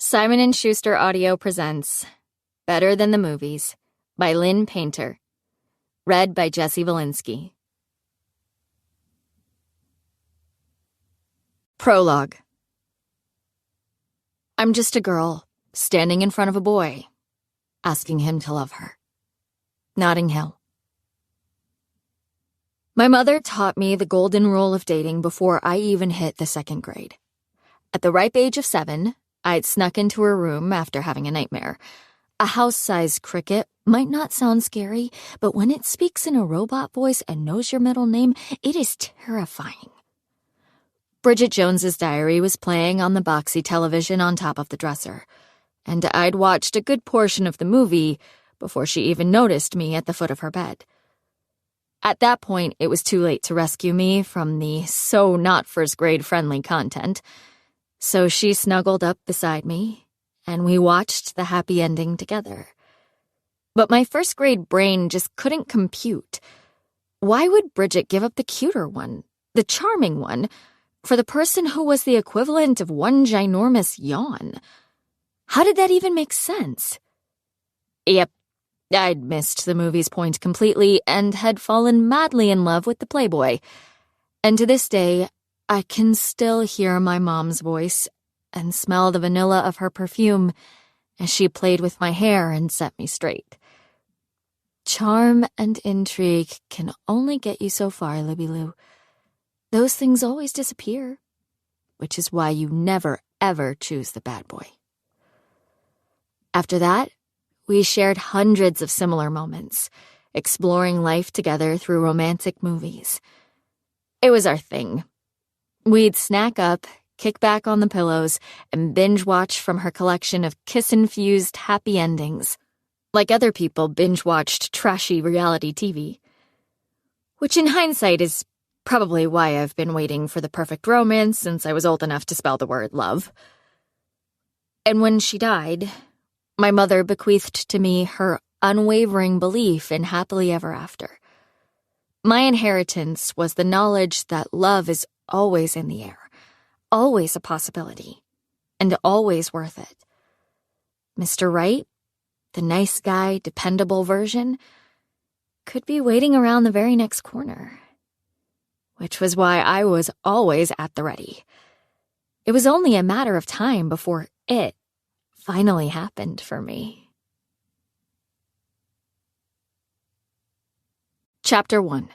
Simon & Schuster Audio presents Better Than the Movies by Lynn Painter. Read by Jesse Valinsky. Prologue. I'm just a girl, standing in front of a boy, asking him to love her. Notting Hill. My mother taught me the golden rule of dating before I even hit the second grade. At the ripe age of 7, I'd snuck into her room after having a nightmare. A house-sized cricket might not sound scary, but when it speaks in a robot voice and knows your middle name, it is terrifying. Bridget Jones's Diary was playing on the boxy television on top of the dresser, and I'd watched a good portion of the movie before she even noticed me at the foot of her bed. At that point, it was too late to rescue me from the so-not-first-grade friendly content. So she snuggled up beside me, and we watched the happy ending together. But my first-grade brain just couldn't compute. Why would Bridget give up the cuter one, the charming one, for the person who was the equivalent of one ginormous yawn? How did that even make sense? Yep, I'd missed the movie's point completely and had fallen madly in love with the playboy. And to this day, I can still hear my mom's voice and smell the vanilla of her perfume as she played with my hair and set me straight. Charm and intrigue can only get you so far, Libby Lou. Those things always disappear, which is why you never, ever choose the bad boy. After that, we shared hundreds of similar moments, exploring life together through romantic movies. It was our thing. We'd snack up, kick back on the pillows, and binge-watch from her collection of kiss-infused happy endings, like other people binge-watched trashy reality TV. Which in hindsight is probably why I've been waiting for the perfect romance since I was old enough to spell the word love. And when she died, my mother bequeathed to me her unwavering belief in happily ever after. My inheritance was the knowledge that love is always in the air, always a possibility, and always worth it. Mr. Right, the nice guy, dependable version, could be waiting around the very next corner. Which was why I was always at the ready. It was only a matter of time before it finally happened for me. Chapter 1.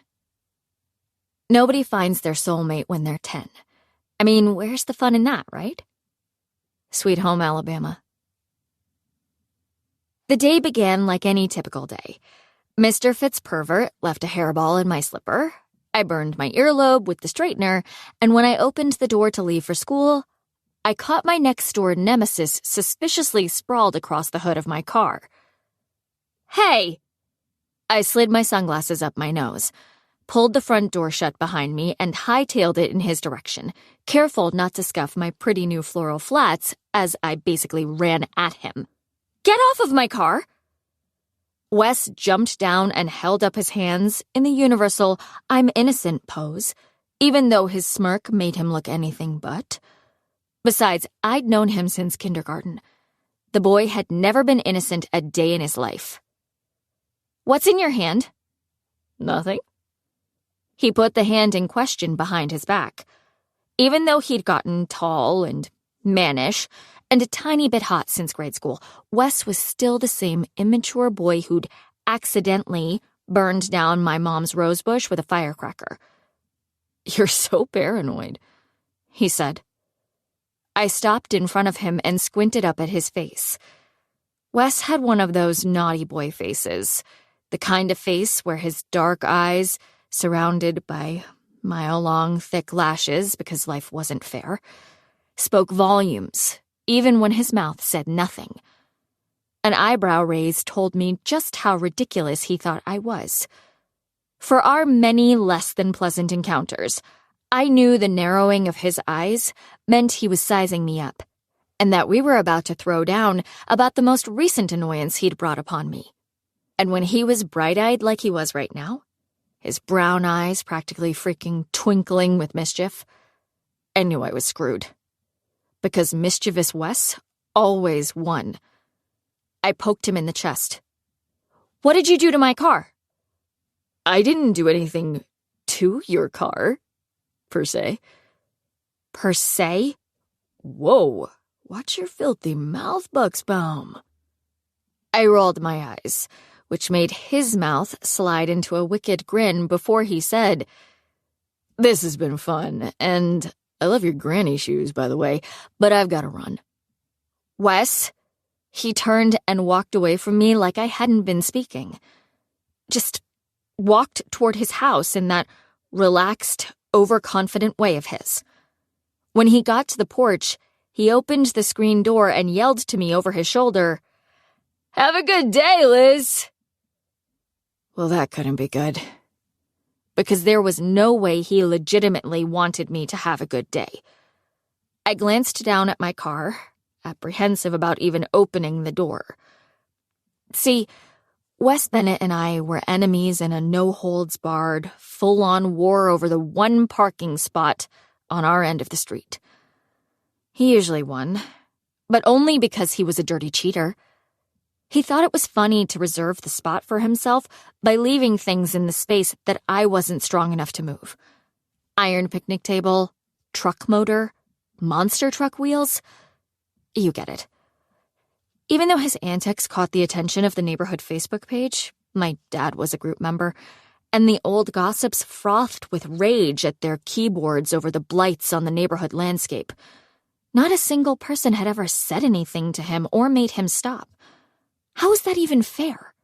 Nobody finds their soulmate when they're 10. I mean, where's the fun in that, right? Sweet Home, Alabama. The day began like any typical day. Mr. Fitzpervert left a hairball in my slipper. I burned my earlobe with the straightener, and when I opened the door to leave for school, I caught my next-door nemesis suspiciously sprawled across the hood of my car. Hey! I slid my sunglasses up my nose, pulled the front door shut behind me, and hightailed it in his direction, careful not to scuff my pretty new floral flats as I basically ran at him. Get off of my car! Wes jumped down and held up his hands in the universal I'm innocent pose, even though his smirk made him look anything but. Besides, I'd known him since kindergarten. The boy had never been innocent a day in his life. What's in your hand? Nothing. He put the hand in question behind his back. Even though he'd gotten tall and mannish and a tiny bit hot since grade school, Wes was still the same immature boy who'd accidentally burned down my mom's rosebush with a firecracker. You're so paranoid, he said. I stopped in front of him and squinted up at his face. Wes had one of those naughty boy faces, the kind of face where his dark eyes, surrounded by mile-long thick lashes because life wasn't fair, spoke volumes, even when his mouth said nothing. An eyebrow raise told me just how ridiculous he thought I was. For our many less-than-pleasant encounters, I knew the narrowing of his eyes meant he was sizing me up, and that we were about to throw down about the most recent annoyance he'd brought upon me. And when he was bright-eyed like he was right now, his brown eyes practically freaking twinkling with mischief, I knew I was screwed. Because mischievous Wes always won. I poked him in the chest. "What did you do to my car?" "I didn't do anything to your car, per se." Per se? Whoa, watch your filthy mouth, Buxbaum. I rolled my eyes, which made his mouth slide into a wicked grin before he said, "This has been fun, and I love your granny shoes, by the way, but I've got to run." "Wes?" He turned and walked away from me like I hadn't been speaking. Just walked toward his house in that relaxed, overconfident way of his. When he got to the porch, he opened the screen door and yelled to me over his shoulder, "Have a good day, Liz." Well, that couldn't be good. Because there was no way he legitimately wanted me to have a good day. I glanced down at my car, apprehensive about even opening the door. See, Wes Bennett and I were enemies in a no-holds-barred, full-on war over the one parking spot on our end of the street. He usually won, but only because he was a dirty cheater. He thought it was funny to reserve the spot for himself by leaving things in the space that I wasn't strong enough to move. Iron picnic table, truck motor, monster truck wheels. You get it. Even though his antics caught the attention of the neighborhood Facebook page, my dad was a group member, and the old gossips frothed with rage at their keyboards over the blights on the neighborhood landscape, not a single person had ever said anything to him or made him stop. How is that even fair?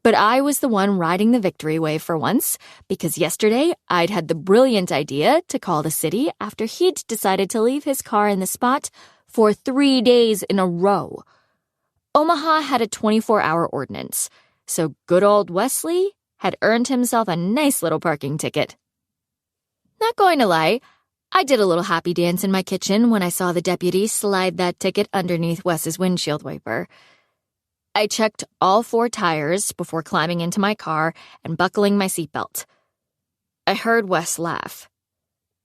But I was the one riding the victory wave for once, because yesterday I'd had the brilliant idea to call the city after he'd decided to leave his car in the spot for 3 days in a row. Omaha had a 24-hour ordinance, so good old Wesley had earned himself a nice little parking ticket. Not going to lie, I did a little happy dance in my kitchen when I saw the deputy slide that ticket underneath Wes's windshield wiper. I checked all 4 tires before climbing into my car and buckling my seatbelt. I heard Wes laugh.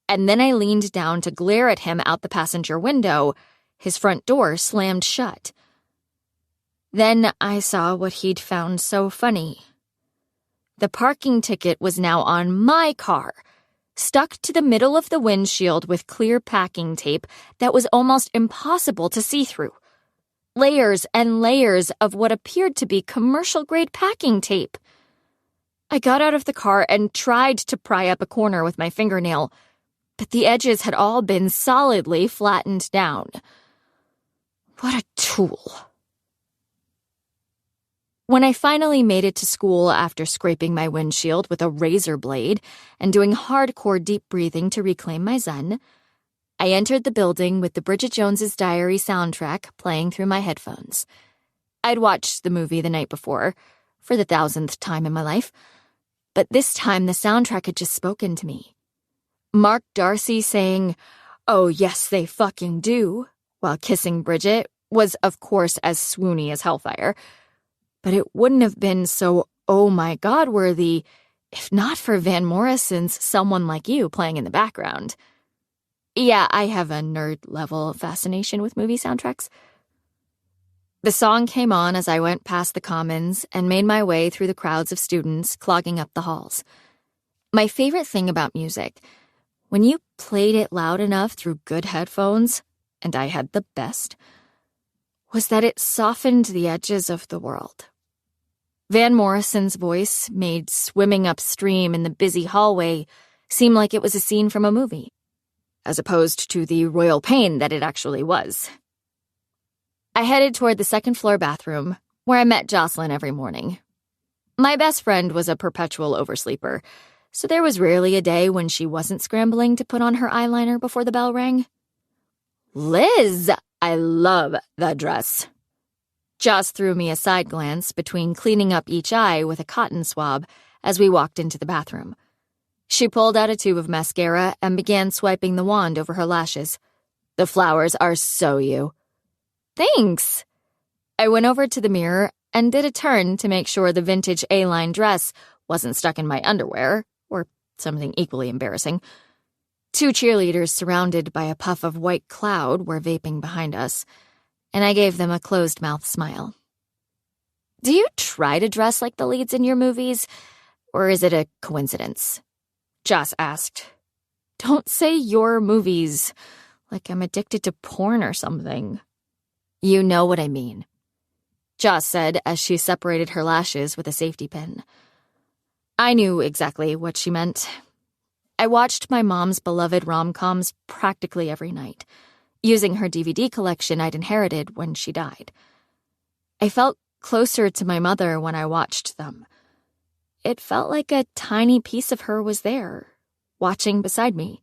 And then I leaned down to glare at him out the passenger window. His front door slammed shut. Then I saw what he'd found so funny. The parking ticket was now on my car, stuck to the middle of the windshield with clear packing tape that was almost impossible to see through. Layers and layers of what appeared to be commercial-grade packing tape. I got out of the car and tried to pry up a corner with my fingernail, but the edges had all been solidly flattened down. What a tool. When I finally made it to school after scraping my windshield with a razor blade and doing hardcore deep breathing to reclaim my zen, I entered the building with the Bridget Jones's Diary soundtrack playing through my headphones. I'd watched the movie the night before, for the 1,000th time in my life, but this time the soundtrack had just spoken to me. Mark Darcy saying, "Oh yes, they fucking do," while kissing Bridget was, of course, as swoony as hellfire. But it wouldn't have been so oh-my-God-worthy if not for Van Morrison's Someone Like You playing in the background. Yeah, I have a nerd-level fascination with movie soundtracks. The song came on as I went past the Commons and made my way through the crowds of students clogging up the halls. My favorite thing about music, when you played it loud enough through good headphones, and I had the best, was that it softened the edges of the world. Van Morrison's voice made swimming upstream in the busy hallway seem like it was a scene from a movie, as opposed to the royal pain that it actually was. I headed toward the second-floor bathroom, where I met Jocelyn every morning. My best friend was a perpetual oversleeper, so there was rarely a day when she wasn't scrambling to put on her eyeliner before the bell rang. "Liz, I love that dress." Joss threw me a side glance between cleaning up each eye with a cotton swab as we walked into the bathroom. She pulled out a tube of mascara and began swiping the wand over her lashes. "The flowers are so you." "Thanks." I went over to the mirror and did a turn to make sure the vintage A-line dress wasn't stuck in my underwear, or something equally embarrassing. 2 cheerleaders surrounded by a puff of white cloud were vaping behind us. and I gave them a closed-mouth smile. Do you try to dress like the leads in your movies, or is it a coincidence? Joss asked. Don't say your movies, like I'm addicted to porn or something. You know what I mean, Joss said as she separated her lashes with a safety pin. I knew exactly what she meant. I watched my mom's beloved rom-coms practically every night, using her DVD collection I'd inherited when she died. I felt closer to my mother when I watched them. It felt like a tiny piece of her was there, watching beside me.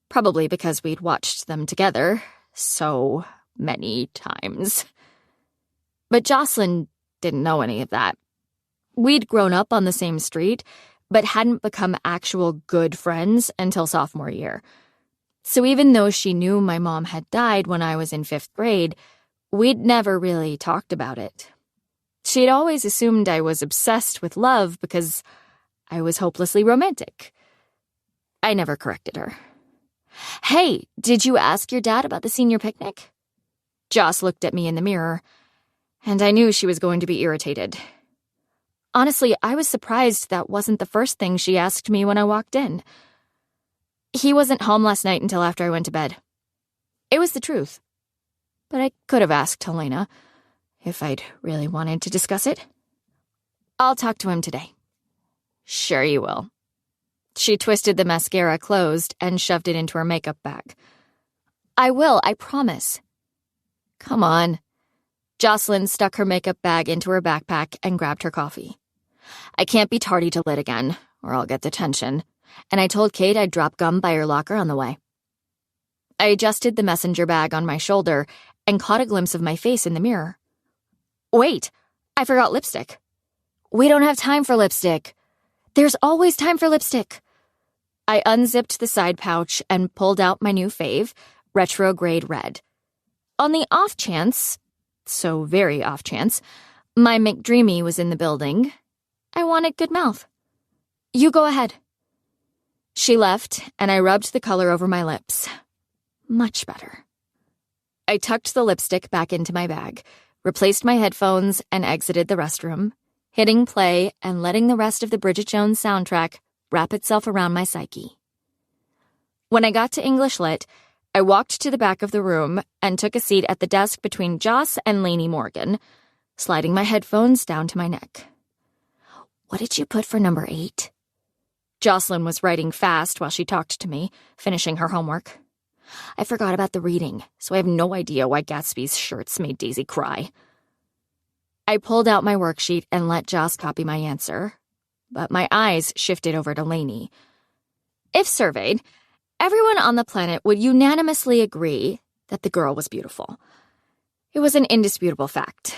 Probably because we'd watched them together so many times. But Jocelyn didn't know any of that. We'd grown up on the same street, but hadn't become actual good friends until sophomore year. So even though she knew my mom had died when I was in 5th grade, we'd never really talked about it. She'd always assumed I was obsessed with love because I was hopelessly romantic. I never corrected her. Hey, did you ask your dad about the senior picnic? Joss looked at me in the mirror, and I knew she was going to be irritated. Honestly, I was surprised that wasn't the first thing she asked me when I walked in. He wasn't home last night until after I went to bed. It was the truth. But I could have asked Helena if I'd really wanted to discuss it. I'll talk to him today. Sure you will. She twisted the mascara closed and shoved it into her makeup bag. I will, I promise. Come on. Jocelyn stuck her makeup bag into her backpack and grabbed her coffee. I can't be tardy to lit again, or I'll get detention, and I told Kate I'd drop gum by her locker on the way. I adjusted the messenger bag on my shoulder and caught a glimpse of my face in the mirror. Wait, I forgot lipstick. We don't have time for lipstick. There's always time for lipstick. I unzipped the side pouch and pulled out my new fave, retrograde red. On the off chance, so very off chance, my McDreamy was in the building, I wanted good mouth. You go ahead. She left, and I rubbed the color over my lips. Much better. I tucked the lipstick back into my bag, replaced my headphones, and exited the restroom, hitting play and letting the rest of the Bridget Jones soundtrack wrap itself around my psyche. When I got to English Lit, I walked to the back of the room and took a seat at the desk between Joss and Lainey Morgan, sliding my headphones down to my neck. What did you put for number 8? Jocelyn was writing fast while she talked to me, finishing her homework. I forgot about the reading, so I have no idea why Gatsby's shirts made Daisy cry. I pulled out my worksheet and let Joss copy my answer, but my eyes shifted over to Lainey. If surveyed, everyone on the planet would unanimously agree that the girl was beautiful. It was an indisputable fact.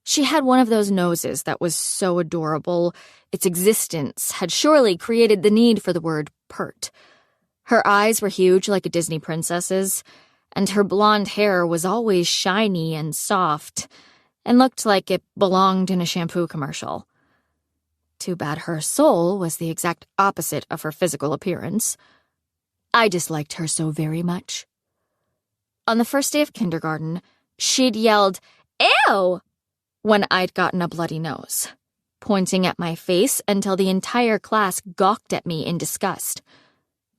She had one of those noses that was so adorable, its existence had surely created the need for the word pert. Her eyes were huge like a Disney princess's, and her blonde hair was always shiny and soft, and looked like it belonged in a shampoo commercial. Too bad her soul was the exact opposite of her physical appearance. I disliked her so very much. On the first day of kindergarten, she'd yelled, "Ew!" when I'd gotten a bloody nose, pointing at my face until the entire class gawked at me in disgust.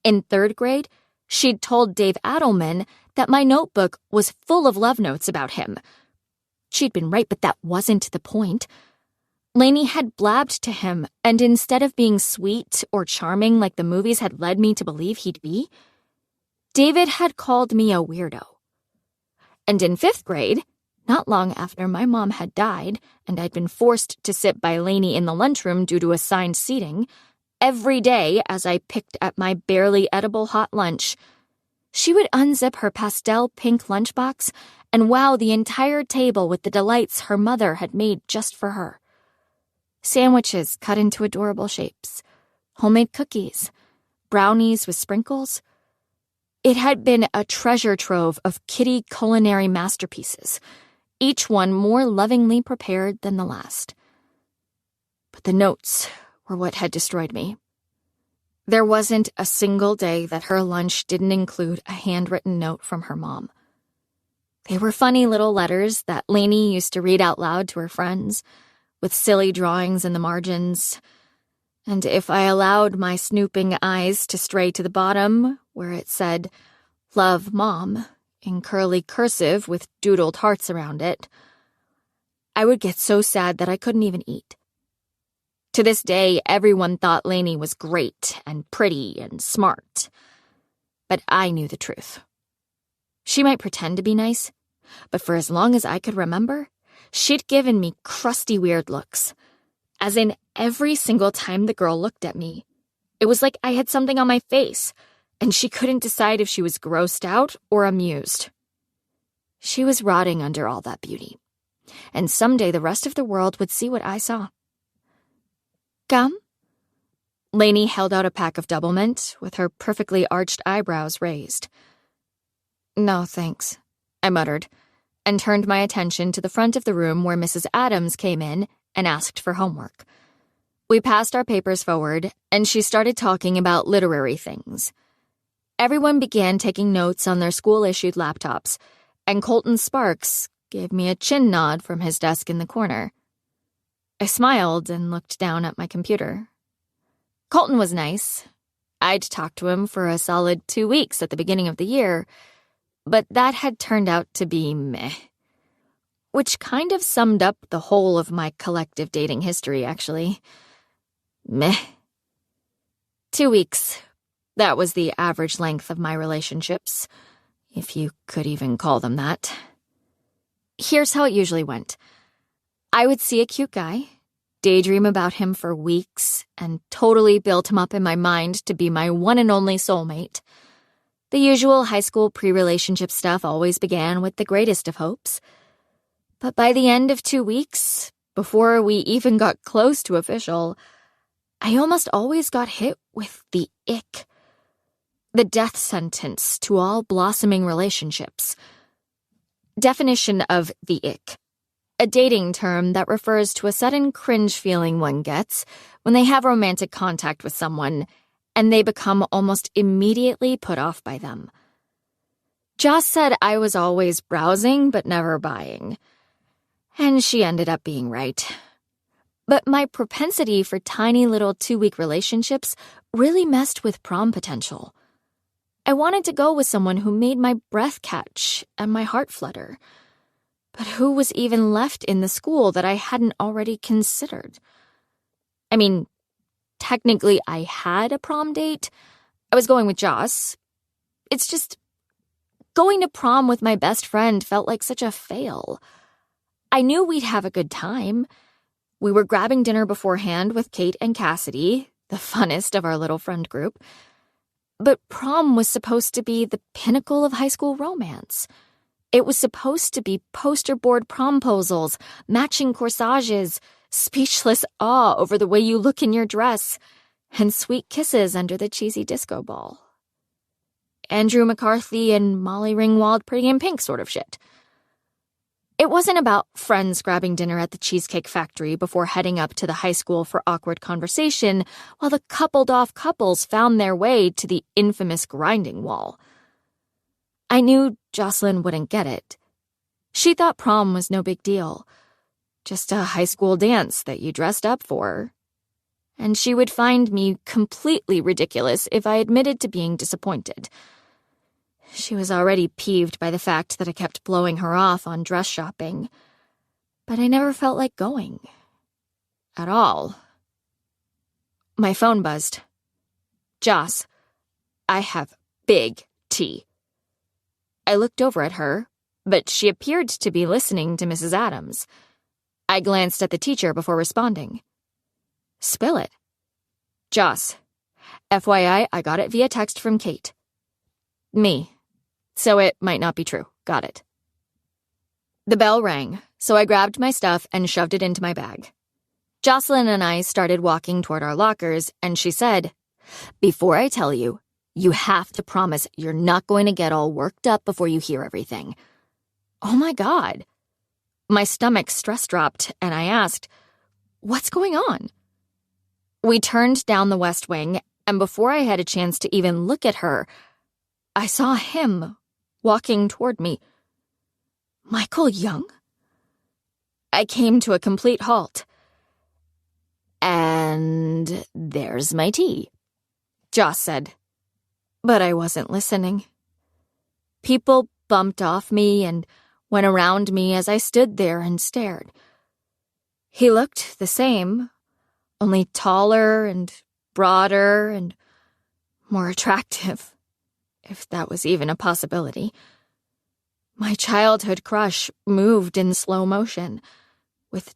In 3rd grade, she'd told Dave Adelman that my notebook was full of love notes about him. She'd been right, but that wasn't the point. Lainey had blabbed to him, and instead of being sweet or charming like the movies had led me to believe he'd be, David had called me a weirdo. And in 5th grade, not long after my mom had died and I'd been forced to sit by Lainey in the lunchroom due to assigned seating, every day as I picked at my barely edible hot lunch, she would unzip her pastel pink lunchbox and wow the entire table with the delights her mother had made just for her. Sandwiches cut into adorable shapes, homemade cookies, brownies with sprinkles. It had been a treasure trove of kitty culinary masterpieces, each one more lovingly prepared than the last. But the notes were what had destroyed me. There wasn't a single day that her lunch didn't include a handwritten note from her mom. They were funny little letters that Lainey used to read out loud to her friends, with silly drawings in the margins. And if I allowed my snooping eyes to stray to the bottom, where it said, "Love, Mom," in curly cursive with doodled hearts around it, I would get so sad that I couldn't even eat. To this day, everyone thought Lainey was great and pretty and smart. But I knew the truth. She might pretend to be nice, but for as long as I could remember, she'd given me crusty, weird looks. As in, every single time the girl looked at me, it was like I had something on my face, and she couldn't decide if she was grossed out or amused. She was rotting under all that beauty, and someday the rest of the world would see what I saw. Gum? Lainey held out a pack of Double Mint with her perfectly arched eyebrows raised. No, thanks, I muttered, and turned my attention to the front of the room where Mrs. Adams came in and asked for homework. We passed our papers forward, and she started talking about literary things. Everyone began taking notes on their school-issued laptops, and Colton Sparks gave me a chin nod from his desk in the corner. I smiled and looked down at my computer. Colton was nice. I'd talked to him for a solid 2 weeks at the beginning of the year, but that had turned out to be meh. Which kind of summed up the whole of my collective dating history, actually. Meh. 2 weeks. That was the average length of my relationships, if you could even call them that. Here's how it usually went. I would see a cute guy, daydream about him for weeks, and totally build him up in my mind to be my one and only soulmate. The usual high school pre-relationship stuff always began with the greatest of hopes. But by the end of 2 weeks, before we even got close to official, I almost always got hit with the ick. The death sentence to all blossoming relationships. Definition of the ick. A dating term that refers to a sudden cringe feeling one gets when they have romantic contact with someone and they become almost immediately put off by them. Joss said I was always browsing but never buying. And she ended up being right. But my propensity for tiny little 2-week relationships really messed with prom potential. I wanted to go with someone who made my breath catch and my heart flutter. But who was even left in the school that I hadn't already considered? I mean, technically I had a prom date. I was going with Joss. It's just, going to prom with my best friend felt like such a fail. I knew we'd have a good time. We were grabbing dinner beforehand with Kate and Cassidy, the funnest of our little friend group. But prom was supposed to be the pinnacle of high school romance. It was supposed to be poster board promposals, matching corsages, speechless awe over the way you look in your dress, and sweet kisses under the cheesy disco ball. Andrew McCarthy and Molly Ringwald Pretty in Pink sort of shit. It wasn't about friends grabbing dinner at the Cheesecake Factory before heading up to the high school for awkward conversation while the coupled-off couples found their way to the infamous grinding wall. I knew Jocelyn wouldn't get it. She thought prom was no big deal, just a high school dance that you dressed up for. And she would find me completely ridiculous if I admitted to being disappointed. She was already peeved by the fact that I kept blowing her off on dress shopping, but I never felt like going. At all. My phone buzzed. Joss, I have big tea. I looked over at her, but she appeared to be listening to Mrs. Adams. I glanced at the teacher before responding. Spill it. Joss, FYI, I got it via text from Kate. Me. So it might not be true. Got it. The bell rang, so I grabbed my stuff and shoved it into my bag. Jocelyn and I started walking toward our lockers, and she said, Before I tell you, you have to promise you're not going to get all worked up before you hear everything. Oh my God. My stomach stress dropped, and I asked, What's going on? We turned down the West Wing, and before I had a chance to even look at her, I saw him walking toward me. Michael Young? I came to a complete halt. And there's my tea, Joss said. But I wasn't listening. People bumped off me and went around me as I stood there and stared. He looked the same, only taller and broader and more attractive, if that was even a possibility. My childhood crush moved in slow motion, with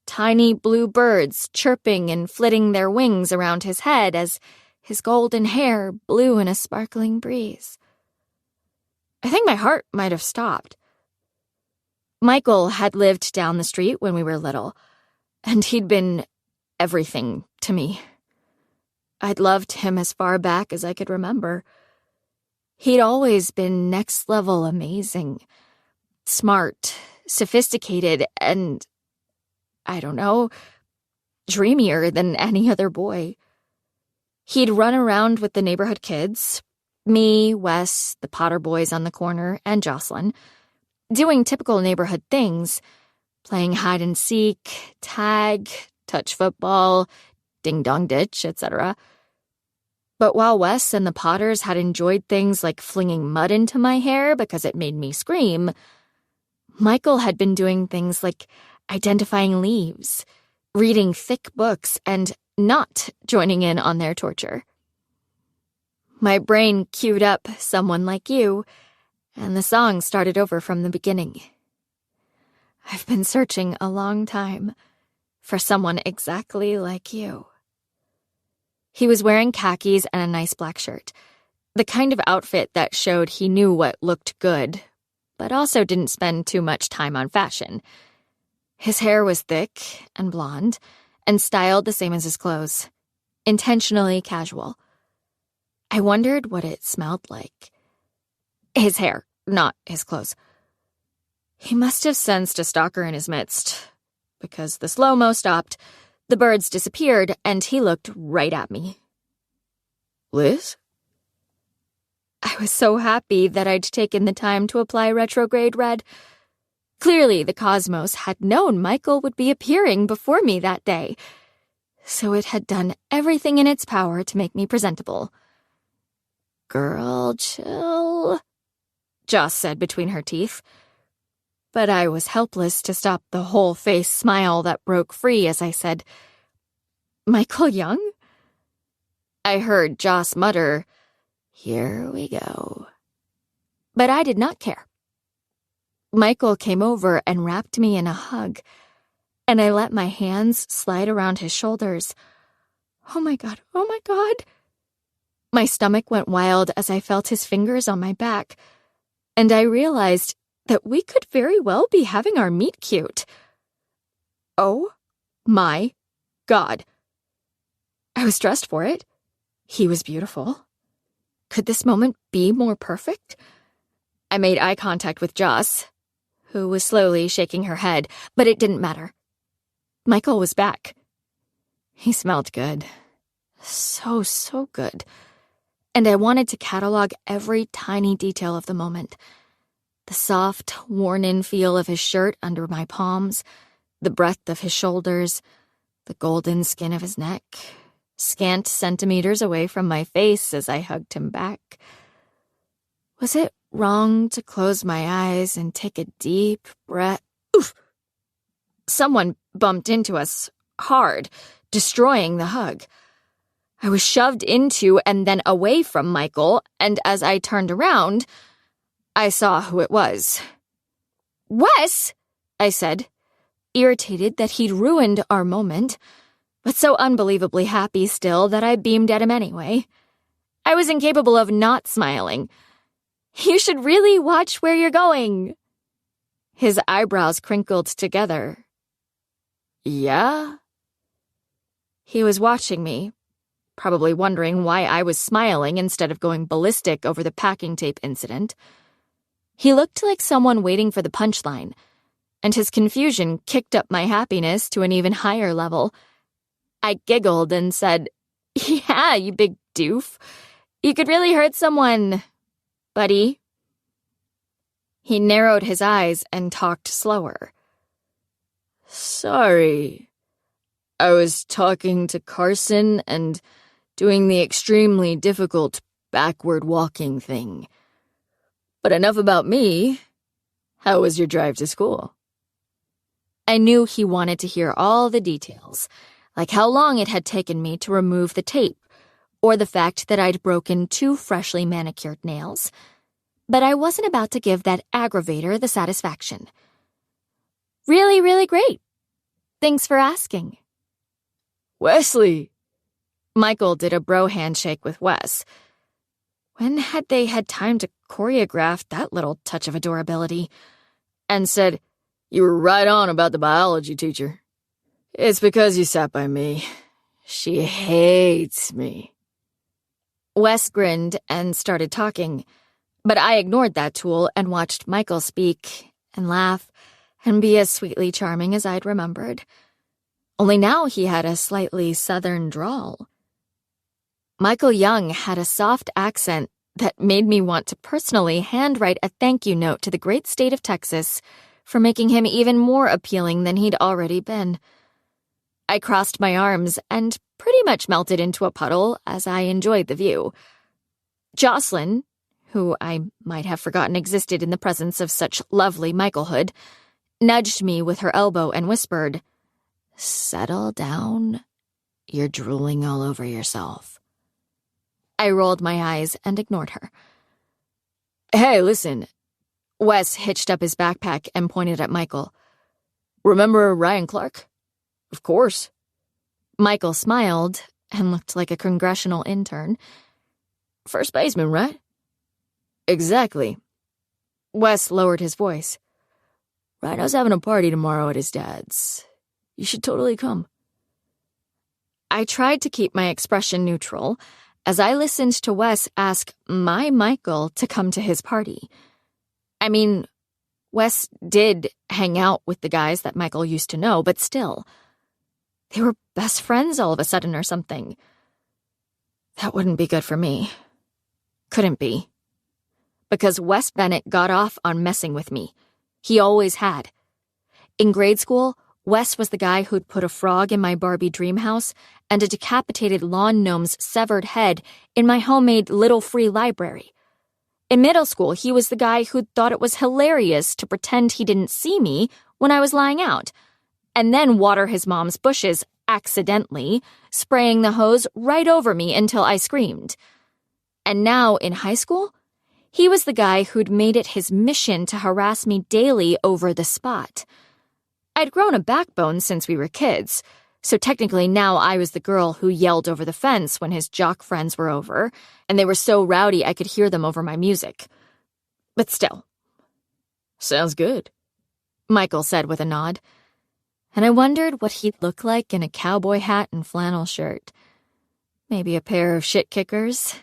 tiny blue birds chirping and flitting their wings around his head as his golden hair blew in a sparkling breeze. I think my heart might have stopped. Michael had lived down the street when we were little, and he'd been everything to me. I'd loved him as far back as I could remember. He'd always been next-level amazing, smart, sophisticated, and, I don't know, dreamier than any other boy. He'd run around with the neighborhood kids, me, Wes, the Potter boys on the corner, and Jocelyn, doing typical neighborhood things, playing hide-and-seek, tag, touch football, ding-dong-ditch, etc. But while Wes and the Potters had enjoyed things like flinging mud into my hair because it made me scream, Michael had been doing things like identifying leaves, reading thick books, and not joining in on their torture. My brain queued up Someone Like You, and the song started over from the beginning. I've been searching a long time for someone exactly like you. He was wearing khakis and a nice black shirt, the kind of outfit that showed he knew what looked good, but also didn't spend too much time on fashion. His hair was thick and blonde, and styled the same as his clothes, intentionally casual. I wondered what it smelled like. His hair, not his clothes. He must have sensed a stalker in his midst, because the slow-mo stopped, the birds disappeared, and he looked right at me. Liz? I was so happy that I'd taken the time to apply retrograde red. Clearly, the cosmos had known Michael would be appearing before me that day, so it had done everything in its power to make me presentable. Girl, chill, Joss said between her teeth. But I was helpless to stop the whole-face smile that broke free as I said, Michael Young? I heard Joss mutter, Here we go. But I did not care. Michael came over and wrapped me in a hug, and I let my hands slide around his shoulders. Oh my God, oh my God. My stomach went wild as I felt his fingers on my back, and I realized that we could very well be having our meet-cute. Oh my God. I was dressed for it. He was beautiful. Could this moment be more perfect? I made eye contact with Joss, who was slowly shaking her head, but it didn't matter. Michael was back. He smelled good. So good. And I wanted to catalog every tiny detail of the moment. The soft, worn-in feel of his shirt under my palms, the breadth of his shoulders, the golden skin of his neck, scant centimeters away from my face as I hugged him back. Was it wrong to close my eyes and take a deep breath? Oof! Someone bumped into us hard, destroying the hug. I was shoved into and then away from Michael, and as I turned around, I saw who it was. Wes, I said, irritated that he'd ruined our moment, but so unbelievably happy still that I beamed at him anyway. I was incapable of not smiling. You should really watch where you're going. His eyebrows crinkled together. Yeah? He was watching me, probably wondering why I was smiling instead of going ballistic over the packing tape incident. He looked like someone waiting for the punchline, and his confusion kicked up my happiness to an even higher level. I giggled and said, Yeah, you big doof. You could really hurt someone, buddy. He narrowed his eyes and talked slower. Sorry. I was talking to Carson and doing the extremely difficult backward walking thing. But enough about me. How was your drive to school? I knew he wanted to hear all the details, like how long it had taken me to remove the tape, or the fact that I'd broken 2 freshly manicured nails. But I wasn't about to give that aggravator the satisfaction. Really, really great. Thanks for asking. Wesley! Michael did a bro handshake with Wes. When had they had time to choreograph that little touch of adorability? And said, You were right on about the biology teacher. It's because you sat by me. She hates me. Wes grinned and started talking, but I ignored that tool and watched Michael speak and laugh and be as sweetly charming as I'd remembered. Only now he had a slightly southern drawl. Michael Young had a soft accent that made me want to personally handwrite a thank you note to the great state of Texas for making him even more appealing than he'd already been. I crossed my arms and pretty much melted into a puddle as I enjoyed the view. Jocelyn, who I might have forgotten existed in the presence of such lovely Michaelhood, nudged me with her elbow and whispered, Settle down. You're drooling all over yourself. I rolled my eyes and ignored her. Hey, listen. Wes hitched up his backpack and pointed at Michael. Remember Ryan Clark? Of course. Michael smiled and looked like a congressional intern. First baseman, right? Exactly. Wes lowered his voice. Rhino's having a party tomorrow at his dad's. You should totally come. I tried to keep my expression neutral as I listened to Wes ask my Michael to come to his party. I mean, Wes did hang out with the guys that Michael used to know, but still. They were best friends all of a sudden or something. That wouldn't be good for me. Couldn't be. Because Wes Bennett got off on messing with me. He always had. In grade school, Wes was the guy who'd put a frog in my Barbie dream house and a decapitated lawn gnome's severed head in my homemade little free library. In middle school, he was the guy who'd thought it was hilarious to pretend he didn't see me when I was lying out, and then water his mom's bushes accidentally, spraying the hose right over me until I screamed. And now, in high school, he was the guy who'd made it his mission to harass me daily over the spot. I'd grown a backbone since we were kids, so technically now I was the girl who yelled over the fence when his jock friends were over, and they were so rowdy I could hear them over my music. But still. Sounds good, Michael said with a nod. And I wondered what he'd look like in a cowboy hat and flannel shirt. Maybe a pair of shit kickers,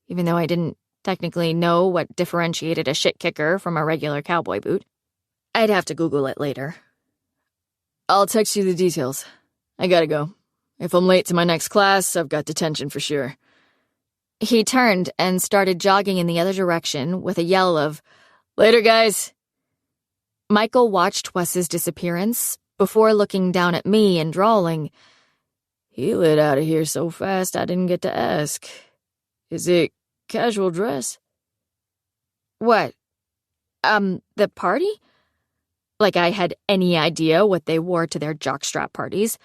even though I didn't technically know what differentiated a shit kicker from a regular cowboy boot. I'd have to Google it later. I'll text you the details. I gotta go. If I'm late to my next class, I've got detention for sure. He turned and started jogging in the other direction with a yell of, Later, guys. Michael watched Wes's disappearance before looking down at me and drawling, He lit out of here so fast I didn't get to ask. Is it casual dress? What? The party? Like I had any idea what they wore to their jockstrap parties.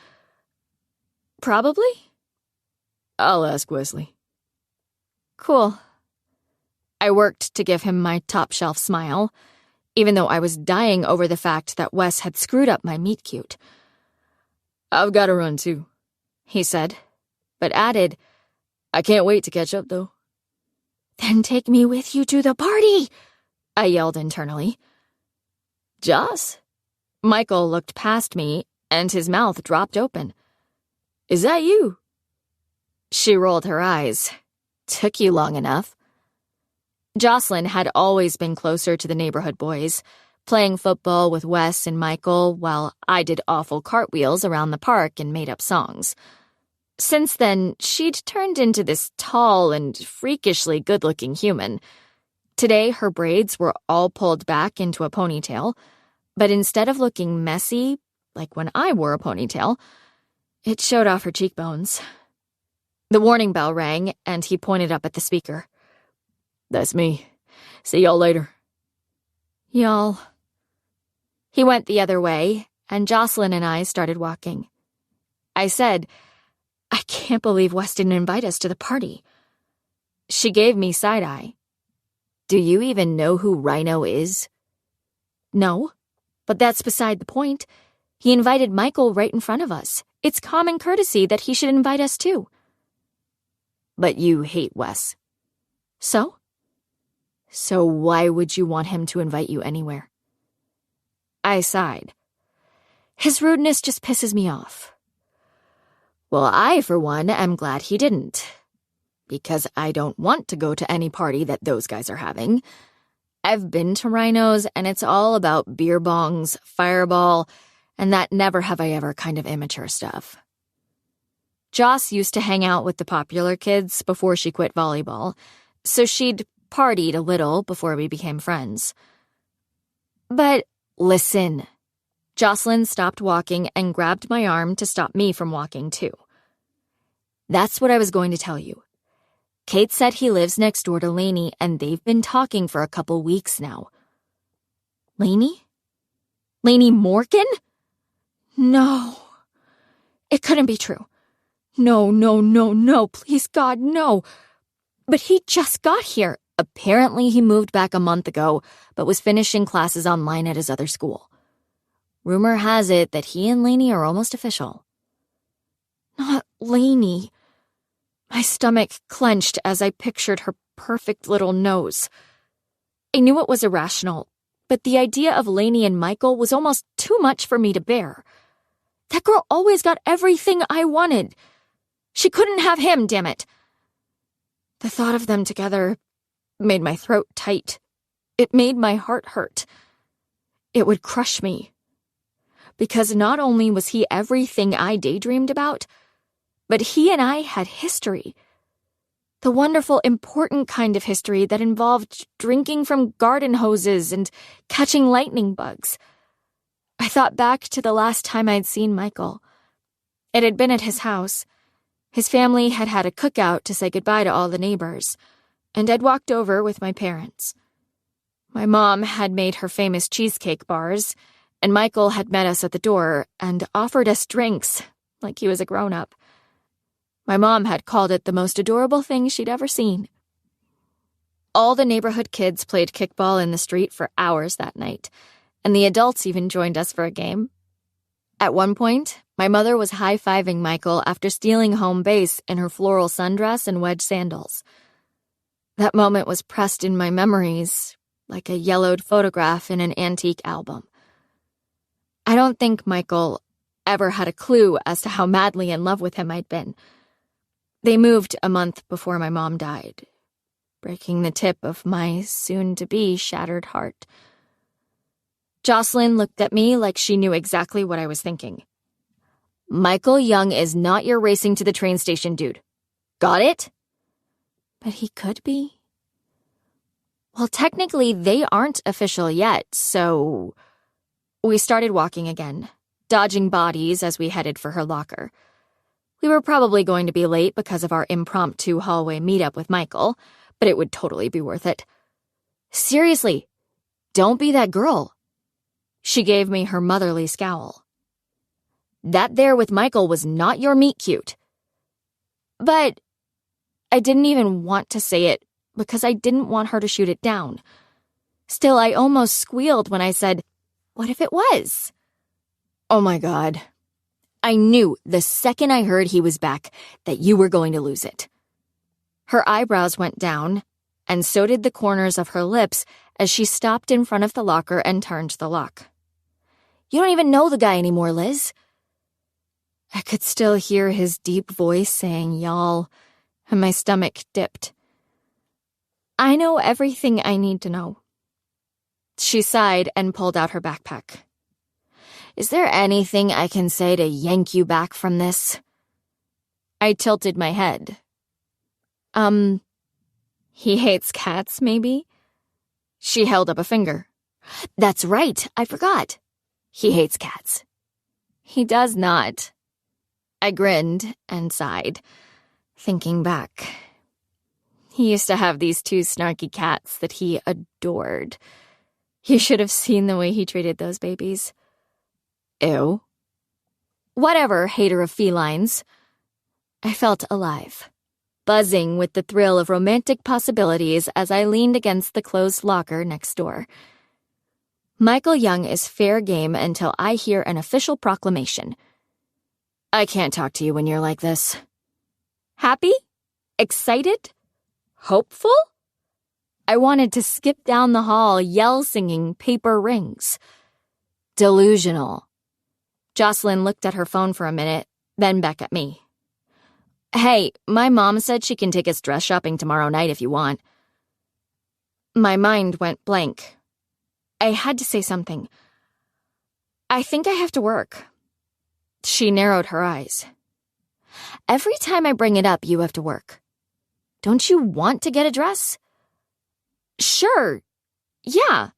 Probably. I'll ask Wesley. Cool. I worked to give him my top-shelf smile, even though I was dying over the fact that Wes had screwed up my meet-cute. I've got to run, too, he said, but added, I can't wait to catch up, though. Then take me with you to the party, I yelled internally. Joss? Michael looked past me, and his mouth dropped open. Is that you? She rolled her eyes. Took you long enough. Jocelyn had always been closer to the neighborhood boys, playing football with Wes and Michael while I did awful cartwheels around the park and made up songs. Since then, she'd turned into this tall and freakishly good-looking human. Today, her braids were all pulled back into a ponytail, but instead of looking messy, like when I wore a ponytail, it showed off her cheekbones. The warning bell rang, and he pointed up at the speaker. "That's me. See y'all later." Y'all. He went the other way, and Jocelyn and I started walking. I said, "I can't believe Wes didn't invite us to the party." She gave me side-eye. "Do you even know who Rhino is?" "No, but that's beside the point. He invited Michael right in front of us. It's common courtesy that he should invite us too." "But you hate Wes." "So?" "So why would you want him to invite you anywhere?" I sighed. His rudeness just pisses me off. "Well, I, for one, am glad he didn't. Because I don't want to go to any party that those guys are having. I've been to Rhino's, and it's all about beer bongs, Fireball, and that never have I ever kind of immature stuff." Joss used to hang out with the popular kids before she quit volleyball, so she'd partied a little before we became friends. But listen. Jocelyn stopped walking and grabbed my arm to stop me from walking too. "That's what I was going to tell you. Kate said he lives next door to Lainey, and they've been talking for a couple weeks now." "Lainey? Lainey Morgan? No. It couldn't be true. No, please God, no. But he just got here. Apparently he moved back a month ago, but was finishing classes online at his other school. Rumor has it that he and Lainey are almost official." Not Lainey. My stomach clenched as I pictured her perfect little nose. I knew it was irrational, but the idea of Lainey and Michael was almost too much for me to bear. That girl always got everything I wanted. She couldn't have him, damn it. The thought of them together made my throat tight. It made my heart hurt. It would crush me. Because not only was he everything I daydreamed about, but he and I had history. The wonderful, important kind of history that involved drinking from garden hoses and catching lightning bugs. I thought back to the last time I'd seen Michael. It had been at his house. His family had had a cookout to say goodbye to all the neighbors, and I'd walked over with my parents. My mom had made her famous cheesecake bars, and Michael had met us at the door and offered us drinks like he was a grown-up. My mom had called it the most adorable thing she'd ever seen. All the neighborhood kids played kickball in the street for hours that night, and the adults even joined us for a game. At one point, my mother was high-fiving Michael after stealing home base in her floral sundress and wedge sandals. That moment was pressed in my memories like a yellowed photograph in an antique album. I don't think Michael ever had a clue as to how madly in love with him I'd been. They moved a month before my mom died, breaking the tip of my soon-to-be shattered heart. Jocelyn looked at me like she knew exactly what I was thinking. "Michael Young is not your racing to the train station dude. Got it?" "But he could be." "Well, technically, they aren't official yet, so..." We started walking again, dodging bodies as we headed for her locker. We were probably going to be late because of our impromptu hallway meetup with Michael, but it would totally be worth it. "Seriously, don't be that girl." She gave me her motherly scowl. "That there with Michael was not your meet cute." But I didn't even want to say it because I didn't want her to shoot it down. Still, I almost squealed when I said, "What if it was?" "Oh my God. I knew the second I heard he was back that you were going to lose it." Her eyebrows went down, and so did the corners of her lips as she stopped in front of the locker and turned the lock. "You don't even know the guy anymore, Liz." I could still hear his deep voice saying y'all, and my stomach dipped. "I know everything I need to know." She sighed and pulled out her backpack. "Is there anything I can say to yank you back from this?" I tilted my head. He hates cats, maybe? She held up a finger. That's right, I forgot. He hates cats. He does not. I grinned and sighed, thinking back. He used to have these two snarky cats that he adored. You should have seen the way he treated those babies. Ew. Whatever, hater of felines. I felt alive, buzzing with the thrill of romantic possibilities as I leaned against the closed locker next door. Michael Young is fair game until I hear an official proclamation. I can't talk to you when you're like this. Happy? Excited? Hopeful? I wanted to skip down the hall, yell-singing Paper Rings. Delusional. Jocelyn looked at her phone for a minute, then back at me. Hey, my mom said she can take us dress shopping tomorrow night if you want. My mind went blank. I had to say something. I think I have to work. She narrowed her eyes. Every time I bring it up, you have to work. Don't you want to get a dress? Sure. Yeah.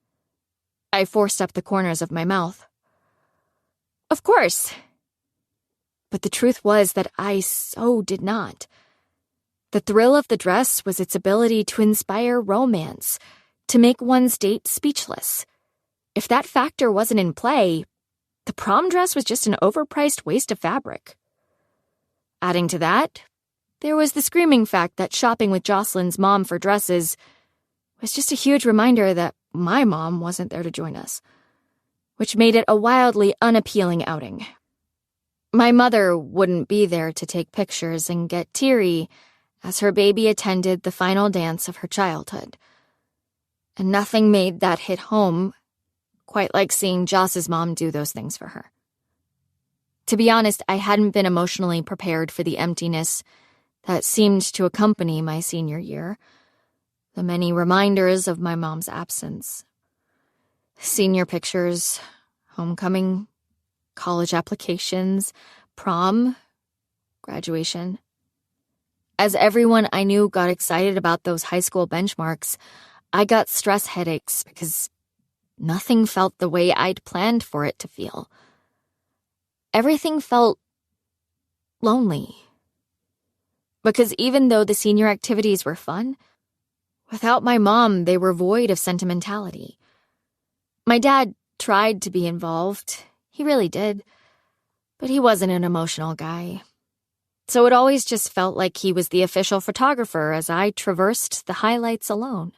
I forced up the corners of my mouth. Of course. But the truth was that I so did not. The thrill of the dress was its ability to inspire romance, to make one's date speechless. If that factor wasn't in play, the prom dress was just an overpriced waste of fabric. Adding to that, there was the screaming fact that shopping with Jocelyn's mom for dresses was just a huge reminder that my mom wasn't there to join us, which made it a wildly unappealing outing. My mother wouldn't be there to take pictures and get teary as her baby attended the final dance of her childhood. And nothing made that hit home quite like seeing Joss's mom do those things for her. To be honest, I hadn't been emotionally prepared for the emptiness that seemed to accompany my senior year, the many reminders of my mom's absence. Senior pictures, homecoming, college applications, prom, graduation. As everyone I knew got excited about those high school benchmarks, I got stress headaches because nothing felt the way I'd planned for it to feel. Everything felt lonely. Because even though the senior activities were fun, without my mom, they were void of sentimentality. My dad tried to be involved. He really did. But he wasn't an emotional guy. So it always just felt like he was the official photographer as I traversed the highlights alone.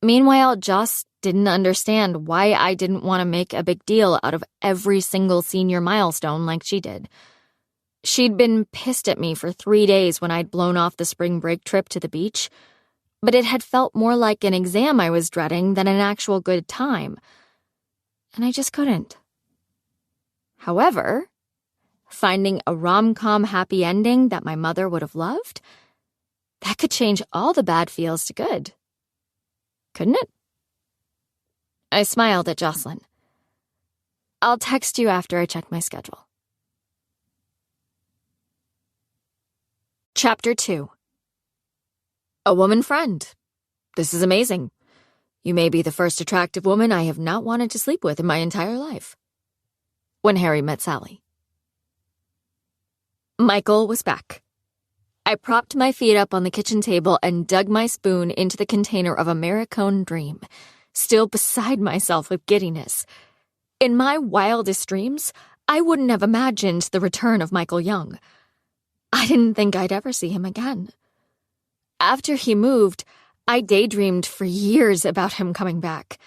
Meanwhile, Joss didn't understand why I didn't want to make a big deal out of every single senior milestone like she did. She'd been pissed at me for 3 days when I'd blown off the spring break trip to the beach, but it had felt more like an exam I was dreading than an actual good time. And I just couldn't. However, finding a rom-com happy ending that my mother would have loved, that could change all the bad feels to good. Couldn't it? I smiled at Jocelyn. I'll text you after I check my schedule. Chapter 2. A woman friend. This is amazing. You may be the first attractive woman I have not wanted to sleep with in my entire life. When Harry met Sally. Michael was back. I propped my feet up on the kitchen table and dug my spoon into the container of Americone Dream, still beside myself with giddiness. In my wildest dreams, I wouldn't have imagined the return of Michael Young. I didn't think I'd ever see him again. After he moved, I daydreamed for years about him coming back.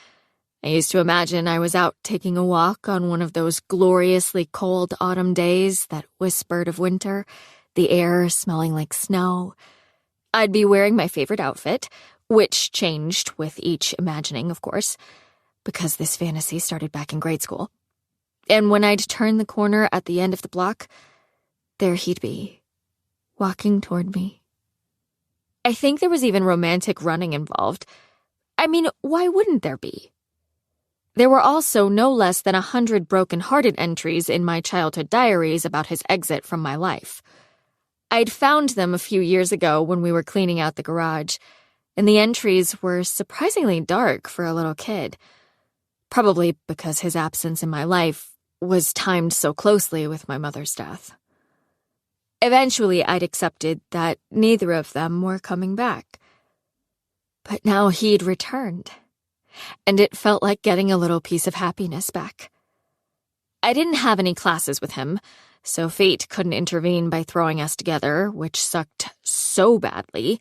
I used to imagine I was out taking a walk on one of those gloriously cold autumn days that whispered of winter, the air smelling like snow. I'd be wearing my favorite outfit, which changed with each imagining, of course, because this fantasy started back in grade school. And when I'd turn the corner at the end of the block, there he'd be, walking toward me. I think there was even romantic running involved. I mean, why wouldn't there be? There were also no less than 100 broken-hearted entries in my childhood diaries about his exit from my life. I'd found them a few years ago when we were cleaning out the garage, and the entries were surprisingly dark for a little kid, probably because his absence in my life was timed so closely with my mother's death. Eventually, I'd accepted that neither of them were coming back. But now he'd returned, and it felt like getting a little piece of happiness back. I didn't have any classes with him, so fate couldn't intervene by throwing us together, which sucked so badly.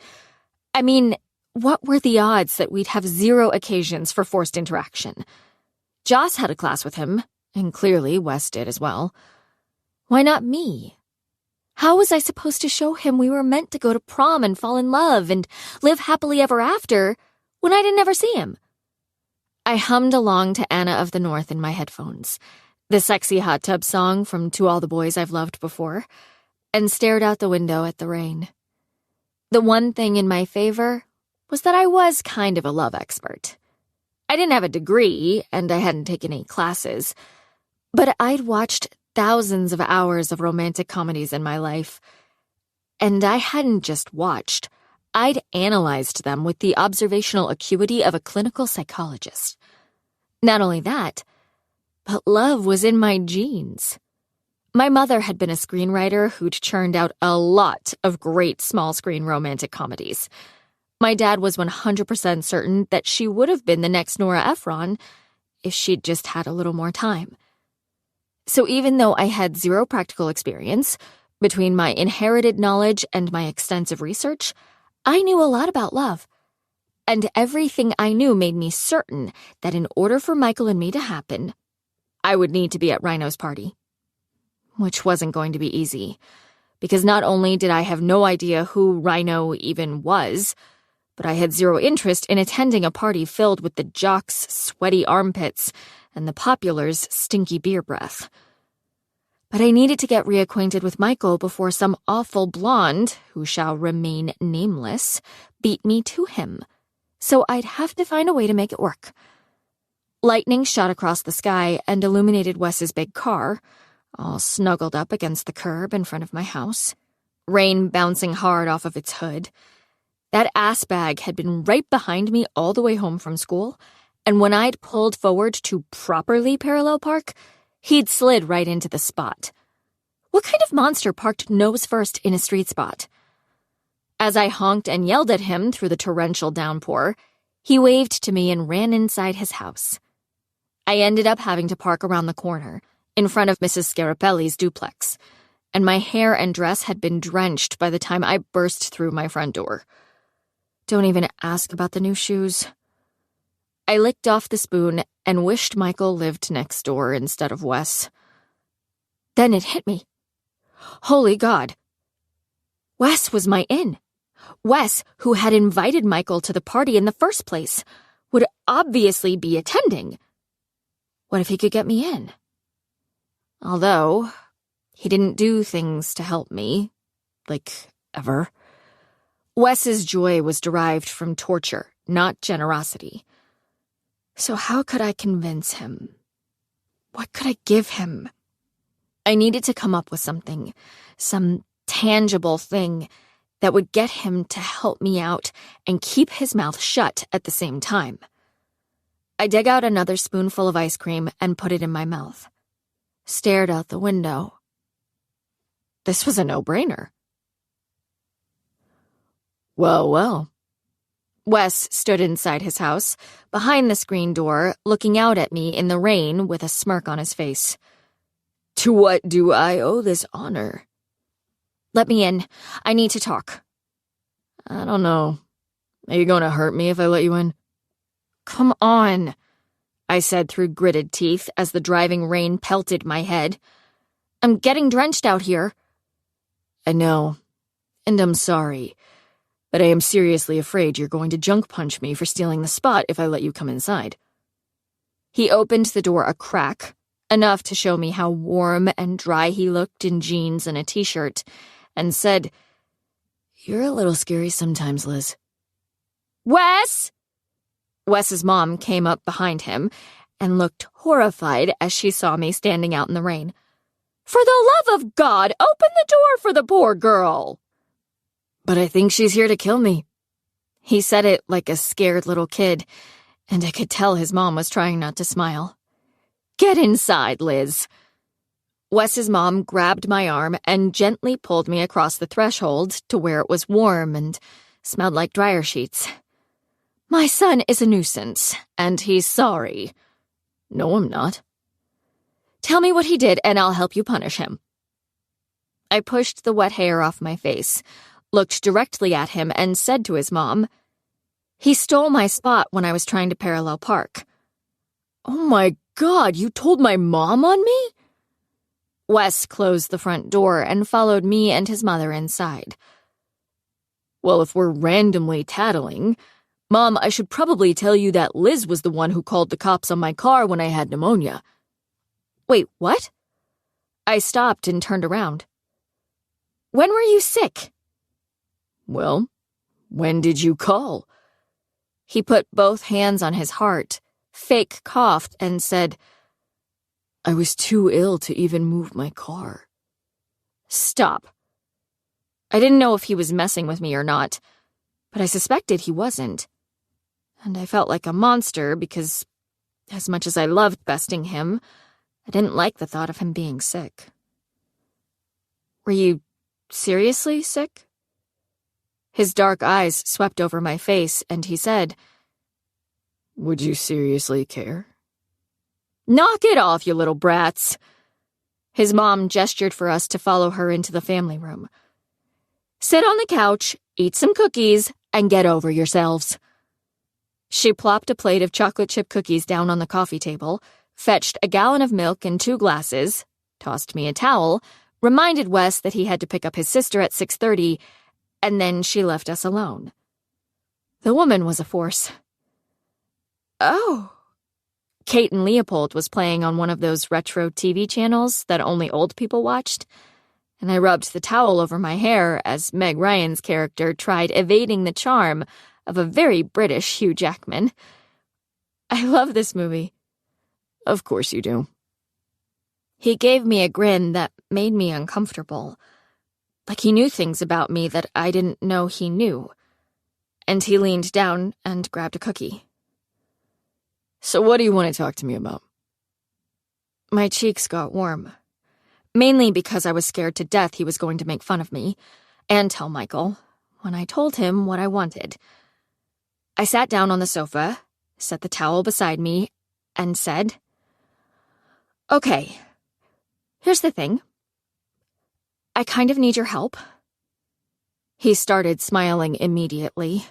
I mean, what were the odds that we'd have 0 occasions for forced interaction? Joss had a class with him, and clearly Wes did as well. Why not me? How was I supposed to show him we were meant to go to prom and fall in love and live happily ever after when I didn't ever see him? I hummed along to Anna of the North in my headphones, the sexy hot tub song from To All the Boys I've Loved Before, and stared out the window at the rain. The one thing in my favor was that I was kind of a love expert. I didn't have a degree, and I hadn't taken any classes, but I'd watched thousands of hours of romantic comedies in my life. And I hadn't just watched, I'd analyzed them with the observational acuity of a clinical psychologist. Not only that, but love was in my genes. My mother had been a screenwriter who'd churned out a lot of great small-screen romantic comedies. My dad was 100% certain that she would have been the next Nora Ephron if she'd just had a little more time. So even though I had 0 practical experience, between my inherited knowledge and my extensive research, I knew a lot about love. And everything I knew made me certain that in order for Michael and me to happen, I would need to be at Rhino's party. Which wasn't going to be easy, because not only did I have no idea who Rhino even was, but I had 0 interest in attending a party filled with the jocks' sweaty armpits and the popular's stinky beer breath. But I needed to get reacquainted with Michael before some awful blonde, who shall remain nameless, beat me to him. So I'd have to find a way to make it work. Lightning shot across the sky and illuminated Wes's big car, all snuggled up against the curb in front of my house, rain bouncing hard off of its hood. That ass bag had been right behind me all the way home from school, and when I'd pulled forward to properly parallel park, he'd slid right into the spot. What kind of monster parked nose first in a street spot? As I honked and yelled at him through the torrential downpour, he waved to me and ran inside his house. I ended up having to park around the corner, in front of Mrs. Scarapelli's duplex, and my hair and dress had been drenched by the time I burst through my front door. Don't even ask about the new shoes. I licked off the spoon and wished Michael lived next door instead of Wes. Then it hit me. Holy God. Wes was my in. Wes, who had invited Michael to the party in the first place, would obviously be attending. What if he could get me in? Although, he didn't do things to help me, like, ever. Wes's joy was derived from torture, not generosity. So how could I convince him? What could I give him? I needed to come up with something, some tangible thing that would get him to help me out and keep his mouth shut at the same time. I dug out another spoonful of ice cream and put it in my mouth. Stared out the window. This was a no-brainer. Well. Wes stood inside his house, behind the screen door, looking out at me in the rain with a smirk on his face. To what do I owe this honor? Let me in. I need to talk. I don't know. Are you going to hurt me if I let you in? Come on, I said through gritted teeth as the driving rain pelted my head. I'm getting drenched out here. I know, and I'm sorry. But I am seriously afraid you're going to junk punch me for stealing the spot if I let you come inside. He opened the door a crack, enough to show me how warm and dry he looked in jeans and a t-shirt, and said, You're a little scary sometimes, Liz. Wes! Wes's mom came up behind him and looked horrified as she saw me standing out in the rain. For the love of God, open the door for the poor girl! But I think she's here to kill me. He said it like a scared little kid, and I could tell his mom was trying not to smile. "Get inside, Liz." Wes's mom grabbed my arm and gently pulled me across the threshold to where it was warm and smelled like dryer sheets. "My son is a nuisance, and he's sorry." "No, I'm not." "Tell me what he did, and I'll help you punish him." I pushed the wet hair off my face, looked directly at him, and said to his mom, "He stole my spot when I was trying to parallel park." "Oh my God, you told my mom on me?" Wes closed the front door and followed me and his mother inside. "Well, if we're randomly tattling, Mom, I should probably tell you that Liz was the one who called the cops on my car when I had pneumonia." "Wait, what?" I stopped and turned around. "When were you sick?" "Well, when did you call?" He put both hands on his heart, fake coughed, and said, "I was too ill to even move my car." "Stop." I didn't know if he was messing with me or not, but I suspected he wasn't. And I felt like a monster because, as much as I loved besting him, I didn't like the thought of him being sick. "Were you seriously sick?" His dark eyes swept over my face, and he said, "Would you seriously care?" "Knock it off, you little brats." His mom gestured for us to follow her into the family room. "Sit on the couch, eat some cookies, and get over yourselves." She plopped a plate of chocolate chip cookies down on the coffee table, fetched a gallon of milk and 2 glasses, tossed me a towel, reminded Wes that he had to pick up his sister at 6:30, and then she left us alone. The woman was a force. "Oh." Kate and Leopold was playing on one of those retro TV channels that only old people watched, and I rubbed the towel over my hair as Meg Ryan's character tried evading the charm of a very British Hugh Jackman. I love this movie. "Of course you do." He gave me a grin that made me uncomfortable, like he knew things about me that I didn't know he knew, and he leaned down and grabbed a cookie. "So what do you want to talk to me about?" My cheeks got warm, mainly because I was scared to death he was going to make fun of me and tell Michael when I told him what I wanted. I sat down on the sofa, set the towel beside me, and said, "Okay, here's the thing. I kind of need your help." He started smiling immediately.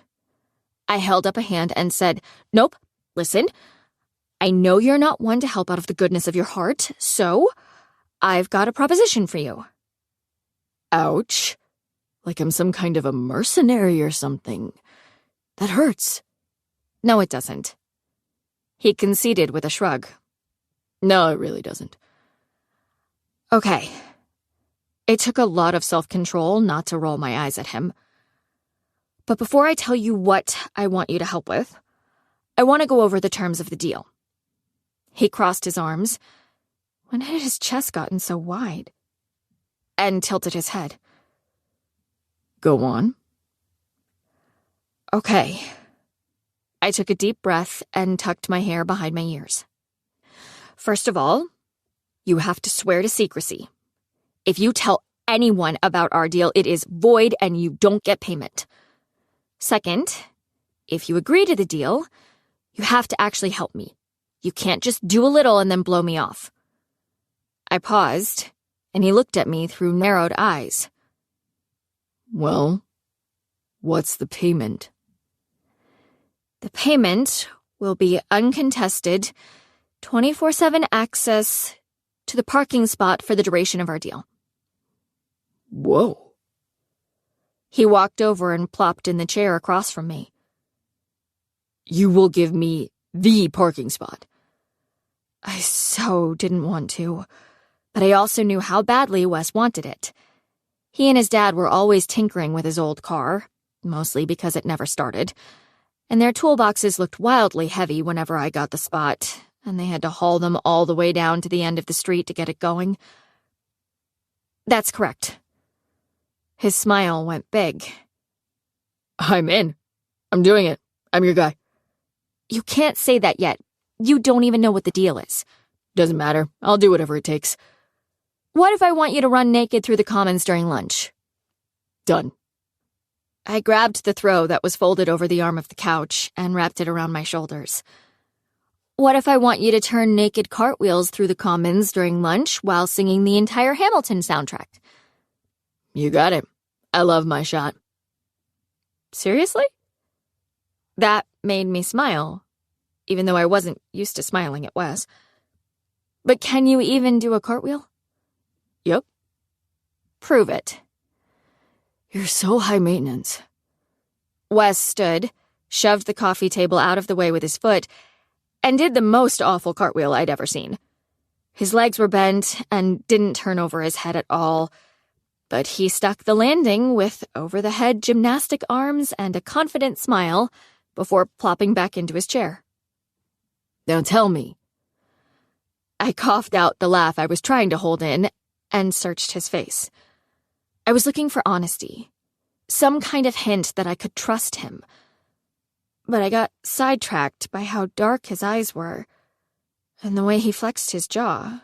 I held up a hand and said, "Nope, listen. I know you're not one to help out of the goodness of your heart, so I've got a proposition for you." "Ouch. Like I'm some kind of a mercenary or something. That hurts." "No, it doesn't." He conceded with a shrug. "No, it really doesn't." "Okay." It took a lot of self-control not to roll my eyes at him. "But before I tell you what I want you to help with, I want to go over the terms of the deal." He crossed his arms. When had his chest gotten so wide? And tilted his head. "Go on." "Okay." I took a deep breath and tucked my hair behind my ears. "First of all, you have to swear to secrecy. If you tell anyone about our deal, it is void and you don't get payment. Second, if you agree to the deal, you have to actually help me. You can't just do a little and then blow me off." I paused, and he looked at me through narrowed eyes. "Well, what's the payment?" "The payment will be uncontested, 24/7 access to the parking spot for the duration of our deal." "Whoa." He walked over and plopped in the chair across from me. "You will give me the parking spot." I so didn't want to, but I also knew how badly Wes wanted it. He and his dad were always tinkering with his old car, mostly because it never started, and their toolboxes looked wildly heavy whenever I got the spot, and they had to haul them all the way down to the end of the street to get it going. "That's correct." His smile went big. "I'm in. I'm doing it. I'm your guy. You can't say that yet. You don't even know what the deal is. Doesn't matter. I'll do whatever it takes. What if I want you to run naked through the commons during lunch? Done. I grabbed the throw that was folded over the arm of the couch and wrapped it around my shoulders. What if I want you to turn naked cartwheels through the commons during lunch while singing the entire Hamilton soundtrack? You got it. I love my shot. Seriously? That made me smile, even though I wasn't used to smiling at Wes. But can you even do a cartwheel? Yep. Prove it. You're so high maintenance. Wes stood, shoved the coffee table out of the way with his foot, and did the most awful cartwheel I'd ever seen. His legs were bent and didn't turn over his head at all, but he stuck the landing with over-the-head gymnastic arms and a confident smile before plopping back into his chair. Now tell me. I coughed out the laugh I was trying to hold in and searched his face. I was looking for honesty, some kind of hint that I could trust him. But I got sidetracked by how dark his eyes were and the way he flexed his jaw.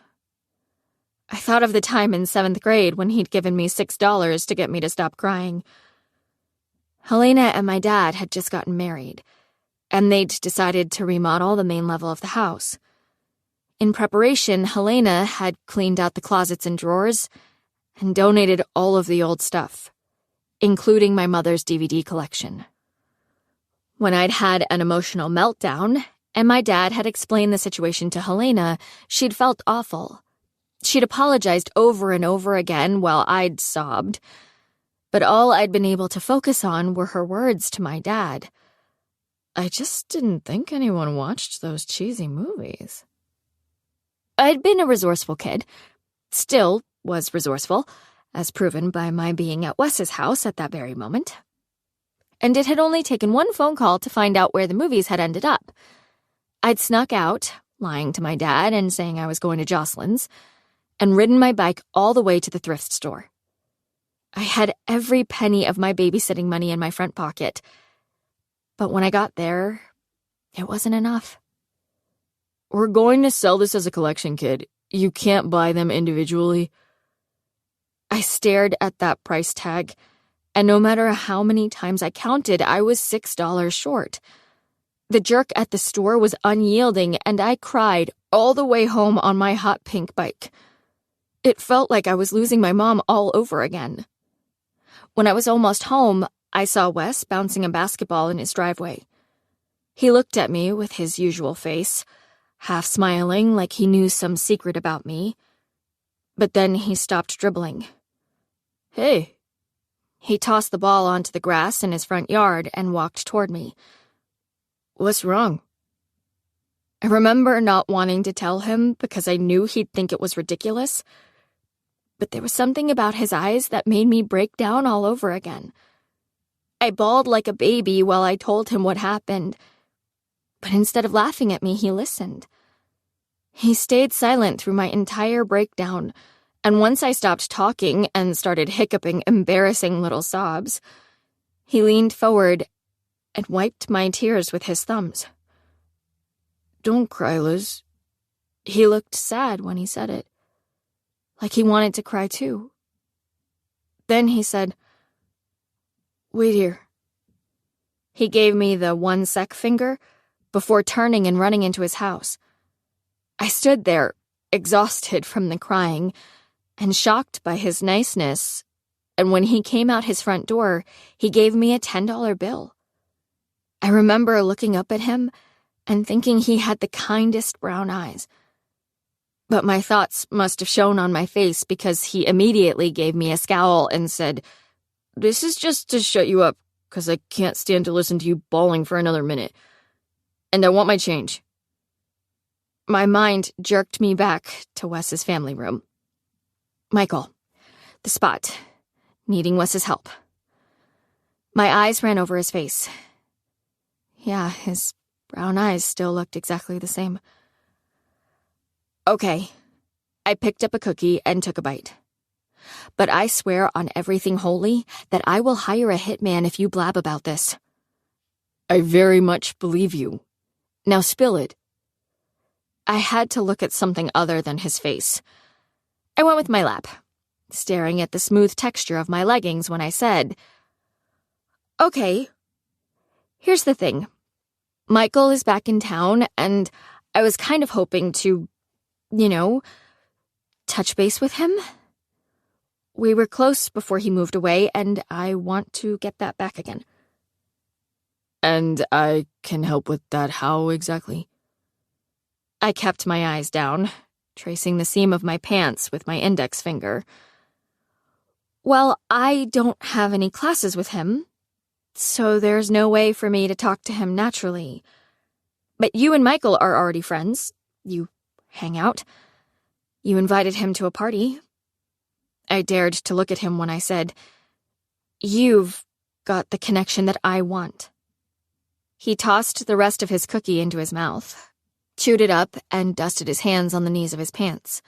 I thought of the time in 7th grade when he'd given me $6 to get me to stop crying. Helena and my dad had just gotten married, and they'd decided to remodel the main level of the house. In preparation, Helena had cleaned out the closets and drawers and donated all of the old stuff, including my mother's DVD collection. When I'd had an emotional meltdown, and my dad had explained the situation to Helena, she'd felt awful. She'd apologized over and over again while I'd sobbed, but all I'd been able to focus on were her words to my dad. I just didn't think anyone watched those cheesy movies. I'd been a resourceful kid, still was resourceful, as proven by my being at Wes's house at that very moment. And it had only taken one phone call to find out where the movies had ended up. I'd snuck out, lying to my dad and saying I was going to Jocelyn's, and ridden my bike all the way to the thrift store. I had every penny of my babysitting money in my front pocket, but when I got there, it wasn't enough. We're going to sell this as a collection, kid. You can't buy them individually. I stared at that price tag, and no matter how many times I counted, I was $6 short. The jerk at the store was unyielding, and I cried all the way home on my hot pink bike. It felt like I was losing my mom all over again. When I was almost home, I saw Wes bouncing a basketball in his driveway. He looked at me with his usual face, half smiling like he knew some secret about me. But then he stopped dribbling. Hey. He tossed the ball onto the grass in his front yard and walked toward me. What's wrong? I remember not wanting to tell him because I knew he'd think it was ridiculous. But there was something about his eyes that made me break down all over again. I bawled like a baby while I told him what happened. But instead of laughing at me, he listened. He stayed silent through my entire breakdown, and once I stopped talking and started hiccuping embarrassing little sobs, he leaned forward and wiped my tears with his thumbs. Don't cry, Liz. He looked sad when he said it, like he wanted to cry too. Then he said, "Wait here." He gave me the 1 sec finger before turning and running into his house. I stood there, exhausted from the crying, and shocked by his niceness, and when he came out his front door, he gave me a $10 bill. I remember looking up at him and thinking he had the kindest brown eyes. But my thoughts must have shown on my face because he immediately gave me a scowl and said, "This is just to shut you up, 'cause I can't stand to listen to you bawling for another minute. And I want my change." My mind jerked me back to Wes's family room. Michael, the spot, needing Wes's help. My eyes ran over his face. Yeah, his brown eyes still looked exactly the same. Okay, I picked up a cookie and took a bite. But I swear on everything holy that I will hire a hitman if you blab about this. I very much believe you. Now spill it. I had to look at something other than his face. I went with my lap, staring at the smooth texture of my leggings when I said, "Okay, here's the thing. Michael is back in town, and I was kind of hoping to, touch base with him. We were close before he moved away, and I want to get that back again." And I can help with that how exactly? I kept my eyes down, tracing the seam of my pants with my index finger. Well, I don't have any classes with him, so there's no way for me to talk to him naturally. But you and Michael are already friends. You hang out. You invited him to a party. I dared to look at him when I said, "You've got the connection that I want." He tossed the rest of his cookie into his mouth, chewed it up, and dusted his hands on the knees of his pants.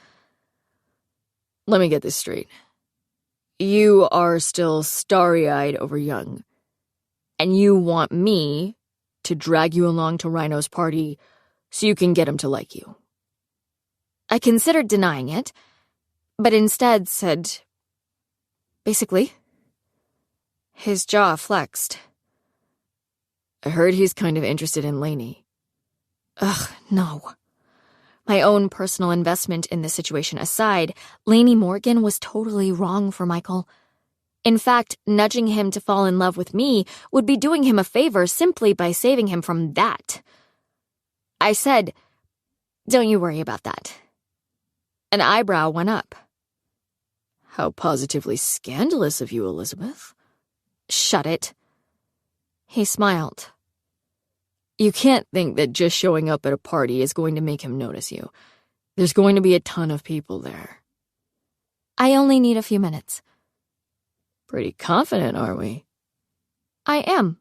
Let me get this straight. You are still starry-eyed over Young, and you want me to drag you along to Rhino's party so you can get him to like you. I considered denying it, but instead said, "Basically." His jaw flexed. I heard he's kind of interested in Lainey. Ugh, no. My own personal investment in the situation aside, Lainey Morgan was totally wrong for Michael. In fact, nudging him to fall in love with me would be doing him a favor simply by saving him from that. I said, "Don't you worry about that." An eyebrow went up. How positively scandalous of you, Elizabeth. Shut it. He smiled. You can't think that just showing up at a party is going to make him notice you. There's going to be a ton of people there. I only need a few minutes. Pretty confident, are we? I am.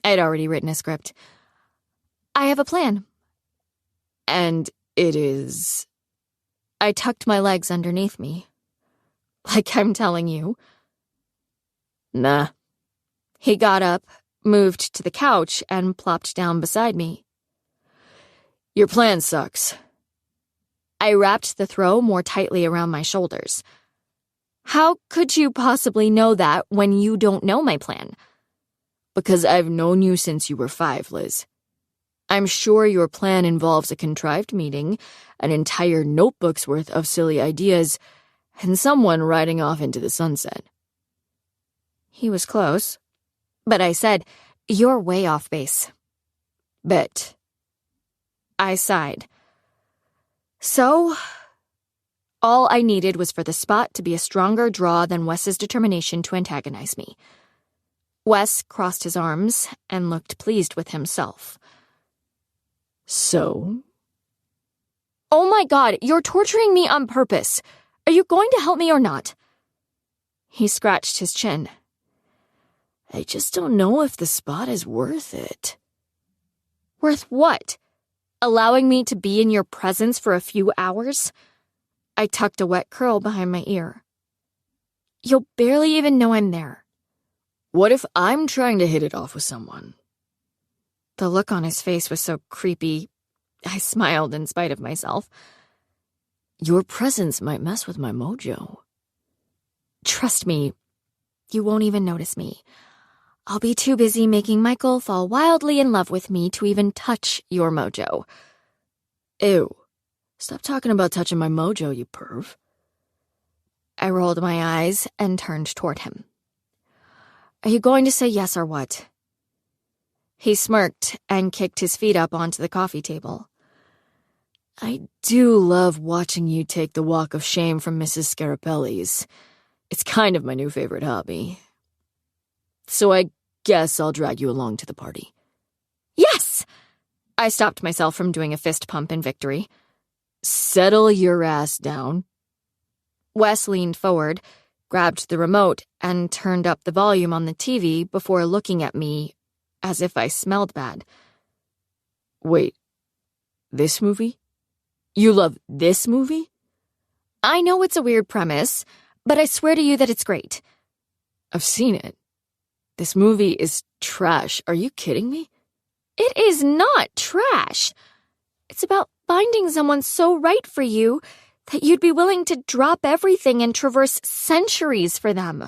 I'd already written a script. I have a plan. And it is... I tucked my legs underneath me. Like I'm telling you. Nah. He got up, moved to the couch, and plopped down beside me. Your plan sucks. I wrapped the throw more tightly around my shoulders. How could you possibly know that when you don't know my plan? Because I've known you since you were 5, Liz. I'm sure your plan involves a contrived meeting, an entire notebook's worth of silly ideas, and someone riding off into the sunset. He was close. But I said, "You're way off base." Bet. I sighed. So, all I needed was for the spot to be a stronger draw than Wes's determination to antagonize me. Wes crossed his arms and looked pleased with himself. So? Oh my God, you're torturing me on purpose. Are you going to help me or not? He scratched his chin. I just don't know if the spot is worth it. Worth what? Allowing me to be in your presence for a few hours? I tucked a wet curl behind my ear. You'll barely even know I'm there. What if I'm trying to hit it off with someone? The look on his face was so creepy, I smiled in spite of myself. Your presence might mess with my mojo. Trust me, you won't even notice me. I'll be too busy making Michael fall wildly in love with me to even touch your mojo. Ew. Stop talking about touching my mojo, you perv. I rolled my eyes and turned toward him. Are you going to say yes or what? He smirked and kicked his feet up onto the coffee table. I do love watching you take the walk of shame from Mrs. Scarapelli's. It's kind of my new favorite hobby. So I guess I'll drag you along to the party. Yes! I stopped myself from doing a fist pump in victory. Settle your ass down. Wes leaned forward, grabbed the remote, and turned up the volume on the TV before looking at me as if I smelled bad. Wait, this movie? You love this movie? I know it's a weird premise, but I swear to you that it's great. I've seen it. This movie is trash. Are you kidding me? It is not trash. It's about finding someone so right for you that you'd be willing to drop everything and traverse centuries for them.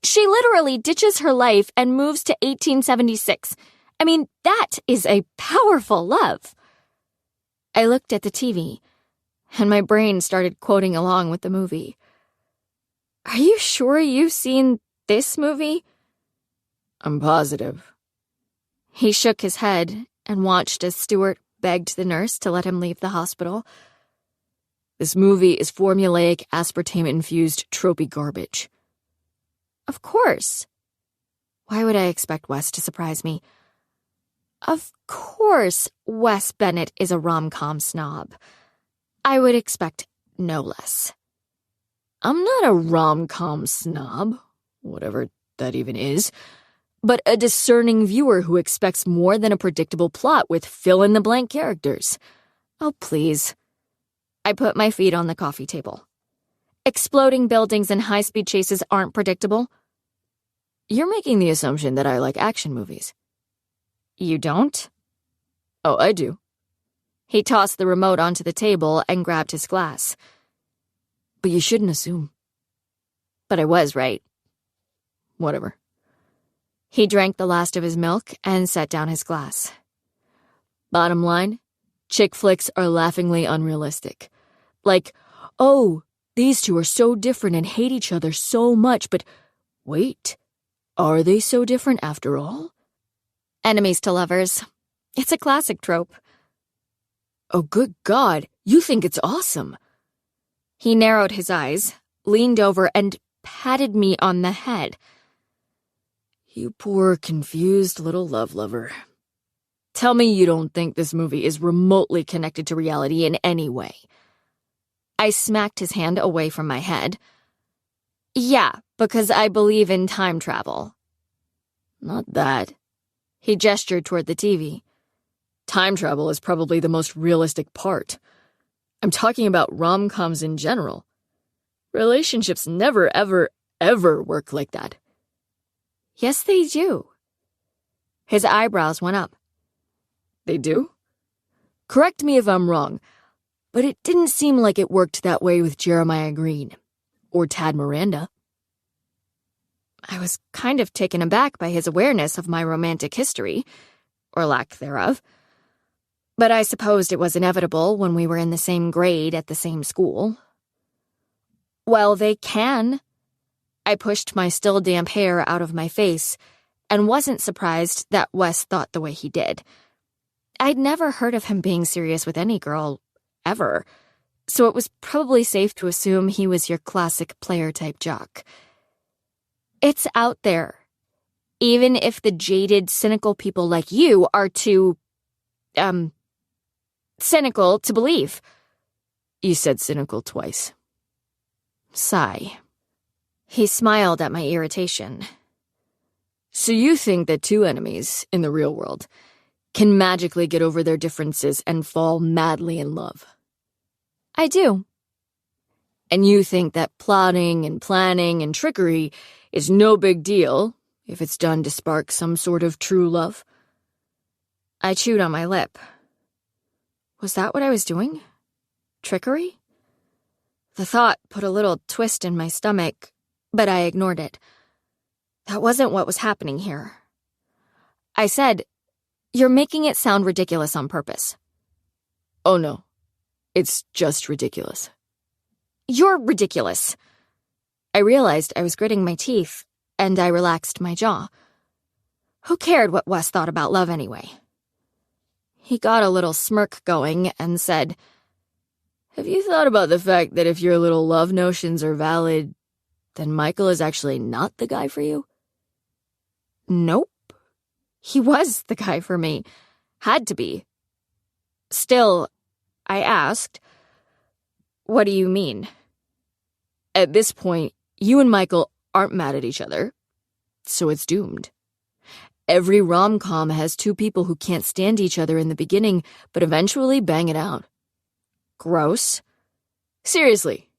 She literally ditches her life and moves to 1876. I mean, that is a powerful love. I looked at the TV, and my brain started quoting along with the movie. Are you sure you've seen this movie? I'm positive. He shook his head and watched as Stuart begged the nurse to let him leave the hospital. This movie is formulaic, aspartame-infused, tropey garbage. Of course. Why would I expect Wes to surprise me? Of course Wes Bennett is a rom-com snob. I would expect no less. I'm not a rom-com snob, whatever that even is, but a discerning viewer who expects more than a predictable plot with fill-in-the-blank characters. Oh, please. I put my feet on the coffee table. Exploding buildings and high-speed chases aren't predictable. You're making the assumption that I like action movies. You don't? Oh, I do. He tossed the remote onto the table and grabbed his glass. But you shouldn't assume. But I was right. Whatever. He drank the last of his milk and set down his glass. Bottom line, chick flicks are laughingly unrealistic. Like, oh, these two are so different and hate each other so much, but wait, are they so different after all? Enemies to lovers. It's a classic trope. Oh, good God, you think it's awesome. He narrowed his eyes, leaned over, and patted me on the head. You poor, confused little love lover. Tell me you don't think this movie is remotely connected to reality in any way. I smacked his hand away from my head. Yeah, because I believe in time travel. Not that. He gestured toward the TV. Time travel is probably the most realistic part. I'm talking about rom-coms in general. Relationships never, ever, ever work like that. Yes, they do. His eyebrows went up. They do? Correct me if I'm wrong, but it didn't seem like it worked that way with Jeremiah Green. Or Tad Miranda. I was kind of taken aback by his awareness of my romantic history, or lack thereof. But I supposed it was inevitable when we were in the same grade at the same school. Well, they can. I pushed my still damp hair out of my face and wasn't surprised that Wes thought the way he did. I'd never heard of him being serious with any girl, ever, so it was probably safe to assume he was your classic player-type jock. It's out there, even if the jaded, cynical people like you are too, cynical to believe. You said cynical twice. Sigh. He smiled at my irritation. So you think that two enemies, in the real world, can magically get over their differences and fall madly in love? I do. And you think that plotting and planning and trickery is no big deal if it's done to spark some sort of true love? I chewed on my lip. Was that what I was doing? Trickery? The thought put a little twist in my stomach, but I ignored it. That wasn't what was happening here. I said, "You're making it sound ridiculous on purpose." Oh no, it's just ridiculous. You're ridiculous. I realized I was gritting my teeth, and I relaxed my jaw. Who cared what Wes thought about love anyway? He got a little smirk going and said, "Have you thought about the fact that if your little love notions are valid, then Michael is actually not the guy for you?" Nope. He was the guy for me. Had to be. Still, I asked, "What do you mean?" At this point, you and Michael aren't mad at each other, so it's doomed. Every rom-com has two people who can't stand each other in the beginning, but eventually bang it out. Gross. Seriously.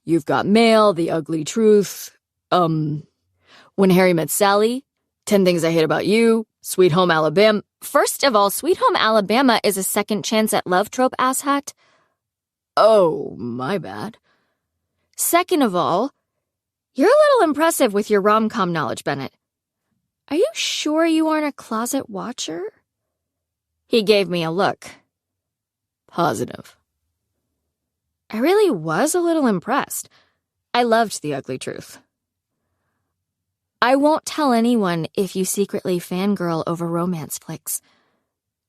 You've Got Mail, The Ugly Truth, When Harry Met Sally, 10 Things I Hate About You, Sweet Home Alabama. First of all, Sweet Home Alabama is a second chance at love trope, asshat. Oh, my bad. Second of all, you're a little impressive with your rom-com knowledge, Bennett. Are you sure you aren't a closet watcher? He gave me a look. Positive. I really was a little impressed. I loved the ugly truth. I won't tell anyone if you secretly fangirl over romance flicks.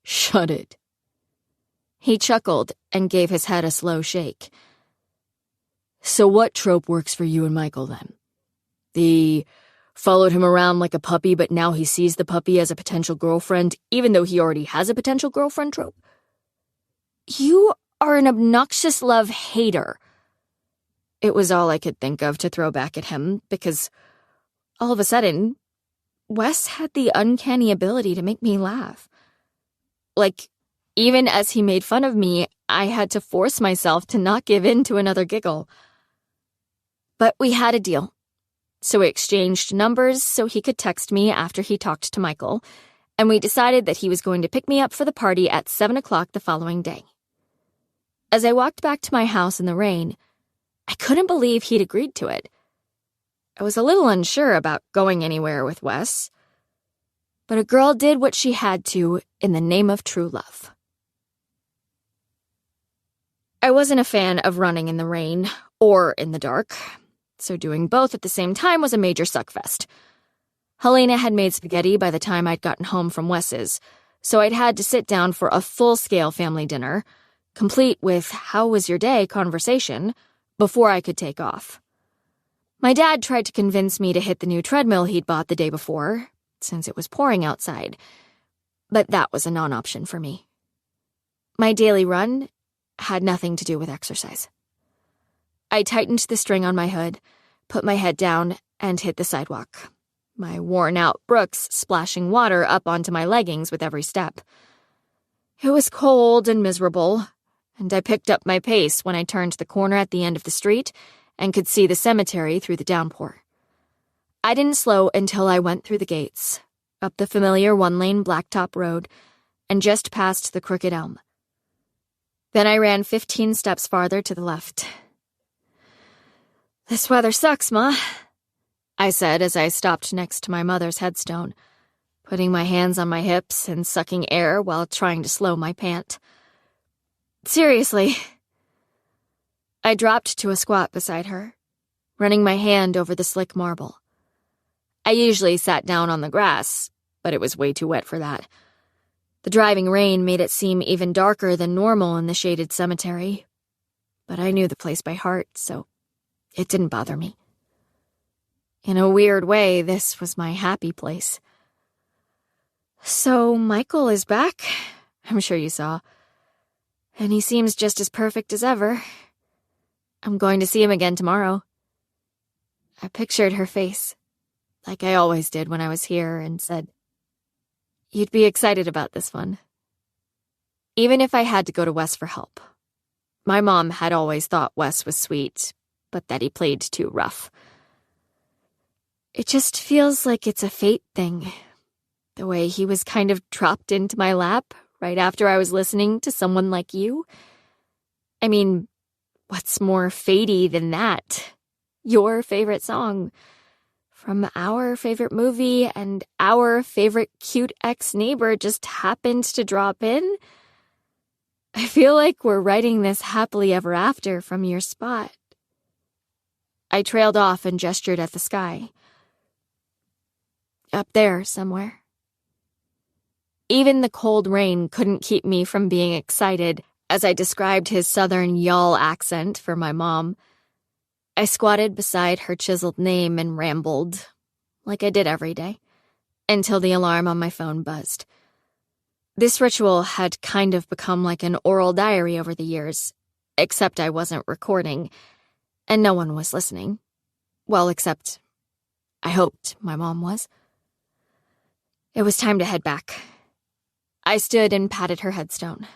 Shut it. He chuckled and gave his head a slow shake. So what trope works for you and Michael, then? The followed him around like a puppy, but now he sees the puppy as a potential girlfriend, even though he already has a potential girlfriend trope? You are an obnoxious love hater. It was all I could think of to throw back at him, because all of a sudden, Wes had the uncanny ability to make me laugh. Like, even as he made fun of me, I had to force myself to not give in to another giggle. But we had a deal. So we exchanged numbers so he could text me after he talked to Michael, and we decided that he was going to pick me up for the party at 7 o'clock the following day. As I walked back to my house in the rain, I couldn't believe he'd agreed to it. I was a little unsure about going anywhere with Wes, but a girl did what she had to in the name of true love. I wasn't a fan of running in the rain or in the dark, so doing both at the same time was a major suckfest. Helena had made spaghetti by the time I'd gotten home from Wes's, so I'd had to sit down for a full-scale family dinner, complete with "how was your day" conversation, before I could take off. My dad tried to convince me to hit the new treadmill he'd bought the day before, since it was pouring outside, but that was a non-option for me. My daily run had nothing to do with exercise. I tightened the string on my hood, put my head down, and hit the sidewalk, my worn-out Brooks splashing water up onto my leggings with every step. It was cold and miserable, and I picked up my pace when I turned the corner at the end of the street and could see the cemetery through the downpour. I didn't slow until I went through the gates, up the familiar one-lane blacktop road, and just past the crooked elm. Then I ran 15 steps farther to the left. "This weather sucks, Ma," I said as I stopped next to my mother's headstone, putting my hands on my hips and sucking air while trying to slow my pant. "Seriously." I dropped to a squat beside her, running my hand over the slick marble. I usually sat down on the grass, but it was way too wet for that. The driving rain made it seem even darker than normal in the shaded cemetery, but I knew the place by heart, so it didn't bother me. In a weird way, this was my happy place. "So Michael is back, I'm sure you saw, and he seems just as perfect as ever. I'm going to see him again tomorrow." I pictured her face, like I always did when I was here, and said, "You'd be excited about this one." Even if I had to go to Wes for help. My mom had always thought Wes was sweet, but that he played too rough. It just feels like it's a fate thing, the way he was kind of dropped into my lap right after I was listening to someone like you. I mean, what's more fatey than that? Your favorite song from our favorite movie, and our favorite cute ex-neighbor just happened to drop in? I feel like we're writing this happily ever after from your spot. I trailed off and gestured at the sky. Up there somewhere. Even the cold rain couldn't keep me from being excited as I described his southern y'all accent for my mom. I squatted beside her chiseled name and rambled, like I did every day, until the alarm on my phone buzzed. This ritual had kind of become like an oral diary over the years, except I wasn't recording, and no one was listening. Well, except I hoped my mom was. It was time to head back. I stood and patted her headstone.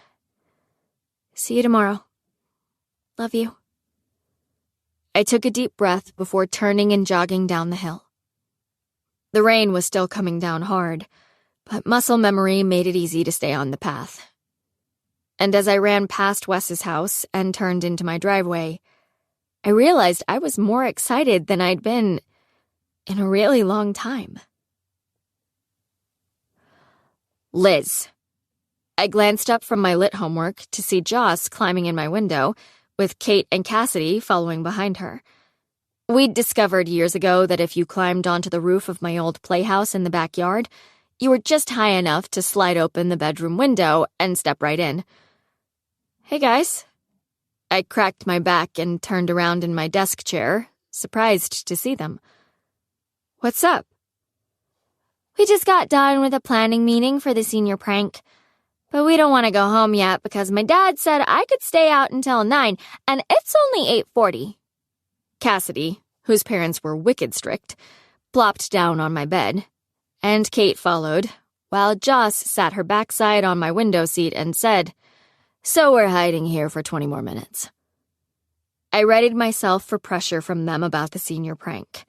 "See you tomorrow. Love you." I took a deep breath before turning and jogging down the hill. The rain was still coming down hard, But muscle memory made it easy to stay on the path. And as I ran past Wes's house and turned into my driveway, I realized I was more excited than I'd been in a really long time. Liz. I glanced up from my lit homework to see Joss climbing in my window, with Kate and Cassidy following behind her. We'd discovered years ago that if you climbed onto the roof of my old playhouse in the backyard, you were just high enough to slide open the bedroom window and step right in. Hey, guys. I cracked my back and turned around in my desk chair, surprised to see them. What's up? We just got done with a planning meeting for the senior prank. But we don't want to go home yet because my dad said I could stay out until 9, and it's only 8:40. Cassidy, whose parents were wicked strict, plopped down on my bed, and Kate followed, while Joss sat her backside on my window seat and said, "So we're hiding here for 20 more minutes." I readied myself for pressure from them about the senior prank.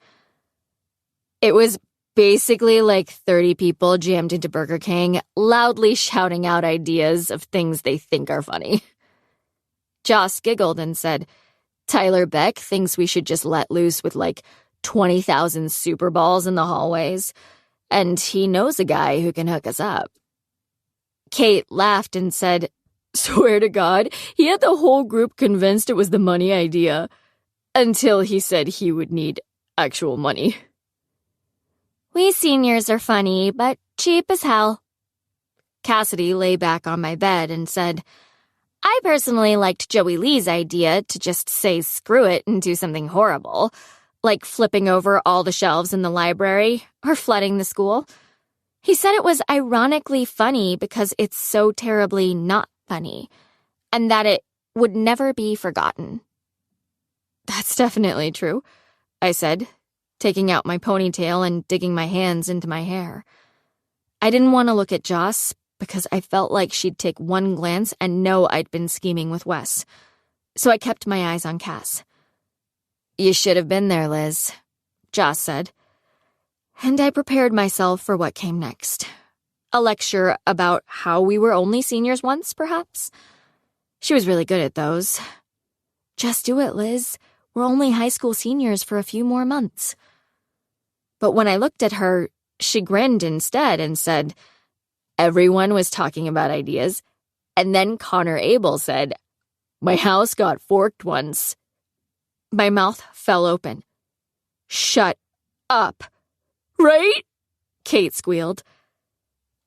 It was basically like 30 people jammed into Burger King, loudly shouting out ideas of things they think are funny. Joss giggled and said, "Tyler Beck thinks we should just let loose with like 20,000 Super Balls in the hallways, and he knows a guy who can hook us up." Kate laughed and said, "Swear to God, he had the whole group convinced it was the money idea, until he said he would need actual money." We seniors are funny, but cheap as hell. Cassidy lay back on my bed and said, "I personally liked Joey Lee's idea to just say screw it and do something horrible, like flipping over all the shelves in the library or flooding the school. He said it was ironically funny because it's so terribly not funny, and that it would never be forgotten." "That's definitely true," I said, taking out my ponytail and digging my hands into my hair. I didn't want to look at Joss because I felt like she'd take one glance and know I'd been scheming with Wes, so I kept my eyes on Cass. "You should have been there, Liz," Joss said. And I prepared myself for what came next. A lecture about how we were only seniors once, perhaps? She was really good at those. "Just do it, Liz. We're only high school seniors for a few more months." But when I looked at her, she grinned instead and said, "Everyone was talking about ideas, and then Connor Abel said, 'My house got forked once.'" My mouth fell open. "Shut up." "Right?" Kate squealed.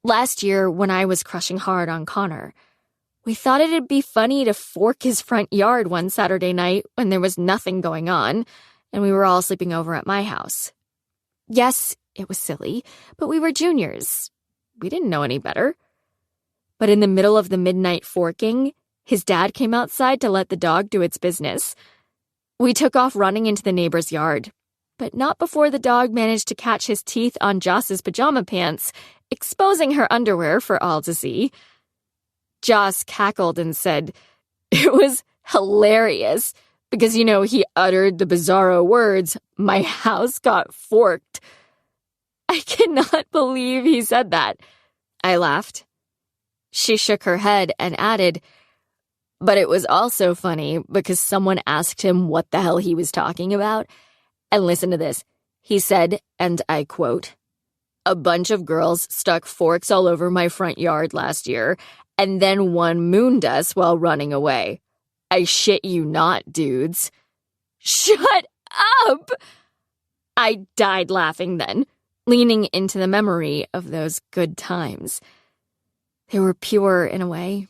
Last year, when I was crushing hard on Connor, we thought it'd be funny to fork his front yard one Saturday night when there was nothing going on, and we were all sleeping over at my house. Yes, it was silly, but we were juniors. We didn't know any better. But in the middle of the midnight forking, his dad came outside to let the dog do its business. We took off running into the neighbor's yard, but not before the dog managed to catch his teeth on Joss's pajama pants, exposing her underwear for all to see. Joss cackled and said, "It was hilarious, because, he uttered the bizarro words, 'My house got forked.'" "I cannot believe he said that," I laughed. She shook her head and added, "But it was also funny because someone asked him what the hell he was talking about. And listen to this. He said, and I quote, 'A bunch of girls stuck forks all over my front yard last year, and then one mooned us while running away. I shit you not, dudes.'" "Shut up!" I died laughing then, leaning into the memory of those good times. They were pure in a way,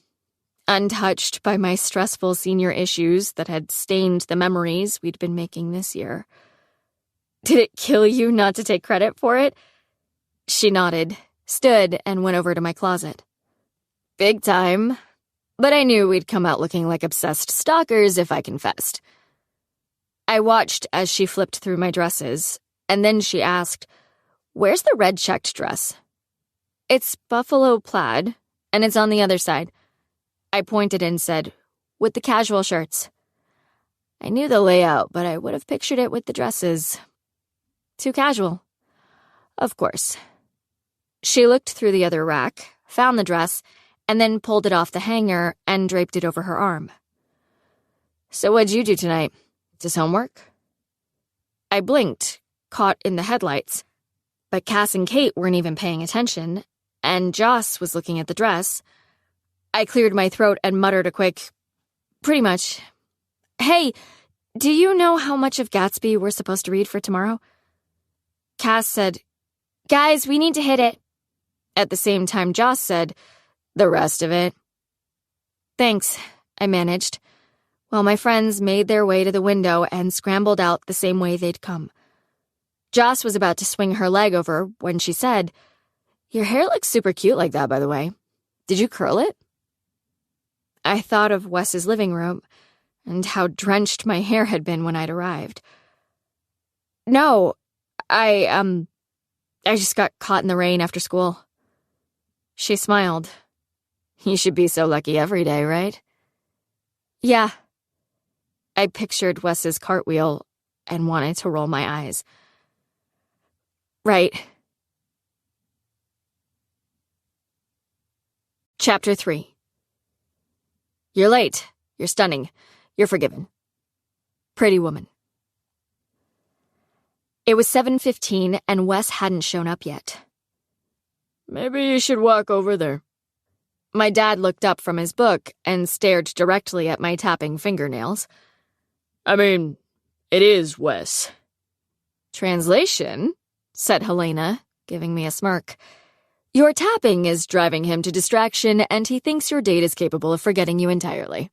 untouched by my stressful senior issues that had stained the memories we'd been making this year. "Did it kill you not to take credit for it?" She nodded, stood, and went over to my closet. "Big time. But I knew we'd come out looking like obsessed stalkers if I confessed." I watched as she flipped through my dresses, and then she asked, "Where's the red checked dress?" "It's buffalo plaid, and it's on the other side." I pointed and said, "With the casual shirts." I knew the layout, but I would have pictured it with the dresses. Too casual. Of course. She looked through the other rack, found the dress, and then pulled it off the hanger and draped it over her arm. "So what'd you do tonight? Just homework?" I blinked, caught in the headlights, but Cass and Kate weren't even paying attention, and Joss was looking at the dress. I cleared my throat and muttered a quick, "Pretty much. Hey, do you know how much of Gatsby we're supposed to read for tomorrow?" Cass said, "Guys, we need to hit it." At the same time, Joss said, "The rest of it." "Thanks," I managed, while my friends made their way to the window and scrambled out the same way they'd come. Joss was about to swing her leg over when she said, "Your hair looks super cute like that, by the way. Did you curl it?" I thought of Wes's living room and how drenched my hair had been when I'd arrived. "No, I just got caught in the rain after school." She smiled. "You should be so lucky every day, right?" "Yeah." I pictured Wes's cartwheel and wanted to roll my eyes. "Right." Chapter 3. "You're late. You're stunning. You're forgiven." Pretty Woman. It was 7:15 and Wes hadn't shown up yet. "Maybe you should walk over there." My dad looked up from his book and stared directly at my tapping fingernails. "I mean, it is Wes." "Translation?" said Helena, giving me a smirk. "Your tapping is driving him to distraction, and he thinks your date is capable of forgetting you entirely."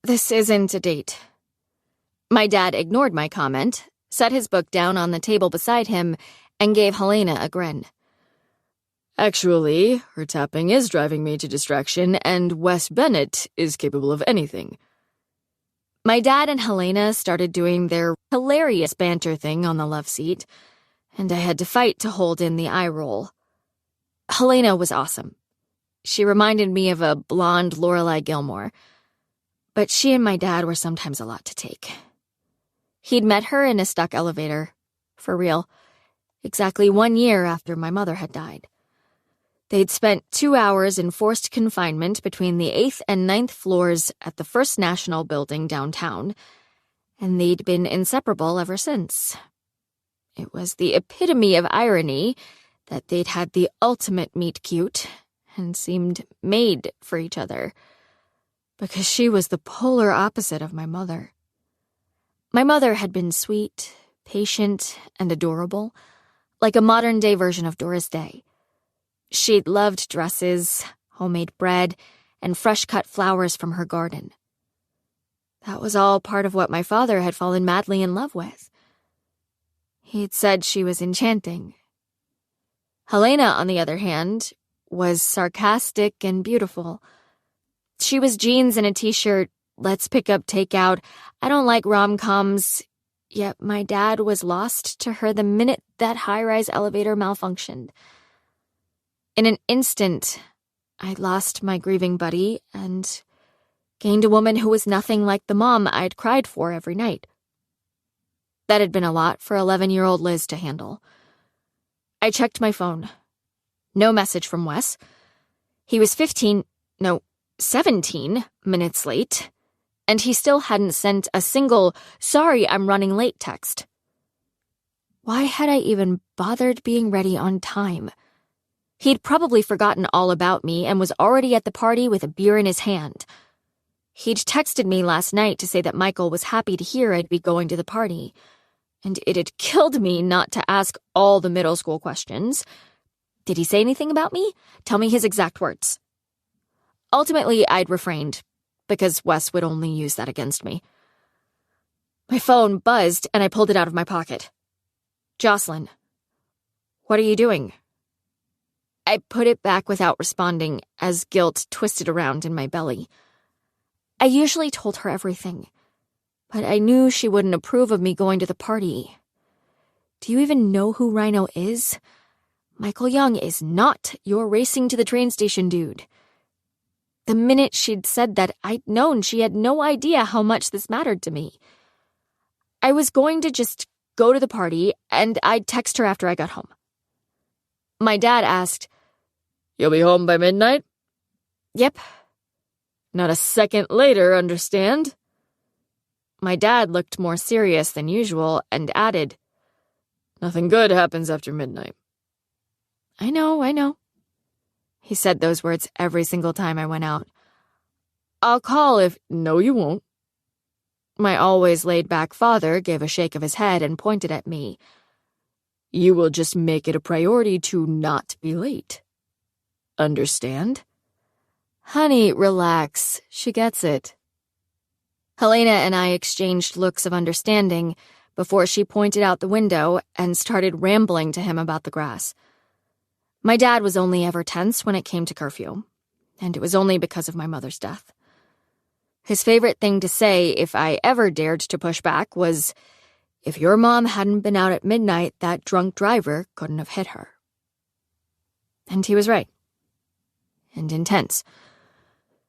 "This isn't a date." My dad ignored my comment, set his book down on the table beside him, and gave Helena a grin. "Actually, her tapping is driving me to distraction, and Wes Bennett is capable of anything." My dad and Helena started doing their hilarious banter thing on the love seat, and I had to fight to hold in the eye roll. Helena was awesome. She reminded me of a blonde Lorelai Gilmore, but she and my dad were sometimes a lot to take. He'd met her in a stuck elevator, for real, exactly 1 year after my mother had died. They'd spent 2 hours in forced confinement between the 8th and 9th floors at the First National Building downtown, and they'd been inseparable ever since. It was the epitome of irony that they'd had the ultimate meet-cute and seemed made for each other, because she was the polar opposite of my mother. My mother had been sweet, patient, and adorable, like a modern-day version of Doris Day. She'd loved dresses, homemade bread, and fresh-cut flowers from her garden. That was all part of what my father had fallen madly in love with. He'd said she was enchanting. Helena, on the other hand, was sarcastic and beautiful. She was jeans and a t-shirt, let's pick up takeout, I don't like rom-coms, yet my dad was lost to her the minute that high-rise elevator malfunctioned. In an instant, I lost my grieving buddy and gained a woman who was nothing like the mom I'd cried for every night. That had been a lot for 11-year-old Liz to handle. I checked my phone. No message from Wes. He was 17 minutes late, and he still hadn't sent a single, "Sorry, I'm running late" text. Why had I even bothered being ready on time? He'd probably forgotten all about me and was already at the party with a beer in his hand. He'd texted me last night to say that Michael was happy to hear I'd be going to the party, and it had killed me not to ask all the middle school questions. Did he say anything about me? Tell me his exact words. Ultimately, I'd refrained, because Wes would only use that against me. My phone buzzed, and I pulled it out of my pocket. "Jocelyn, what are you doing?" I put it back without responding as guilt twisted around in my belly. I usually told her everything, but I knew she wouldn't approve of me going to the party. Do you even know who Rhino is? Michael Young is not your racing to the train station dude. The minute she'd said that, I'd known she had no idea how much this mattered to me. I was going to just go to the party, and I'd text her after I got home. My dad asked, "You'll be home by midnight?" "Yep." "Not a second later, understand?" My dad looked more serious than usual and added, "Nothing good happens after midnight." I know. He said those words every single time I went out. "I'll call if—" "No, you won't." My always laid-back father gave a shake of his head and pointed at me. "You will just make it a priority to not be late. Understand?" Honey, relax. She gets it. Helena and I exchanged looks of understanding before she pointed out the window and started rambling to him about the grass. My dad was only ever tense when it came to curfew, and it was only because of my mother's death. His favorite thing to say if I ever dared to push back was, "If your mom hadn't been out at midnight, that drunk driver couldn't have hit her." And he was right. And intense.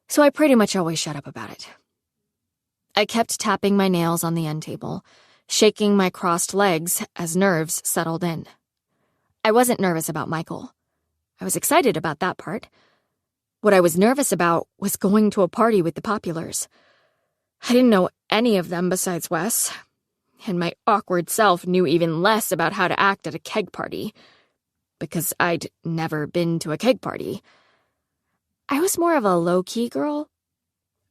So I pretty much always shut up about it. I kept tapping my nails on the end table, shaking my crossed legs as nerves settled in. I wasn't nervous about Michael. I was excited about that part. What I was nervous about was going to a party with the Populars. I didn't know any of them besides Wes, and my awkward self knew even less about how to act at a keg party, because I'd never been to a keg party. I was more of a low-key girl.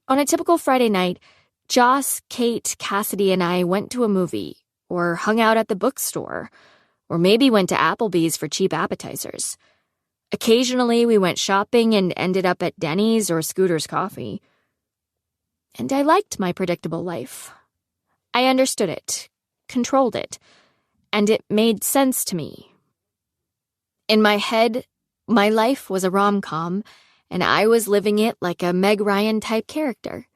On a typical Friday night, Joss, Kate, Cassidy, and I went to a movie, or hung out at the bookstore, or maybe went to Applebee's for cheap appetizers. Occasionally, we went shopping and ended up at Denny's or Scooter's Coffee. And I liked my predictable life. I understood it, controlled it, and it made sense to me. In my head, my life was a rom-com, and I was living it like a Meg Ryan-type character.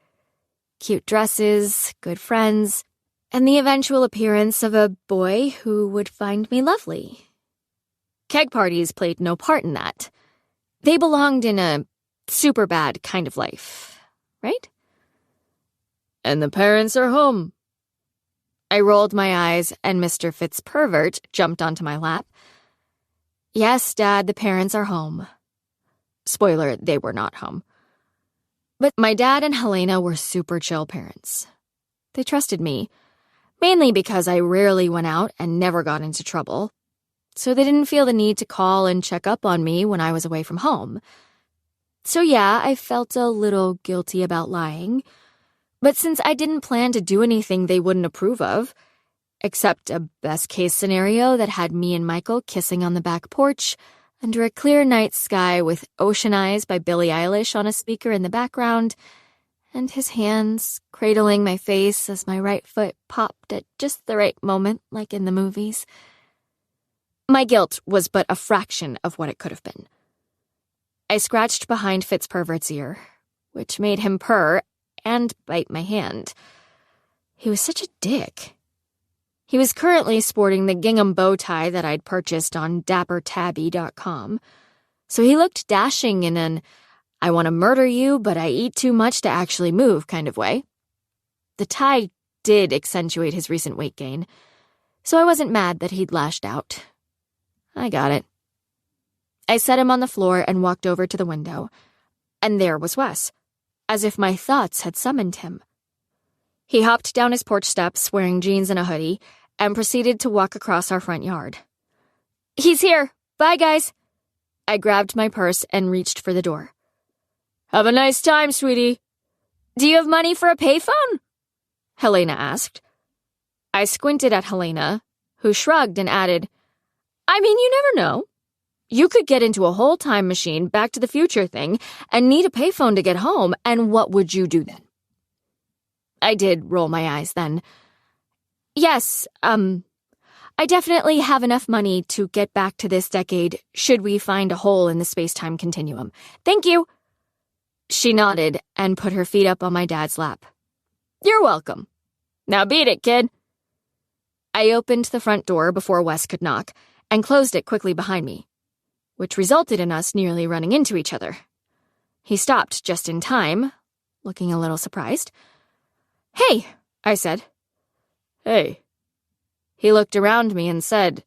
Cute dresses, good friends, and the eventual appearance of a boy who would find me lovely. Keg parties played no part in that. They belonged in a super bad kind of life, right? "And the parents are home." I rolled my eyes, and Mr. Fitzpervert jumped onto my lap. "Yes, Dad, the parents are home." Spoiler, they were not home. But my dad and Helena were super chill parents. They trusted me, mainly because I rarely went out and never got into trouble, so they didn't feel the need to call and check up on me when I was away from home. So yeah, I felt a little guilty about lying, but since I didn't plan to do anything they wouldn't approve of, except a best-case scenario that had me and Michael kissing on the back porch under a clear night sky with Ocean Eyes by Billie Eilish on a speaker in the background, and his hands cradling my face as my right foot popped at just the right moment, like in the movies. My guilt was but a fraction of what it could have been. I scratched behind Fitzpervert's ear, which made him purr and bite my hand. He was such a dick. He was currently sporting the gingham bow tie that I'd purchased on dappertabby.com, so he looked dashing in an "I want to murder you, but I eat too much to actually move" kind of way. The tie did accentuate his recent weight gain, so I wasn't mad that he'd lashed out. I got it. I set him on the floor and walked over to the window, and there was Wes, as if my thoughts had summoned him. He hopped down his porch steps wearing jeans and a hoodie and proceeded to walk across our front yard. "He's here. Bye, guys." I grabbed my purse and reached for the door. "Have a nice time, sweetie." "Do you have money for a payphone?" Helena asked. I squinted at Helena, who shrugged and added, "I mean, you never know. You could get into a whole time machine, Back to the Future thing, and need a payphone to get home, and what would you do then?" I did roll my eyes then. "Yes, I definitely have enough money to get back to this decade should we find a hole in the space-time continuum. Thank you." She nodded and put her feet up on my dad's lap. "You're welcome. Now beat it, kid." I opened the front door before Wes could knock and closed it quickly behind me, which resulted in us nearly running into each other. He stopped just in time, looking a little surprised. "Hey," I said. "Hey." He looked around me and said,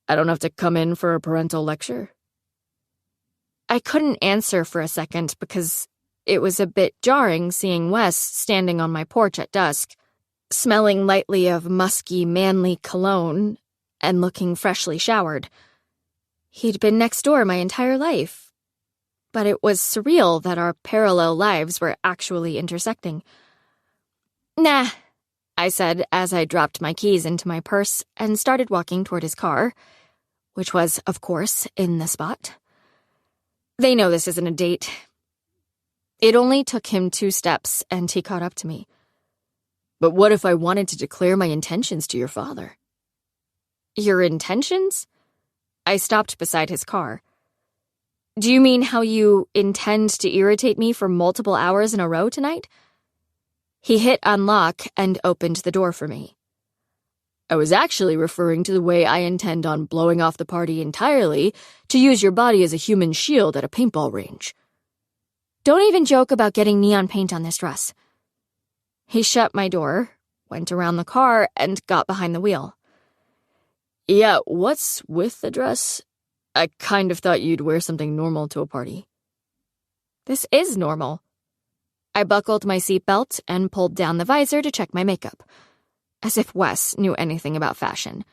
I don't have to come in for a parental lecture? I couldn't answer for a second because it was a bit jarring seeing Wes standing on my porch at dusk, smelling lightly of musky, manly cologne and looking freshly showered. He'd been next door my entire life, but it was surreal that our parallel lives were actually intersecting. Nah, I said as I dropped my keys into my purse and started walking toward his car, which was, of course, in the spot. They know this isn't a date. It only took him 2 steps and he caught up to me. But what if I wanted to declare my intentions to your father? Your intentions? I stopped beside his car. Do you mean how you intend to irritate me for multiple hours in a row tonight? He hit unlock and opened the door for me. I was actually referring to the way I intend on blowing off the party entirely to use your body as a human shield at a paintball range. Don't even joke about getting neon paint on this dress. He shut my door, went around the car, and got behind the wheel. Yeah, what's with the dress? I kind of thought you'd wear something normal to a party. This is normal. I buckled my seatbelt and pulled down the visor to check my makeup, as if Wes knew anything about fashion.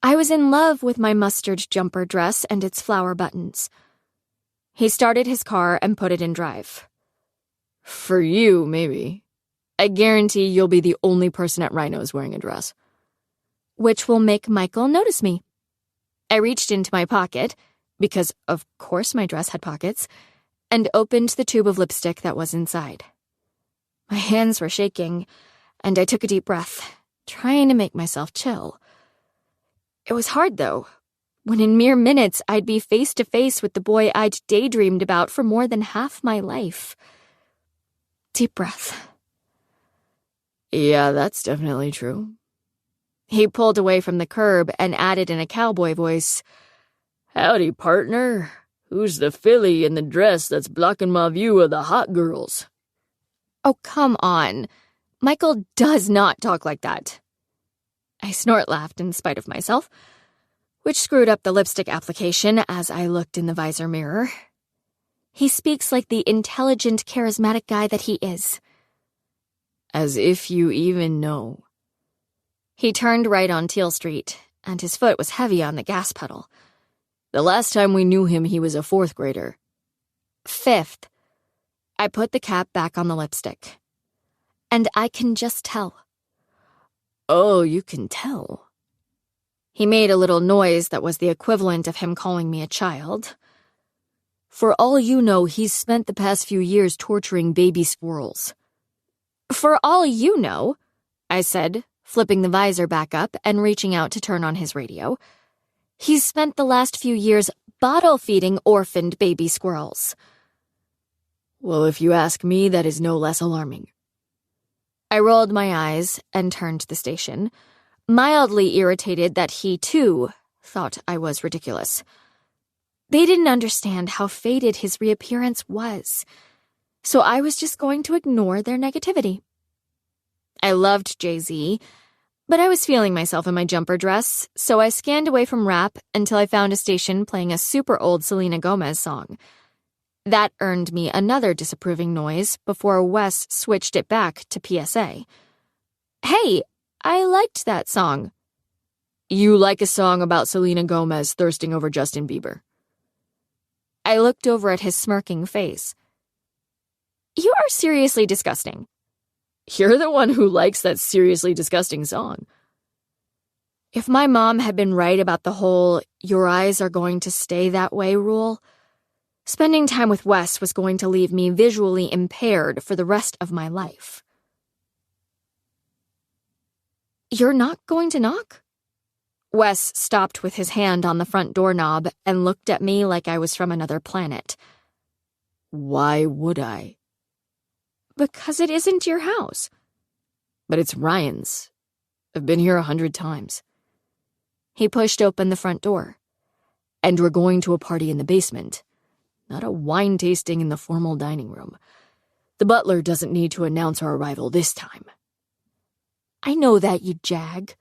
I was in love with my mustard jumper dress and its flower buttons. He started his car and put it in drive. For you, maybe. I guarantee you'll be the only person at Rhino's wearing a dress. Which will make Michael notice me. I reached into my pocket, because of course my dress had pockets, and opened the tube of lipstick that was inside. My hands were shaking, and I took a deep breath, trying to make myself chill. It was hard, though, when in mere minutes I'd be face to face with the boy I'd daydreamed about for more than half my life. Deep breath. Yeah, that's definitely true. He pulled away from the curb and added in a cowboy voice, Howdy, partner. Who's the filly in the dress that's blocking my view of the hot girls? Oh, come on. Michael does not talk like that. I snort-laughed in spite of myself, which screwed up the lipstick application as I looked in the visor mirror. He speaks like the intelligent, charismatic guy that he is. As if you even know. He turned right on Teal Street, and his foot was heavy on the gas pedal. The last time we knew him, he was a 4th grader. 5th. I put the cap back on the lipstick. And I can just tell. Oh, you can tell. He made a little noise that was the equivalent of him calling me a child. For all you know, he's spent the past few years torturing baby squirrels. For all you know, I said, flipping the visor back up and reaching out to turn on his radio. He's spent the last few years bottle-feeding orphaned baby squirrels. Well, if you ask me, that is no less alarming. I rolled my eyes and turned to the station, mildly irritated that he, too, thought I was ridiculous. They didn't understand how faded his reappearance was, so I was just going to ignore their negativity. I loved Jay-Z, but I was feeling myself in my jumper dress, so I scanned away from rap until I found a station playing a super old Selena Gomez song. That earned me another disapproving noise before Wes switched it back to PSA. Hey, I liked that song. You like a song about Selena Gomez thirsting over Justin Bieber. I looked over at his smirking face. You are seriously disgusting. You're the one who likes that seriously disgusting song. If my mom had been right about the whole "your eyes are going to stay that way" rule, spending time with Wes was going to leave me visually impaired for the rest of my life. You're not going to knock? Wes stopped with his hand on the front doorknob and looked at me like I was from another planet. Why would I? Because it isn't your house. But it's Ryan's. I've been here 100 times. He pushed open the front door. And we're going to a party in the basement. Not a wine tasting in the formal dining room. The butler doesn't need to announce our arrival this time. I know that, you jag.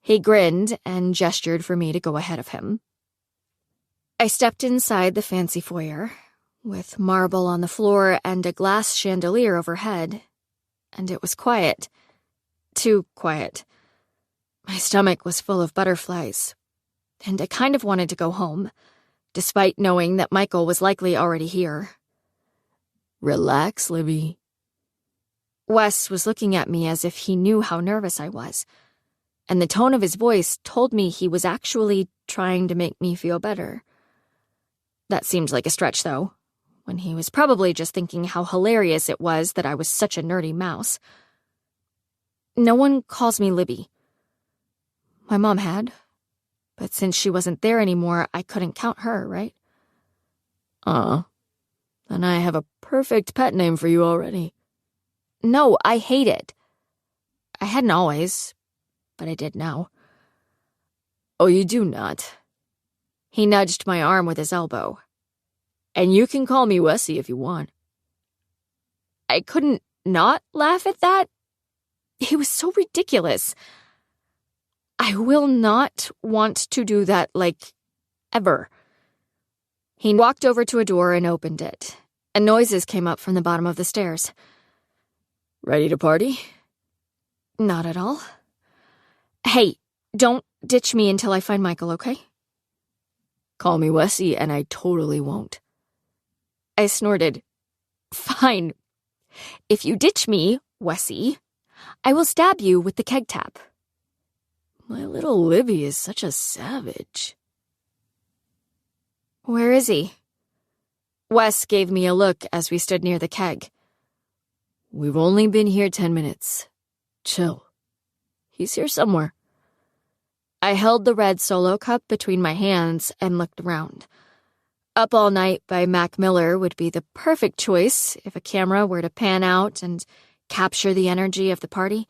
He grinned and gestured for me to go ahead of him. I stepped inside the fancy foyer, with marble on the floor and a glass chandelier overhead, and it was quiet. Too quiet. My stomach was full of butterflies, and I kind of wanted to go home, despite knowing that Michael was likely already here. Relax, Libby. Wes was looking at me as if he knew how nervous I was, and the tone of his voice told me he was actually trying to make me feel better. That seemed like a stretch, though, when he was probably just thinking how hilarious it was that I was such a nerdy mouse. No one calls me Libby. My mom had, but since she wasn't there anymore, I couldn't count her, right? Then I have a perfect pet name for you already. No, I hate it. I hadn't always, but I did now. Oh, you do not? He nudged my arm with his elbow. And you can call me Wessie if you want. I couldn't not laugh at that. It was so ridiculous. I will not want to do that, ever. He walked over to a door and opened it, and noises came up from the bottom of the stairs. Ready to party? Not at all. Hey, don't ditch me until I find Michael, okay? Call me Wessie, and I totally won't. I snorted. Fine. If you ditch me, Wessie, I will stab you with the keg tap. My little Libby is such a savage. Where is he? Wes gave me a look as we stood near the keg. We've only been here 10 minutes. Chill. He's here somewhere. I held the red Solo cup between my hands and looked around. Up All Night by Mac Miller would be the perfect choice if a camera were to pan out and capture the energy of the party,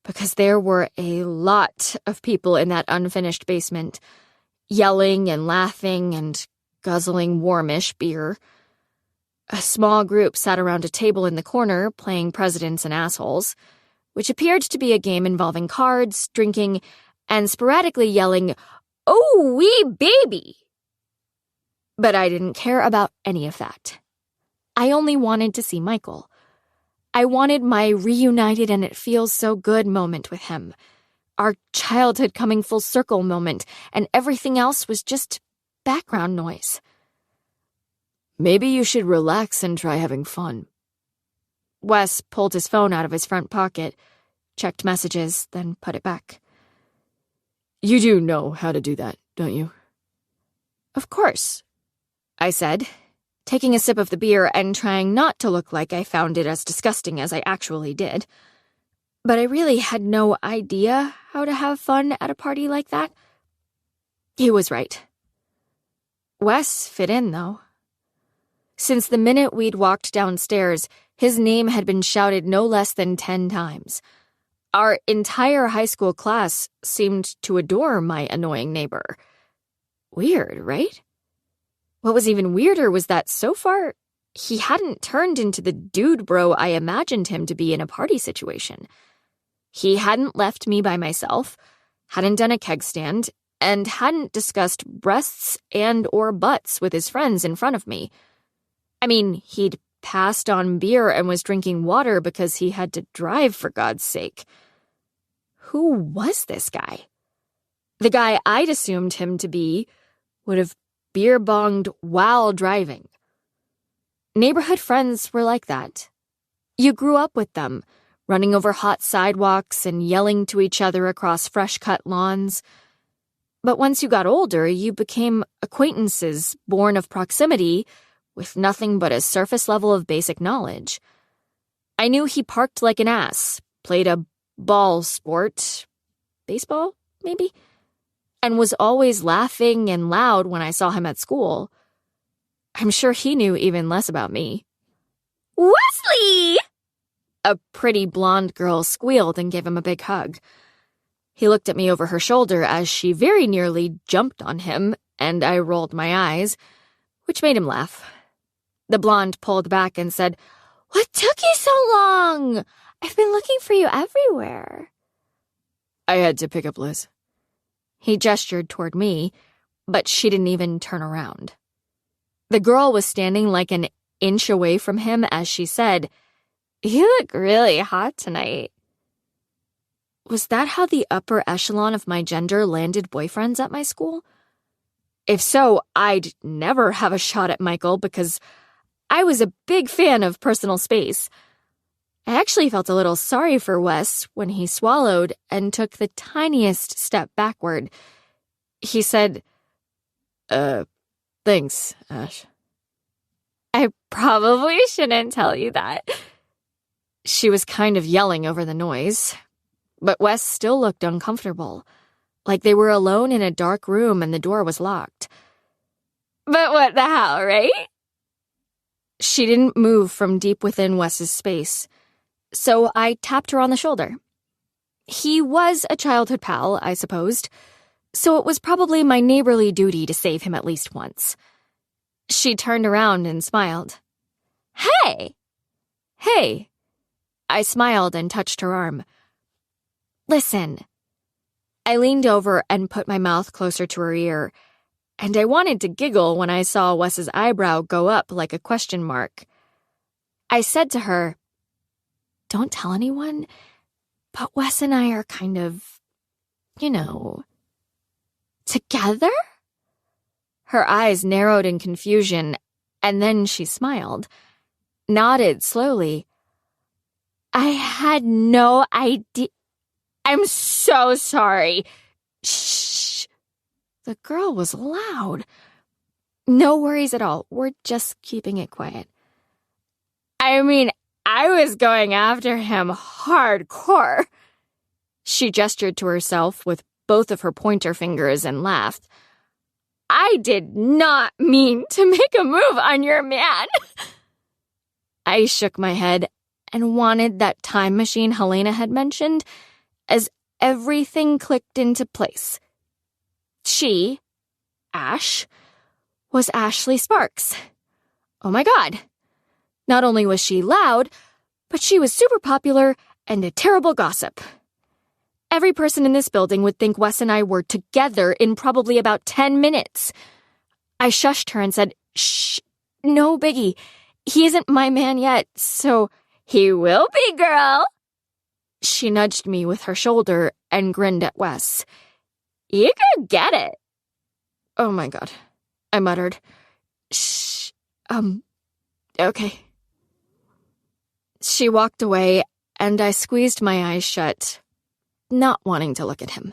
because there were a lot of people in that unfinished basement, yelling and laughing and guzzling warmish beer. A small group sat around a table in the corner playing Presidents and Assholes, which appeared to be a game involving cards, drinking, and sporadically yelling, "Oh, wee baby!" But I didn't care about any of that. I only wanted to see Michael. I wanted my reunited and it feels so good moment with him. Our childhood coming full circle moment, and everything else was just background noise. Maybe you should relax and try having fun. Wes pulled his phone out of his front pocket, checked messages, then put it back. You do know how to do that, don't you? Of course, I said, taking a sip of the beer and trying not to look like I found it as disgusting as I actually did. But I really had no idea how to have fun at a party like that. He was right. Wes fit in, though. Since the minute we'd walked downstairs, his name had been shouted no less than 10 times. Our entire high school class seemed to adore my annoying neighbor. Weird, right? What was even weirder was that so far, he hadn't turned into the dude bro I imagined him to be in a party situation. He hadn't left me by myself, hadn't done a keg stand, and hadn't discussed breasts and or butts with his friends in front of me. I mean, he'd passed on beer and was drinking water because he had to drive, for God's sake. Who was this guy? The guy I'd assumed him to be would have beer-bonged while driving. Neighborhood friends were like that. You grew up with them, running over hot sidewalks and yelling to each other across fresh-cut lawns. But once you got older, you became acquaintances born of proximity with nothing but a surface level of basic knowledge. I knew he parked like an ass, played a ball sport, baseball, maybe, and was always laughing and loud when I saw him at school. I'm sure he knew even less about me. "Wesley!" A pretty blonde girl squealed and gave him a big hug. He looked at me over her shoulder as she very nearly jumped on him, and I rolled my eyes, which made him laugh. The blonde pulled back and said, "What took you so long? I've been looking for you everywhere." I had to pick up Liz. He gestured toward me, but she didn't even turn around. The girl was standing like an inch away from him as she said, "You look really hot tonight." Was that how the upper echelon of my gender landed boyfriends at my school? If so, I'd never have a shot at Michael because I was a big fan of personal space. I actually felt a little sorry for Wes when he swallowed and took the tiniest step backward. He said, Thanks, Ash." "I probably shouldn't tell you that." She was kind of yelling over the noise, but Wes still looked uncomfortable, like they were alone in a dark room and the door was locked. "But what the hell, right?" She didn't move from deep within Wes's space, so I tapped her on the shoulder. He was a childhood pal, I supposed, so it was probably my neighborly duty to save him at least once. She turned around and smiled. "Hey!" "Hey!" I smiled and touched her arm. "Listen." I leaned over and put my mouth closer to her ear, and I wanted to giggle when I saw Wes's eyebrow go up like a question mark. I said to her, "Don't tell anyone, but Wes and I are kind of, together?" Her eyes narrowed in confusion, and then she smiled, nodded slowly. "I had no idea. I'm so sorry." "Shh." The girl was loud. "No worries at all. We're just keeping it quiet." "I mean, I was going after him hardcore." She gestured to herself with both of her pointer fingers and laughed. "I did not mean to make a move on your man." I shook my head and wanted that time machine Helena had mentioned as everything clicked into place. She, Ash, was Ashley Sparks. Oh my God. Not only was she loud, but she was super popular and a terrible gossip. Every person in this building would think Wes and I were together in probably about 10 minutes. I shushed her and said, "Shh, no biggie. He isn't my man yet, so he will be, girl." She nudged me with her shoulder and grinned at Wes. "You could get it." "Oh my God," I muttered. "Shh, okay." She walked away, and I squeezed my eyes shut, not wanting to look at him.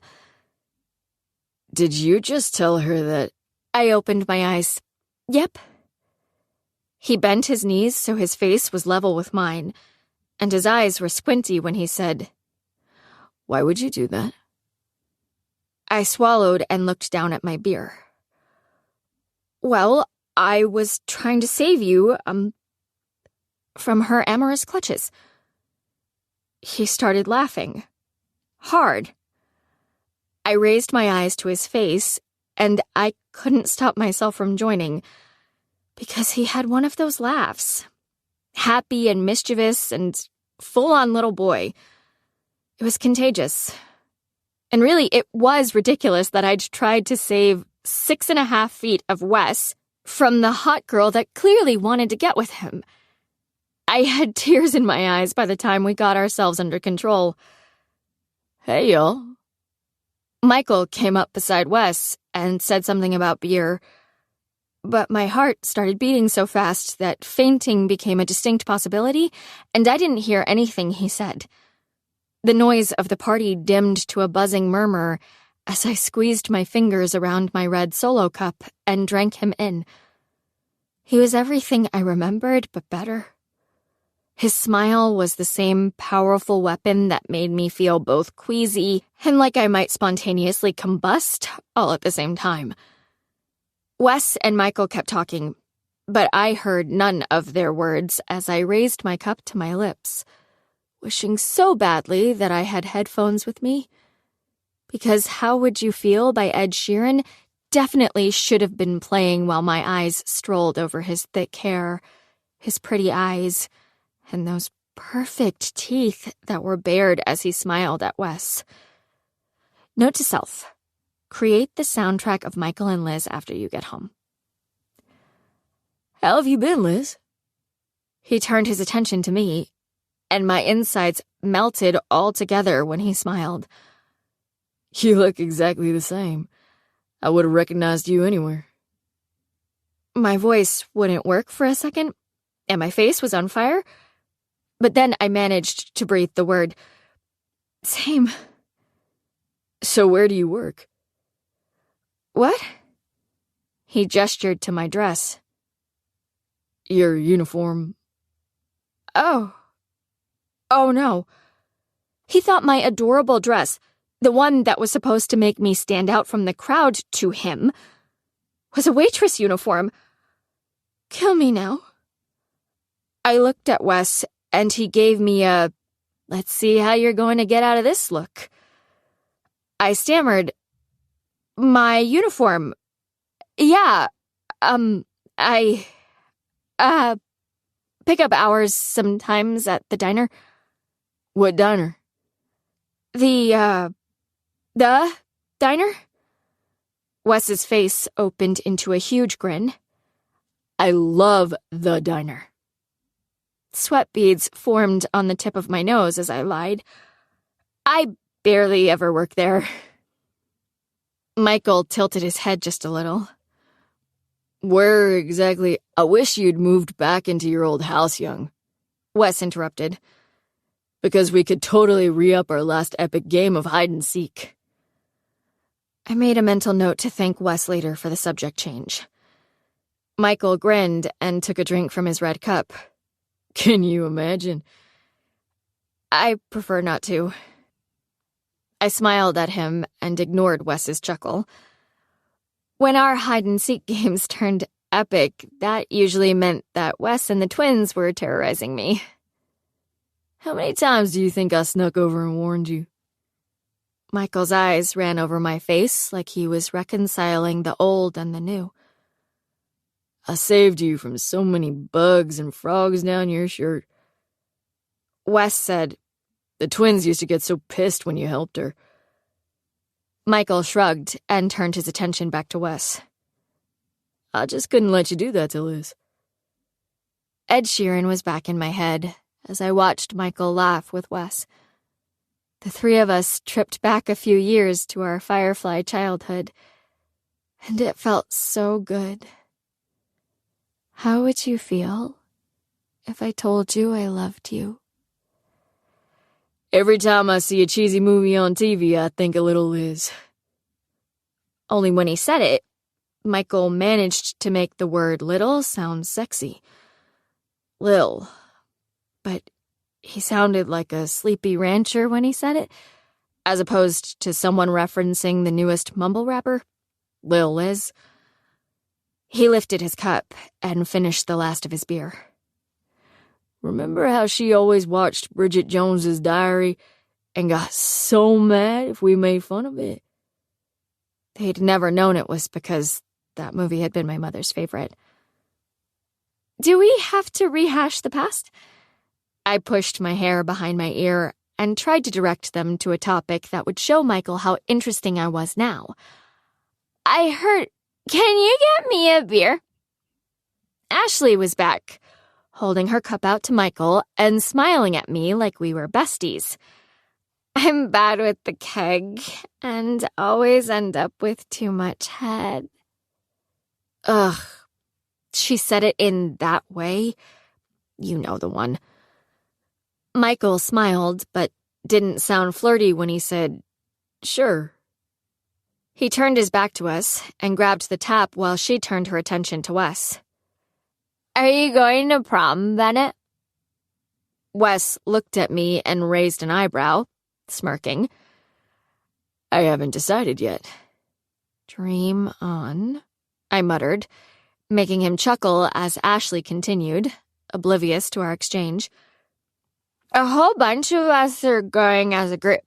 "Did you just tell her that—" I opened my eyes. "Yep." He bent his knees so his face was level with mine, and his eyes were squinty when he said, "Why would you do that?" I swallowed and looked down at my beer. "Well, I was trying to save you, from her amorous clutches." He started laughing. Hard. I raised my eyes to his face, and I couldn't stop myself from joining, because he had one of those laughs. Happy and mischievous and full-on little boy. It was contagious. And really, it was ridiculous that I'd tried to save 6.5 feet of Wes from the hot girl that clearly wanted to get with him. I had tears in my eyes by the time we got ourselves under control. "Hey, y'all." Michael came up beside Wes and said something about beer, but my heart started beating so fast that fainting became a distinct possibility, and I didn't hear anything he said. The noise of the party dimmed to a buzzing murmur as I squeezed my fingers around my red Solo cup and drank him in. He was everything I remembered, but better. His smile was the same powerful weapon that made me feel both queasy and like I might spontaneously combust all at the same time. Wes and Michael kept talking, but I heard none of their words as I raised my cup to my lips, wishing so badly that I had headphones with me. Because How Would You Feel by Ed Sheeran definitely should have been playing while my eyes strolled over his thick hair, his pretty eyes, and those perfect teeth that were bared as he smiled at Wes. Note to self. Create the soundtrack of Michael and Liz after you get home. How have you been, Liz? He turned his attention to me, and my insides melted all together when he smiled. You look exactly the same. I would have recognized you anywhere. My voice wouldn't work for a second, and my face was on fire. But then I managed to breathe the word, same. So where do you work? What? He gestured to my dress. Your uniform. Oh no. He thought my adorable dress, the one that was supposed to make me stand out from the crowd to him, was a waitress uniform. Kill me now. I looked at Wes, and he gave me a, let's see how you're going to get out of this look. I stammered, my uniform. Yeah, I pick up hours sometimes at the diner. What diner? The diner? Wes's face opened into a huge grin. I love the diner. Sweat beads formed on the tip of my nose as I lied. I barely ever work there. Michael tilted his head just a little. Where exactly? I wish you'd moved back into your old house, young. Wes interrupted. Because we could totally re-up our last epic game of hide-and-seek. I made a mental note to thank Wes later for the subject change. Michael grinned and took a drink from his red cup. Can you imagine? I prefer not to. I smiled at him and ignored Wes's chuckle. When our hide-and-seek games turned epic, that usually meant that Wes and the twins were terrorizing me. How many times do you think I snuck over and warned you? Michael's eyes ran over my face like he was reconciling the old and the new. I saved you from so many bugs and frogs down your shirt. Wes said, the twins used to get so pissed when you helped her. Michael shrugged and turned his attention back to Wes. I just couldn't let you do that to Liz. Ed Sheeran was back in my head as I watched Michael laugh with Wes. The three of us tripped back a few years to our Firefly childhood, and it felt so good. How would you feel if I told you I loved you? Every time I see a cheesy movie on TV, I think a little Liz. Only when he said it, Michael managed to make the word little sound sexy. Lil. But he sounded like a sleepy rancher when he said it, as opposed to someone referencing the newest mumble rapper, Lil Liz. He lifted his cup and finished the last of his beer. Remember how she always watched Bridget Jones's Diary and got so mad if we made fun of it? They'd never known it was because that movie had been my mother's favorite. Do we have to rehash the past? I pushed my hair behind my ear and tried to direct them to a topic that would show Michael how interesting I was now. I heard, can you get me a beer? Ashley was back, holding her cup out to Michael and smiling at me like we were besties. I'm bad with the keg and always end up with too much head. Ugh. She said it in that way. You know the one. Michael smiled, but didn't sound flirty when he said, sure. He turned his back to us and grabbed the tap while she turned her attention to Wes. Are you going to prom, Bennett? Wes looked at me and raised an eyebrow, smirking. I haven't decided yet. Dream on, I muttered, making him chuckle as Ashley continued, oblivious to our exchange. A whole bunch of us are going as a group.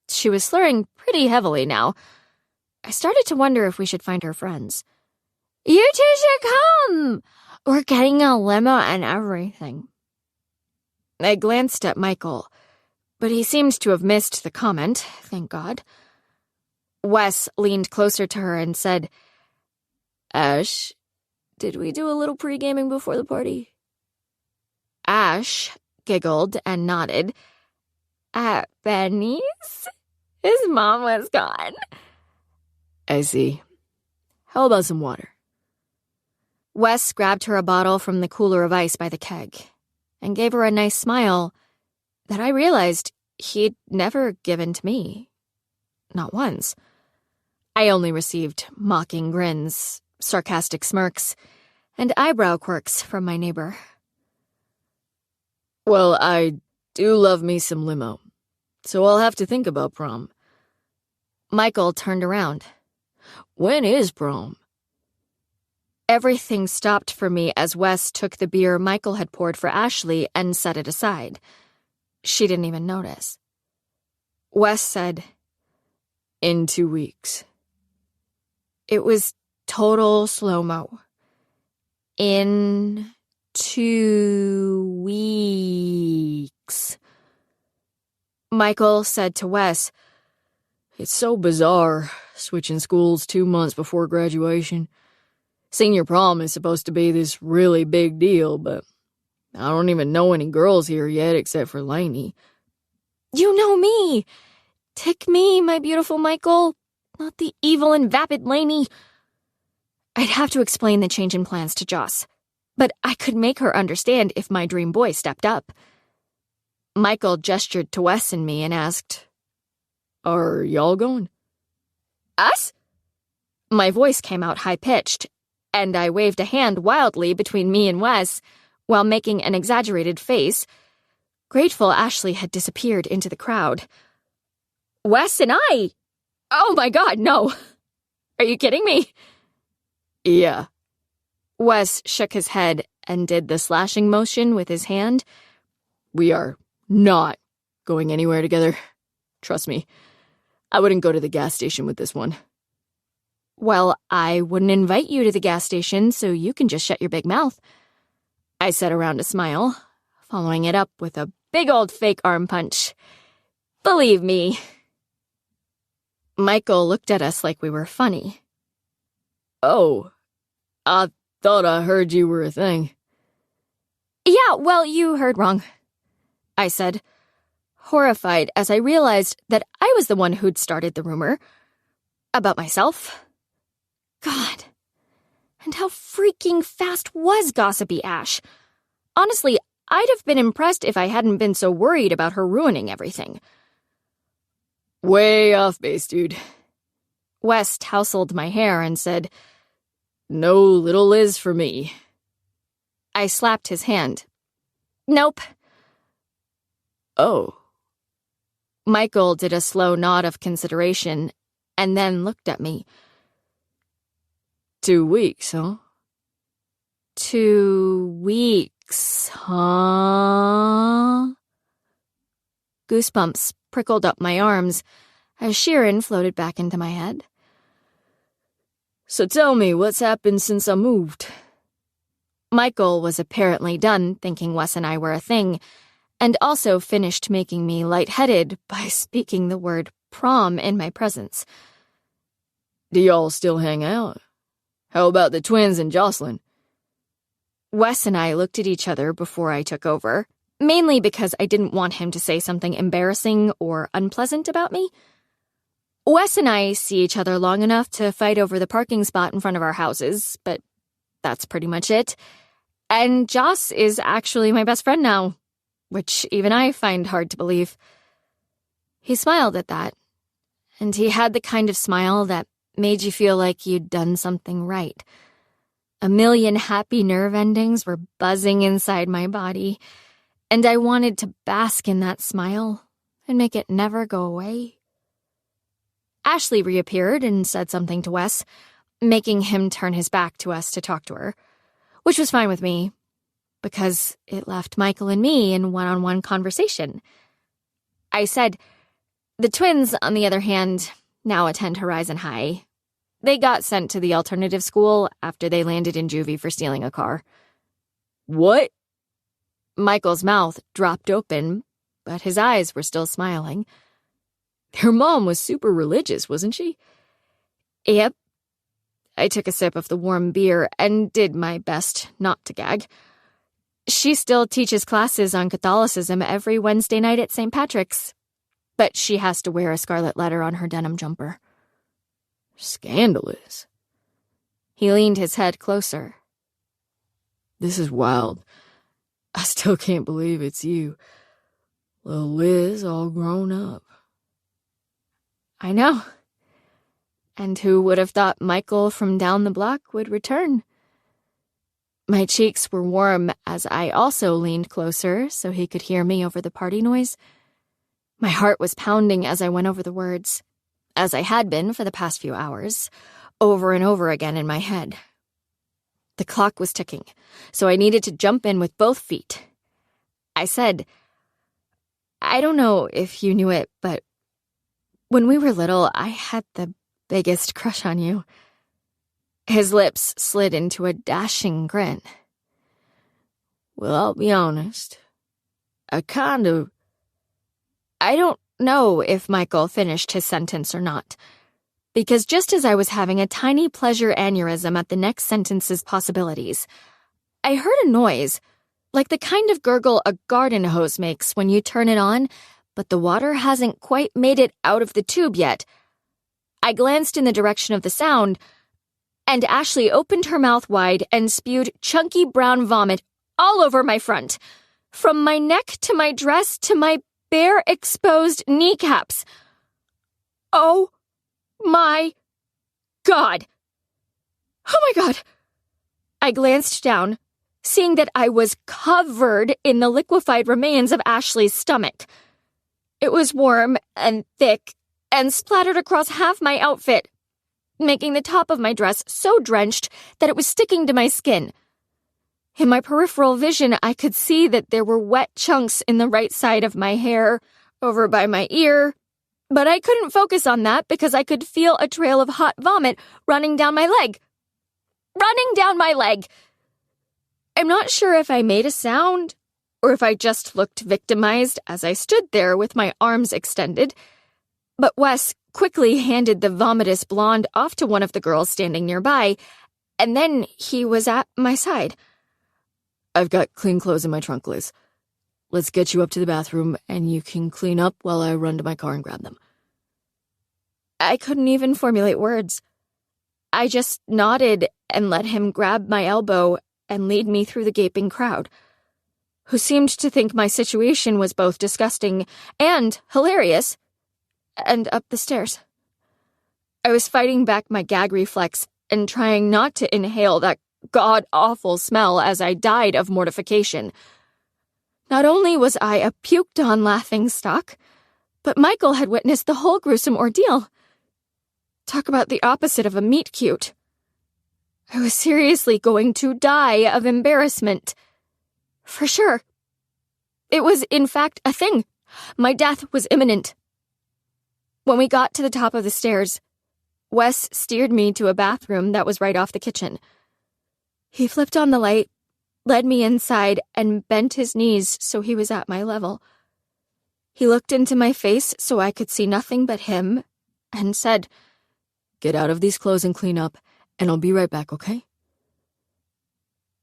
She was slurring pretty heavily now. I started to wonder if we should find her friends. You two should come! We're getting a limo and everything. I glanced at Michael, but he seemed to have missed the comment, thank God. Wes leaned closer to her and said, "Ash, did we do a little pre-gaming before the party?" Ash giggled and nodded. "At Benny's? His mom was gone." I see. How about some water? Wes grabbed her a bottle from the cooler of ice by the keg and gave her a nice smile that I realized he'd never given to me. Not once. I only received mocking grins, sarcastic smirks, and eyebrow quirks from my neighbor. Well, I do love me some limo, so I'll have to think about prom. Michael turned around. When is prom? Everything stopped for me as Wes took the beer Michael had poured for Ashley and set it aside. She didn't even notice. Wes said, In 2 weeks. It was total slow-mo. In 2 weeks. Michael said to Wes, It's so bizarre, switching schools 2 months before graduation. Senior prom is supposed to be this really big deal, but I don't even know any girls here yet except for Lainey. You know me. Tick me, my beautiful Michael. Not the evil and vapid Lainey. I'd have to explain the change in plans to Joss, but I could make her understand if my dream boy stepped up. Michael gestured to Wes and me and asked, Are y'all going? Us? My voice came out high-pitched, and I waved a hand wildly between me and Wes while making an exaggerated face, grateful Ashley had disappeared into the crowd. Wes and I? Oh my God, no. Are you kidding me? Yeah. Wes shook his head and did the slashing motion with his hand. We are not going anywhere together. Trust me. I wouldn't go to the gas station with this one. Well, I wouldn't invite you to the gas station, so you can just shut your big mouth. I said around a smile, following it up with a big old fake arm punch. Believe me. Michael looked at us like we were funny. Oh, I thought I heard you were a thing. Yeah, well, you heard wrong, I said, horrified as I realized that I was the one who'd started the rumor. About myself. God. And how freaking fast was Gossipy Ash? Honestly, I'd have been impressed if I hadn't been so worried about her ruining everything. Way off base, dude. Wes tousled my hair and said, No little Liz for me. I slapped his hand. Nope. Oh. Michael did a slow nod of consideration and then looked at me. 2 weeks, huh? 2 weeks, huh? Goosebumps prickled up my arms as Sheeran floated back into my head. So tell me, what's happened since I moved? Michael was apparently done thinking Wes and I were a thing, and also finished making me lightheaded by speaking the word prom in my presence. Do y'all still hang out? How about the twins and Jocelyn? Wes and I looked at each other before I took over, mainly because I didn't want him to say something embarrassing or unpleasant about me. Wes and I see each other long enough to fight over the parking spot in front of our houses, but that's pretty much it. And Joss is actually my best friend now, which even I find hard to believe. He smiled at that, and he had the kind of smile that made you feel like you'd done something right. A million happy nerve endings were buzzing inside my body, and I wanted to bask in that smile and make it never go away. Ashley reappeared and said something to Wes, making him turn his back to us to talk to her, which was fine with me, because it left Michael and me in one-on-one conversation. I said, the twins, on the other hand, now attend Horizon High. They got sent to the alternative school after they landed in juvie for stealing a car. What? Michael's mouth dropped open, but his eyes were still smiling. Her mom was super religious, wasn't she? Yep. I took a sip of the warm beer and did my best not to gag. She still teaches classes on Catholicism every Wednesday night at St. Patrick's, but she has to wear a scarlet letter on her denim jumper. Scandalous. He leaned his head closer. This is wild. I still can't believe it's you. Little Liz all grown up. I know. And who would have thought Michael from down the block would return? My cheeks were warm as I also leaned closer so he could hear me over the party noise. My heart was pounding as I went over the words, as I had been for the past few hours, over and over again in my head. The clock was ticking, so I needed to jump in with both feet. I said, I don't know if you knew it, but when we were little, I had the biggest crush on you. His lips slid into a dashing grin. Well, I'll be honest. I don't know if Michael finished his sentence or not, because just as I was having a tiny pleasure aneurysm at the next sentence's possibilities, I heard a noise, like the kind of gurgle a garden hose makes when you turn it on, but the water hasn't quite made it out of the tube yet. I glanced in the direction of the sound, and Ashley opened her mouth wide and spewed chunky brown vomit all over my front, from my neck to my dress to my bare exposed kneecaps. Oh my God. Oh my God. I glanced down, seeing that I was covered in the liquefied remains of Ashley's stomach. It was warm and thick and splattered across half my outfit, making the top of my dress so drenched that it was sticking to my skin. In my peripheral vision, I could see that there were wet chunks in the right side of my hair, over by my ear, but I couldn't focus on that because I could feel a trail of hot vomit running down my leg. Running down my leg! I'm not sure if I made a sound, or if I just looked victimized as I stood there with my arms extended, but Wes quickly handed the vomitous blonde off to one of the girls standing nearby, and then he was at my side. I've got clean clothes in my trunk, Liz. Let's get you up to the bathroom, and you can clean up while I run to my car and grab them. I couldn't even formulate words. I just nodded and let him grab my elbow and lead me through the gaping crowd, who seemed to think my situation was both disgusting and hilarious, and up the stairs. I was fighting back my gag reflex and trying not to inhale that god-awful smell as I died of mortification. Not only was I a puked-on laughingstock, but Michael had witnessed the whole gruesome ordeal. Talk about the opposite of a meet-cute. I was seriously going to die of embarrassment. For sure. It was, in fact, a thing. My death was imminent. When we got to the top of the stairs, Wes steered me to a bathroom that was right off the kitchen. He flipped on the light, led me inside, and bent his knees so he was at my level. He looked into my face so I could see nothing but him, and said, "Get out of these clothes and clean up, and I'll be right back, okay?"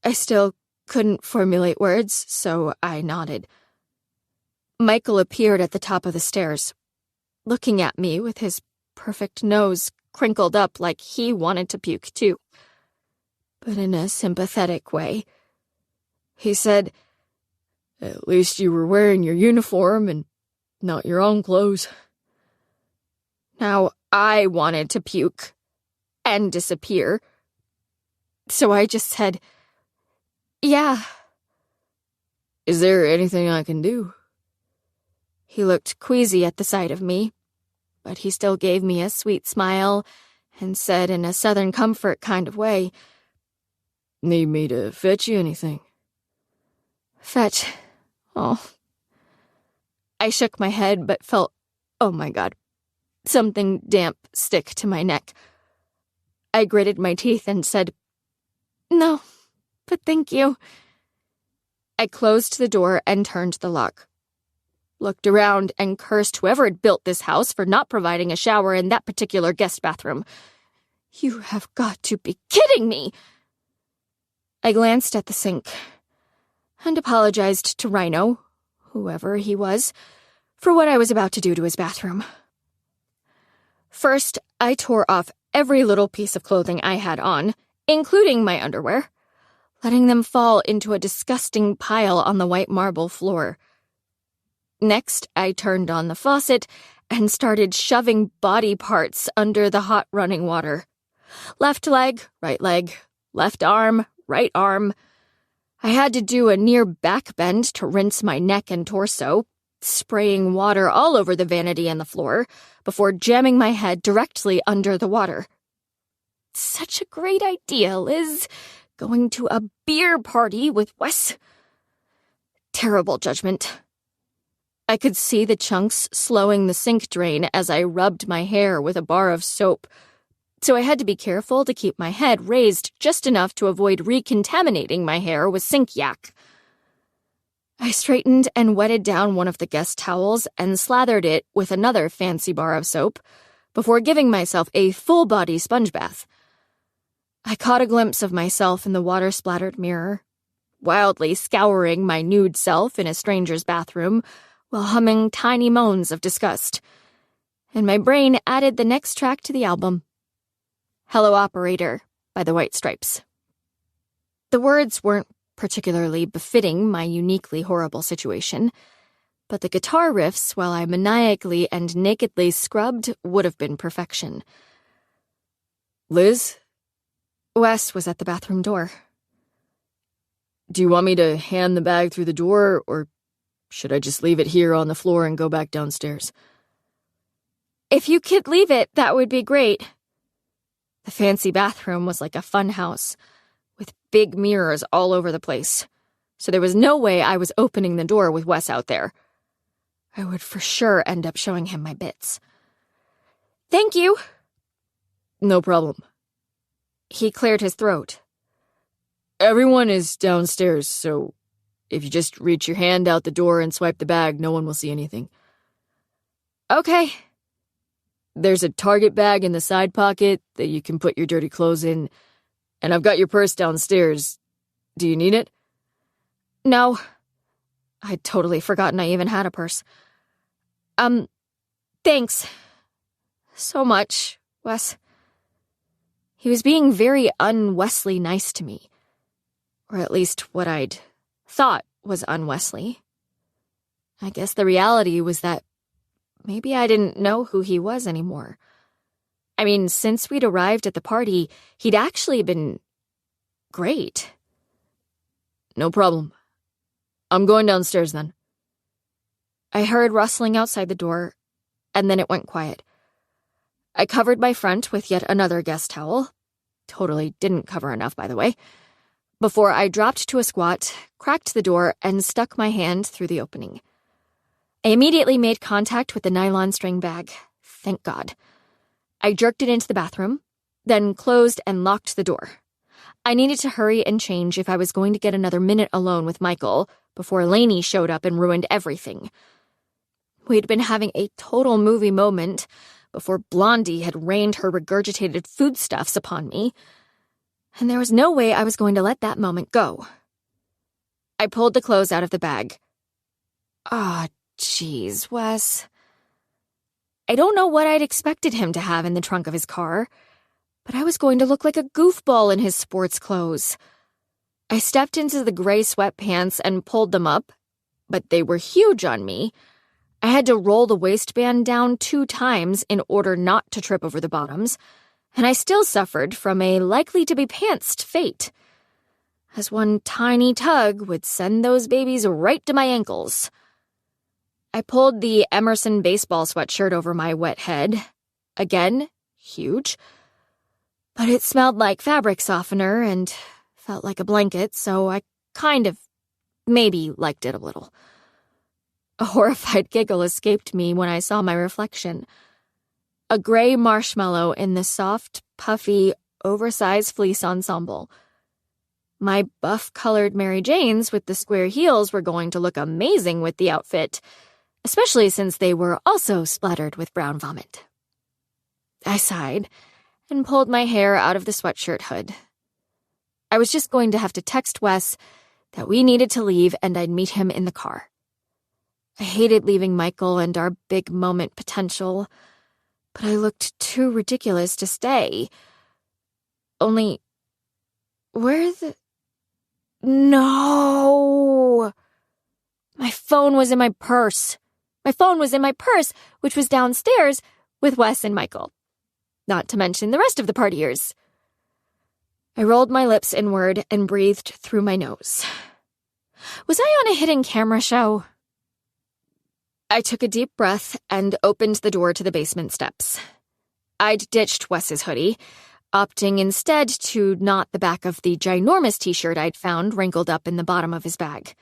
I still couldn't formulate words, so I nodded. Michael appeared at the top of the stairs, looking at me with his perfect nose crinkled up like he wanted to puke too, but in a sympathetic way. He said, "At least you were wearing your uniform and not your own clothes." Now I wanted to puke and disappear, so I just said, "Yeah." "Is there anything I can do?" He looked queasy at the sight of me, but he still gave me a sweet smile and said in a Southern comfort kind of way, "Need me to fetch you anything?" Fetch? Oh. I shook my head but felt, oh my God, something damp stick to my neck. I gritted my teeth and said, "No, but thank you." I closed the door and turned the lock. looked around, and cursed whoever had built this house for not providing a shower in that particular guest bathroom. You have got to be kidding me! I glanced at the sink and apologized to Rhino, whoever he was, for what I was about to do to his bathroom. First, I tore off every little piece of clothing I had on, including my underwear, letting them fall into a disgusting pile on the white marble floor. Next, I turned on the faucet and started shoving body parts under the hot running water. Left leg, left arm, right arm. I had to do a near back bend to rinse my neck and torso, spraying water all over the vanity and the floor, before jamming my head directly under the water. Such a great idea, Liz. Going to a beer party with Wes. Terrible judgment. I could see the chunks slowing the sink drain as I rubbed my hair with a bar of soap, so I had to be careful to keep my head raised just enough to avoid recontaminating my hair with sink yak. I straightened and wetted down one of the guest towels and slathered it with another fancy bar of soap before giving myself a full-body sponge bath. I caught a glimpse of myself in the water-splattered mirror, wildly scouring my nude self in a stranger's bathroom while humming tiny moans of disgust, and my brain added the next track to the album, Hello Operator by the White Stripes. The words weren't particularly befitting my uniquely horrible situation, but the guitar riffs, while I maniacally and nakedly scrubbed, would have been perfection. Liz? Wes was at the bathroom door. Do you want me to hand the bag through the door, or should I just leave it here on the floor and go back downstairs? If you could leave it, that would be great. The fancy bathroom was like a fun house, with big mirrors all over the place, so there was no way I was opening the door with Wes out there. I would for sure end up showing him my bits. Thank you. No problem. He cleared his throat. Everyone is downstairs, so if you just reach your hand out the door and swipe the bag, no one will see anything. Okay. There's a Target bag in the side pocket that you can put your dirty clothes in, and I've got your purse downstairs. Do you need it? No. I'd totally forgotten I even had a purse. Thanks. So much, Wes. He was being very un-Wesley nice to me. Or at least what I'd thought was un-Wesley. I guess the reality was that maybe I didn't know who he was anymore. I mean, since we'd arrived at the party, he'd actually been great. No problem. I'm going downstairs then. I heard rustling outside the door, and then it went quiet. I covered my front with yet another guest towel. Totally didn't cover enough, by the way. Before I dropped to a squat, cracked the door, and stuck my hand through the opening. I immediately made contact with the nylon string bag. Thank God. I jerked it into the bathroom, then closed and locked the door. I needed to hurry and change if I was going to get another minute alone with Michael before Lainey showed up and ruined everything. We'd been having a total movie moment before Blondie had rained her regurgitated foodstuffs upon me, and there was no way I was going to let that moment go. I pulled the clothes out of the bag. Ah, jeez, Wes. I don't know what I'd expected him to have in the trunk of his car, but I was going to look like a goofball in his sports clothes. I stepped into the gray sweatpants and pulled them up, but they were huge on me. I had to roll the waistband down 2 times in order not to trip over the bottoms, and I still suffered from a likely-to-be-pantsed fate, as one tiny tug would send those babies right to my ankles. I pulled the Emerson baseball sweatshirt over my wet head. Again, huge. But it smelled like fabric softener and felt like a blanket, so I kind of maybe liked it a little. A horrified giggle escaped me when I saw my reflection. A gray marshmallow in the soft, puffy, oversized fleece ensemble. My buff-colored Mary Janes with the square heels were going to look amazing with the outfit, especially since they were also splattered with brown vomit. I sighed and pulled my hair out of the sweatshirt hood. I was just going to have to text Wes that we needed to leave and I'd meet him in the car. I hated leaving Michael and our big moment potential, but I looked too ridiculous to stay. Only, No! My phone was in my purse. Which was downstairs with Wes and Michael. Not to mention the rest of the partiers. I rolled my lips inward and breathed through my nose. Was I on a hidden camera show? I took a deep breath and opened the door to the basement steps. I'd ditched Wes's hoodie, opting instead to knot the back of the ginormous t-shirt I'd found wrinkled up in the bottom of his bag.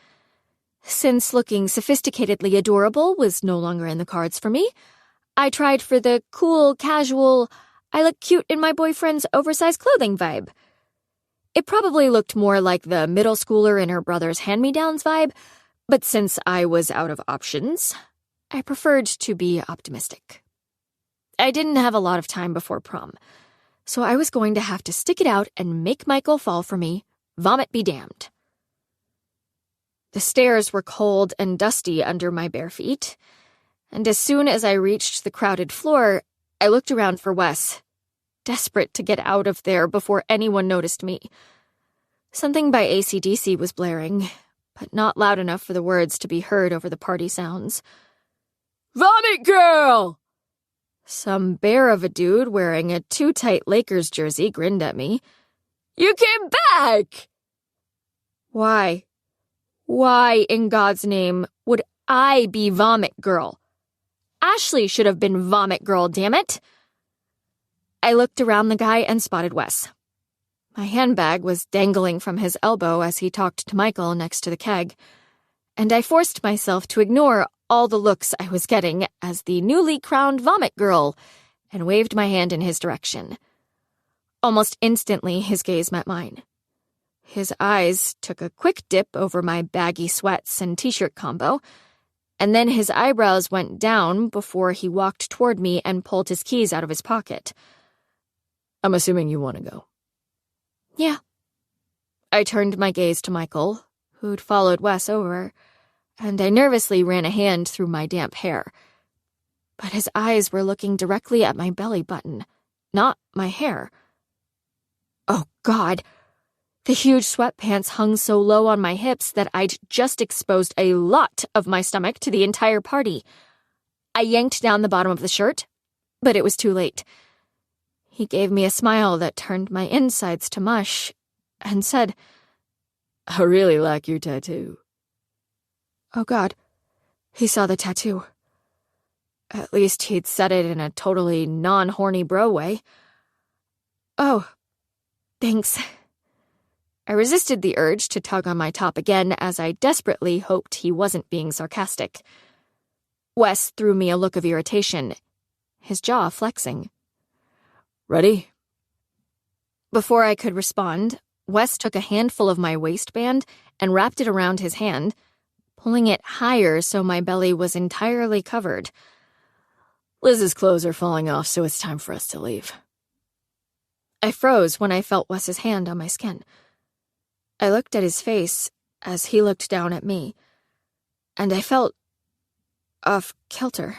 Since looking sophisticatedly adorable was no longer in the cards for me, I tried for the cool, casual, I look cute in my boyfriend's oversized clothing vibe. It probably looked more like the middle schooler in her brother's hand-me-downs vibe, but since I was out of options, I preferred to be optimistic. I didn't have a lot of time before prom, so I was going to have to stick it out and make Michael fall for me, vomit be damned. The stairs were cold and dusty under my bare feet, and as soon as I reached the crowded floor, I looked around for Wes, desperate to get out of there before anyone noticed me. Something by AC/DC was blaring, but not loud enough for the words to be heard over the party sounds. "Vomit girl!" Some bear of a dude wearing a too-tight Lakers jersey grinned at me. "You came back!" Why? Why, in God's name, would I be Vomit Girl? Ashley should have been Vomit Girl, damn it! I looked around the guy and spotted Wes. My handbag was dangling from his elbow as he talked to Michael next to the keg, and I forced myself to ignore all the looks I was getting as the newly crowned Vomit Girl and waved my hand in his direction. Almost instantly, his gaze met mine. His eyes took a quick dip over my baggy sweats and t-shirt combo, and then his eyebrows went down before he walked toward me and pulled his keys out of his pocket. "I'm assuming you want to go." "Yeah." I turned my gaze to Michael, who'd followed Wes over, and I nervously ran a hand through my damp hair. But his eyes were looking directly at my belly button, not my hair. Oh, God! The huge sweatpants hung so low on my hips that I'd just exposed a lot of my stomach to the entire party. I yanked down the bottom of the shirt, but it was too late. He gave me a smile that turned my insides to mush and said, "I really like your tattoo." Oh, God. He saw the tattoo. At least he'd said it in a totally non-horny bro way. "Oh, thanks." I resisted the urge to tug on my top again as I desperately hoped he wasn't being sarcastic. Wes threw me a look of irritation, his jaw flexing. "Ready?" Before I could respond, Wes took a handful of my waistband and wrapped it around his hand, pulling it higher so my belly was entirely covered. "Liz's clothes are falling off, so it's time for us to leave." I froze when I felt Wes's hand on my skin. I looked at his face as he looked down at me, and I felt off-kilter.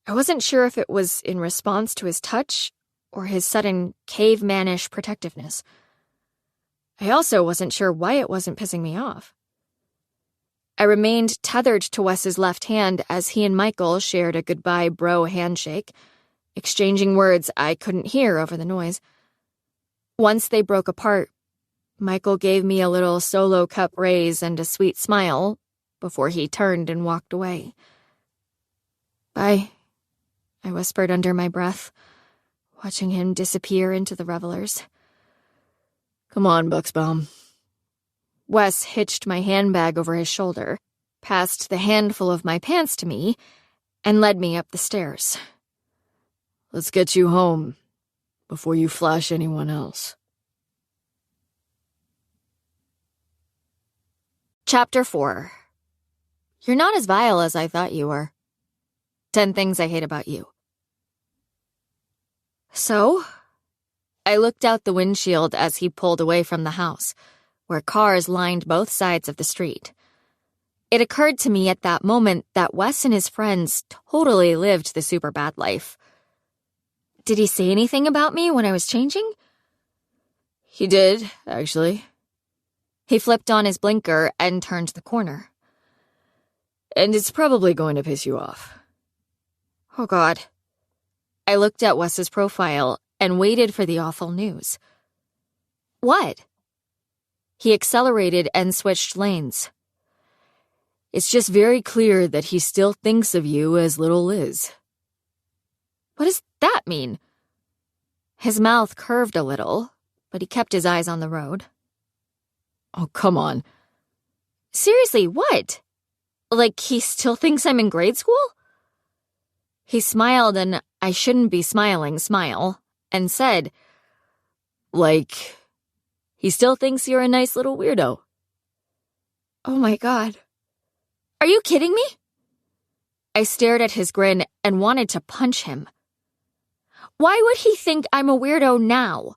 I wasn't sure if it was in response to his touch or his sudden cavemanish protectiveness. I also wasn't sure why it wasn't pissing me off. I remained tethered to Wes's left hand as he and Michael shared a goodbye bro handshake, exchanging words I couldn't hear over the noise. Once they broke apart, Michael gave me a little solo cup raise and a sweet smile before he turned and walked away. "Bye," I whispered under my breath, watching him disappear into the revelers. "Come on, Buxbaum." Wes hitched my handbag over his shoulder, passed the handful of my pants to me, and led me up the stairs. "Let's get you home before you flash anyone else." Chapter 4. You're not as vile as I thought you were. 10 things I hate about you. So, I looked out the windshield as he pulled away from the house, where cars lined both sides of the street. It occurred to me at that moment that Wes and his friends totally lived the super bad life. Did he say anything about me when I was changing? He did, actually. He flipped on his blinker and turned the corner. And it's probably going to piss you off. Oh, God. I looked at Wes's profile and waited for the awful news. What? He accelerated and switched lanes. It's just very clear that he still thinks of you as little Liz. What does that mean? His mouth curved a little, but he kept his eyes on the road. Oh, come on. Seriously, what? Like he still thinks I'm in grade school? He smiled an I shouldn't be smiling smile and said, Like, he still thinks you're a nice little weirdo. Oh my God. Are you kidding me? I stared at his grin and wanted to punch him. Why would he think I'm a weirdo now?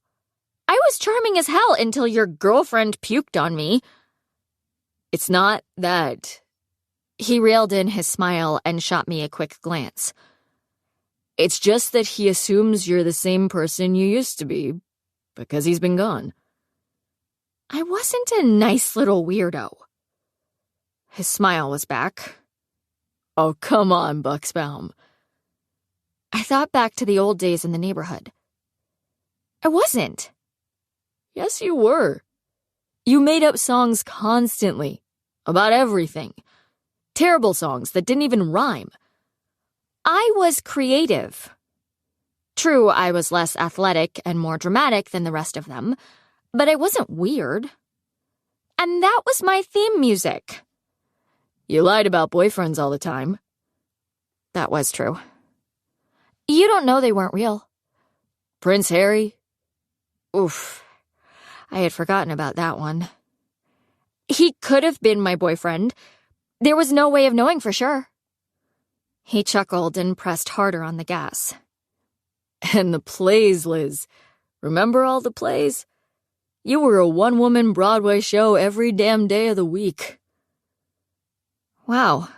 I was charming as hell until your girlfriend puked on me. It's not that. He reeled in his smile and shot me a quick glance. It's just that he assumes you're the same person you used to be, because he's been gone. I wasn't a nice little weirdo. His smile was back. Oh, come on, Buxbaum. I thought back to the old days in the neighborhood. I wasn't. Yes, you were. You made up songs constantly, about everything. Terrible songs that didn't even rhyme. I was creative. True, I was less athletic and more dramatic than the rest of them, but I wasn't weird. And that was my theme music. You lied about boyfriends all the time. That was true. You don't know they weren't real. Prince Harry? Oof. I had forgotten about that one. He could have been my boyfriend. There was no way of knowing for sure. He chuckled and pressed harder on the gas. And the plays, Liz. Remember all the plays? You were a one-woman Broadway show every damn day of the week. Wow.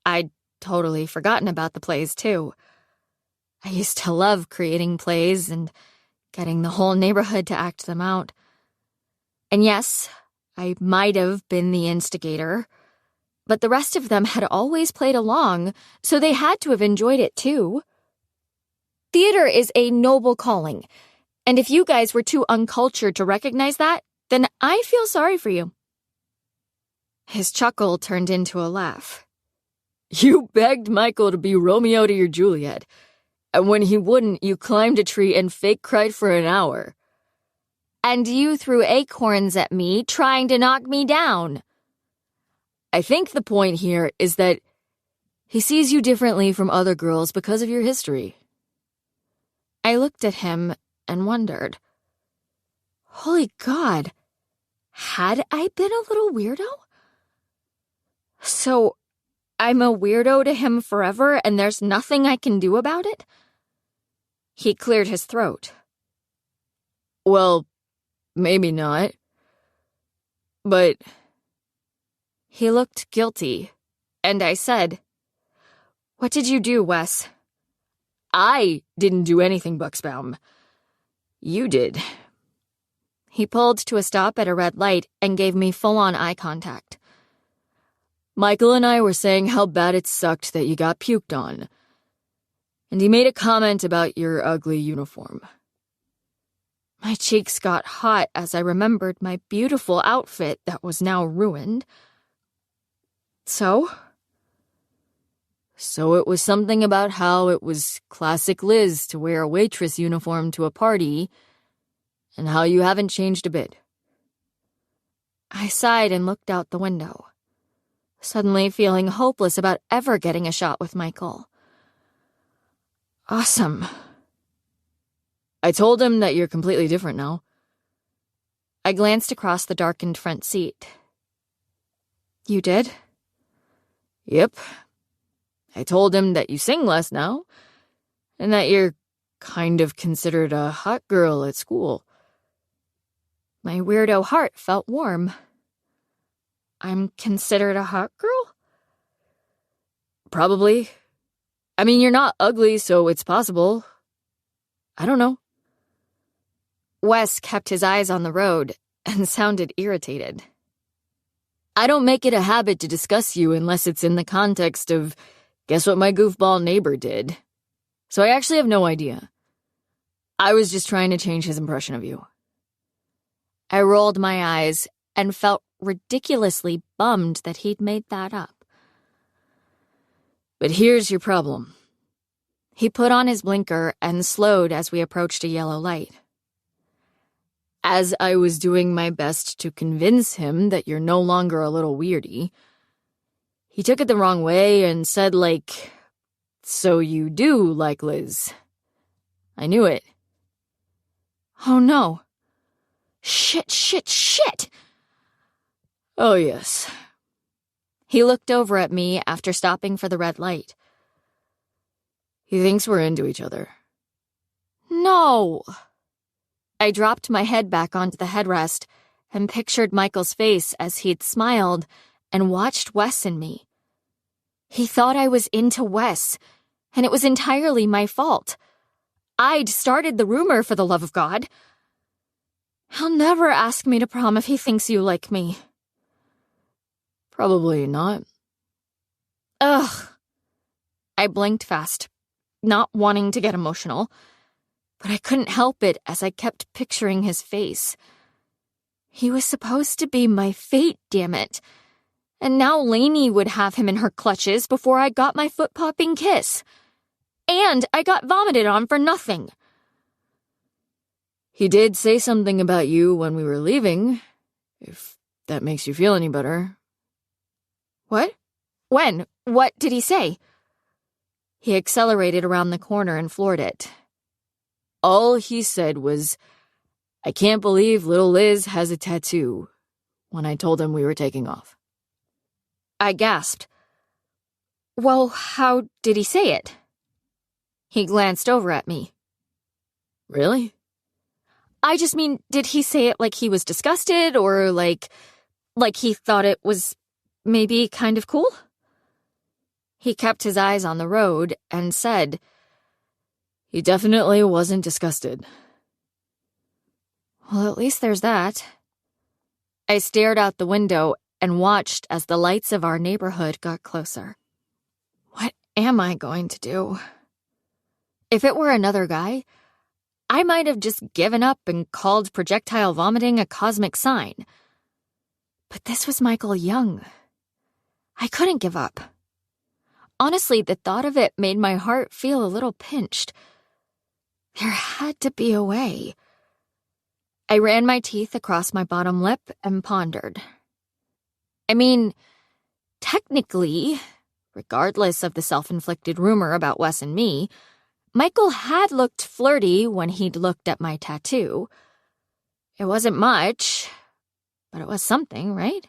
I'd totally forgotten about the plays, too. I used to love creating plays and getting the whole neighborhood to act them out. And yes, I might have been the instigator, but the rest of them had always played along, so they had to have enjoyed it, too. Theater is a noble calling, and if you guys were too uncultured to recognize that, then I feel sorry for you. His chuckle turned into a laugh. You begged Michael to be Romeo to your Juliet, and when he wouldn't, you climbed a tree and fake cried for an hour. And you threw acorns at me, trying to knock me down. I think the point here is that he sees you differently from other girls because of your history. I looked at him and wondered. Holy God, had I been a little weirdo? So, I'm a weirdo to him forever and there's nothing I can do about it? He cleared his throat. Well, maybe not. But he looked guilty, and I said, What did you do, Wes? I didn't do anything, Buxbaum. You did. He pulled to a stop at a red light and gave me full-on eye contact. Michael and I were saying how bad it sucked that you got puked on. And he made a comment about your ugly uniform. My cheeks got hot as I remembered my beautiful outfit that was now ruined. So it was something about how it was classic Liz to wear a waitress uniform to a party, and how you haven't changed a bit. I sighed and looked out the window, suddenly feeling hopeless about ever getting a shot with Michael. Awesome. I told him that you're completely different now. I glanced across the darkened front seat. You did? Yep. I told him that you sing less now, and that you're kind of considered a hot girl at school. My weirdo heart felt warm. I'm considered a hot girl? Probably. I mean, you're not ugly, so it's possible. I don't know. Wes kept his eyes on the road and sounded irritated. I don't make it a habit to discuss you unless it's in the context of, guess what my goofball neighbor did. So I actually have no idea. I was just trying to change his impression of you. I rolled my eyes and felt ridiculously bummed that he'd made that up. But here's your problem. He put on his blinker and slowed as we approached a yellow light. As I was doing my best to convince him that you're no longer a little weirdy, he took it the wrong way and said, like, so you do like Liz. I knew it. Oh no. Shit. Oh yes. He looked over at me after stopping for the red light. He thinks we're into each other. No. I dropped my head back onto the headrest and pictured Michael's face as he'd smiled and watched Wes and me. He thought I was into Wes, and it was entirely my fault. I'd started the rumor, for the love of God. He'll never ask me to prom if he thinks you like me. Probably not. Ugh. I blinked fast, not wanting to get emotional, but I couldn't help it as I kept picturing his face. He was supposed to be my fate, damn it. And now Lainey would have him in her clutches before I got my foot-popping kiss. And I got vomited on for nothing. He did say something about you when we were leaving, if that makes you feel any better. What? When? What did he say? He accelerated around the corner and floored it. All he said was, I can't believe little Liz has a tattoo, when I told him we were taking off. I gasped. Well, how did he say it? He glanced over at me. Really? I just mean, did he say it like he was disgusted, or like he thought it was maybe kind of cool? He kept his eyes on the road and said, He definitely wasn't disgusted. Well, at least there's that. I stared out the window and watched as the lights of our neighborhood got closer. What am I going to do? If it were another guy, I might have just given up and called projectile vomiting a cosmic sign. But this was Michael Young. I couldn't give up. Honestly, the thought of it made my heart feel a little pinched. There had to be a way. I ran my teeth across my bottom lip and pondered. I mean, technically, regardless of the self-inflicted rumor about Wes and me, Michael had looked flirty when he'd looked at my tattoo. It wasn't much, but it was something, right?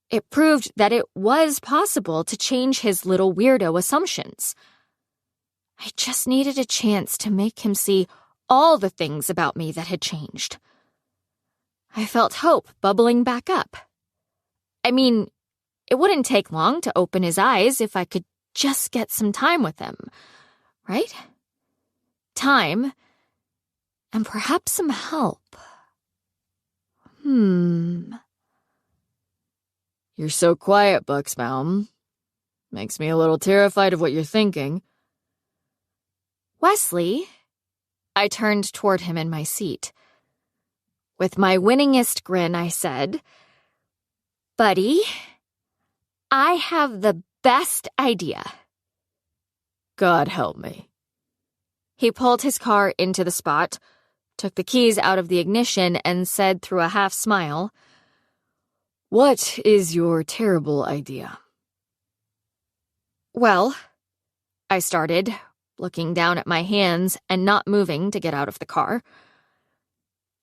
It proved that it was possible to change his little weirdo assumptions. I just needed a chance to make him see all the things about me that had changed. I felt hope bubbling back up. I mean, it wouldn't take long to open his eyes if I could just get some time with him, right? Time, and perhaps some help. You're so quiet, Buxbaum. Makes me a little terrified of what you're thinking. Wesley, I turned toward him in my seat. With my winningest grin, I said, Buddy, I have the best idea. God help me. He pulled his car into the spot, took the keys out of the ignition, and said through a half smile, What is your terrible idea? Well, I started, looking down at my hands and not moving to get out of the car.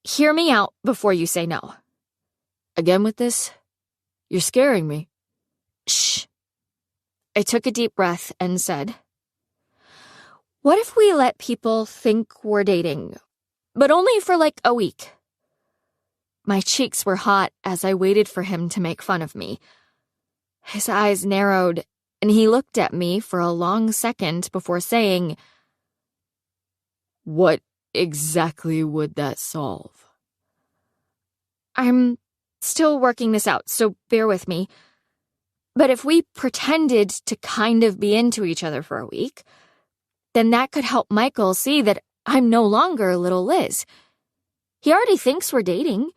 Hear me out before you say no. Again with this? You're scaring me. Shh. I took a deep breath and said, "What if we let people think we're dating, but only for like a week?" My cheeks were hot as I waited for him to make fun of me. His eyes narrowed, and he looked at me for a long second before saying, "What exactly would that solve?" "I'm still working this out, so bear with me. But if we pretended to kind of be into each other for a week, then that could help Michael see that I'm no longer little Liz. He already thinks we're dating.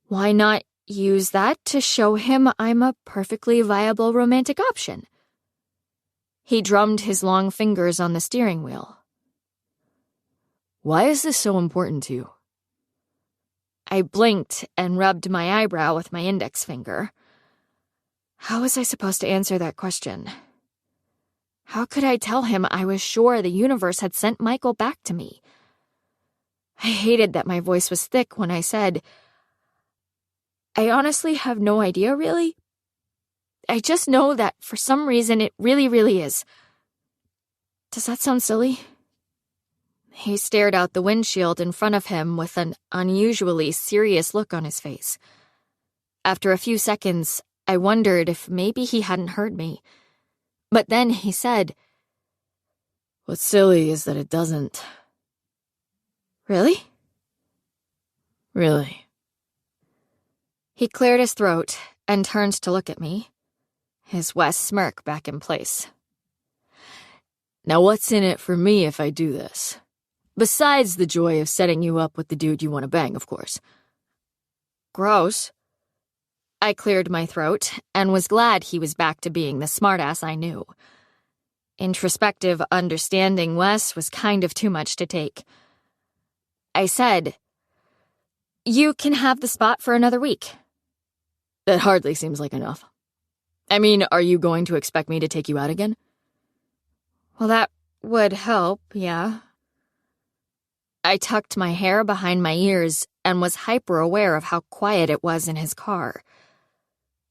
Why not use that to show him I'm a perfectly viable romantic option?" He drummed his long fingers on the steering wheel. "Why is this so important to you?" I blinked and rubbed my eyebrow with my index finger. How was I supposed to answer that question? How could I tell him I was sure the universe had sent Michael back to me? I hated that my voice was thick when I said, "I honestly have no idea, really. I just know that for some reason it really, really is." Does that sound silly? He stared out the windshield in front of him with an unusually serious look on his face. After a few seconds, I wondered if maybe he hadn't heard me. But then he said, "What's silly is that it doesn't." "Really?" "Really." He cleared his throat and turned to look at me, his West smirk back in place. "Now what's in it for me if I do this? Besides the joy of setting you up with the dude you want to bang, of course." Gross. I cleared my throat and was glad he was back to being the smartass I knew. Introspective understanding Wes was kind of too much to take. I said, "You can have the spot for another week." That hardly seems like enough. I mean, are you going to expect me to take you out again? Well, that would help, yeah. I tucked my hair behind my ears and was hyper-aware of how quiet it was in his car.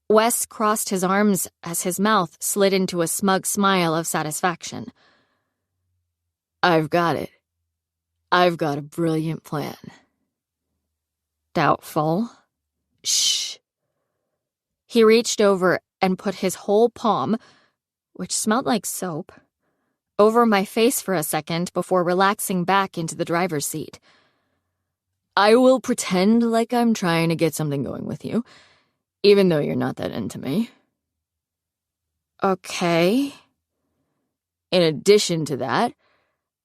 Wes crossed his arms as his mouth slid into a smug smile of satisfaction. "I've got it. I've got a brilliant plan." Doubtful. Shh. He reached over and put his whole palm, which smelled like soap, over my face for a second before relaxing back into the driver's seat. "I will pretend like I'm trying to get something going with you, even though you're not that into me." Okay. "In addition to that,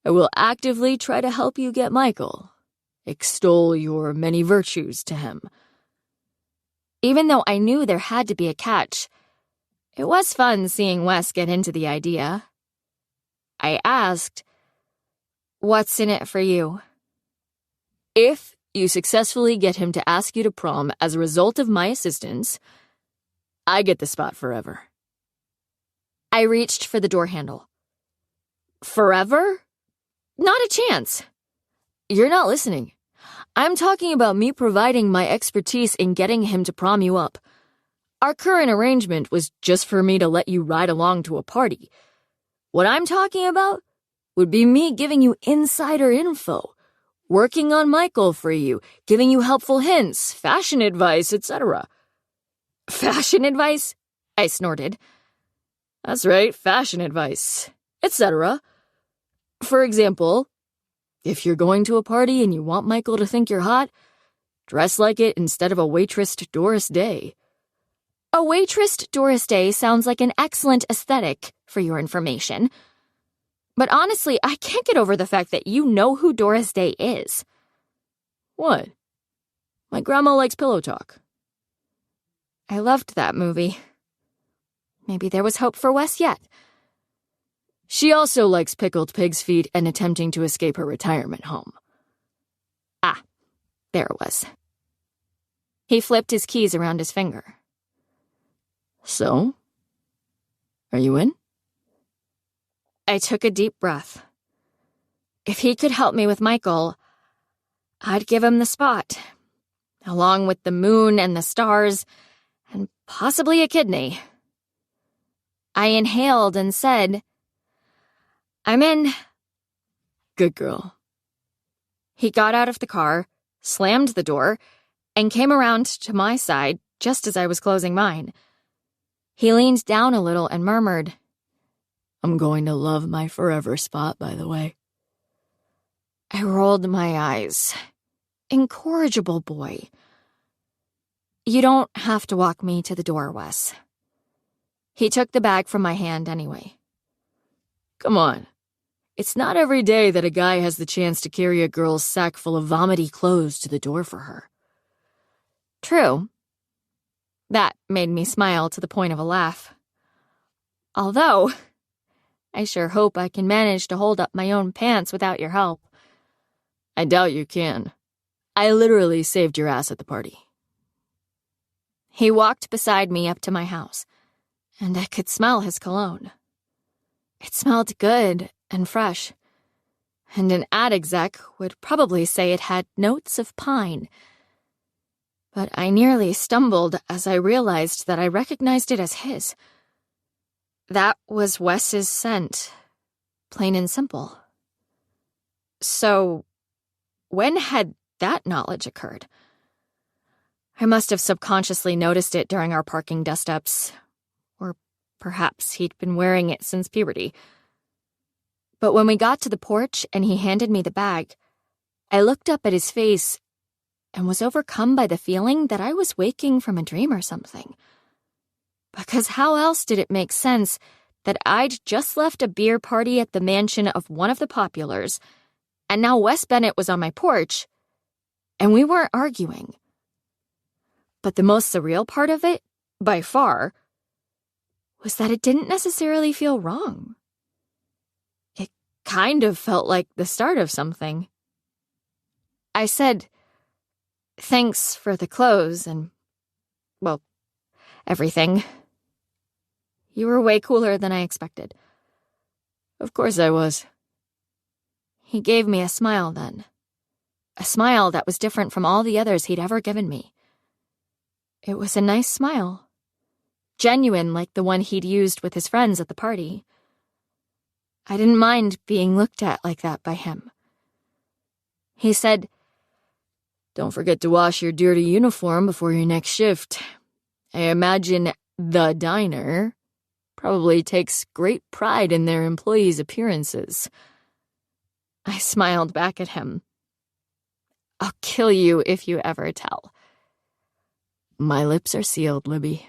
I will actively try to help you get Michael, extol your many virtues to him." Even though I knew there had to be a catch, it was fun seeing Wes get into the idea. I asked, "What's in it for you?" "If you successfully get him to ask you to prom as a result of my assistance, I get the spot forever." I reached for the door handle. "Forever? Not a chance." "You're not listening. I'm talking about me providing my expertise in getting him to prom you up. Our current arrangement was just for me to let you ride along to a party. What I'm talking about would be me giving you insider info, working on Michael for you, giving you helpful hints, fashion advice, etc." "Fashion advice?" I snorted. "That's right, fashion advice, etc. For example, if you're going to a party and you want Michael to think you're hot, dress like it instead of a waitressed Doris Day." A waitressed Doris Day sounds like an excellent aesthetic, for your information. But honestly, I can't get over the fact that you know who Doris Day is. "What?" "My grandma likes pillow talk." I loved that movie. Maybe there was hope for Wes yet. "She also likes pickled pig's feet and attempting to escape her retirement home." Ah, there it was. He flipped his keys around his finger. "So? Are you in?" I took a deep breath. If he could help me with Michael, I'd give him the spot, along with the moon and the stars, and possibly a kidney. I inhaled and said, "I'm in." Good girl. He got out of the car, slammed the door, and came around to my side just as I was closing mine. He leaned down a little and murmured, "I'm going to love my forever spot, by the way." I rolled my eyes. Incorrigible boy. "You don't have to walk me to the door, Wes." He took the bag from my hand anyway. Come on. It's not every day that a guy has the chance to carry a girl's sack full of vomity clothes to the door for her. True. That made me smile to the point of a laugh. Although, I sure hope I can manage to hold up my own pants without your help. I doubt you can. I literally saved your ass at the party. He walked beside me up to my house, and I could smell his cologne. It smelled good and fresh, and an ad exec would probably say it had notes of pine. But I nearly stumbled as I realized that I recognized it as his. That was Wes's scent, plain and simple. So, when had that knowledge occurred? I must have subconsciously noticed it during our parking dust-ups, or perhaps he'd been wearing it since puberty. But when we got to the porch and he handed me the bag, I looked up at his face and was overcome by the feeling that I was waking from a dream or something. Because how else did it make sense that I'd just left a beer party at the mansion of one of the Populars, and now Wes Bennett was on my porch, and we weren't arguing? But the most surreal part of it, by far, was that it didn't necessarily feel wrong. It kind of felt like the start of something. I said, "Thanks for the clothes and, well, everything. You were way cooler than I expected." Of course I was. He gave me a smile then. A smile that was different from all the others he'd ever given me. It was a nice smile. Genuine like the one he'd used with his friends at the party. I didn't mind being looked at like that by him. He said, "Don't forget to wash your dirty uniform before your next shift. I imagine the diner probably takes great pride in their employees' appearances." I smiled back at him. "I'll kill you if you ever tell." My lips are sealed, Libby.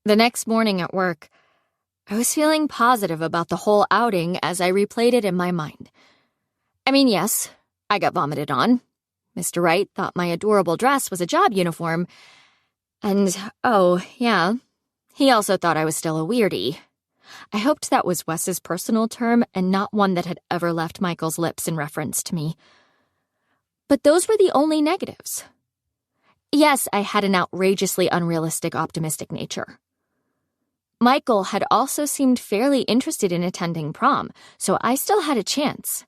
The next morning at work, I was feeling positive about the whole outing as I replayed it in my mind. I mean, yes, I got vomited on. Mr. Wright thought my adorable dress was a job uniform. And, oh, yeah, he also thought I was still a weirdie. I hoped that was Wes's personal term and not one that had ever left Michael's lips in reference to me. But those were the only negatives. Yes, I had an outrageously unrealistic optimistic nature. Michael had also seemed fairly interested in attending prom, so I still had a chance.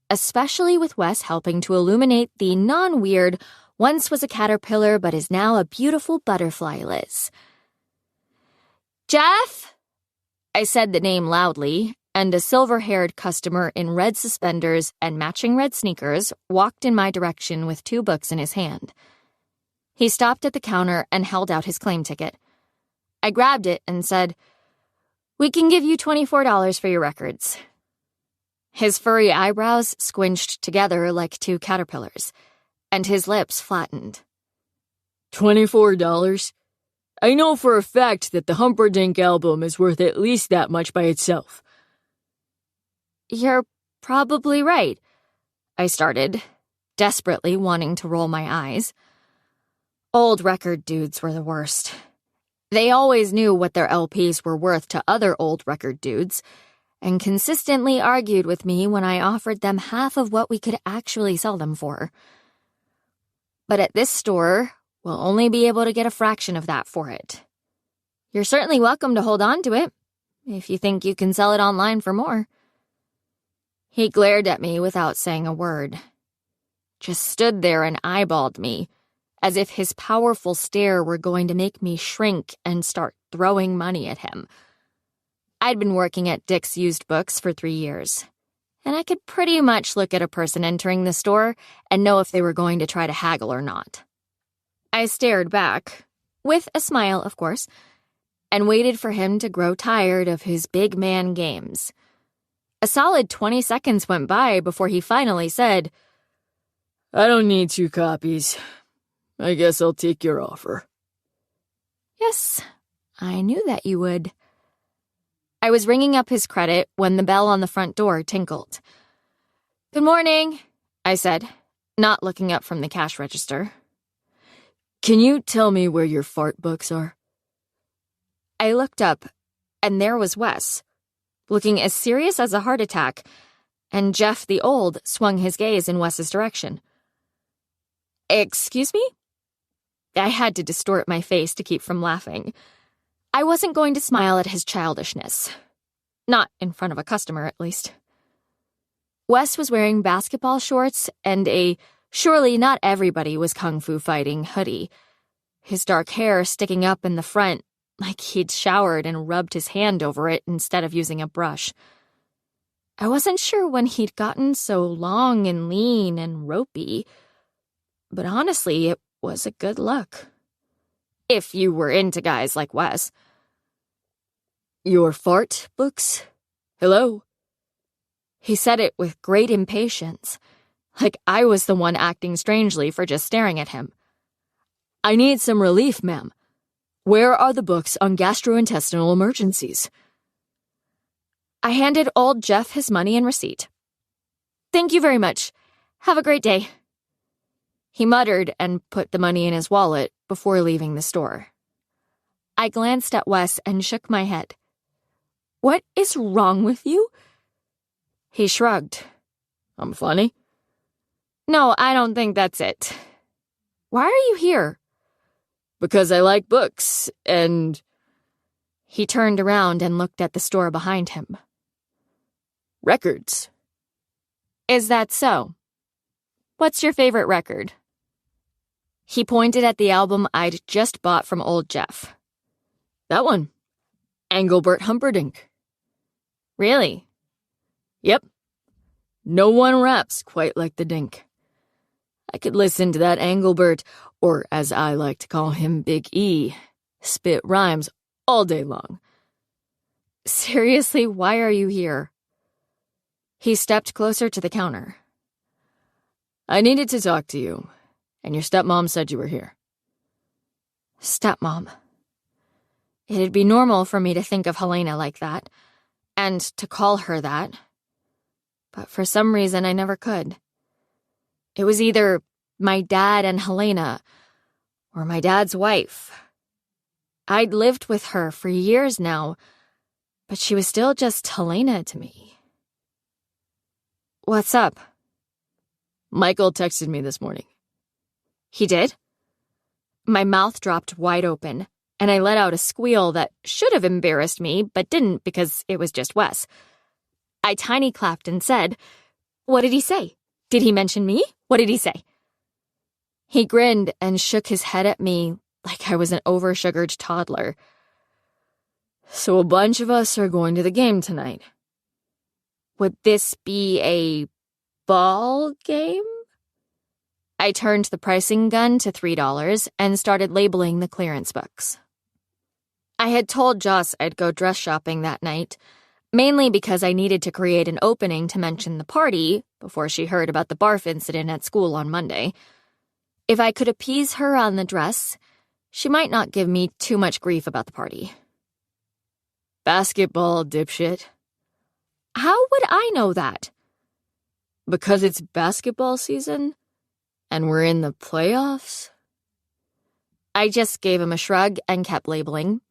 Especially with Wes helping to illuminate the non-weird, once was a caterpillar but is now a beautiful butterfly Liz. "Jeff?" I said the name loudly, and a silver-haired customer in red suspenders and matching red sneakers walked in my direction with 2 books in his hand. He stopped at the counter and held out his claim ticket. I grabbed it and said, "We can give you $24 for your records." His furry eyebrows squinched together like 2 caterpillars, and his lips flattened. $24? I know for a fact that the Humperdinck album is worth at least that much by itself. "You're probably right," I started, desperately wanting to roll my eyes. Old record dudes were the worst. They always knew what their LPs were worth to other old record dudes, and consistently argued with me when I offered them half of what we could actually sell them for. But at this store, we'll only be able to get a fraction of that for it. You're certainly welcome to hold on to it, if you think you can sell it online for more. He glared at me without saying a word. Just stood there and eyeballed me, as if his powerful stare were going to make me shrink and start throwing money at him. I'd been working at Dick's Used Books for 3 years, and I could pretty much look at a person entering the store and know if they were going to try to haggle or not. I stared back, with a smile, of course, and waited for him to grow tired of his big man games. A solid 20 seconds went by before he finally said, "I don't need 2 copies. I guess I'll take your offer." Yes, I knew that you would. I was ringing up his credit when the bell on the front door tinkled. "Good morning," I said, not looking up from the cash register. "Can you tell me where your fart books are?" I looked up, and there was Wes, looking as serious as a heart attack, and Jeff the Old swung his gaze in Wes's direction. "Excuse me?" I had to distort my face to keep from laughing. I wasn't going to smile at his childishness. Not in front of a customer, at least. Wes was wearing basketball shorts and a surely not everybody was kung fu fighting hoodie, his dark hair sticking up in the front like he'd showered and rubbed his hand over it instead of using a brush. I wasn't sure when he'd gotten so long and lean and ropey, but honestly, it was a good look. If you were into guys like Wes. "Your fart books? Hello?" He said it with great impatience, like I was the one acting strangely for just staring at him. "I need some relief, ma'am. Where are the books on gastrointestinal emergencies?" I handed old Jeff his money and receipt. "Thank you very much. Have a great day." He muttered and put the money in his wallet before leaving the store. I glanced at Wes and shook my head. "What is wrong with you?" He shrugged. "I'm funny?" "No, I don't think that's it. Why are you here?" "Because I like books, and—" He turned around and looked at the store behind him. "Records." "Is that so? What's your favorite record?" He pointed at the album I'd just bought from old Jeff. "That one. Engelbert Humperdinck." "Really?" "Yep. No one raps quite like the Dink. I could listen to that Engelbert, or as I like to call him, Big E, spit rhymes all day long." "Seriously, why are you here?" He stepped closer to the counter. "I needed to talk to you, and your stepmom said you were here." Stepmom. It'd be normal for me to think of Helena like that, and to call her that. But for some reason, I never could. It was either my dad and Helena, or my dad's wife. I'd lived with her for years now, but she was still just Helena to me. "What's up?" "Michael texted me this morning." "He did?" My mouth dropped wide open, and I let out a squeal that should have embarrassed me, but didn't because it was just Wes. I tiny clapped and said, "What did he say? Did he mention me? What did he say?" He grinned and shook his head at me like I was an oversugared toddler. "So a bunch of us are going to the game tonight." Would this be a ball game? I turned the pricing gun to $3 and started labeling the clearance books. I had told Joss I'd go dress shopping that night, mainly because I needed to create an opening to mention the party before she heard about the barf incident at school on Monday. If I could appease her on the dress, she might not give me too much grief about the party. "Basketball, dipshit." How would I know that? "Because it's basketball season, and we're in the playoffs." I just gave him a shrug and kept labeling,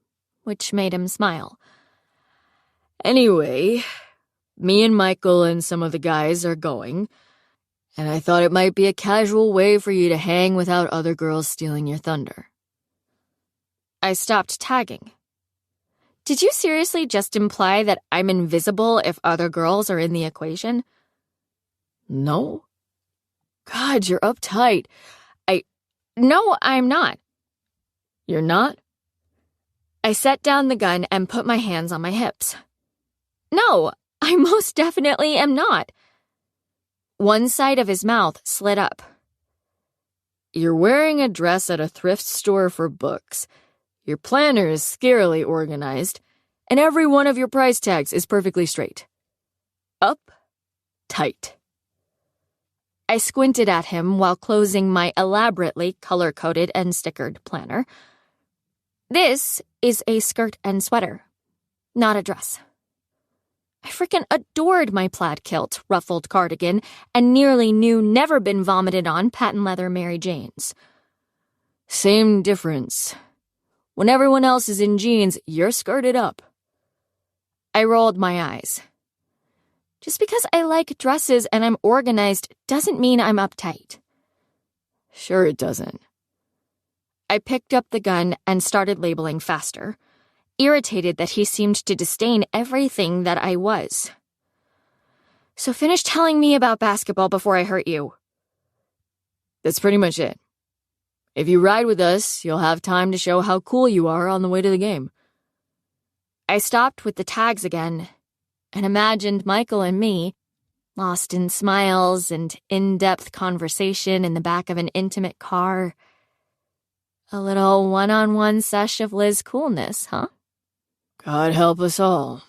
which made him smile. "Anyway, me and Michael and some of the guys are going, and I thought it might be a casual way for you to hang without other girls stealing your thunder." I stopped tagging. Did you seriously just imply that I'm invisible if other girls are in the equation? "No? God, you're uptight. No, I'm not. You're not? I set down the gun and put my hands on my hips. No, I most definitely am not. One side of his mouth slid up. You're wearing a dress at a thrift store for books. Your planner is scarily organized, and every one of your price tags is perfectly straight. Up, tight. I squinted at him while closing my elaborately color-coded and stickered planner. This is a skirt and sweater, not a dress. I frickin' adored my plaid kilt, ruffled cardigan, and nearly new never-been-vomited-on patent leather Mary Janes. Same difference. When everyone else is in jeans, you're skirted up. I rolled my eyes. Just because I like dresses and I'm organized doesn't mean I'm uptight. Sure it doesn't. I picked up the gun and started labeling faster, irritated that he seemed to disdain everything that I was. So finish telling me about basketball before I hurt you. That's pretty much it. If you ride with us, you'll have time to show how cool you are on the way to the game. I stopped with the tags again and imagined Michael and me, lost in smiles and in-depth conversation in the back of an intimate car. A little one-on-one sesh of Liz coolness, huh? God help us all.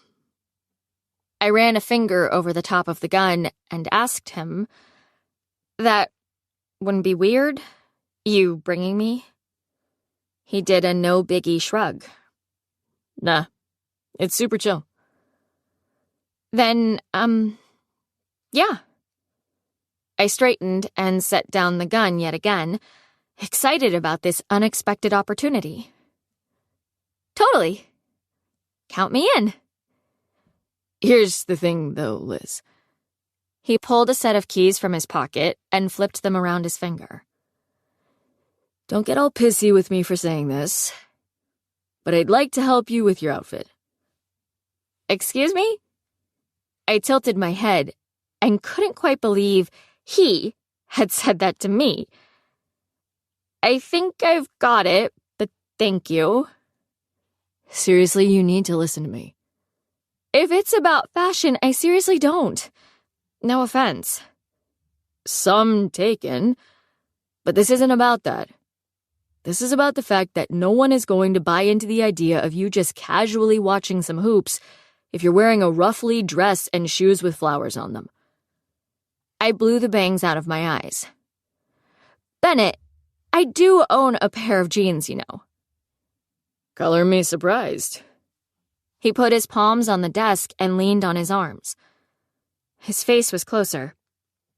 I ran a finger over the top of the gun and asked him, "That wouldn't be weird? You bringing me?" He did a no-biggie shrug. Nah, it's super chill. Then, yeah. I straightened and set down the gun yet again, excited about this unexpected opportunity. Totally. Count me in. Here's the thing, though, Liz. He pulled a set of keys from his pocket and flipped them around his finger. Don't get all pissy with me for saying this, but I'd like to help you with your outfit. Excuse me? I tilted my head and couldn't quite believe he had said that to me. I think I've got it, but thank you. Seriously, you need to listen to me. If it's about fashion, I seriously don't. No offense. Some taken, but this isn't about that. This is about the fact that no one is going to buy into the idea of you just casually watching some hoops if you're wearing a ruffly dress and shoes with flowers on them. I blew the bangs out of my eyes. Bennett, I do own a pair of jeans, you know. Color me surprised. He put his palms on the desk and leaned on his arms. His face was closer,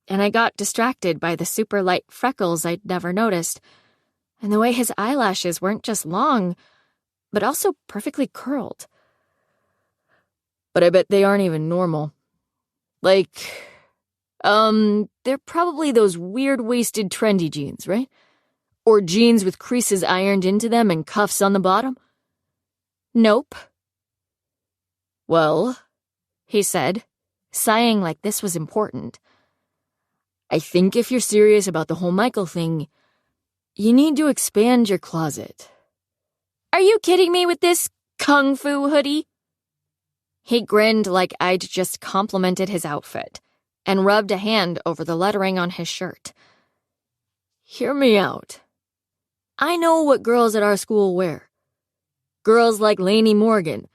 and I got distracted by the super light freckles I'd never noticed, and the way his eyelashes weren't just long, but also perfectly curled. But I bet they aren't even normal. Like, they're probably those weird-waisted trendy jeans, right? Or jeans with creases ironed into them and cuffs on the bottom? Nope. Well, he said, sighing like this was important. I think if you're serious about the whole Michael thing, you need to expand your closet. Are you kidding me with this kung fu hoodie? He grinned like I'd just complimented his outfit and rubbed a hand over the lettering on his shirt. Hear me out. I know what girls at our school wear. Girls like Lainey Morgan.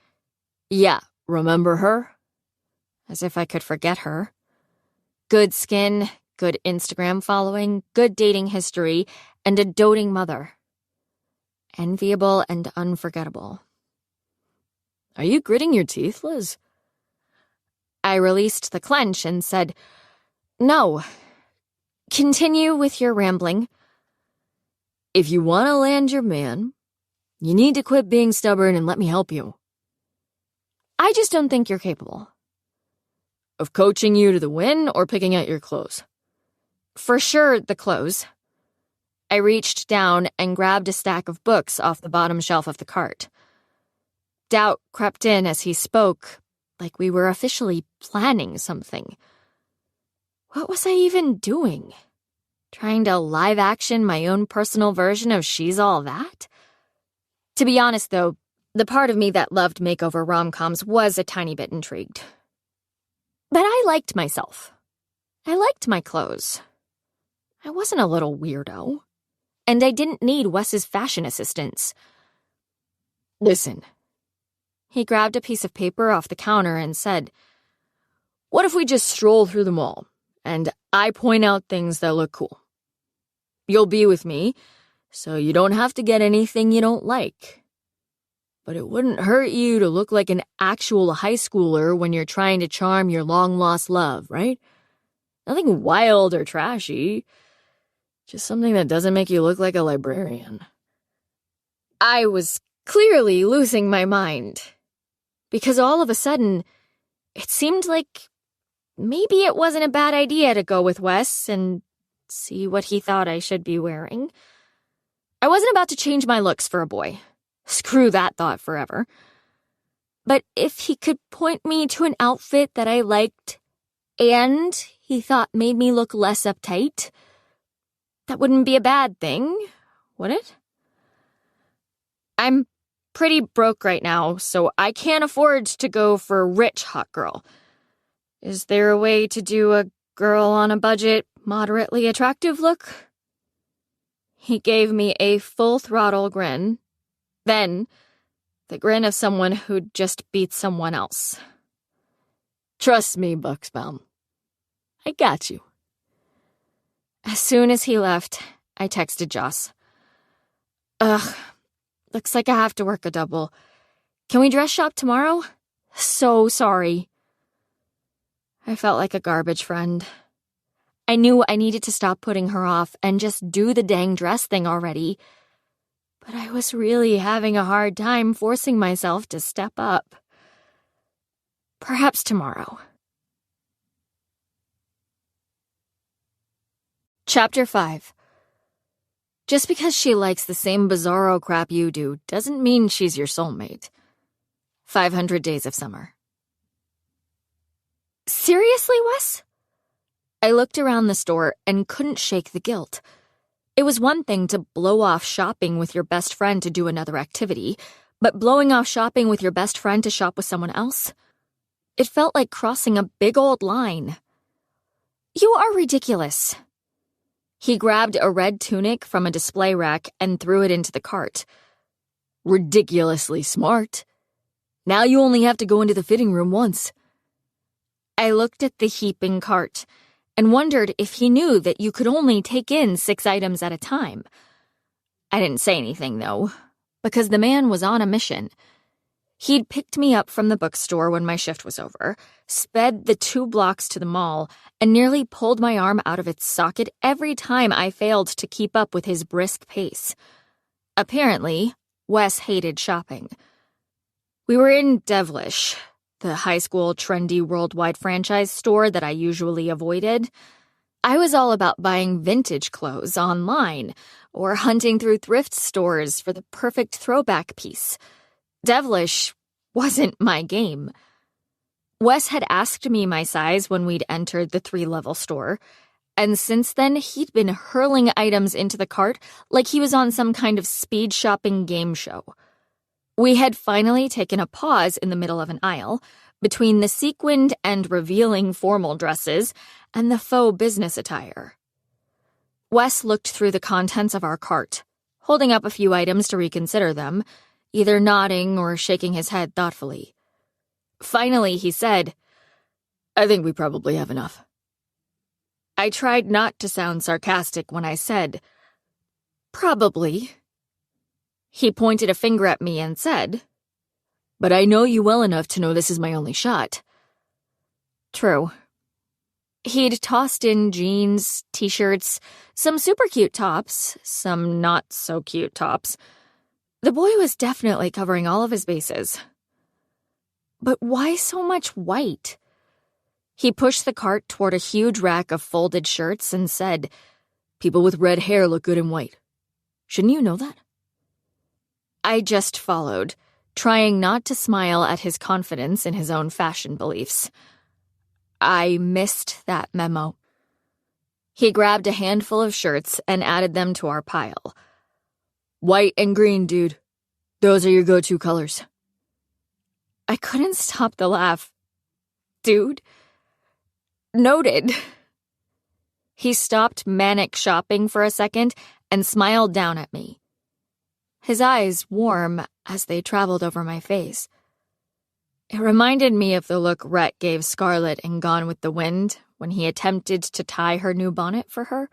Yeah, remember her? As if I could forget her. Good skin, good Instagram following, good dating history, and a doting mother. Enviable and unforgettable. Are you gritting your teeth, Liz? I released the clench and said, "No. Continue with your rambling." If you want to land your man, you need to quit being stubborn and let me help you. I just don't think you're capable. Of coaching you to the win or picking out your clothes? For sure, the clothes. I reached down and grabbed a stack of books off the bottom shelf of the cart. Doubt crept in as he spoke, like we were officially planning something. What was I even doing? Trying to live-action my own personal version of She's All That? To be honest, though, the part of me that loved makeover rom-coms was a tiny bit intrigued. But I liked myself. I liked my clothes. I wasn't a little weirdo. And I didn't need Wes's fashion assistance. Listen. He grabbed a piece of paper off the counter and said, "What if we just stroll through the mall, and I point out things that look cool? You'll be with me, so you don't have to get anything you don't like. But it wouldn't hurt you to look like an actual high schooler when you're trying to charm your long-lost love, right? Nothing wild or trashy. Just something that doesn't make you look like a librarian." I was clearly losing my mind. Because all of a sudden, it seemed like maybe it wasn't a bad idea to go with Wes and see what he thought I should be wearing. I wasn't about to change my looks for a boy. Screw that thought forever. But if he could point me to an outfit that I liked and he thought made me look less uptight, that wouldn't be a bad thing, would it? I'm pretty broke right now, so I can't afford to go for a rich hot girl. Is there a way to do a girl on a budget, moderately attractive look? He gave me a full-throttle grin. Then, the grin of someone who'd just beat someone else. "Trust me, Buxbaum. I got you." As soon as he left, I texted Joss. Ugh, looks like I have to work a double. Can we dress shop tomorrow? So sorry. I felt like a garbage friend. I knew I needed to stop putting her off and just do the dang dress thing already. But I was really having a hard time forcing myself to step up. Perhaps tomorrow. Chapter 5. Just because she likes the same bizarro crap you do doesn't mean she's your soulmate. 500 Days of Summer. Seriously, Wes? I looked around the store and couldn't shake the guilt. It was one thing to blow off shopping with your best friend to do another activity, but blowing off shopping with your best friend to shop with someone else? It felt like crossing a big old line. You are ridiculous. He grabbed a red tunic from a display rack and threw it into the cart. Ridiculously smart. Now you only have to go into the fitting room once. I looked at the heaping cart and wondered if he knew that you could only take in 6 items at a time. I didn't say anything, though, because the man was on a mission. He'd picked me up from the bookstore when my shift was over, sped the 2 blocks to the mall, and nearly pulled my arm out of its socket every time I failed to keep up with his brisk pace. Apparently, Wes hated shopping. We were in Devlish, the high school trendy worldwide franchise store that I usually avoided. I was all about buying vintage clothes online or hunting through thrift stores for the perfect throwback piece. Devlish wasn't my game. Wes had asked me my size when we'd entered the 3-level store, and since then he'd been hurling items into the cart like he was on some kind of speed shopping game show. We had finally taken a pause in the middle of an aisle, between the sequined and revealing formal dresses and the faux business attire. Wes looked through the contents of our cart, holding up a few items to reconsider them, either nodding or shaking his head thoughtfully. Finally, he said, "I think we probably have enough." I tried not to sound sarcastic when I said, "Probably." He pointed a finger at me and said, "But I know you well enough to know this is my only shot." True. He'd tossed in jeans, t-shirts, some super cute tops, some not-so-cute tops. The boy was definitely covering all of his bases. But why so much white? He pushed the cart toward a huge rack of folded shirts and said, "People with red hair look good in white. Shouldn't you know that?" I just followed, trying not to smile at his confidence in his own fashion beliefs. I missed that memo. He grabbed a handful of shirts and added them to our pile. White and green, dude. Those are your go-to colors. I couldn't stop the laugh. Dude? Noted. He stopped manic shopping for a second and smiled down at me. His eyes warm as they traveled over my face. It reminded me of the look Rhett gave Scarlett in Gone with the Wind when he attempted to tie her new bonnet for her.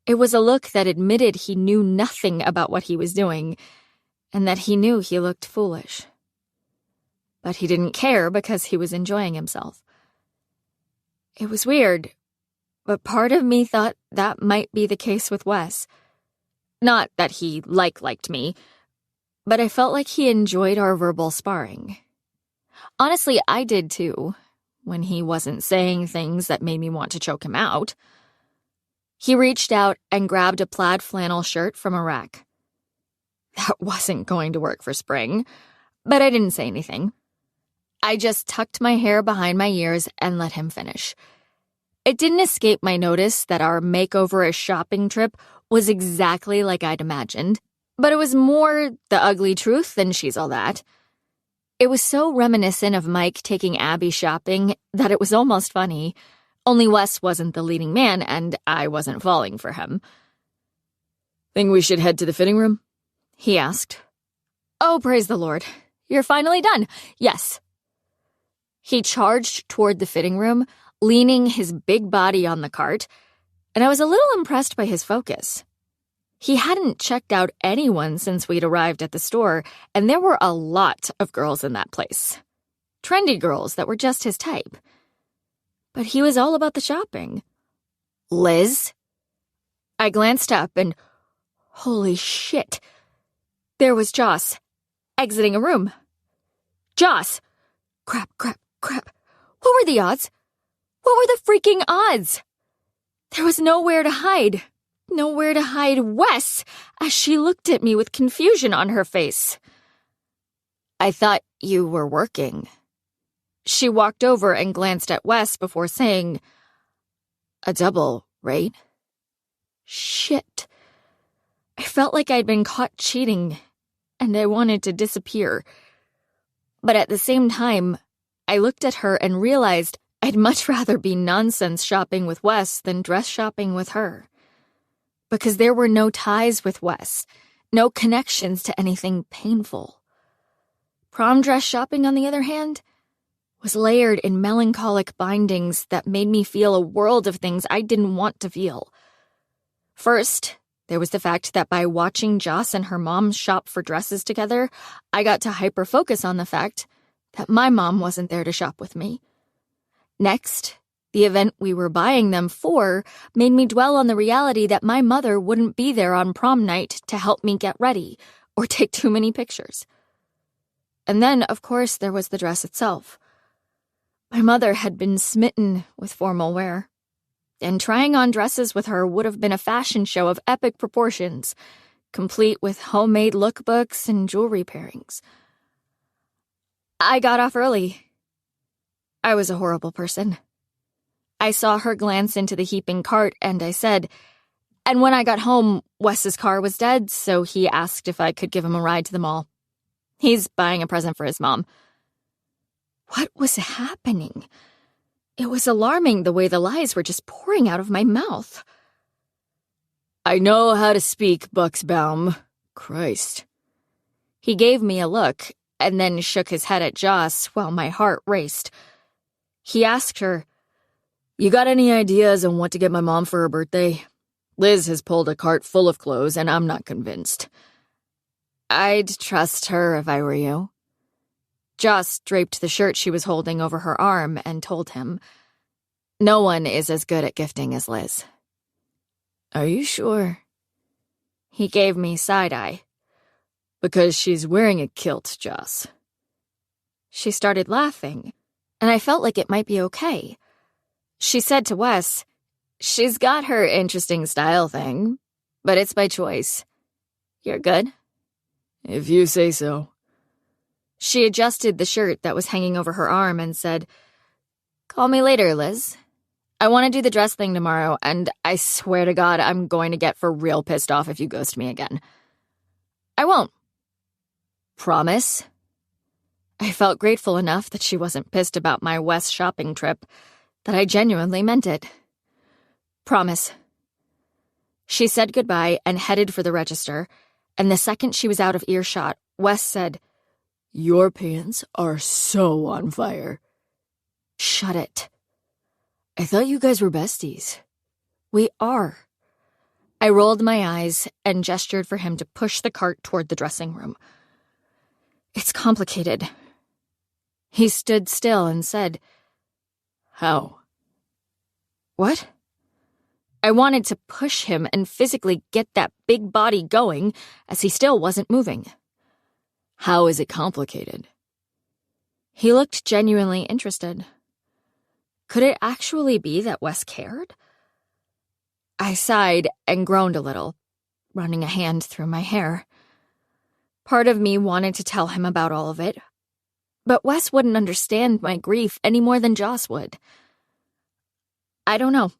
It was a look that admitted he knew nothing about what he was doing, and that he knew he looked foolish. But he didn't care because he was enjoying himself. It was weird, but part of me thought that might be the case with Wes. Not that he liked me, but I felt like he enjoyed our verbal sparring. Honestly, I did too, when he wasn't saying things that made me want to choke him out. He reached out and grabbed a plaid flannel shirt from a rack. That wasn't going to work for spring, but I didn't say anything. I just tucked my hair behind my ears and let him finish. It didn't escape my notice that our makeover-ish shopping trip was exactly like I'd imagined, but it was more the ugly truth than she's all that. It was so reminiscent of Mike taking Abby shopping that it was almost funny, only Wes wasn't the leading man and I wasn't falling for him. Think we should head to the fitting room? He asked. Oh, praise the Lord. You're finally done. Yes. He charged toward the fitting room, leaning his big body on the cart, and I was a little impressed by his focus. He hadn't checked out anyone since we'd arrived at the store, and there were a lot of girls in that place. Trendy girls that were just his type. But he was all about the shopping. Liz? I glanced up and, holy shit, there was Joss, exiting a room. Joss! Crap. What were the odds? What were the freaking odds? There was nowhere to hide. Nowhere to hide Wes, as she looked at me with confusion on her face. I thought you were working. She walked over and glanced at Wes before saying, a double, right? Shit. I felt like I'd been caught cheating, and I wanted to disappear. But at the same time, I looked at her and realized I'd much rather be nonsense shopping with Wes than dress shopping with her. Because there were no ties with Wes, no connections to anything painful. Prom dress shopping, on the other hand, was layered in melancholic bindings that made me feel a world of things I didn't want to feel. First, there was the fact that by watching Joss and her mom shop for dresses together, I got to hyper-focus on the fact that my mom wasn't there to shop with me. Next, the event we were buying them for made me dwell on the reality that my mother wouldn't be there on prom night to help me get ready or take too many pictures. And then, of course, there was the dress itself. My mother had been smitten with formal wear, and trying on dresses with her would have been a fashion show of epic proportions, complete with homemade lookbooks and jewelry pairings. I got off early. I was a horrible person. I saw her glance into the heaping cart, and I said, and when I got home, Wes's car was dead, so he asked if I could give him a ride to the mall. He's buying a present for his mom. What was happening? It was alarming the way the lies were just pouring out of my mouth. I know how to speak, Buxbaum. Christ. He gave me a look, and then shook his head at Joss while my heart raced. He asked her, You got any ideas on what to get my mom for her birthday? Liz has pulled a cart full of clothes, and I'm not convinced. I'd trust her if I were you. Joss draped the shirt she was holding over her arm and told him, No one is as good at gifting as Liz. Are you sure? He gave me side-eye. Because she's wearing a kilt, Joss. She started laughing, and I felt like it might be okay. She said to Wes, She's got her interesting style thing, but it's by choice. You're good? If you say so. She adjusted the shirt that was hanging over her arm and said, Call me later, Liz. I want to do the dress thing tomorrow, and I swear to God I'm going to get for real pissed off if you ghost me again. I won't. Promise? I felt grateful enough that she wasn't pissed about my West shopping trip that I genuinely meant it. Promise. She said goodbye and headed for the register, and the second she was out of earshot, Wes said, "Your pants are so on fire." Shut it. I thought you guys were besties. We are. I rolled my eyes and gestured for him to push the cart toward the dressing room. It's complicated. He stood still and said, "How?" What? I wanted to push him and physically get that big body going, as he still wasn't moving. How is it complicated? He looked genuinely interested. Could it actually be that Wes cared? I sighed and groaned a little, running a hand through my hair. Part of me wanted to tell him about all of it, but Wes wouldn't understand my grief any more than Joss would. I don't know.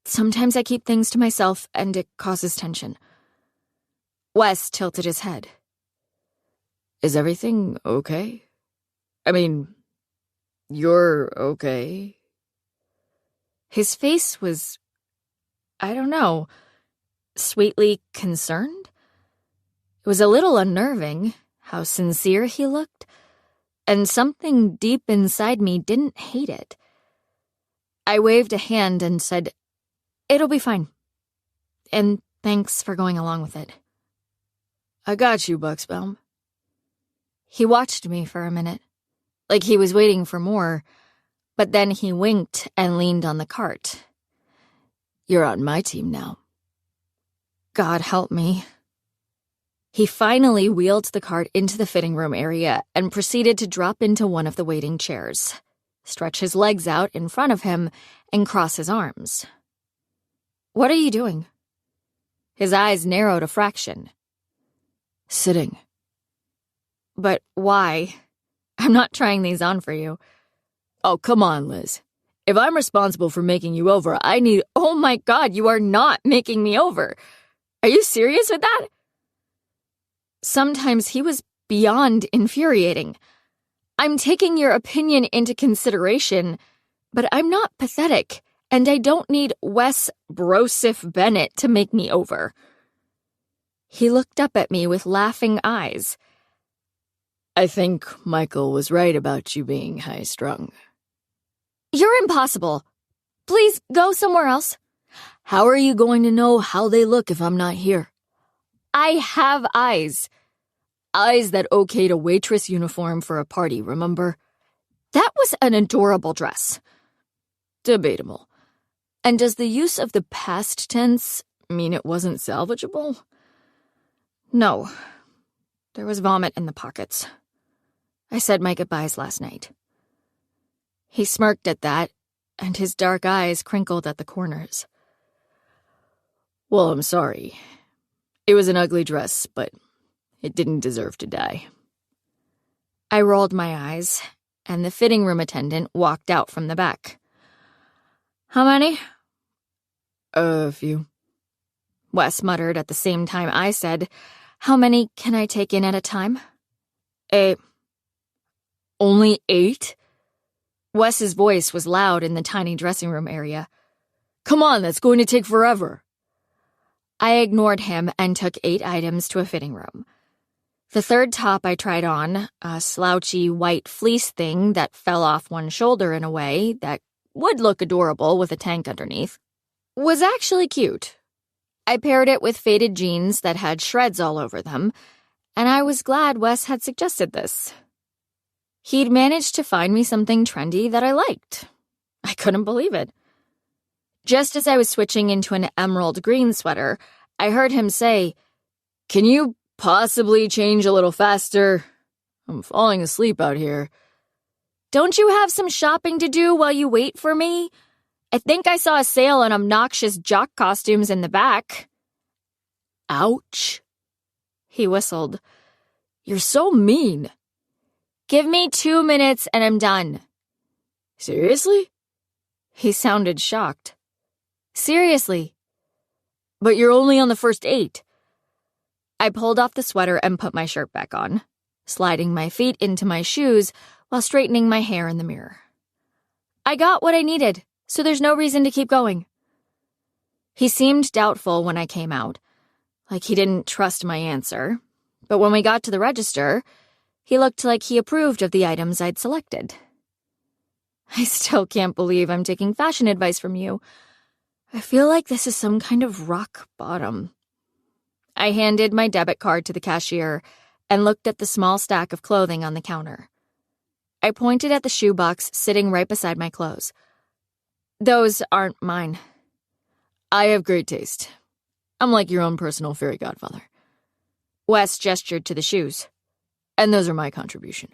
Sometimes I keep things to myself and it causes tension. Wes tilted his head. Is everything okay? I mean, you're okay? His face was, I don't know, sweetly concerned? It was a little unnerving how sincere he looked, and something deep inside me didn't hate it. I waved a hand and said, "It'll be fine. And thanks for going along with it." I got you, Buxbaum. He watched me for a minute, like he was waiting for more, but then he winked and leaned on the cart. You're on my team now. God help me. He finally wheeled the cart into the fitting room area and proceeded to drop into one of the waiting chairs, stretch his legs out in front of him, and cross his arms. What are you doing? His eyes narrowed a fraction. Sitting. But why? I'm not trying these on for you. Oh, come on, Liz. If I'm responsible for making you over, I need— Oh my God, you are not making me over. Are you serious with that? Sometimes he was beyond infuriating. I'm taking your opinion into consideration, but I'm not pathetic, and I don't need Wes Broseph Bennett to make me over. He looked up at me with laughing eyes. I think Michael was right about you being high-strung. You're impossible. Please go somewhere else. How are you going to know how they look if I'm not here? I have eyes. Eyes that okayed a waitress uniform for a party, remember? That was an adorable dress. Debatable. And does the use of the past tense mean it wasn't salvageable? No. There was vomit in the pockets. I said my goodbyes last night. He smirked at that, and his dark eyes crinkled at the corners. Well, I'm sorry. It was an ugly dress, but it didn't deserve to die. I rolled my eyes, and the fitting room attendant walked out from the back. How many? A few. Wes muttered at the same time I said, How many can I take in at a time? 8. Only 8? Wes's voice was loud in the tiny dressing room area. Come on, that's going to take forever. I ignored him and took 8 items to a fitting room. The third top I tried on, a slouchy white fleece thing that fell off one shoulder in a way that would look adorable with a tank underneath, was actually cute. I paired it with faded jeans that had shreds all over them, and I was glad Wes had suggested this. He'd managed to find me something trendy that I liked. I couldn't believe it. Just as I was switching into an emerald green sweater, I heard him say, Can you possibly change a little faster? I'm falling asleep out here. Don't you have some shopping to do while you wait for me? I think I saw a sale on obnoxious jock costumes in the back. Ouch. He whistled. You're so mean. Give me 2 minutes and I'm done. Seriously? He sounded shocked. Seriously. But you're only on the first 8. I pulled off the sweater and put my shirt back on, sliding my feet into my shoes while straightening my hair in the mirror. I got what I needed, so there's no reason to keep going. He seemed doubtful when I came out, like he didn't trust my answer, but when we got to the register, he looked like he approved of the items I'd selected. I still can't believe I'm taking fashion advice from you. I feel like this is some kind of rock bottom. I handed my debit card to the cashier and looked at the small stack of clothing on the counter. I pointed at the shoebox sitting right beside my clothes. Those aren't mine. I have great taste. I'm like your own personal fairy godfather. Wes gestured to the shoes. And those are my contribution.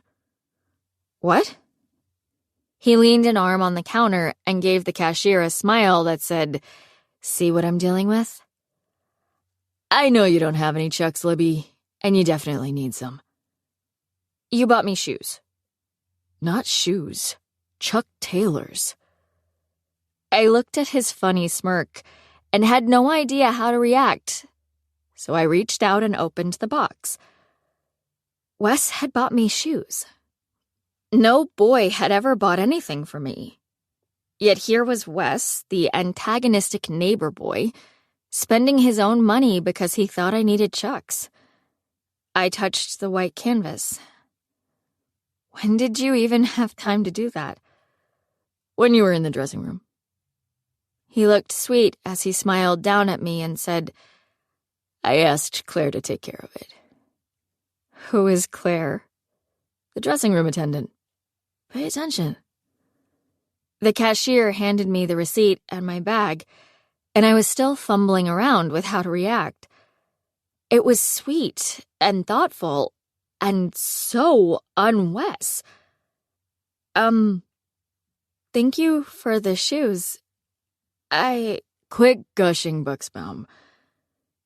What? He leaned an arm on the counter and gave the cashier a smile that said, "See what I'm dealing with?" I know you don't have any Chucks, Libby, and you definitely need some. You bought me shoes. Not shoes. Chuck Taylors. I looked at his funny smirk and had no idea how to react, so I reached out and opened the box. Wes had bought me shoes. No boy had ever bought anything for me. Yet here was Wes, the antagonistic neighbor boy, spending his own money because he thought I needed Chucks. I touched the white canvas. When did you even have time to do that? When you were in the dressing room. He looked sweet as he smiled down at me and said, I asked Claire to take care of it. Who is Claire? The dressing room attendant. Pay attention. The cashier handed me the receipt and my bag, and I was still fumbling around with how to react. It was sweet and thoughtful and so un-Wes. Thank you for the shoes. Quit gushing, Buxbaum.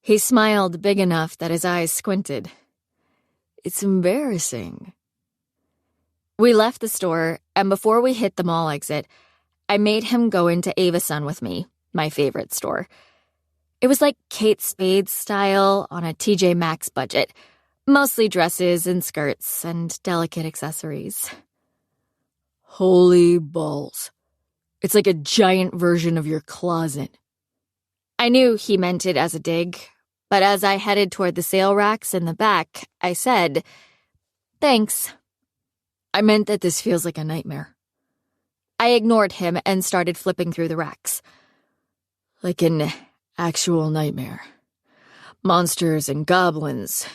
He smiled big enough that his eyes squinted. It's embarrassing. We left the store, and before we hit the mall exit, I made him go into Avison with me, my favorite store. It was like Kate Spade's style on a TJ Maxx budget, mostly dresses and skirts and delicate accessories. Holy balls. It's like a giant version of your closet. I knew he meant it as a dig, but as I headed toward the sale racks in the back, I said, "Thanks." I meant that this feels like a nightmare. I ignored him and started flipping through the racks. Like an actual nightmare. Monsters and goblins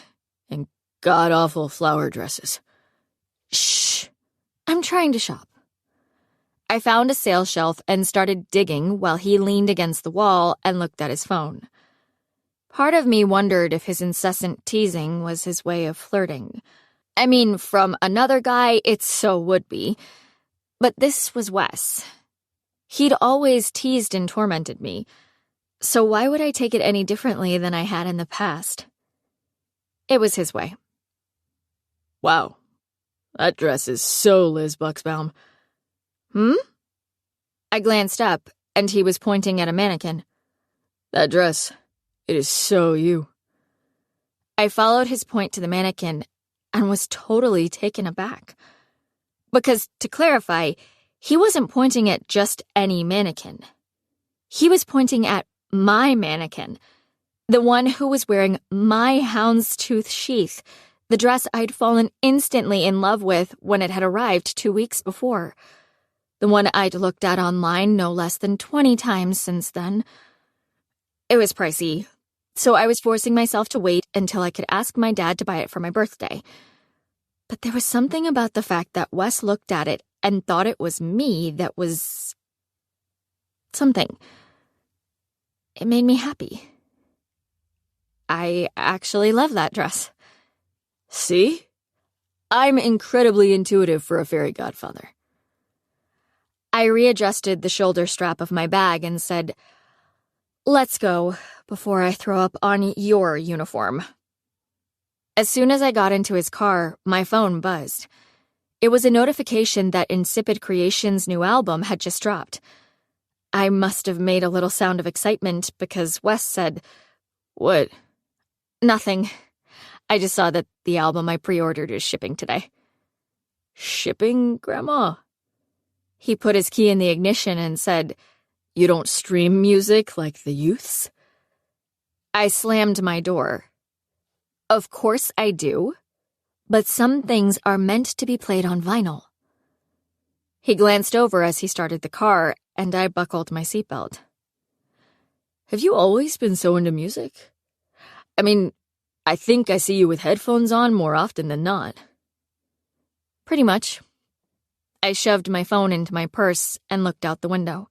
and god-awful flower dresses. Shh. I'm trying to shop. I found a sale shelf and started digging while he leaned against the wall and looked at his phone. Part of me wondered if his incessant teasing was his way of flirting. I mean, from another guy, it so would be. But this was Wes. He'd always teased and tormented me, so why would I take it any differently than I had in the past? It was his way. Wow. That dress is so Liz Buxbaum. I glanced up, and he was pointing at a mannequin. That dress, it is so you. I followed his point to the mannequin and was totally taken aback. Because, to clarify, he wasn't pointing at just any mannequin. He was pointing at my mannequin, the one who was wearing my houndstooth sheath, the dress I'd fallen instantly in love with when it had arrived 2 weeks before. The one I'd looked at online no less than 20 times since then. It was pricey, so I was forcing myself to wait until I could ask my dad to buy it for my birthday. But there was something about the fact that Wes looked at it and thought it was me that was... something. It made me happy. I actually love that dress. See? I'm incredibly intuitive for a fairy godfather. I readjusted the shoulder strap of my bag and said, "Let's go, before I throw up on your uniform." As soon as I got into his car, my phone buzzed. It was a notification that Insipid Creations' new album had just dropped. I must have made a little sound of excitement because Wes said, "What?" "Nothing. I just saw that the album I pre-ordered is shipping today." "Shipping, Grandma?" He put his key in the ignition and said, "You don't stream music like the youths?" I slammed my door. Of course I do, but some things are meant to be played on vinyl. He glanced over as he started the car, and I buckled my seatbelt. "Have you always been so into music? I mean, I think I see you with headphones on more often than not." Pretty much. I shoved my phone into my purse and looked out the window.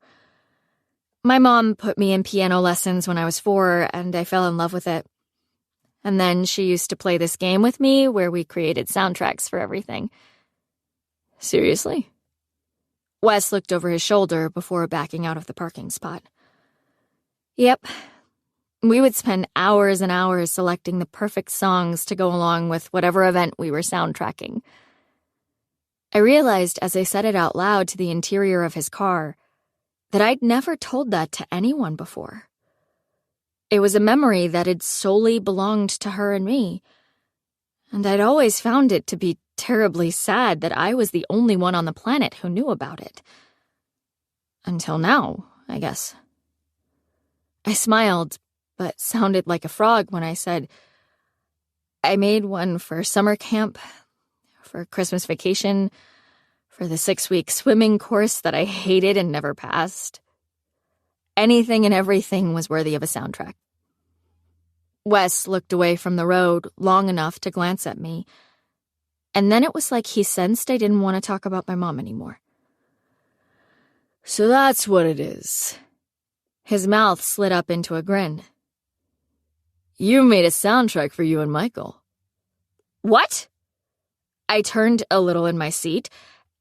My mom put me in piano lessons when I was 4, and I fell in love with it. And then she used to play this game with me where we created soundtracks for everything. "Seriously?" Wes looked over his shoulder before backing out of the parking spot. Yep. We would spend hours and hours selecting the perfect songs to go along with whatever event we were soundtracking. I realized as I said it out loud to the interior of his car that I'd never told that to anyone before. It was a memory that had solely belonged to her and me, and I'd always found it to be terribly sad that I was the only one on the planet who knew about it. Until now, I guess. I smiled, but sounded like a frog when I said, "I made one for summer camp, for Christmas vacation, for the 6-week swimming course that I hated and never passed. Anything and everything was worthy of a soundtrack." Wes looked away from the road long enough to glance at me, and then it was like he sensed I didn't want to talk about my mom anymore. "So that's what it is." His mouth slid up into a grin. "You made a soundtrack for you and Michael." "What?" I turned a little in my seat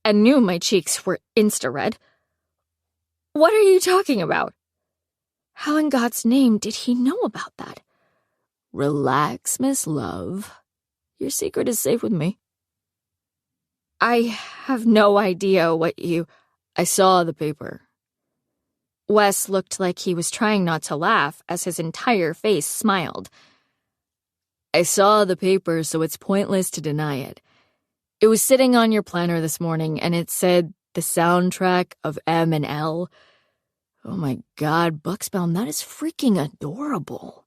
and knew my cheeks were insta-red. "What are you talking about? How in God's name did he know about that?" "Relax, Miss Love. Your secret is safe with me." "I have no idea what you—" "I saw the paper." Wes looked like he was trying not to laugh as his entire face smiled. "I saw the paper, so it's pointless to deny it. It was sitting on your planner this morning, and it said the soundtrack of M and L. Oh my God, Buxbaum, that is freaking adorable."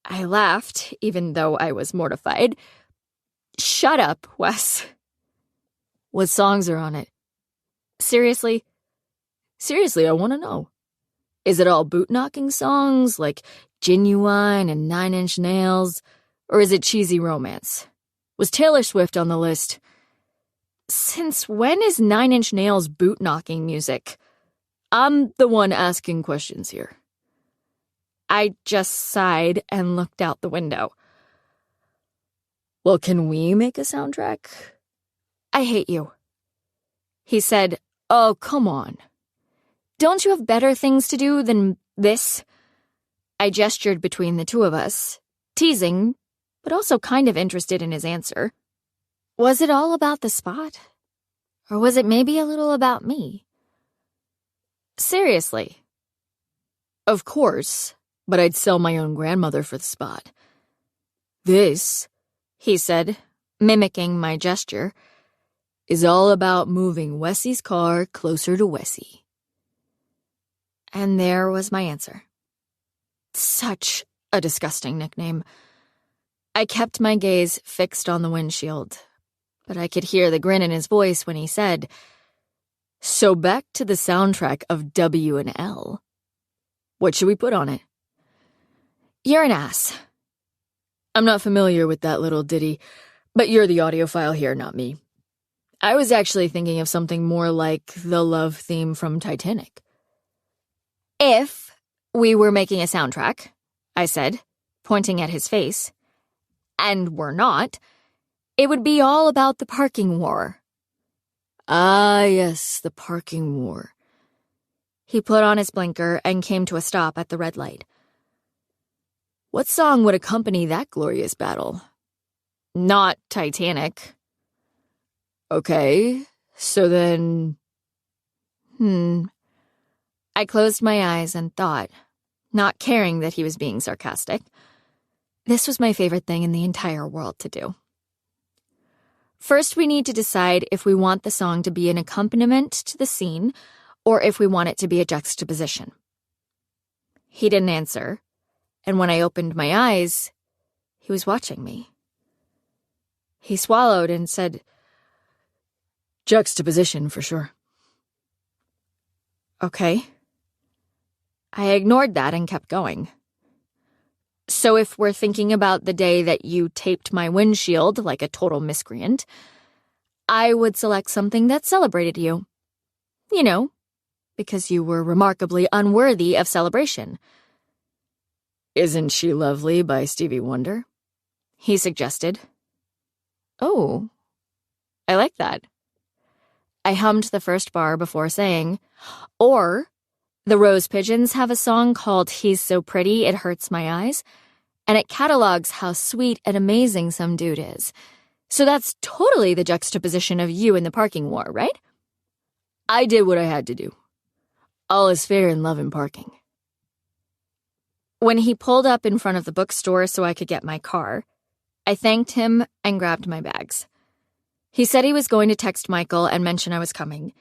I laughed, even though I was mortified. "Shut up, Wes." "What songs are on it?" Seriously? Seriously, I want to know. Is it all boot-knocking songs, like Genuine and 9 Inch Nails? Or is it cheesy romance? Was Taylor Swift on the list? Since when is 9 Inch Nails boot-knocking music? I'm the one asking questions here. I just sighed and looked out the window. "Well, can we make a soundtrack?" "I hate you," he said. "Oh, come on. Don't you have better things to do than this?" I gestured between the two of us, teasing, but also kind of interested in his answer. Was it all about the spot? Or was it maybe a little about me? Seriously. "Of course, but I'd sell my own grandmother for the spot. This," he said, mimicking my gesture, "is all about moving Wessie's car closer to Wessie." And there was my answer. Such a disgusting nickname. I kept my gaze fixed on the windshield, but I could hear the grin in his voice when he said, "So back to the soundtrack of W and L. What should we put on it?" "You're an ass." "I'm not familiar with that little ditty, but you're the audiophile here, not me. I was actually thinking of something more like the love theme from Titanic." "If we were making a soundtrack," I said, pointing at his face, "and we're not, it would be all about the parking war." "Ah, yes, the parking war." He put on his blinker and came to a stop at the red light. "What song would accompany that glorious battle?" "Not Titanic." "Okay, so then..." I closed my eyes and thought, not caring that he was being sarcastic. This was my favorite thing in the entire world to do. First, we need to decide if we want the song to be an accompaniment to the scene or if we want it to be a juxtaposition. He didn't answer, and when I opened my eyes, he was watching me. He swallowed and said, "Juxtaposition, for sure." "Okay." I ignored that and kept going. "So if we're thinking about the day that you taped my windshield like a total miscreant, I would select something that celebrated you. You know, because you were remarkably unworthy of celebration." "Isn't She Lovely" by Stevie Wonder?" he suggested. "Oh, I like that." I hummed the first bar before saying, "Or the Rose Pigeons have a song called He's So Pretty It Hurts My Eyes, and it catalogs how sweet and amazing some dude is. So that's totally the juxtaposition of you in the parking war, right?" I did what I had to do. All is fair in love and parking. When he pulled up in front of the bookstore so I could get my car, I thanked him and grabbed my bags. He said he was going to text Michael and mention I was coming,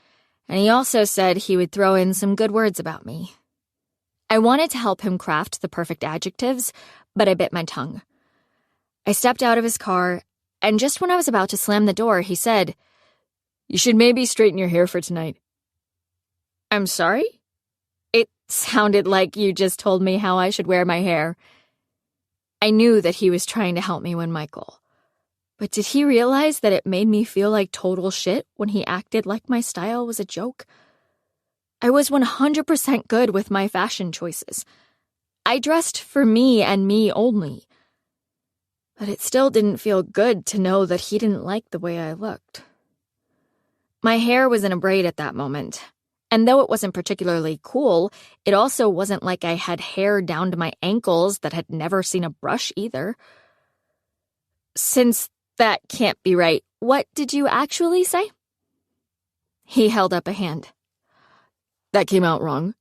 and he also said he would throw in some good words about me. I wanted to help him craft the perfect adjectives, but I bit my tongue. I stepped out of his car, and just when I was about to slam the door, he said, "You should maybe straighten your hair for tonight." "I'm sorry?" It sounded like you just told me how I should wear my hair. I knew that he was trying to help me win Michael. But did he realize that it made me feel like total shit when he acted like my style was a joke? I was 100% good with my fashion choices. I dressed for me and me only. But it still didn't feel good to know that he didn't like the way I looked. My hair was in a braid at that moment, and though it wasn't particularly cool, it also wasn't like I had hair down to my ankles that had never seen a brush either. "Since that can't be right, what did you actually say?" He held up a hand. "That came out wrong.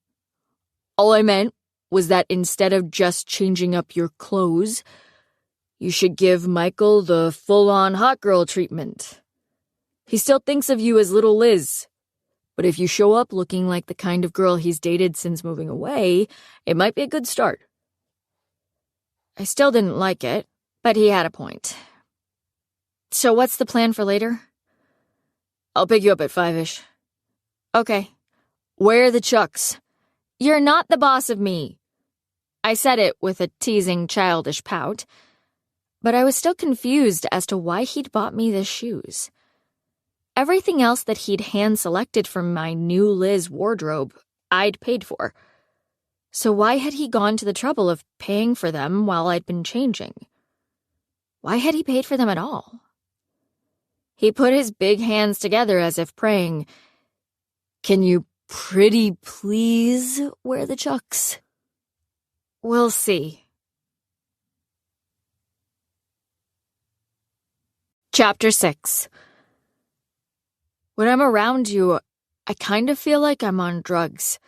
All I meant was that instead of just changing up your clothes, you should give Michael the full-on hot girl treatment. He still thinks of you as little Liz, but if you show up looking like the kind of girl he's dated since moving away, it might be a good start." I still didn't like it, but he had a point. "So what's the plan for later?" "I'll pick you up at 5-ish. "Okay." "Wear the chucks." "You're not the boss of me." I said it with a teasing, childish pout, but I was still confused as to why he'd bought me the shoes. Everything else that he'd hand-selected from my new Liz wardrobe, I'd paid for. So why had he gone to the trouble of paying for them while I'd been changing? Why had he paid for them at all? He put his big hands together as if praying, "Can you pretty please wear the chucks?" "We'll see." Chapter 6. When I'm around you, I kind of feel like I'm on drugs.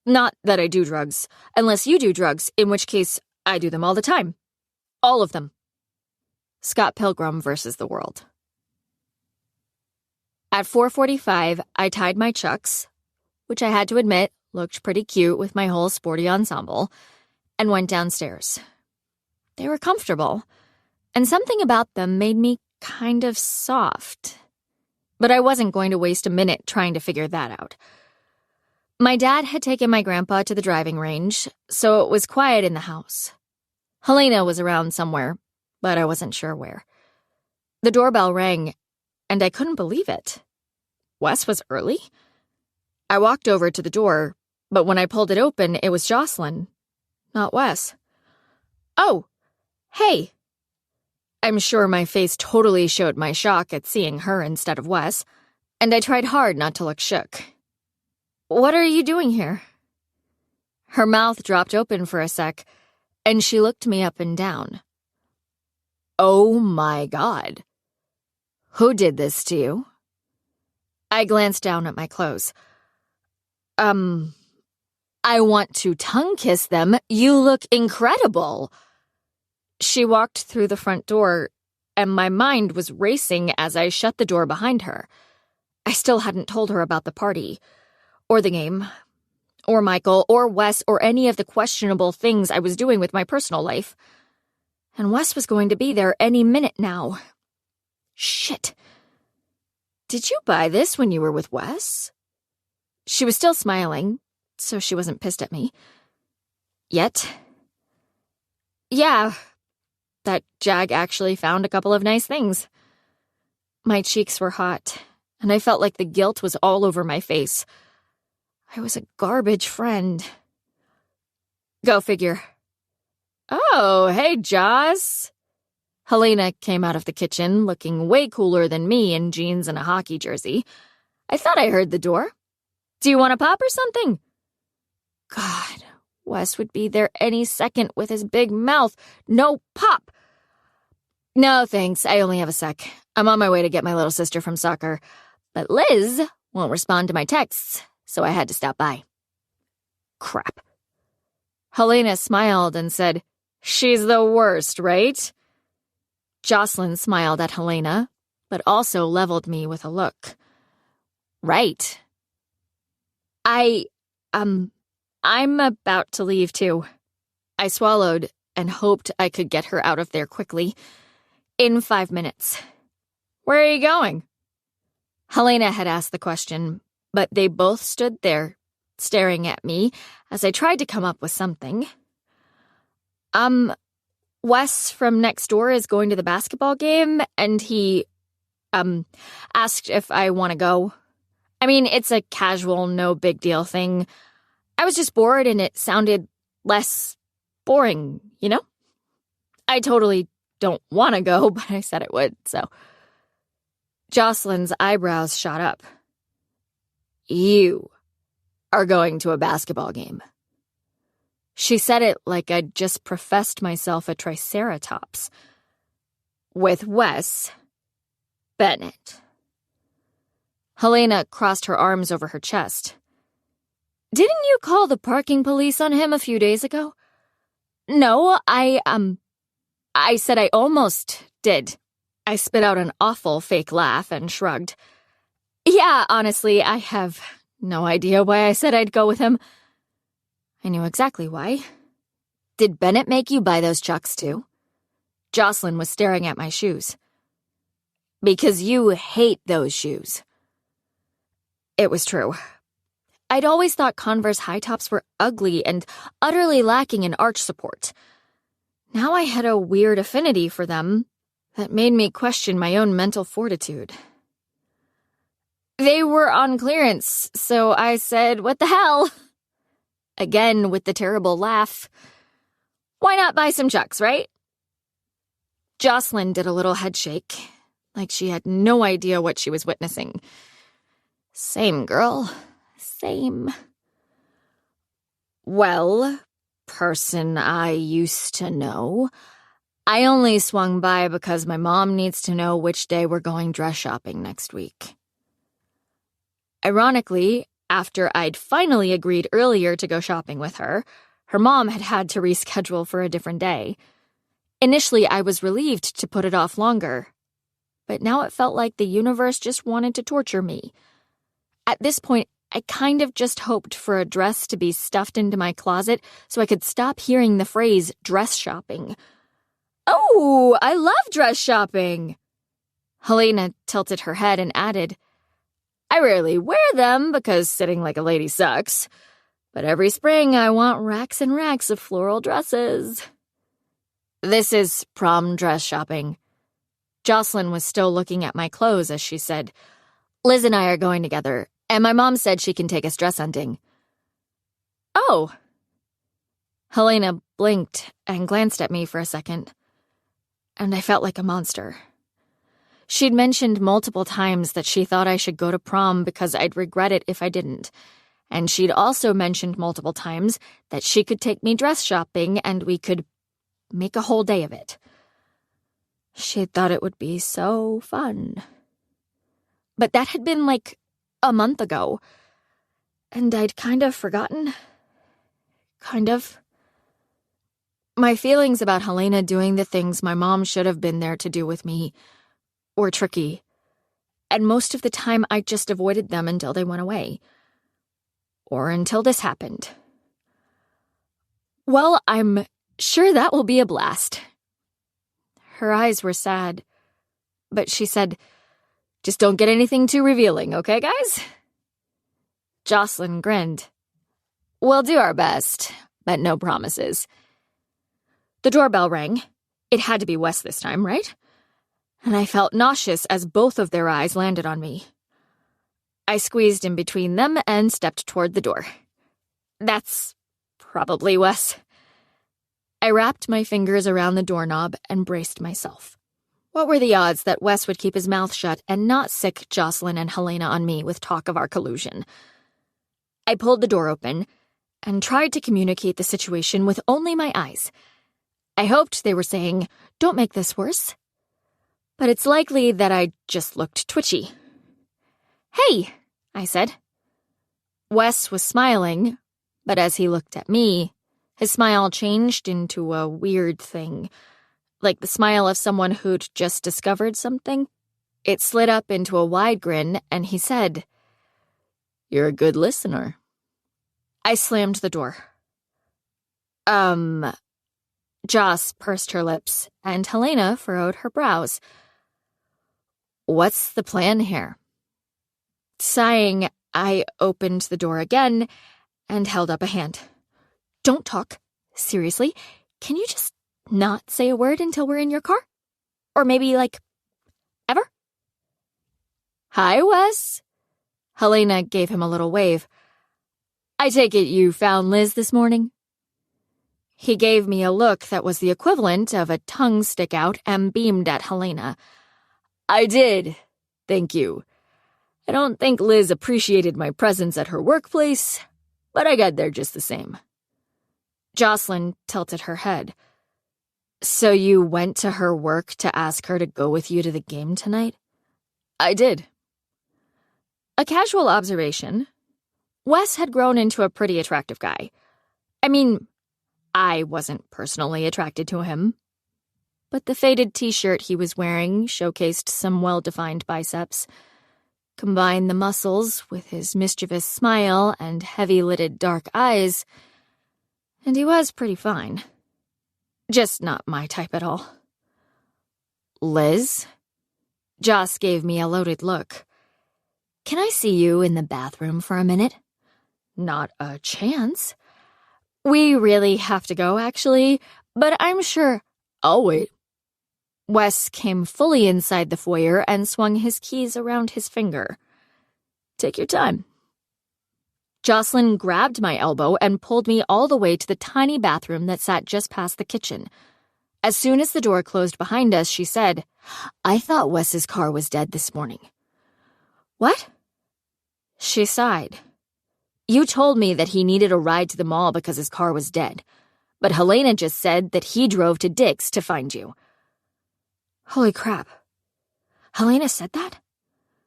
Not that I do drugs, unless you do drugs, in which case I do them all the time. All of them. Scott Pilgrim versus the World. At 4:45, I tied my chucks, which I had to admit looked pretty cute with my whole sporty ensemble, and went downstairs. They were comfortable, and something about them made me kind of soft. But I wasn't going to waste a minute trying to figure that out. My dad had taken my grandpa to the driving range, so it was quiet in the house. Helena was around somewhere, but I wasn't sure where. The doorbell rang, and I couldn't believe it. Wes was early? I walked over to the door, but when I pulled it open, it was Jocelyn, not Wes. "Oh, hey." I'm sure my face totally showed my shock at seeing her instead of Wes, and I tried hard not to look shook. "What are you doing here?" Her mouth dropped open for a sec, and she looked me up and down. "Oh my God. Who did this to you?" I glanced down at my clothes. I want to tongue kiss them. You look incredible. She walked through the front door, and my mind was racing as I shut the door behind her. I still hadn't told her about the party, or the game, or Michael, or Wes, or any of the questionable things I was doing with my personal life. And Wes was going to be there any minute now. Shit. Did you buy this when you were with Wes? She was still smiling, so she wasn't pissed at me. Yet. Yeah, that Jag actually found a couple of nice things. My cheeks were hot, and I felt like the guilt was all over my face. I was a garbage friend. Go figure. Oh, hey, Joss. Helena came out of the kitchen, looking way cooler than me in jeans and a hockey jersey. I thought I heard the door. Do you want a pop or something? God, Wes would be there any second with his big mouth. No pop. No, thanks. I only have a sec. I'm on my way to get my little sister from soccer. But Liz won't respond to my texts, so I had to stop by. Crap. Helena smiled and said, "She's the worst, right?" Jocelyn smiled at Helena, but also leveled me with a look. Right. I'm about to leave too. I swallowed and hoped I could get her out of there quickly. In 5 minutes. Where are you going? Helena had asked the question, but they both stood there, staring at me as I tried to come up with something. Wes from next door is going to the basketball game, and he, asked if I want to go. I mean, it's a casual, no big deal thing. I was just bored and it sounded less boring, you know? I totally don't want to go, but I said it would, so. Jocelyn's eyebrows shot up. You are going to a basketball game. She said it like I'd just professed myself a triceratops. With Wes Bennett. Helena crossed her arms over her chest. Didn't you call the parking police on him a few days ago? No, I said I almost did. I spit out an awful fake laugh and shrugged. Yeah, honestly, I have no idea why I said I'd go with him. I knew exactly why. Did Bennett make you buy those chucks too? Jocelyn was staring at my shoes. Because you hate those shoes. It was true. I'd always thought Converse high tops were ugly and utterly lacking in arch support. Now I had a weird affinity for them that made me question my own mental fortitude. They were on clearance, so I said, what the hell? Again with the terrible laugh. Why not buy some chucks, right? Jocelyn did a little headshake, like she had no idea what she was witnessing. Same, girl. Same. Well, person I used to know, I only swung by because my mom needs to know which day we're going dress shopping next week. Ironically, after I'd finally agreed earlier to go shopping with her, her mom had to reschedule for a different day. Initially, I was relieved to put it off longer, but now it felt like the universe just wanted to torture me. At this point, I kind of just hoped for a dress to be stuffed into my closet so I could stop hearing the phrase dress shopping. Oh, I love dress shopping! Helena tilted her head and added, I rarely wear them because sitting like a lady sucks, but every spring I want racks and racks of floral dresses. This is prom dress shopping. Jocelyn was still looking at my clothes as she said, Liz and I are going together, and my mom said she can take us dress hunting. Oh. Helena blinked and glanced at me for a second, and I felt like a monster. She'd mentioned multiple times that she thought I should go to prom because I'd regret it if I didn't, and she'd also mentioned multiple times that she could take me dress shopping and we could make a whole day of it. She'd thought it would be so fun. But that had been like a month ago, and I'd kind of forgotten. kind of. My feelings about Helena doing the things my mom should have been there to do with me were tricky, and most of the time I just avoided them until they went away. Or until this happened. Well, I'm sure that will be a blast. Her eyes were sad, but she said, "Just don't get anything too revealing, okay, guys?" Jocelyn grinned. "We'll do our best, but no promises." The doorbell rang. It had to be Wes this time, right? And I felt nauseous as both of their eyes landed on me. I squeezed in between them and stepped toward the door. That's probably Wes. I wrapped my fingers around the doorknob and braced myself. What were the odds that Wes would keep his mouth shut and not sick Jocelyn and Helena on me with talk of our collusion? I pulled the door open and tried to communicate the situation with only my eyes. I hoped they were saying, "Don't make this worse." But it's likely that I just looked twitchy. "Hey," I said. Wes was smiling, but as he looked at me, his smile changed into a weird thing, like the smile of someone who'd just discovered something. It slid up into a wide grin, and he said, "You're a good listener." I slammed the door. Joss pursed her lips, and Helena furrowed her brows. "What's the plan here?" Sighing, I opened the door again and held up a hand. "Don't talk. Seriously, can you just not say a word until we're in your car? Or maybe, ever?" "Hi, Wes." Helena gave him a little wave. "I take it you found Liz this morning?" He gave me a look that was the equivalent of a tongue stick out and beamed at Helena. "I did, thank you. I don't think Liz appreciated my presence at her workplace, but I got there just the same." Jocelyn tilted her head. "So you went to her work to ask her to go with you to the game tonight?" "I did." A casual observation. Wes had grown into a pretty attractive guy. I mean, I wasn't personally attracted to him. But the faded t-shirt he was wearing showcased some well-defined biceps. Combine the muscles with his mischievous smile and heavy-lidded dark eyes, and he was pretty fine. Just not my type at all. "Liz?" Joss gave me a loaded look. "Can I see you in the bathroom for a minute?" "Not a chance." "We really have to go, actually, but I'm sure—" "I'll wait." Wes came fully inside the foyer and swung his keys around his finger. "Take your time." Jocelyn grabbed my elbow and pulled me all the way to the tiny bathroom that sat just past the kitchen. As soon as the door closed behind us, she said, "I thought Wes's car was dead this morning." "What?" She sighed. "You told me that he needed a ride to the mall because his car was dead, but Helena just said that he drove to Dick's to find you." Holy crap. Helena said that?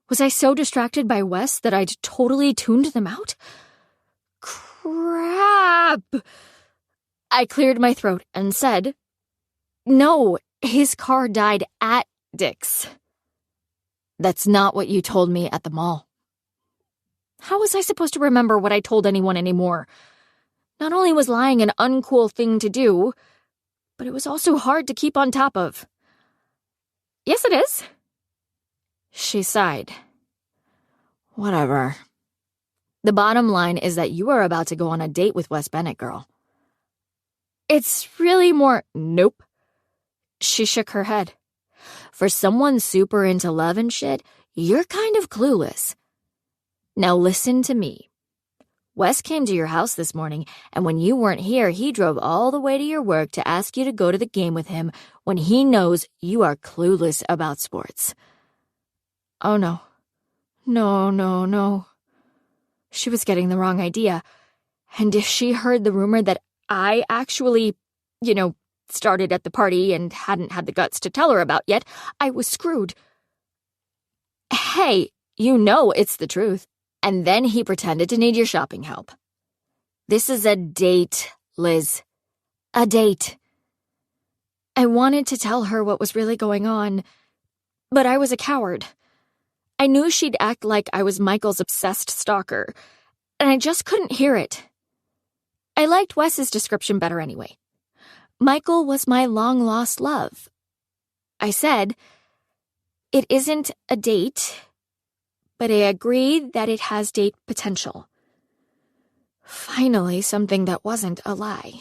Was I so distracted by Wes that I'd totally tuned them out? Crap! I cleared my throat and said, "No, his car died at Dick's." "That's not what you told me at the mall." How was I supposed to remember what I told anyone anymore? Not only was lying an uncool thing to do, but it was also hard to keep on top of. "Yes, it is." She sighed. "Whatever. The bottom line is that you are about to go on a date with Wes Bennett, girl." "It's really more—" "Nope." She shook her head. "For someone super into love and shit, you're kind of clueless. Now listen to me. Wes came to your house this morning, and when you weren't here, he drove all the way to your work to ask you to go to the game with him when he knows you are clueless about sports." Oh no. No. She was getting the wrong idea. And if she heard the rumor that I actually, started at the party and hadn't had the guts to tell her about yet, I was screwed. "Hey, it's the truth." And then he pretended to need your shopping help. "This is a date, Liz. A date. I wanted to tell her what was really going on, but I was a coward. I knew she'd act like I was Michael's obsessed stalker, and I just couldn't hear it. I liked Wes's description better anyway. Michael was my long-lost love. I said, "It isn't a date, but I agree that it has date potential." Finally, something that wasn't a lie.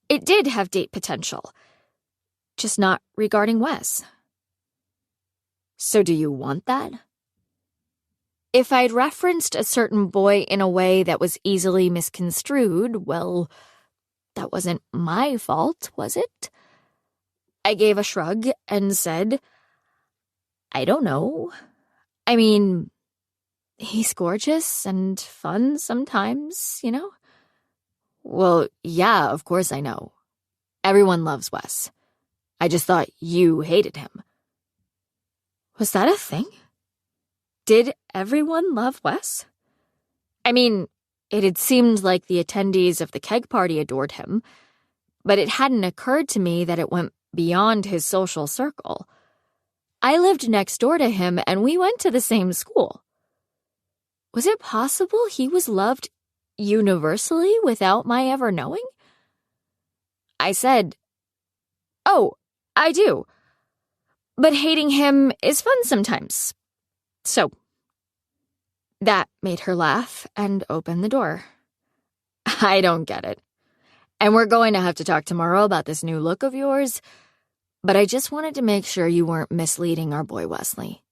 It did have date potential, just not regarding Wes. So do you want that? If I'd referenced a certain boy in a way that was easily misconstrued, well, that wasn't my fault, was it? I gave a shrug and said, "I don't know. I mean, he's gorgeous and fun sometimes, you know?" Well, yeah, of course I know. Everyone loves Wes. I just thought you hated him. Was that a thing? Did everyone love Wes? I mean, it had seemed like the attendees of the keg party adored him, but it hadn't occurred to me that it went beyond his social circle. I lived next door to him and we went to the same school. Was it possible he was loved universally without my ever knowing? I said, "Oh, I do. But hating him is fun sometimes. So." That made her laugh and open the door. I don't get it. And we're going to have to talk tomorrow about this new look of yours, but I just wanted to make sure you weren't misleading our boy Wesley.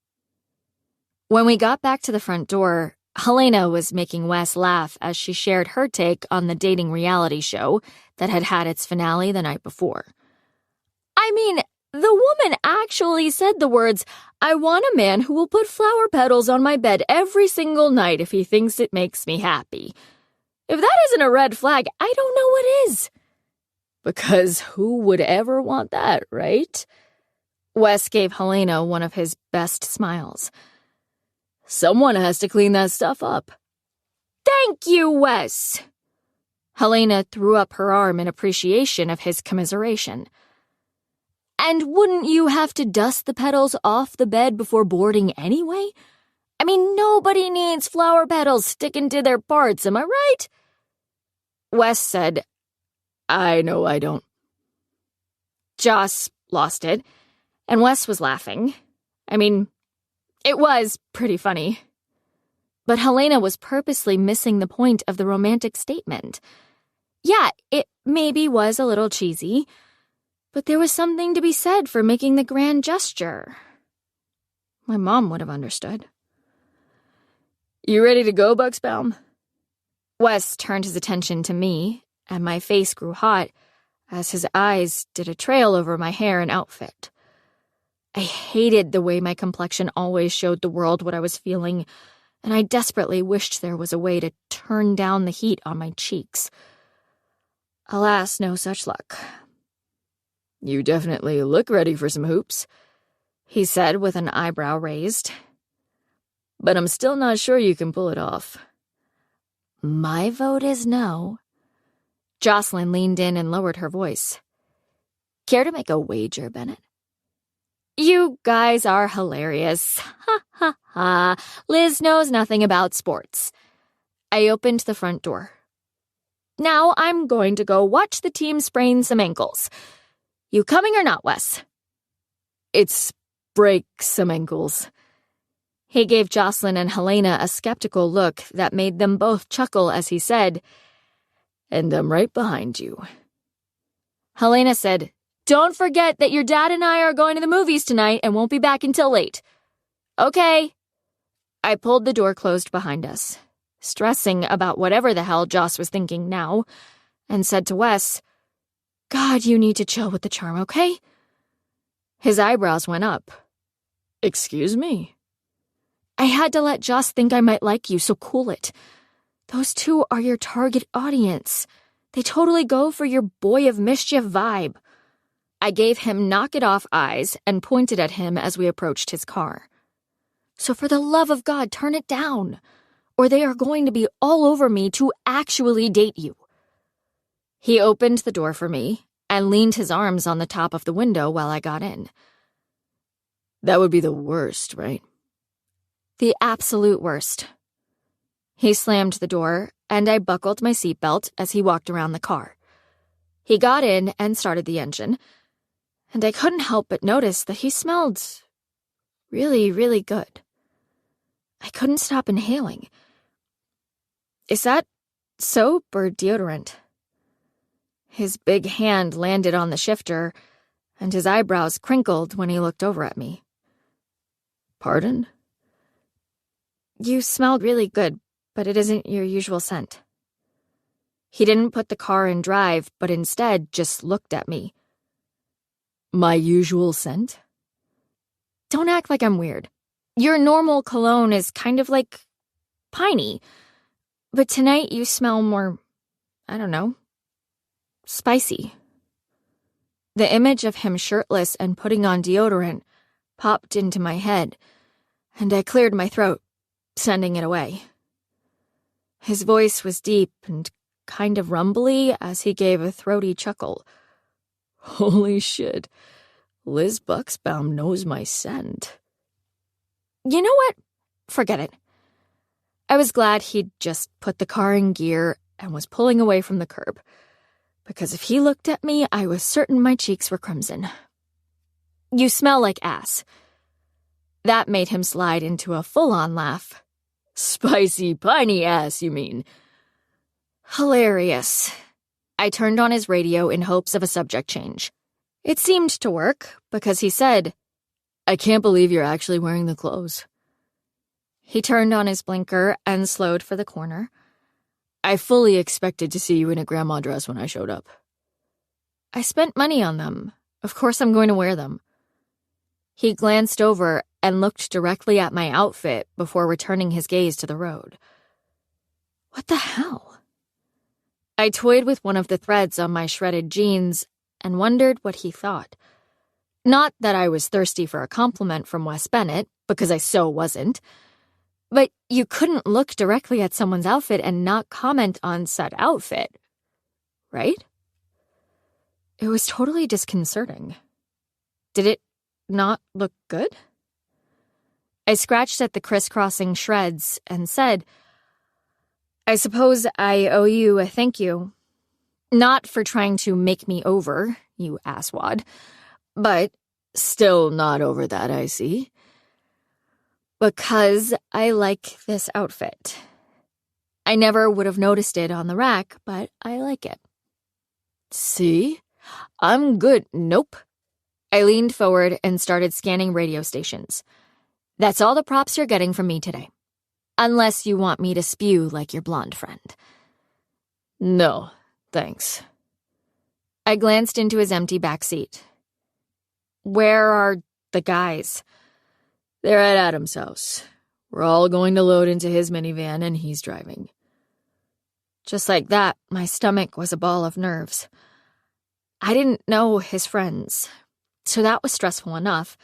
When we got back to the front door, Helena was making Wes laugh as she shared her take on the dating reality show that had had its finale the night before. "I mean, the woman actually said the words, 'I want a man who will put flower petals on my bed every single night if he thinks it makes me happy.' If that isn't a red flag, I don't know what is." Because who would ever want that, right? Wes gave Helena one of his best smiles. Someone has to clean that stuff up. "Thank you, Wes." Helena threw up her arm in appreciation of his commiseration. "And wouldn't you have to dust the petals off the bed before boarding anyway? I mean, nobody needs flower petals sticking to their parts, am I right?" Wes said, "I know I don't." Joss lost it, and Wes was laughing. I mean, it was pretty funny. But Helena was purposely missing the point of the romantic statement. Yeah, it maybe was a little cheesy, but there was something to be said for making the grand gesture. My mom would have understood. "You ready to go, Buxbaum?" Wes turned his attention to me, and my face grew hot as his eyes did a trail over my hair and outfit. I hated the way my complexion always showed the world what I was feeling, and I desperately wished there was a way to turn down the heat on my cheeks. Alas, no such luck. "You definitely look ready for some hoops," he said with an eyebrow raised. "But I'm still not sure you can pull it off." My vote is no. Jocelyn leaned in and lowered her voice. "Care to make a wager, Bennett?" "You guys are hilarious. Ha ha ha. Liz knows nothing about sports." I opened the front door. "Now I'm going to go watch the team sprain some ankles. You coming or not, Wes?" "It's break some ankles." He gave Jocelyn and Helena a skeptical look that made them both chuckle as he said, "And I'm right behind you." Helena said, "Don't forget that your dad and I are going to the movies tonight and won't be back until late." "Okay." I pulled the door closed behind us, stressing about whatever the hell Joss was thinking now, and said to Wes, "God, you need to chill with the charm, okay?" His eyebrows went up. "Excuse me?" "I had to let Joss think I might like you, so cool it. Those two are your target audience. They totally go for your boy of mischief vibe." I gave him knock-it-off eyes and pointed at him as we approached his car. "So for the love of God, turn it down, or they are going to be all over me to actually date you." He opened the door for me and leaned his arms on the top of the window while I got in. That would be the worst, right? The absolute worst. He slammed the door, and I buckled my seatbelt as he walked around the car. He got in and started the engine, and I couldn't help but notice that he smelled really, really good. I couldn't stop inhaling. Is that soap or deodorant? His big hand landed on the shifter, and his eyebrows crinkled when he looked over at me. Pardon? You smell really good, but it isn't your usual scent. He didn't put the car in drive, but instead just looked at me. My usual scent? Don't act like I'm weird. Your normal cologne is kind of like piney, but tonight you smell more, I don't know, spicy. The image of him shirtless and putting on deodorant popped into my head, and I cleared my throat, sending it away. His voice was deep and kind of rumbly as he gave a throaty chuckle. Holy shit, Liz Buxbaum knows my scent. You know what? Forget it. I was glad he'd just put the car in gear and was pulling away from the curb, because if he looked at me, I was certain my cheeks were crimson. You smell like ass. That made him slide into a full-on laugh. Spicy, piney ass, you mean? Hilarious. I turned on his radio in hopes of a subject change. It seemed to work, because he said, I can't believe you're actually wearing the clothes. He turned on his blinker and slowed for the corner. I fully expected to see you in a grandma dress when I showed up. I spent money on them. Of course I'm going to wear them. He glanced over and looked directly at my outfit before returning his gaze to the road. What the hell? I toyed with one of the threads on my shredded jeans and wondered what he thought. Not that I was thirsty for a compliment from Wes Bennett, because I so wasn't. But you couldn't look directly at someone's outfit and not comment on said outfit, right? It was totally disconcerting. Did it not look good? I scratched at the crisscrossing shreds and said, I suppose I owe you a thank you. Not for trying to make me over, you asswad, but still not over that, I see. Because I like this outfit. I never would have noticed it on the rack, but I like it. See? I'm good. Nope. I leaned forward and started scanning radio stations. That's all the props you're getting from me today. Unless you want me to spew like your blonde friend. No, thanks. I glanced into his empty back seat. Where are the guys? They're at Adam's house. We're all going to load into his minivan and he's driving. Just like that, my stomach was a ball of nerves. I didn't know his friends, so that was stressful enough,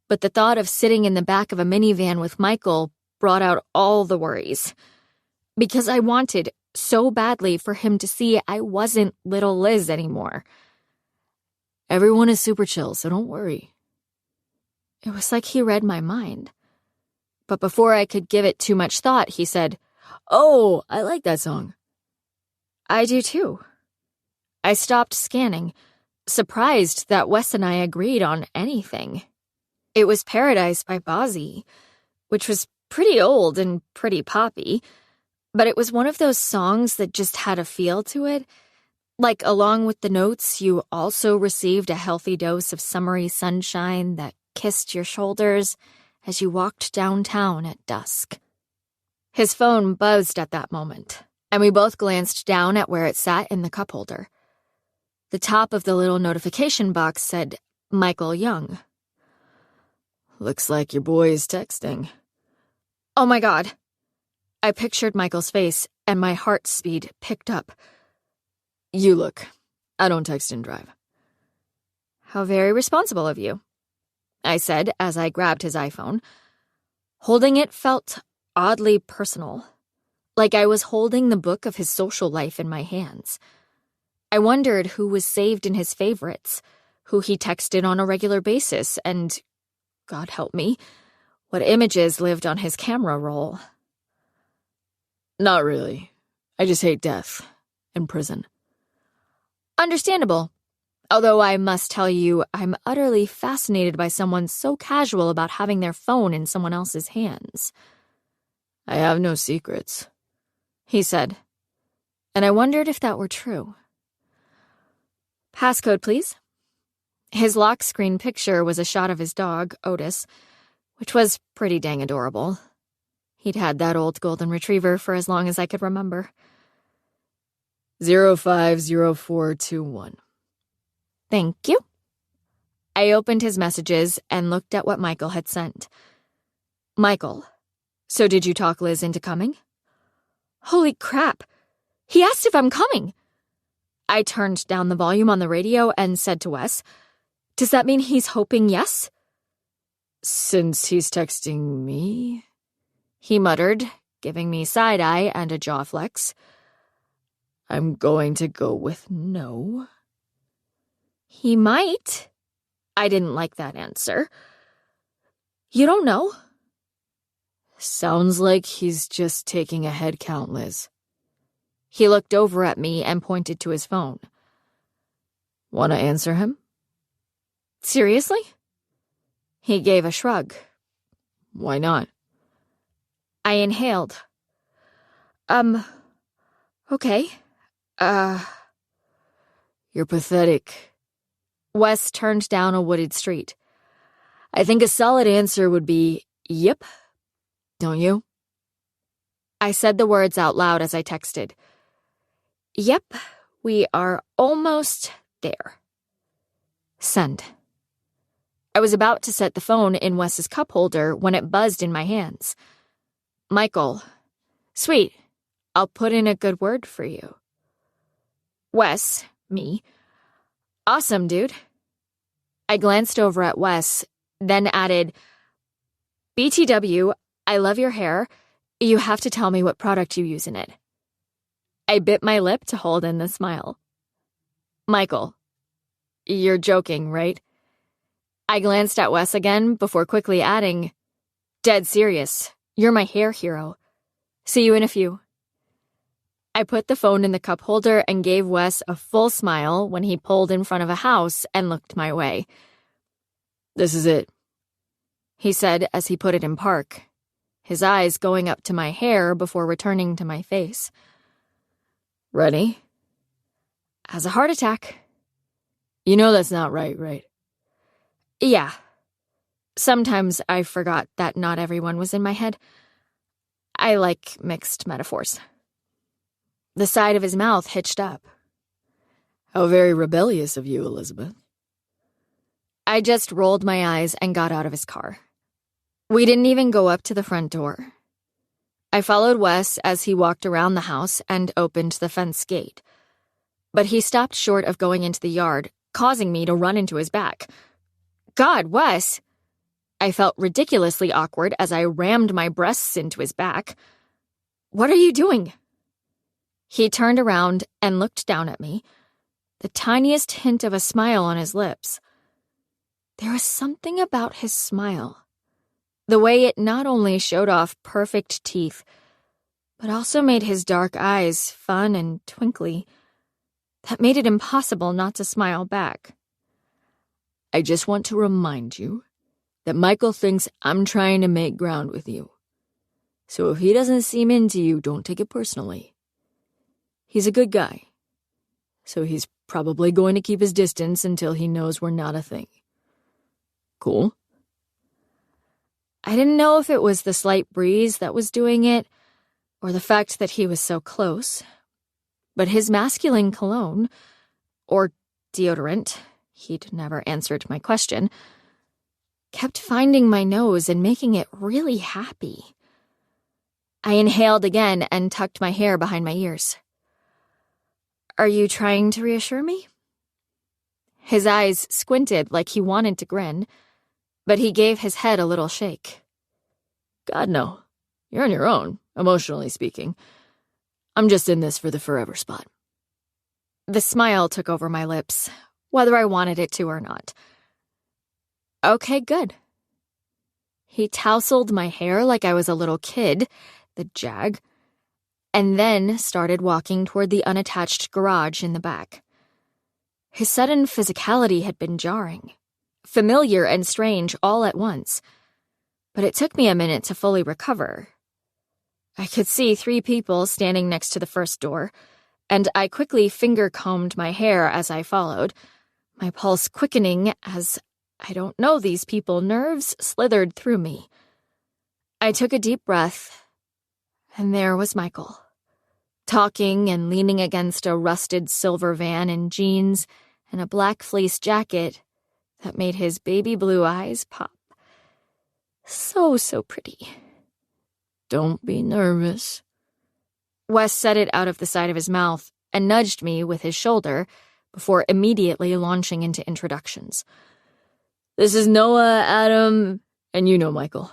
but the thought of sitting in the back of a minivan with Michael brought out all the worries. Because I wanted so badly for him to see I wasn't little Liz anymore. Everyone is super chill, so don't worry. It was like he read my mind. But before I could give it too much thought, he said, Oh, I like that song. I do too. I stopped scanning, surprised that Wes and I agreed on anything. It was Paradise by Bozzy, which was pretty old and pretty poppy, but it was one of those songs that just had a feel to it. Like, along with the notes, you also received a healthy dose of summery sunshine that kissed your shoulders as you walked downtown at dusk. His phone buzzed at that moment, and we both glanced down at where it sat in the cup holder. The top of the little notification box said, Michael Young. Looks like your boy is texting. Oh my God. I pictured Michael's face, and my heart speed picked up. You look. I don't text and drive. How very responsible of you, I said as I grabbed his iPhone. Holding it felt oddly personal, like I was holding the book of his social life in my hands. I wondered who was saved in his favorites, who he texted on a regular basis, and, God help me, what images lived on his camera roll. Not really. I just hate death and prison. Understandable. Although I must tell you, I'm utterly fascinated by someone so casual about having their phone in someone else's hands. I have no secrets, he said, and I wondered if that were true. Passcode, please. His lock screen picture was a shot of his dog, Otis, which was pretty dang adorable. He'd had that old golden retriever for as long as I could remember. 050421. Thank you. I opened his messages and looked at what Michael had sent. Michael, so did you talk Liz into coming? Holy crap! He asked if I'm coming! I turned down the volume on the radio and said to Wes, does that mean he's hoping yes? Since he's texting me, he muttered, giving me side-eye and a jaw flex. I'm going to go with no. He might. I didn't like that answer. You don't know? Sounds like he's just taking a head count, Liz. He looked over at me and pointed to his phone. Want to answer him? Seriously? He gave a shrug. Why not? I inhaled. Okay. You're pathetic. Wes turned down a wooded street. I think a solid answer would be, yep. Don't you? I said the words out loud as I texted. Yep, we are almost there. Send. I was about to set the phone in Wes's cup holder when it buzzed in my hands. Michael. Sweet. I'll put in a good word for you. Wes. Me. Awesome, dude. I glanced over at Wes, then added, BTW, I love your hair. You have to tell me what product you use in it. I bit my lip to hold in the smile. Michael. You're joking, right? I glanced at Wes again before quickly adding, dead serious. You're my hair hero. See you in a few. I put the phone in the cup holder and gave Wes a full smile when he pulled in front of a house and looked my way. This is it, he said as he put it in park, his eyes going up to my hair before returning to my face. Ready? Has a heart attack. You know that's not right? Yeah. Sometimes I forgot that not everyone was in my head. I like mixed metaphors. The side of his mouth hitched up. How very rebellious of you, Elizabeth. I just rolled my eyes and got out of his car. We didn't even go up to the front door. I followed Wes as he walked around the house and opened the fence gate. But he stopped short of going into the yard, causing me to run into his back. God, Wes! I felt ridiculously awkward as I rammed my breasts into his back. What are you doing? He turned around and looked down at me, the tiniest hint of a smile on his lips. There was something about his smile, the way it not only showed off perfect teeth, but also made his dark eyes fun and twinkly, that made it impossible not to smile back. I just want to remind you that Michael thinks I'm trying to make ground with you. So if he doesn't seem into you, don't take it personally. He's a good guy, so he's probably going to keep his distance until he knows we're not a thing. Cool? I didn't know if it was the slight breeze that was doing it, or the fact that he was so close, but his masculine cologne, or deodorant, he'd never answered my question, kept finding my nose and making it really happy. I inhaled again and tucked my hair behind my ears. Are you trying to reassure me? His eyes squinted like he wanted to grin, but he gave his head a little shake. God, no. You're on your own, emotionally speaking. I'm just in this for the forever spot. The smile took over my lips, whether I wanted it to or not. Okay, good. He tousled my hair like I was a little kid, the jag, and then started walking toward the unattached garage in the back. His sudden physicality had been jarring, familiar and strange all at once, but it took me a minute to fully recover. I could see 3 people standing next to the first door, and I quickly finger-combed my hair as I followed, my pulse quickening as, I don't know these people, nerves slithered through me. I took a deep breath, and there was Michael, talking and leaning against a rusted silver van in jeans and a black fleece jacket that made his baby blue eyes pop. So pretty. Don't be nervous. Wes said it out of the side of his mouth and nudged me with his shoulder before immediately launching into introductions. This is Noah, Adam, and you know Michael.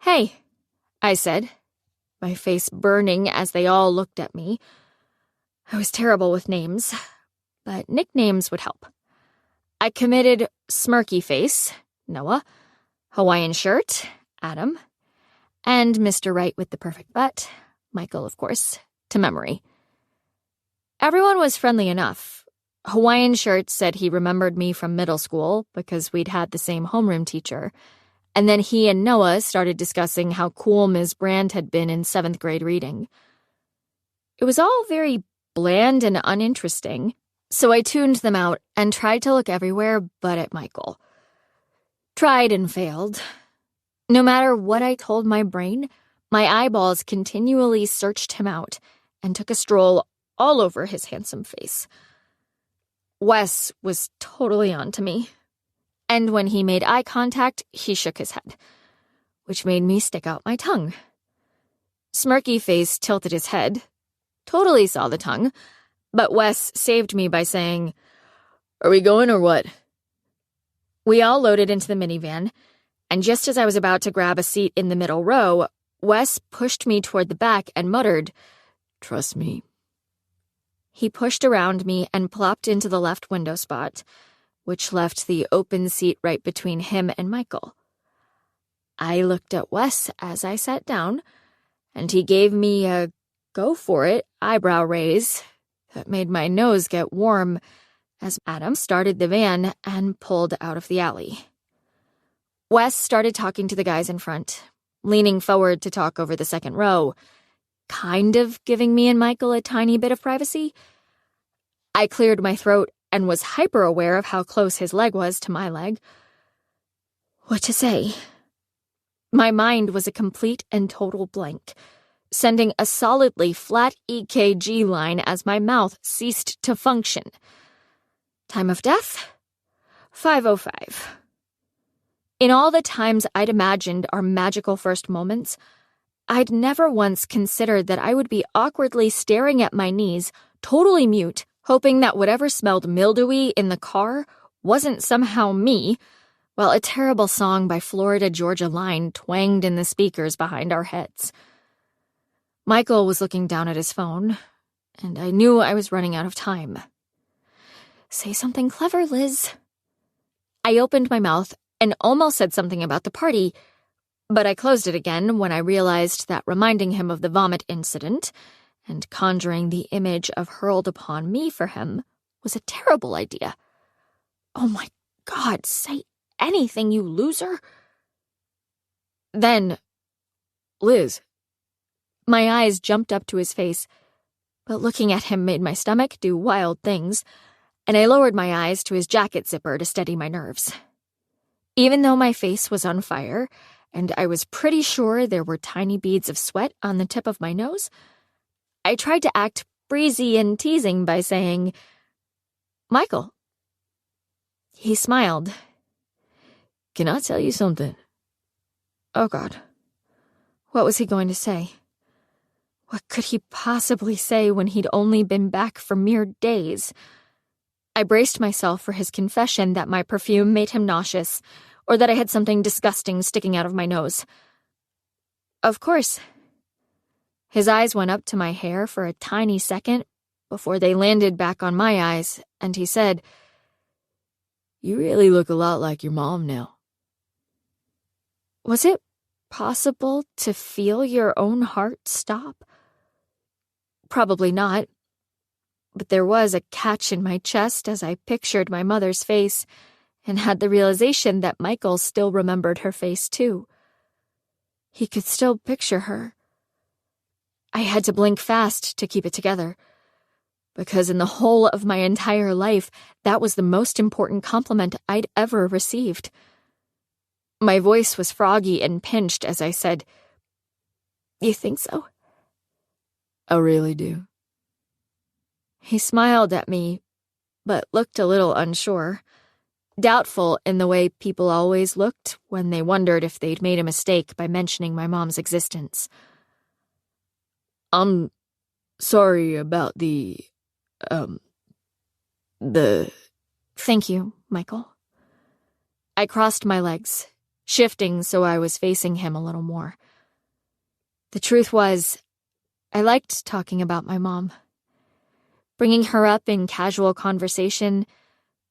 Hey, I said, my face burning as they all looked at me. I was terrible with names, but nicknames would help. I committed Smirky Face, Noah, Hawaiian Shirt, Adam, and Mr. Right with the perfect butt, Michael, of course, to memory. Everyone was friendly enough. Hawaiian Shirt said he remembered me from middle school because we'd had the same homeroom teacher, and then he and Noah started discussing how cool Ms. Brand had been in 7th grade reading. It was all very bland and uninteresting, so I tuned them out and tried to look everywhere but at Michael. Tried and failed. No matter what I told my brain, my eyeballs continually searched him out and took a stroll all over his handsome face. Wes was totally onto me, and when he made eye contact, he shook his head, which made me stick out my tongue. Smirky Face tilted his head, totally saw the tongue, but Wes saved me by saying, Are we going or what? We all loaded into the minivan, and just as I was about to grab a seat in the middle row, Wes pushed me toward the back and muttered, Trust me. He pushed around me and plopped into the left window spot, which left the open seat right between him and Michael. I looked at Wes as I sat down, and he gave me a go-for-it eyebrow raise that made my nose get warm as Adam started the van and pulled out of the alley. Wes started talking to the guys in front, leaning forward to talk over the second row, kind of giving me and Michael a tiny bit of privacy. I cleared my throat and was hyper-aware of how close his leg was to my leg. What to say? My mind was a complete and total blank, sending a solidly flat EKG line as my mouth ceased to function. Time of death? 5:05. In all the times I'd imagined our magical first moments, I'd never once considered that I would be awkwardly staring at my knees, totally mute, hoping that whatever smelled mildewy in the car wasn't somehow me, while a terrible song by Florida Georgia Line twanged in the speakers behind our heads. Michael was looking down at his phone, and I knew I was running out of time. Say something clever, Liz. I opened my mouth and almost said something about the party, but I closed it again when I realized that reminding him of the vomit incident and conjuring the image of hurled upon me for him was a terrible idea. Oh my God, say anything, you loser. Then, Liz. My eyes jumped up to his face, but looking at him made my stomach do wild things, and I lowered my eyes to his jacket zipper to steady my nerves. Even though my face was on fire, and I was pretty sure there were tiny beads of sweat on the tip of my nose, I tried to act breezy and teasing by saying, Michael. He smiled. Can I tell you something? Oh, God. What was he going to say? What could he possibly say when he'd only been back for mere days? I braced myself for his confession that my perfume made him nauseous, or that I had something disgusting sticking out of my nose. Of course. His eyes went up to my hair for a tiny second, before they landed back on my eyes, and he said, "You really look a lot like your mom now." "Was it possible to feel your own heart stop?" Probably not. But there was a catch in my chest as I pictured my mother's face and had the realization that Michael still remembered her face too. He could still picture her. I had to blink fast to keep it together, because in the whole of my entire life, that was the most important compliment I'd ever received. My voice was froggy and pinched as I said, "You think so?" "I really do." He smiled at me, but looked a little unsure, doubtful in the way people always looked when they wondered if they'd made a mistake by mentioning my mom's existence. "I'm sorry about the... Thank you, Michael." I crossed my legs, shifting so I was facing him a little more. The truth was, I liked talking about my mom. Bringing her up in casual conversation,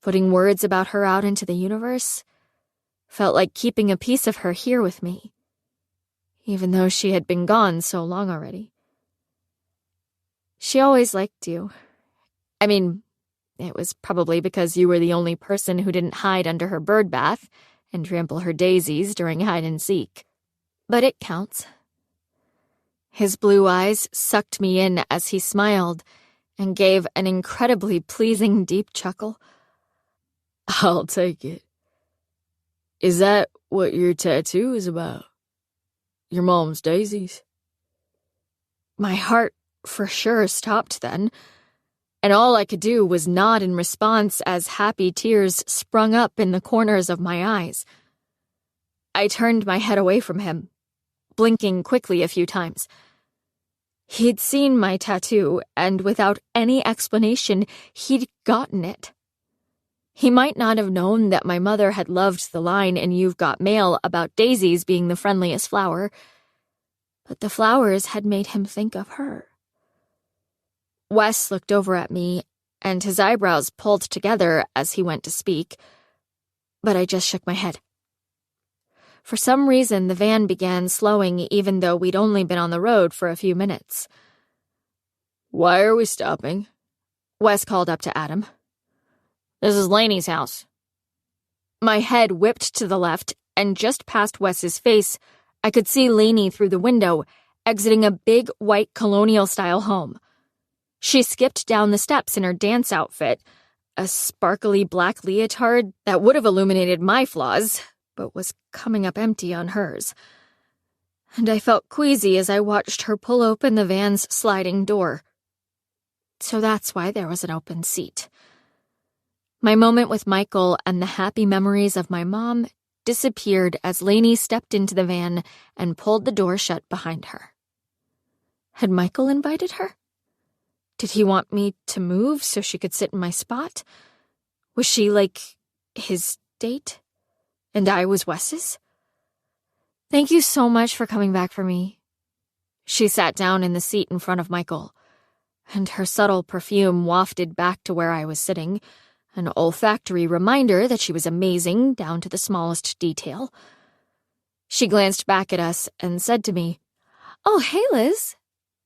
putting words about her out into the universe, felt like keeping a piece of her here with me, even though she had been gone so long already. "She always liked you. I mean, it was probably because you were the only person who didn't hide under her bird bath and trample her daisies during hide and seek. But it counts." His blue eyes sucked me in as he smiled and gave an incredibly pleasing deep chuckle. "I'll take it. Is that what your tattoo is about? Your mom's daisies?" My heart for sure stopped then, and all I could do was nod in response as happy tears sprung up in the corners of my eyes. I turned my head away from him, blinking quickly a few times. He'd seen my tattoo, and without any explanation, he'd gotten it. He might not have known that my mother had loved the line in You've Got Mail about daisies being the friendliest flower, but the flowers had made him think of her. Wes looked over at me, and his eyebrows pulled together as he went to speak, but I just shook my head. For some reason, the van began slowing even though we'd only been on the road for a few minutes. "Why are we stopping?" Wes called up to Adam. "This is Lainey's house." My head whipped to the left, and just past Wes's face, I could see Lainey through the window, exiting a big white colonial-style home. She skipped down the steps in her dance outfit, a sparkly black leotard that would have illuminated my flaws, but was coming up empty on hers. And I felt queasy as I watched her pull open the van's sliding door. So that's why there was an open seat. My moment with Michael and the happy memories of my mom disappeared as Lainey stepped into the van and pulled the door shut behind her. Had Michael invited her? Did he want me to move so she could sit in my spot? Was she like his date? And I was Wes's? "Thank you so much for coming back for me." She sat down in the seat in front of Michael, and her subtle perfume wafted back to where I was sitting, an olfactory reminder that she was amazing down to the smallest detail. She glanced back at us and said to me, "Oh, hey, Liz.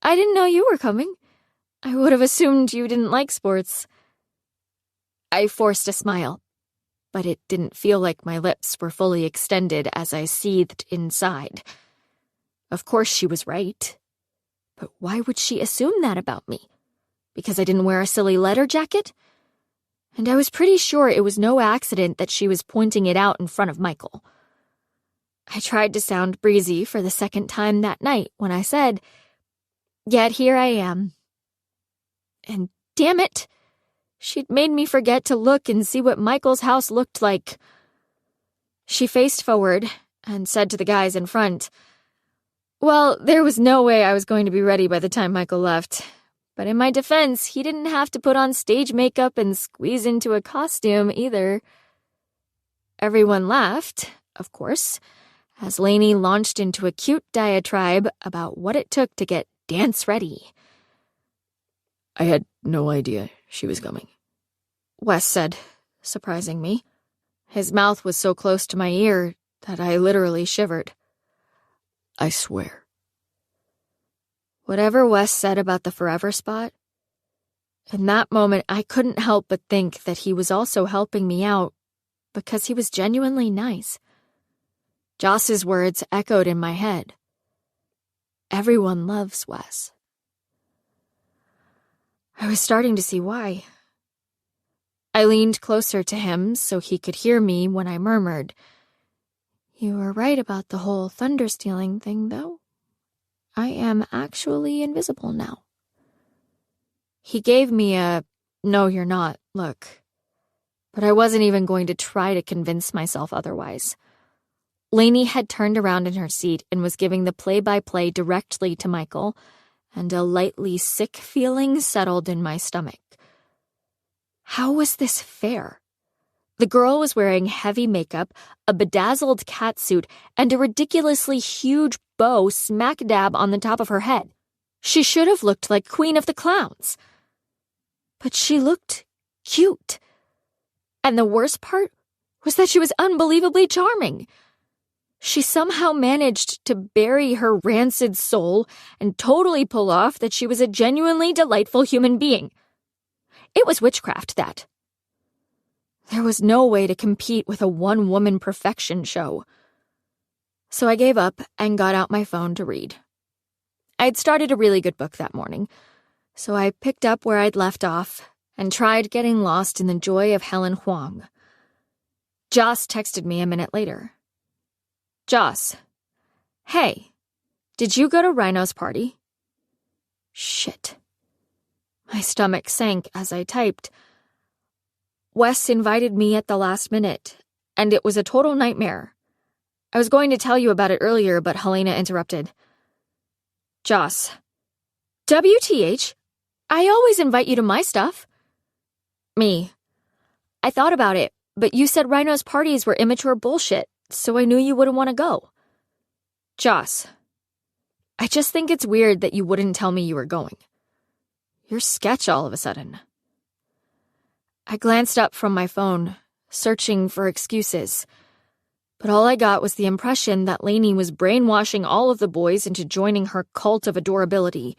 I didn't know you were coming. I would have assumed you didn't like sports." I forced a smile, but it didn't feel like my lips were fully extended as I seethed inside. Of course she was right. But why would she assume that about me? Because I didn't wear a silly leather jacket? And I was pretty sure it was no accident that she was pointing it out in front of Michael. I tried to sound breezy for the second time that night when I said, "Yet here I am." And damn it, she'd made me forget to look and see what Michael's house looked like. She faced forward and said to the guys in front, "Well, there was no way I was going to be ready by the time Michael left. But in my defense, he didn't have to put on stage makeup and squeeze into a costume either." Everyone laughed, of course, as Lainey launched into a cute diatribe about what it took to get dance ready. "I had no idea she was coming," Wes said, surprising me. His mouth was so close to my ear that I literally shivered. "I swear." Whatever Wes said about the forever spot, in that moment I couldn't help but think that he was also helping me out because he was genuinely nice. Joss's words echoed in my head. Everyone loves Wes. I was starting to see why. I leaned closer to him so he could hear me when I murmured, "You were right about the whole thunder stealing thing, though. I am actually invisible now." He gave me a "no, you're not" look, but I wasn't even going to try to convince myself otherwise. Lainey had turned around in her seat and was giving the play-by-play directly to Michael, and a lightly sick feeling settled in my stomach. How was this fair? The girl was wearing heavy makeup, a bedazzled catsuit, and a ridiculously huge bow smack dab on the top of her head. She should have looked like Queen of the Clowns. But she looked cute. And the worst part was that she was unbelievably charming. She somehow managed to bury her rancid soul and totally pull off that she was a genuinely delightful human being. It was witchcraft, that. There was no way to compete with a one-woman perfection show. So I gave up and got out my phone to read. I'd started a really good book that morning, so I picked up where I'd left off and tried getting lost in the joy of Helen Huang. Joss texted me a minute later. "Joss, hey, did you go to Rhino's party?" Shit. My stomach sank as I typed. Wes invited me at the last minute, and it was a total nightmare. I was going to tell you about it earlier, but Helena interrupted. "Joss, WTH, I always invite you to my stuff." Me. "I thought about it, but you said Rhino's parties were immature bullshit, so I knew you wouldn't want to go." "Joss, I just think it's weird that you wouldn't tell me you were going. You're sketch all of a sudden." I glanced up from my phone, searching for excuses, but all I got was the impression that Lainey was brainwashing all of the boys into joining her cult of adorability.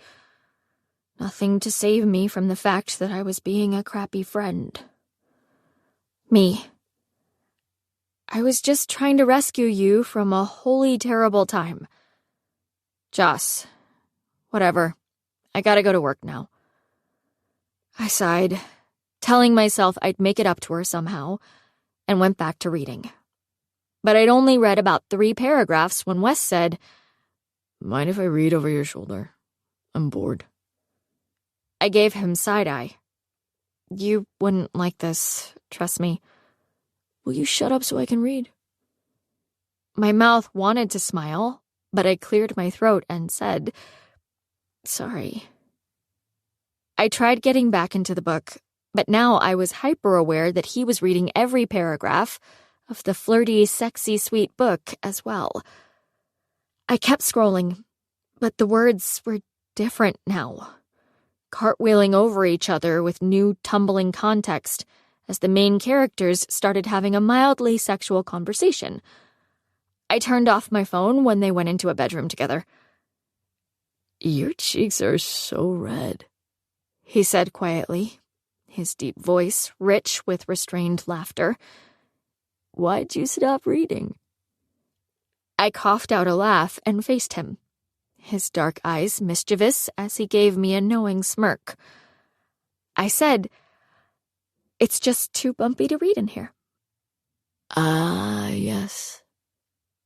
Nothing to save me from the fact that I was being a crappy friend. Me. I was just trying to rescue you from a wholly terrible time. Joss, whatever. I gotta go to work now. I sighed, telling myself I'd make it up to her somehow, and went back to reading. But I'd only read about 3 paragraphs when Wes said, "Mind if I read over your shoulder? I'm bored." I gave him side-eye. "You wouldn't like this, trust me." "Will you shut up so I can read?" My mouth wanted to smile, but I cleared my throat and said, "Sorry." I tried getting back into the book, but now I was hyper-aware that he was reading every paragraph of the flirty, sexy, sweet book as well. I kept scrolling, but the words were different now, cartwheeling over each other with new tumbling context as the main characters started having a mildly sexual conversation. I turned off my phone when they went into a bedroom together. "Your cheeks are so red," he said quietly, his deep voice rich with restrained laughter. "Why'd you stop reading?" I coughed out a laugh and faced him, his dark eyes mischievous as he gave me a knowing smirk. I said, "It's just too bumpy to read in here." "Ah, yes."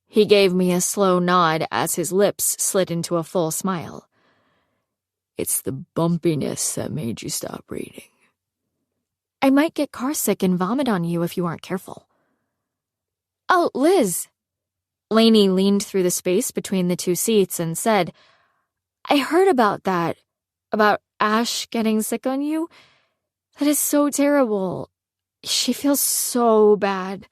He gave me a slow nod as his lips slid into a full smile. "It's the bumpiness that made you stop reading." "I might get carsick and vomit on you if you aren't careful." "Oh, Liz." Lainey leaned through the space between the 2 seats and said, "I heard about that, about Ash getting sick on you. That is so terrible. She feels so bad."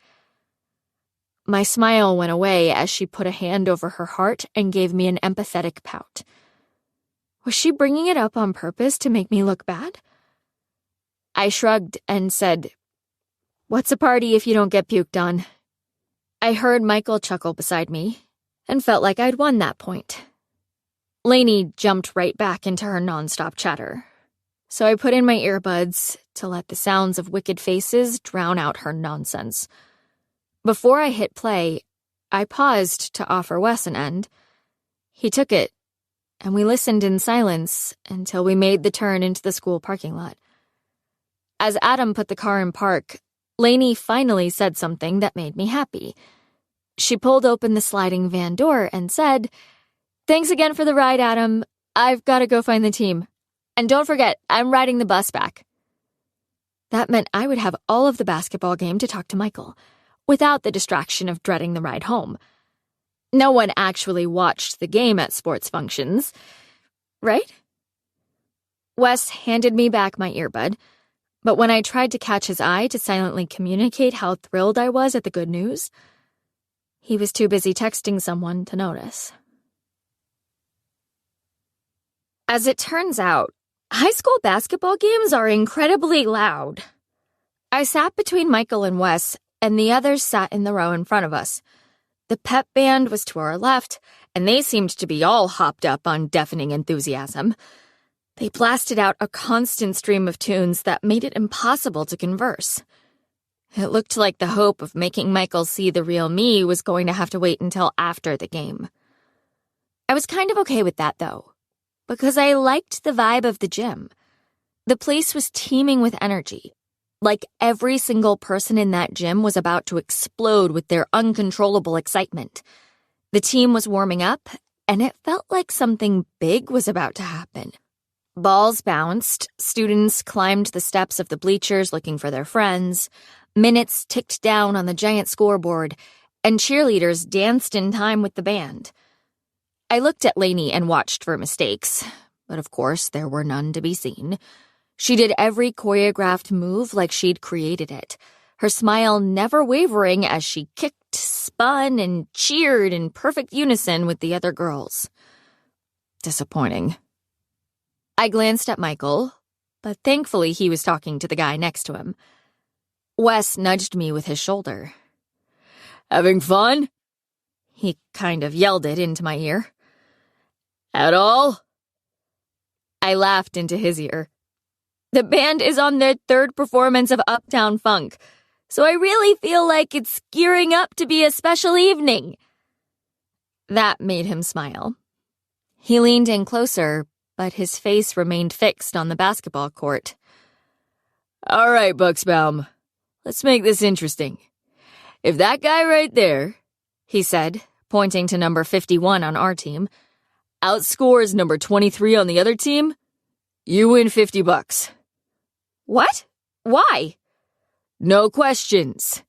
My smile went away as she put a hand over her heart and gave me an empathetic pout. Was she bringing it up on purpose to make me look bad? I shrugged and said, "What's a party if you don't get puked on?" I heard Michael chuckle beside me and felt like I'd won that point. Lainey jumped right back into her nonstop chatter, so I put in my earbuds to let the sounds of wicked faces drown out her nonsense. Before I hit play, I paused to offer Wes an end. He took it, and we listened in silence until we made the turn into the school parking lot. As Adam put the car in park, Lainey finally said something that made me happy. She pulled open the sliding van door and said, "Thanks again for the ride, Adam. I've got to go find the team. And don't forget, I'm riding the bus back." That meant I would have all of the basketball game to talk to Michael, without the distraction of dreading the ride home. No one actually watched the game at sports functions, right? Wes handed me back my earbud, but when I tried to catch his eye to silently communicate how thrilled I was at the good news, he was too busy texting someone to notice. As it turns out, high school basketball games are incredibly loud. I sat between Michael and Wes, and the others sat in the row in front of us. The pep band was to our left, and they seemed to be all hopped up on deafening enthusiasm. They blasted out a constant stream of tunes that made it impossible to converse. It looked like the hope of making Michael see the real me was going to have to wait until after the game. I was kind of okay with that, though, because I liked the vibe of the gym. The place was teeming with energy. Like every single person in that gym was about to explode with their uncontrollable excitement. The team was warming up, and it felt like something big was about to happen. Balls bounced, students climbed the steps of the bleachers looking for their friends, minutes ticked down on the giant scoreboard, and cheerleaders danced in time with the band. I looked at Lainey and watched for mistakes, but of course there were none to be seen. She did every choreographed move like she'd created it, her smile never wavering as she kicked, spun, and cheered in perfect unison with the other girls. Disappointing. I glanced at Michael, but thankfully he was talking to the guy next to him. Wes nudged me with his shoulder. "Having fun?" He kind of yelled it into my ear. "At all?" I laughed into his ear. The band is on their third performance of Uptown Funk, so I really feel like it's gearing up to be a special evening. That made him smile. He leaned in closer, but his face remained fixed on the basketball court. "All right, Buxbaum, let's make this interesting. If that guy right there," he said, pointing to number 51 on our team, "outscores number 23 on the other team, you win $50. "What? Why?" "No questions.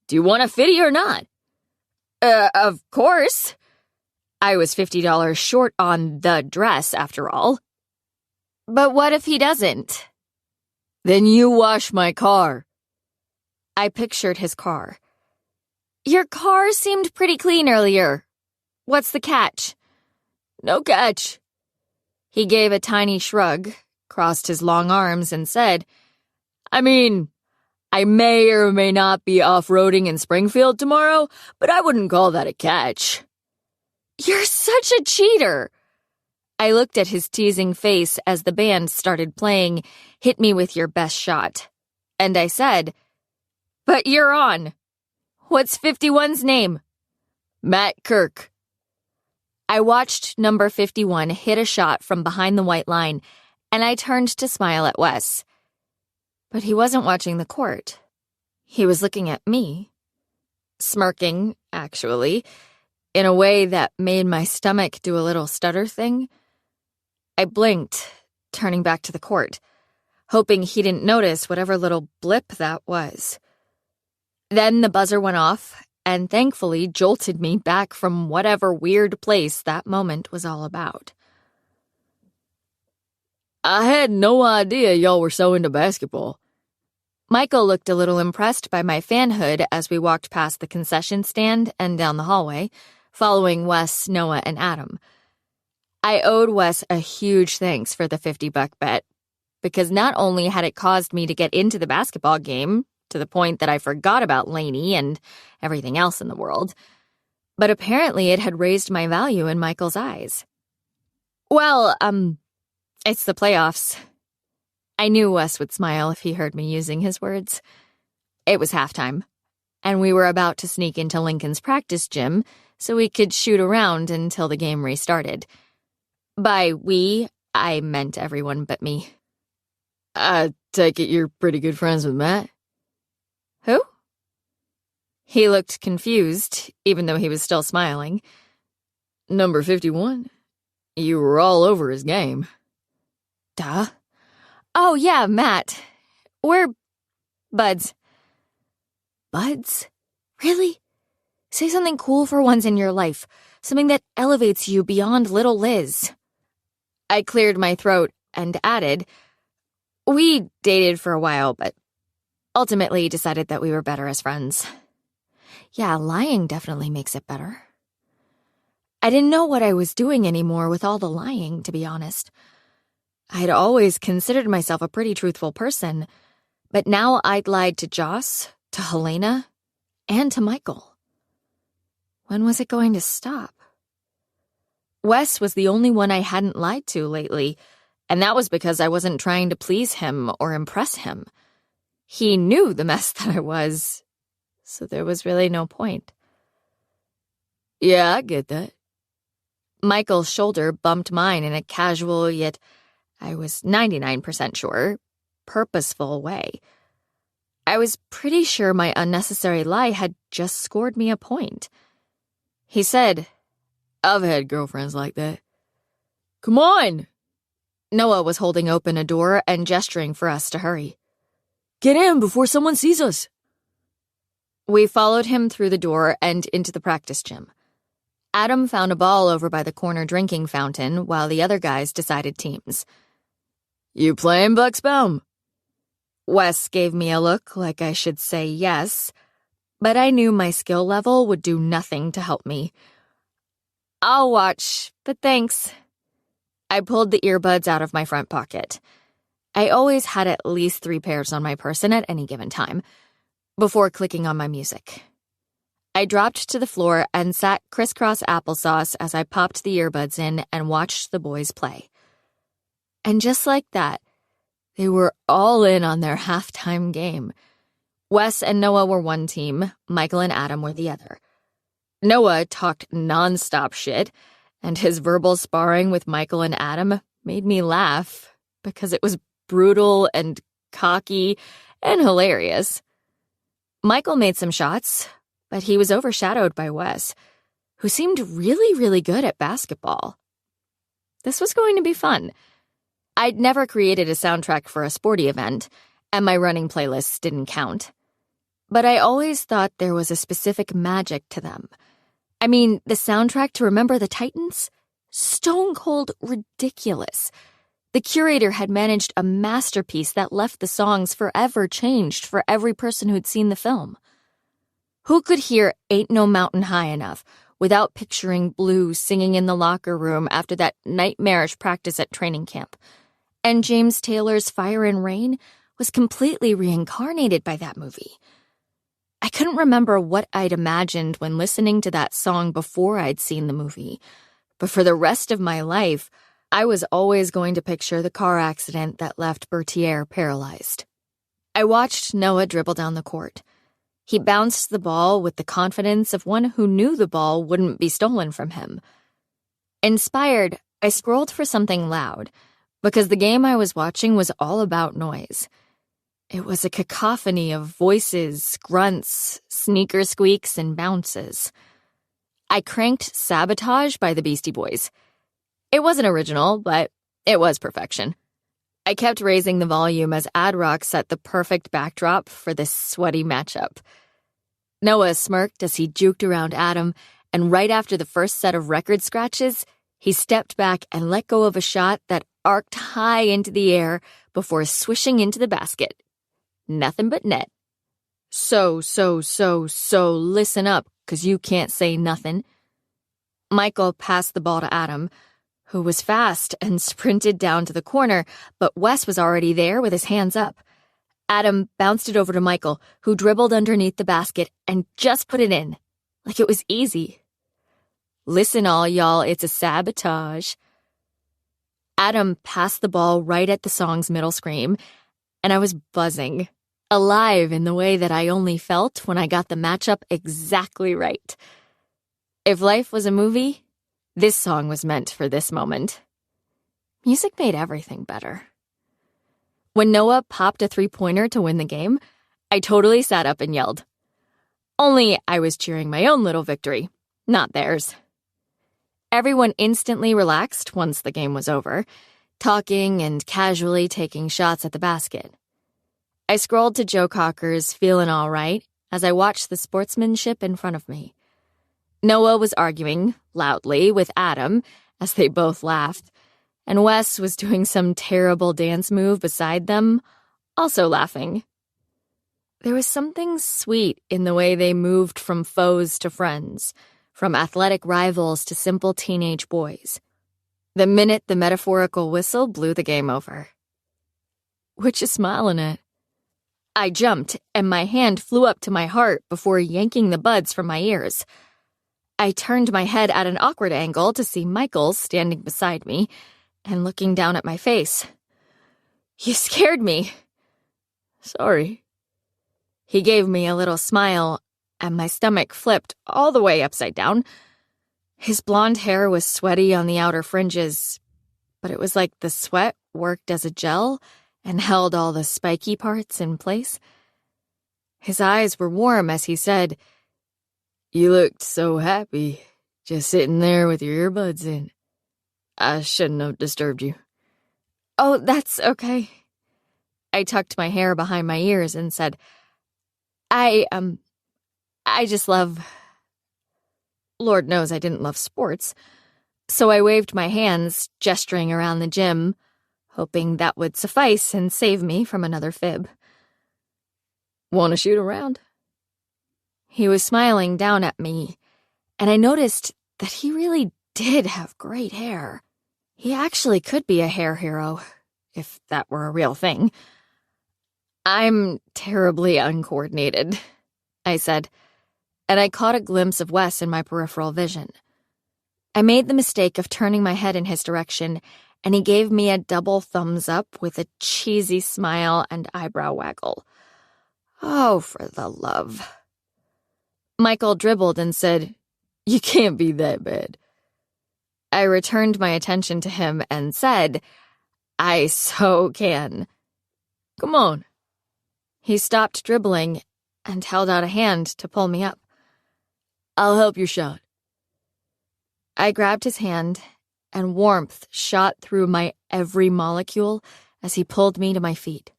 Do you want a fitty or not?" Of course." I was $50 short on the dress, after all. "But what if he doesn't?" "Then you wash my car." I pictured his car. "Your car seemed pretty clean earlier. What's the catch?" "No catch." He gave a tiny shrug, crossed his long arms, and said, "I mean, I may or may not be off-roading in Springfield tomorrow, but I wouldn't call that a catch." "You're such a cheater." I looked at his teasing face as the band started playing "Hit Me With Your Best Shot," and I said, "But you're on. What's 51's name?" "Matt Kirk." I watched number 51 hit a shot from behind the white line, and I turned to smile at Wes. But he wasn't watching the court. He was looking at me. Smirking, actually, in a way that made my stomach do a little stutter thing. I blinked, turning back to the court, hoping he didn't notice whatever little blip that was. Then the buzzer went off, and thankfully jolted me back from whatever weird place that moment was all about. "I had no idea y'all were so into basketball." Michael looked a little impressed by my fanhood as we walked past the concession stand and down the hallway, following Wes, Noah, and Adam. I owed Wes a huge thanks for the $50 bet, because not only had it caused me to get into the basketball game to the point that I forgot about Lainey and everything else in the world, but apparently it had raised my value in Michael's eyes. Well, it's the playoffs. I knew Wes would smile if he heard me using his words. It was halftime, and we were about to sneak into Lincoln's practice gym so we could shoot around until the game restarted. By we, I meant everyone but me. I take it you're pretty good friends with Matt? Who? He looked confused, even though he was still smiling. Number 51. You were all over his game. Duh. Oh, yeah, Matt. We're buds. Buds? Really? Say something cool for once in your life. Something that elevates you beyond little Liz. I cleared my throat and added, we dated for a while, but ultimately decided that we were better as friends. Yeah, lying definitely makes it better. I didn't know what I was doing anymore with all the lying, to be honest. I'd always considered myself a pretty truthful person, but now I'd lied to Joss, to Helena, and to Michael. When was it going to stop? Wes was the only one I hadn't lied to lately, and that was because I wasn't trying to please him or impress him. He knew the mess that I was, so there was really no point. Yeah, I get that. Michael's shoulder bumped mine in a casual, yet I was 99% sure, purposeful way. I was pretty sure my unnecessary lie had just scored me a point. He said, I've had girlfriends like that. Come on! Noah was holding open a door and gesturing for us to hurry. Get in before someone sees us. We followed him through the door and into the practice gym. Adam found a ball over by the corner drinking fountain while the other guys decided teams. You playing, Buxbaum? Wes gave me a look like I should say yes, but I knew my skill level would do nothing to help me. I'll watch, but thanks. I pulled the earbuds out of my front pocket. I always had at least 3 pairs on my person at any given time, before clicking on my music. I dropped to the floor and sat crisscross applesauce as I popped the earbuds in and watched the boys play. And just like that, they were all in on their halftime game. Wes and Noah were one team, Michael and Adam were the other. Noah talked nonstop shit, and his verbal sparring with Michael and Adam made me laugh because it was brutal and cocky and hilarious. Michael made some shots, but he was overshadowed by Wes, who seemed really, really good at basketball. This was going to be fun. I'd never created a soundtrack for a sporty event, and my running playlists didn't count. But I always thought there was a specific magic to them. I mean, the soundtrack to Remember the Titans? Stone cold ridiculous. The curator had managed a masterpiece that left the songs forever changed for every person who'd seen the film. Who could hear Ain't No Mountain High Enough without picturing Blue singing in the locker room after that nightmarish practice at training camp? And James Taylor's Fire and Rain was completely reincarnated by that movie. I couldn't remember what I'd imagined when listening to that song before I'd seen the movie, but for the rest of my life, I was always going to picture the car accident that left Bertier paralyzed. I watched Noah dribble down the court. He bounced the ball with the confidence of one who knew the ball wouldn't be stolen from him. Inspired, I scrolled for something loud, because the game I was watching was all about noise. It was a cacophony of voices, grunts, sneaker squeaks, and bounces. I cranked Sabotage by the Beastie Boys. It wasn't original, but it was perfection. I kept raising the volume as Ad Rock set the perfect backdrop for this sweaty matchup. Noah smirked as he juked around Adam, and right after the first set of record scratches, he stepped back and let go of a shot that arced high into the air before swishing into the basket. Nothing but net. So listen up, 'cause you can't say nothing. Michael passed the ball to Adam, who was fast and sprinted down to the corner, but Wes was already there with his hands up. Adam bounced it over to Michael, who dribbled underneath the basket and just put it in, like it was easy. Listen all, y'all, it's a sabotage. Adam passed the ball right at the song's middle scream, and I was buzzing, alive in the way that I only felt when I got the matchup exactly right. If life was a movie, this song was meant for this moment. Music made everything better. When Noah popped a three-pointer to win the game, I totally sat up and yelled. Only I was cheering my own little victory, not theirs. Everyone instantly relaxed once the game was over, talking and casually taking shots at the basket. I scrolled to Joe Cocker's Feelin' All Right as I watched the sportsmanship in front of me. Noah was arguing, loudly, with Adam as they both laughed, and Wes was doing some terrible dance move beside them, also laughing. There was something sweet in the way they moved from foes to friends, from athletic rivals to simple teenage boys. The minute the metaphorical whistle blew the game over. "What you smiling at?" I jumped, and my hand flew up to my heart before yanking the buds from my ears. I turned my head at an awkward angle to see Michael standing beside me and looking down at my face. "You scared me." "Sorry." He gave me a little smile, and my stomach flipped all the way upside down. His blonde hair was sweaty on the outer fringes, but it was like the sweat worked as a gel and held all the spiky parts in place. His eyes were warm as he said, "You looked so happy, just sitting there with your earbuds in. I shouldn't have disturbed you." "Oh, that's okay." I tucked my hair behind my ears and said, I just love... Lord knows I didn't love sports. So I waved my hands, gesturing around the gym, hoping that would suffice and save me from another fib. "Want to shoot around?" He was smiling down at me, and I noticed that he really did have great hair. He actually could be a hair hero, if that were a real thing. "I'm terribly uncoordinated," I said, and I caught a glimpse of Wes in my peripheral vision. I made the mistake of turning my head in his direction, and he gave me a double thumbs up with a cheesy smile and eyebrow waggle. "Oh, for the love." Michael dribbled and said, "You can't be that bad." I returned my attention to him and said, "I so can." "Come on." He stopped dribbling and held out a hand to pull me up. "I'll help your shot." I grabbed his hand, and warmth shot through my every molecule as he pulled me to my feet.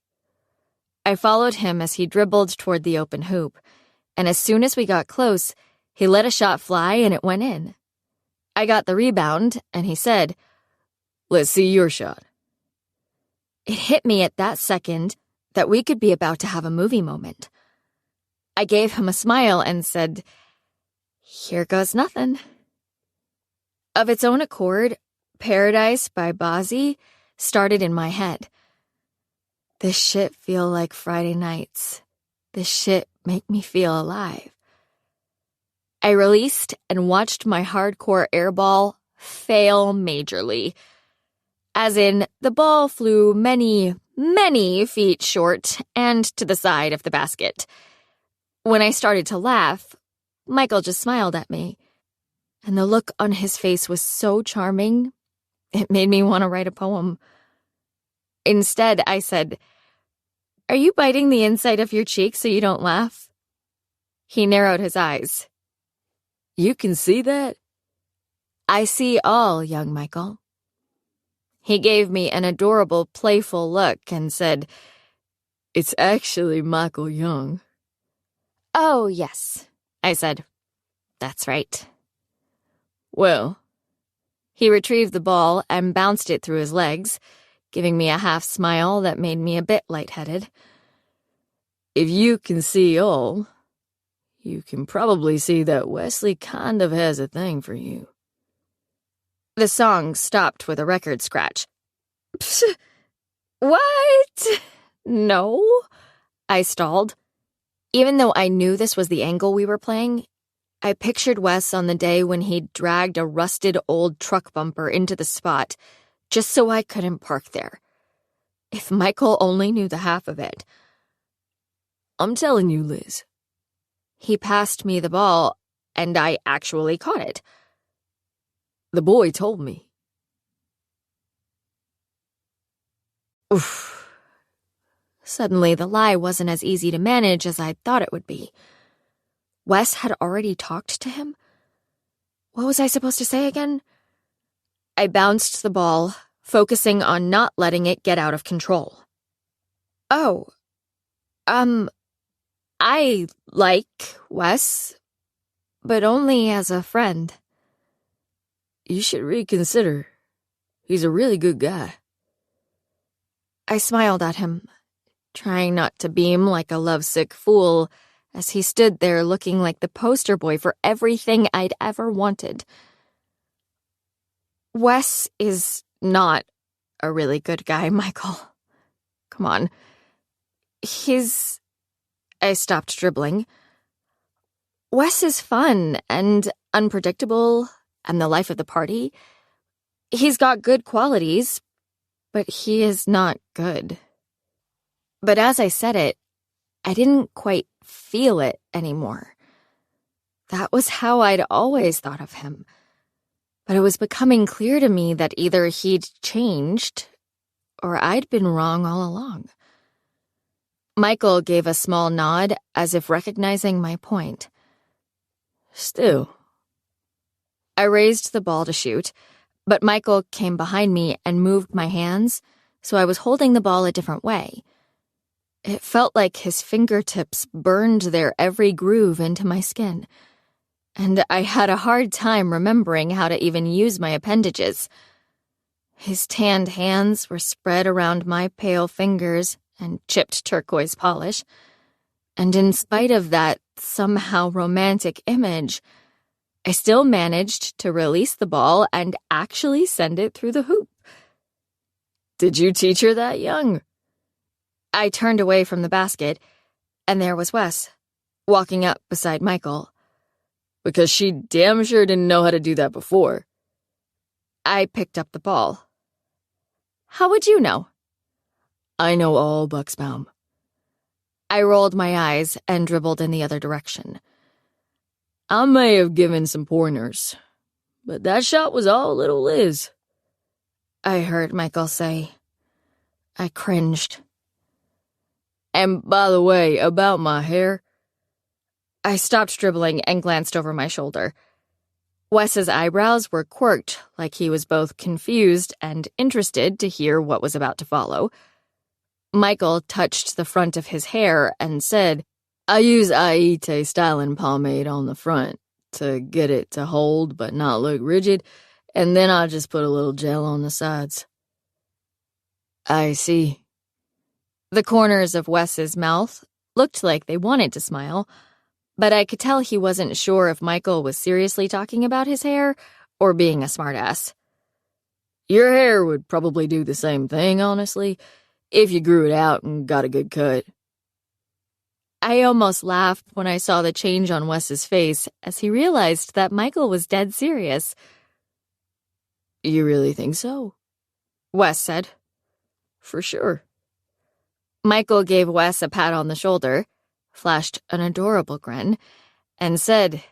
I followed him as he dribbled toward the open hoop, and as soon as we got close, he let a shot fly and it went in. I got the rebound, and he said, "Let's see your shot." It hit me at that second that we could be about to have a movie moment. I gave him a smile and said, "Here goes nothing." Of its own accord, Paradise by Bozzy started in my head. This shit feel like Friday nights. This shit make me feel alive. I released and watched my hardcore airball fail majorly. As in, the ball flew many, many feet short and to the side of the basket. When I started to laugh, Michael just smiled at me, and the look on his face was so charming, it made me want to write a poem. Instead, I said, "Are you biting the inside of your cheek so you don't laugh?" He narrowed his eyes. "You can see that?" "I see all, young Michael." He gave me an adorable, playful look and said, "It's actually Michael Young." "Oh, yes," I said. "That's right." "Well." He retrieved the ball and bounced it through his legs, giving me a half smile that made me a bit lightheaded. "If you can see all, you can probably see that Wesley kind of has a thing for you." The song stopped with a record scratch. Psh, what? No, I stalled. Even though I knew this was the angle we were playing, I pictured Wes on the day when he'd dragged a rusted old truck bumper into the spot just so I couldn't park there. If Michael only knew the half of it. I'm telling you, Liz. He passed me the ball, and I actually caught it. The boy told me. Oof. Suddenly, the lie wasn't as easy to manage as I thought it would be. Wes had already talked to him? What was I supposed to say again? I bounced the ball, focusing on not letting it get out of control. Oh, I like Wes, but only as a friend. You should reconsider. He's a really good guy. I smiled at him, trying not to beam like a lovesick fool as he stood there looking like the poster boy for everything I'd ever wanted. Wes is not a really good guy, Michael. Come on. I stopped dribbling. Wes is fun and unpredictable and the life of the party. He's got good qualities, but he is not good. But as I said it, I didn't quite feel it anymore. That was how I'd always thought of him. But it was becoming clear to me that either he'd changed or I'd been wrong all along. Michael gave a small nod as if recognizing my point. Still. I raised the ball to shoot, but Michael came behind me and moved my hands, so I was holding the ball a different way. It felt like his fingertips burned their every groove into my skin, and I had a hard time remembering how to even use my appendages. His tanned hands were spread around my pale fingers and chipped turquoise polish, and in spite of that somehow romantic image, I still managed to release the ball and actually send it through the hoop. Did you teach her that young? I turned away from the basket, and there was Wes, walking up beside Michael. Because she damn sure didn't know how to do that before. I picked up the ball. How would you know? I know all, Buxbaum. I rolled my eyes and dribbled in the other direction. I may have given some pointers, but that shot was all little Liz. I heard Michael say. I cringed. And by the way, about my hair. I stopped dribbling and glanced over my shoulder. Wes's eyebrows were quirked, like he was both confused and interested to hear what was about to follow. Michael touched the front of his hair and said, I use Aite styling pomade on the front to get it to hold but not look rigid, and then I just put a little gel on the sides. I see. The corners of Wes's mouth looked like they wanted to smile, but I could tell he wasn't sure if Michael was seriously talking about his hair or being a smartass. Your hair would probably do the same thing, honestly, if you grew it out and got a good cut. I almost laughed when I saw the change on Wes's face as he realized that Michael was dead serious. You really think so? Wes said. For sure. Michael gave Wes a pat on the shoulder, flashed an adorable grin, and said,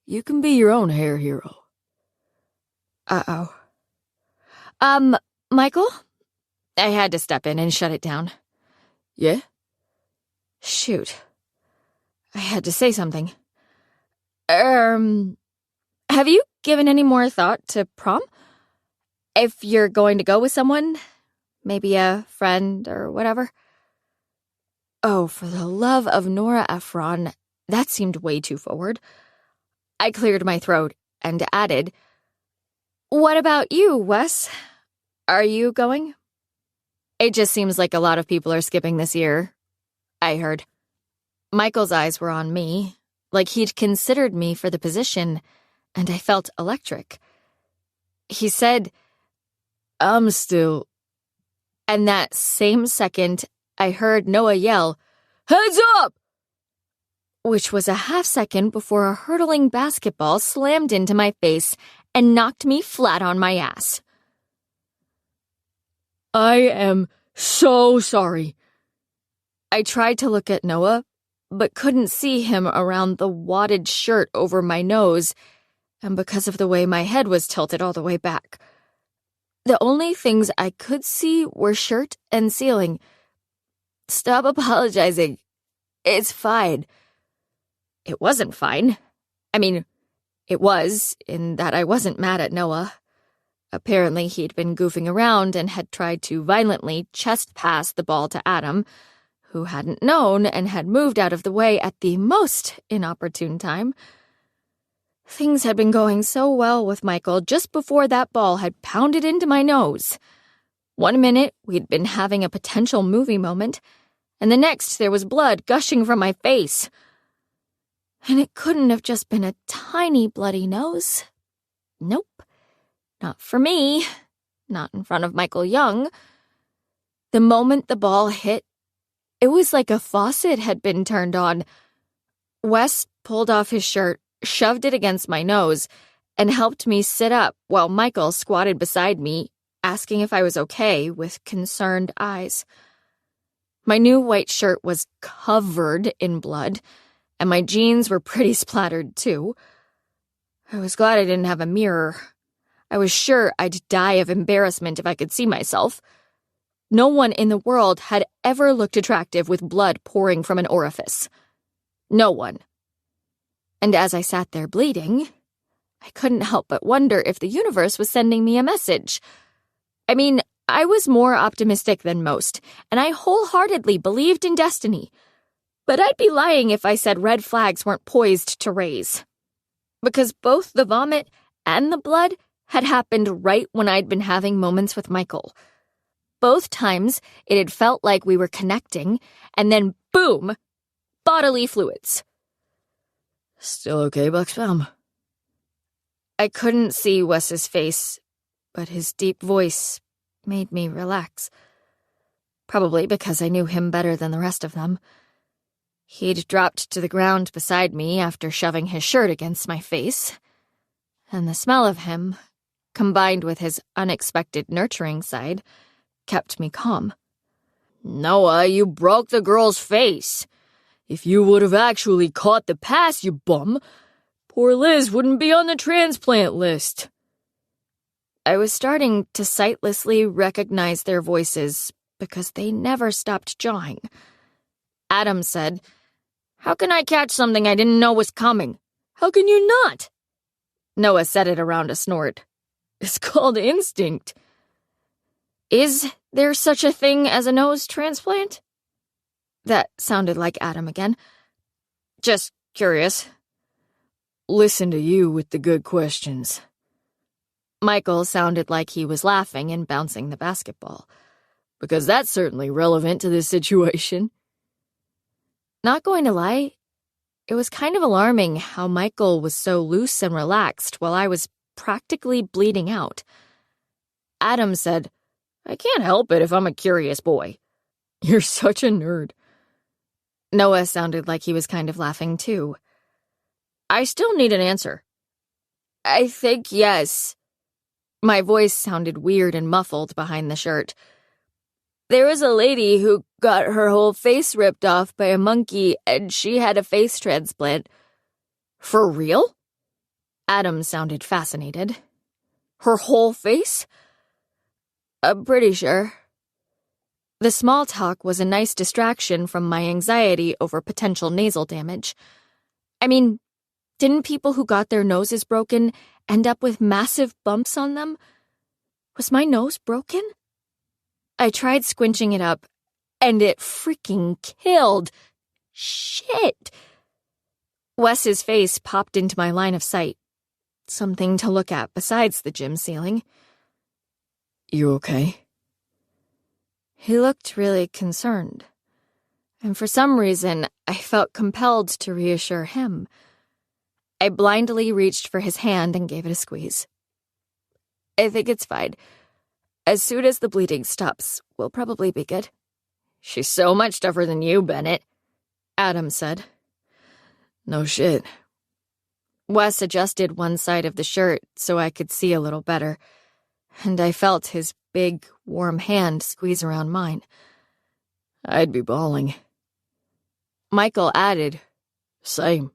You can be your own hair hero. Uh-oh. Michael? I had to step in and shut it down. Yeah? Shoot. I had to say something. Have you given any more thought to prom? If you're going to go with someone, maybe a friend or whatever? Oh, for the love of Nora Ephron, that seemed way too forward. I cleared my throat and added, What about you, Wes? Are you going? It just seems like a lot of people are skipping this year, I heard. Michael's eyes were on me, like he'd considered me for the position, and I felt electric. He said, I'm still... And that same second, I heard Noah yell, "Heads up!" which was a half second before a hurtling basketball slammed into my face and knocked me flat on my ass. I am so sorry. I tried to look at Noah, but couldn't see him around the wadded shirt over my nose, and because of the way my head was tilted all the way back. The only things I could see were shirt and ceiling. Stop apologizing. It's fine. It wasn't fine. I mean, it was, in that I wasn't mad at Noah. Apparently, he'd been goofing around and had tried to violently chest pass the ball to Adam, who hadn't known and had moved out of the way at the most inopportune time. Things had been going so well with Michael just before that ball had pounded into my nose. 1 minute, we'd been having a potential movie moment, and the next there was blood gushing from my face. And it couldn't have just been a tiny bloody nose. Nope. Not for me. Not in front of Michael Young. The moment the ball hit, it was like a faucet had been turned on. Wes pulled off his shirt, shoved it against my nose, and helped me sit up while Michael squatted beside me, asking if I was okay with concerned eyes. My new white shirt was covered in blood, and my jeans were pretty splattered too. I was glad I didn't have a mirror. I was sure I'd die of embarrassment if I could see myself. No one in the world had ever looked attractive with blood pouring from an orifice. No one. And as I sat there bleeding, I couldn't help but wonder if the universe was sending me a message. I mean, I was more optimistic than most, and I wholeheartedly believed in destiny. But I'd be lying if I said red flags weren't poised to raise. Because both the vomit and the blood had happened right when I'd been having moments with Michael. Both times, it had felt like we were connecting, and then boom, bodily fluids. Still okay, Buxbaum? I couldn't see Wes's face, but his deep voice made me relax. Probably because I knew him better than the rest of them. He'd dropped to the ground beside me after shoving his shirt against my face, and the smell of him, combined with his unexpected nurturing side, kept me calm. Noah, you broke the girl's face. If you would have actually caught the pass, you bum, poor Liz wouldn't be on the transplant list. I was starting to sightlessly recognize their voices because they never stopped jawing. Adam said, "How can I catch something I didn't know was coming? How can you not?" Noah said it around a snort. It's called instinct. Is there such a thing as a nose transplant? That sounded like Adam again. Just curious. Listen to you with the good questions. Michael sounded like he was laughing and bouncing the basketball. Because that's certainly relevant to this situation. Not going to lie, it was kind of alarming how Michael was so loose and relaxed while I was practically bleeding out. Adam said, "I can't help it if I'm a curious boy." You're such a nerd. Noah sounded like he was kind of laughing too. I still need an answer. I think yes. My voice sounded weird and muffled behind the shirt. There was a lady who got her whole face ripped off by a monkey, and she had a face transplant. For real? Adam sounded fascinated. Her whole face? I'm pretty sure. The small talk was a nice distraction from my anxiety over potential nasal damage. I mean, didn't people who got their noses broken end up with massive bumps on them? Was my nose broken? I tried squinching it up, and it freaking killed. Shit! Wes's face popped into my line of sight. Something to look at besides the gym ceiling. You okay? He looked really concerned, and for some reason, I felt compelled to reassure him. I blindly reached for his hand and gave it a squeeze. I think it's fine. As soon as the bleeding stops, we'll probably be good. She's so much tougher than you, Bennett, Adam said. No shit. Wes adjusted one side of the shirt so I could see a little better, and I felt his big, warm hand squeeze around mine. I'd be bawling. Michael added, Same.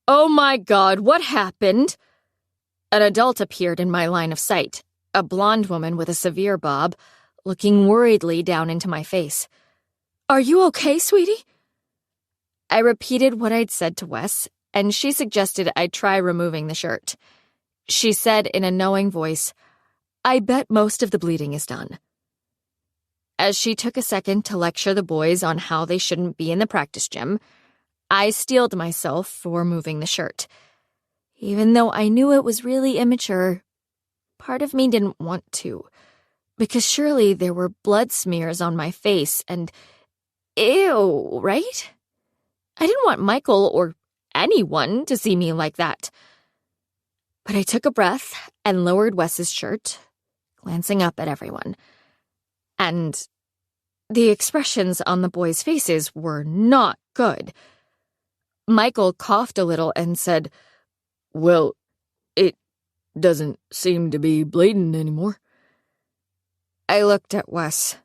Oh my God, what happened? An adult appeared in my line of sight, a blonde woman with a severe bob, looking worriedly down into my face. Are you okay, sweetie? I repeated what I'd said to Wes, and she suggested I try removing the shirt. She said in a knowing voice, I bet most of the bleeding is done. As she took a second to lecture the boys on how they shouldn't be in the practice gym, I steeled myself for moving the shirt. Even though I knew it was really immature, part of me didn't want to, because surely there were blood smears on my face and... Ew, right? I didn't want Michael or anyone to see me like that. But I took a breath and lowered Wes's shirt, glancing up at everyone. And the expressions on the boys' faces were not good. Michael coughed a little and said, Well, it doesn't seem to be bleeding anymore. I looked at Wes.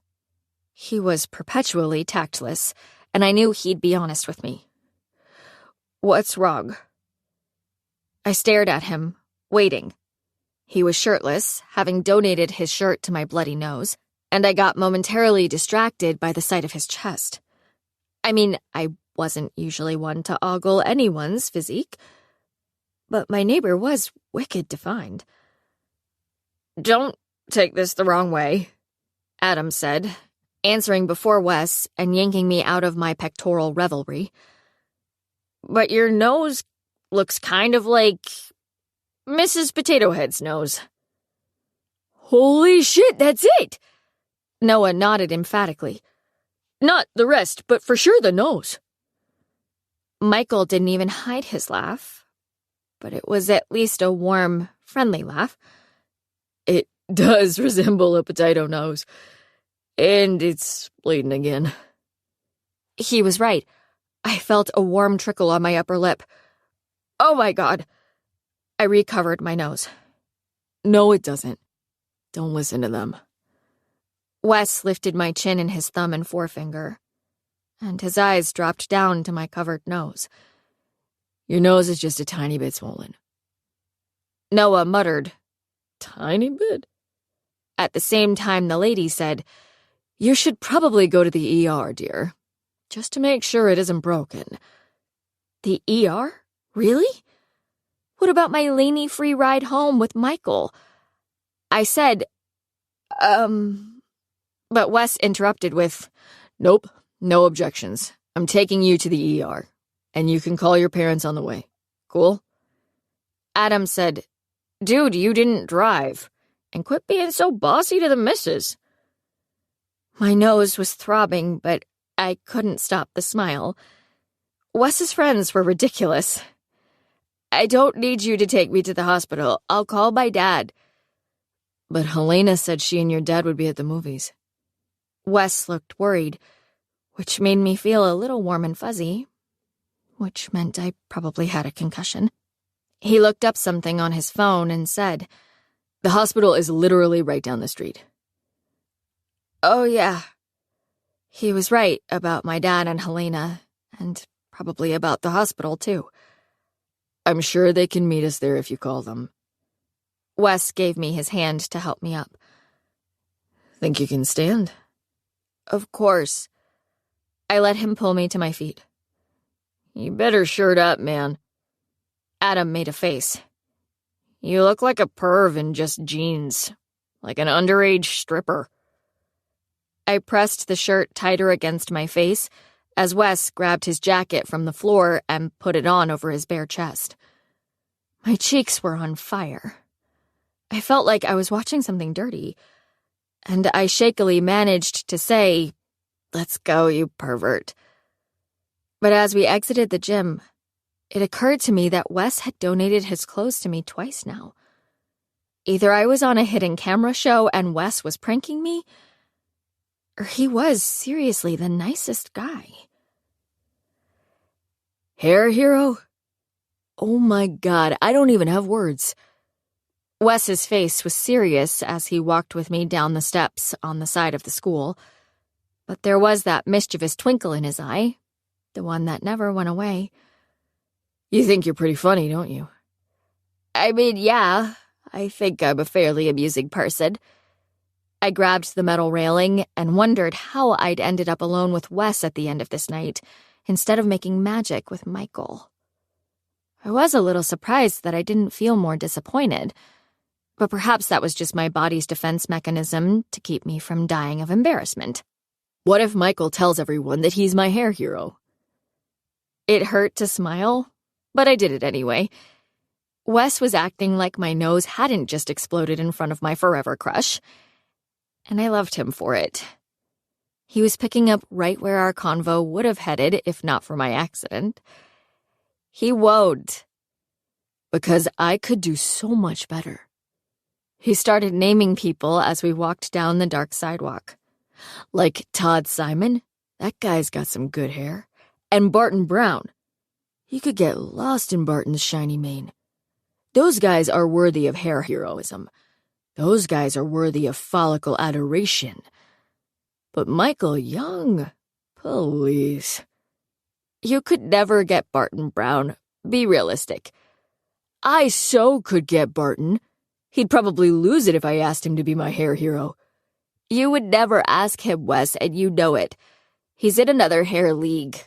He was perpetually tactless, and I knew he'd be honest with me. What's wrong? I stared at him, waiting. He was shirtless, having donated his shirt to my bloody nose, and I got momentarily distracted by the sight of his chest. I mean, I wasn't usually one to ogle anyone's physique, but my neighbor was wicked defined. Don't take this the wrong way, Adam said, answering before Wes and yanking me out of my pectoral revelry. But your nose looks kind of like Mrs. Potato Head's nose. Holy shit, that's it! Noah nodded emphatically. Not the rest, but for sure the nose. Michael didn't even hide his laugh, but it was at least a warm, friendly laugh. It does resemble a potato nose. And it's bleeding again. He was right. I felt a warm trickle on my upper lip. Oh my God. I recovered my nose. No, it doesn't. Don't listen to them. Wes lifted my chin in his thumb and forefinger, and his eyes dropped down to my covered nose. Your nose is just a tiny bit swollen. Noah muttered, Tiny bit? At the same time, the lady said, You should probably go to the ER, dear, just to make sure it isn't broken. The ER? Really? What about my laney free ride home with Michael? I said, But Wes interrupted with, Nope, no objections. I'm taking you to the ER, and you can call your parents on the way. Cool? Adam said, Dude, you didn't drive. And quit being so bossy to the missus. My nose was throbbing, but I couldn't stop the smile. Wes's friends were ridiculous. I don't need you to take me to the hospital. I'll call my dad. But Helena said she and your dad would be at the movies. Wes looked worried, which made me feel a little warm and fuzzy, which meant I probably had a concussion. He looked up something on his phone and said, The hospital is literally right down the street. Oh, yeah. He was right about my dad and Helena, and probably about the hospital, too. I'm sure they can meet us there if you call them. Wes gave me his hand to help me up. Think you can stand? Of course. I let him pull me to my feet. You better shirt up, man. Adam made a face. You look like a perv in just jeans, like an underage stripper. I pressed the shirt tighter against my face as Wes grabbed his jacket from the floor and put it on over his bare chest. My cheeks were on fire. I felt like I was watching something dirty, and I shakily managed to say, "Let's go, you pervert." But as we exited the gym, it occurred to me that Wes had donated his clothes to me twice now. Either I was on a hidden camera show and Wes was pranking me, or he was seriously the nicest guy. Hair hero? Oh my God, I don't even have words. Wes's face was serious as he walked with me down the steps on the side of the school, but there was that mischievous twinkle in his eye, the one that never went away. You think you're pretty funny, don't you? I mean, yeah, I think I'm a fairly amusing person. I grabbed the metal railing and wondered how I'd ended up alone with Wes at the end of this night, instead of making magic with Michael. I was a little surprised that I didn't feel more disappointed, but perhaps that was just my body's defense mechanism to keep me from dying of embarrassment. What if Michael tells everyone that he's my hair hero? It hurt to smile, but I did it anyway. Wes was acting like my nose hadn't just exploded in front of my forever crush, and I loved him for it. He was picking up right where our convo would have headed if not for my accident. He won't. Because I could do so much better. He started naming people as we walked down the dark sidewalk. Like Todd Simon, that guy's got some good hair. And Barton Brown. You could get lost in Barton's shiny mane. Those guys are worthy of hair heroism. Those guys are worthy of follicle adoration. But Michael Young, please. You could never get Barton Brown. Be realistic. I so could get Barton. He'd probably lose it if I asked him to be my hair hero. You would never ask him, Wes, and you know it. He's in another hair league.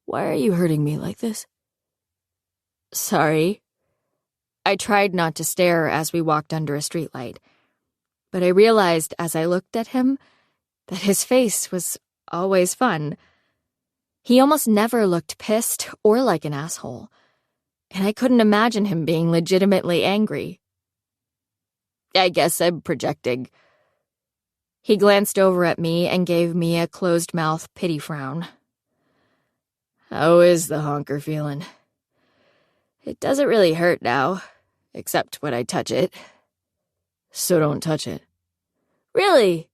Why are you hurting me like this? Sorry. I tried not to stare as we walked under a streetlight, but I realized as I looked at him that his face was always fun. He almost never looked pissed or like an asshole, and I couldn't imagine him being legitimately angry. I guess I'm projecting. He glanced over at me and gave me a closed-mouth pity frown. How is the honker feeling? It doesn't really hurt now, except when I touch it. So don't touch it. Really?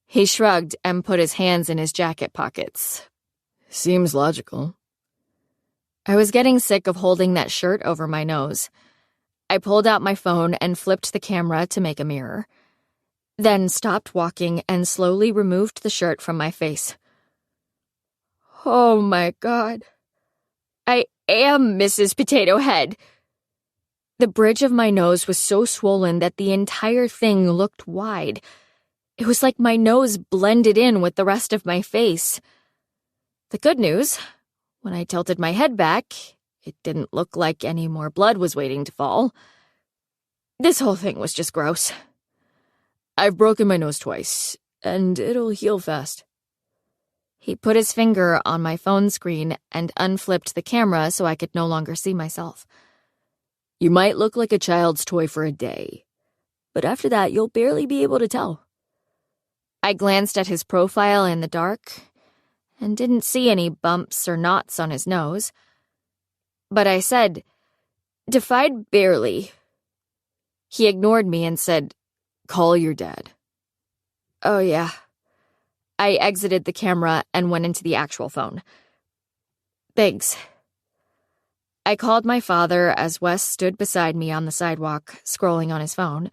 He shrugged and put his hands in his jacket pockets. Seems logical. I was getting sick of holding that shirt over my nose. I pulled out my phone and flipped the camera to make a mirror, then stopped walking and slowly removed the shirt from my face. Oh my God. I am Mrs. Potato Head. The bridge of my nose was so swollen that the entire thing looked wide. It was like my nose blended in with the rest of my face. The good news, when I tilted my head back, it didn't look like any more blood was waiting to fall. This whole thing was just gross. I've broken my nose twice, and it'll heal fast. He put his finger on my phone screen and unflipped the camera so I could no longer see myself. You might look like a child's toy for a day, but after that you'll barely be able to tell. I glanced at his profile in the dark and didn't see any bumps or knots on his nose. But I said, "Define barely." He ignored me and said, "Call your dad." "Oh, yeah." I exited the camera and went into the actual phone. "Thanks." I called my father as Wes stood beside me on the sidewalk, scrolling on his phone,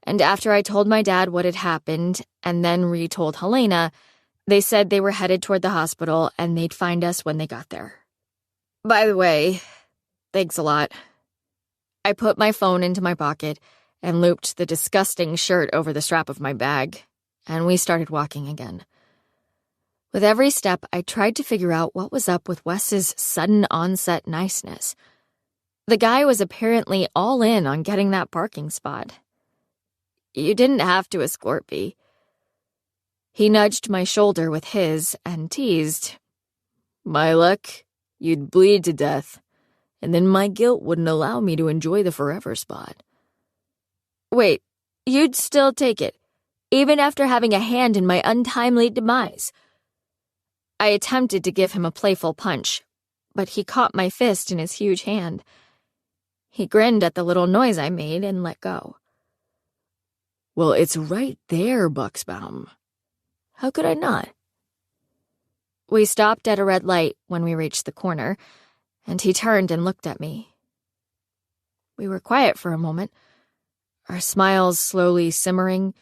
and after I told my dad what had happened and then retold Helena, they said they were headed toward the hospital and they'd find us when they got there. By the way, thanks a lot. I put my phone into my pocket and looped the disgusting shirt over the strap of my bag, and we started walking again. With every step, I tried to figure out what was up with Wes's sudden onset niceness. The guy was apparently all in on getting that parking spot. You didn't have to escort me. He nudged my shoulder with his and teased, "My luck, you'd bleed to death, and then my guilt wouldn't allow me to enjoy the forever spot." Wait, you'd still take it, even after having a hand in my untimely demise? I attempted to give him a playful punch, but he caught my fist in his huge hand. He grinned at the little noise I made and let go. Well, it's right there, Buxbaum. How could I not? We stopped at a red light when we reached the corner, and he turned and looked at me. We were quiet for a moment, our smiles slowly simmering,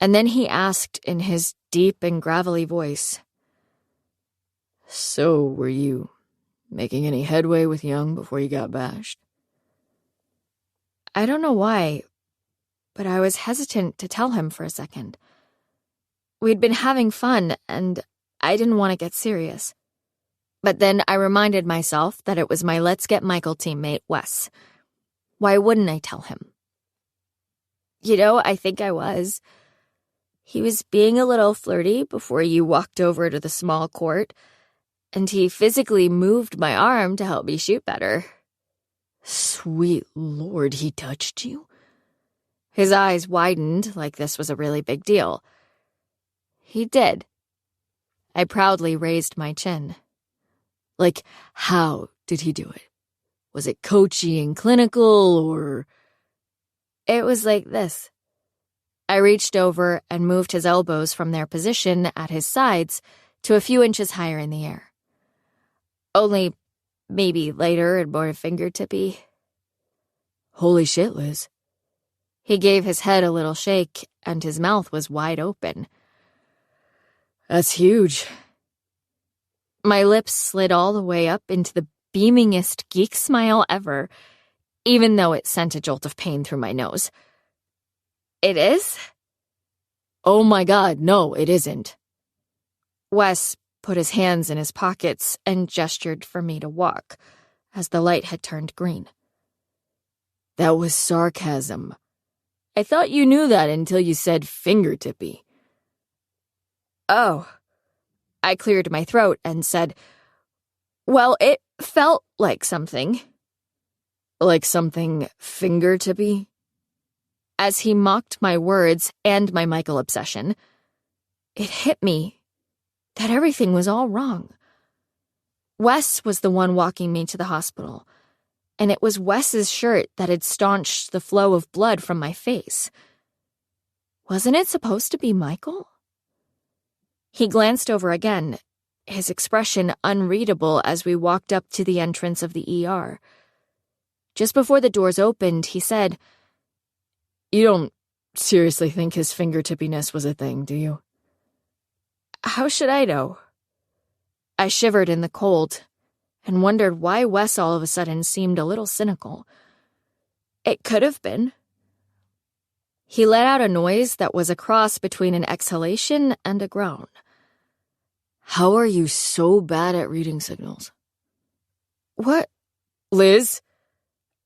and then he asked in his deep and gravelly voice, So, were you making any headway with Young before you got bashed? I don't know why, but I was hesitant to tell him for a second. We'd been having fun, and I didn't want to get serious. But then I reminded myself that it was my Let's Get Michael teammate, Wes. Why wouldn't I tell him? I think I was. He was being a little flirty before you walked over to the small court, and he physically moved my arm to help me shoot better. Sweet Lord, he touched you? His eyes widened like this was a really big deal. He did. I proudly raised my chin. Like, how did he do it? Was it coachy and clinical, or... It was like this. I reached over and moved his elbows from their position at his sides to a few inches higher in the air. Only maybe lighter and more fingertippy. Holy shit, Liz. He gave his head a little shake, and his mouth was wide open. That's huge. My lips slid all the way up into the beamingest geek smile ever, even though it sent a jolt of pain through my nose. It is? Oh my God, no, it isn't. Wes put his hands in his pockets and gestured for me to walk, as the light had turned green. That was sarcasm. I thought you knew that until you said fingertippy. Oh. I cleared my throat and said, well, it felt like something. Like something fingertippy? As he mocked my words and my Michael obsession, it hit me that everything was all wrong. Wes was the one walking me to the hospital, and it was Wes's shirt that had staunched the flow of blood from my face. Wasn't it supposed to be Michael? He glanced over again, his expression unreadable as we walked up to the entrance of the ER. Just before the doors opened, he said, You don't seriously think his fingertippiness was a thing, do you? How should I know? I shivered in the cold and wondered why Wes all of a sudden seemed a little cynical. It could have been. He let out a noise that was a cross between an exhalation and a groan. How are you so bad at reading signals? What? Liz?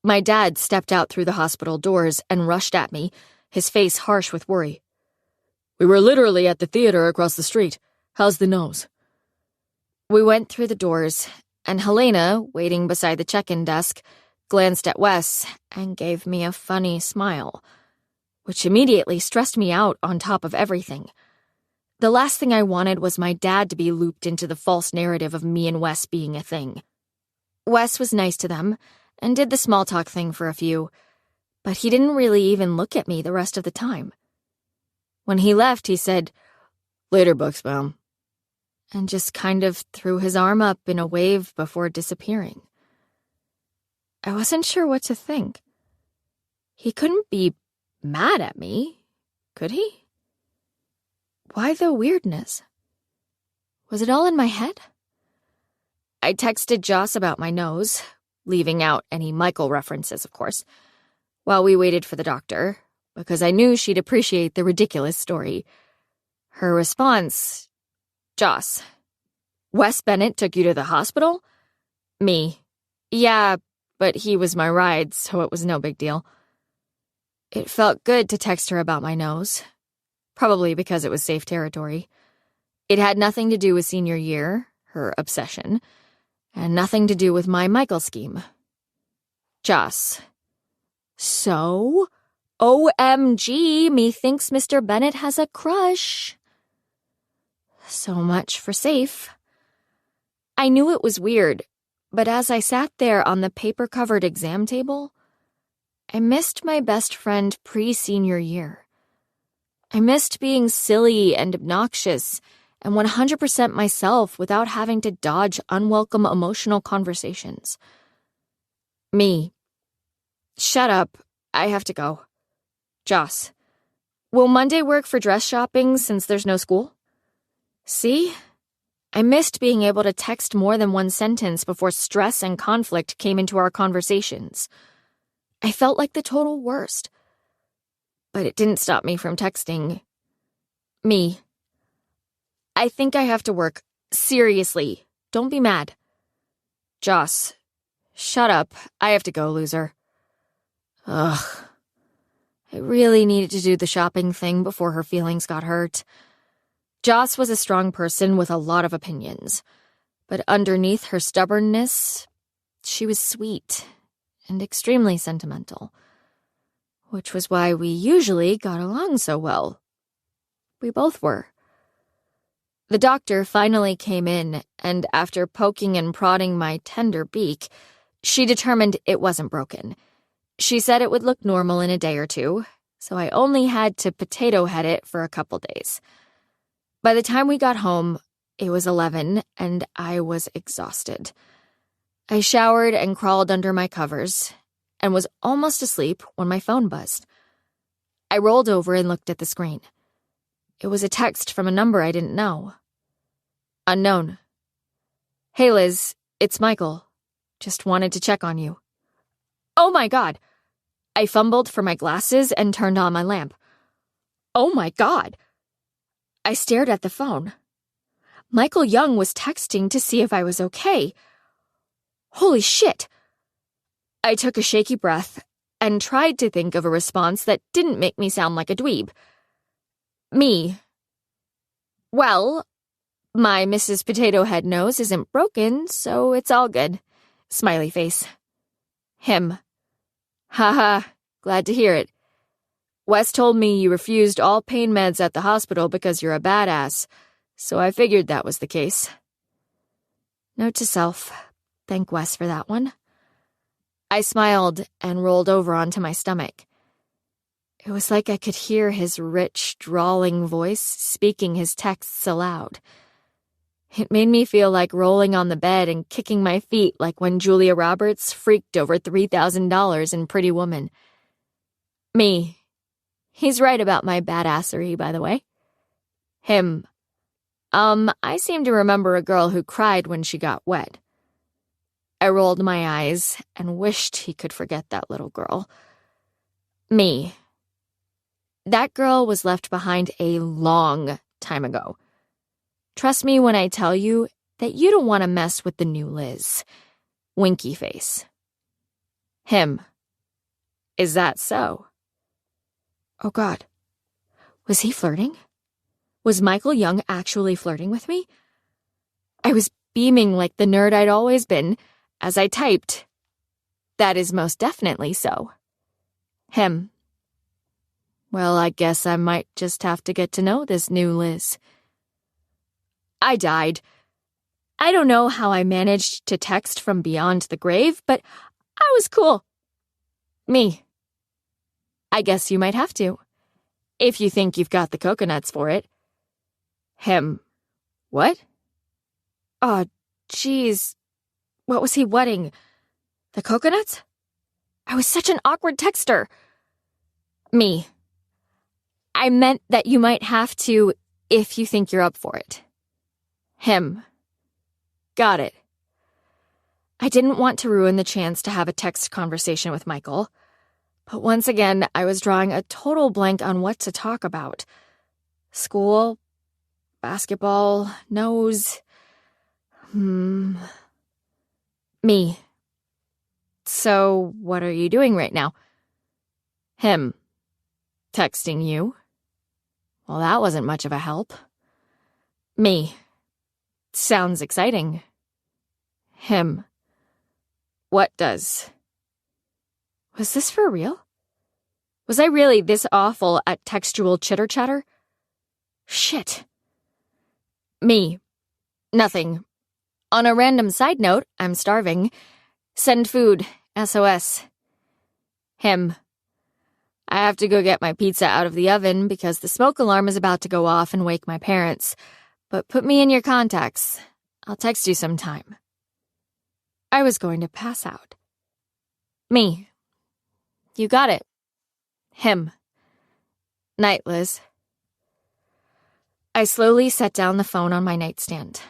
My dad stepped out through the hospital doors and rushed at me, his face harsh with worry. We were literally at the theater across the street. How's the nose? We went through the doors, and Helena, waiting beside the check-in desk, glanced at Wes and gave me a funny smile, which immediately stressed me out on top of everything. The last thing I wanted was my dad to be looped into the false narrative of me and Wes being a thing. Wes was nice to them and did the small talk thing for a few, but he didn't really even look at me the rest of the time. When he left, he said, Later, Buxbaum, and just kind of threw his arm up in a wave before disappearing. I wasn't sure what to think. He couldn't be mad at me, could he? Why the weirdness? Was it all in my head? I texted Joss about my nose, leaving out any Michael references, of course, while we waited for the doctor, because I knew she'd appreciate the ridiculous story. Her response, Joss, Wes Bennett took you to the hospital? Me. Yeah, but he was my ride, so it was no big deal. It felt good to text her about my nose. Probably because it was safe territory. It had nothing to do with senior year, her obsession, and nothing to do with my Michael scheme. Joss. So? OMG, methinks Mr. Bennett has a crush. So much for safe. I knew it was weird, But as I sat there on the paper-covered exam table, I missed my best friend pre-senior year. I missed being silly and obnoxious and 100% myself without having to dodge unwelcome emotional conversations. Me. Shut up. I have to go. Joss. Will Monday work for dress shopping since there's no school? See? I missed being able to text more than one sentence before stress and conflict came into our conversations. I felt like the total worst. But it didn't stop me from texting. Me. I think I have to work. Seriously. Don't be mad. Joss. Shut up. I have to go, loser. Ugh. I really needed to do the shopping thing before her feelings got hurt. Joss was a strong person with a lot of opinions, but underneath her stubbornness, she was sweet and extremely sentimental, which was why we usually got along so well. We both were. The doctor finally came in, and after poking and prodding my tender beak, she determined it wasn't broken. She said it would look normal in a day or two, so I only had to potato head it for a couple days. By the time we got home, it was 11, and I was exhausted. I showered and crawled under my covers, and was almost asleep when my phone buzzed. I rolled over and looked at the screen. It was a text from a number I didn't know. Unknown. Hey Liz, it's Michael. Just wanted to check on you. Oh my God! I fumbled for my glasses and turned on my lamp. Oh my God! I stared at the phone. Michael Young was texting to see if I was okay. Holy shit! I took a shaky breath and tried to think of a response that didn't make me sound like a dweeb. Me. Well, my Mrs. Potato Head nose isn't broken, so it's all good. Smiley face. Him. Haha, glad to hear it. Wes told me you refused all pain meds at the hospital because you're a badass, so I figured that was the case. Note to self, thank Wes for that one. I smiled and rolled over onto my stomach. It was like I could hear his rich, drawling voice speaking his texts aloud. It made me feel like rolling on the bed and kicking my feet like when Julia Roberts freaked over $3,000 in Pretty Woman. Me. He's right about my badassery, by the way. Him. I seem to remember a girl who cried when she got wet. I rolled my eyes and wished he could forget that little girl. Me. That girl was left behind a long time ago. Trust me when I tell you that you don't want to mess with the new Liz. Winky face. Him. Is that so? Oh God. Was he flirting? Was Michael Young actually flirting with me? I was beaming like the nerd I'd always been as I typed. That is most definitely so. Him. Well, I guess I might just have to get to know this new Liz. I died. I don't know how I managed to text from beyond the grave, but I was cool. Me. I guess you might have to, if you think you've got the coconuts for it. Him. What? Oh, geez. What was he wetting? The coconuts? I was such an awkward texter. Me. I meant that you might have to if you think you're up for it. Him. Got it. I didn't want to ruin the chance to have a text conversation with Michael, but once again, I was drawing a total blank on what to talk about. School, basketball, nose. Me. So, what are you doing right now? Him. Texting you. Well, that wasn't much of a help. Me. Sounds exciting. Him. What does? Was this for real? Was I really this awful at textual chitter-chatter? Shit. Me. Nothing. On a random side note, I'm starving. Send food. SOS. Him. I have to go get my pizza out of the oven because the smoke alarm is about to go off and wake my parents. But put me in your contacts. I'll text you sometime. I was going to pass out. Me. You got it. Him. Night, Liz. I slowly set down the phone on my nightstand.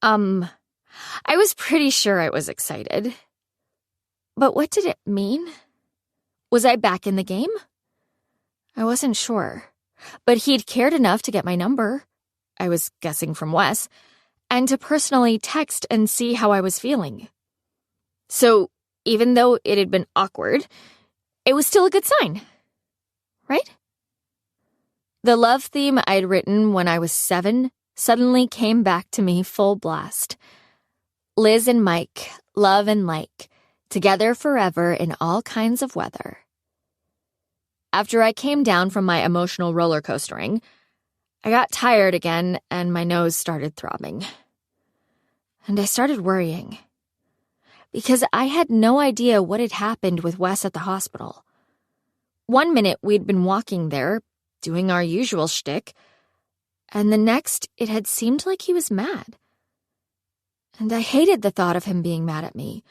I was pretty sure I was excited. But what did it mean? Was I back in the game? I wasn't sure. But he'd cared enough to get my number, I was guessing from Wes, and to personally text and see how I was feeling. So, even though it had been awkward, it was still a good sign. Right? The love theme I'd written when I was 7 suddenly came back to me full blast. Liz and Mike, love and like, together forever in all kinds of weather. After I came down from my emotional roller coastering, I got tired again and my nose started throbbing. And I started worrying. Because I had no idea what had happened with Wes at the hospital. One minute we'd been walking there, doing our usual shtick, and the next it had seemed like he was mad. And I hated the thought of him being mad at me,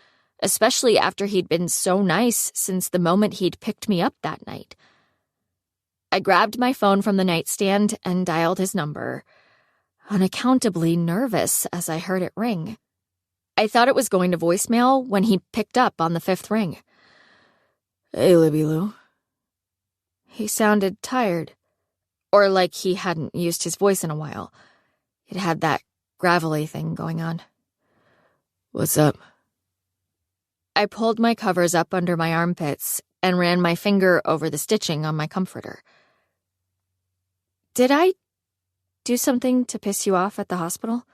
especially after he'd been so nice since the moment he'd picked me up that night. I grabbed my phone from the nightstand and dialed his number, unaccountably nervous as I heard it ring. I thought it was going to voicemail when he picked up on the 5th ring. Hey, Libby Lou. He sounded tired, or like he hadn't used his voice in a while. It had that gravelly thing going on. What's up? I pulled my covers up under my armpits and ran my finger over the stitching on my comforter. Did I do something to piss you off at the hospital?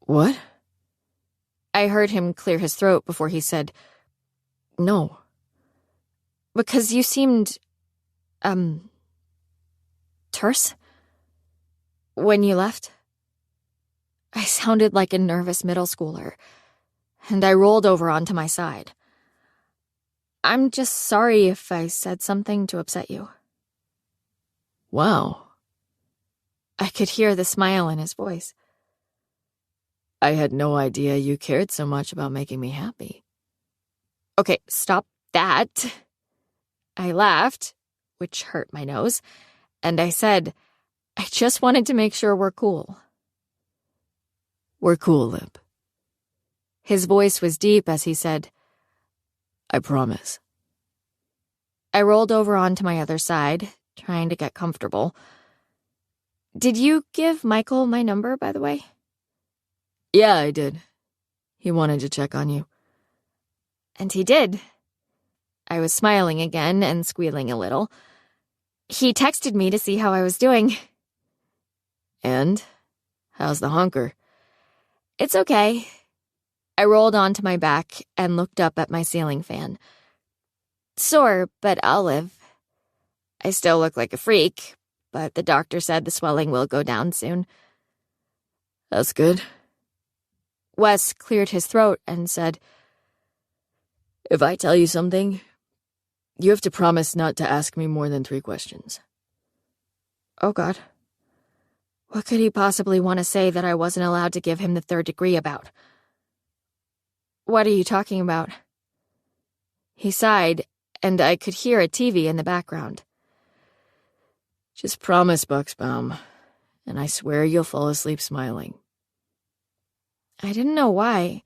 What? I heard him clear his throat before he said, No. Because you seemed, terse? When you left? I sounded like a nervous middle schooler, and I rolled over onto my side. I'm just sorry if I said something to upset you. Wow. I could hear the smile in his voice. I had no idea you cared so much about making me happy. Okay, stop that. I laughed, which hurt my nose, and I said, I just wanted to make sure we're cool. We're cool, Lip. His voice was deep as he said, I promise. I rolled over onto my other side, trying to get comfortable. Did you give Michael my number, by the way? Yeah, I did. He wanted to check on you. And he did. I was smiling again and squealing a little. He texted me to see how I was doing. And? How's the honker? It's okay. I rolled onto my back and looked up at my ceiling fan. Sore, but I'll live. I still look like a freak, but the doctor said the swelling will go down soon. That's good. Wes cleared his throat and said, If I tell you something, you have to promise not to ask me more than 3 questions. Oh, God. What could he possibly want to say that I wasn't allowed to give him the 3rd degree about? What are you talking about? He sighed, and I could hear a TV in the background. Just promise, Buxbaum, and I swear you'll fall asleep smiling. I didn't know why,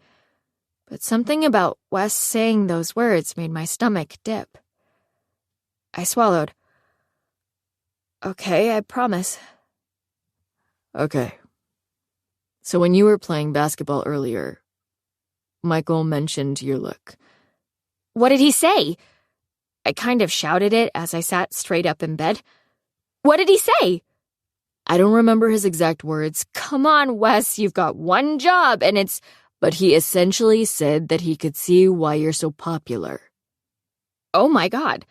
but something about Wes saying those words made my stomach dip. I swallowed. Okay, I promise. Okay. So when you were playing basketball earlier, Michael mentioned your look. What did he say? I kind of shouted it as I sat straight up in bed. What did he say? I don't remember his exact words. Come on, Wes, you've got one job and it's... But he essentially said that he could see why you're so popular. Oh my God.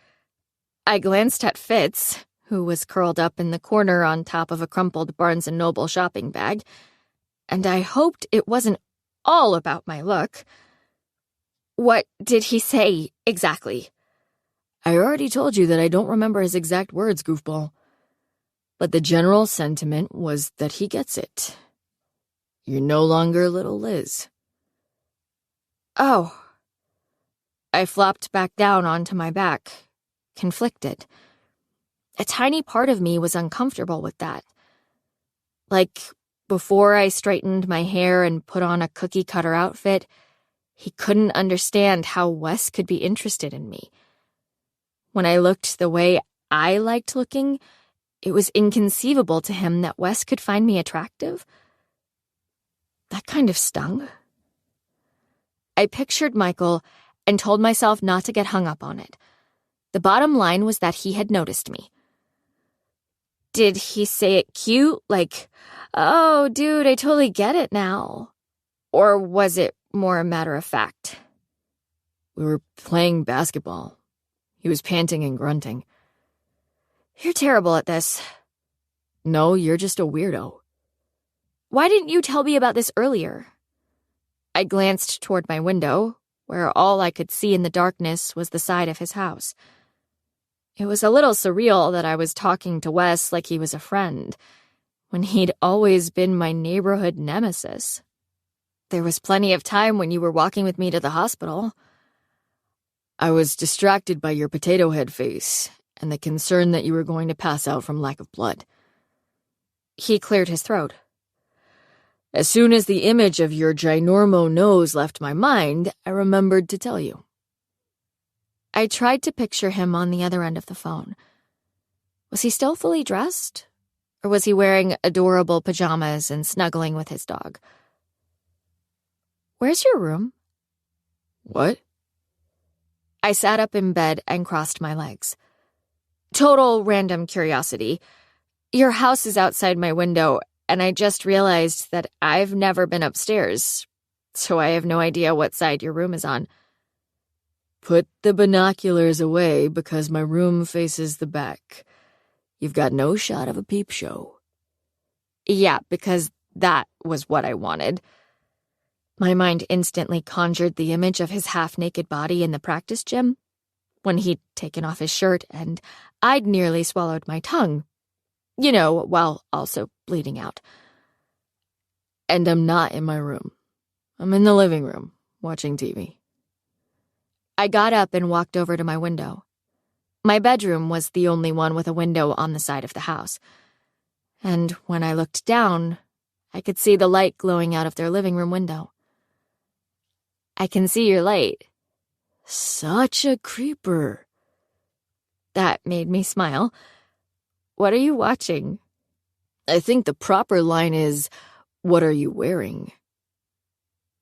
I glanced at Fitz, who was curled up in the corner on top of a crumpled Barnes & Noble shopping bag. and I hoped it wasn't all about my look. What did he say exactly? I already told you that I don't remember his exact words, goofball. But the general sentiment was that he gets it. You're no longer little Liz. Oh. I flopped back down onto my back, conflicted. A tiny part of me was uncomfortable with that. Like, before I straightened my hair and put on a cookie-cutter outfit, he couldn't understand how Wes could be interested in me. When I looked the way I liked looking, it was inconceivable to him that Wes could find me attractive. That kind of stung. I pictured Michael and told myself not to get hung up on it. The bottom line was that he had noticed me. Did he say it cute, like, "Oh, dude, I totally get it now"? Or was it more a matter of fact? We were playing basketball. He was panting and grunting. You're terrible at this. No, you're just a weirdo. Why didn't you tell me about this earlier? I glanced toward my window, where all I could see in the darkness was the side of his house. It was a little surreal that I was talking to Wes like he was a friend, when he'd always been my neighborhood nemesis. There was plenty of time when you were walking with me to the hospital. I was distracted by your potato head face and the concern that you were going to pass out from lack of blood. He cleared his throat. As soon as the image of your ginormo nose left my mind, I remembered to tell you. I tried to picture him on the other end of the phone. Was he still fully dressed? Or was he wearing adorable pajamas and snuggling with his dog? Where's your room? What? I sat up in bed and crossed my legs. Total random curiosity. Your house is outside my window, and I just realized that I've never been upstairs, so I have no idea what side your room is on. Put the binoculars away because my room faces the back. You've got no shot of a peep show. Yeah, because that was what I wanted. My mind instantly conjured the image of his half-naked body in the practice gym, when he'd taken off his shirt and I'd nearly swallowed my tongue. You know, while also bleeding out. And I'm not in my room. I'm in the living room, watching TV. I got up and walked over to my window. My bedroom was the only one with a window on the side of the house. And when I looked down, I could see the light glowing out of their living room window. I can see you're late. Such a creeper. That made me smile. What are you watching? I think the proper line is, what are you wearing?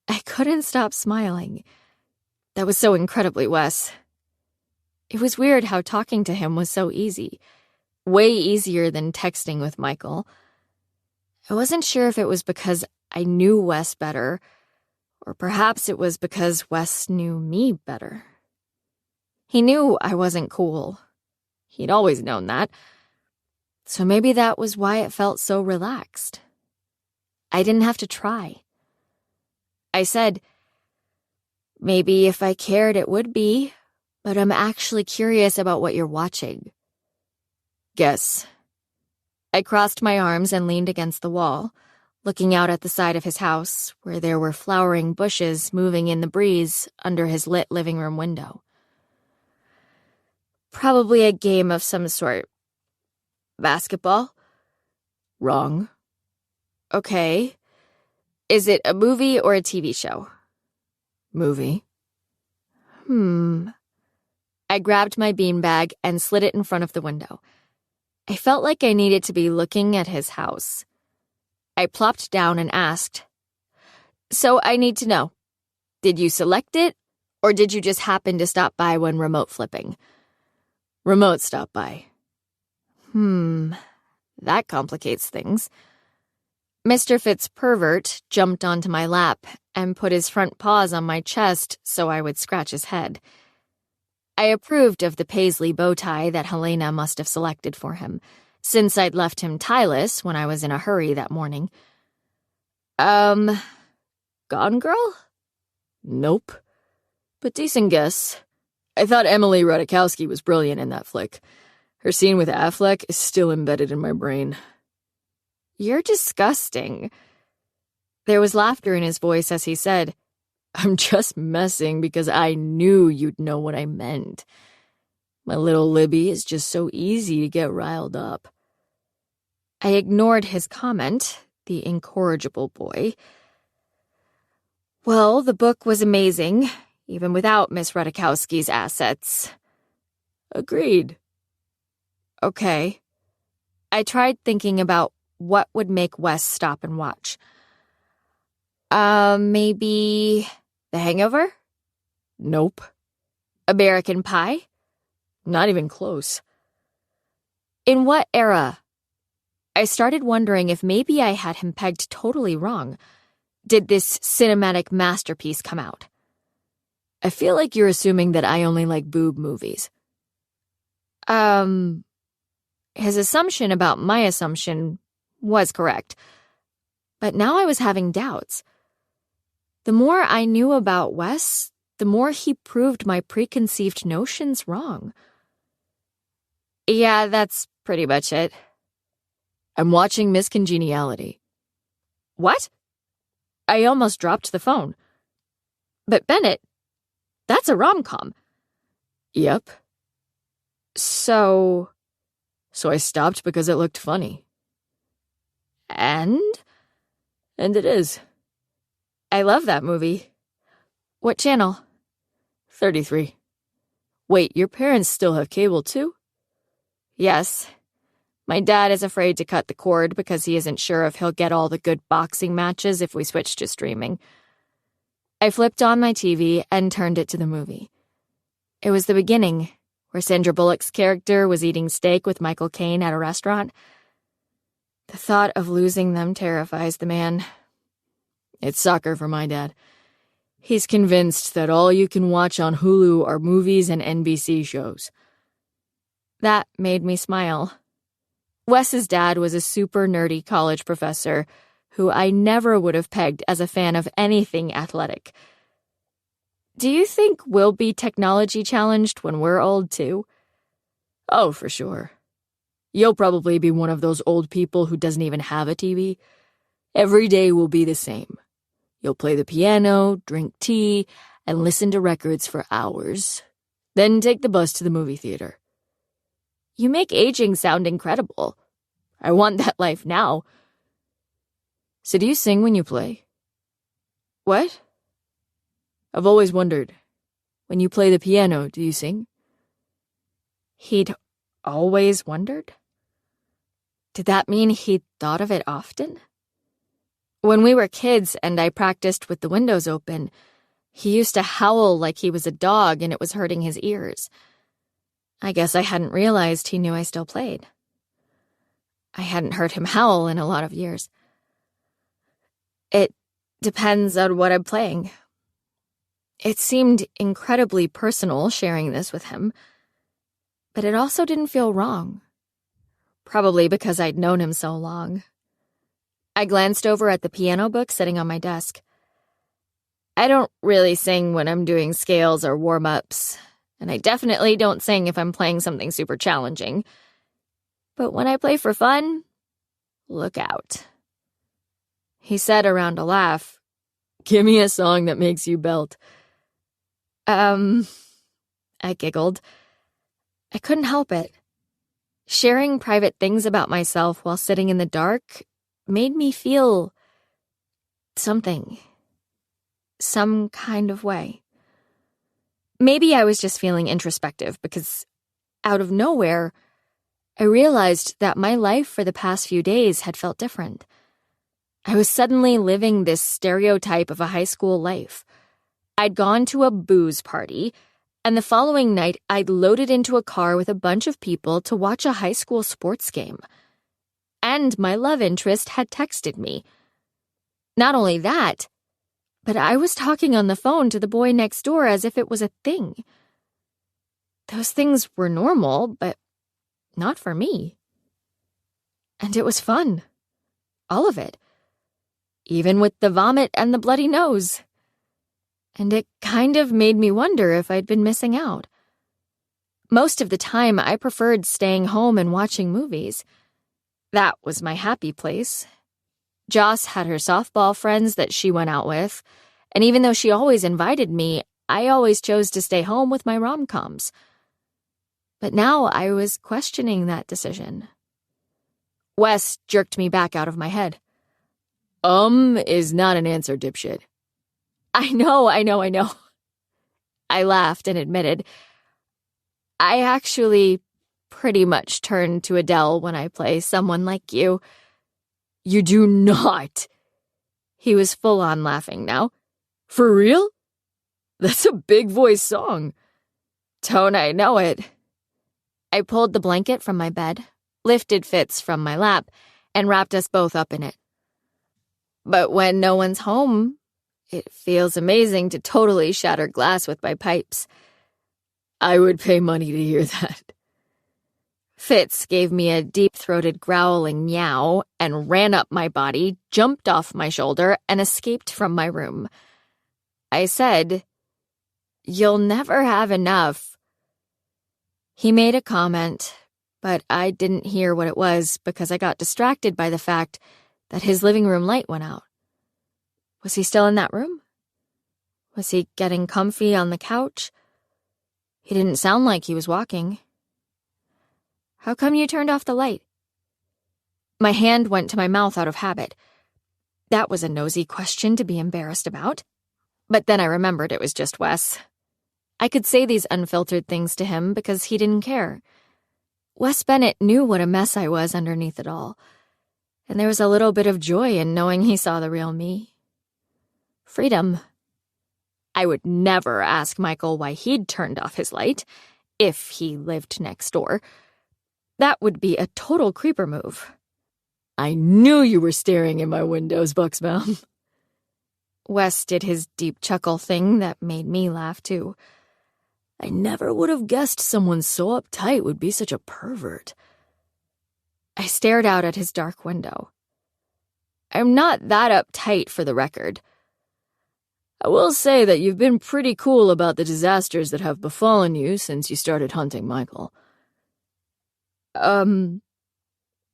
I couldn't stop smiling. That was so incredibly Wes. It was weird how talking to him was so easy. Way easier than texting with Michael. I wasn't sure if it was because I knew Wes better, or perhaps it was because Wes knew me better. He knew I wasn't cool. He'd always known that. So maybe that was why it felt so relaxed. I didn't have to try. I said, maybe if I cared it would be, but I'm actually curious about what you're watching. Guess. I crossed my arms and leaned against the wall, looking out at the side of his house, where there were flowering bushes moving in the breeze under his lit living room window. Probably a game of some sort. Basketball? Wrong. Okay. Is it a movie or a TV show? Movie. I grabbed my beanbag and slid it in front of the window. I felt like I needed to be looking at his house. I plopped down and asked, "So I need to know, did you select it, or did you just happen to stop by when remote flipping?" Remote stopped by. That complicates things. Mr. Fitzpervert jumped onto my lap and put his front paws on my chest so I would scratch his head. I approved of the paisley bow tie that Helena must have selected for him, since I'd left him tieless when I was in a hurry that morning. Gone Girl? Nope. But decent guess. I thought Emily Ratajkowski was brilliant in that flick. Her scene with Affleck is still embedded in my brain. You're disgusting. There was laughter in his voice as he said, I'm just messing because I knew you'd know what I meant. My little Libby is just so easy to get riled up. I ignored his comment, the incorrigible boy. Well, the book was amazing, even without Miss Ratajkowski's assets. Agreed. Okay. I tried thinking about what would make Wes stop and watch. Maybe The Hangover? Nope. American Pie? Not even close. In what era? I started wondering if maybe I had him pegged totally wrong. Did this cinematic masterpiece come out? I feel like you're assuming that I only like boob movies. His assumption about my assumption was correct. But now I was having doubts. The more I knew about Wes, the more he proved my preconceived notions wrong. Yeah, that's pretty much it. I'm watching Miss Congeniality. What? I almost dropped the phone. But Bennett, that's a rom-com. Yep. So I stopped because it looked funny. And And it is. I love that movie. What channel? 33. Wait, your parents still have cable too? Yes. My dad is afraid to cut the cord because he isn't sure if he'll get all the good boxing matches if we switch to streaming. I flipped on my TV and turned it to the movie. It was the beginning, where Sandra Bullock's character was eating steak with Michael Caine at a restaurant. The thought of losing them terrifies the man. It's soccer for my dad. He's convinced that all you can watch on Hulu are movies and NBC shows. That made me smile. Wes's dad was a super nerdy college professor who I never would have pegged as a fan of anything athletic. Do you think we'll be technology challenged when we're old too? Oh, for sure. You'll probably be one of those old people who doesn't even have a TV. Every day will be the same. You'll play the piano, drink tea, and listen to records for hours. Then take the bus to the movie theater. You make aging sound incredible. I want that life now. So do you sing when you play? What? I've always wondered. When you play the piano, do you sing? He'd always wondered? Did that mean he'd thought of it often? When we were kids and I practiced with the windows open, he used to howl like he was a dog and it was hurting his ears. I guess I hadn't realized he knew I still played. I hadn't heard him howl in a lot of years. It depends on what I'm playing. It seemed incredibly personal sharing this with him, but it also didn't feel wrong. Probably because I'd known him so long. I glanced over at the piano book sitting on my desk. I don't really sing when I'm doing scales or warm-ups, and I definitely don't sing if I'm playing something super challenging. But when I play for fun, look out. He said around a laugh, Give me a song that makes you belt. I giggled. I couldn't help it. Sharing private things about myself while sitting in the dark made me feel something. Some kind of way. Maybe I was just feeling introspective because, out of nowhere, I realized that my life for the past few days had felt different. I was suddenly living this stereotype of a high school life. I'd gone to a booze party, and the following night I'd loaded into a car with a bunch of people to watch a high school sports game. And my love interest had texted me. Not only that, but I was talking on the phone to the boy next door as if it was a thing. Those things were normal, but not for me. And it was fun. All of it. even with the vomit and the bloody nose. And it kind of made me wonder if I'd been missing out. Most of the time, I preferred staying home and watching movies. That was my happy place. Joss had her softball friends that she went out with, and even though she always invited me, I always chose to stay home with my rom-coms. But now I was questioning that decision. Wes jerked me back out of my head. Is not an answer, dipshit. I know. I laughed and admitted, I actually pretty much turn to Adele when I play someone like you. You do not. He was full on laughing now. For real? That's a big voice song. Don't I know it? I pulled the blanket from my bed, lifted Fitz from my lap, and wrapped us both up in it. But when no one's home, it feels amazing to totally shatter glass with my pipes. I would pay money to hear that. Fitz gave me a deep-throated growling meow and ran up my body, jumped off my shoulder, and escaped from my room. I said, "You'll never have enough." He made a comment, but I didn't hear what it was because I got distracted by the fact that his living room light went out. Was he still in that room? Was he getting comfy on the couch? He didn't sound like he was walking. How come you turned off the light? My hand went to my mouth out of habit. That was a nosy question to be embarrassed about. But then I remembered it was just Wes. I could say these unfiltered things to him because he didn't care. Wes Bennett knew what a mess I was underneath it all, and there was a little bit of joy in knowing he saw the real me. Freedom. I would never ask Michael why he'd turned off his light, if he lived next door. That would be a total creeper move. I knew you were staring in my windows, Buxbaum. Wes did his deep chuckle thing that made me laugh, too. I never would have guessed someone so uptight would be such a pervert. I stared out at his dark window. I'm not that uptight, for the record. I will say that you've been pretty cool about the disasters that have befallen you since you started hunting Michael.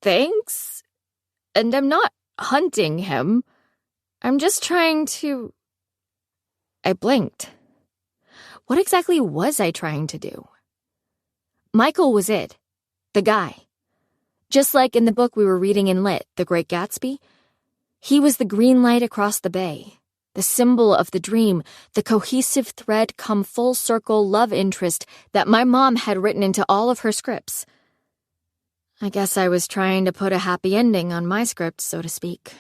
Thanks? And I'm not hunting him. I'm just trying to... I blinked. What exactly was I trying to do? Michael was it. The guy. Just like in the book we were reading in Lit, The Great Gatsby. He was the green light across the bay. The symbol of the dream, the cohesive thread come full circle love interest that my mom had written into all of her scripts. I guess I was trying to put a happy ending on my script, so to speak.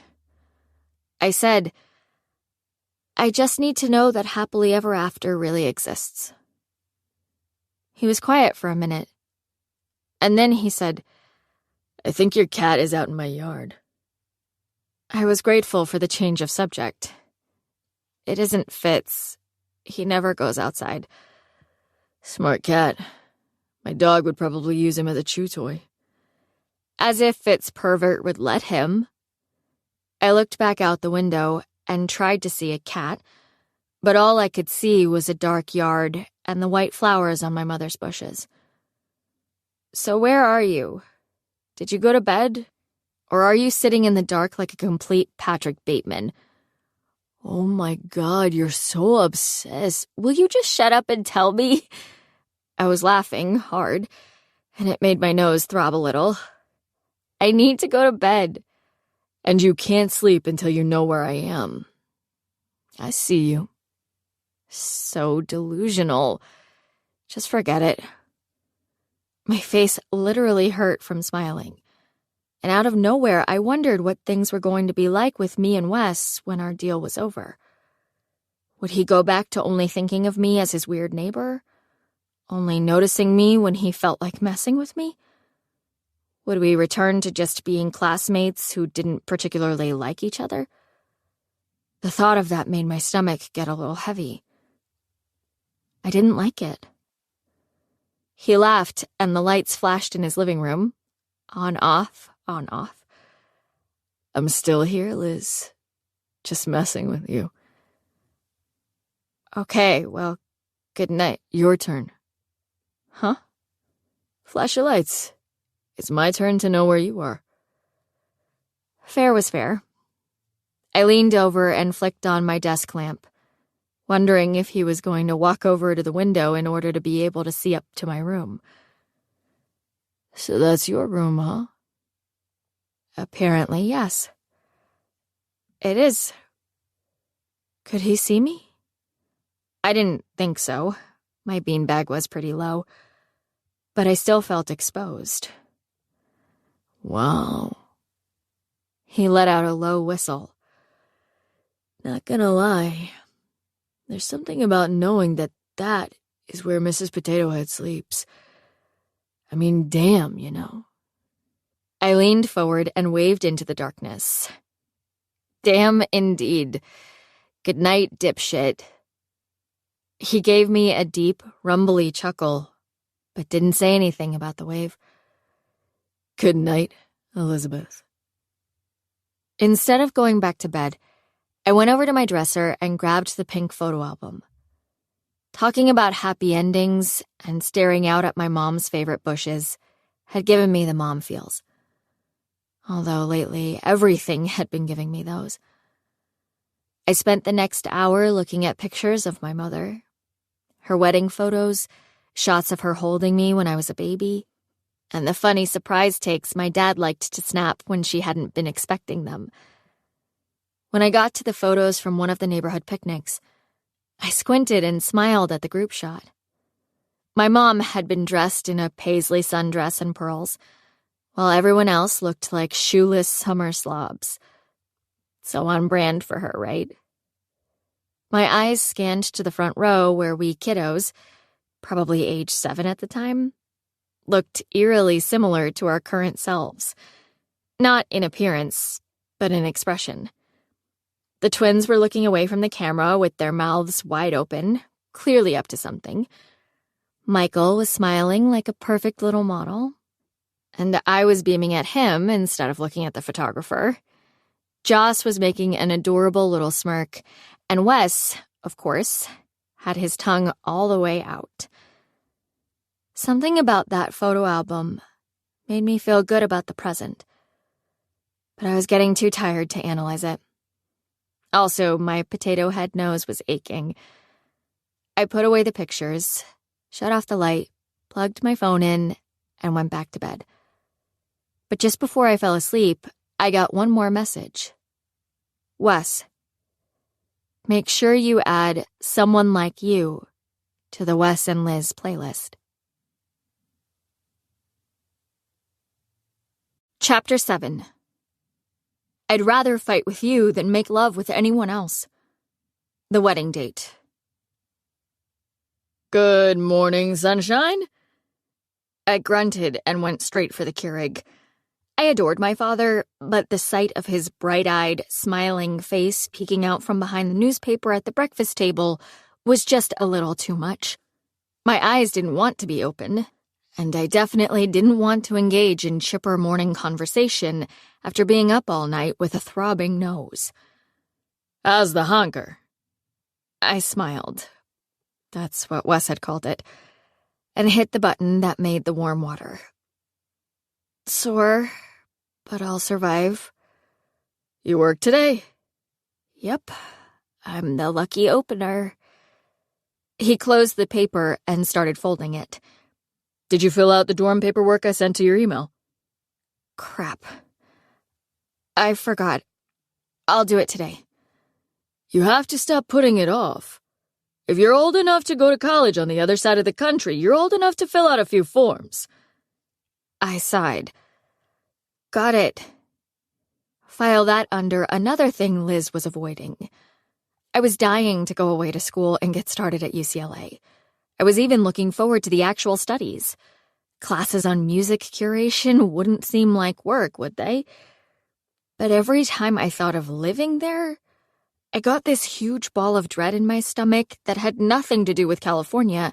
I said, I just need to know that happily ever after really exists. He was quiet for a minute, and then he said, I think your cat is out in my yard. I was grateful for the change of subject. It isn't Fitz. He never goes outside. Smart cat. My dog would probably use him as a chew toy. As if Fitz pervert would let him. I looked back out the window and tried to see a cat, but all I could see was a dark yard and the white flowers on my mother's bushes. So where are you? Did you go to bed? Or are you sitting in the dark like a complete Patrick Bateman? Oh my God, you're so obsessed. Will you just shut up and tell me? I was laughing hard, and it made my nose throb a little. I need to go to bed. And you can't sleep until you know where I am. I see you. So delusional. Just forget it. My face literally hurt from smiling. And out of nowhere, I wondered what things were going to be like with me and Wes when our deal was over. Would he go back to only thinking of me as his weird neighbor? Only noticing me when he felt like messing with me? Would we return to just being classmates who didn't particularly like each other? The thought of that made my stomach get a little heavy. I didn't like it. He laughed, and the lights flashed in his living room. On, off, on, off. I'm still here, Liz. Just messing with you. Okay, well, good night. Your turn. Huh? Flash your lights. It's my turn to know where you are. Fair was fair. I leaned over and flicked on my desk lamp, wondering if he was going to walk over to the window in order to be able to see up to my room. So that's your room, huh? Apparently, yes. It is. Could he see me? I didn't think so. My beanbag was pretty low. But I still felt exposed. Wow. He let out a low whistle. Not gonna lie. There's something about knowing that that is where Mrs. Potato Head sleeps. I mean, damn, you know. I leaned forward and waved into the darkness. Damn indeed. Good night, dipshit. He gave me a deep, rumbly chuckle, but didn't say anything about the wave. Good night, Elizabeth. Instead of going back to bed, I went over to my dresser and grabbed the pink photo album. Talking about happy endings and staring out at my mom's favorite bushes had given me the mom feels. Although lately, everything had been giving me those. I spent the next hour looking at pictures of my mother, her wedding photos, shots of her holding me when I was a baby, and the funny surprise takes my dad liked to snap when she hadn't been expecting them. When I got to the photos from one of the neighborhood picnics, I squinted and smiled at the group shot. My mom had been dressed in a paisley sundress and pearls, while everyone else looked like shoeless summer slobs. So on brand for her, right? My eyes scanned to the front row where we kiddos, probably age 7 at the time, looked eerily similar to our current selves. Not in appearance, but in expression. The twins were looking away from the camera with their mouths wide open, clearly up to something. Michael was smiling like a perfect little model, and I was beaming at him instead of looking at the photographer. Joss was making an adorable little smirk, and Wes, of course, had his tongue all the way out. Something about that photo album made me feel good about the present, but I was getting too tired to analyze it. Also, my potato head nose was aching. I put away the pictures, shut off the light, plugged my phone in, and went back to bed. But just before I fell asleep, I got one more message. Wes, make sure you add Someone Like You to the Wes and Liz playlist. Chapter 7. I'd rather fight with you than make love with anyone else. The wedding date. Good morning, sunshine. I grunted and went straight for the Keurig. I adored my father, but the sight of his bright-eyed, smiling face peeking out from behind the newspaper at the breakfast table was just a little too much. My eyes didn't want to be open, and I definitely didn't want to engage in chipper morning conversation after being up all night with a throbbing nose. How's the honker? I smiled. That's what Wes had called it, and hit the button that made the warm water. Sore, but I'll survive. You work today? Yep, I'm the lucky opener. He closed the paper and started folding it. Did you fill out the dorm paperwork I sent to your email? Crap. I forgot. I'll do it today. You have to stop putting it off. If you're old enough to go to college on the other side of the country, you're old enough to fill out a few forms. I sighed. Got it. File that under another thing Liz was avoiding. I was dying to go away to school and get started at UCLA. I was even looking forward to the actual studies. Classes on music curation wouldn't seem like work, would they? But every time I thought of living there, I got this huge ball of dread in my stomach that had nothing to do with California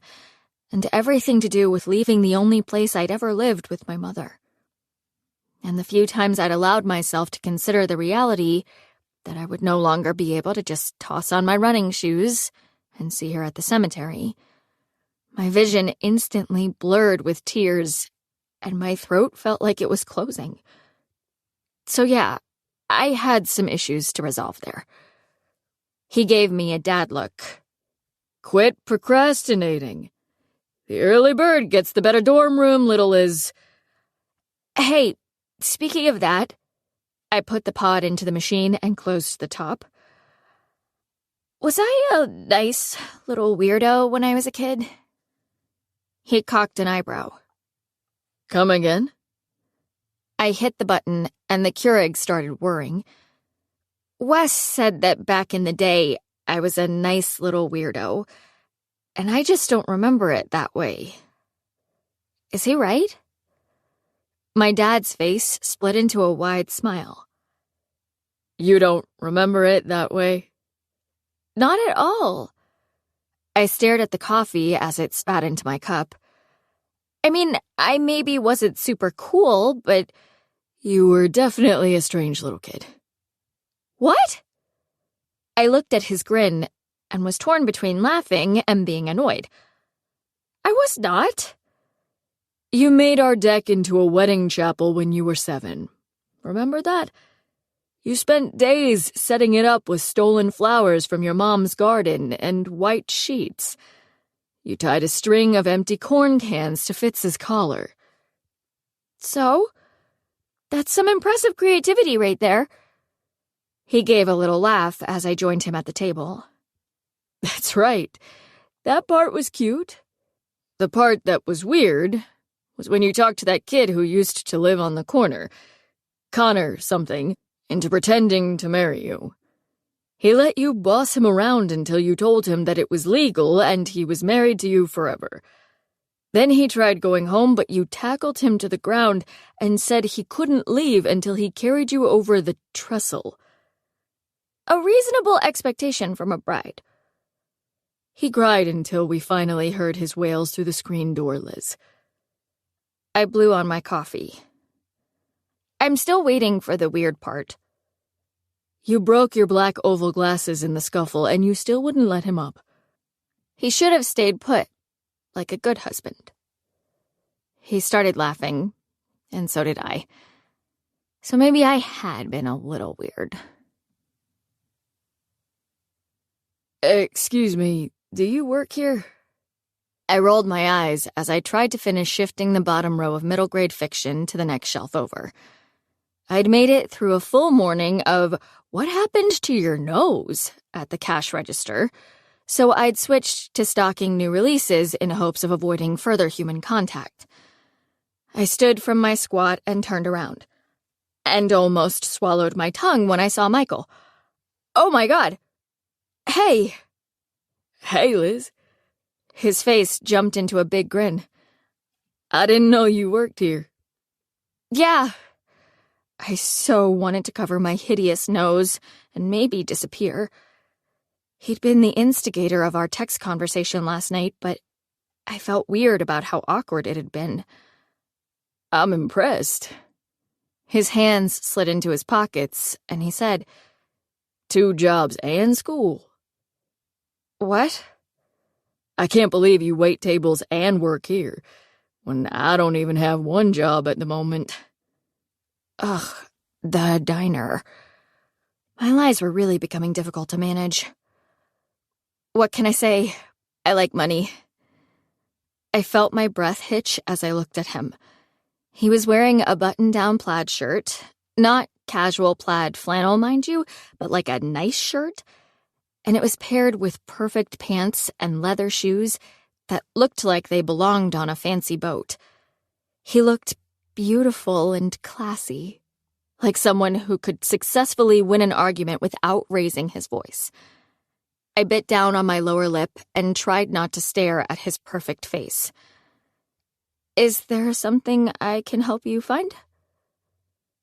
and everything to do with leaving the only place I'd ever lived with my mother. And the few times I'd allowed myself to consider the reality, that I would no longer be able to just toss on my running shoes and see her at the cemetery. My vision instantly blurred with tears, and my throat felt like it was closing. So yeah, I had some issues to resolve there. He gave me a dad look. Quit procrastinating. The early bird gets the better dorm room, little Liz. Hey, speaking of that, I put the pod into the machine and closed the top. Was I a nice little weirdo when I was a kid? He cocked an eyebrow. Come again? I hit the button, and the Keurig started whirring. Wes said that back in the day, I was a nice little weirdo, and I just don't remember it that way. Is he right? My dad's face split into a wide smile. You don't remember it that way? Not at all. I stared at the coffee as it spat into my cup. I mean, I maybe wasn't super cool, but... You were definitely a strange little kid. What? I looked at his grin and was torn between laughing and being annoyed. I was not. You made our deck into a wedding chapel when you were 7. Remember that? You spent days setting it up with stolen flowers from your mom's garden and white sheets. You tied a string of empty corn cans to Fitz's collar. So? That's some impressive creativity right there. He gave a little laugh as I joined him at the table. That's right. That part was cute. The part that was weird was when you talked to that kid who used to live on the corner, Connor something, into pretending to marry you. He let you boss him around until you told him that it was legal and he was married to you forever. Then he tried going home, but you tackled him to the ground and said he couldn't leave until he carried you over the trestle. A reasonable expectation from a bride. He cried until we finally heard his wails through the screen door, Liz. I blew on my coffee. I'm still waiting for the weird part. You broke your black oval glasses in the scuffle, and you still wouldn't let him up. He should have stayed put, like a good husband. He started laughing, and so did I. So maybe I had been a little weird. Excuse me, do you work here? I rolled my eyes as I tried to finish shifting the bottom row of middle-grade fiction to the next shelf over. I'd made it through a full morning of what happened to your nose at the cash register, so I'd switched to stocking new releases in hopes of avoiding further human contact. I stood from my squat and turned around, and almost swallowed my tongue when I saw Michael. Oh my God! Hey! Hey, Liz. His face jumped into a big grin. I didn't know you worked here. Yeah. I so wanted to cover my hideous nose and maybe disappear. He'd been the instigator of our text conversation last night, but I felt weird about how awkward it had been. I'm impressed. His hands slid into his pockets, and he said, 2 jobs and school. What? I can't believe you wait tables and work here, when I don't even have 1 job at the moment. Ugh, the diner. My lies were really becoming difficult to manage. What can I say? I like money. I felt my breath hitch as I looked at him. He was wearing a button-down plaid shirt, not casual plaid flannel, mind you, but like a nice shirt, and it was paired with perfect pants and leather shoes that looked like they belonged on a fancy boat. He looked beautiful and classy, like someone who could successfully win an argument without raising his voice. I bit down on my lower lip and tried not to stare at his perfect face. Is there something I can help you find?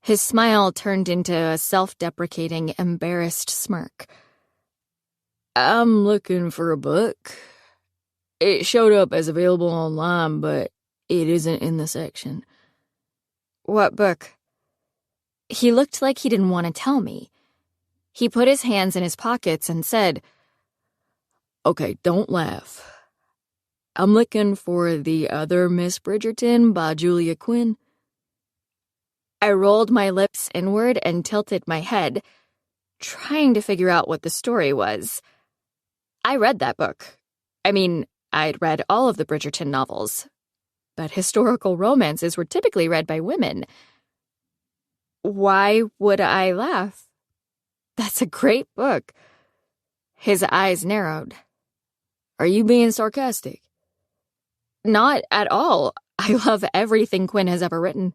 His smile turned into a self-deprecating, embarrassed smirk. I'm looking for a book. It showed up as available online, but it isn't in the section. What book? He looked like he didn't want to tell me. He put his hands in his pockets and said, Okay, don't laugh. I'm looking for The Other Miss Bridgerton by Julia Quinn. I rolled my lips inward and tilted my head, trying to figure out what the story was. I read that book. I mean, I'd read all of the Bridgerton novels, but historical romances were typically read by women. Why would I laugh? That's a great book. His eyes narrowed. Are you being sarcastic? Not at all. I love everything Quinn has ever written.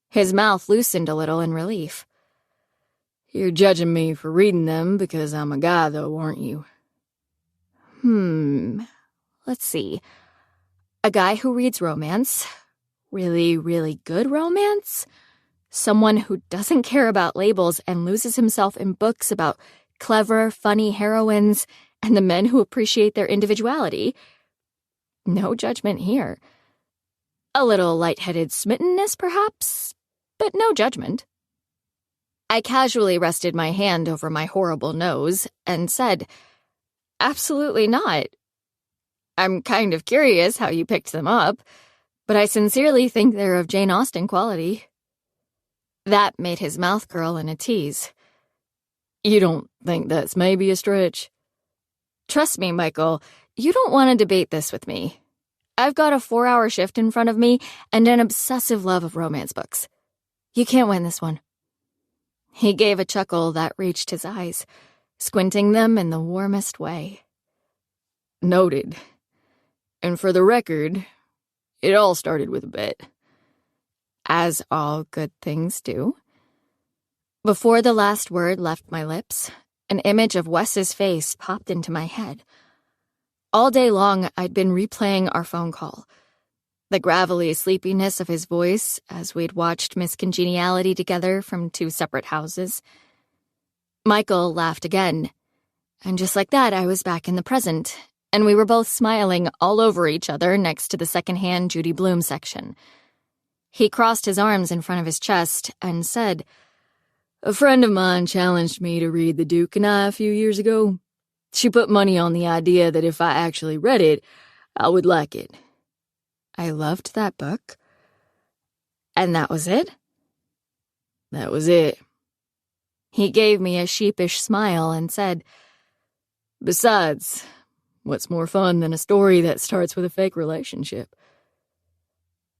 His mouth loosened a little in relief. You're judging me for reading them because I'm a guy, though, aren't you? Let's see. A guy who reads romance. Really, really good romance? Someone who doesn't care about labels and loses himself in books about clever, funny heroines and the men who appreciate their individuality. No judgment here. A little lightheaded smittenness, perhaps, but no judgment. I casually rested my hand over my horrible nose and said, Absolutely not. I'm kind of curious how you picked them up, but I sincerely think they're of Jane Austen quality. That made his mouth curl in a tease. You don't think that's maybe a stretch? Trust me, Michael, you don't want to debate this with me. I've got a 4-hour shift in front of me and an obsessive love of romance books. You can't win this one. He gave a chuckle that reached his eyes, squinting them in the warmest way. Noted. And for the record, it all started with a bet. As all good things do. Before the last word left my lips, an image of Wes's face popped into my head. All day long, I'd been replaying our phone call. The gravelly sleepiness of his voice as we'd watched Miss Congeniality together from 2 separate houses. Michael laughed again, and just like that, I was back in the present, and we were both smiling all over each other next to the secondhand Judy Blume section. He crossed his arms in front of his chest and said, A friend of mine challenged me to read The Duke and I a few years ago. She put money on the idea that if I actually read it, I would like it. I loved that book. And that was it? That was it. He gave me a sheepish smile and said, Besides, what's more fun than a story that starts with a fake relationship?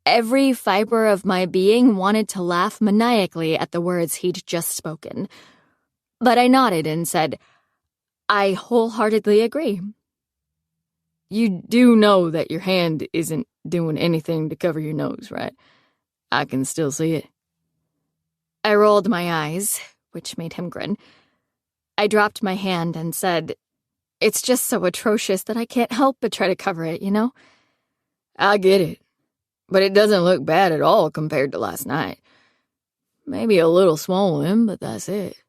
Every fiber of my being wanted to laugh maniacally at the words he'd just spoken. But I nodded and said, I wholeheartedly agree. You do know that your hand isn't doing anything to cover your nose, right? I can still see it. I rolled my eyes, which made him grin. I dropped my hand and said, It's just so atrocious that I can't help but try to cover it, you know? I get it. But it doesn't look bad at all compared to last night. Maybe a little swollen, but that's it.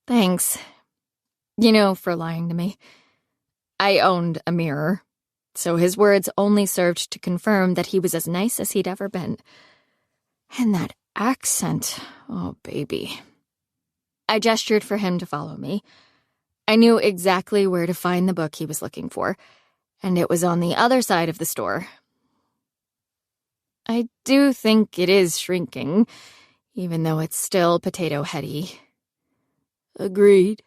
Thanks. You know, for lying to me. I owned a mirror, so his words only served to confirm that he was as nice as he'd ever been. And that accent, oh baby. I gestured for him to follow me. I knew exactly where to find the book he was looking for, and it was on the other side of the store. I do think it is shrinking, even though it's still potato-heady. Agreed.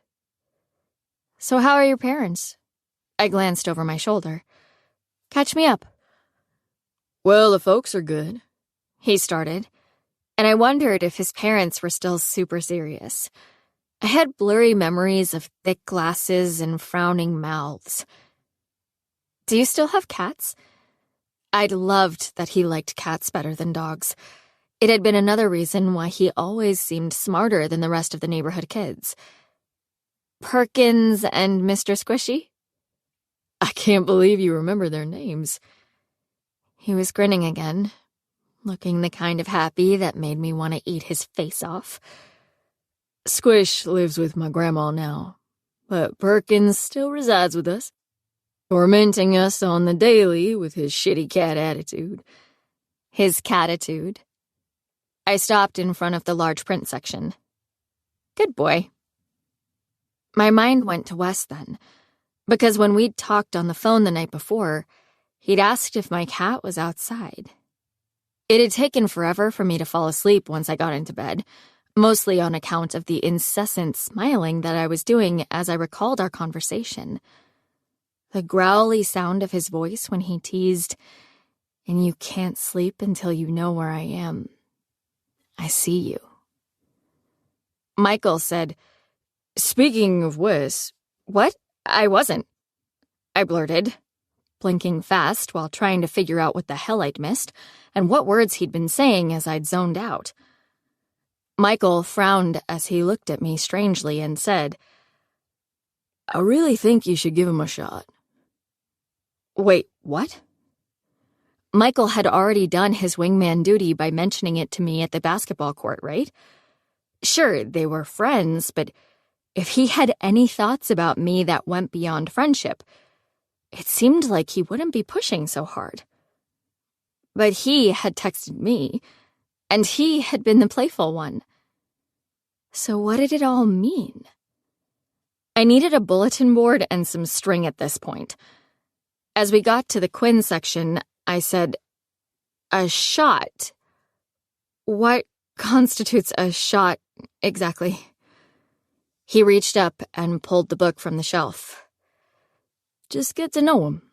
So how are your parents? I glanced over my shoulder. Catch me up. Well, the folks are good. He started, and I wondered if his parents were still super serious. I had blurry memories of thick glasses and frowning mouths. Do you still have cats? I'd loved that he liked cats better than dogs. It had been another reason why he always seemed smarter than the rest of the neighborhood kids. Perkins and Mr. Squishy? I can't believe you remember their names. He was grinning again, looking the kind of happy that made me want to eat his face off. Squish lives with my grandma now, but Perkins still resides with us, tormenting us on the daily with his shitty cat attitude. His catitude. I stopped in front of the large print section. Good boy. My mind went to Wes then, because when we'd talked on the phone the night before, he'd asked if my cat was outside. It had taken forever for me to fall asleep once I got into bed, mostly on account of the incessant smiling that I was doing as I recalled our conversation. The growly sound of his voice when he teased, "And you can't sleep until you know where I am. I see you." Michael said, "Speaking of Wes..." "What? I wasn't," I blurted, blinking fast while trying to figure out what the hell I'd missed and what words he'd been saying as I'd zoned out. Michael frowned as he looked at me strangely and said, "I really think you should give him a shot." Wait, what? Michael had already done his wingman duty by mentioning it to me at the basketball court, right? Sure, they were friends, but if he had any thoughts about me that went beyond friendship, it seemed like he wouldn't be pushing so hard. But he had texted me, and he had been the playful one. So what did it all mean? I needed a bulletin board and some string at this point. As we got to the Quinn section, I said, "A shot? What constitutes a shot exactly?" He reached up and pulled the book from the shelf. "Just get to know him."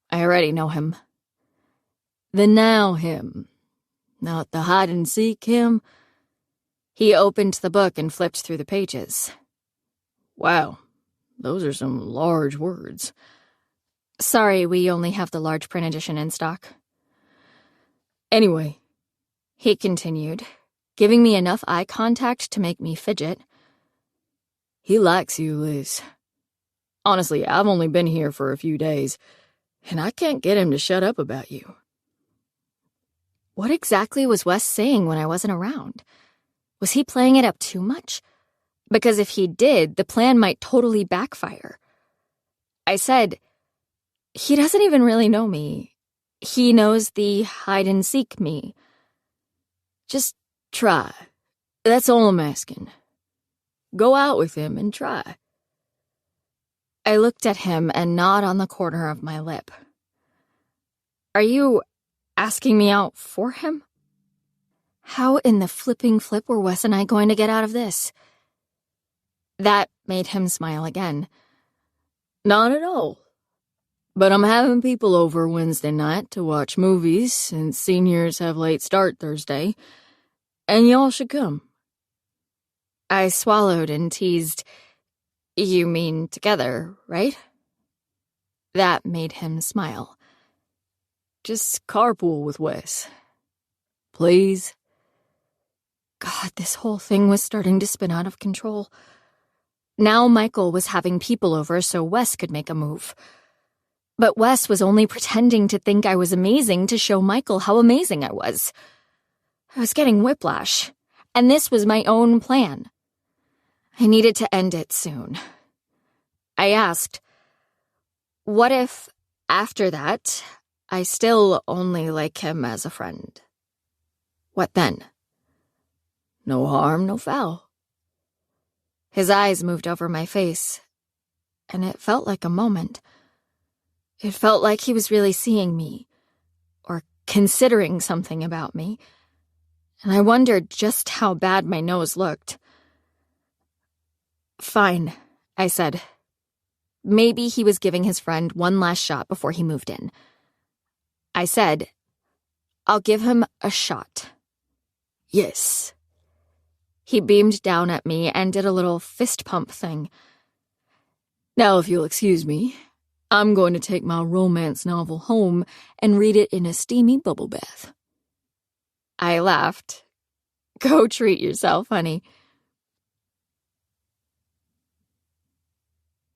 I already know him. The now him, not the hide-and-seek him. He opened the book and flipped through the pages. Wow, those are some large words. Sorry, we only have the large print edition in stock. Anyway, he continued, giving me enough eye contact to make me fidget. He likes you, Liz. Honestly, I've only been here for a few days, and I can't get him to shut up about you. What exactly was Wes saying when I wasn't around? Was he playing it up too much? Because if he did, the plan might totally backfire. I said, "He doesn't even really know me. He knows the hide-and-seek me. Just try. That's all I'm asking. Go out with him and try." I looked at him and gnawed on the corner of my lip. Are you asking me out for him? How in the flipping flip were Wes and I going to get out of this? That made him smile again. Not at all. But I'm having people over Wednesday night to watch movies since seniors have late start Thursday, and y'all should come. I swallowed and teased, "You mean together, right?" That made him smile. Just carpool with Wes. Please? God, this whole thing was starting to spin out of control. Now Michael was having people over so Wes could make a move. But Wes was only pretending to think I was amazing to show Michael how amazing I was. I was getting whiplash, and this was my own plan. I needed to end it soon. I asked, what if, after that, I still only like him as a friend? What then? No harm, no foul. His eyes moved over my face, and it felt like a moment. It felt like he was really seeing me, or considering something about me, and I wondered just how bad my nose looked. Fine, I said. Maybe he was giving his friend one last shot before he moved in. I said, I'll give him a shot. Yes. He beamed down at me and did a little fist pump thing. Now, if you'll excuse me, I'm going to take my romance novel home and read it in a steamy bubble bath. I laughed. Go treat yourself, honey.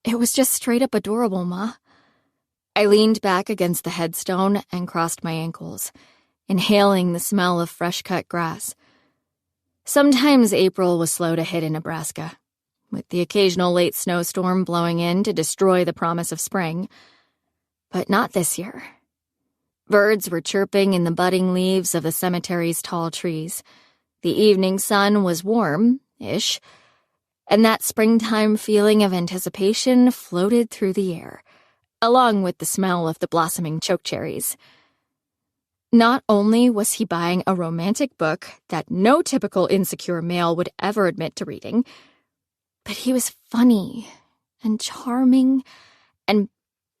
It was just straight up adorable, Ma. I leaned back against the headstone and crossed my ankles, inhaling the smell of fresh-cut grass. Sometimes April was slow to hit in Nebraska, with the occasional late snowstorm blowing in to destroy the promise of spring. But not this year. Birds were chirping in the budding leaves of the cemetery's tall trees. The evening sun was warm, ish, and that springtime feeling of anticipation floated through the air, along with the smell of the blossoming chokecherries. Not only was he buying a romantic book that no typical insecure male would ever admit to reading, but he was funny and charming and,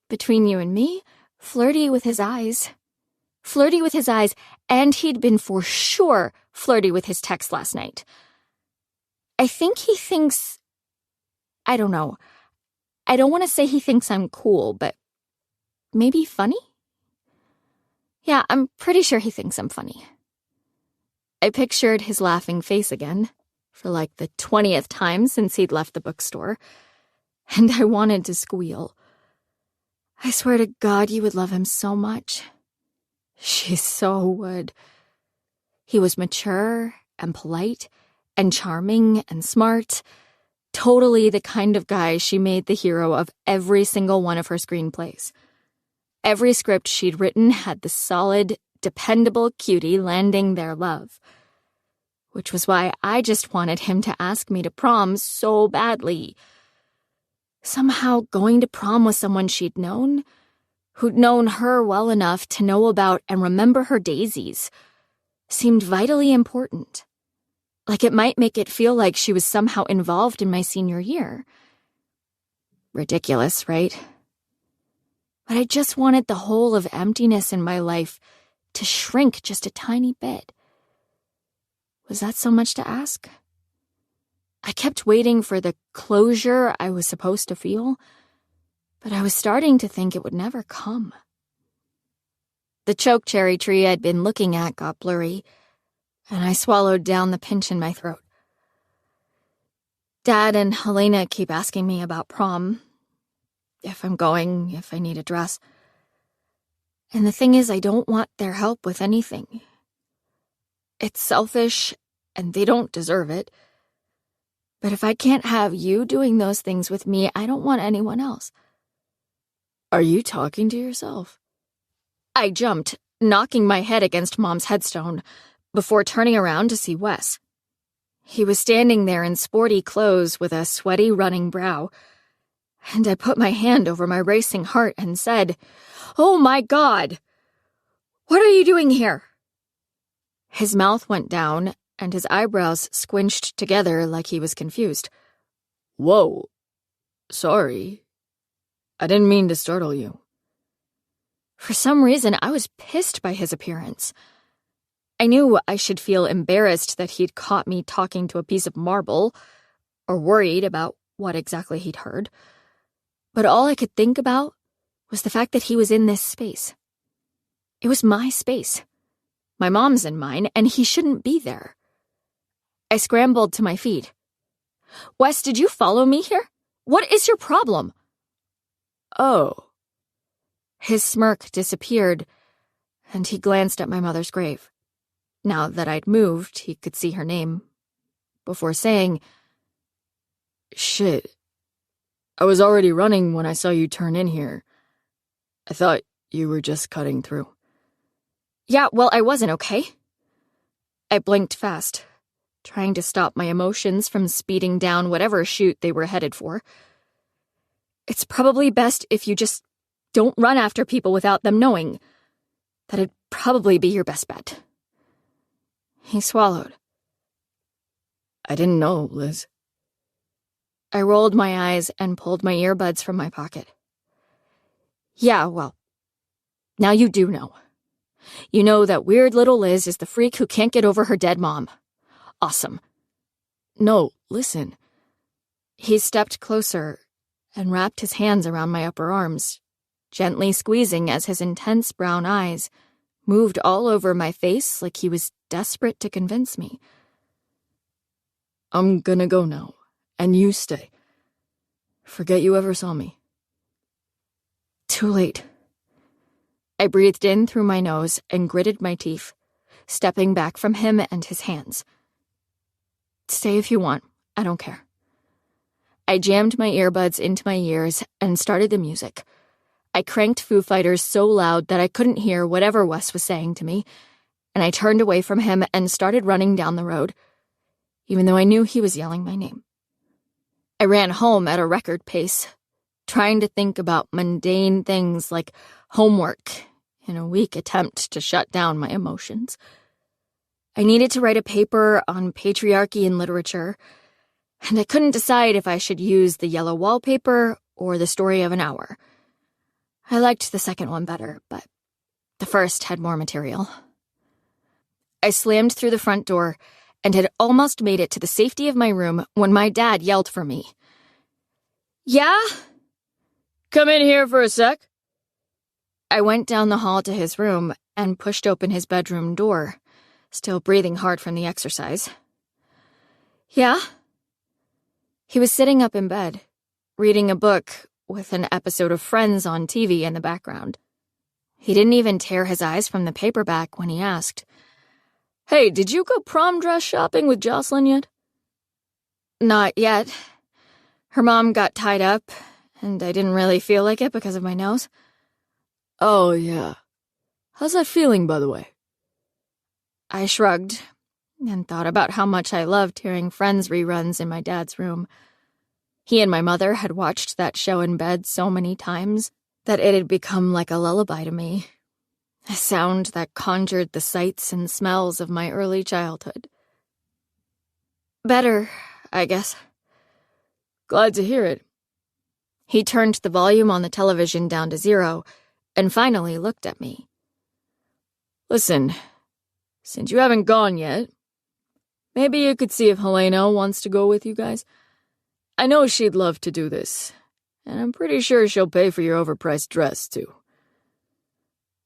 between you and me, flirty with his eyes. Flirty with his eyes, and he'd been for sure flirty with his text last night. I think he thinks... I don't know. I don't want to say he thinks I'm cool, but maybe funny? Yeah, I'm pretty sure he thinks I'm funny. I pictured his laughing face again, for like the 20th time since he'd left the bookstore, and I wanted to squeal. I swear to God you would love him so much. She so would. He was mature and polite and charming and smart, totally the kind of guy she made the hero of every single one of her screenplays. Every script she'd written had the solid, dependable cutie landing their love. Which was why I just wanted him to ask me to prom so badly. Somehow going to prom with someone she'd known, who'd known her well enough to know about and remember her daisies, seemed vitally important. Like it might make it feel like she was somehow involved in my senior year. Ridiculous, right? But I just wanted the hole of emptiness in my life to shrink just a tiny bit. Was that so much to ask? I kept waiting for the closure I was supposed to feel, but I was starting to think it would never come. The chokecherry tree I'd been looking at got blurry, and I swallowed down the pinch in my throat. Dad and Helena keep asking me about prom, if I'm going, if I need a dress. And the thing is, I don't want their help with anything. It's selfish, and they don't deserve it. But if I can't have you doing those things with me, I don't want anyone else. Are you talking to yourself? I jumped, knocking my head against Mom's headstone, before turning around to see Wes. He was standing there in sporty clothes with a sweaty, running brow, and I put my hand over my racing heart and said, "Oh my God! What are you doing here?" His mouth went down, and his eyebrows squinched together like he was confused. Whoa. Sorry. I didn't mean to startle you. For some reason, I was pissed by his appearance. I knew I should feel embarrassed that he'd caught me talking to a piece of marble, or worried about what exactly he'd heard. But all I could think about was the fact that he was in this space. It was my space. My mom's and mine, and he shouldn't be there. I scrambled to my feet. "Wes, did you follow me here? What is your problem?" Oh. His smirk disappeared, and he glanced at my mother's grave. Now that I'd moved, he could see her name, before saying, "Shit. I was already running when I saw you turn in here. I thought you were just cutting through." "Yeah, well, I wasn't, okay?" I blinked fast, trying to stop my emotions from speeding down whatever chute they were headed for. It's probably best if you just don't run after people without them knowing. That'd probably be your best bet. He swallowed. I didn't know, Liz. I rolled my eyes and pulled my earbuds from my pocket. Yeah, well, now you do know. You know that weird little Liz is the freak who can't get over her dead mom. Awesome. No, listen. He stepped closer and wrapped his hands around my upper arms, gently squeezing as his intense brown eyes moved all over my face like he was desperate to convince me. I'm gonna go now, and you stay. Forget you ever saw me. Too late. I breathed in through my nose and gritted my teeth, stepping back from him and his hands. Stay if you want. I don't care. I jammed my earbuds into my ears and started the music. I cranked Foo Fighters so loud that I couldn't hear whatever Wes was saying to me, and I turned away from him and started running down the road. even though I knew he was yelling my name. I ran home at a record pace, trying to think about mundane things like homework in a weak attempt to shut down my emotions. I needed to write a paper on patriarchy in literature, and I couldn't decide if I should use the yellow wallpaper or the story of an hour. I liked the second one better, but the first had more material. I slammed through the front door and had almost made it to the safety of my room when my dad yelled for me. "Yeah?" Come in here for a sec. I went down the hall to his room and pushed open his bedroom door, still breathing hard from the exercise. "Yeah?" He was sitting up in bed, reading a book with an episode of Friends on TV in the background. He didn't even tear his eyes from the paperback when he asked, Hey, did you go prom dress shopping with Jocelyn yet? "Not yet. Her mom got tied up, and I didn't really feel like it because of my nose." Oh, yeah. How's that feeling, by the way? I shrugged and thought about how much I loved hearing Friends reruns in my dad's room. He and my mother had watched that show in bed so many times that it had become like a lullaby to me, a sound that conjured the sights and smells of my early childhood. "Better, I guess." Glad to hear it. He turned the volume on the television down to 0 and finally looked at me. Listen, since you haven't gone yet, maybe you could see if Helena wants to go with you guys. I know she'd love to do this, and I'm pretty sure she'll pay for your overpriced dress, too.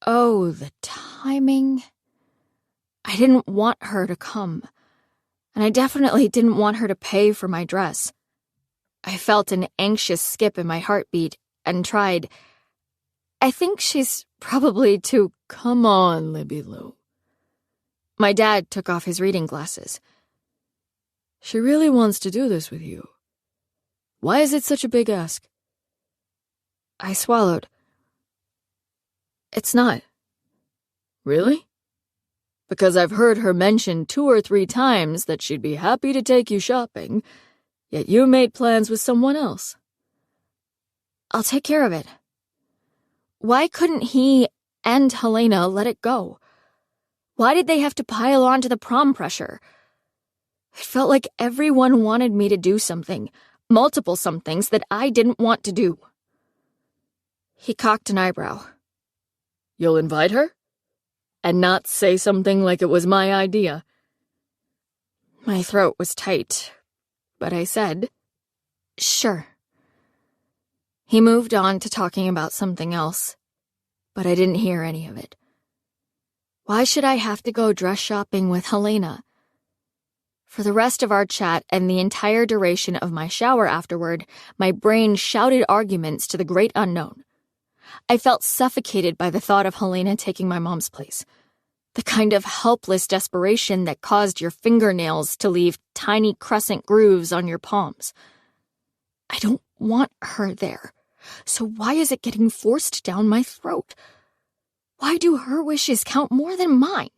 Oh, the timing. I didn't want her to come, and I definitely didn't want her to pay for my dress. I felt an anxious skip in my heartbeat and tried. "I think she's probably too..." Come on, Libby Lou. My dad took off his reading glasses. She really wants to do this with you. Why is it such a big ask? I swallowed. "It's not." Really? Because I've heard her mention 2 or 3 times that she'd be happy to take you shopping, yet you made plans with someone else. "I'll take care of it." Why couldn't he and Helena let it go? Why did they have to pile on to the prom pressure? It felt like everyone wanted me to do something, multiple somethings that I didn't want to do. He cocked an eyebrow. You'll invite her? And not say something like it was my idea? My throat was tight, but I said, "Sure." He moved on to talking about something else, but I didn't hear any of it. Why should I have to go dress shopping with Helena? For the rest of our chat and the entire duration of my shower afterward, my brain shouted arguments to the great unknown. I felt suffocated by the thought of Helena taking my mom's place. The kind of helpless desperation that caused your fingernails to leave tiny crescent grooves on your palms. I don't want her there, so why is it getting forced down my throat? Why do her wishes count more than mine?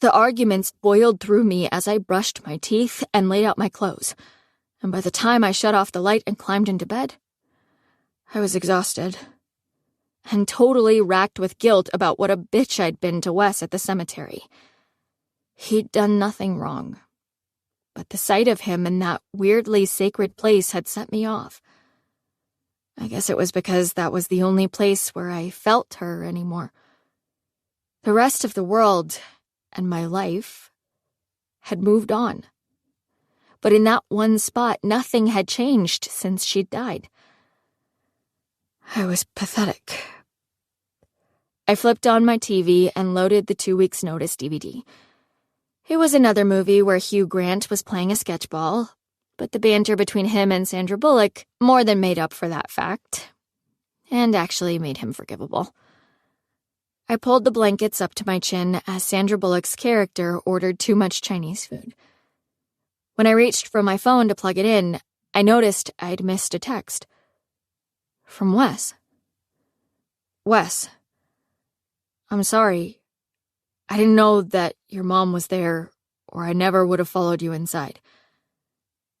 The arguments boiled through me as I brushed my teeth and laid out my clothes, and by the time I shut off the light and climbed into bed, I was exhausted and totally racked with guilt about what a bitch I'd been to Wes at the cemetery. He'd done nothing wrong, but the sight of him in that weirdly sacred place had set me off. I guess it was because that was the only place where I felt her anymore. The rest of the world and my life had moved on. But in that one spot, nothing had changed since she'd died. I was pathetic. I flipped on my TV and loaded the 2 Weeks' Notice DVD. It was another movie where Hugh Grant was playing a sketchball, but the banter between him and Sandra Bullock more than made up for that fact, and actually made him forgivable. I pulled the blankets up to my chin as Sandra Bullock's character ordered too much Chinese food. When I reached for my phone to plug it in, I noticed I'd missed a text. From Wes. "Wes, I'm sorry. I didn't know that your mom was there or I never would have followed you inside.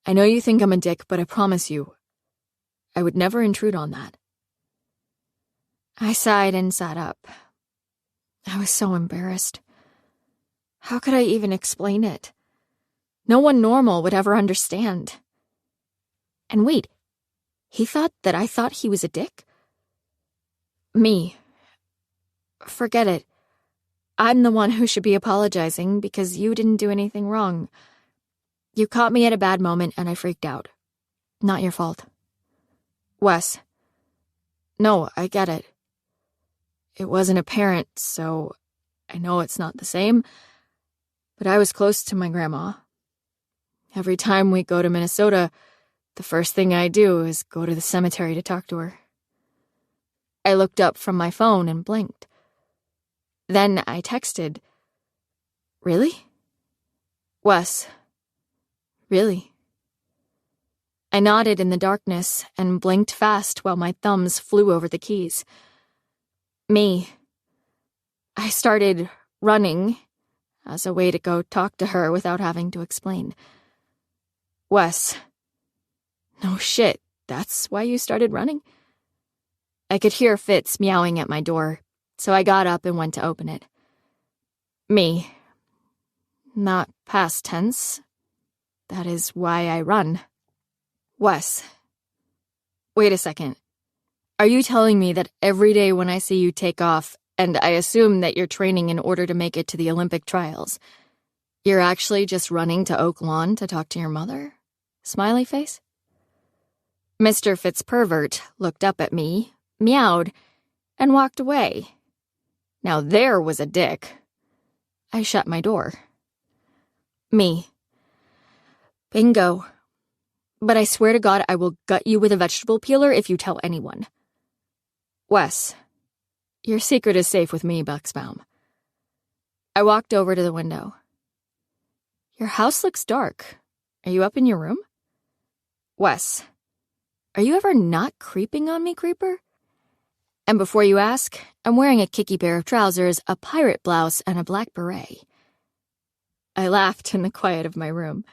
I know you think I'm a dick, but I promise you, I would never intrude on that. I sighed and sat up. I was so embarrassed. How could I even explain it? No one normal would ever understand. And wait, he thought that I thought he was a dick? Me. Forget it. I'm the one who should be apologizing because you didn't do anything wrong. You caught me at a bad moment and I freaked out. Not your fault. Wes. No, I get it. It wasn't apparent, so I know it's not the same, but I was close to my grandma. Every time we go to Minnesota, the first thing I do is go to the cemetery to talk to her. I looked up from my phone and blinked. Then I texted, "Really?" Wes. Really? I nodded in the darkness and blinked fast while my thumbs flew over the keys. Me. I started running as a way to go talk to her without having to explain. Wes. No shit, that's why you started running? I could hear Fitz meowing at my door, so I got up and went to open it. Me. Not past tense. That is why I run. Wes. Wait a second. Are you telling me that every day when I see you take off, and I assume that you're training in order to make it to the Olympic trials, you're actually just running to Oak Lawn to talk to your mother? Smiley face? Mr. Fitzpervert looked up at me, meowed, and walked away. Now there was a dick. I shut my door. Me. Bingo. But I swear to God I will gut you with a vegetable peeler if you tell anyone. Wes. Your secret is safe with me, Buxbaum. I walked over to the window. Your house looks dark. Are you up in your room? Wes. Are you ever not creeping on me, creeper? And before you ask, I'm wearing a kicky pair of trousers, a pirate blouse, and a black beret. I laughed in the quiet of my room.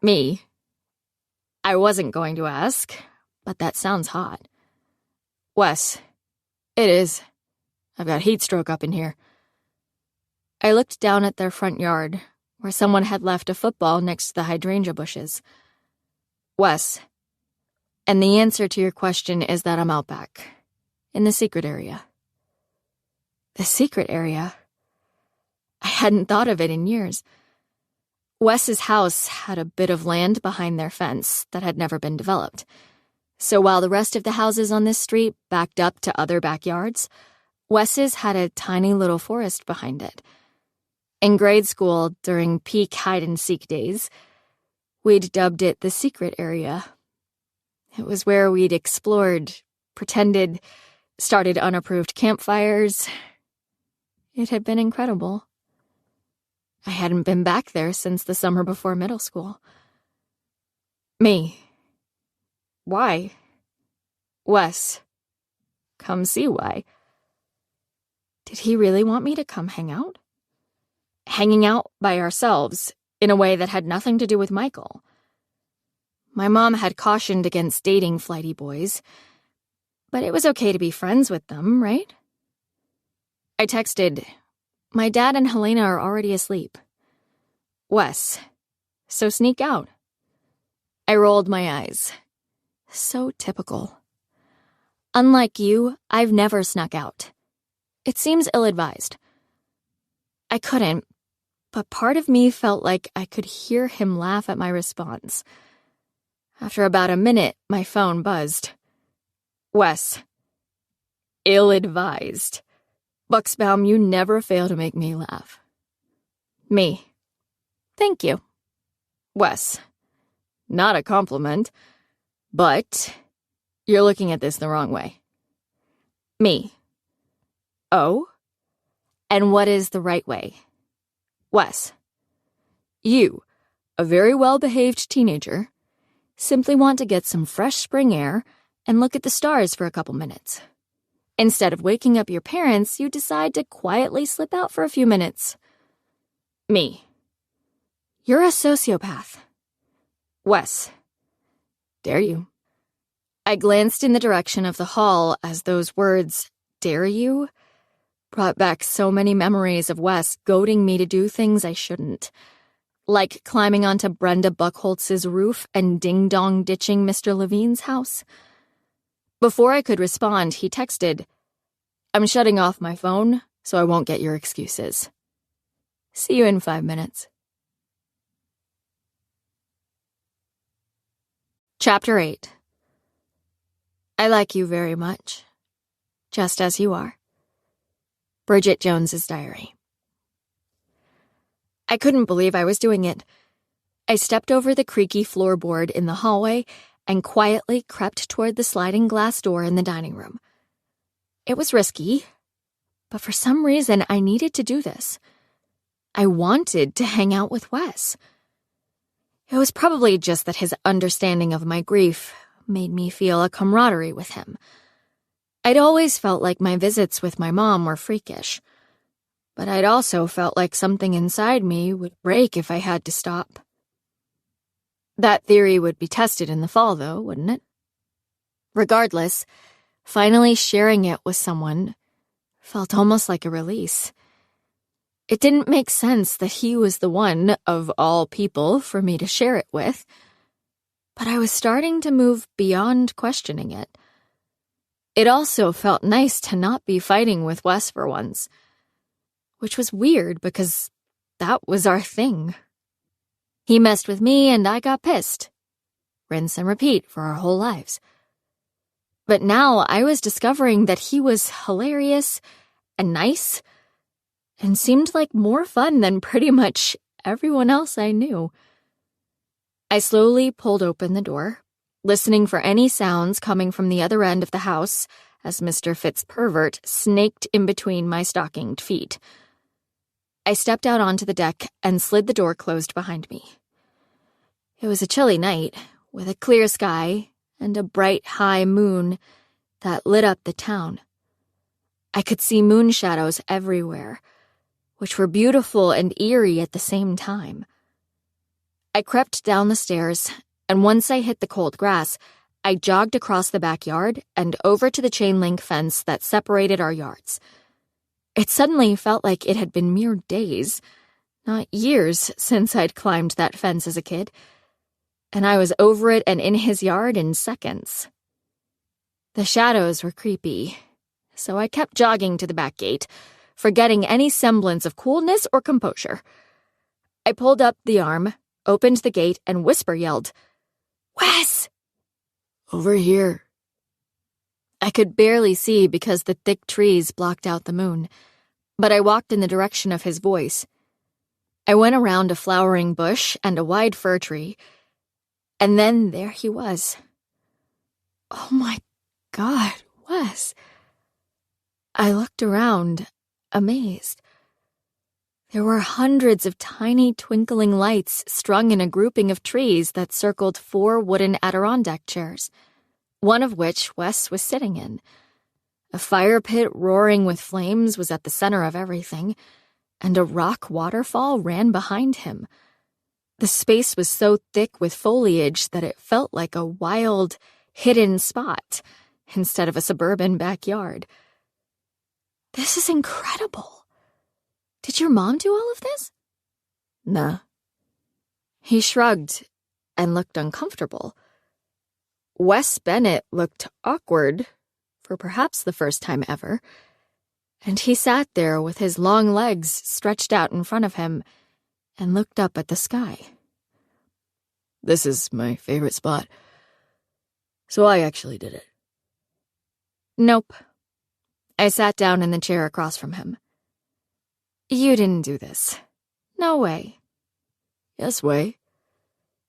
Me. I wasn't going to ask, but that sounds hot. Wes. It is. I've got heat stroke up in here. I looked down at their front yard, where someone had left a football next to the hydrangea bushes. Wes. And the answer to your question is that I'm out back, in the secret area. The secret area? I hadn't thought of it in years. Wes's house had a bit of land behind their fence that had never been developed. So while the rest of the houses on this street backed up to other backyards, Wes's had a tiny little forest behind it. In grade school, during peak hide-and-seek days, we'd dubbed it the secret area. It was where we'd explored, pretended, started unapproved campfires. It had been incredible. I hadn't been back there since the summer before middle school. Me. Why? Wes. Come see why. Did he really want me to come hang out? Hanging out by ourselves, in a way that had nothing to do with Michael. My mom had cautioned against dating flighty boys, but it was okay to be friends with them, right? I texted, "My dad and Helena are already asleep." Wes. So sneak out. I rolled my eyes. So typical. Unlike you, I've never snuck out. It seems ill-advised. I couldn't, but part of me felt like I could hear him laugh at my response. After about a minute, my phone buzzed. Wes. Ill-advised. Buxbaum, you never fail to make me laugh. Me. Thank you. Wes. Not a compliment, but you're looking at this the wrong way. Me. Oh? And what is the right way? Wes. You, a very well-behaved teenager, simply want to get some fresh spring air and look at the stars for a couple minutes. Instead of waking up your parents, you decide to quietly slip out for a few minutes. Me. You're a sociopath. Wes, dare you? I glanced in the direction of the hall as those words, dare you, brought back so many memories of Wes goading me to do things I shouldn't. Like climbing onto Brenda Buckholtz's roof and ding-dong ditching Mr. Levine's house. Before I could respond, he texted, I'm shutting off my phone, so I won't get your excuses. See you in 5 minutes. Chapter 8. I like you very much, just as you are. Bridget Jones's Diary. I couldn't believe I was doing it. I stepped over the creaky floorboard in the hallway and quietly crept toward the sliding glass door in the dining room. It was risky, but for some reason I needed to do this. I wanted to hang out with Wes. It was probably just that his understanding of my grief made me feel a camaraderie with him. I'd always felt like my visits with my mom were freakish, but I'd also felt like something inside me would break if I had to stop. That theory would be tested in the fall, though, wouldn't it? Regardless, finally sharing it with someone felt almost like a release. It didn't make sense that he was the one, of all people, for me to share it with, but I was starting to move beyond questioning it. It also felt nice to not be fighting with Wes for once, which was weird because that was our thing. He messed with me and I got pissed. Rinse and repeat for our whole lives. But now I was discovering that he was hilarious and nice and seemed like more fun than pretty much everyone else I knew. I slowly pulled open the door, listening for any sounds coming from the other end of the house as Mr. Fitzpervert snaked in between my stockinged feet. I stepped out onto the deck and slid the door closed behind me. It was a chilly night, with a clear sky and a bright high moon that lit up the town. I could see moon shadows everywhere, which were beautiful and eerie at the same time. I crept down the stairs, and once I hit the cold grass, I jogged across the backyard and over to the chain-link fence that separated our yards. It suddenly felt like it had been mere days, not years, since I'd climbed that fence as a kid, and I was over it and in his yard in seconds. The shadows were creepy, so I kept jogging to the back gate, forgetting any semblance of coolness or composure. I pulled up the arm, opened the gate, and whisper-yelled, "Wes!" Over here. I could barely see because the thick trees blocked out the moon, but I walked in the direction of his voice. I went around a flowering bush and a wide fir tree, and then there he was. Oh my God, Wes. I looked around, amazed. There were hundreds of tiny twinkling lights strung in a grouping of trees that circled 4 wooden Adirondack chairs, one of which Wes was sitting in. A fire pit roaring with flames was at the center of everything, and a rock waterfall ran behind him. The space was so thick with foliage that it felt like a wild, hidden spot instead of a suburban backyard. This is incredible. Did your mom do all of this? Nah. He shrugged and looked uncomfortable. Wes Bennett looked awkward, for perhaps the first time ever, and he sat there with his long legs stretched out in front of him and looked up at the sky. This is my favorite spot. So I actually did it. Nope. I sat down in the chair across from him. You didn't do this. No way. Yes way.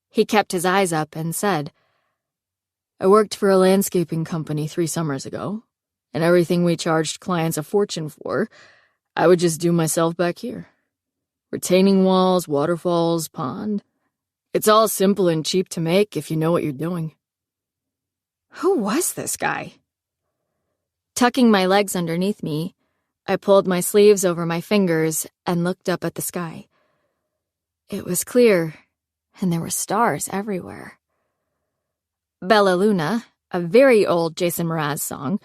He kept his eyes up and said, I worked for a landscaping company 3 summers ago, and everything we charged clients a fortune for, I would just do myself back here. Retaining walls, waterfalls, pond. It's all simple and cheap to make if you know what you're doing. Who was this guy? Tucking my legs underneath me, I pulled my sleeves over my fingers and looked up at the sky. It was clear, and there were stars everywhere. Bella Luna, a very old Jason Mraz song,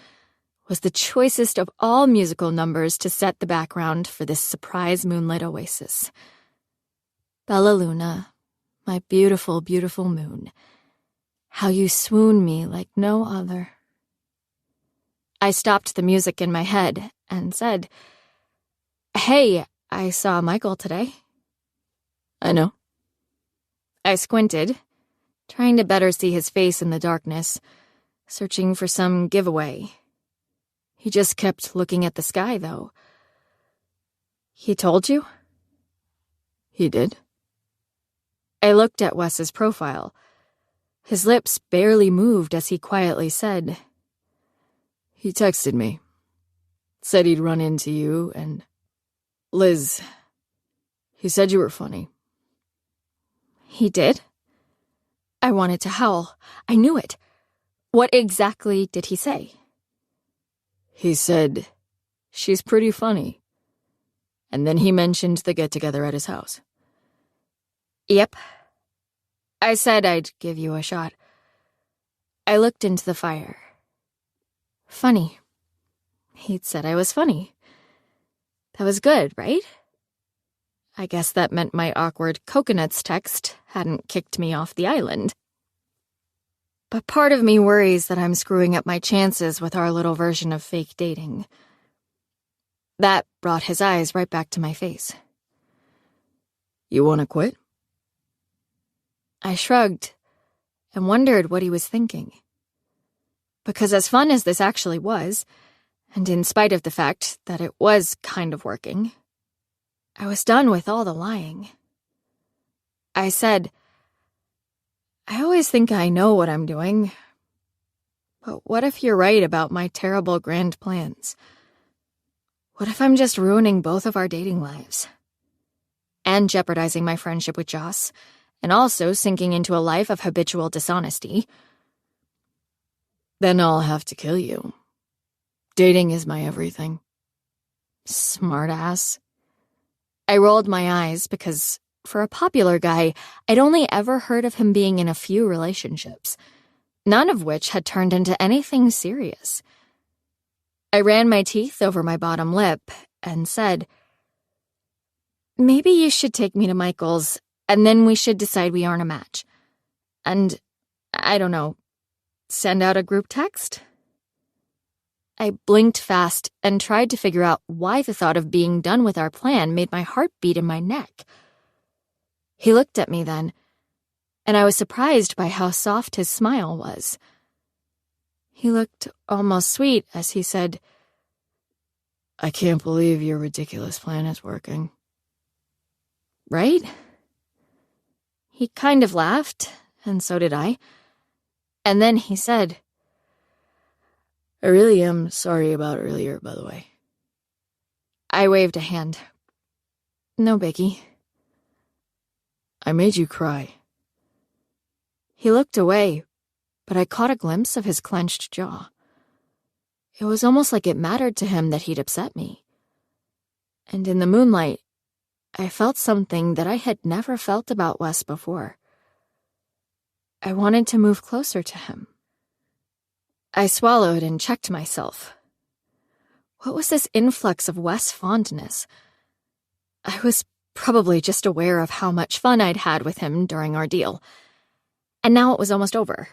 was the choicest of all musical numbers to set the background for this surprise moonlit oasis. Bella Luna, my beautiful, beautiful moon, how you swoon me like no other. I stopped the music in my head and said, "Hey, I saw Michael today." I know. I squinted, trying to better see his face in the darkness, searching for some giveaway. He just kept looking at the sky, though. He told you? He did. I looked at Wes's profile. His lips barely moved as he quietly said, He texted me. Said he'd run into you and... Liz. He said you were funny. "He did?" I wanted to howl. I knew it. What exactly did he say? He said, she's pretty funny. And then he mentioned the get-together at his house. Yep. I said I'd give you a shot. I looked into the fire. Funny. He'd said I was funny. That was good, right? I guess that meant my awkward coconuts text hadn't kicked me off the island. But part of me worries that I'm screwing up my chances with our little version of fake dating. That brought his eyes right back to my face. You want to quit? I shrugged and wondered what he was thinking. Because as fun as this actually was, and in spite of the fact that it was kind of working, I was done with all the lying. I said, "I always think I know what I'm doing. But what if you're right about my terrible grand plans? What if I'm just ruining both of our dating lives? And jeopardizing my friendship with Joss, and also sinking into a life of habitual dishonesty? Then I'll have to kill you. Dating is my everything." Smartass. I rolled my eyes because, for a popular guy, I'd only ever heard of him being in a few relationships, none of which had turned into anything serious. I ran my teeth over my bottom lip and said, "Maybe you should take me to Michael's, and then we should decide we aren't a match. And, I don't know, send out a group text?" I blinked fast and tried to figure out why the thought of being done with our plan made my heart beat in my neck. He looked at me then, and I was surprised by how soft his smile was. He looked almost sweet as he said, "I can't believe your ridiculous plan is working." "Right?" He kind of laughed, and so did I. And then he said, "I really am sorry about earlier, by the way." I waved a hand. "No biggie." "I made you cry." He looked away, but I caught a glimpse of his clenched jaw. It was almost like it mattered to him that he'd upset me. And in the moonlight, I felt something that I had never felt about Wes before. I wanted to move closer to him. I swallowed and checked myself. What was this influx of Wes fondness? I was probably just aware of how much fun I'd had with him during our deal. And now it was almost over.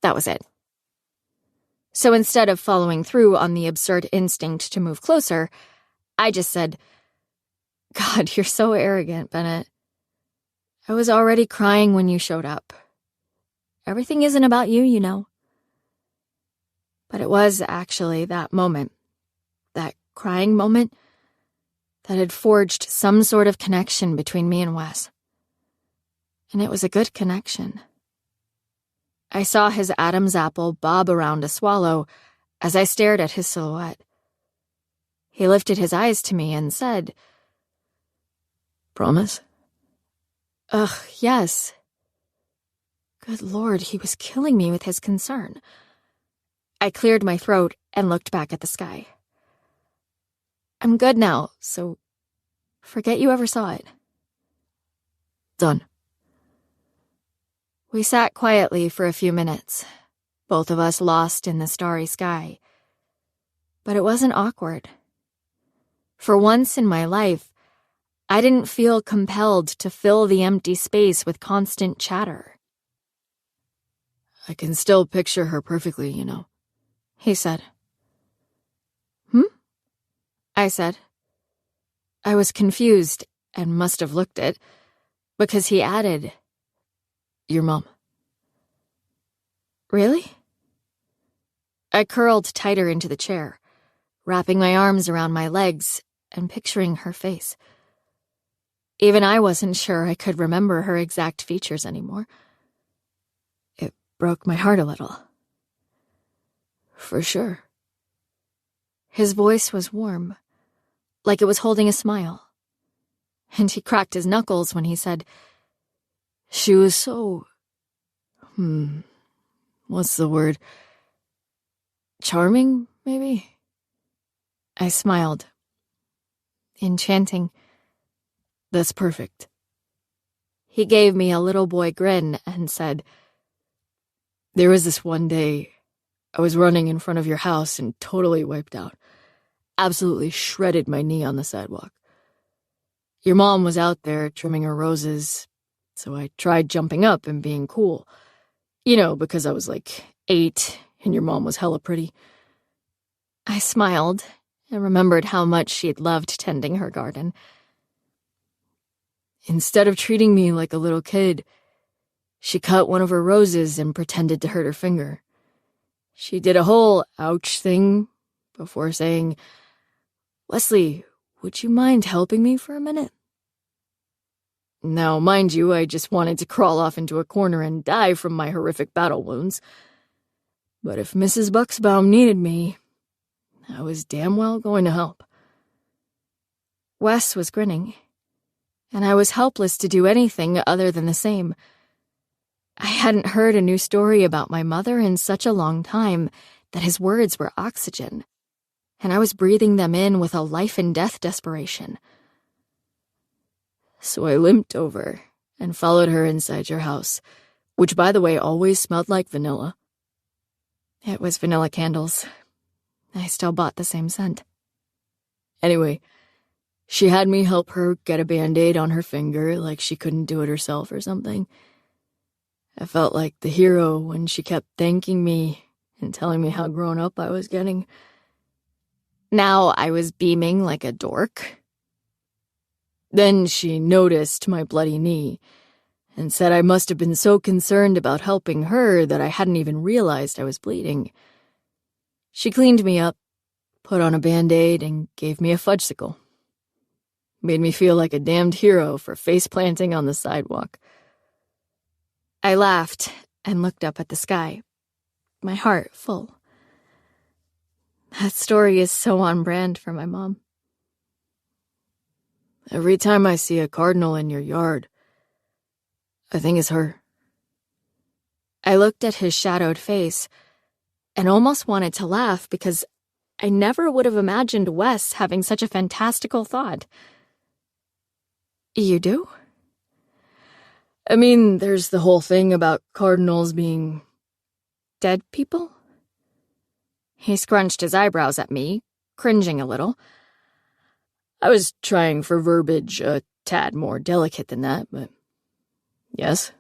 That was it. So instead of following through on the absurd instinct to move closer, I just said, "God, you're so arrogant, Bennett. I was already crying when you showed up. Everything isn't about you, you know." But it was actually that moment, that crying moment, that had forged some sort of connection between me and Wes. And it was a good connection. I saw his Adam's apple bob around a swallow as I stared at his silhouette. He lifted his eyes to me and said, "Promise?" "Ugh, yes." Good Lord, he was killing me with his concern. I cleared my throat and looked back at the sky. "I'm good now, so forget you ever saw it." Done. We sat quietly for a few minutes, both of us lost in the starry sky. But it wasn't awkward. For once in my life, I didn't feel compelled to fill the empty space with constant chatter. I can still picture her perfectly, you know, he said. I said. I was confused and must have looked it, because he added, Your mom. Really? I curled tighter into the chair, wrapping my arms around my legs and picturing her face. Even I wasn't sure I could remember her exact features anymore. It broke my heart a little. For sure. His voice was warm, like it was holding a smile. And he cracked his knuckles when he said, She was so... what's the word? Charming, maybe? I smiled. Enchanting. That's perfect. He gave me a little boy grin and said, There was this one day I was running in front of your house and totally wiped out. Absolutely shredded my knee on the sidewalk. Your mom was out there trimming her roses, so I tried jumping up and being cool. You know, because I was like 8 and your mom was hella pretty. I smiled and remembered how much she'd loved tending her garden. Instead of treating me like a little kid, she cut one of her roses and pretended to hurt her finger. She did a whole ouch thing before saying, Wesley, would you mind helping me for a minute? Now, mind you, I just wanted to crawl off into a corner and die from my horrific battle wounds. But if Mrs. Buxbaum needed me, I was damn well going to help. Wes was grinning, and I was helpless to do anything other than the same. I hadn't heard a new story about my mother in such a long time that his words were oxygen, and I was breathing them in with a life-and-death desperation. So I limped over and followed her inside your house, which, by the way, always smelled like vanilla. It was vanilla candles. I still bought the same scent. Anyway, she had me help her get a Band-Aid on her finger like she couldn't do it herself or something. I felt like the hero when she kept thanking me and telling me how grown up I was getting. Now I was beaming like a dork. Then she noticed my bloody knee and said I must have been so concerned about helping her that I hadn't even realized I was bleeding. She cleaned me up, put on a Band-Aid, and gave me a fudgesicle. Made me feel like a damned hero for face-planting on the sidewalk. I laughed and looked up at the sky, my heart full. That story is so on brand for my mom. Every time I see a cardinal in your yard, I think it's her. I looked at his shadowed face and almost wanted to laugh because I never would have imagined Wes having such a fantastical thought. You do? I mean, there's the whole thing about cardinals being... dead people? He scrunched his eyebrows at me, cringing a little. I was trying for verbiage a tad more delicate than that, but yes.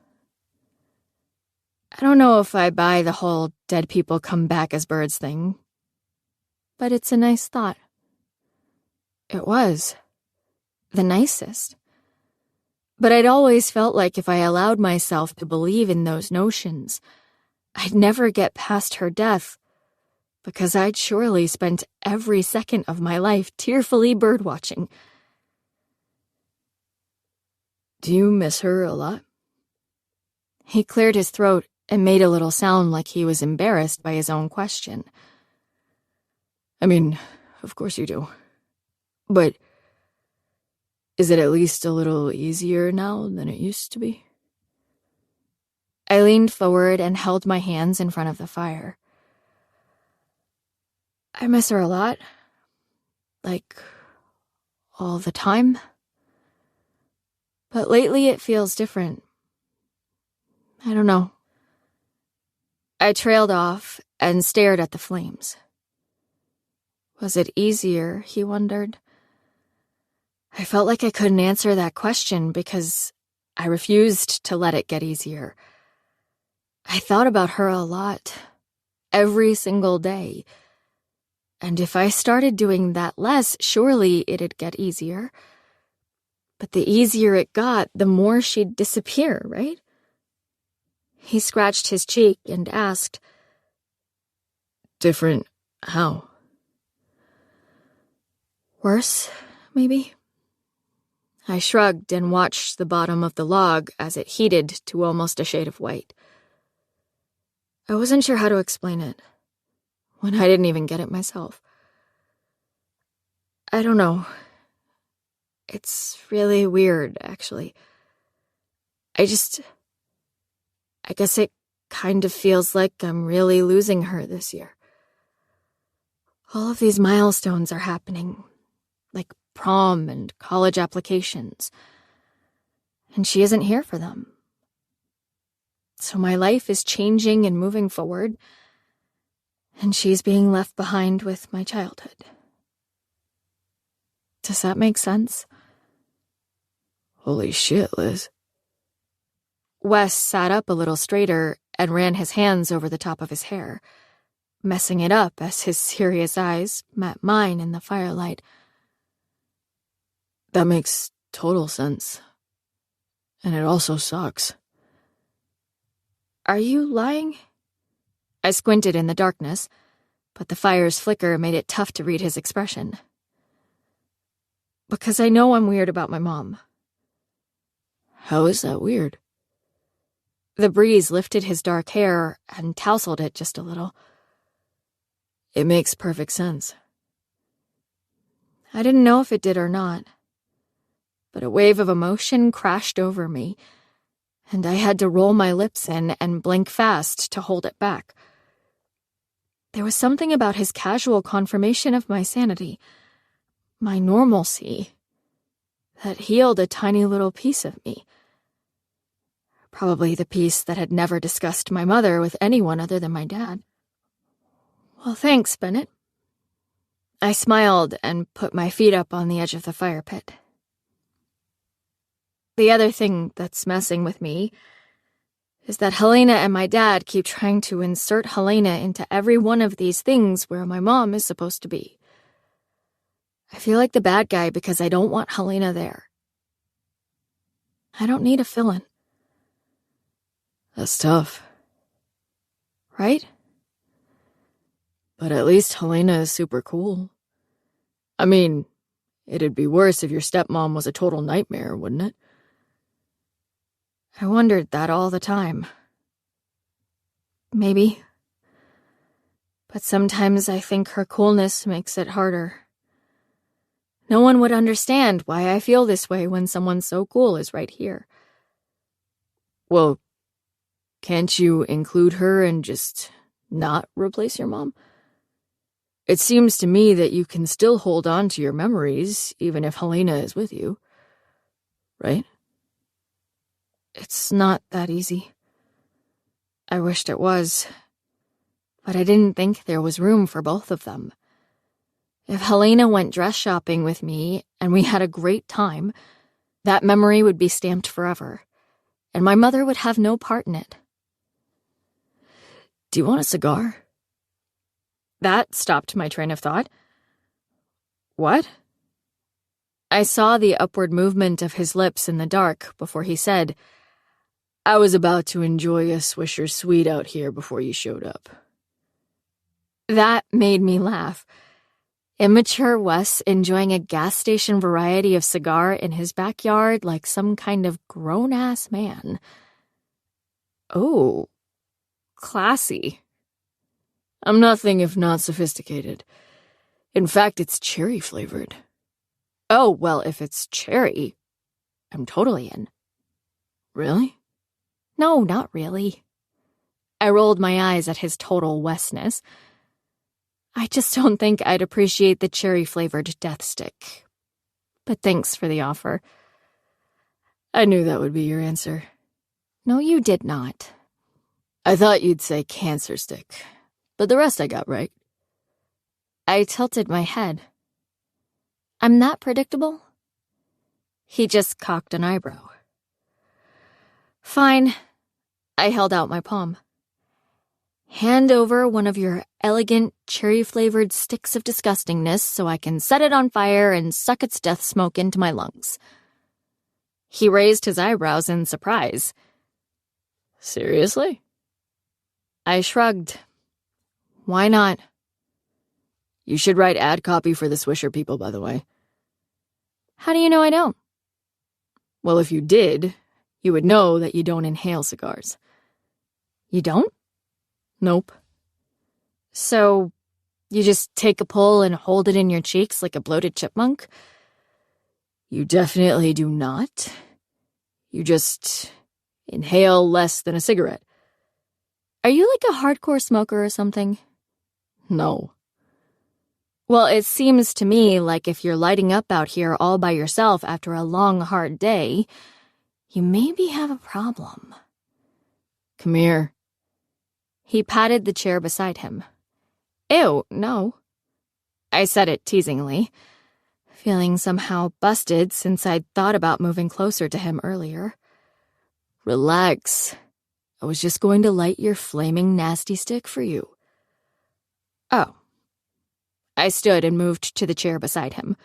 I don't know if I buy the whole dead people come back as birds thing, but it's a nice thought. It was. The nicest. But I'd always felt like if I allowed myself to believe in those notions, I'd never get past her death, because I'd surely spent every second of my life tearfully birdwatching. Do you miss her a lot? He cleared his throat and made a little sound like he was embarrassed by his own question. I mean, of course you do. But is it at least a little easier now than it used to be? I leaned forward and held my hands in front of the fire. I miss her a lot. Like, all the time. But lately it feels different. I don't know. I trailed off and stared at the flames. Was it easier, he wondered. I felt like I couldn't answer that question because I refused to let it get easier. I thought about her a lot, every single day. And if I started doing that less, surely it'd get easier. But the easier it got, the more she'd disappear, right? He scratched his cheek and asked, Different how? Worse, maybe? I shrugged and watched the bottom of the log as it heated to almost a shade of white. I wasn't sure how to explain it, when I didn't even get it myself. I don't know. It's really weird, actually. I guess it kind of feels like I'm really losing her this year. All of these milestones are happening, like prom and college applications, and she isn't here for them. So my life is changing and moving forward, and she's being left behind with my childhood. Does that make sense? Holy shit, Liz. Wes sat up a little straighter and ran his hands over the top of his hair, messing it up as his serious eyes met mine in the firelight. That makes total sense. And it also sucks. Are you lying? I squinted in the darkness, but the fire's flicker made it tough to read his expression. Because I know I'm weird about my mom. How is that weird? The breeze lifted his dark hair and tousled it just a little. It makes perfect sense. I didn't know if it did or not, but a wave of emotion crashed over me, and I had to roll my lips in and blink fast to hold it back. There was something about his casual confirmation of my sanity, my normalcy, that healed a tiny little piece of me. Probably the piece that had never discussed my mother with anyone other than my dad. Well, thanks, Bennett. I smiled and put my feet up on the edge of the fire pit. The other thing that's messing with me is that Helena and my dad keep trying to insert Helena into every one of these things where my mom is supposed to be. I feel like the bad guy because I don't want Helena there. I don't need a fill-in. That's tough. Right? But at least Helena is super cool. I mean, it'd be worse if your stepmom was a total nightmare, wouldn't it? I wondered that all the time. Maybe. But sometimes I think her coolness makes it harder. No one would understand why I feel this way when someone so cool is right here. Well, can't you include her and just not replace your mom? It seems to me that you can still hold on to your memories, even if Helena is with you. Right? It's not that easy. I wished it was, but I didn't think there was room for both of them. If Helena went dress shopping with me and we had a great time, that memory would be stamped forever, and my mother would have no part in it. Do you want a cigar? That stopped my train of thought. What? I saw the upward movement of his lips in the dark before he said, I was about to enjoy a Swisher Sweet out here before you showed up. That made me laugh. Immature Wes enjoying a gas station variety of cigar in his backyard like some kind of grown-ass man. Oh, classy. I'm nothing if not sophisticated. In fact, it's cherry-flavored. Oh, well, if it's cherry, I'm totally in. Really? No, not really. I rolled my eyes at his total Wesness. I just don't think I'd appreciate the cherry-flavored death stick. But thanks for the offer. I knew that would be your answer. No, you did not. I thought you'd say cancer stick, but the rest I got right. I tilted my head. I'm that predictable? He just cocked an eyebrow. Fine. I held out my palm. Hand over one of your elegant, cherry-flavored sticks of disgustingness so I can set it on fire and suck its death smoke into my lungs. He raised his eyebrows in surprise. Seriously? I shrugged. Why not? You should write ad copy for the Swisher people, by the way. How do you know I don't? Well, if you did, you would know that you don't inhale cigars. You don't? Nope. So, you just take a pull and hold it in your cheeks like a bloated chipmunk? You definitely do not. You just inhale less than a cigarette. Are you like a hardcore smoker or something? No. Well, it seems to me like if you're lighting up out here all by yourself after a long, hard day, you maybe have a problem. Come here. He patted the chair beside him. Ew, no. I said it teasingly, feeling somehow busted since I'd thought about moving closer to him earlier. Relax. I was just going to light your flaming nasty stick for you. Oh. I stood and moved to the chair beside him.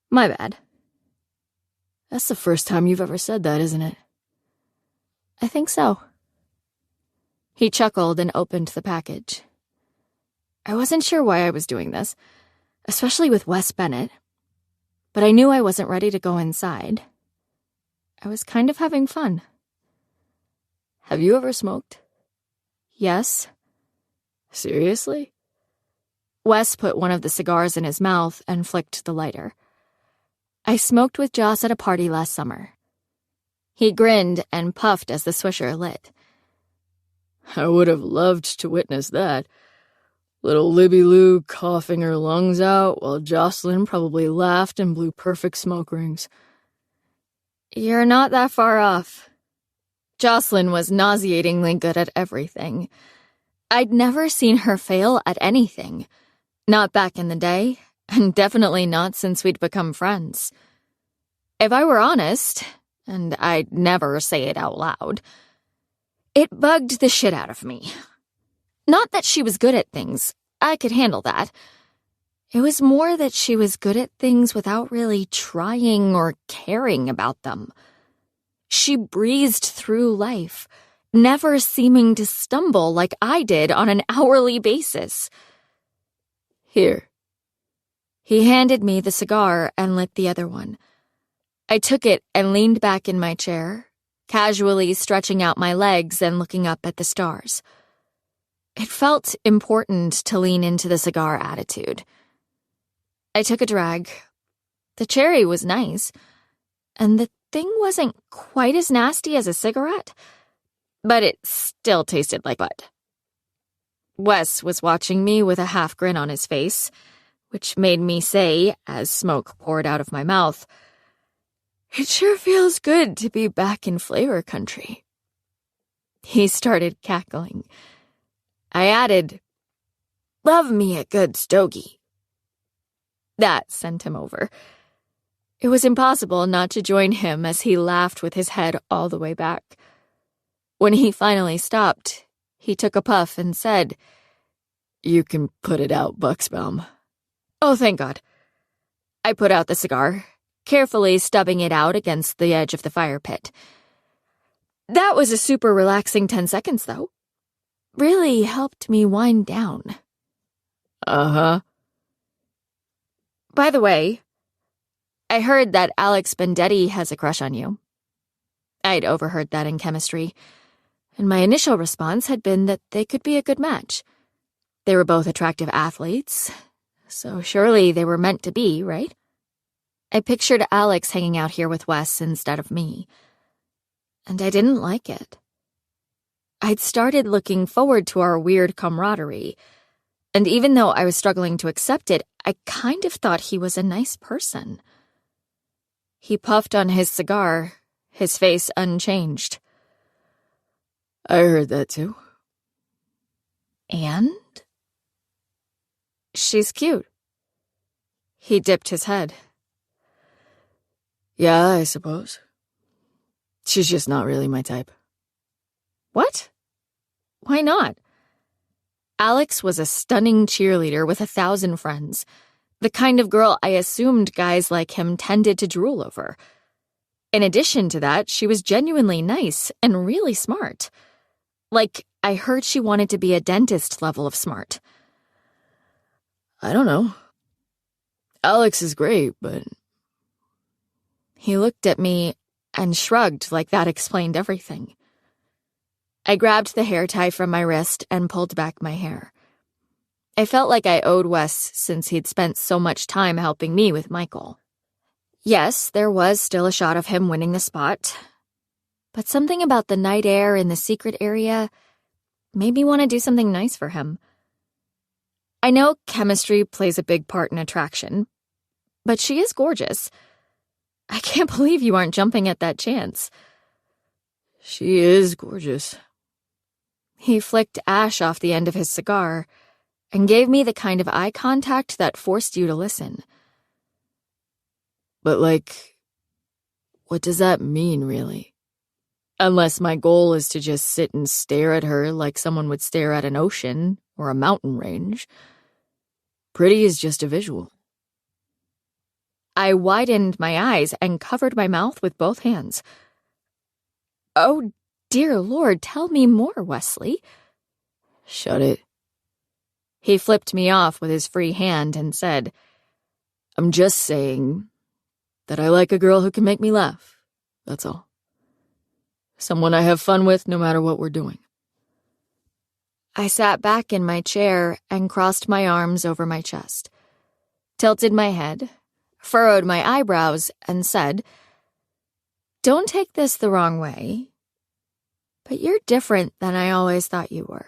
My bad. That's the first time you've ever said that, isn't it? I think so. He chuckled and opened the package. I wasn't sure why I was doing this, especially with Wes Bennett, but I knew I wasn't ready to go inside. I was kind of having fun. Have you ever smoked? Yes. Seriously? Wes put one of the cigars in his mouth and flicked the lighter. I smoked with Joss at a party last summer. He grinned and puffed as the swisher lit. I would have loved to witness that. Little Libby Lou coughing her lungs out while Jocelyn probably laughed and blew perfect smoke rings. You're not that far off. Jocelyn was nauseatingly good at everything. I'd never seen her fail at anything. Not back in the day, and definitely not since we'd become friends. If I were honest, and I'd never say it out loud, it bugged the shit out of me. Not that she was good at things. I could handle that. It was more that she was good at things without really trying or caring about them. She breezed through life, never seeming to stumble like I did on an hourly basis. Here. He handed me the cigar and lit the other one. I took it and leaned back in my chair, casually stretching out my legs and looking up at the stars. It felt important to lean into the cigar attitude. I took a drag. The cherry was nice, and the thing wasn't quite as nasty as a cigarette, but it still tasted like butt. Wes was watching me with a half grin on his face, which made me say, as smoke poured out of my mouth, "It sure feels good to be back in flavor country." He started cackling. I added, "Love me a good stogie." That sent him over. It was impossible not to join him as he laughed with his head all the way back. When he finally stopped, he took a puff and said, "You can put it out, Buxbaum." "Oh, thank God." I put out the cigar, carefully stubbing it out against the edge of the fire pit. That was a super relaxing 10 seconds, though. Really helped me wind down. Uh-huh. By the way, I heard that Alex Bendetti has a crush on you. I'd overheard that in chemistry, and my initial response had been that they could be a good match. They were both attractive athletes, so surely they were meant to be, right? I pictured Alex hanging out here with Wes instead of me, and I didn't like it. I'd started looking forward to our weird camaraderie, and even though I was struggling to accept it, I kind of thought he was a nice person. He puffed on his cigar, his face unchanged. I heard that too. And? She's cute. He dipped his head. Yeah, I suppose. She's just not really my type. What? Why not? Alex was a stunning cheerleader with 1,000 friends, the kind of girl I assumed guys like him tended to drool over. In addition to that, she was genuinely nice and really smart. Like, I heard she wanted to be a dentist level of smart. I don't know. Alex is great, but... He looked at me and shrugged like that explained everything. I grabbed the hair tie from my wrist and pulled back my hair. I felt like I owed Wes since he'd spent so much time helping me with Michael. Yes, there was still a shot of him winning the spot, but something about the night air in the secret area made me want to do something nice for him. I know chemistry plays a big part in attraction, but she is gorgeous. I can't believe you aren't jumping at that chance. She is gorgeous. He flicked ash off the end of his cigar and gave me the kind of eye contact that forced you to listen. But, like, what does that mean, really? Unless my goal is to just sit and stare at her like someone would stare at an ocean or a mountain range. Pretty is just a visual. I widened my eyes and covered my mouth with both hands. Oh, dear Lord, tell me more, Wesley. Shut it. He flipped me off with his free hand and said, I'm just saying that I like a girl who can make me laugh. That's all. Someone I have fun with no matter what we're doing. I sat back in my chair and crossed my arms over my chest, tilted my head, furrowed my eyebrows, and said, Don't take this the wrong way, but you're different than I always thought you were.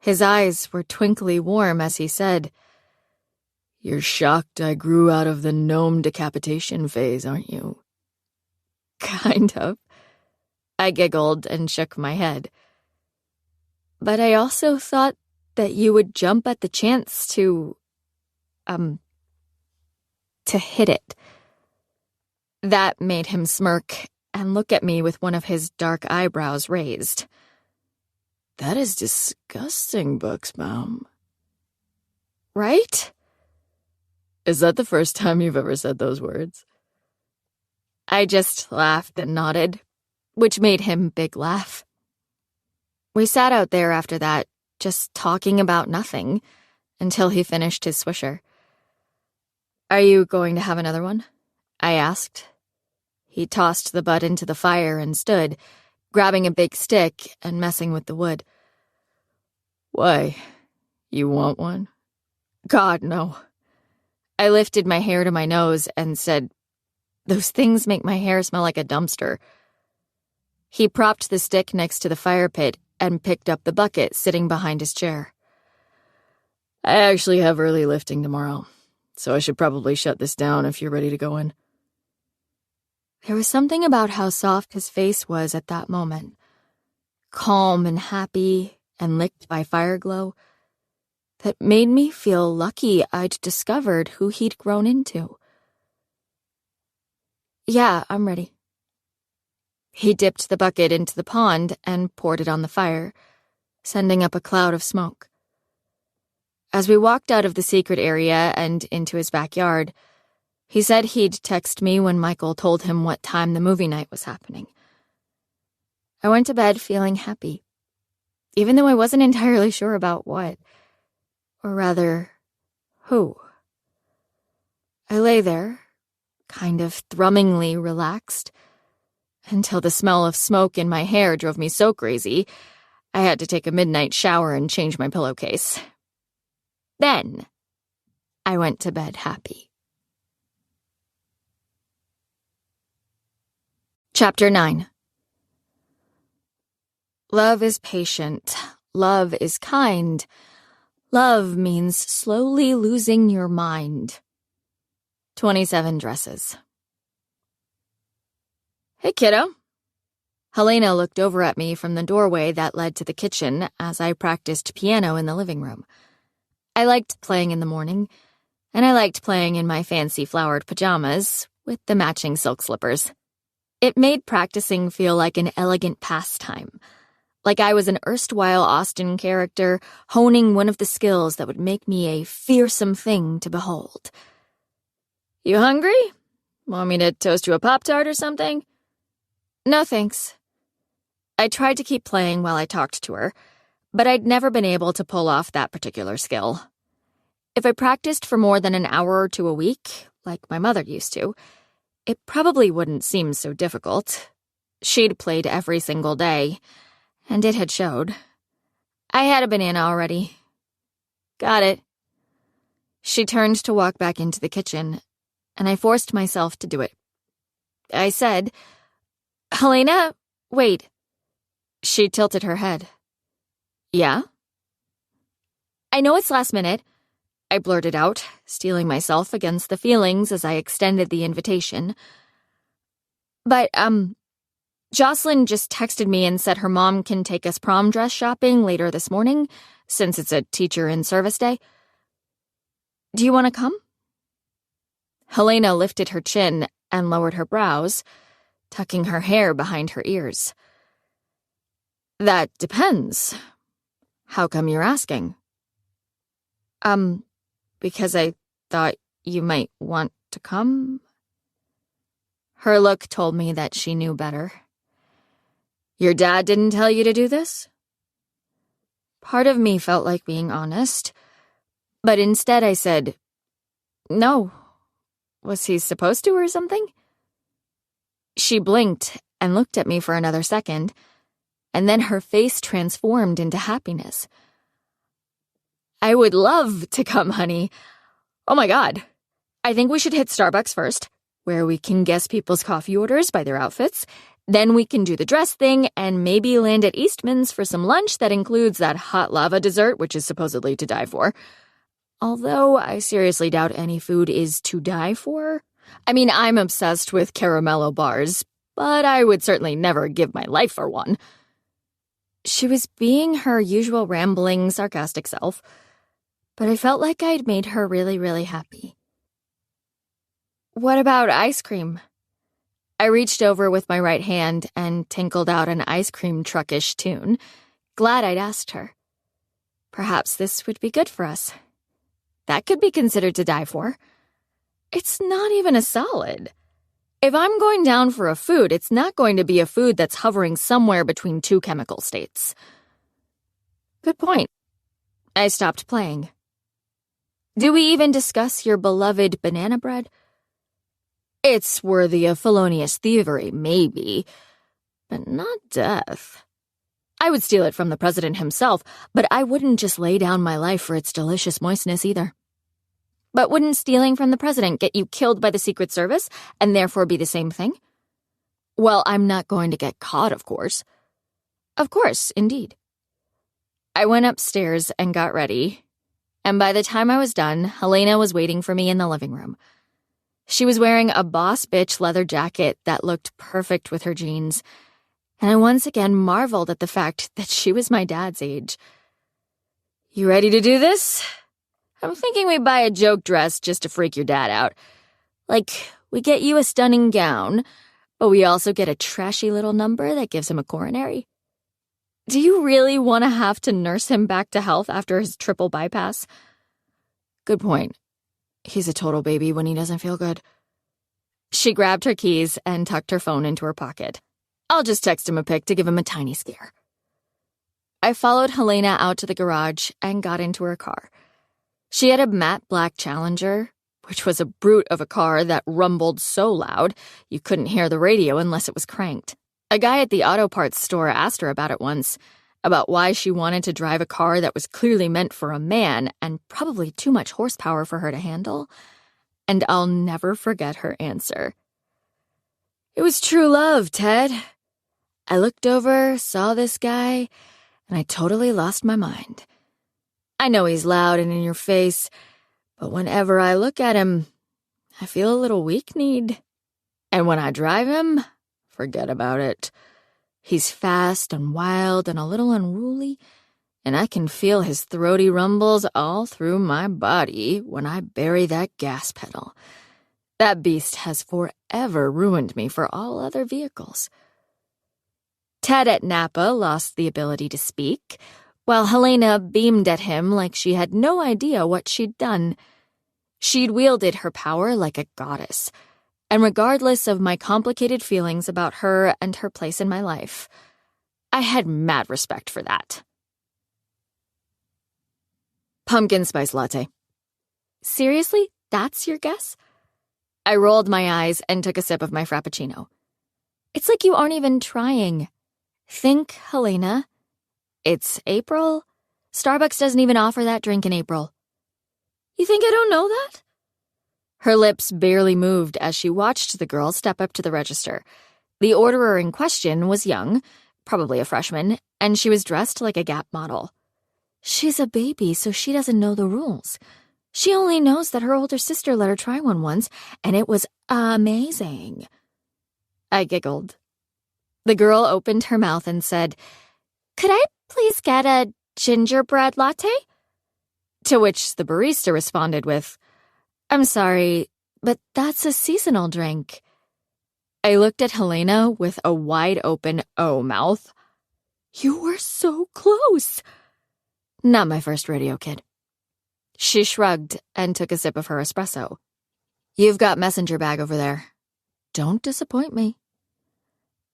His eyes were twinkly warm as he said, You're shocked I grew out of the gnome decapitation phase, aren't you? Kind of. I giggled and shook my head. But I also thought that you would jump at the chance to hit it. That made him smirk and look at me with one of his dark eyebrows raised. That is disgusting, Buxbaum. Right? Is that the first time you've ever said those words? I just laughed and nodded, which made him big laugh. We sat out there after that, just talking about nothing, until he finished his swisher. Are you going to have another one? I asked. He tossed the butt into the fire and stood, grabbing a big stick and messing with the wood. Why? You want one? God, no. I lifted my hair to my nose and said, Those things make my hair smell like a dumpster. He propped the stick next to the fire pit and picked up the bucket sitting behind his chair. I actually have early lifting tomorrow, so I should probably shut this down if you're ready to go in. There was something about how soft his face was at that moment, calm and happy and licked by fire glow, that made me feel lucky I'd discovered who he'd grown into. Yeah, I'm ready. He dipped the bucket into the pond and poured it on the fire, sending up a cloud of smoke. As we walked out of the secret area and into his backyard, he said he'd text me when Michael told him what time the movie night was happening. I went to bed feeling happy, even though I wasn't entirely sure about what, or rather, who. I lay there, kind of thrummingly relaxed, until the smell of smoke in my hair drove me so crazy, I had to take a midnight shower and change my pillowcase. Then, I went to bed happy. Chapter 9. Love is patient. Love is kind. Love means slowly losing your mind. 27 Dresses. Hey, kiddo. Helena looked over at me from the doorway that led to the kitchen as I practiced piano in the living room. I liked playing in the morning, and I liked playing in my fancy flowered pajamas with the matching silk slippers. It made practicing feel like an elegant pastime, like I was an erstwhile Austen character honing one of the skills that would make me a fearsome thing to behold. You hungry? Want me to toast you a Pop-Tart or something? No, thanks. I tried to keep playing while I talked to her, but I'd never been able to pull off that particular skill. If I practiced for more than an hour or two a week, like my mother used to, it probably wouldn't seem so difficult. She'd played every single day, and it had showed. I had a banana already. Got it. She turned to walk back into the kitchen, and I forced myself to do it. I said, "Helena, wait." She tilted her head. Yeah? "I know it's last minute," I blurted out, steeling myself against the feelings as I extended the invitation. "But, Jocelyn just texted me and said her mom can take us prom dress shopping later this morning, since it's a teacher in service day. Do you want to come?" Helena lifted her chin and lowered her brows, tucking her hair behind her ears. That depends. How come you're asking? Because I thought you might want to come. Her look told me that she knew better. Your dad didn't tell you to do this? Part of me felt like being honest, but instead I said, "No. Was he supposed to or something?" She blinked and looked at me for another second, and then her face transformed into happiness. "I would love to come, honey. Oh my God. I think we should hit Starbucks first, where we can guess people's coffee orders by their outfits. Then we can do the dress thing and maybe land at Eastman's for some lunch that includes that hot lava dessert, which is supposedly to die for. Although I seriously doubt any food is to die for. I mean, I'm obsessed with caramello bars, but I would certainly never give my life for one." She was being her usual rambling, sarcastic self, but I felt like I'd made her really, really happy. "What about ice cream?" I reached over with my right hand and tinkled out an ice cream truckish tune, glad I'd asked her. Perhaps this would be good for us. That could be considered to die for. It's not even a solid. If I'm going down for a food, it's not going to be a food that's hovering somewhere between two chemical states. Good point. I stopped playing. "Do we even discuss your beloved banana bread?" It's worthy of felonious thievery, maybe, but not death. I would steal it from the president himself, but I wouldn't just lay down my life for its delicious moistness either. But wouldn't stealing from the president get you killed by the Secret Service and therefore be the same thing? Well, I'm not going to get caught, of course. Of course, indeed. I went upstairs and got ready, and by the time I was done, Helena was waiting for me in the living room. She was wearing a boss bitch leather jacket that looked perfect with her jeans, and I once again marveled at the fact that she was my dad's age. "You ready to do this? I'm thinking we buy a joke dress just to freak your dad out. Like, we get you a stunning gown, but we also get a trashy little number that gives him a coronary." Do you really want to have to nurse him back to health after his triple bypass? Good point. He's a total baby when he doesn't feel good. She grabbed her keys and tucked her phone into her pocket. I'll just text him a pic to give him a tiny scare. I followed Helena out to the garage and got into her car. She had a matte black Challenger, which was a brute of a car that rumbled so loud you couldn't hear the radio unless it was cranked. A guy at the auto parts store asked her about it once, about why she wanted to drive a car that was clearly meant for a man and probably too much horsepower for her to handle, and I'll never forget her answer. "It was true love, Ted. I looked over, saw this guy, and I totally lost my mind. I know he's loud and in your face, but whenever I look at him, I feel a little weak-kneed. And when I drive him, Forget about it. He's fast and wild and a little unruly, and I can feel his throaty rumbles all through my body when I bury that gas pedal. That beast has forever ruined me for all other vehicles. Ted at Napa lost the ability to speak, while Helena beamed at him like she had no idea what she'd done. She'd wielded her power like a goddess, and regardless of my complicated feelings about her and her place in my life, I had mad respect for that. Pumpkin spice latte. Seriously? That's your guess? I rolled my eyes and took a sip of my Frappuccino. It's like you aren't even trying. Think, Helena. It's April. Starbucks doesn't even offer that drink in April. You think I don't know that? Her lips barely moved as she watched the girl step up to the register. The orderer in question was young, probably a freshman, and she was dressed like a Gap model. She's a baby, so she doesn't know the rules. She only knows that her older sister let her try one once, and it was amazing. I giggled. The girl opened her mouth and said, "Could I please get a gingerbread latte?" To which the barista responded with, "I'm sorry, but that's a seasonal drink." I looked at Helena with a wide-open O mouth. You were so close. Not my first rodeo, kid. She shrugged and took a sip of her espresso. You've got messenger bag over there. Don't disappoint me.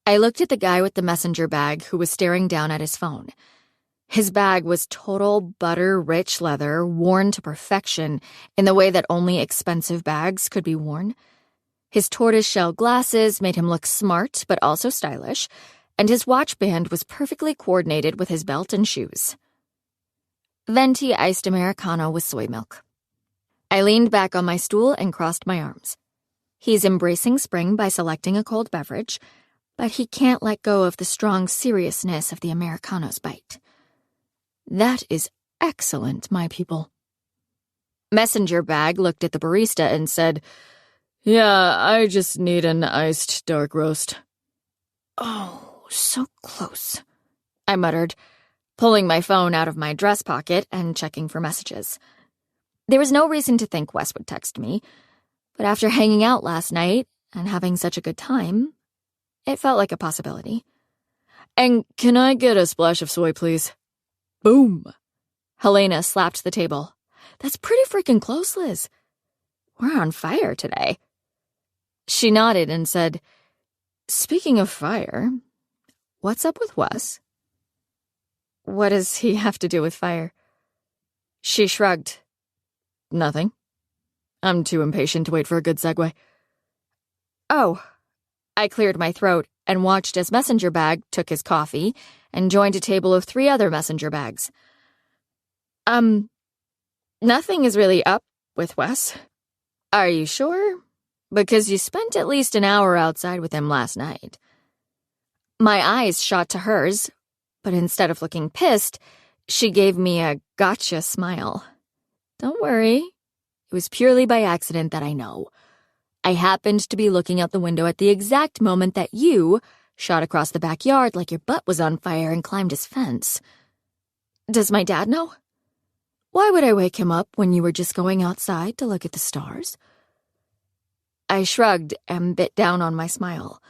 I looked at the guy with the messenger bag who was staring down at his phone. His bag was total butter-rich leather, worn to perfection in the way that only expensive bags could be worn. His tortoiseshell glasses made him look smart but also stylish, and his watch band was perfectly coordinated with his belt and shoes. Venti iced Americano with soy milk. I leaned back on my stool and crossed my arms. He's embracing spring by selecting a cold beverage, but he can't let go of the strong seriousness of the Americano's bite. That is excellent, my people. Messenger bag looked at the barista and said, Yeah, I just need an iced dark roast. Oh, so close, I muttered, pulling my phone out of my dress pocket and checking for messages. There was no reason to think Wes would text me, but after hanging out last night and having such a good time, it felt like a possibility. And can I get a splash of soy, please? Boom! Helena slapped the table. That's pretty freaking close, Liz. We're on fire today. She nodded and said, Speaking of fire, what's up with Wes? What does he have to do with fire? She shrugged. Nothing. I'm too impatient to wait for a good segue. Oh. I cleared my throat and watched as Messenger Bag took his coffee and joined a table of 3 other messenger bags. Nothing is really up with Wes. Are you sure? Because you spent at least an hour outside with him last night. My eyes shot to hers, but instead of looking pissed, she gave me a gotcha smile. Don't worry. It was purely by accident that I know. I happened to be looking out the window at the exact moment that you shot across the backyard like your butt was on fire and climbed his fence. Does my dad know? Why would I wake him up when you were just going outside to look at the stars? I shrugged and bit down on my smile.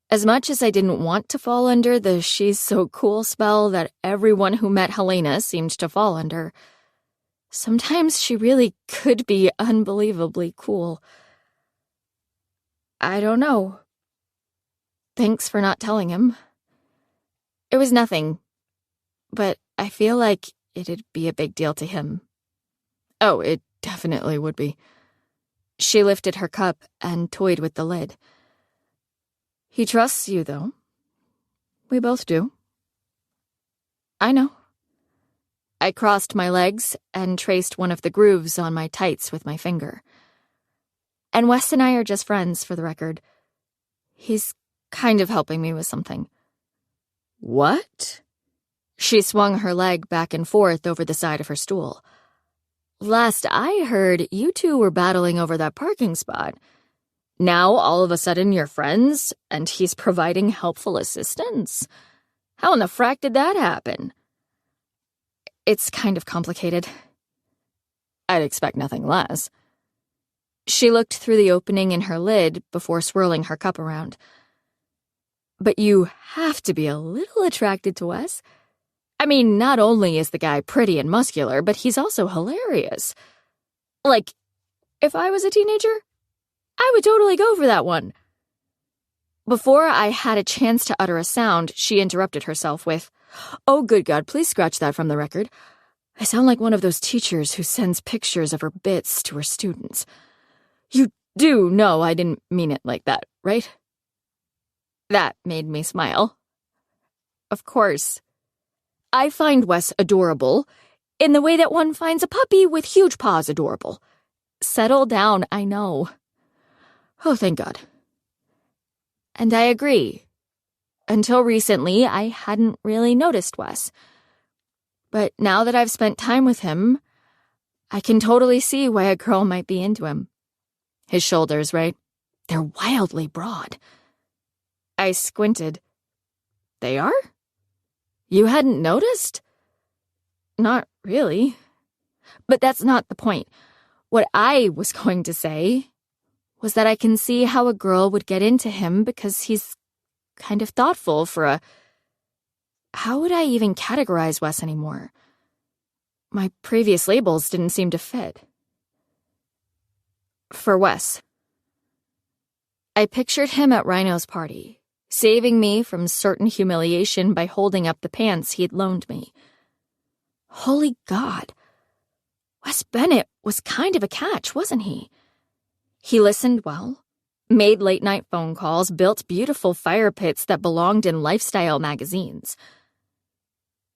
As much as I didn't want to fall under the she's so cool spell that everyone who met Helena seemed to fall under, sometimes she really could be unbelievably cool. I don't know. Thanks for not telling him. It was nothing, but I feel like it'd be a big deal to him. Oh, it definitely would be. She lifted her cup and toyed with the lid. He trusts you, though. We both do. I know. I crossed my legs and traced one of the grooves on my tights with my finger. And Wes and I are just friends, for the record. He's kind of helping me with something. What? She swung her leg back and forth over the side of her stool. Last I heard, you two were battling over that parking spot. Now, all of a sudden, you're friends, and he's providing helpful assistance? How in the frack did that happen? It's kind of complicated. I'd expect nothing less. She looked through the opening in her lid before swirling her cup around. But you have to be a little attracted to Wes. I mean, not only is the guy pretty and muscular, but he's also hilarious. Like, if I was a teenager, I would totally go for that one. Before I had a chance to utter a sound, she interrupted herself with, "Oh, good God, please scratch that from the record. I sound like one of those teachers who sends pictures of her bits to her students. You do know I didn't mean it like that, right?" That made me smile. Of course. I find Wes adorable, in the way that one finds a puppy with huge paws adorable. Settle down, I know. Oh, thank God. And I agree. Until recently, I hadn't really noticed Wes. But now that I've spent time with him, I can totally see why a girl might be into him. His shoulders, right? They're wildly broad. I squinted. They are? You hadn't noticed? Not really. But that's not the point. What I was going to say was that I can see how a girl would get into him because he's kind of thoughtful for a... How would I even categorize Wes anymore? My previous labels didn't seem to fit. For Wes. I pictured him at Rhino's party, saving me from certain humiliation by holding up the pants he'd loaned me. Holy God. Wes Bennett was kind of a catch, wasn't he? He listened well, made late-night phone calls, built beautiful fire pits that belonged in lifestyle magazines.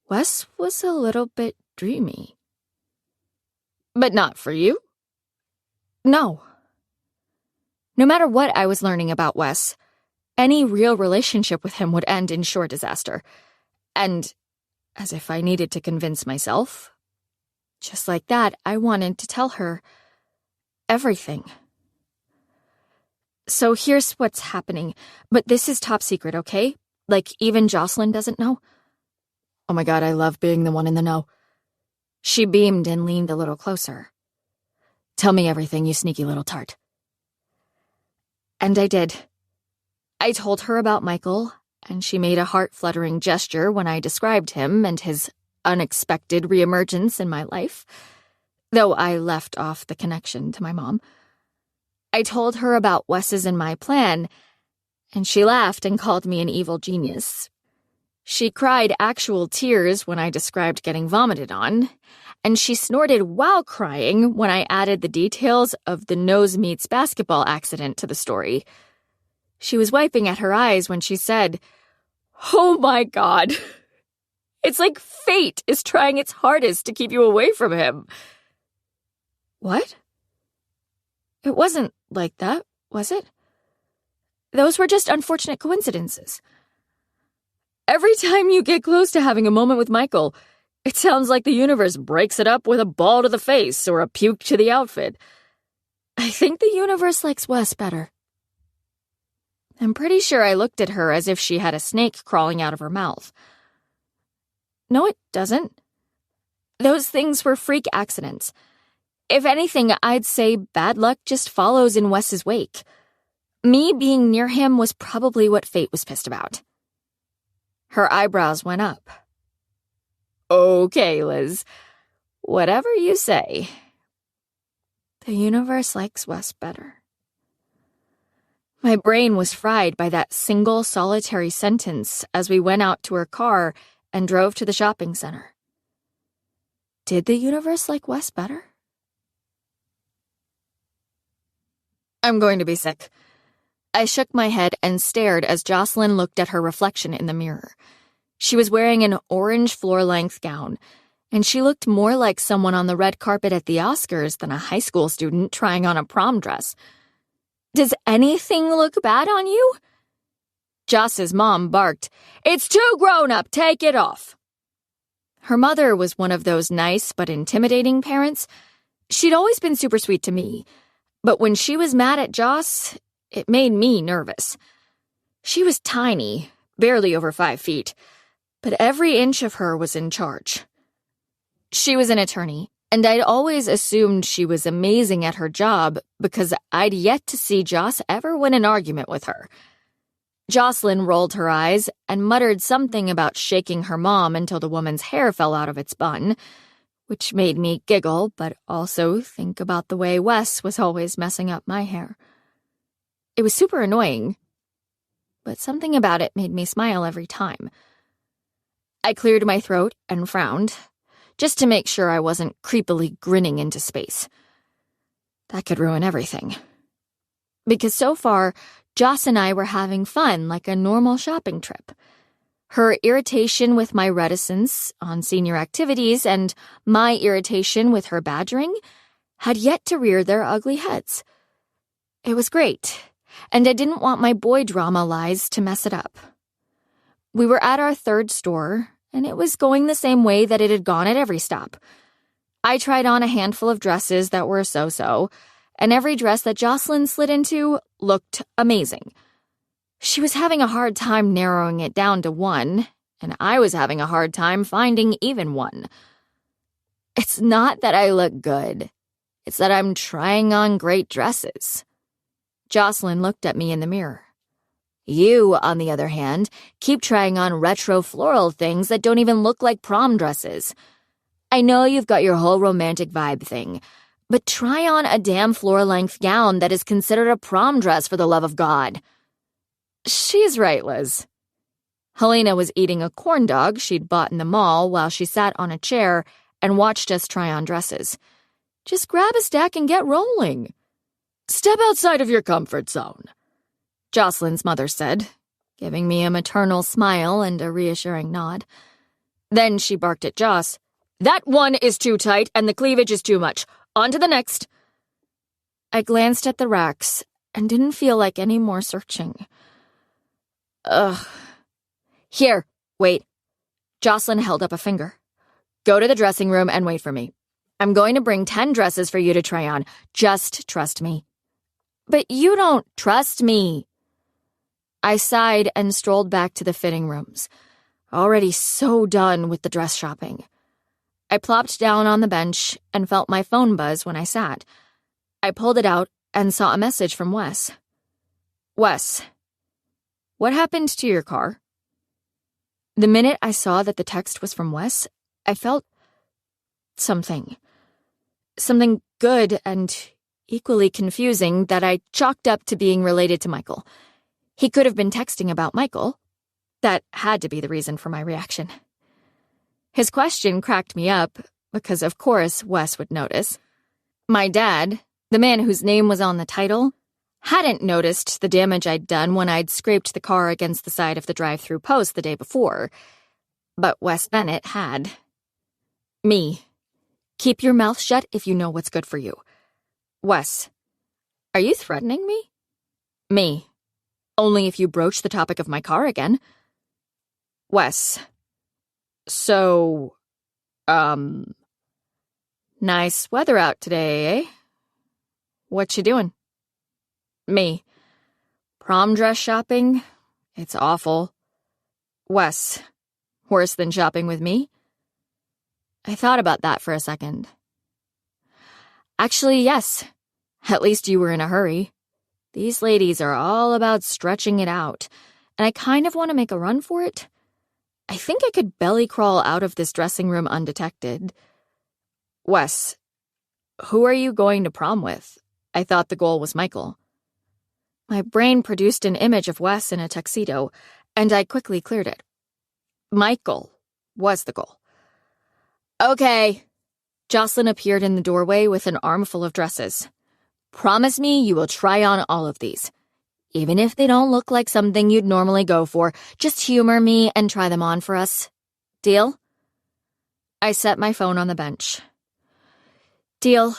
Wes was a little bit dreamy. But not for you? No. No matter what I was learning about Wes, any real relationship with him would end in sure disaster. And, as if I needed to convince myself, just like that, I wanted to tell her everything. So here's what's happening, but this is top secret, okay? Like, even Jocelyn doesn't know. Oh my God, I love being the one in the know. She beamed and leaned a little closer. Tell me everything, you sneaky little tart. And I did. I told her about Michael, and she made a heart-fluttering gesture when I described him and his unexpected reemergence in my life, though I left off the connection to my mom. I told her about Wes's and my plan, and she laughed and called me an evil genius. She cried actual tears when I described getting vomited on, and she snorted while crying when I added the details of the nose meets basketball accident to the story. She was wiping at her eyes when she said, "Oh my God. It's like fate is trying its hardest to keep you away from him." What? It wasn't like that, was it? Those were just unfortunate coincidences. Every time you get close to having a moment with Michael, it sounds like the universe breaks it up with a ball to the face or a puke to the outfit. I think the universe likes Wes better. I'm pretty sure I looked at her as if she had a snake crawling out of her mouth. No, it doesn't. Those things were freak accidents. If anything, I'd say bad luck just follows in Wes's wake. Me being near him was probably what fate was pissed about. Her eyebrows went up. Okay, Liz. Whatever you say. The universe likes Wes better. My brain was fried by that single solitary sentence as we went out to her car and drove to the shopping center. Did the universe like Wes better? I'm going to be sick. I shook my head and stared as Jocelyn looked at her reflection in the mirror. She was wearing an orange floor-length gown, and she looked more like someone on the red carpet at the Oscars than a high school student trying on a prom dress. Does anything look bad on you? Joss's mom barked, "It's too grown up, take it off." Her mother was one of those nice but intimidating parents. She'd always been super sweet to me, but when she was mad at Joss, It made me nervous. She was tiny, barely over 5 feet, but every inch of her was in charge. She was an attorney, and I'd always assumed she was amazing at her job because I'd yet to see Joss ever win an argument with her. Jocelyn rolled her eyes and muttered something about shaking her mom until the woman's hair fell out of its bun, which made me giggle but also think about the way Wes was always messing up my hair. It was super annoying, but something about it made me smile every time. I cleared my throat and frowned, just to make sure I wasn't creepily grinning into space. That could ruin everything. Because so far, Joss and I were having fun like a normal shopping trip. Her irritation with my reticence on senior activities and my irritation with her badgering had yet to rear their ugly heads. It was great, and I didn't want my boy drama lies to mess it up. We were at our third store, and it was going the same way that it had gone at every stop. I tried on a handful of dresses that were so-so, and every dress that Jocelyn slid into looked amazing. She was having a hard time narrowing it down to one, and I was having a hard time finding even one. It's not that I look good. It's that I'm trying on great dresses. Jocelyn looked at me in the mirror. You, on the other hand, keep trying on retro floral things that don't even look like prom dresses. I know you've got your whole romantic vibe thing, but try on a damn floor-length gown that is considered a prom dress, for the love of God. She's right, Liz. Helena was eating a corn dog she'd bought in the mall while she sat on a chair and watched us try on dresses. Just grab a stack and get rolling. Step outside of your comfort zone, Jocelyn's mother said, giving me a maternal smile and a reassuring nod. Then she barked at Joss. That one is too tight and the cleavage is too much. On to the next. I glanced at the racks and didn't feel like any more searching. Ugh. Here, wait. Jocelyn held up a finger. Go to the dressing room and wait for me. I'm going to bring 10 dresses for you to try on. Just trust me. But you don't trust me. I sighed and strolled back to the fitting rooms, already so done with the dress shopping. I plopped down on the bench and felt my phone buzz when I sat. I pulled it out and saw a message from Wes. Wes, what happened to your car? The minute I saw that the text was from Wes, I felt something. Something good and equally confusing that I chalked up to being related to Michael. He could have been texting about Michael. That had to be the reason for my reaction. His question cracked me up, because of course Wes would notice. My dad, the man whose name was on the title, hadn't noticed the damage I'd done when I'd scraped the car against the side of the drive-through post the day before. But Wes Bennett had. Me. Keep your mouth shut if you know what's good for you. Wes, are you threatening me? Me. Only if you broach the topic of my car again. Wes. So, nice weather out today, eh? What you doing? Me. Prom dress shopping? It's awful. Wes. Worse than shopping with me? I thought about that for a second. Actually, yes. At least you were in a hurry. These ladies are all about stretching it out, and I kind of want to make a run for it. I think I could belly crawl out of this dressing room undetected. Wes, who are you going to prom with? I thought the goal was Michael. My brain produced an image of Wes in a tuxedo, and I quickly cleared it. Michael was the goal. Okay. Jocelyn appeared in the doorway with an armful of dresses. Promise me you will try on all of these. Even if they don't look like something you'd normally go for, just humor me and try them on for us. Deal? I set my phone on the bench. Deal.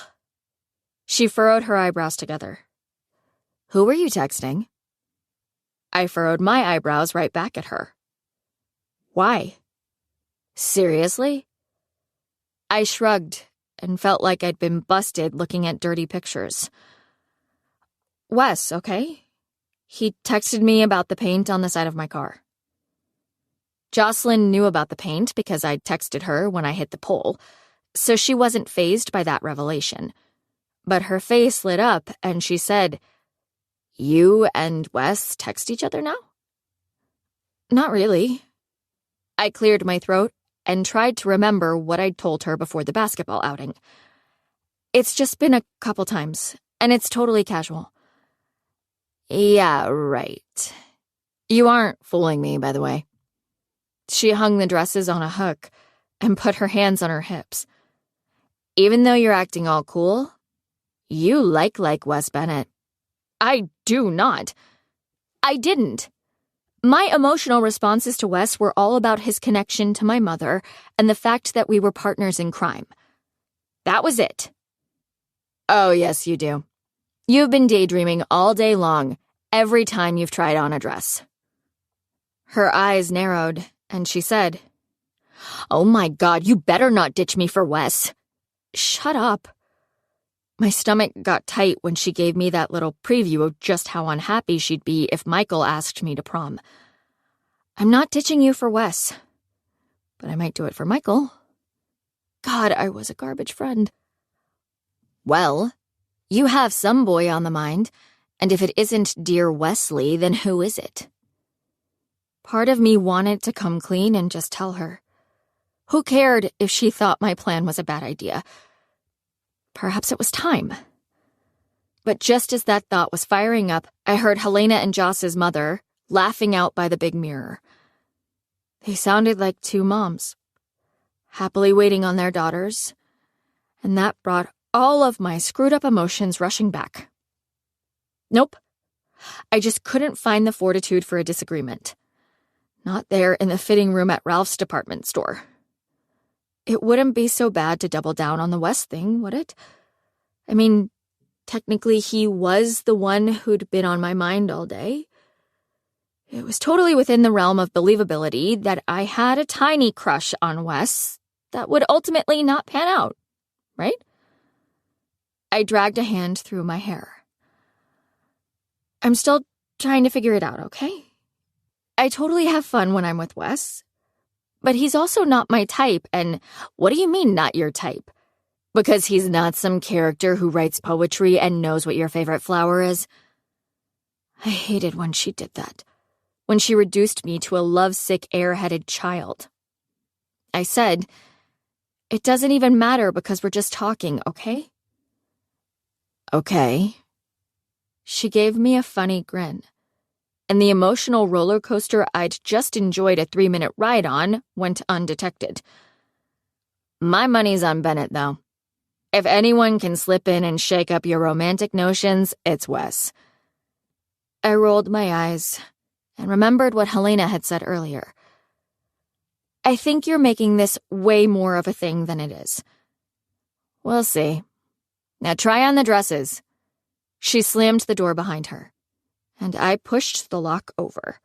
She furrowed her eyebrows together. Who were you texting? I furrowed my eyebrows right back at her. Why? Seriously? I shrugged and felt like I'd been busted looking at dirty pictures. Wes, okay? He texted me about the paint on the side of my car. Jocelyn knew about the paint because I texted her when I hit the pole, so she wasn't fazed by that revelation. But her face lit up and she said, "You and Wes text each other now?" "Not really." I cleared my throat and tried to remember what I'd told her before the basketball outing. "It's just been a couple times, and it's totally casual." "Yeah, right. You aren't fooling me, by the way." She hung the dresses on a hook and put her hands on her hips. "Even though you're acting all cool, you like Wes Bennett." "I do not. I didn't. My emotional responses to Wes were all about his connection to my mother and the fact that we were partners in crime. That was it." "Oh, yes, you do. You've been daydreaming all day long, every time you've tried on a dress." Her eyes narrowed, and she said, "Oh my God, you better not ditch me for Wes." "Shut up." My stomach got tight when she gave me that little preview of just how unhappy she'd be if Michael asked me to prom. "I'm not ditching you for Wes, but I might do it for Michael." God, I was a garbage friend. "Well, you have some boy on the mind, and if it isn't dear Wesley, then who is it?" Part of me wanted to come clean and just tell her. Who cared if she thought my plan was a bad idea? Perhaps it was time. But just as that thought was firing up, I heard Helena and Joss's mother laughing out by the big mirror. They sounded like two moms, happily waiting on their daughters, and that brought all of my screwed-up emotions rushing back. Nope. I just couldn't find the fortitude for a disagreement. Not there in the fitting room at Ralph's department store. It wouldn't be so bad to double down on the West thing, would it? I mean, technically he was the one who'd been on my mind all day. It was totally within the realm of believability that I had a tiny crush on Wes that would ultimately not pan out, right? I dragged a hand through my hair. "I'm still trying to figure it out, okay? I totally have fun when I'm with Wes. But he's also not my type, and what do you mean not your type? Because he's not some character who writes poetry and knows what your favorite flower is?" I hated when she did that, when she reduced me to a lovesick, airheaded child. I said, "It doesn't even matter because we're just talking, okay?" "Okay." She gave me a funny grin, and the emotional roller coaster I'd just enjoyed a 3-minute ride on went undetected. "My money's on Bennett, though. If anyone can slip in and shake up your romantic notions, it's Wes." I rolled my eyes and remembered what Helena had said earlier. "I think you're making this way more of a thing than it is." "We'll see. Now try on the dresses." She slammed the door behind her, and I pushed the lock over.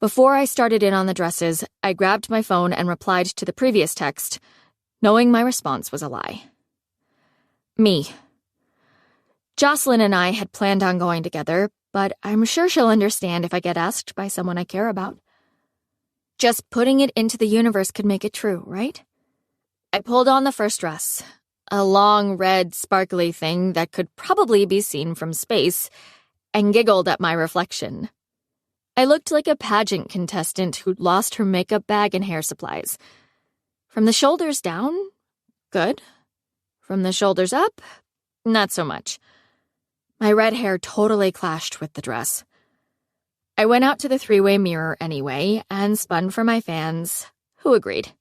Before I started in on the dresses, I grabbed my phone and replied to the previous text, knowing my response was a lie. Me. Jocelyn and I had planned on going together, but I'm sure she'll understand if I get asked by someone I care about. Just putting it into the universe could make it true, right? I pulled on the first dress, a long, red, sparkly thing that could probably be seen from space, and giggled at my reflection. I looked like a pageant contestant who'd lost her makeup bag and hair supplies. From the shoulders down, good. From the shoulders up, not so much. My red hair totally clashed with the dress. I went out to the 3-way mirror anyway and spun for my fans, who agreed.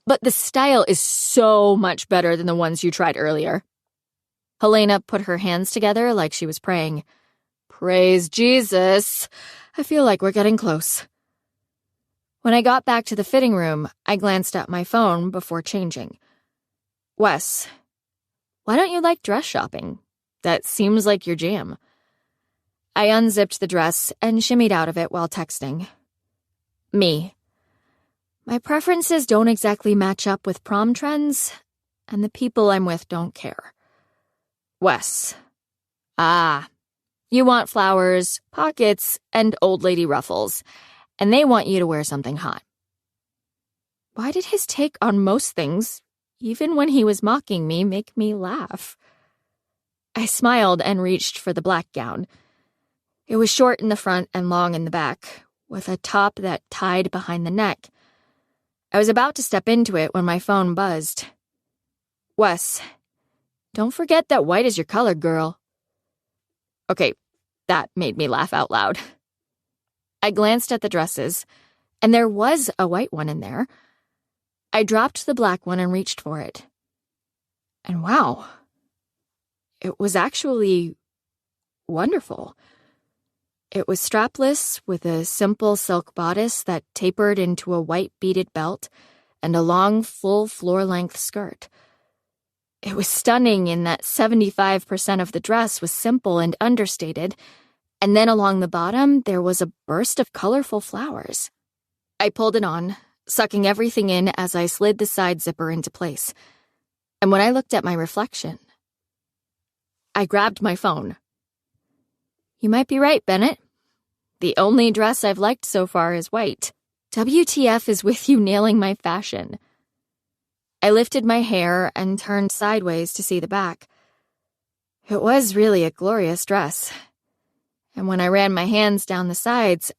"But the style is so much better than the ones you tried earlier." Helena put her hands together like she was praying. Praise Jesus. I feel like we're getting close. When I got back to the fitting room, I glanced at my phone before changing. "Wes, why don't you like dress shopping? That seems like your jam." I unzipped the dress and shimmied out of it while texting. Me. My preferences don't exactly match up with prom trends, and the people I'm with don't care. Wes. You want flowers, pockets, and old lady ruffles, and they want you to wear something hot. Why did his take on most things, even when he was mocking me, make me laugh? I smiled and reached for the black gown. It was short in the front and long in the back, with a top that tied behind the neck. I was about to step into it when my phone buzzed. Wes, don't forget that white is your color, girl. Okay, that made me laugh out loud. I glanced at the dresses, and there was a white one in there. I dropped the black one and reached for it. And wow, it was actually wonderful. It was strapless with a simple silk bodice that tapered into a white beaded belt and a long, full floor-length skirt. It was stunning in that 75% of the dress was simple and understated, and then along the bottom there was a burst of colorful flowers. I pulled it on, sucking everything in as I slid the side zipper into place. And when I looked at my reflection, I grabbed my phone. You might be right, Bennett. The only dress I've liked so far is white. WTF is with you nailing my fashion. I lifted my hair and turned sideways to see the back. It was really a glorious dress. And when I ran my hands down the sides,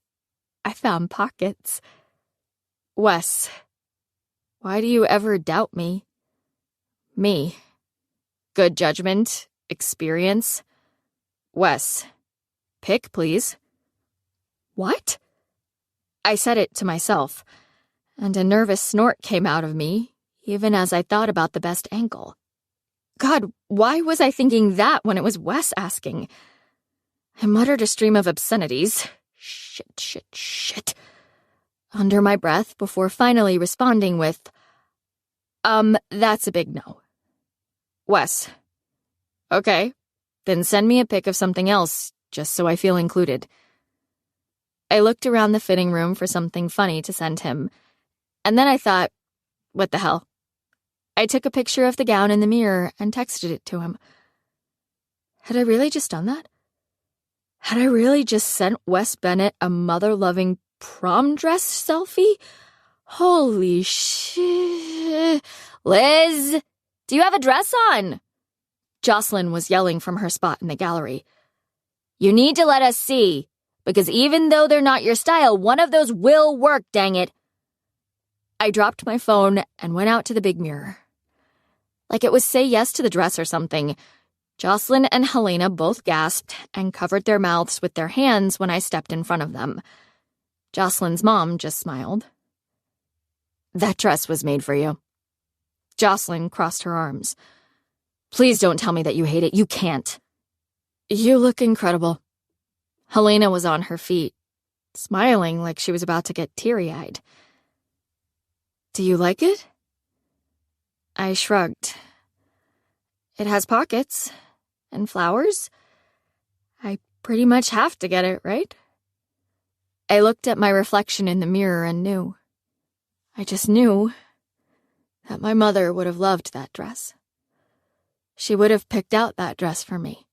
I found pockets. Wes, why do you ever doubt me? Me. Good judgment, experience. Wes, pick, please. What? I said it to myself, and a nervous snort came out of me, even as I thought about the best angle. God, why was I thinking that when it was Wes asking? I muttered a stream of obscenities. Shit. Under my breath before finally responding with, that's a big no. Wes. Okay, then send me a pic of something else, just so I feel included. I looked around the fitting room for something funny to send him, and then I thought, what the hell? I took a picture of the gown in the mirror and texted it to him. Had I really just done that? Had I really just sent Wes Bennett a mother-loving prom dress selfie? Holy shit. Liz, do you have a dress on? Jocelyn was yelling from her spot in the gallery. You need to let us see. Because even though they're not your style, one of those will work, dang it. I dropped my phone and went out to the big mirror. Like it was say yes to the dress or something. Jocelyn and Helena both gasped and covered their mouths with their hands when I stepped in front of them. Jocelyn's mom just smiled. That dress was made for you. Jocelyn crossed her arms. Please don't tell me that you hate it. You can't. You look incredible. Helena was on her feet, smiling like she was about to get teary-eyed. Do you like it? I shrugged. It has pockets and flowers. I pretty much have to get it, right? I looked at my reflection in the mirror and knew. I just knew that my mother would have loved that dress. She would have picked out that dress for me.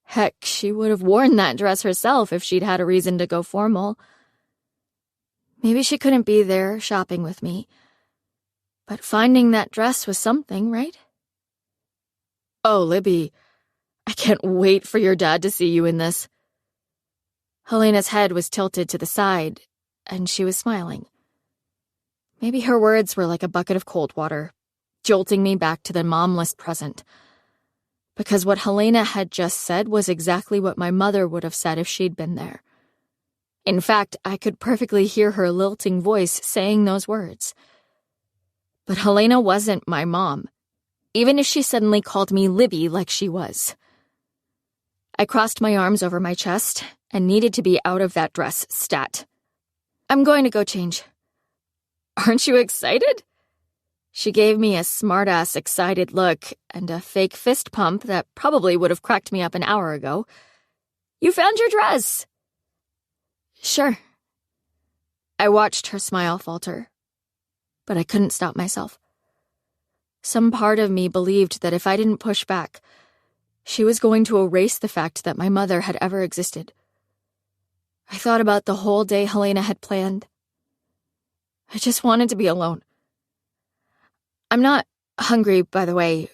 Heck, she would have worn that dress herself if she'd had a reason to go formal. Maybe she couldn't be there shopping with me, but finding that dress was something, right? Oh, Libby, I can't wait for your dad to see you in this. Helena's head was tilted to the side, and she was smiling. Maybe her words were like a bucket of cold water, jolting me back to the momless present. Because what Helena had just said was exactly what my mother would have said if she'd been there. In fact, I could perfectly hear her lilting voice saying those words. But Helena wasn't my mom, even if she suddenly called me Libby like she was. I crossed my arms over my chest and needed to be out of that dress stat. I'm going to go change. Aren't you excited? She gave me a smart-ass excited look and a fake fist pump that probably would have cracked me up an hour ago. You found your dress! Sure. I watched her smile falter, but I couldn't stop myself. Some part of me believed that if I didn't push back, She was going to erase the fact that my mother had ever existed. I thought about the whole day Helena had planned. I just wanted to be alone. I'm not hungry, by the way,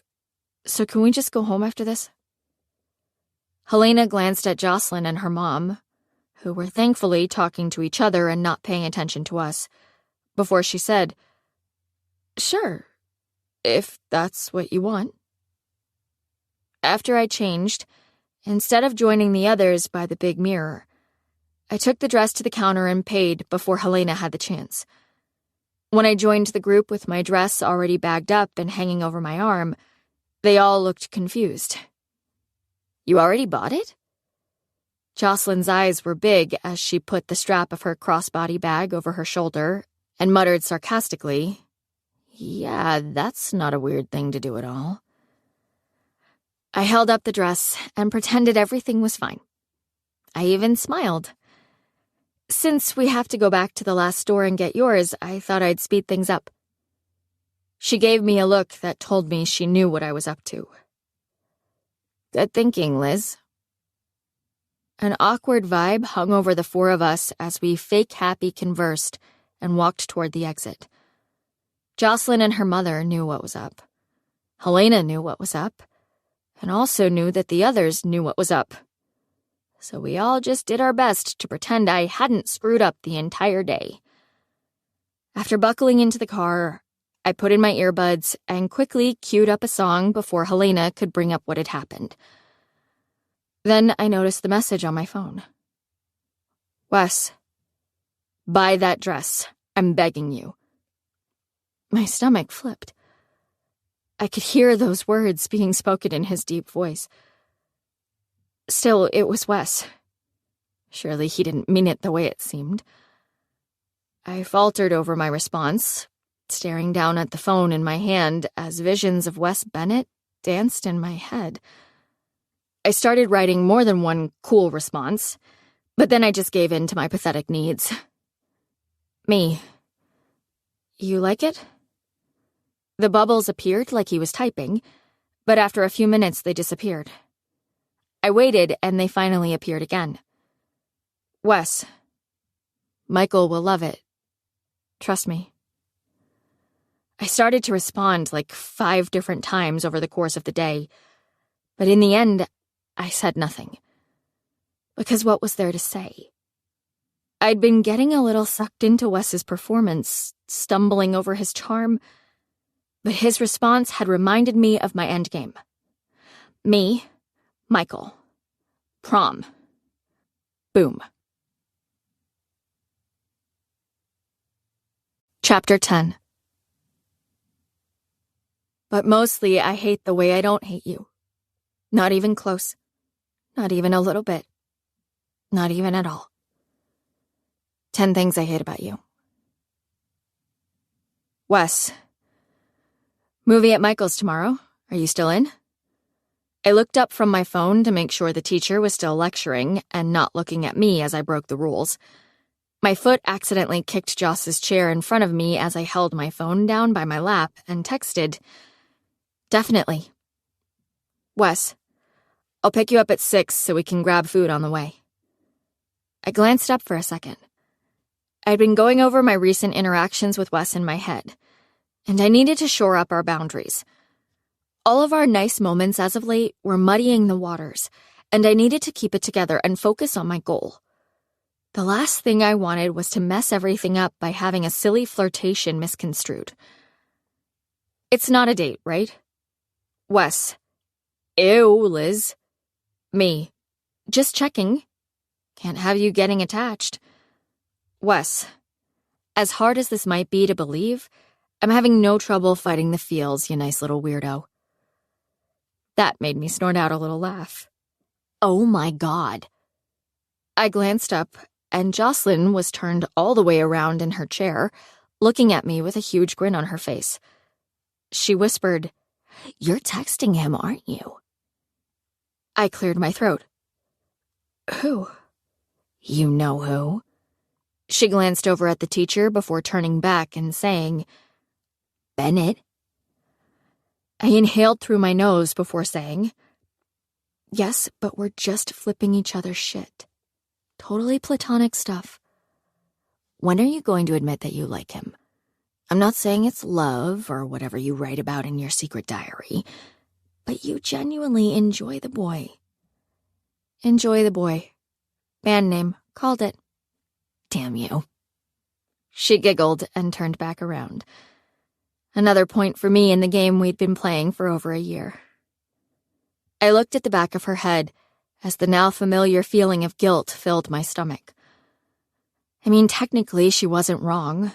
so can we just go home after this? Helena glanced at Jocelyn and her mom, who were thankfully talking to each other and not paying attention to us, before she said, "Sure, if that's what you want." After I changed, instead of joining the others by the big mirror, I took the dress to the counter and paid before Helena had the chance. When I joined the group with my dress already bagged up and hanging over my arm, they all looked confused. "You already bought it?" Jocelyn's eyes were big as she put the strap of her crossbody bag over her shoulder and muttered sarcastically, "Yeah, that's not a weird thing to do at all." I held up the dress and pretended everything was fine. I even smiled. "Since we have to go back to the last store and get yours, I thought I'd speed things up." She gave me a look that told me she knew what I was up to. "Good thinking, Liz." An awkward vibe hung over the four of us as we fake-happy conversed and walked toward the exit. Jocelyn and her mother knew what was up. Helena knew what was up, and also knew that the others knew what was up. So we all just did our best to pretend I hadn't screwed up the entire day. After buckling into the car, I put in my earbuds and quickly queued up a song before Helena could bring up what had happened. Then I noticed the message on my phone. "Wes, buy that dress. I'm begging you." My stomach flipped. I could hear those words being spoken in his deep voice. Still, it was Wes. Surely he didn't mean it the way it seemed. I faltered over my response, staring down at the phone in my hand as visions of Wes Bennett danced in my head. I started writing more than one cool response, but then I just gave in to my pathetic needs. "Me. You like it?" The bubbles appeared like he was typing, but after a few minutes they disappeared. I waited and they finally appeared again. "Wes, Michael will love it. Trust me." I started to respond like 5 different times over the course of the day, but in the end, I said nothing. Because what was there to say? I'd been getting a little sucked into Wes's performance, stumbling over his charm, but his response had reminded me of my endgame. Me, Michael, prom. Boom. Chapter 10. But mostly I hate the way I don't hate you. Not even close. Not even a little bit. Not even at all. 10 things I hate about you. Wes. Movie at Michael's tomorrow. Are you still in? I looked up from my phone to make sure the teacher was still lecturing and not looking at me as I broke the rules. My foot accidentally kicked Joss's chair in front of me as I held my phone down by my lap and texted, "Definitely. Wes, I'll pick you up at 6 so we can grab food on the way." I glanced up for a second. I'd been going over my recent interactions with Wes in my head, and I needed to shore up our boundaries. All of our nice moments as of late were muddying the waters, and I needed to keep it together and focus on my goal. The last thing I wanted was to mess everything up by having a silly flirtation misconstrued. It's not a date, right? Wes. Ew, Liz. Me. Just checking. Can't have you getting attached. Wes. As hard as this might be to believe, I'm having no trouble fighting the feels, you nice little weirdo. That made me snort out a little laugh. Oh my God. I glanced up, and Jocelyn was turned all the way around in her chair, looking at me with a huge grin on her face. She whispered, "You're texting him, aren't you?" I cleared my throat. "Who?" "You know who." She glanced over at the teacher before turning back and saying, "Bennett." I inhaled through my nose before saying, Yes, but we're just flipping each other's shit. Totally platonic stuff. When are you going to admit that you like him? I'm not saying it's love or whatever you write about in your secret diary, but you genuinely enjoy the boy. Enjoy the boy. Band name. Called it. Damn you. She giggled and turned back around. Another point for me in the game we'd been playing for over a year. I looked at the back of her head as the now familiar feeling of guilt filled my stomach. I mean, technically, she wasn't wrong.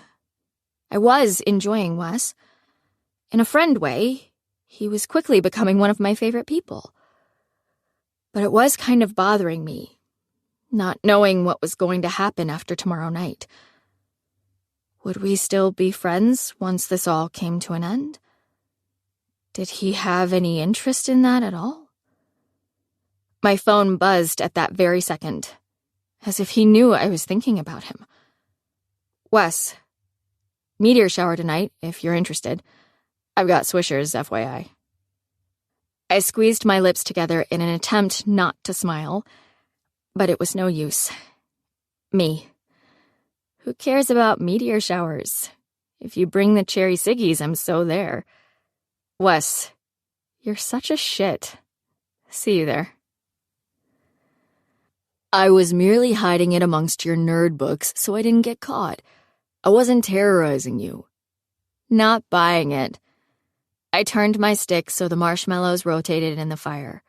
I was enjoying Wes. In a friend way, he was quickly becoming one of my favorite people. But it was kind of bothering me, not knowing what was going to happen after tomorrow night. Would we still be friends once this all came to an end? Did he have any interest in that at all? My phone buzzed at that very second, as if he knew I was thinking about him. Wes, meteor shower tonight, if you're interested. I've got swishers, FYI. I squeezed my lips together in an attempt not to smile, but it was no use. Me. Who cares about meteor showers? If you bring the cherry ciggies, I'm so there. Wes, you're such a shit. See you there. I was merely hiding it amongst your nerd books so I didn't get caught. I wasn't terrorizing you. Not buying it. I turned my stick so the marshmallows rotated in the fire.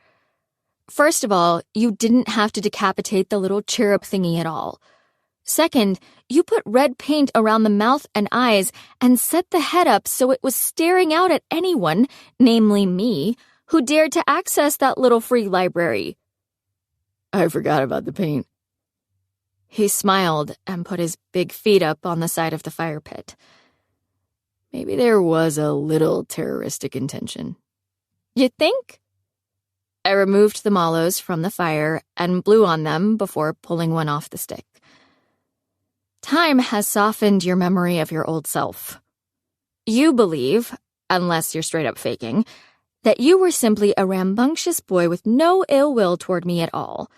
First of all, you didn't have to decapitate the little cherub thingy at all. Second, you put red paint around the mouth and eyes and set the head up so it was staring out at anyone, namely me, who dared to access that little free library. I forgot about the paint. He smiled and put his big feet up on the side of the fire pit. Maybe there was a little terroristic intention. You think? I removed the mallows from the fire and blew on them before pulling one off the stick. Time has softened your memory of your old self. You believe, unless you're straight up faking, that you were simply a rambunctious boy with no ill will toward me at all.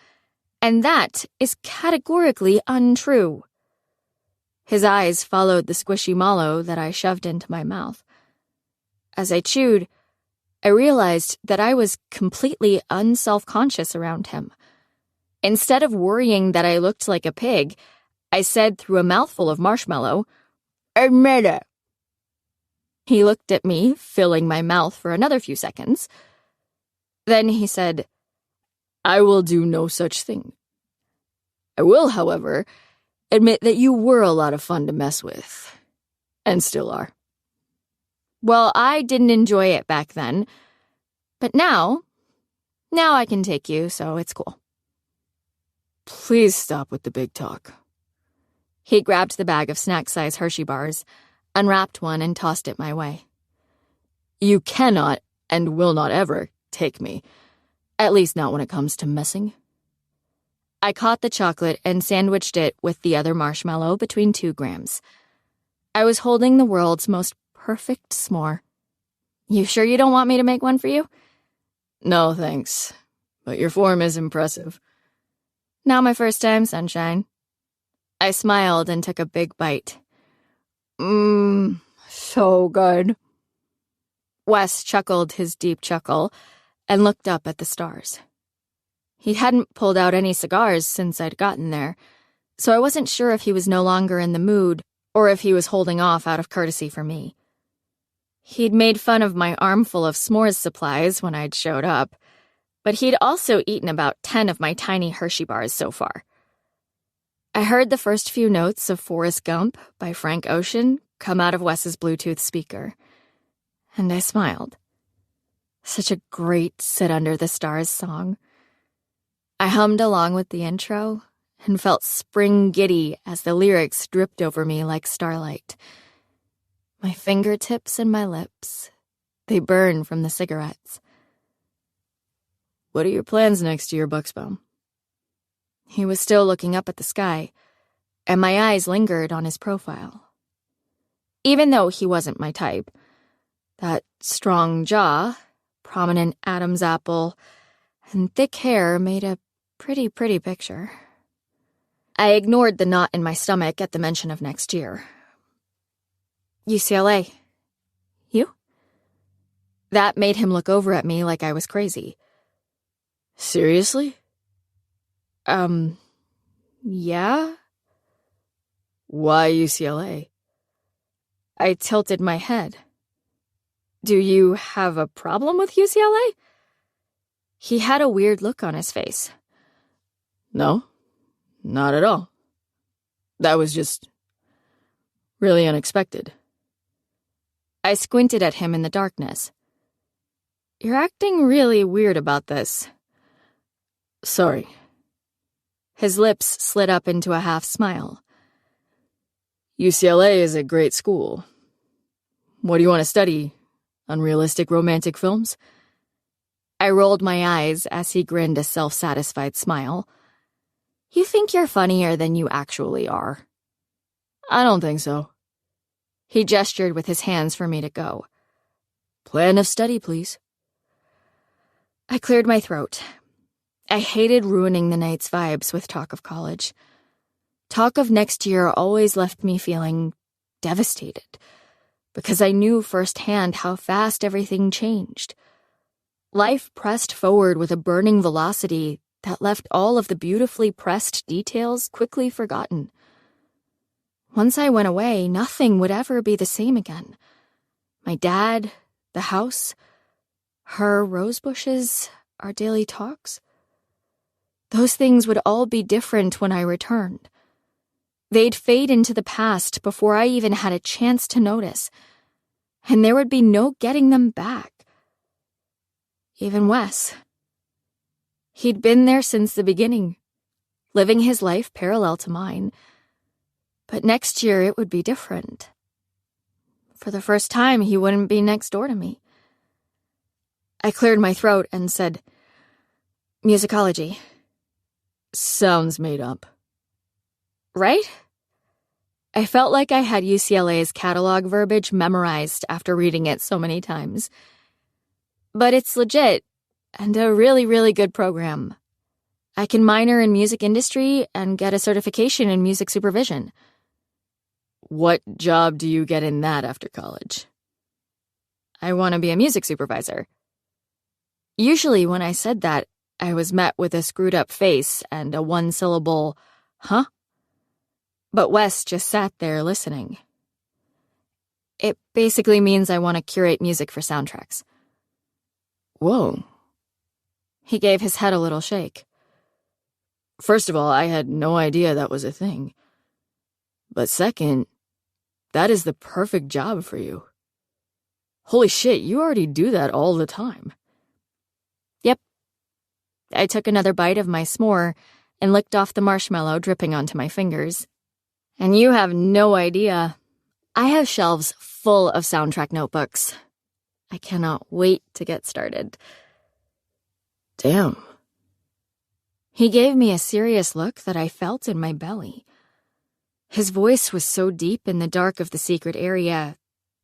And that is categorically untrue. His eyes followed the squishy mallow that I shoved into my mouth. As I chewed, I realized that I was completely unself-conscious around him. Instead of worrying that I looked like a pig, I said through a mouthful of marshmallow, "Admit it." He looked at me, filling my mouth for another few seconds. Then he said, I will do no such thing. I will, however, admit that you were a lot of fun to mess with. And still are. Well, I didn't enjoy it back then. But now I can take you, so it's cool. Please stop with the big talk. He grabbed the bag of snack-size Hershey bars, unwrapped one, and tossed it my way. You cannot and will not ever take me. At least not when it comes to messing. I caught the chocolate and sandwiched it with the other marshmallow between 2 grams. I was holding the world's most perfect s'more. You sure you don't want me to make one for you? No, thanks. But your form is impressive. Not my first time, sunshine. I smiled and took a big bite. So good. Wes chuckled his deep chuckle and looked up at the stars. He hadn't pulled out any cigars since I'd gotten there, so I wasn't sure if he was no longer in the mood or if he was holding off out of courtesy for me. He'd made fun of my armful of s'mores supplies when I'd showed up, but he'd also eaten about 10 of my tiny Hershey bars so far. I heard the first few notes of Forrest Gump by Frank Ocean come out of Wes's Bluetooth speaker, and I smiled. Such a great Sit Under the Stars song. I hummed along with the intro and felt spring giddy as the lyrics dripped over me like starlight. My fingertips and my lips, they burn from the cigarettes. What are your plans next year, Buxbaum? He was still looking up at the sky, and my eyes lingered on his profile. Even though he wasn't my type, that strong jaw, prominent Adam's apple, and thick hair made a pretty picture. I ignored the knot in my stomach at the mention of next year. UCLA. You? That made him look over at me like I was crazy. Seriously? Yeah? Why UCLA? I tilted my head. Do you have a problem with UCLA? He had a weird look on his face. No, not at all. That was just really unexpected. I squinted at him in the darkness. You're acting really weird about this. Sorry. His lips slid up into a half smile. UCLA is a great school. What do you want to study? Unrealistic romantic films? I rolled my eyes as he grinned a self-satisfied smile. You think you're funnier than you actually are. I don't think so. He gestured with his hands for me to go. Plan of study, please. I cleared my throat. I hated ruining the night's vibes with talk of college. Talk of next year always left me feeling devastated, because I knew firsthand how fast everything changed. Life pressed forward with a burning velocity that left all of the beautifully pressed details quickly forgotten. Once I went away, nothing would ever be the same again. My dad, the house, her rose bushes, our daily talks. Those things would all be different when I returned. They'd fade into the past before I even had a chance to notice, and there would be no getting them back. Even Wes. He'd been there since the beginning, living his life parallel to mine. But next year it would be different. For the first time, he wouldn't be next door to me. I cleared my throat and said, musicology. Sounds made up. Right? I felt like I had UCLA's catalog verbiage memorized after reading it so many times. But it's legit, and a really good program. I can minor in music industry and get a certification in music supervision. What job do you get in that after college? I want to be a music supervisor. Usually when I said that, I was met with a screwed-up face and a one-syllable, huh? But Wes just sat there listening. It basically means I want to curate music for soundtracks. Whoa. He gave his head a little shake. First of all, I had no idea that was a thing. But second, that is the perfect job for you. Holy shit, you already do that all the time. Yep. I took another bite of my s'more and licked off the marshmallow dripping onto my fingers. And you have no idea. I have shelves full of soundtrack notebooks. I cannot wait to get started. Damn. He gave me a serious look that I felt in my belly. His voice was so deep in the dark of the secret area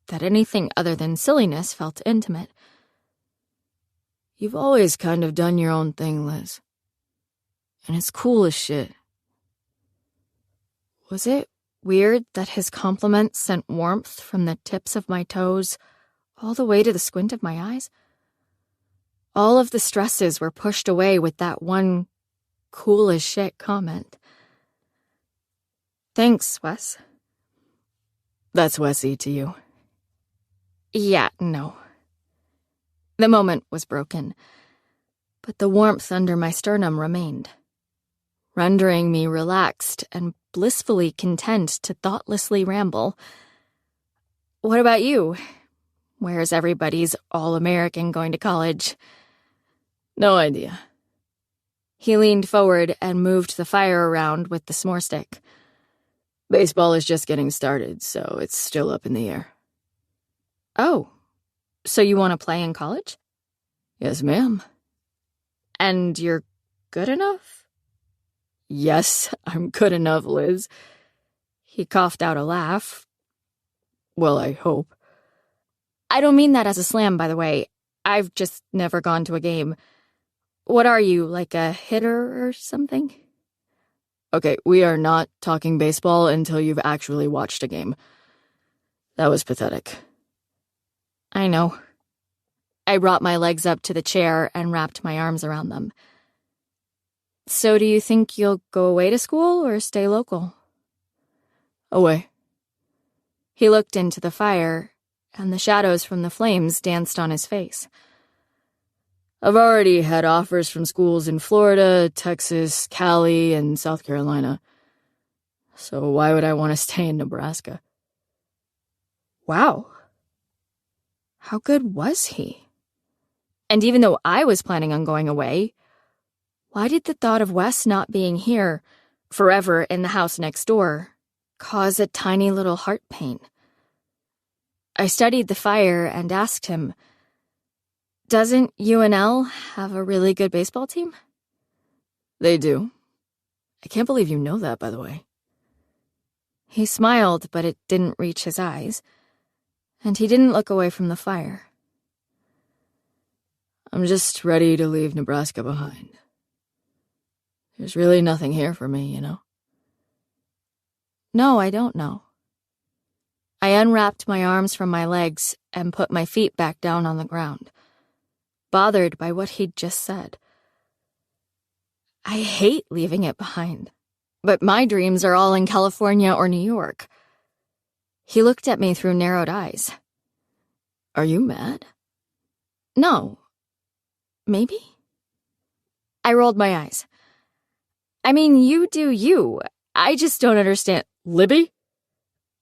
that anything other than silliness felt intimate. You've always kind of done your own thing, Liz. And it's cool as shit. Was it weird that his compliment sent warmth from the tips of my toes all the way to the squint of my eyes? All of the stresses were pushed away with that one cool as shit comment. Thanks, Wes. That's Wesy to you. Yeah, no. The moment was broken, but the warmth under my sternum remained, rendering me relaxed and blissfully content to thoughtlessly ramble. What about you? Where's everybody's all-American going to college? No idea. He leaned forward and moved the fire around with the s'more stick. Baseball is just getting started, so it's still up in the air. Oh, so you want to play in college? Yes, ma'am. And you're good enough? Yes, I'm good enough, Liz. He coughed out a laugh. Well, I hope. I don't mean that as a slam, by the way. I've just never gone to a game. What are you, like a hitter or something? Okay, we are not talking baseball until you've actually watched a game. That was pathetic. I know. I brought my legs up to the chair and wrapped my arms around them. So do you think you'll go away to school or stay local? Away. He looked into the fire, and the shadows from the flames danced on his face. I've already had offers from schools in Florida, Texas, Cali, and South Carolina. So why would I want to stay in Nebraska? Wow. How good was he? And even though I was planning on going away, why did the thought of Wes not being here, forever in the house next door, cause a tiny little heart pain? I studied the fire and asked him, doesn't UNL have a really good baseball team? They do. I can't believe you know that, by the way. He smiled, but it didn't reach his eyes, and he didn't look away from the fire. I'm just ready to leave Nebraska behind. There's really nothing here for me, you know? No, I don't know. I unwrapped my arms from my legs and put my feet back down on the ground, bothered by what he'd just said. I hate leaving it behind, but my dreams are all in California or New York. He looked at me through narrowed eyes. Are you mad? No. Maybe? I rolled my eyes. I mean, you do you. I just don't understand. Libby?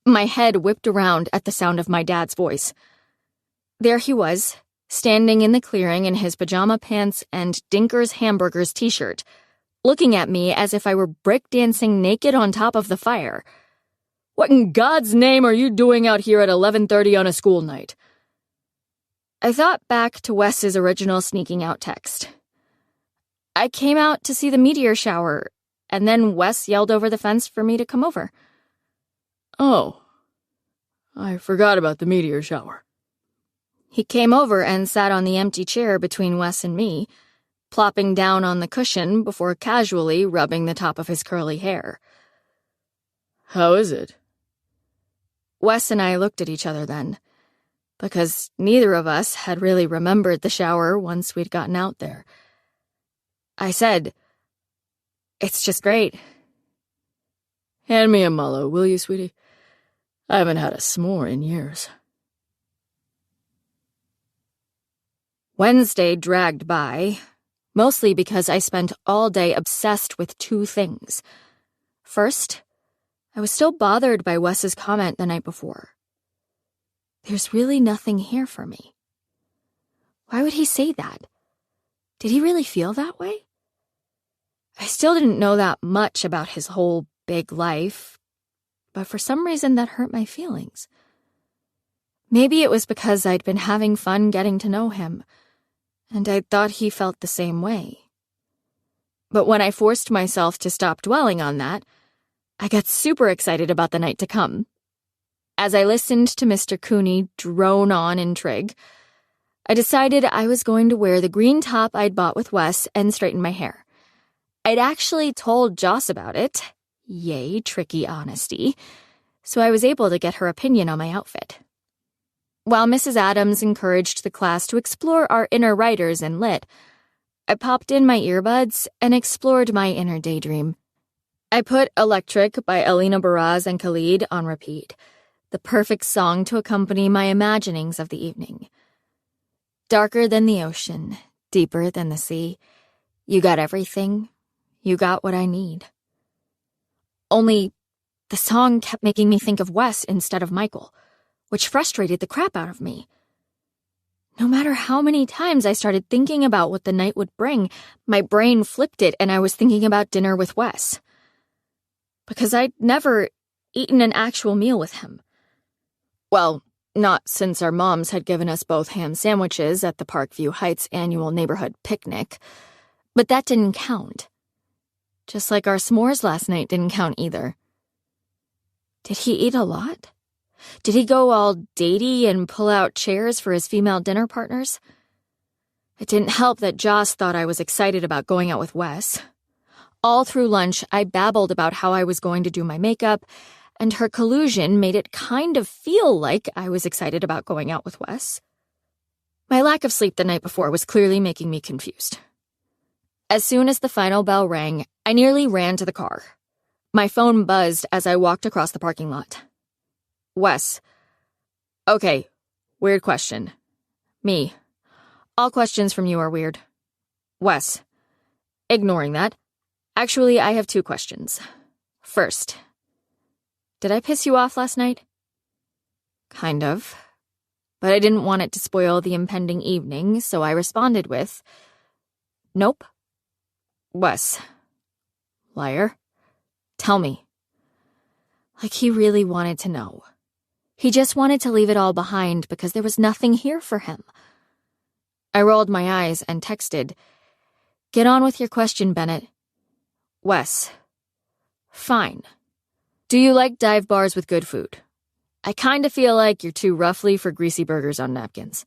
My head whipped around at the sound of my dad's voice. There he was, standing in the clearing in his pajama pants and Dinker's Hamburgers t-shirt, looking at me as if I were breakdancing naked on top of the fire. What in God's name are you doing out here at 11:30 on a school night? I thought back to Wes's original sneaking out text. I came out to see the meteor shower, and then Wes yelled over the fence for me to come over. Oh, I forgot about the meteor shower. He came over and sat on the empty chair between Wes and me, plopping down on the cushion before casually rubbing the top of his curly hair. How is it? Wes and I looked at each other then, because neither of us had really remembered the shower once we'd gotten out there. I said, "It's just great." Hand me a Mullo, will you, sweetie? I haven't had a s'more in years. Wednesday dragged by, mostly because I spent all day obsessed with two things. First, I was still bothered by Wes's comment the night before. There's really nothing here for me. Why would he say that? Did he really feel that way? I still didn't know that much about his whole big life, but for some reason that hurt my feelings. Maybe it was because I'd been having fun getting to know him, and I thought he felt the same way. But when I forced myself to stop dwelling on that, I got super excited about the night to come. As I listened to Mr. Cooney drone on in trig, I decided I was going to wear the green top I'd bought with Wes and straighten my hair. I'd actually told Joss about it. Yay, tricky honesty. So I was able to get her opinion on my outfit. While Mrs. Adams encouraged the class to explore our inner writers in lit, I popped in my earbuds and explored my inner daydream. I put Electric by Alina Baraz and Khalid on repeat, the perfect song to accompany my imaginings of the evening. Darker than the ocean, deeper than the sea, you got everything, you got what I need. Only, the song kept making me think of Wes instead of Michael, which frustrated the crap out of me. No matter how many times I started thinking about what the night would bring, my brain flipped it and I was thinking about dinner with Wes. Because I'd never eaten an actual meal with him. Well, not since our moms had given us both ham sandwiches at the Parkview Heights annual neighborhood picnic, but that didn't count. Just like our s'mores last night didn't count either. Did he eat a lot? Did he go all datey and pull out chairs for his female dinner partners? It didn't help that Joss thought I was excited about going out with Wes. All through lunch, I babbled about how I was going to do my makeup, and her collusion made it kind of feel like I was excited about going out with Wes. My lack of sleep the night before was clearly making me confused. As soon as the final bell rang, I nearly ran to the car. My phone buzzed as I walked across the parking lot. Wes. Okay, weird question. Me. All questions from you are weird. Wes. Ignoring that. Actually, I have 2 questions. First, did I piss you off last night? Kind of. But I didn't want it to spoil the impending evening, so I responded with, nope. Wes. Liar. Tell me. Like he really wanted to know. He just wanted to leave it all behind because there was nothing here for him. I rolled my eyes and texted, get on with your question, Bennett. Wes. Fine. Do you like dive bars with good food? I kinda feel like you're too roughly for greasy burgers on napkins.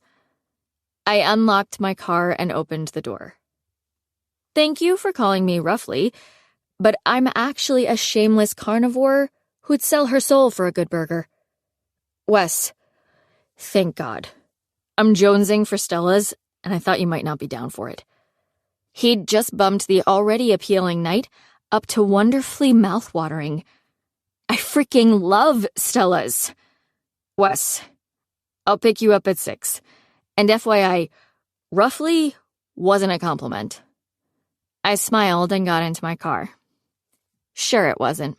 I unlocked my car and opened the door. Thank you for calling me roughly, but I'm actually a shameless carnivore who'd sell her soul for a good burger. Wes. Thank God. I'm jonesing for Stella's, and I thought you might not be down for it. He'd just bumped the already appealing night up to wonderfully mouth-watering. I freaking love Stella's. Wes, I'll pick you up at 6. And FYI, roughly wasn't a compliment. I smiled and got into my car. Sure it wasn't.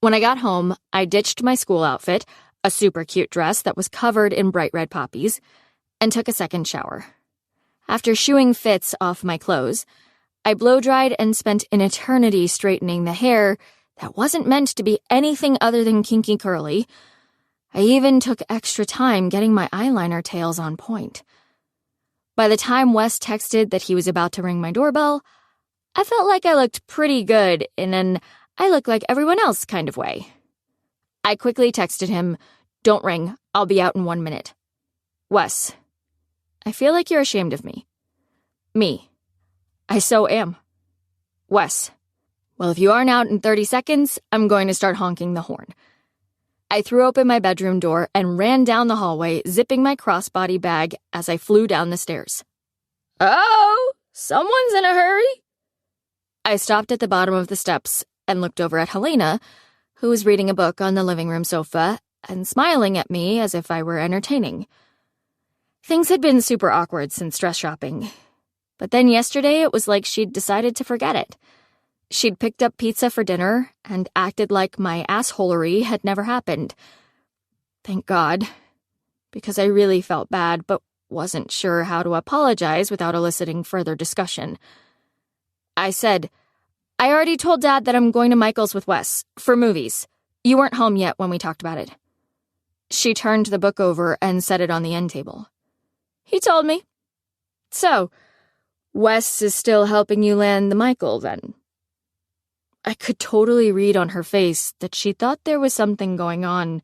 When I got home, I ditched my school outfit, a super cute dress that was covered in bright red poppies, and took a second shower. After shooing fits off my clothes, I blow-dried and spent an eternity straightening the hair that wasn't meant to be anything other than kinky curly. I even took extra time getting my eyeliner tails on point. By the time Wes texted that he was about to ring my doorbell, I felt like I looked pretty good in an I look like everyone else kind of way. I quickly texted him, don't ring, I'll be out in 1 minute. Wes, I feel like you're ashamed of me. Me, I so am. Wes, well, if you aren't out in 30 seconds, I'm going to start honking the horn. I threw open my bedroom door and ran down the hallway, zipping my crossbody bag as I flew down the stairs. Oh, someone's in a hurry. I stopped at the bottom of the steps and looked over at Helena, who was reading a book on the living room sofa and smiling at me as if I were entertaining. Things had been super awkward since dress shopping, but then yesterday it was like she'd decided to forget it. She'd picked up pizza for dinner and acted like my assholery had never happened. Thank God, because I really felt bad but wasn't sure how to apologize without eliciting further discussion. I said, I already told Dad that I'm going to Michael's with Wes, for movies. You weren't home yet when we talked about it. She turned the book over and set it on the end table. He told me. So, Wes is still helping you land the Michael, then? I could totally read on her face that she thought there was something going on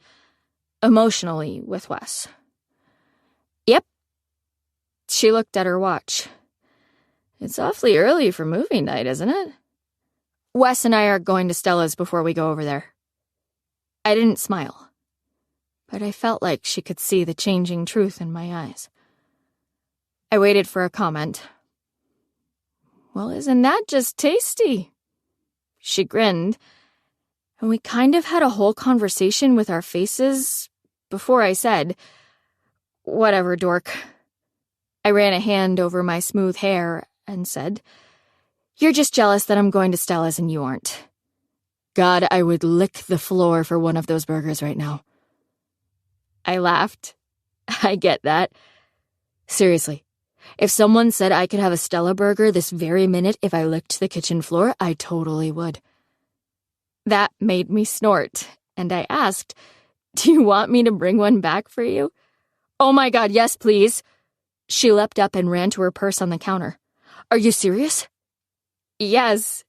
emotionally with Wes. Yep. She looked at her watch. It's awfully early for movie night, isn't it? Wes and I are going to Stella's before we go over there. I didn't smile, but I felt like she could see the changing truth in my eyes. I waited for a comment. Well, isn't that just tasty? She grinned, and we kind of had a whole conversation with our faces before I said, whatever, dork. I ran a hand over my smooth hair and said, you're just jealous that I'm going to Stella's and you aren't. God, I would lick the floor for one of those burgers right now. I laughed. I get that. Seriously, if someone said I could have a Stella burger this very minute if I licked the kitchen floor, I totally would. That made me snort, and I asked, do you want me to bring one back for you? Oh my God, yes, please. She leapt up and ran to her purse on the counter. Are you serious? Yes.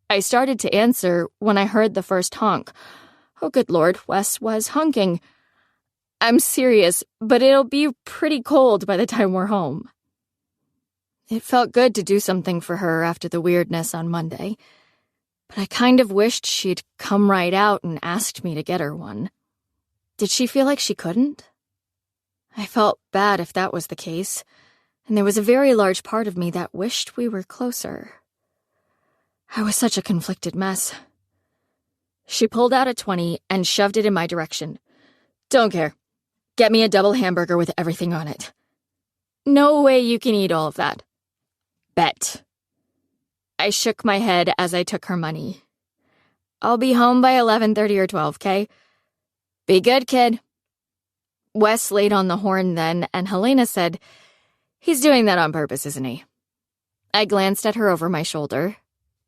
I started to answer when I heard the first honk. Oh, good Lord, Wes was honking. I'm serious, but it'll be pretty cold by the time we're home. It felt good to do something for her after the weirdness on Monday, but I kind of wished she'd come right out and asked me to get her one. Did she feel like she couldn't? I felt bad if that was the case, and there was a very large part of me that wished we were closer. I was such a conflicted mess. She pulled out a 20 and shoved it in my direction. Don't care. Get me a double hamburger with everything on it. No way you can eat all of that. Bet. I shook my head as I took her money. I'll be home by 11:30 or 12, okay? Be good, kid. Wes laid on the horn then, and Helena said, "He's doing that on purpose, isn't he?" I glanced at her over my shoulder,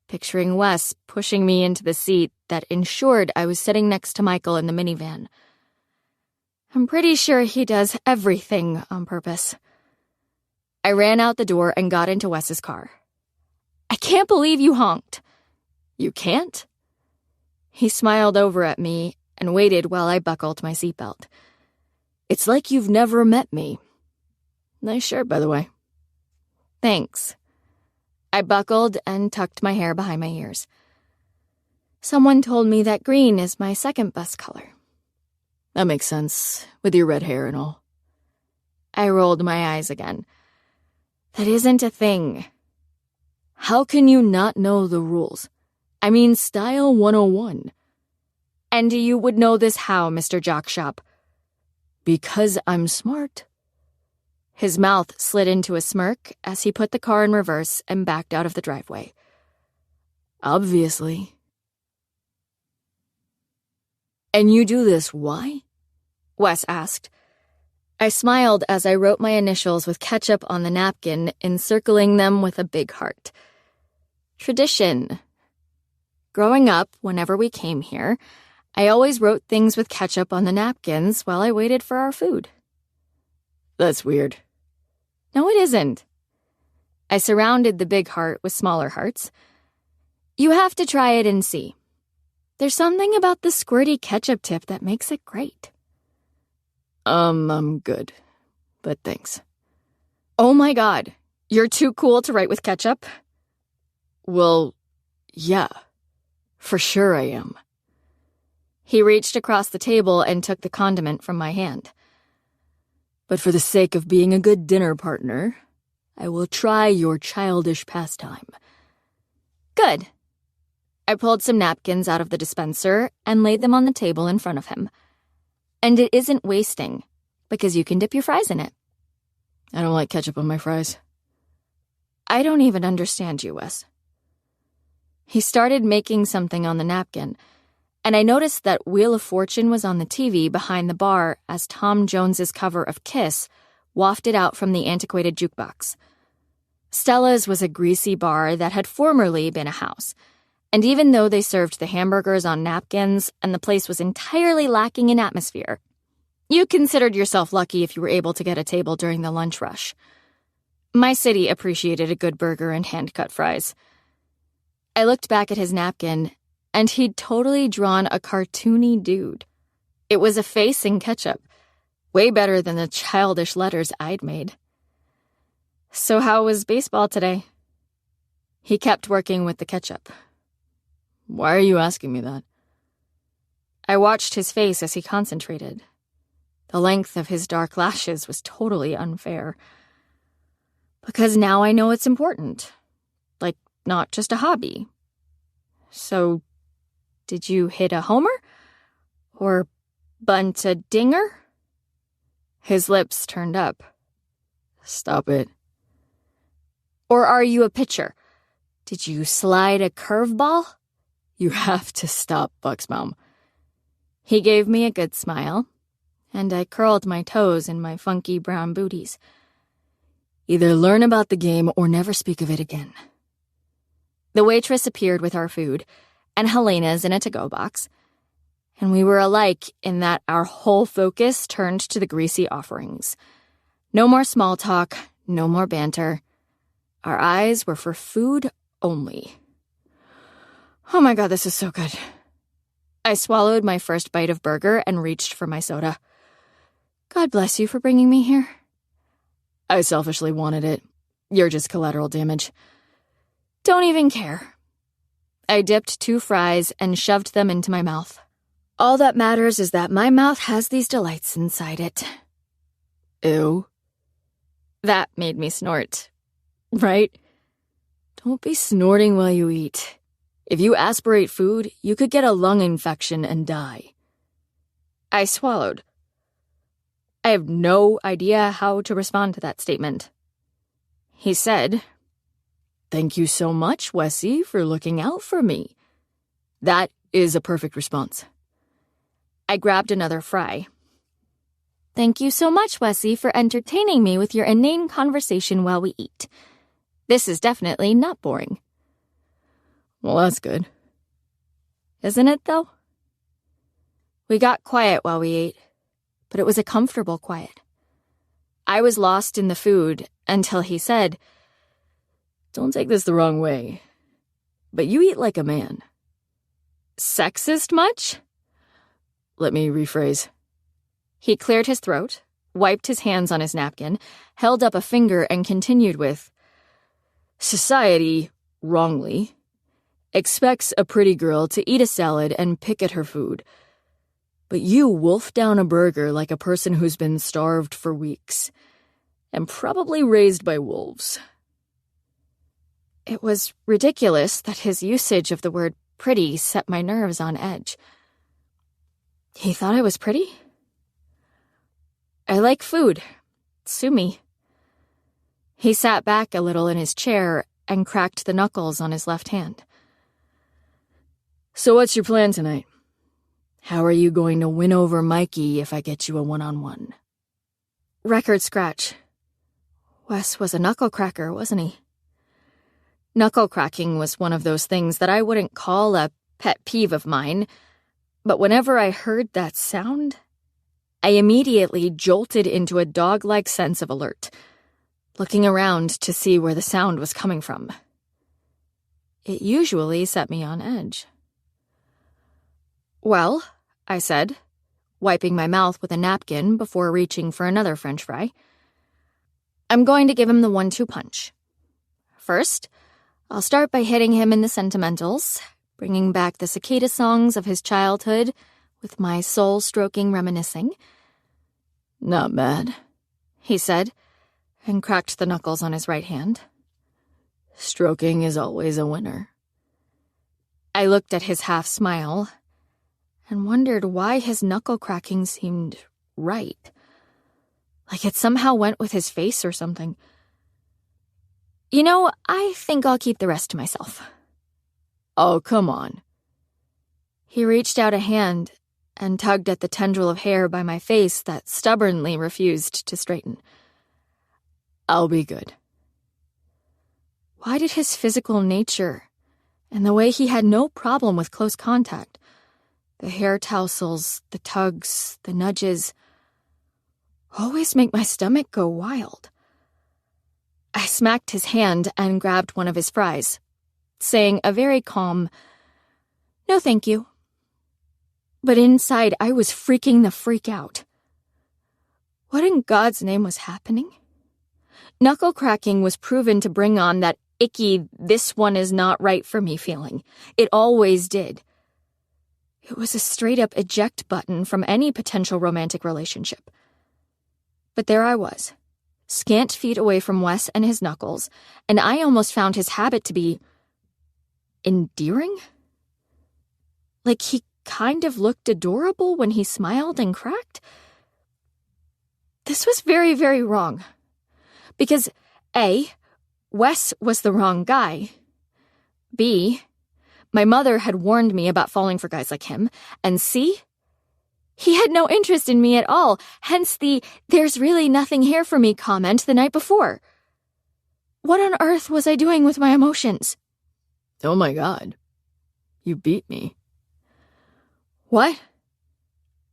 picturing Wes pushing me into the seat that ensured I was sitting next to Michael in the minivan. I'm pretty sure he does everything on purpose. I ran out the door and got into Wes's car. I can't believe you honked. You can't? He smiled over at me and waited while I buckled my seatbelt. It's like you've never met me. Nice shirt, by the way. Thanks. I buckled and tucked my hair behind my ears. Someone told me that green is my second best color. That makes sense, with your red hair and all. I rolled my eyes again. That isn't a thing. How can you not know the rules? I mean, Style 101. And you would know this how, Mr. Jockshop? Because I'm smart. His mouth slid into a smirk as he put the car in reverse and backed out of the driveway. Obviously. And you do this why? Wes asked. I smiled as I wrote my initials with ketchup on the napkin, encircling them with a big heart. Tradition. Growing up, whenever we came here, I always wrote things with ketchup on the napkins while I waited for our food. That's weird. No, it isn't. I surrounded the big heart with smaller hearts. You have to try it and see. There's something about the squirty ketchup tip that makes it great. I'm good. But thanks. Oh my God, you're too cool to write with ketchup? Well, yeah, for sure I am. He reached across the table and took the condiment from my hand. But for the sake of being a good dinner partner, I will try your childish pastime. Good. I pulled some napkins out of the dispenser and laid them on the table in front of him. And it isn't wasting, because you can dip your fries in it. I don't like ketchup on my fries. I don't even understand you, Wes. He started making something on the napkin, and I noticed that Wheel of Fortune was on the TV behind the bar as Tom Jones's cover of Kiss wafted out from the antiquated jukebox. Stella's was a greasy bar that had formerly been a house, and even though they served the hamburgers on napkins and the place was entirely lacking in atmosphere, you considered yourself lucky if you were able to get a table during the lunch rush. My city appreciated a good burger and hand-cut fries. I looked back at his napkin, and he'd totally drawn a cartoony dude. It was a face in ketchup, way better than the childish letters I'd made. So how was baseball today? He kept working with the ketchup. Why are you asking me that? I watched his face as he concentrated. The length of his dark lashes was totally unfair. Because now I know it's important. Like, not just a hobby. So, did you hit a homer? Or bunt a dinger? His lips turned up. Stop it. Or are you a pitcher? Did you slide a curveball? You have to stop, Buxbaum. He gave me a good smile, and I curled my toes in my funky brown booties. Either learn about the game or never speak of it again. The waitress appeared with our food, and Helena's in a to-go box, and we were alike in that our whole focus turned to the greasy offerings. No more small talk, no more banter. Our eyes were for food only. Oh my God, this is so good. I swallowed my first bite of burger and reached for my soda. God bless you for bringing me here. I selfishly wanted it. You're just collateral damage. Don't even care. I dipped 2 fries and shoved them into my mouth. All that matters is that my mouth has these delights inside it. Ew. That made me snort. Right? Don't be snorting while you eat. If you aspirate food, you could get a lung infection and die. I swallowed. I have no idea how to respond to that statement. He said, "Thank you so much, Wessie, for looking out for me." That is a perfect response. I grabbed another fry. "Thank you so much, Wessie, for entertaining me with your inane conversation while we eat. This is definitely not boring." Well, that's good. Isn't it, though? We got quiet while we ate, but it was a comfortable quiet. I was lost in the food until he said, "Don't take this the wrong way, but you eat like a man." Sexist much? Let me rephrase. He cleared his throat, wiped his hands on his napkin, held up a finger, and continued with, "Society, wrongly, expects a pretty girl to eat a salad and pick at her food. But you wolf down a burger like a person who's been starved for weeks, and probably raised by wolves." It was ridiculous that his usage of the word pretty set my nerves on edge. He thought I was pretty? I like food. Sue me. He sat back a little in his chair and cracked the knuckles on his left hand. "So what's your plan tonight? How are you going to win over Mikey if I get you a one-on-one?" Record scratch. Wes was a knuckle cracker, wasn't he? Knuckle cracking was one of those things that I wouldn't call a pet peeve of mine, but whenever I heard that sound, I immediately jolted into a dog-like sense of alert, looking around to see where the sound was coming from. It usually set me on edge. "Well," I said, wiping my mouth with a napkin before reaching for another French fry, "I'm going to give him the 1-2 punch. First, I'll start by hitting him in the sentimentals, bringing back the cicada songs of his childhood with my soul-stroking reminiscing." "Not bad," he said, and cracked the knuckles on his right hand. "Stroking is always a winner." I looked at his half-smile and wondered why his knuckle-cracking seemed right. Like it somehow went with his face or something. "You know, I think I'll keep the rest to myself." "Oh, come on." He reached out a hand and tugged at the tendril of hair by my face that stubbornly refused to straighten. "I'll be good." Why did his physical nature and the way he had no problem with close contact, the hair tousles, the tugs, the nudges, always make my stomach go wild? I smacked his hand and grabbed one of his fries, saying a very calm, "No, thank you." But inside, I was freaking the freak out. What in God's name was happening? Knuckle cracking was proven to bring on that icky, "this one is not right for me" feeling. It always did. It was a straight-up eject button from any potential romantic relationship. But there I was, scant feet away from Wes and his knuckles, and I almost found his habit to be endearing? Like he kind of looked adorable when he smiled and cracked? This was very, very wrong. Because A, Wes was the wrong guy. B, my mother had warned me about falling for guys like him. And C, he had no interest in me at all, hence the "there's really nothing here for me" comment the night before. What on earth was I doing with my emotions? "Oh my God, you beat me." What?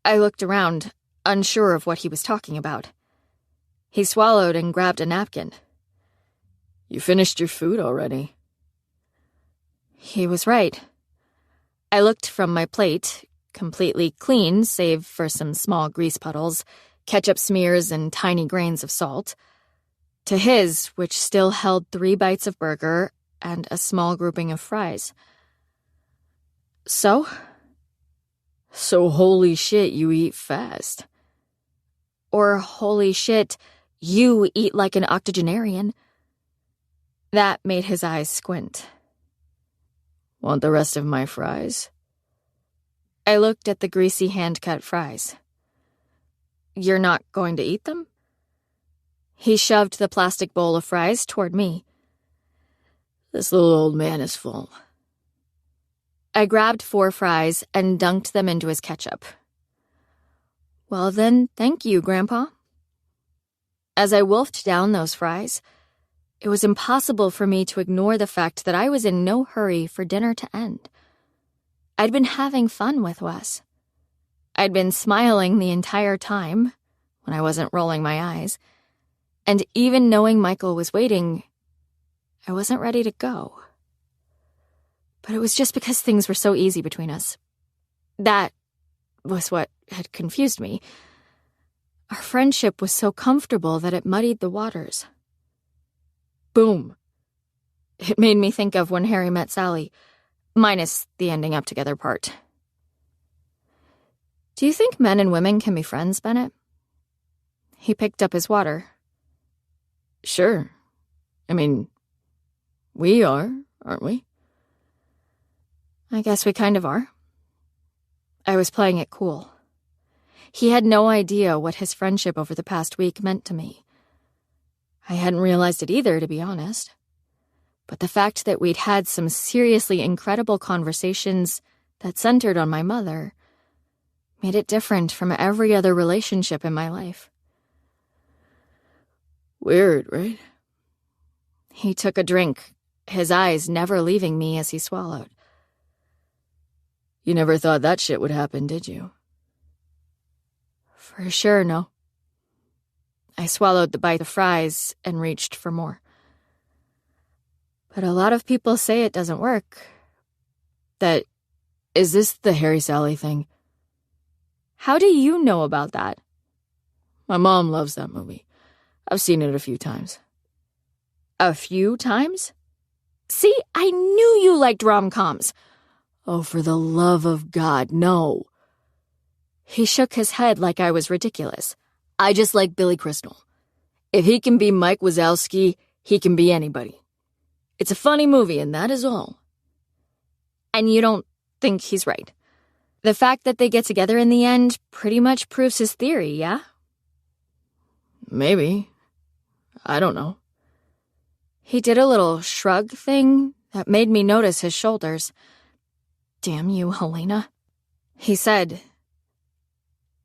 I looked around, unsure of what he was talking about. He swallowed and grabbed a napkin. "You finished your food already." He was right. I looked from my plate, completely clean save for some small grease puddles, ketchup smears, and tiny grains of salt. to his, which still held 3 bites of burger and a small grouping of fries. So holy shit, you eat fast. Or holy shit, you eat like an octogenarian. That made his eyes squint. Want the rest of my fries? I looked at the greasy hand-cut fries. You're not going to eat them? He shoved the plastic bowl of fries toward me. This little old man is full. I grabbed 4 fries and dunked them into his ketchup. Well then, thank you, Grandpa. As I wolfed down those fries, it was impossible for me to ignore the fact that I was in no hurry for dinner to end. I'd been having fun with Wes. I'd been smiling the entire time, when I wasn't rolling my eyes, and even knowing Michael was waiting, I wasn't ready to go. But it was just because things were so easy between us. That was what had confused me. Our friendship was so comfortable that it muddied the waters. Boom. It made me think of When Harry Met Sally, minus the ending up together part. Do you think men and women can be friends, Bennett? He picked up his water. Sure. I mean, we are, aren't we? I guess we kind of are. I was playing it cool. He had no idea what his friendship over the past week meant to me. I hadn't realized it either, to be honest. But the fact that we'd had some seriously incredible conversations that centered on my mother made it different from every other relationship in my life. Weird, right? He took a drink, his eyes never leaving me as he swallowed. You never thought that shit would happen, did you? For sure, no. I swallowed the bite of fries and reached for more. But a lot of people say it doesn't work. Is this the Harry Sally thing? How do you know about that? My mom loves that movie. I've seen it a few times. A few times? See, I knew you liked rom-coms. Oh, for the love of God, no. He shook his head like I was ridiculous. I just like Billy Crystal. If he can be Mike Wazowski, he can be anybody. It's a funny movie, and that is all. And you don't think he's right? The fact that they get together in the end pretty much proves his theory, yeah? Maybe. I don't know. He did a little shrug thing that made me notice his shoulders. Damn you, Helena. He said,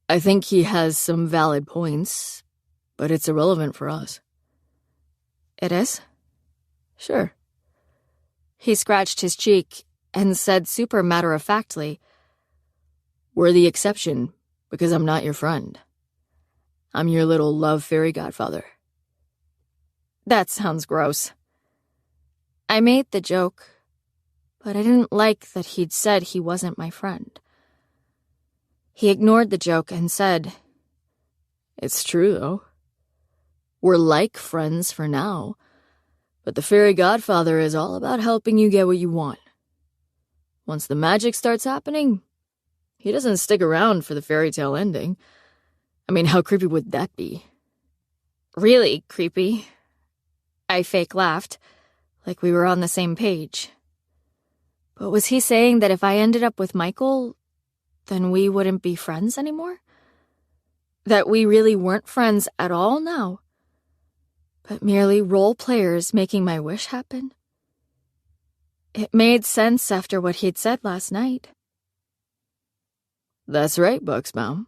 I think he has some valid points, but it's irrelevant for us. It is? Sure. He scratched his cheek and said super matter-of-factly, We're the exception, because I'm not your friend. I'm your little love fairy godfather. That sounds gross. I made the joke, but I didn't like that he'd said he wasn't my friend. He ignored the joke and said, It's true, though. We're like friends for now, but the fairy godfather is all about helping you get what you want. Once the magic starts happening, he doesn't stick around for the fairy tale ending. I mean, how creepy would that be? Really creepy. I fake laughed, like we were on the same page. But was he saying that if I ended up with Michael, then we wouldn't be friends anymore? That we really weren't friends at all now, but merely role players making my wish happen? It made sense after what he'd said last night. That's right, Buxbaum.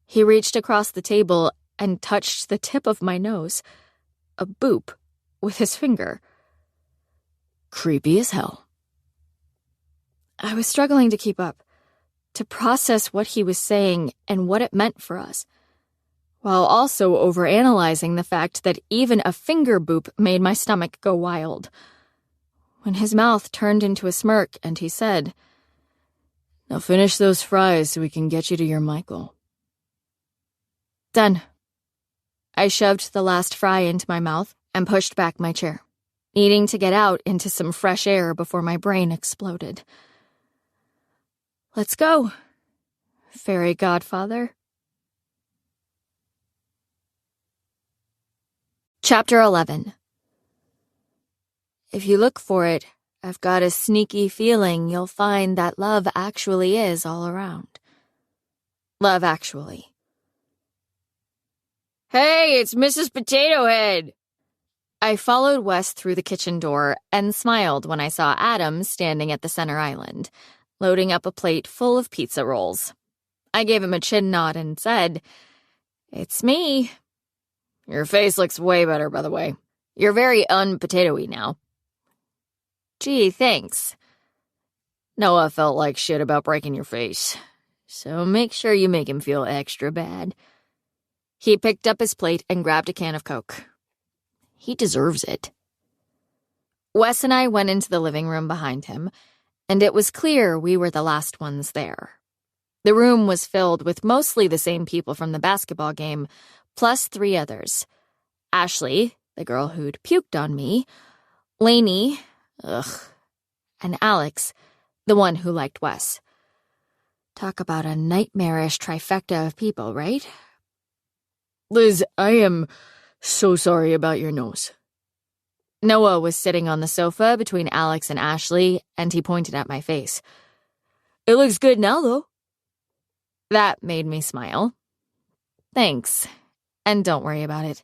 He reached across the table and touched the tip of my nose, a boop, with his finger. Creepy as hell. I was struggling to keep up, to process what he was saying and what it meant for us, while also overanalyzing the fact that even a finger boop made my stomach go wild. When his mouth turned into a smirk and he said, Now finish those fries so we can get you to your Michael. Done. I shoved the last fry into my mouth and pushed back my chair, needing to get out into some fresh air before my brain exploded. Let's go, fairy godfather. Chapter 11. If you look for it, I've got a sneaky feeling you'll find that love actually is all around. Love Actually. Hey, it's Mrs. Potato Head! I followed Wes through the kitchen door and smiled when I saw Adam standing at the center island, loading up a plate full of pizza rolls. I gave him a chin nod and said, "It's me." Your face looks way better, by the way. You're very un-potato-y now. Gee, thanks. Noah felt like shit about breaking your face, so make sure you make him feel extra bad. He picked up his plate and grabbed a can of Coke. He deserves it. Wes and I went into the living room behind him, and it was clear we were the last ones there. The room was filled with mostly the same people from the basketball game, plus 3 others. Ashley, the girl who'd puked on me, Lainey, and Alex, the one who liked Wes. Talk about a nightmarish trifecta of people, right? Liz, I am so sorry about your nose. Noah was sitting on the sofa between Alex and Ashley, and he pointed at my face. It looks good now, though. That made me smile. Thanks, and don't worry about it.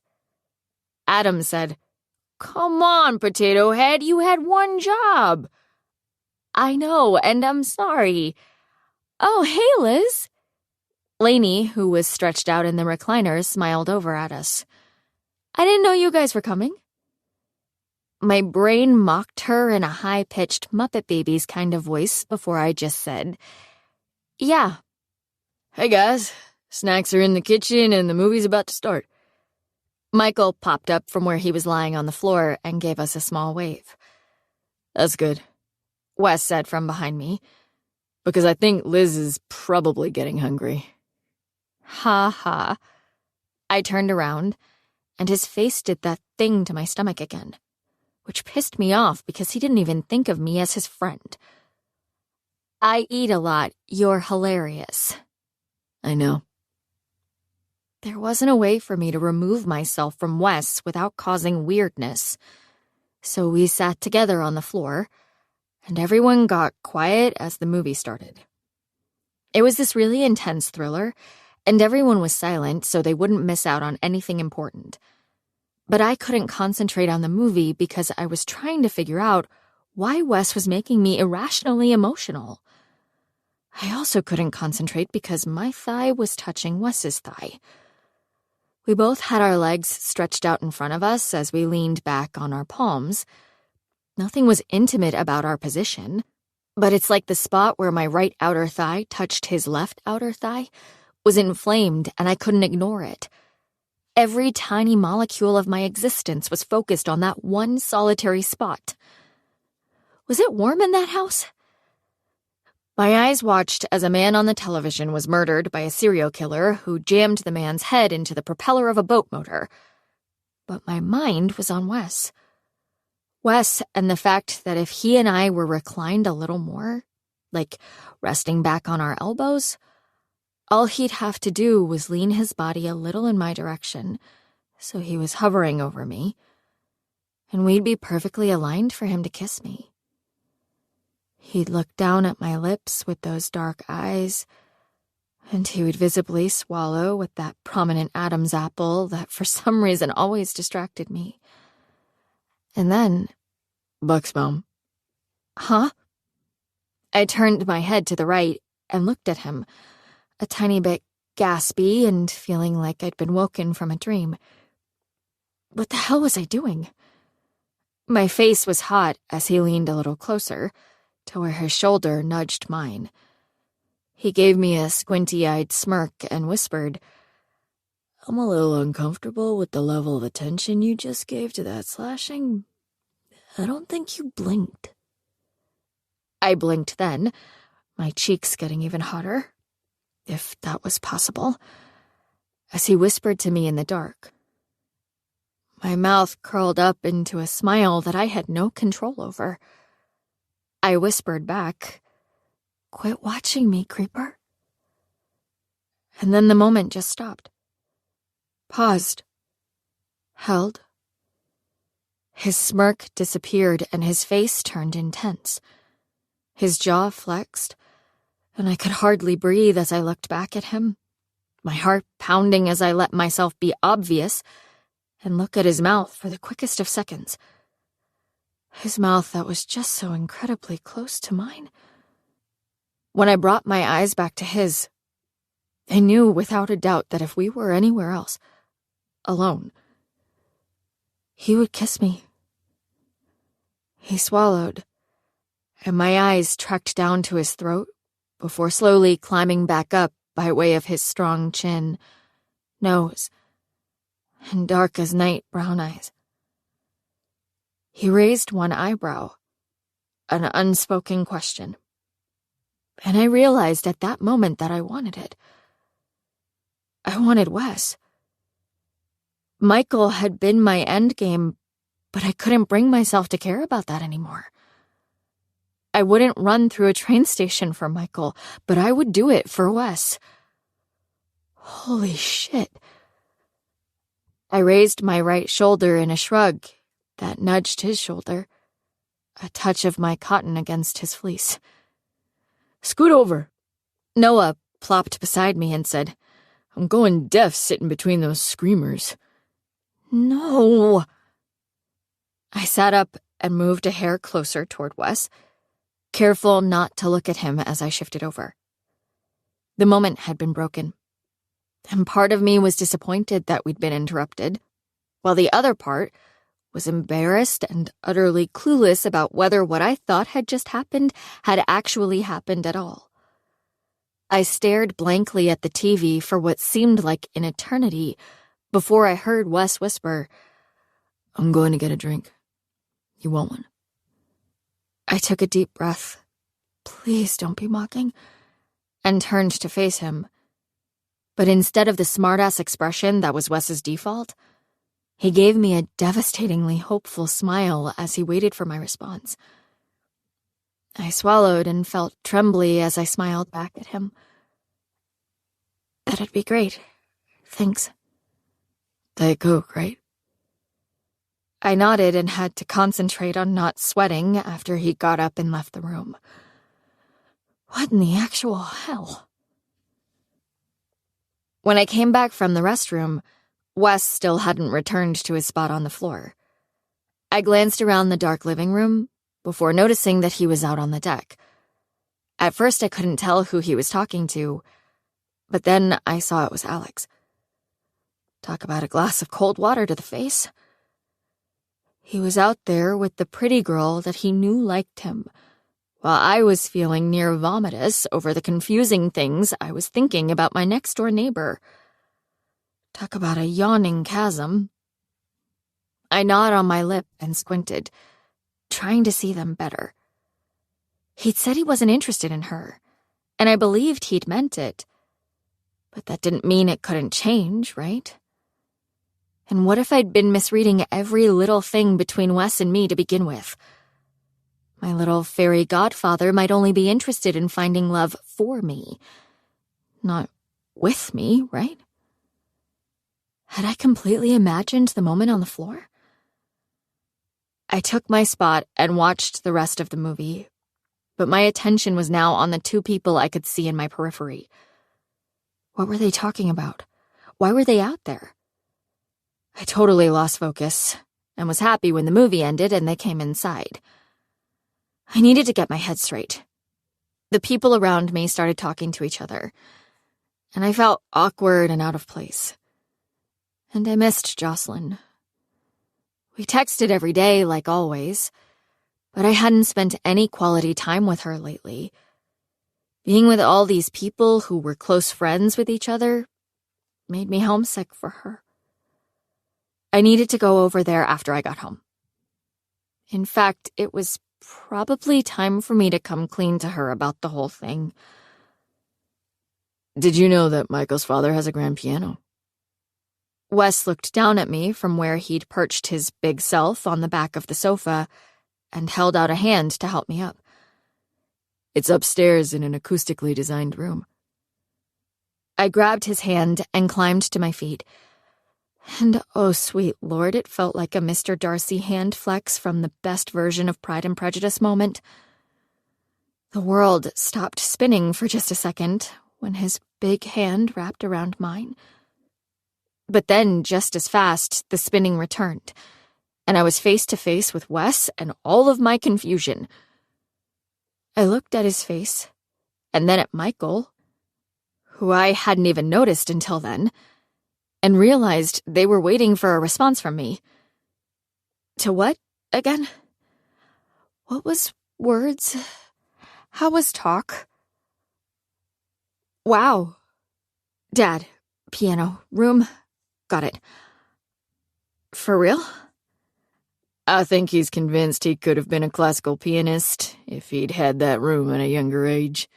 Adam said, Come on, Potato Head, you had one job. I know, and I'm sorry. Oh, hey, Liz. Lainey, who was stretched out in the recliner, smiled over at us. I didn't know you guys were coming. My brain mocked her in a high-pitched Muppet Babies kind of voice before I just said, yeah. Hey, guys. Snacks are in the kitchen and the movie's about to start. Michael popped up from where he was lying on the floor and gave us a small wave. That's good, Wes said from behind me. Because I think Liz is probably getting hungry. Ha ha. I turned around, and his face did that thing to my stomach again, which pissed me off because he didn't even think of me as his friend. I eat a lot. You're hilarious. I know. There wasn't a way for me to remove myself from Wes without causing weirdness. So we sat together on the floor, and everyone got quiet as the movie started. It was this really intense thriller, and everyone was silent so they wouldn't miss out on anything important. But I couldn't concentrate on the movie because I was trying to figure out why Wes was making me irrationally emotional. I also couldn't concentrate because my thigh was touching Wes's thigh. We both had our legs stretched out in front of us as we leaned back on our palms. Nothing was intimate about our position, but it's like the spot where my right outer thigh touched his left outer thigh was inflamed and I couldn't ignore it. Every tiny molecule of my existence was focused on that one solitary spot. Was it warm in that house? My eyes watched as a man on the television was murdered by a serial killer who jammed the man's head into the propeller of a boat motor. But my mind was on Wes. Wes and the fact that if he and I were reclined a little more, like resting back on our elbows, all he'd have to do was lean his body a little in my direction, so he was hovering over me, and we'd be perfectly aligned for him to kiss me. He'd look down at my lips with those dark eyes, and he would visibly swallow with that prominent Adam's apple that for some reason always distracted me. And then... Buxbaum. Huh? I turned my head to the right and looked at him, a tiny bit gaspy and feeling like I'd been woken from a dream. What the hell was I doing? My face was hot as he leaned a little closer, to where his shoulder nudged mine. He gave me a squinty-eyed smirk and whispered, I'm a little uncomfortable with the level of attention you just gave to that slashing. I don't think you blinked. I blinked then, my cheeks getting even hotter, if that was possible, as he whispered to me in the dark. My mouth curled up into a smile that I had no control over. I whispered back, "Quit watching me, creeper." And then the moment just stopped. Paused. Held. His smirk disappeared and his face turned intense. His jaw flexed, and I could hardly breathe as I looked back at him, my heart pounding as I let myself be obvious and look at his mouth for the quickest of seconds. His mouth that was just so incredibly close to mine. When I brought my eyes back to his, I knew without a doubt that if we were anywhere else, alone, he would kiss me. He swallowed, and my eyes trekked down to his throat before slowly climbing back up by way of his strong chin, nose, and dark as night brown eyes. He raised one eyebrow, an unspoken question, and I realized at that moment that I wanted it. I wanted Wes. Michael had been my endgame, but I couldn't bring myself to care about that anymore. I wouldn't run through a train station for Michael, but I would do it for Wes. Holy shit. I raised my right shoulder in a shrug that nudged his shoulder, a touch of my cotton against his fleece. "Scoot over." Noah plopped beside me and said, "I'm going deaf sitting between those screamers." "No." I sat up and moved a hair closer toward Wes, careful not to look at him as I shifted over. The moment had been broken, and part of me was disappointed that we'd been interrupted, while the other part was embarrassed and utterly clueless about whether what I thought had just happened had actually happened at all. I stared blankly at the TV for what seemed like an eternity before I heard Wes whisper, "I'm going to get a drink. You want one?" I took a deep breath. Please don't be mocking. And turned to face him. But instead of the smartass expression that was Wes's default, he gave me a devastatingly hopeful smile as he waited for my response. I swallowed and felt trembly as I smiled back at him. "That'd be great. Thanks." Diet Coke, right? I nodded and had to concentrate on not sweating after he got up and left the room. What in the actual hell? When I came back from the restroom, Wes still hadn't returned to his spot on the floor. I glanced around the dark living room before noticing that he was out on the deck. At first I couldn't tell who he was talking to, but then I saw it was Alex. Talk about a glass of cold water to the face. He was out there with the pretty girl that he knew liked him, while I was feeling near vomitous over the confusing things I was thinking about my next-door neighbor. Talk about a yawning chasm. I gnawed on my lip and squinted, trying to see them better. He'd said he wasn't interested in her, and I believed he'd meant it. But that didn't mean it couldn't change, right? And what if I'd been misreading every little thing between Wes and me to begin with? My little fairy godfather might only be interested in finding love for me, not with me, right? Had I completely imagined the moment on the floor? I took my spot and watched the rest of the movie, but my attention was now on the two people I could see in my periphery. What were they talking about? Why were they out there? I totally lost focus and was happy when the movie ended and they came inside. I needed to get my head straight. The people around me started talking to each other, and I felt awkward and out of place. And I missed Jocelyn. We texted every day, like always, but I hadn't spent any quality time with her lately. Being with all these people who were close friends with each other made me homesick for her. I needed to go over there after I got home. In fact, it was probably time for me to come clean to her about the whole thing. "Did you know that Michael's father has a grand piano?" Wes looked down at me from where he'd perched his big self on the back of the sofa and held out a hand to help me up. It's upstairs in an acoustically designed room. I grabbed his hand and climbed to my feet. And oh, sweet Lord, it felt like a Mr. Darcy hand flex from the best version of Pride and Prejudice moment. The world stopped spinning for just a second when his big hand wrapped around mine. But then, just as fast, the spinning returned, and I was face to face with Wes and all of my confusion. I looked at his face, and then at Michael, who I hadn't even noticed until then, and realized they were waiting for a response from me. To what, again? What was words? How was talk? Wow. Dad, piano, room, got it. For real? I think he's convinced he could have been a classical pianist if he'd had that room at a younger age.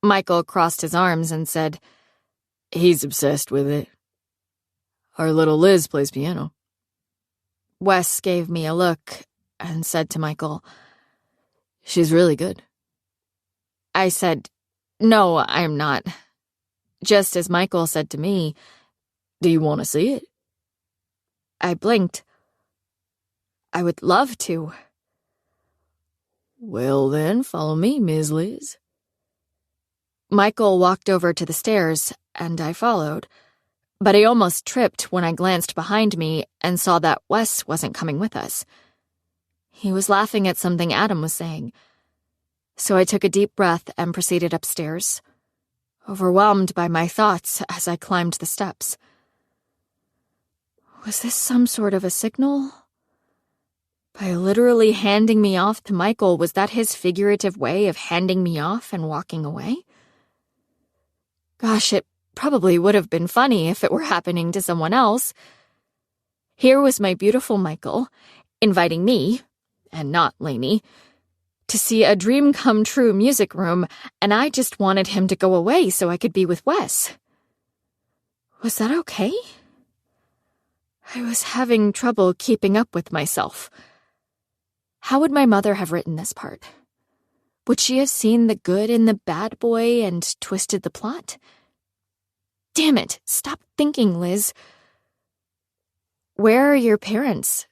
Michael crossed his arms and said, He's obsessed with it. Our little Liz plays piano. Wes gave me a look and said to Michael, She's really good. I said, No, I'm not. Just as Michael said to me, Do you want to see it? I blinked. I would love to. Well then, follow me, Ms. Liz. Michael walked over to the stairs, and I followed. But I almost tripped when I glanced behind me and saw that Wes wasn't coming with us. He was laughing at something Adam was saying. So I took a deep breath and proceeded upstairs, overwhelmed by my thoughts as I climbed the steps. Was this some sort of a signal? By literally handing me off to Michael, was that his figurative way of handing me off and walking away? Gosh, it probably would have been funny if it were happening to someone else. Here was my beautiful Michael, inviting me, and not Lainey, to see a dream-come-true music room, and I just wanted him to go away so I could be with Wes. Was that okay? I was having trouble keeping up with myself. How would my mother have written this part? Would she have seen the good in the bad boy and twisted the plot? Damn it, stop thinking, Liz. Where are your parents?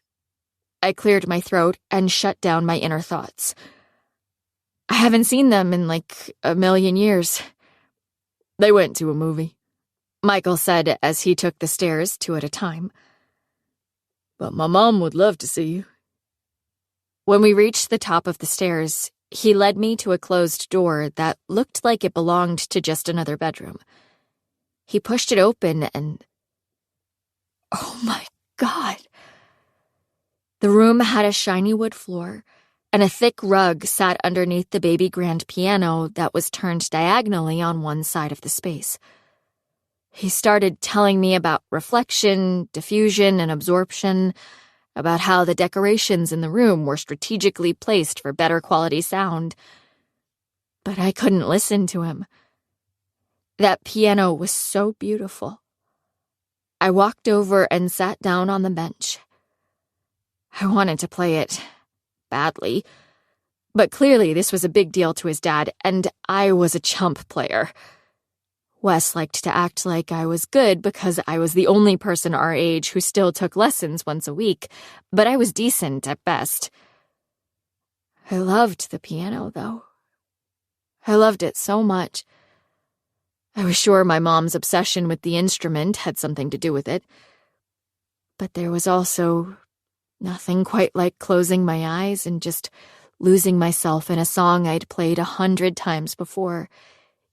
I cleared my throat and shut down my inner thoughts. I haven't seen them in like a million years. They went to a movie, Michael said as he took the stairs 2 at a time. But my mom would love to see you. When we reached the top of the stairs, he led me to a closed door that looked like it belonged to just another bedroom. He pushed it open and... Oh my God! The room had a shiny wood floor, and a thick rug sat underneath the baby grand piano that was turned diagonally on one side of the space. He started telling me about reflection, diffusion, and absorption, about how the decorations in the room were strategically placed for better quality sound. But I couldn't listen to him. That piano was so beautiful. I walked over and sat down on the bench. I wanted to play it badly, but clearly this was a big deal to his dad, and I was a chump player. Wes liked to act like I was good because I was the only person our age who still took lessons once a week, but I was decent at best. I loved the piano, though. I loved it so much. I was sure my mom's obsession with the instrument had something to do with it. But there was also nothing quite like closing my eyes and just losing myself in a song I'd played 100 times before,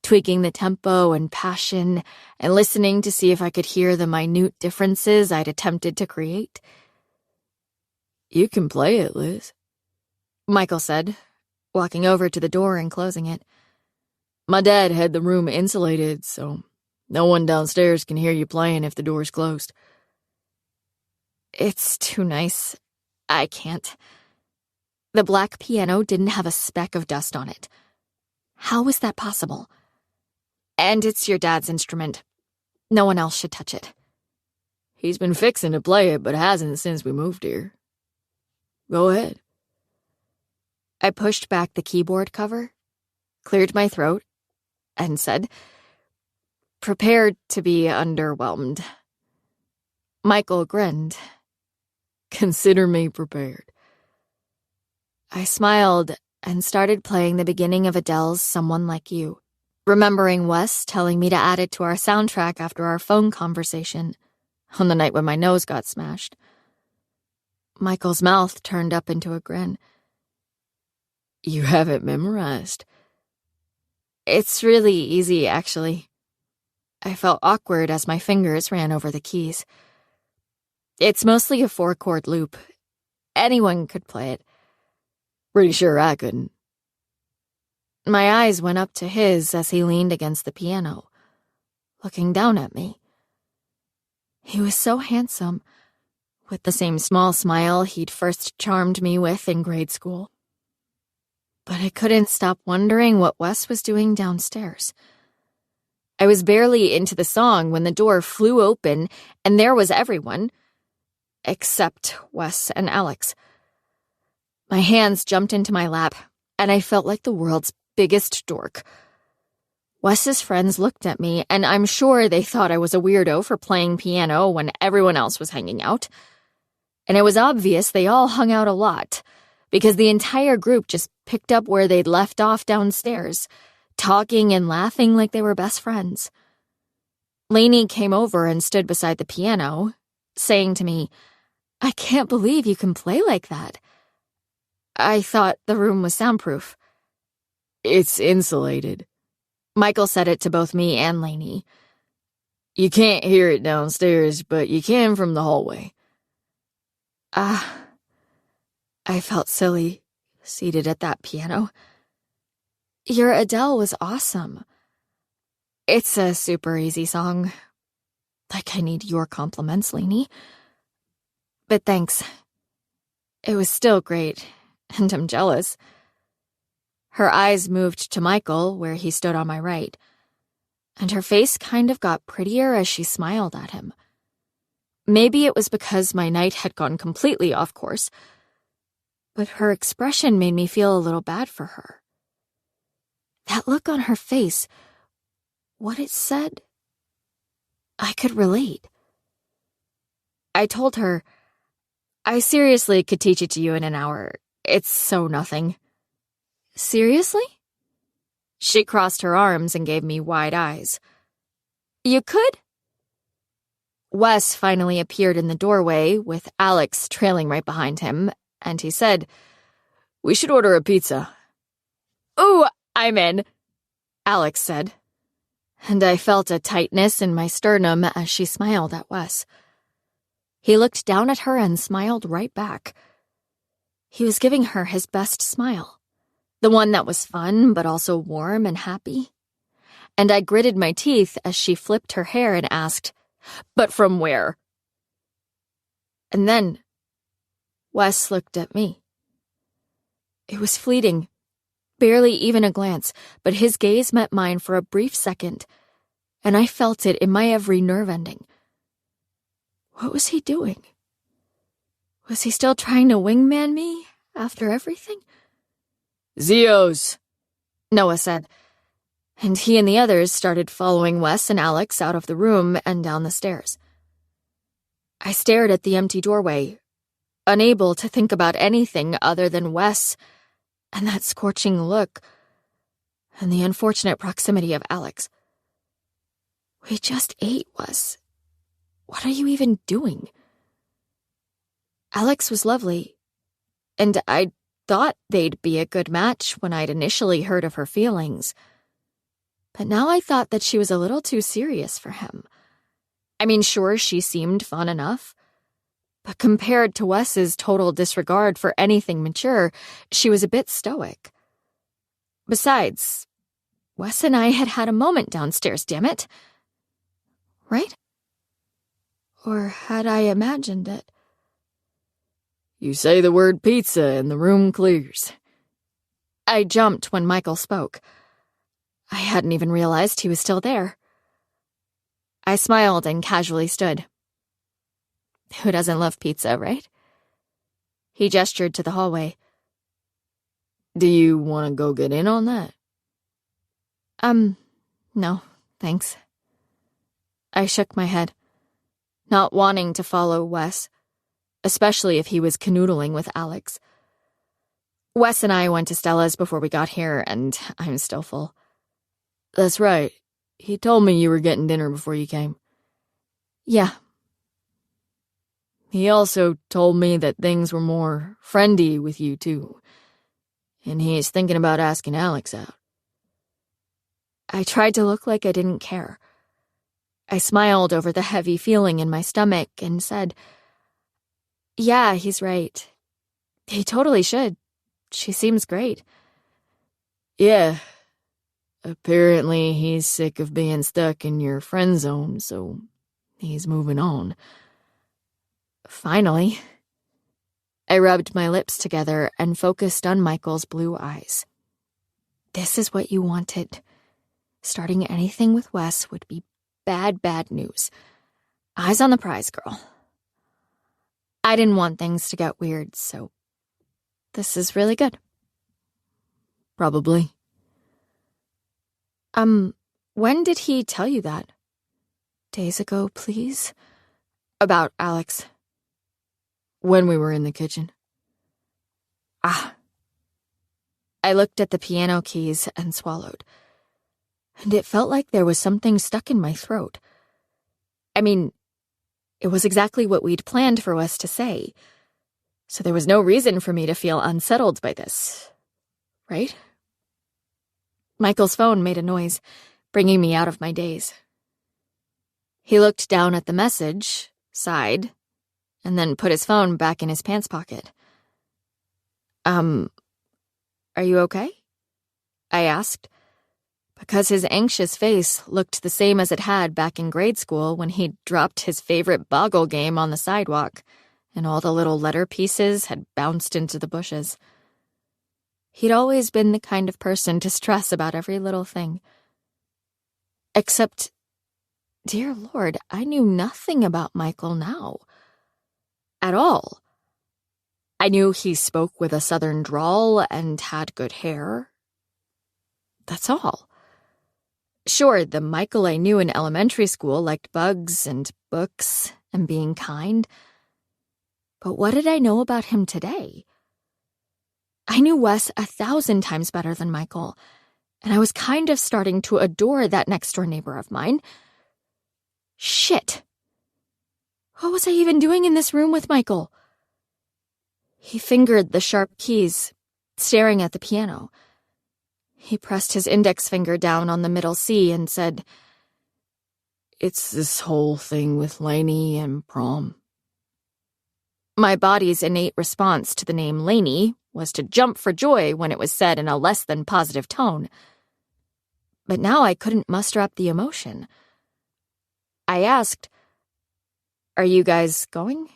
tweaking the tempo and passion, and listening to see if I could hear the minute differences I'd attempted to create. You can play it, Liz, Michael said, walking over to the door and closing it. My dad had the room insulated, so no one downstairs can hear you playing if the door's closed. It's too nice. I can't. The black piano didn't have a speck of dust on it. How was that possible? And it's your dad's instrument. No one else should touch it. He's been fixing to play it, but hasn't since we moved here. Go ahead. I pushed back the keyboard cover, cleared my throat, and said, prepared to be underwhelmed. Michael grinned. Consider me prepared. I smiled and started playing the beginning of Adele's Someone Like You, remembering Wes telling me to add it to our soundtrack after our phone conversation on the night when my nose got smashed. Michael's mouth turned up into a grin. You have it memorized. It's really easy, actually. I felt awkward as my fingers ran over the keys. It's mostly a 4-chord loop. Anyone could play it. Pretty sure I couldn't. My eyes went up to his as he leaned against the piano, looking down at me. He was so handsome, with the same small smile he'd first charmed me with in grade school. But I couldn't stop wondering what Wes was doing downstairs. I was barely into the song when the door flew open and there was everyone, except Wes and Alex. My hands jumped into my lap, and I felt like the world's biggest dork. Wes's friends looked at me, and I'm sure they thought I was a weirdo for playing piano when everyone else was hanging out. And it was obvious they all hung out a lot, because the entire group just picked up where they'd left off downstairs, talking and laughing like they were best friends. Lainey came over and stood beside the piano, saying to me, "I can't believe you can play like that." I thought the room was soundproof. It's insulated. Michael said it to both me and Lainey. You can't hear it downstairs, but you can from the hallway. I felt silly, seated at that piano. Your Adele was awesome. It's a super easy song. Like I need your compliments, Lainey. But thanks. It was still great, and I'm jealous. Her eyes moved to Michael, where he stood on my right, and her face kind of got prettier as she smiled at him. Maybe it was because my night had gone completely off course, but her expression made me feel a little bad for her. That look on her face, what it said, I could relate. I told her, I seriously could teach it to you in an hour. It's so nothing. Seriously? She crossed her arms and gave me wide eyes. You could? Wes finally appeared in the doorway, with Alex trailing right behind him, and he said, "We should order a pizza." "Ooh, I'm in," Alex said, and I felt a tightness in my sternum as she smiled at Wes. He looked down at her and smiled right back. He was giving her his best smile, the one that was fun but also warm and happy. And I gritted my teeth as she flipped her hair and asked, "But from where?" And then Wes looked at me. It was fleeting, barely even a glance, but his gaze met mine for a brief second, and I felt it in my every nerve ending. What was he doing? Was he still trying to wingman me after everything? "Zios," Noah said, and he and the others started following Wes and Alex out of the room and down the stairs. I stared at the empty doorway, unable to think about anything other than Wes and that scorching look and the unfortunate proximity of Alex. We just ate, Wes. What are you even doing? Alex was lovely, and I thought they'd be a good match when I'd initially heard of her feelings. But now I thought that she was a little too serious for him. I mean, sure, she seemed fun enough, but compared to Wes's total disregard for anything mature, she was a bit stoic. Besides, Wes and I had had a moment downstairs, damn it. Right? Or had I imagined it? You say the word pizza and the room clears. I jumped when Michael spoke. I hadn't even realized he was still there. I smiled and casually stood. Who doesn't love pizza, right? He gestured to the hallway. Do you want to go get in on that? No, thanks. I shook my head, not wanting to follow Wes, especially if he was canoodling with Alex. Wes and I went to Stella's before we got here, and I'm still full. That's right. He told me you were getting dinner before you came. Yeah. He also told me that things were more friendly with you, too. And he's thinking about asking Alex out. I tried to look like I didn't care. I smiled over the heavy feeling in my stomach and said, "Yeah, he's right. He totally should. She seems great." Yeah. Apparently he's sick of being stuck in your friend zone, so he's moving on. Finally. I rubbed my lips together and focused on Michael's blue eyes. This is what you wanted. Starting anything with Wes would be bad, bad news. Eyes on the prize, girl. I didn't want things to get weird, so this is really good. Probably. When did he tell you that? Days ago, please? About Alex. When we were in the kitchen. Ah. I looked at the piano keys and swallowed. And it felt like there was something stuck in my throat. I mean, it was exactly what we'd planned for Wes to say. So there was no reason for me to feel unsettled by this. Right? Michael's phone made a noise, bringing me out of my daze. He looked down at the message, sighed, and then put his phone back in his pants pocket. Are you okay? I asked, because his anxious face looked the same as it had back in grade school when he'd dropped his favorite boggle game on the sidewalk, and all the little letter pieces had bounced into the bushes. He'd always been the kind of person to stress about every little thing. Except, dear Lord, I knew nothing about Michael now. At all. I knew he spoke with a southern drawl and had good hair. That's all. Sure, the Michael I knew in elementary school liked bugs and books and being kind. But what did I know about him today? I knew Wes 1,000 times better than Michael, and I was kind of starting to adore that next-door neighbor of mine. Shit! What was I even doing in this room with Michael? He fingered the sharp keys, staring at the piano. He pressed his index finger down on the middle C and said, "It's this whole thing with Lainey and prom." My body's innate response to the name Lainey was to jump for joy when it was said in a less than positive tone. But now I couldn't muster up the emotion. I asked, "Are you guys going?"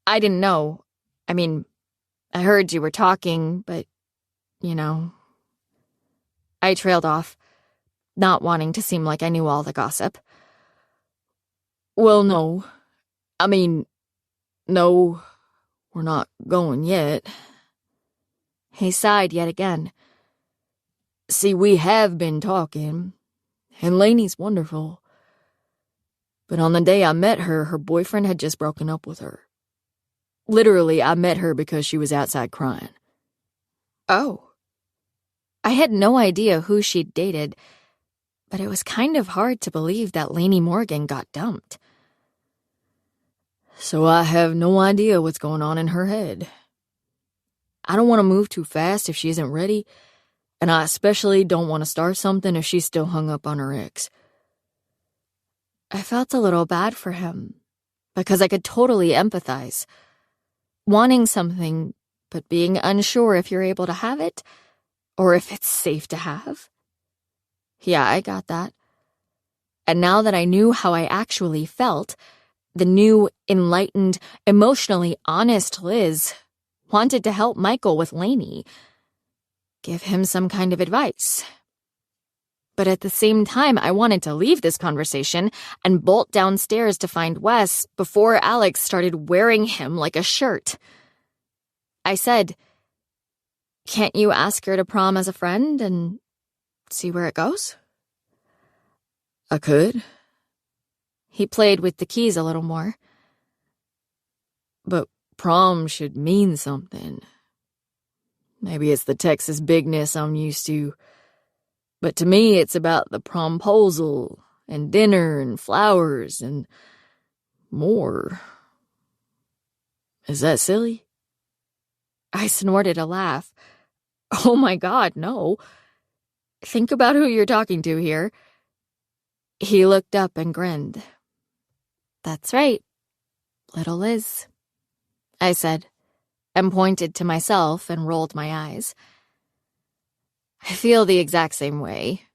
I didn't know. I mean, I heard you were talking, but, you know. I trailed off, not wanting to seem like I knew all the gossip. "Well, no. I mean, no, we're not going yet." He sighed yet again. "See, we have been talking, and Lainey's wonderful. But on the day I met her, her boyfriend had just broken up with her. Literally, I met her because she was outside crying." Oh. I had no idea who she'd dated, but it was kind of hard to believe that Lainey Morgan got dumped. "So I have no idea what's going on in her head. I don't want to move too fast if she isn't ready, and I especially don't want to start something if she's still hung up on her ex." I felt a little bad for him, because I could totally empathize. Wanting something, but being unsure if you're able to have it, or if it's safe to have. Yeah, I got that. And now that I knew how I actually felt, the new, enlightened, emotionally honest Liz wanted to help Michael with Lainey. Give him some kind of advice. But at the same time, I wanted to leave this conversation and bolt downstairs to find Wes before Alex started wearing him like a shirt. I said, "Can't you ask her to prom as a friend and see where it goes?" I could. He played with the keys a little more. But prom should mean something. Maybe it's the Texas bigness I'm used to. But to me, it's about the promposal and dinner and flowers and more. Is that silly? I snorted a laugh. Oh my God, no. Think about who you're talking to here. He looked up and grinned. That's right, little Liz, I said, and pointed to myself and rolled my eyes. I feel the exact same way.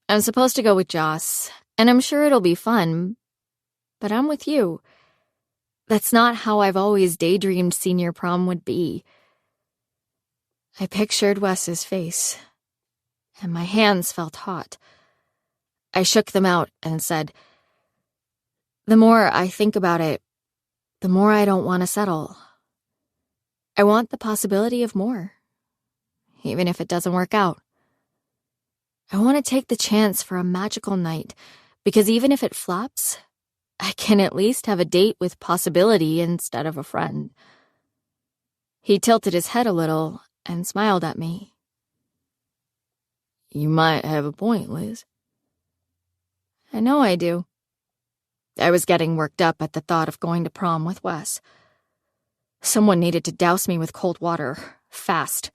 I'm supposed to go with Joss, and I'm sure it'll be fun, but I'm with you. That's not how I've always daydreamed senior prom would be. I pictured Wes's face, and my hands felt hot. I shook them out and said, "The more I think about it, the more I don't want to settle. I want the possibility of more, even if it doesn't work out. I want to take the chance for a magical night, because even if it flops, I can at least have a date with possibility instead of a friend." He tilted his head a little and smiled at me. You might have a point, Liz. I know I do. I was getting worked up at the thought of going to prom with Wes. Someone needed to douse me with cold water, fast,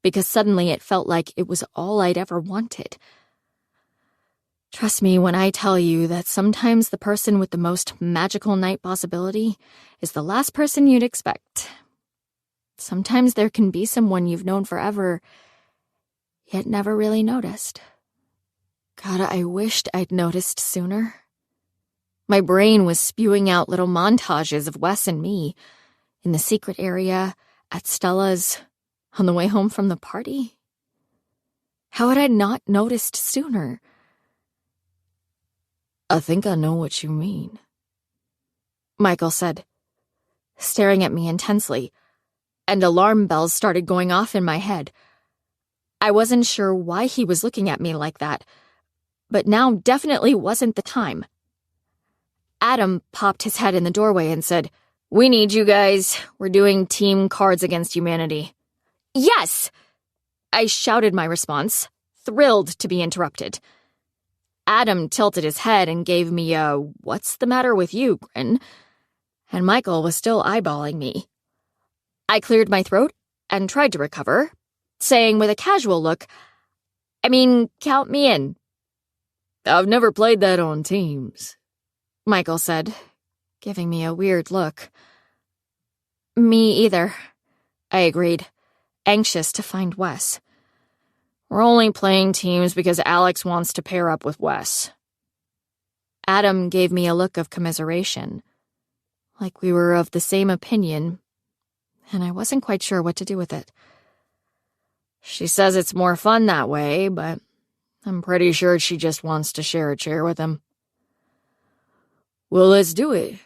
because suddenly it felt like it was all I'd ever wanted. Trust me when I tell you that sometimes the person with the most magical night possibility is the last person you'd expect. Sometimes there can be someone you've known forever, yet never really noticed. God, I wished I'd noticed sooner. My brain was spewing out little montages of Wes and me, in the secret area, at Stella's, on the way home from the party. How had I not noticed sooner? I think I know what you mean, Michael said, staring at me intensely, and alarm bells started going off in my head. I wasn't sure why he was looking at me like that, but now definitely wasn't the time. Adam popped his head in the doorway and said, "We need you guys. We're doing team Cards Against Humanity." "Yes!" I shouted my response, thrilled to be interrupted. Adam tilted his head and gave me a "what's the matter with you" grin, and Michael was still eyeballing me. I cleared my throat and tried to recover, saying with a casual look, "I mean, count me in." "I've never played that on teams," Michael said, giving me a weird look. "Me either," I agreed, anxious to find Wes. "We're only playing teams because Alex wants to pair up with Wes." Adam gave me a look of commiseration, like we were of the same opinion, and I wasn't quite sure what to do with it. "She says it's more fun that way, but I'm pretty sure she just wants to share a chair with him." "Well, let's do it."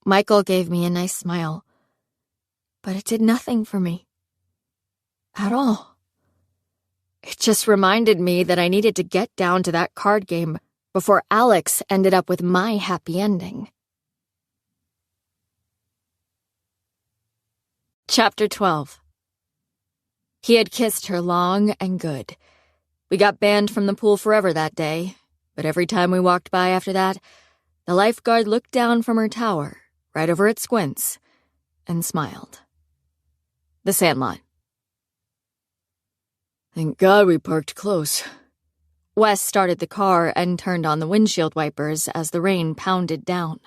Michael gave me a nice smile, but it did nothing for me. At all. It just reminded me that I needed to get down to that card game before Alex ended up with my happy ending. Chapter 12. He had kissed her long and good. We got banned from the pool forever that day, but every time we walked by after that, the lifeguard looked down from her tower, right over at Squint's, and smiled. The Sandlot. "Thank God we parked close." Wes started the car and turned on the windshield wipers as the rain pounded down.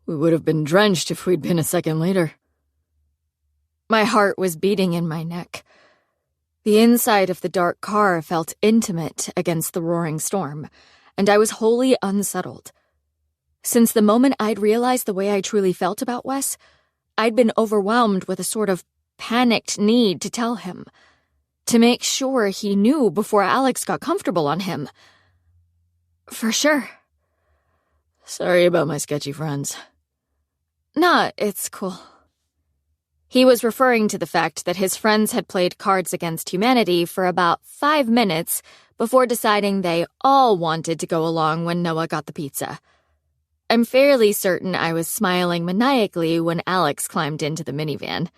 "We would have been drenched if we'd been a second later." My heart was beating in my neck. The inside of the dark car felt intimate against the roaring storm, and I was wholly unsettled. Since the moment I'd realized the way I truly felt about Wes, I'd been overwhelmed with a sort of panicked need to tell him. to make sure he knew before Alex got comfortable on him. For sure. Sorry about my sketchy friends. Nah, it's cool. He was referring to the fact that his friends had played Cards Against Humanity for about 5 minutes before deciding they all wanted to go along when Noah got the pizza. I'm fairly certain I was smiling maniacally when Alex climbed into the minivan.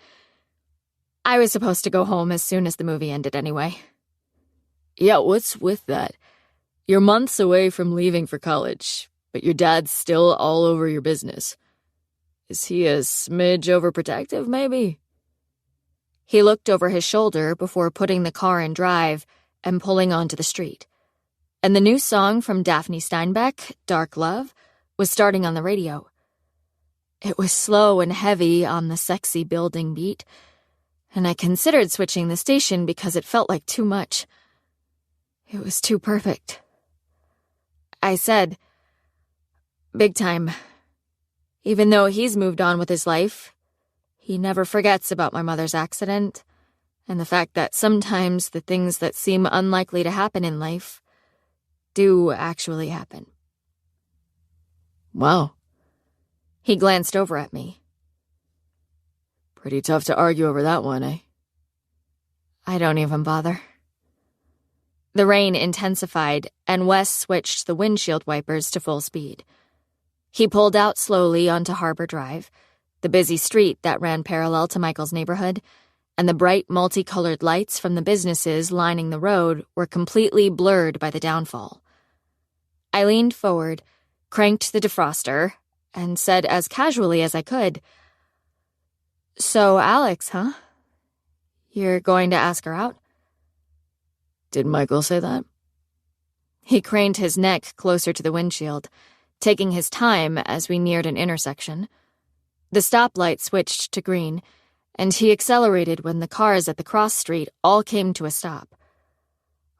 I was supposed to go home as soon as the movie ended anyway. Yeah, what's with that? You're months away from leaving for college, but your dad's still all over your business. Is he a smidge overprotective, maybe? He looked over his shoulder before putting the car in drive and pulling onto the street. And the new song from Daphne Steinbeck, Dark Love, was starting on the radio. It was slow and heavy on the sexy building beat, and I considered switching the station because it felt like too much. It was too perfect. I said, "Big time. Even though he's moved on with his life, he never forgets about my mother's accident and the fact that sometimes the things that seem unlikely to happen in life do actually happen." Wow. He glanced over at me. Pretty tough to argue over that one, eh? I don't even bother. The rain intensified, and Wes switched the windshield wipers to full speed. He pulled out slowly onto Harbor Drive, the busy street that ran parallel to Michael's neighborhood, and the bright multicolored lights from the businesses lining the road were completely blurred by the downfall. I leaned forward, cranked the defroster, and said as casually as I could, "So, Alex, huh? You're going to ask her out?" Did Michael say that? He craned his neck closer to the windshield, taking his time as we neared an intersection. The stoplight switched to green, and he accelerated when the cars at the cross street all came to a stop.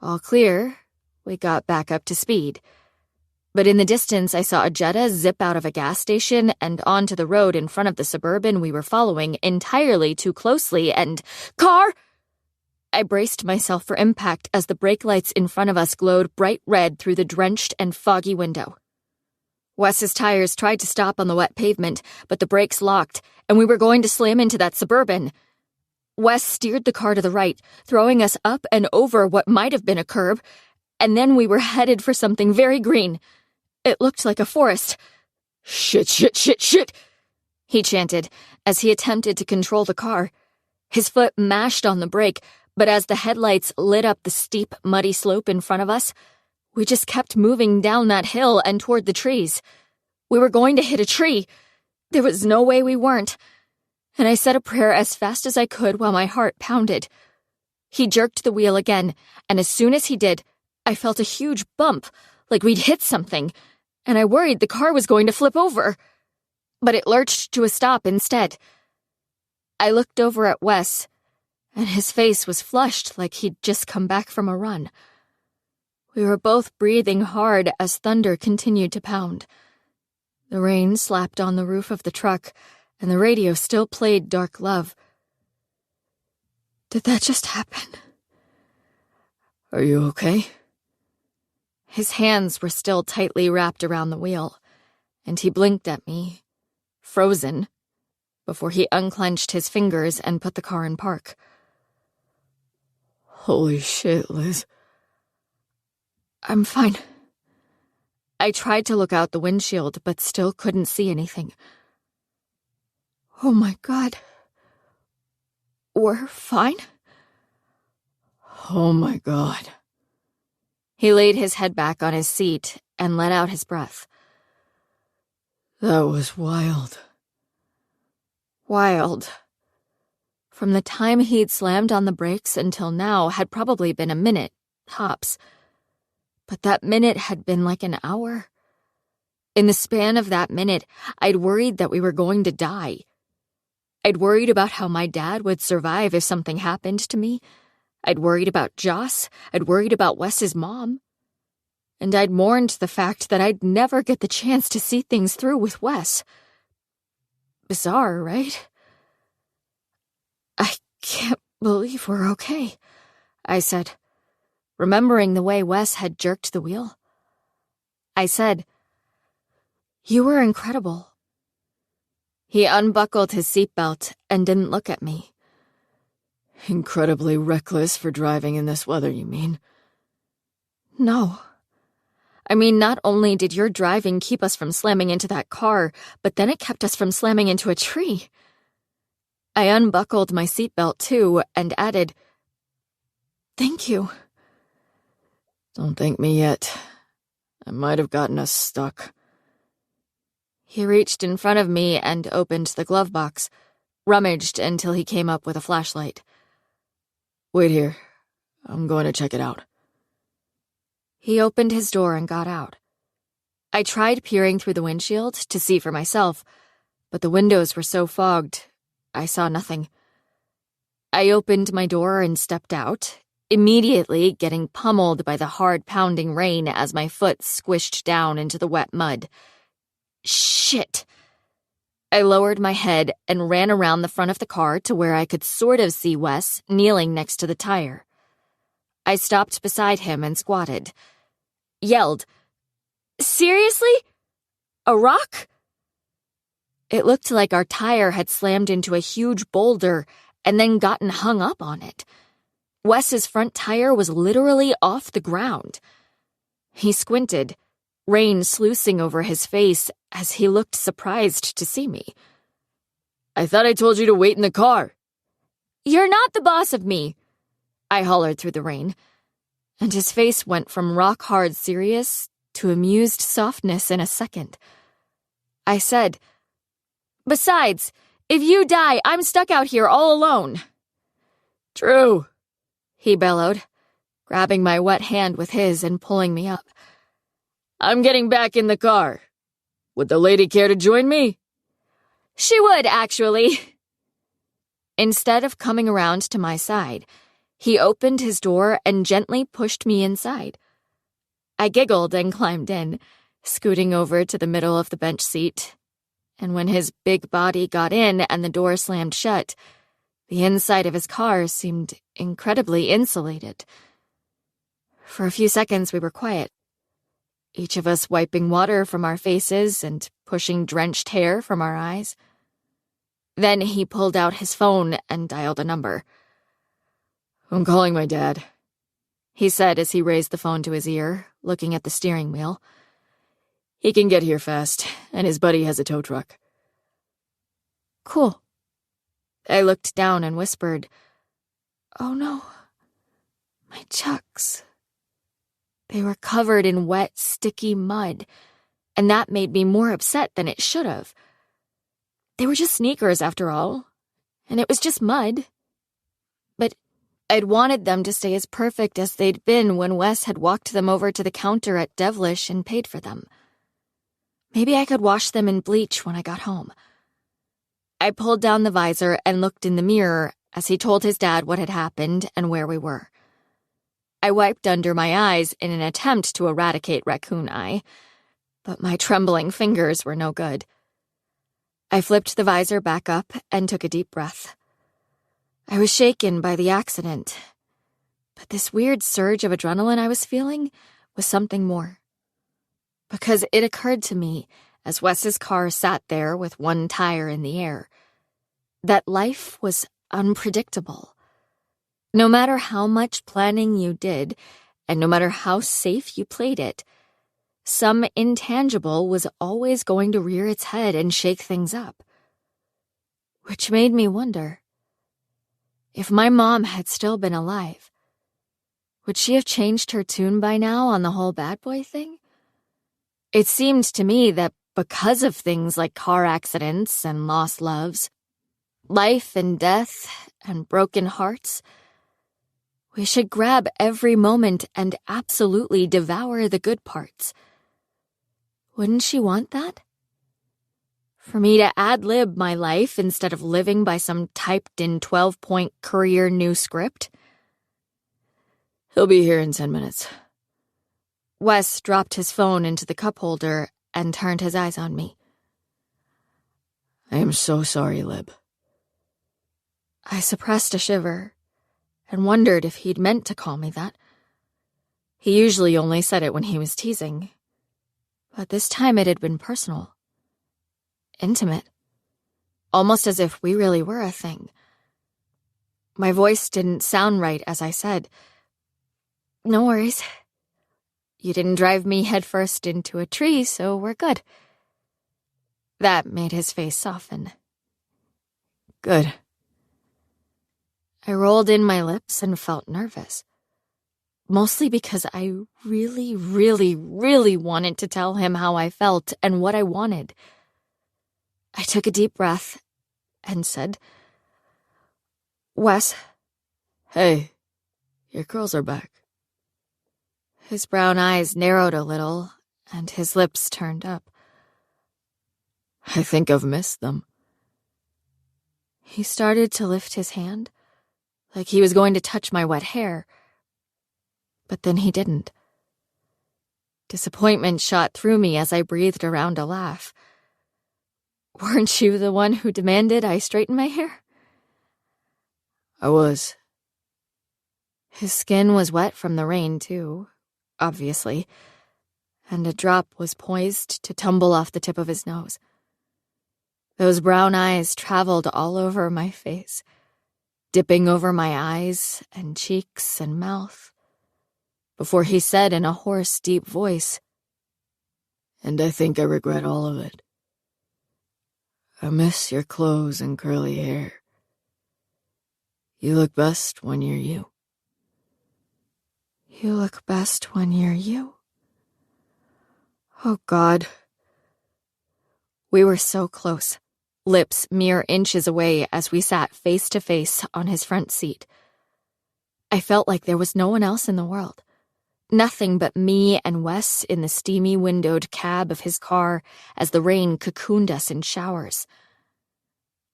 All clear, we got back up to speed. But in the distance, I saw a Jetta zip out of a gas station and onto the road in front of the Suburban we were following entirely too closely, and "Car!" I braced myself for impact as the brake lights in front of us glowed bright red through the drenched and foggy window. Wes's tires tried to stop on the wet pavement, but the brakes locked, and we were going to slam into that Suburban. Wes steered the car to the right, throwing us up and over what might have been a curb, and then we were headed for something very green. It looked like a forest. Shit, shit, shit, shit, he chanted as he attempted to control the car. His foot mashed on the brake, but as the headlights lit up the steep, muddy slope in front of us, we just kept moving down that hill and toward the trees. We were going to hit a tree. There was no way we weren't. And I said a prayer as fast as I could while my heart pounded. He jerked the wheel again, and as soon as he did, I felt a huge bump, like we'd hit something, and I worried the car was going to flip over. But it lurched to a stop instead. I looked over at Wes, and his face was flushed like he'd just come back from a run. We were both breathing hard as thunder continued to pound. The rain slapped on the roof of the truck, and the radio still played Dark Love. Did that just happen? Are you okay? His hands were still tightly wrapped around the wheel, and he blinked at me, frozen, before he unclenched his fingers and put the car in park. Holy shit, Liz. I'm fine. I tried to look out the windshield, but still couldn't see anything. Oh my God. We're fine? Oh my God. He laid his head back on his seat and let out his breath. That was wild. Wild. From the time he'd slammed on the brakes until now had probably been a minute, tops. But that minute had been like an hour. In the span of that minute, I'd worried that we were going to die. I'd worried about how my dad would survive if something happened to me. I'd worried about Joss. I'd worried about Wes's mom. And I'd mourned the fact that I'd never get the chance to see things through with Wes. Bizarre, right? I can't believe we're okay. I said, remembering the way Wes had jerked the wheel. I said, "You were incredible." He unbuckled his seatbelt and didn't look at me. Incredibly reckless for driving in this weather, you mean? No. I mean, not only did your driving keep us from slamming into that car, but then it kept us from slamming into a tree. I unbuckled my seatbelt too and added, "Thank you." Don't thank me yet. I might have gotten us stuck. He reached in front of me and opened the glove box, rummaged until he came up with a flashlight. Wait here. I'm going to check it out. He opened his door and got out. I tried peering through the windshield to see for myself, but the windows were so fogged, I saw nothing. I opened my door and stepped out, immediately getting pummeled by the hard pounding rain as my foot squished down into the wet mud. Shit! I lowered my head and ran around the front of the car to where I could sort of see Wes kneeling next to the tire. I stopped beside him and squatted. Yelled, "Seriously? A rock?" It looked like our tire had slammed into a huge boulder and then gotten hung up on it. Wes's front tire was literally off the ground. He squinted, rain sluicing over his face as he looked surprised to see me. I thought I told you to wait in the car. "You're not the boss of me," I hollered through the rain, and his face went from rock-hard serious to amused softness in a second. I said, "Besides, if you die, I'm stuck out here all alone." True, he bellowed, grabbing my wet hand with his and pulling me up. I'm getting back in the car. Would the lady care to join me? She would, actually. Instead of coming around to my side, he opened his door and gently pushed me inside. I giggled and climbed in, scooting over to the middle of the bench seat. And when his big body got in and the door slammed shut, the inside of his car seemed incredibly insulated. For a few seconds we were quiet, each of us wiping water from our faces and pushing drenched hair from our eyes. Then he pulled out his phone and dialed a number. I'm calling my dad, he said as he raised the phone to his ear, looking at the steering wheel. He can get here fast, and his buddy has a tow truck. Cool. I looked down and whispered, "Oh no, my Chucks." They were covered in wet, sticky mud, and that made me more upset than it should have. They were just sneakers, after all, and it was just mud. But I'd wanted them to stay as perfect as they'd been when Wes had walked them over to the counter at Devlish and paid for them. Maybe I could wash them in bleach when I got home. I pulled down the visor and looked in the mirror as he told his dad what had happened and where we were. I wiped under my eyes in an attempt to eradicate raccoon eye, but my trembling fingers were no good. I flipped the visor back up and took a deep breath. I was shaken by the accident, but this weird surge of adrenaline I was feeling was something more. Because it occurred to me, as Wes's car sat there with one tire in the air, that life was unpredictable. No matter how much planning you did, and no matter how safe you played it, some intangible was always going to rear its head and shake things up. Which made me wonder, if my mom had still been alive, would she have changed her tune by now on the whole bad boy thing? It seemed to me that because of things like car accidents and lost loves, life and death and broken hearts, we should grab every moment and absolutely devour the good parts. Wouldn't she want that? For me to ad-lib my life instead of living by some typed-in 12-point Courier new script? He'll be here in 10 minutes. Wes dropped his phone into the cup holder and turned his eyes on me. I am so sorry, Lib. I suppressed a shiver and wondered if he'd meant to call me that. He usually only said it when he was teasing, but this time it had been personal, intimate, almost as if we really were a thing. My voice didn't sound right as I said, "No worries. You didn't drive me headfirst into a tree, so we're good." That made his face soften. Good. I rolled in my lips and felt nervous. Mostly because I really, really, really wanted to tell him how I felt and what I wanted. I took a deep breath and said, "Wes." Hey, your curls are back. His brown eyes narrowed a little, and his lips turned up. I think I've missed them. He started to lift his hand, like he was going to touch my wet hair. But then he didn't. Disappointment shot through me as I breathed around a laugh. "Weren't you the one who demanded I straighten my hair?" I was. His skin was wet from the rain, too, obviously, and a drop was poised to tumble off the tip of his nose. Those brown eyes traveled all over my face, dipping over my eyes and cheeks and mouth, before he said in a hoarse, deep voice, "And I think I regret all of it. I miss your clothes and curly hair. You look best when you're you." "You look best when you're you." Oh, God. We were so close, lips mere inches away as we sat face to face on his front seat. I felt like there was no one else in the world. Nothing but me and Wes in the steamy windowed cab of his car as the rain cocooned us in showers.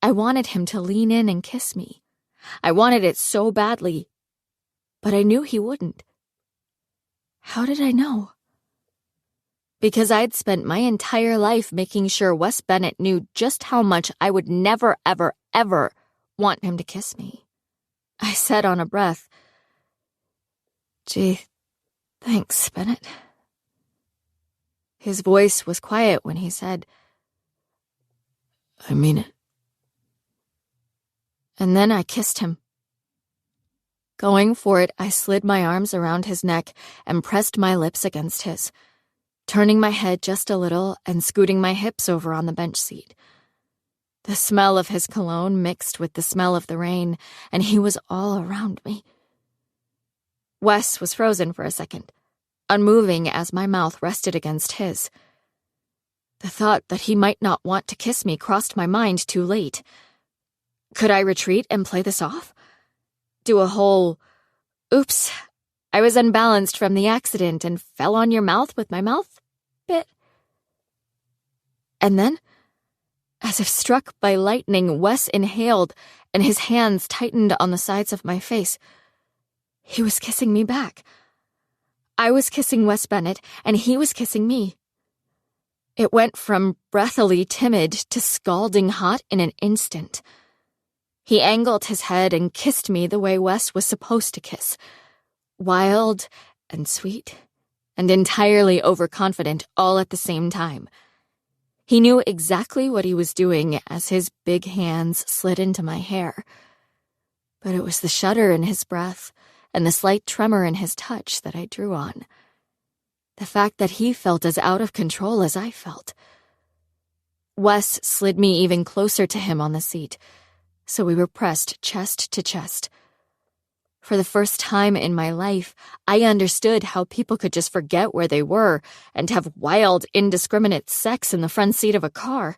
I wanted him to lean in and kiss me. I wanted it so badly, but I knew he wouldn't. How did I know? Because I'd spent my entire life making sure Wes Bennett knew just how much I would never, ever, ever want him to kiss me. I said on a breath, "Gee, thanks, Bennett." His voice was quiet when he said, I mean it. And then I kissed him. Going for it, I slid my arms around his neck and pressed my lips against his, turning my head just a little and scooting my hips over on the bench seat. The smell of his cologne mixed with the smell of the rain, and he was all around me. Wes was frozen for a second, unmoving as my mouth rested against his. The thought that he might not want to kiss me crossed my mind too late. Could I retreat and play this off? Do a whole, "Oops, I was unbalanced from the accident and fell on your mouth with my mouth bit"? And then, as if struck by lightning, Wes inhaled and his hands tightened on the sides of my face. He was kissing me back. I was kissing Wes Bennett, and he was kissing me. It went from breathily timid to scalding hot in an instant. He angled his head and kissed me the way Wes was supposed to kiss. Wild and sweet and entirely overconfident all at the same time. He knew exactly what he was doing as his big hands slid into my hair. But it was the shudder in his breath and the slight tremor in his touch that I drew on. The fact that he felt as out of control as I felt. Wes slid me even closer to him on the seat, so we were pressed chest to chest. For the first time in my life, I understood how people could just forget where they were and have wild, indiscriminate sex in the front seat of a car.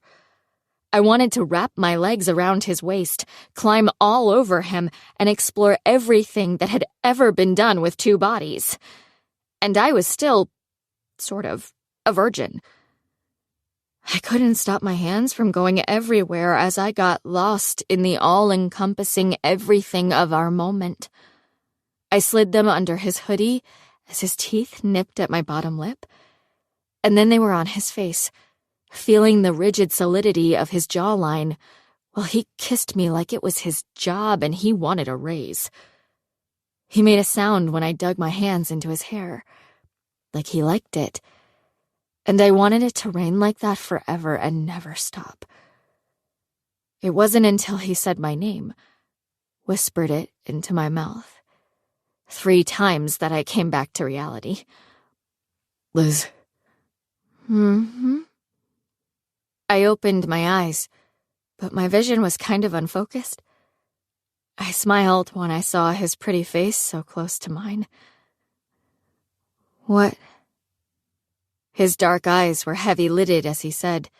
I wanted to wrap my legs around his waist, climb all over him, and explore everything that had ever been done with two bodies. And I was still, sort of, a virgin. I couldn't stop my hands from going everywhere as I got lost in the all-encompassing everything of our moment. I slid them under his hoodie as his teeth nipped at my bottom lip, and then they were on his face, feeling the rigid solidity of his jawline, while he kissed me like it was his job and he wanted a raise. He made a sound when I dug my hands into his hair, like he liked it, and I wanted it to rain like that forever and never stop. It wasn't until he said my name, whispered it into my mouth, 3 times that I came back to reality. Liz. Mm-hmm. I opened my eyes, but my vision was kind of unfocused. I smiled when I saw his pretty face so close to mine. What? His dark eyes were heavy-lidded as he said,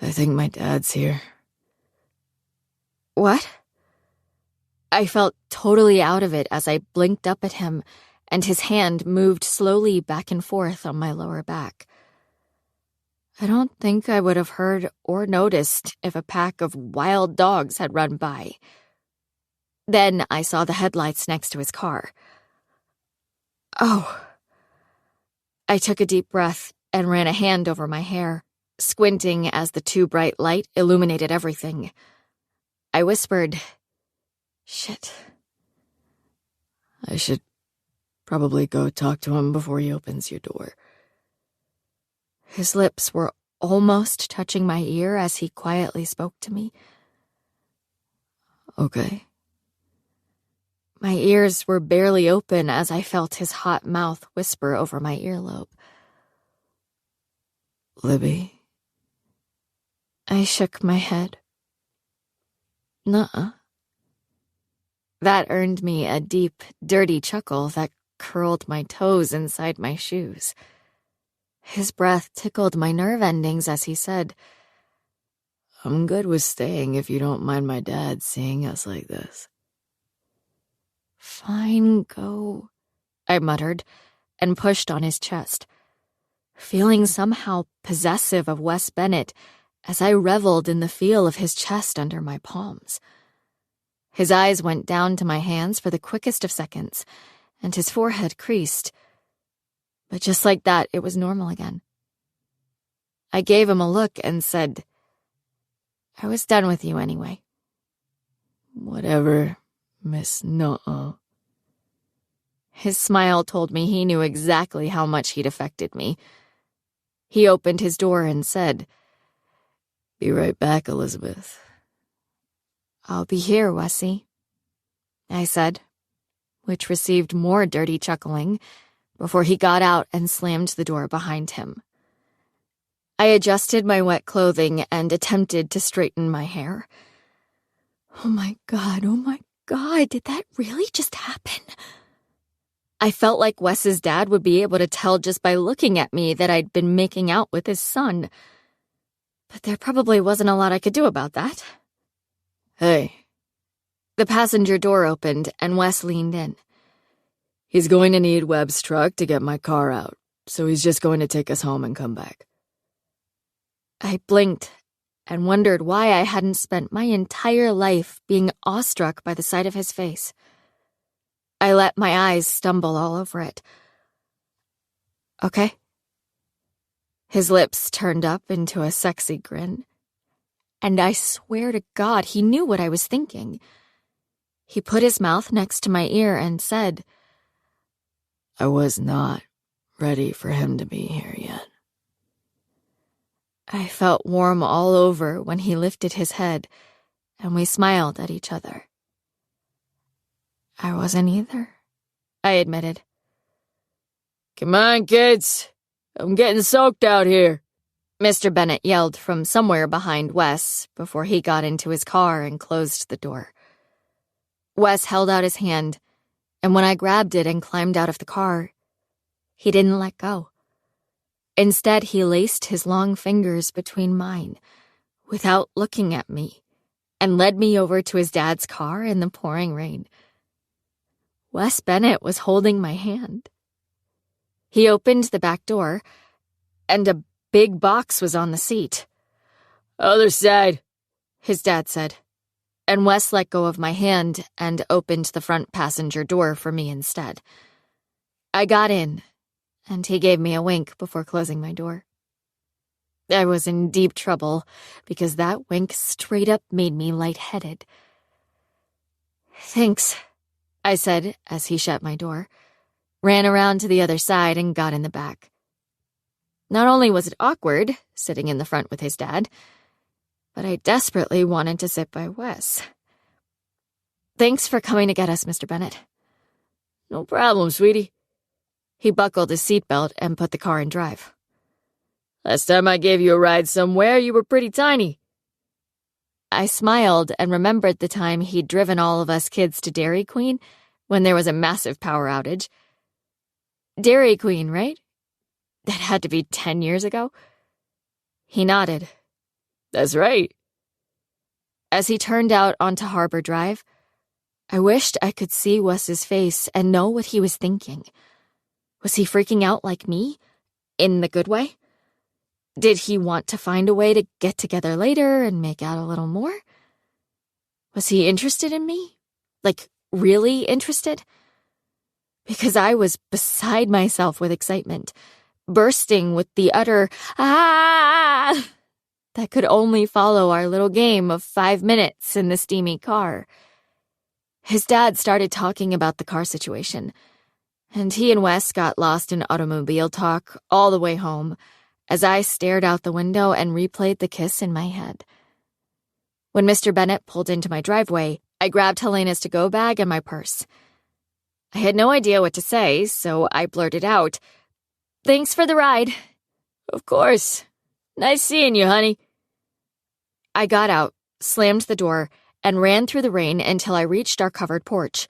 I think my dad's here. What? I felt totally out of it as I blinked up at him, and his hand moved slowly back and forth on my lower back. I don't think I would have heard or noticed if a pack of wild dogs had run by. Then I saw the headlights next to his car. Oh. I took a deep breath and ran a hand over my hair, squinting as the too bright light illuminated everything. I whispered, Shit. I should probably go talk to him before he opens your door. His lips were almost touching my ear as he quietly spoke to me. Okay. My ears were barely open as I felt his hot mouth whisper over my earlobe. Libby? I shook my head. Nuh-uh. That earned me a deep, dirty chuckle that curled my toes inside my shoes. His breath tickled my nerve endings as he said, I'm good with staying if you don't mind my dad seeing us like this. Fine, go, I muttered, and pushed on his chest, feeling somehow possessive of Wes Bennett as I reveled in the feel of his chest under my palms. His eyes went down to my hands for the quickest of seconds, and his forehead creased. But just like that, it was normal again. I gave him a look and said, I was done with you anyway. Whatever, Miss Nuh-uh. His smile told me he knew exactly how much he'd affected me. He opened his door and said, Be right back, Elizabeth. I'll be here, Wessie, I said, which received more dirty chuckling before he got out and slammed the door behind him. I adjusted my wet clothing and attempted to straighten my hair. Oh my God, did that really just happen? I felt like Wes's dad would be able to tell just by looking at me that I'd been making out with his son. But there probably wasn't a lot I could do about that. Hey. The passenger door opened and Wes leaned in. He's going to need Webb's truck to get my car out, so he's just going to take us home and come back. I blinked and wondered why I hadn't spent my entire life being awestruck by the sight of his face. I let my eyes stumble all over it. Okay. His lips turned up into a sexy grin. And I swear to God, he knew what I was thinking. He put his mouth next to my ear and said, I was not ready for him to be here yet. I felt warm all over when he lifted his head, and we smiled at each other. I wasn't either, I admitted. Come on, kids. I'm getting soaked out here. Mr. Bennett yelled from somewhere behind Wes before he got into his car and closed the door. Wes held out his hand, and when I grabbed it and climbed out of the car, he didn't let go. Instead, he laced his long fingers between mine, without looking at me, and led me over to his dad's car in the pouring rain. Wes Bennett was holding my hand. He opened the back door, and a big box was on the seat. Other side, his dad said, and Wes let go of my hand and opened the front passenger door for me instead. I got in, and he gave me a wink before closing my door. I was in deep trouble because that wink straight up made me lightheaded. Thanks, I said as he shut my door, ran around to the other side and got in the back. Not only was it awkward, sitting in the front with his dad, but I desperately wanted to sit by Wes. "Thanks for coming to get us, Mr. Bennett." No problem, sweetie. He buckled his seatbelt and put the car in drive. Last time I gave you a ride somewhere, you were pretty tiny. I smiled and remembered the time he'd driven all of us kids to Dairy Queen when there was a massive power outage. Dairy Queen, right? That had to be 10 years ago. He nodded. That's right. As he turned out onto Harbor Drive, I wished I could see Wes's face and know what he was thinking. Was he freaking out like me? In the good way? Did he want to find a way to get together later and make out a little more? Was he interested in me? Like, really interested? Because I was beside myself with excitement, bursting with the utter "ah" that could only follow our little game of 5 minutes in the steamy car. His dad started talking about the car situation, and he and Wes got lost in automobile talk all the way home as I stared out the window and replayed the kiss in my head. When Mr. Bennett pulled into my driveway, I grabbed Helena's to-go bag and my purse. I had no idea what to say, so I blurted out, "Thanks for the ride." Of course. Nice seeing you, honey. I got out, slammed the door, and ran through the rain until I reached our covered porch.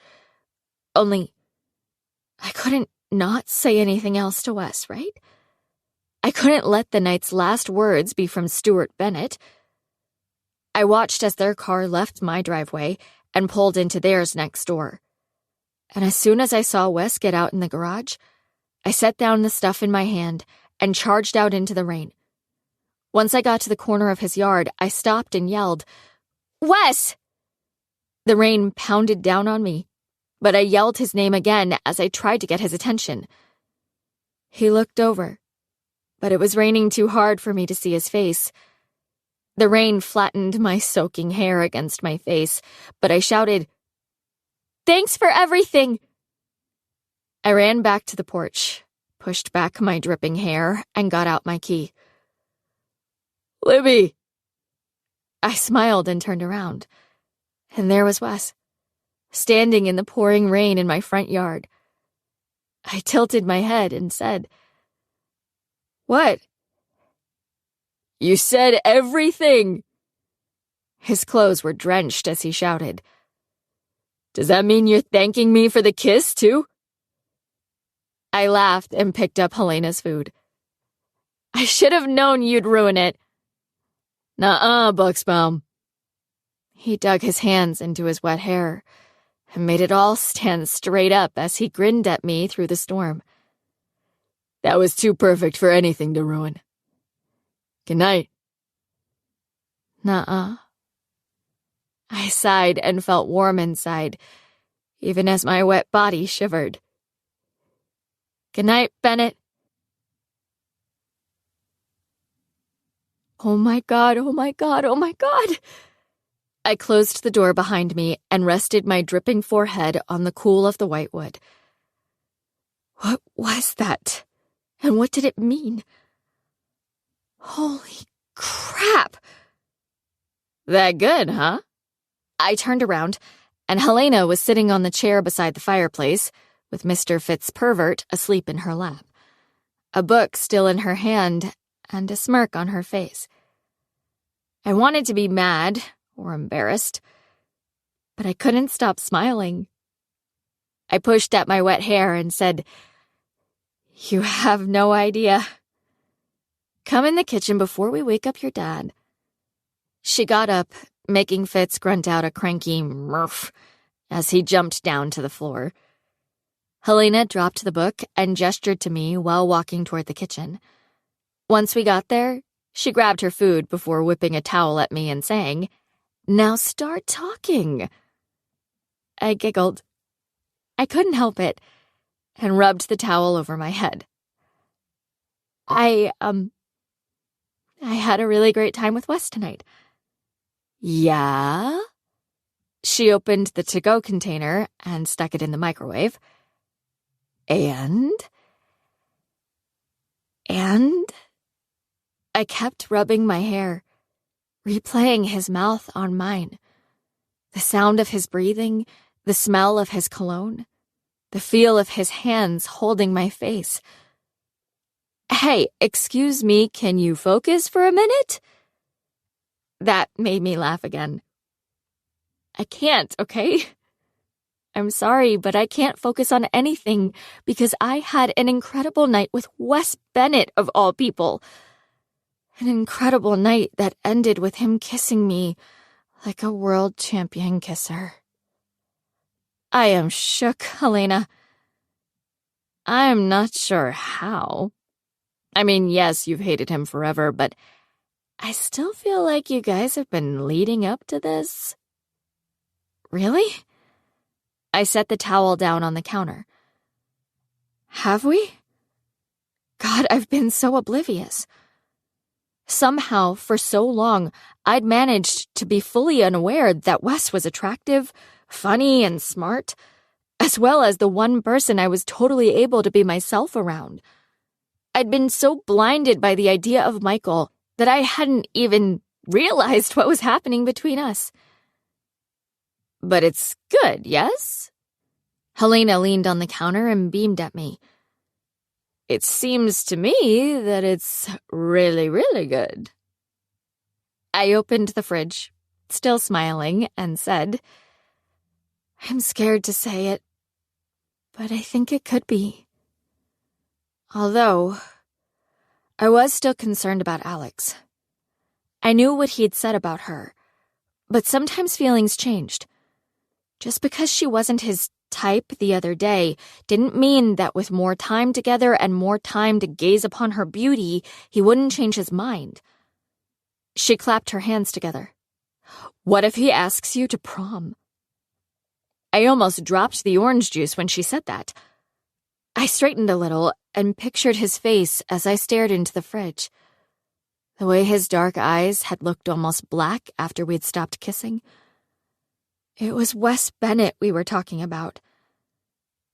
Only, I couldn't not say anything else to Wes, right? I couldn't let the night's last words be from Stuart Bennett. I watched as their car left my driveway and pulled into theirs next door. And as soon as I saw Wes get out in the garage, I set down the stuff in my hand and charged out into the rain. Once I got to the corner of his yard, I stopped and yelled, "Wes!" The rain pounded down on me, but I yelled his name again as I tried to get his attention. He looked over, but it was raining too hard for me to see his face. The rain flattened my soaking hair against my face, but I shouted, "Thanks for everything!" I ran back to the porch, pushed back my dripping hair, and got out my key. "Libby!" I smiled and turned around, and there was Wes, standing in the pouring rain in my front yard. I tilted my head and said, "What?" "You said everything!" His clothes were drenched as he shouted. "Does that mean you're thanking me for the kiss, too?" I laughed and picked up Helena's food. "I should have known you'd ruin it." Nuh-uh, Buxbaum. He dug his hands into his wet hair and made it all stand straight up as he grinned at me through the storm. That was too perfect for anything to ruin. Good night. Nuh-uh. I sighed and felt warm inside, even as my wet body shivered. Good night, Bennett. Oh my God, oh my God, oh my God. I closed the door behind me and rested my dripping forehead on the cool of the whitewood. What was that? And what did it mean? Holy crap! That good, huh? I turned around, and Helena was sitting on the chair beside the fireplace, with Mr. Fitzpervert asleep in her lap, a book still in her hand, and a smirk on her face. I wanted to be mad or embarrassed, but I couldn't stop smiling. I pushed at my wet hair and said, "You have no idea. Come in the kitchen before we wake up your dad." She got up, making Fitz grunt out a cranky "murph" as he jumped down to the floor. Helena dropped the book and gestured to me while walking toward the kitchen. Once we got there, she grabbed her food before whipping a towel at me and saying, "Now start talking." I giggled. I couldn't help it, and rubbed the towel over my head. I had a really great time with Wes tonight." Yeah? She opened the to-go container and stuck it in the microwave. And I kept rubbing my hair, replaying his mouth on mine. The sound of his breathing, the smell of his cologne, the feel of his hands holding my face. Hey, excuse me, can you focus for a minute? That made me laugh again. I can't, okay? I'm sorry, but I can't focus on anything because I had an incredible night with Wes Bennett, of all people. An incredible night that ended with him kissing me like a world champion kisser. I am shook, Helena. I'm not sure how. I mean, yes, you've hated him forever, but I still feel like you guys have been leading up to this. Really? I set the towel down on the counter. Have we? God, I've been so oblivious. Somehow, for so long, I'd managed to be fully unaware that Wes was attractive, funny, and smart, as well as the one person I was totally able to be myself around. I'd been so blinded by the idea of Michael that I hadn't even realized what was happening between us. But it's good, yes? Helena leaned on the counter and beamed at me. It seems to me that it's really, really good. I opened the fridge, still smiling, and said, I'm scared to say it, but I think it could be. Although, I was still concerned about Alex. I knew what he'd said about her, but sometimes feelings changed. Just because she wasn't his type the other day didn't mean that with more time together and more time to gaze upon her beauty, he wouldn't change his mind. She clapped her hands together. What if he asks you to prom? I almost dropped the orange juice when she said that. I straightened a little and pictured his face as I stared into the fridge. The way his dark eyes had looked almost black after we'd stopped kissing. It was Wes Bennett we were talking about.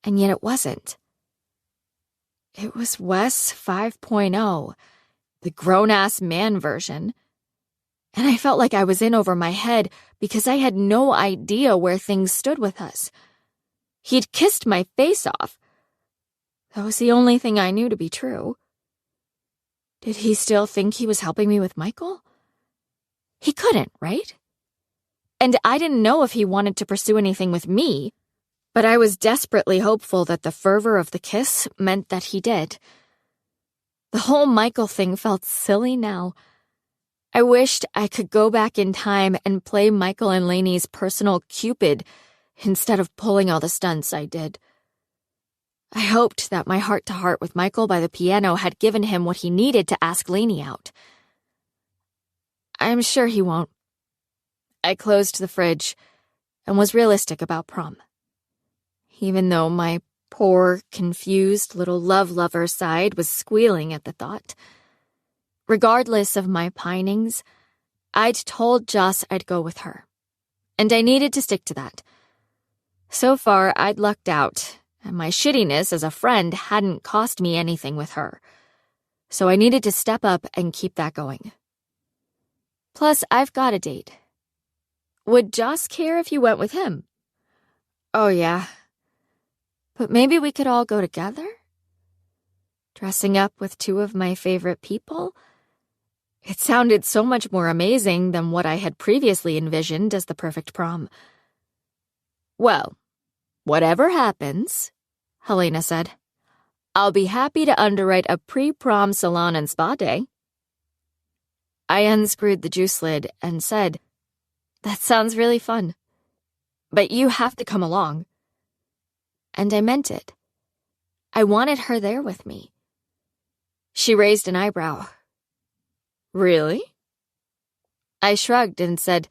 And yet it wasn't. It was Wes 5.0, the grown-ass man version. And I felt like I was in over my head because I had no idea where things stood with us. He'd kissed my face off. That was the only thing I knew to be true. Did he still think he was helping me with Michael? He couldn't, right? And I didn't know if he wanted to pursue anything with me, but I was desperately hopeful that the fervor of the kiss meant that he did. The whole Michael thing felt silly now. I wished I could go back in time and play Michael and Lainey's personal Cupid instead of pulling all the stunts I did. I hoped that my heart-to-heart with Michael by the piano had given him what he needed to ask Lainey out. I'm sure he won't. I closed the fridge and was realistic about prom. Even though my poor, confused little love lover side was squealing at the thought. Regardless of my pinings, I'd told Joss I'd go with her, and I needed to stick to that. So far, I'd lucked out, and my shittiness as a friend hadn't cost me anything with her, so I needed to step up and keep that going. Plus, I've got a date. Would Joss care if you went with him? Oh, yeah. But maybe we could all go together? Dressing up with two of my favorite people? It sounded so much more amazing than what I had previously envisioned as the perfect prom. Well, whatever happens, Helena said, I'll be happy to underwrite a pre-prom salon and spa day. I unscrewed the juice lid and said, That sounds really fun. But you have to come along. And I meant it. I wanted her there with me. She raised an eyebrow. Really? I shrugged and said,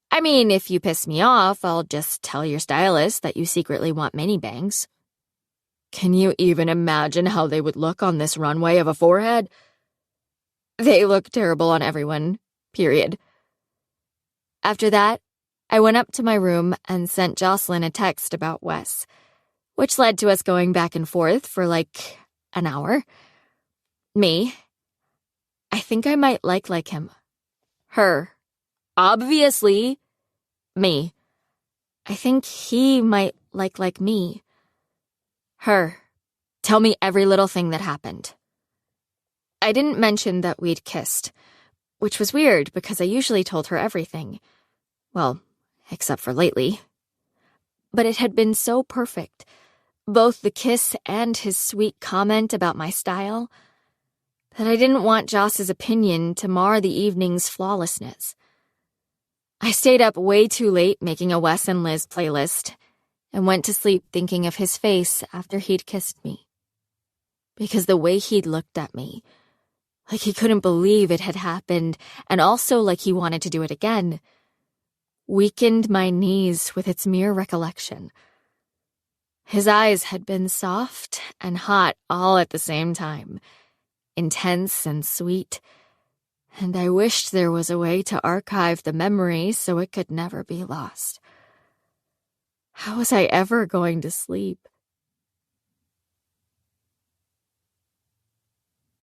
I mean, if you piss me off, I'll just tell your stylist that you secretly want mini bangs. Can you even imagine how they would look on this runway of a forehead? They look terrible on everyone, period. After that, I went up to my room and sent Jocelyn a text about Wes, which led to us going back and forth for like an hour. Me. I think I might like him. Her. Obviously. Me. I think he might like me. Her. Tell me every little thing that happened. I didn't mention that we'd kissed, which was weird because I usually told her everything. Well, except for lately. But it had been so perfect, both the kiss and his sweet comment about my style, that I didn't want Joss's opinion to mar the evening's flawlessness. I stayed up way too late making a Wes and Liz playlist and went to sleep thinking of his face after he'd kissed me. Because the way he'd looked at me, like he couldn't believe it had happened and also like he wanted to do it again, weakened my knees with its mere recollection. His eyes had been soft and hot all at the same time, intense and sweet, and I wished there was a way to archive the memory so it could never be lost. How was I ever going to sleep?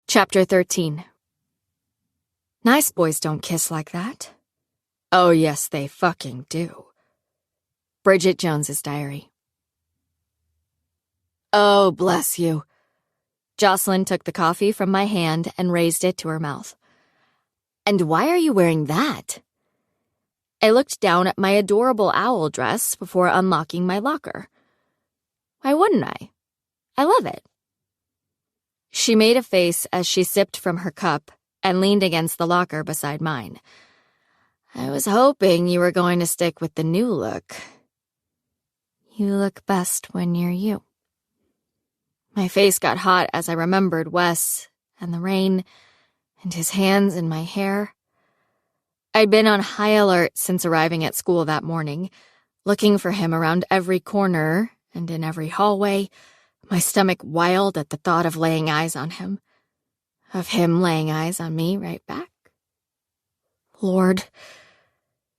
Chapter 13. Nice boys don't kiss like that. Oh yes, they fucking do. Bridget Jones's diary. Oh, bless you. Jocelyn took the coffee from my hand and raised it to her mouth. And why are you wearing that? I looked down at my adorable owl dress before unlocking my locker. Why wouldn't I? I love it. She made a face as she sipped from her cup and leaned against the locker beside mine. I was hoping you were going to stick with the new look. You look best when you're you. My face got hot as I remembered Wes and the rain and his hands in my hair. I'd been on high alert since arriving at school that morning, looking for him around every corner and in every hallway, my stomach wild at the thought of laying eyes on him, of him laying eyes on me right back. Lord.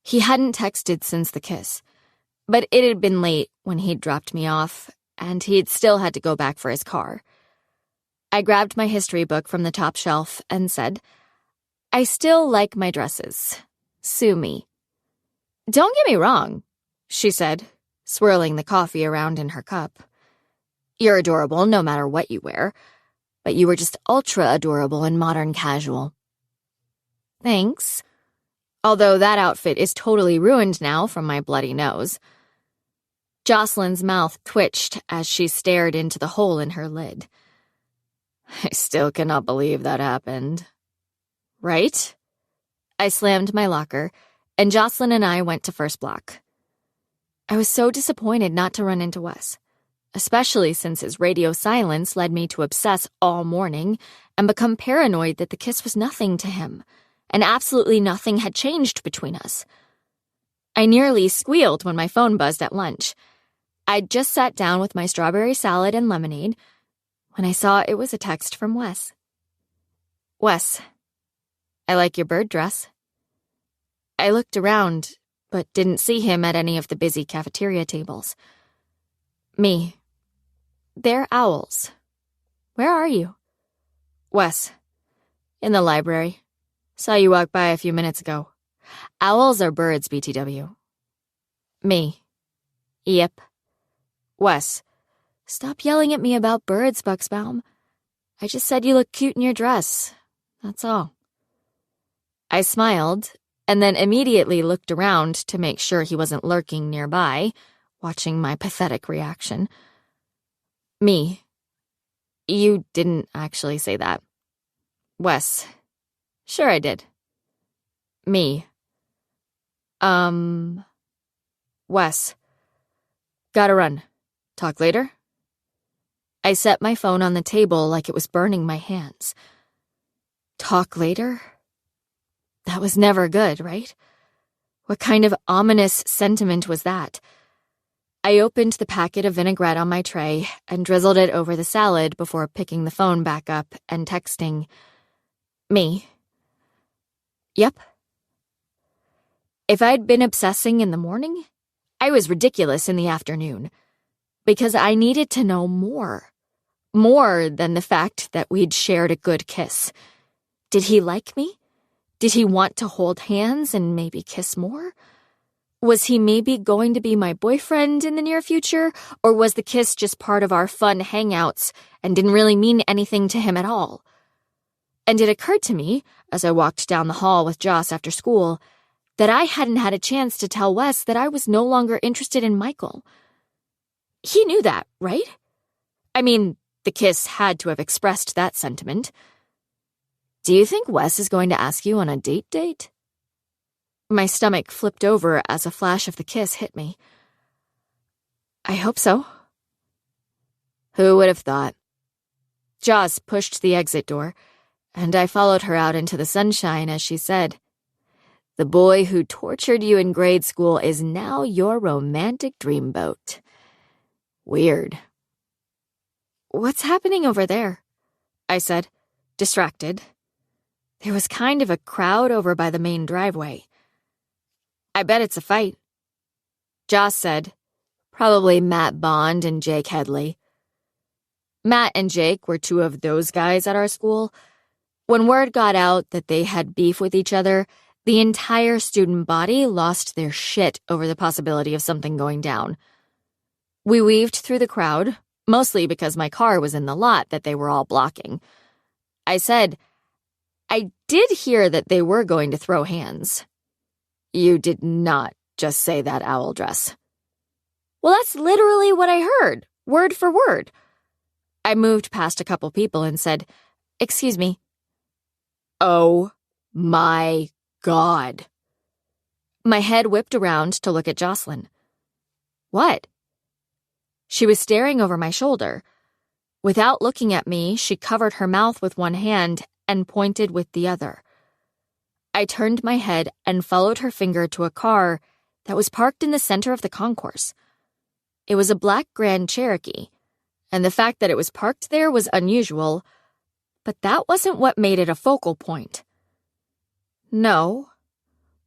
He hadn't texted since the kiss, but it had been late when he'd dropped me off, and he'd still had to go back for his car. I grabbed my history book from the top shelf and said, I still like my dresses. Sue me. Don't get me wrong, she said, swirling the coffee around in her cup. You're adorable no matter what you wear, but you were just ultra adorable in modern casual. Thanks. Although that outfit is totally ruined now from my bloody nose. Jocelyn's mouth twitched as she stared into the hole in her lid. I still cannot believe that happened. Right? I slammed my locker, and Jocelyn and I went to first block. I was so disappointed not to run into Wes, especially since his radio silence led me to obsess all morning and become paranoid that the kiss was nothing to him, and absolutely nothing had changed between us. I nearly squealed when my phone buzzed at lunch. I'd just sat down with my strawberry salad and lemonade when I saw it was a text from Wes. Wes, I like your bird dress. I looked around, but didn't see him at any of the busy cafeteria tables. Me. They're owls. Where are you? Wes. In the library. Saw you walk by a few minutes ago. Owls are birds, BTW. Me. Yep. Wes. Stop yelling at me about birds, Buxbaum. I just said you look cute in your dress. That's all. I smiled, and then immediately looked around to make sure he wasn't lurking nearby, watching my pathetic reaction. Me. You didn't actually say that. Wes. Sure I did. Me. Wes. Gotta run. Talk later? I set my phone on the table like it was burning my hands. Talk later? That was never good, right? What kind of ominous sentiment was that? I opened the packet of vinaigrette on my tray and drizzled it over the salad before picking the phone back up and texting. Me. Yep. If I'd been obsessing in the morning, I was ridiculous in the afternoon. Because I needed to know more. More than the fact that we'd shared a good kiss. Did he like me? Did he want to hold hands and maybe kiss more? Was he maybe going to be my boyfriend in the near future, or was the kiss just part of our fun hangouts and didn't really mean anything to him at all? And it occurred to me, as I walked down the hall with Joss after school, that I hadn't had a chance to tell Wes that I was no longer interested in Michael. He knew that, right? I mean, the kiss had to have expressed that sentiment. Do you think Wes is going to ask you on a date? My stomach flipped over as a flash of the kiss hit me. I hope so. Who would have thought? Joss pushed the exit door, and I followed her out into the sunshine as she said, "The boy who tortured you in grade school is now your romantic dreamboat." Weird. What's happening over there? I said, distracted. There was kind of a crowd over by the main driveway. I bet it's a fight. Joss said, probably Matt Bond and Jake Headley. Matt and Jake were two of those guys at our school. When word got out that they had beef with each other, the entire student body lost their shit over the possibility of something going down. We weaved through the crowd, mostly because my car was in the lot that they were all blocking. I said, I did hear that they were going to throw hands. You did not just say that, owl dress. Well, that's literally what I heard, word for word. I moved past a couple people and said, "Excuse me." Oh my God. My head whipped around to look at Jocelyn. What? She was staring over my shoulder. Without looking at me, she covered her mouth with one hand and pointed with the other. I turned my head and followed her finger to a car that was parked in the center of the concourse. It was a black Grand Cherokee, and the fact that it was parked there was unusual, but that wasn't what made it a focal point. No.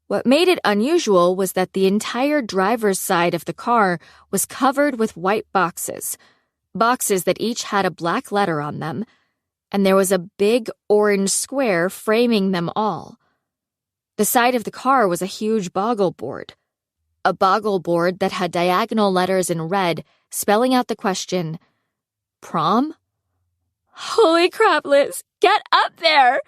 What made it unusual was that the entire driver's side of the car was covered with white boxes that each had a black letter on them, and there was a big orange square framing them all. The side of the car was a huge boggle board. A boggle board that had diagonal letters in red spelling out the question, prom? Holy crap, Liz, get up there!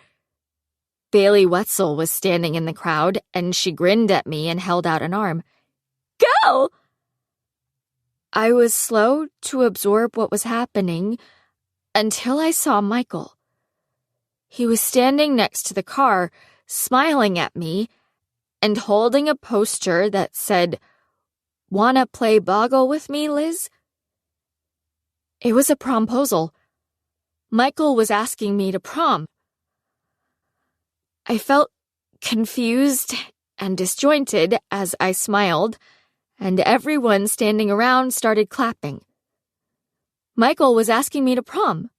Bailey Wetzel was standing in the crowd, and she grinned at me and held out an arm. Go! I was slow to absorb what was happening until I saw Michael. He was standing next to the car, smiling at me, and holding a poster that said, "Wanna play boggle with me, Liz?" It was a promposal. Michael was asking me to prom. I felt confused and disjointed as I smiled, and everyone standing around started clapping. Michael was asking me to prom.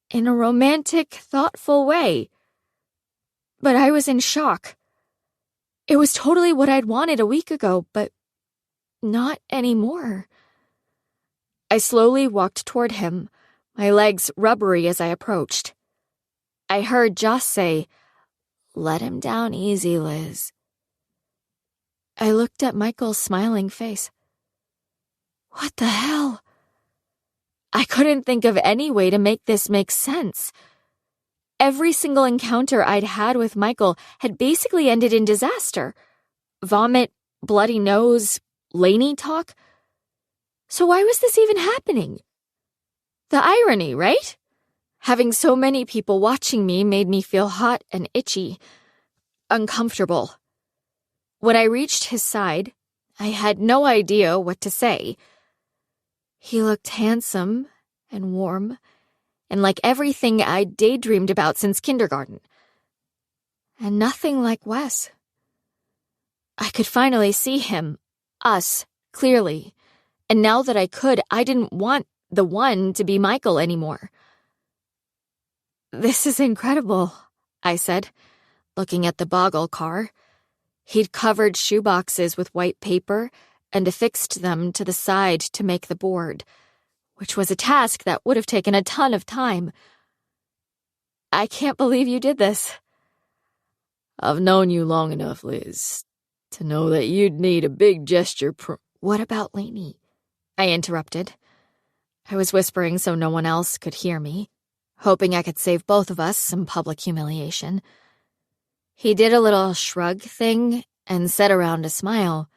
In a romantic, thoughtful way. But I was in shock. It was totally what I'd wanted a week ago, but not anymore. I slowly walked toward him, my legs rubbery as I approached. I heard Joss say, "Let him down easy, Liz." I looked at Michael's smiling face. What the hell? I couldn't think of any way to make this make sense. Every single encounter I'd had with Michael had basically ended in disaster. Vomit, bloody nose, Laney talk. So why was this even happening? The irony, right? Having so many people watching me made me feel hot and itchy, uncomfortable. When I reached his side, I had no idea what to say. He looked handsome and warm, and like everything I'd daydreamed about since kindergarten. And nothing like Wes. I could finally see him, us, clearly. And now that I could, I didn't want the one to be Michael anymore. "This is incredible," I said, looking at the boggle car. He'd covered shoeboxes with white paper and affixed them to the side to make the board, which was a task that would have taken a ton of time. I can't believe you did this. I've known you long enough, Liz, to know that you'd need a big gesture. What about Lainey? I interrupted. I was whispering so no one else could hear me, hoping I could save both of us some public humiliation. He did a little shrug thing and said around a smile,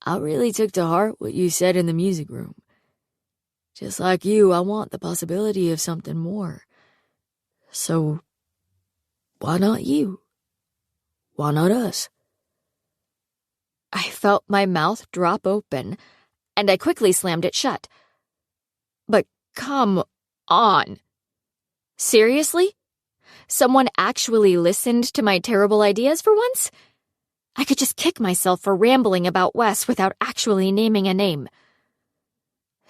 I really took to heart what you said in the music room. Just like you, I want the possibility of something more. So, why not you? Why not us? I felt my mouth drop open, and I quickly slammed it shut. But come on. Seriously? Someone actually listened to my terrible ideas for once? I could just kick myself for rambling about Wes without actually naming a name.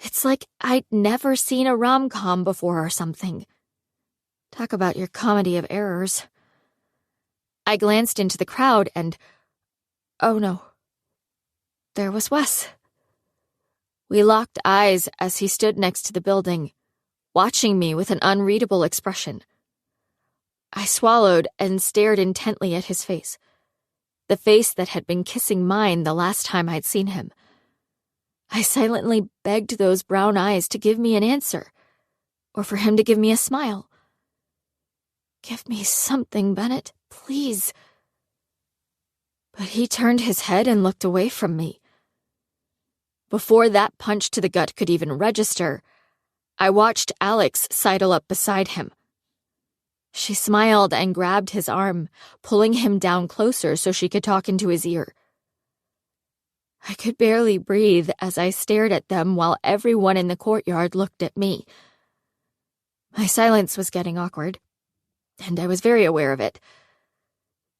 It's like I'd never seen a rom-com before or something. Talk about your comedy of errors. I glanced into the crowd and, oh no, there was Wes. We locked eyes as he stood next to the building, watching me with an unreadable expression. I swallowed and stared intently at his face, the face that had been kissing mine the last time I'd seen him. I silently begged those brown eyes to give me an answer, or for him to give me a smile. Give me something, Bennett, please. But he turned his head and looked away from me. Before that punch to the gut could even register, I watched Alex sidle up beside him. She smiled and grabbed his arm, pulling him down closer so she could talk into his ear. I could barely breathe as I stared at them while everyone in the courtyard looked at me. My silence was getting awkward, and I was very aware of it.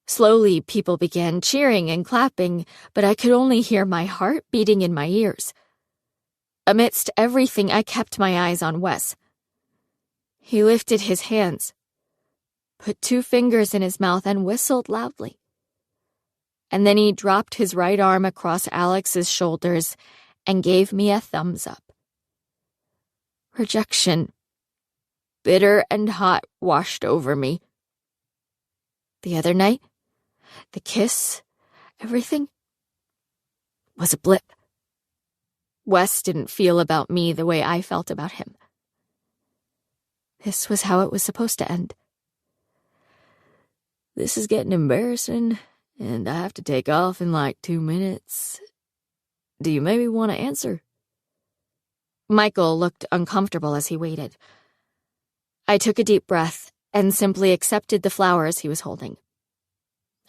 Slowly, people began cheering and clapping, but I could only hear my heart beating in my ears. Amidst everything, I kept my eyes on Wes. He lifted his hands, put 2 fingers in his mouth, and whistled loudly. And then he dropped his right arm across Alex's shoulders and gave me a thumbs up. Rejection, bitter and hot, washed over me. The other night, the kiss, everything, was a blip. Wes didn't feel about me the way I felt about him. This was how it was supposed to end. This is getting embarrassing, and I have to take off in like 2 minutes. Do you maybe want to answer? Michael looked uncomfortable as he waited. I took a deep breath and simply accepted the flowers he was holding.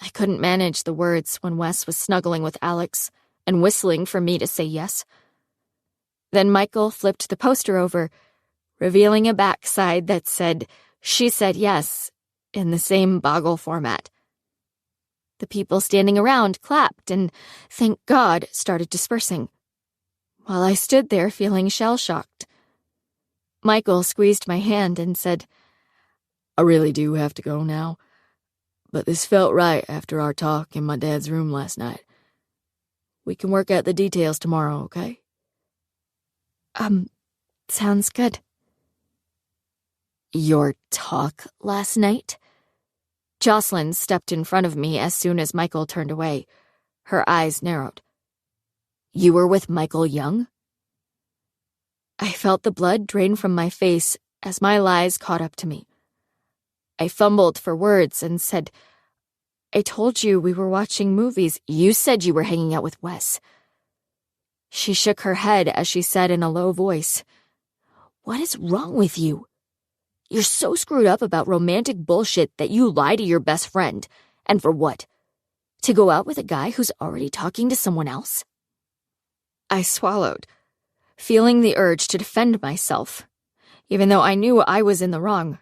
I couldn't manage the words when Wes was snuggling with Alex and whistling for me to say yes. Then Michael flipped the poster over, revealing a backside that said, "She said yes," in the same boggle format. The people standing around clapped and, thank God, started dispersing, while I stood there feeling shell-shocked. Michael squeezed my hand and said, I really do have to go now, but this felt right after our talk in my dad's room last night. We can work out the details tomorrow, okay? Sounds good. Your talk last night? Jocelyn stepped in front of me as soon as Michael turned away. Her eyes narrowed. You were with Michael Young? I felt the blood drain from my face as my lies caught up to me. I fumbled for words and said, I told you we were watching movies. You said you were hanging out with Wes. She shook her head as she said in a low voice, What is wrong with you? You're so screwed up about romantic bullshit that you lie to your best friend. And for what? To go out with a guy who's already talking to someone else? I swallowed, feeling the urge to defend myself, even though I knew I was in the wrong.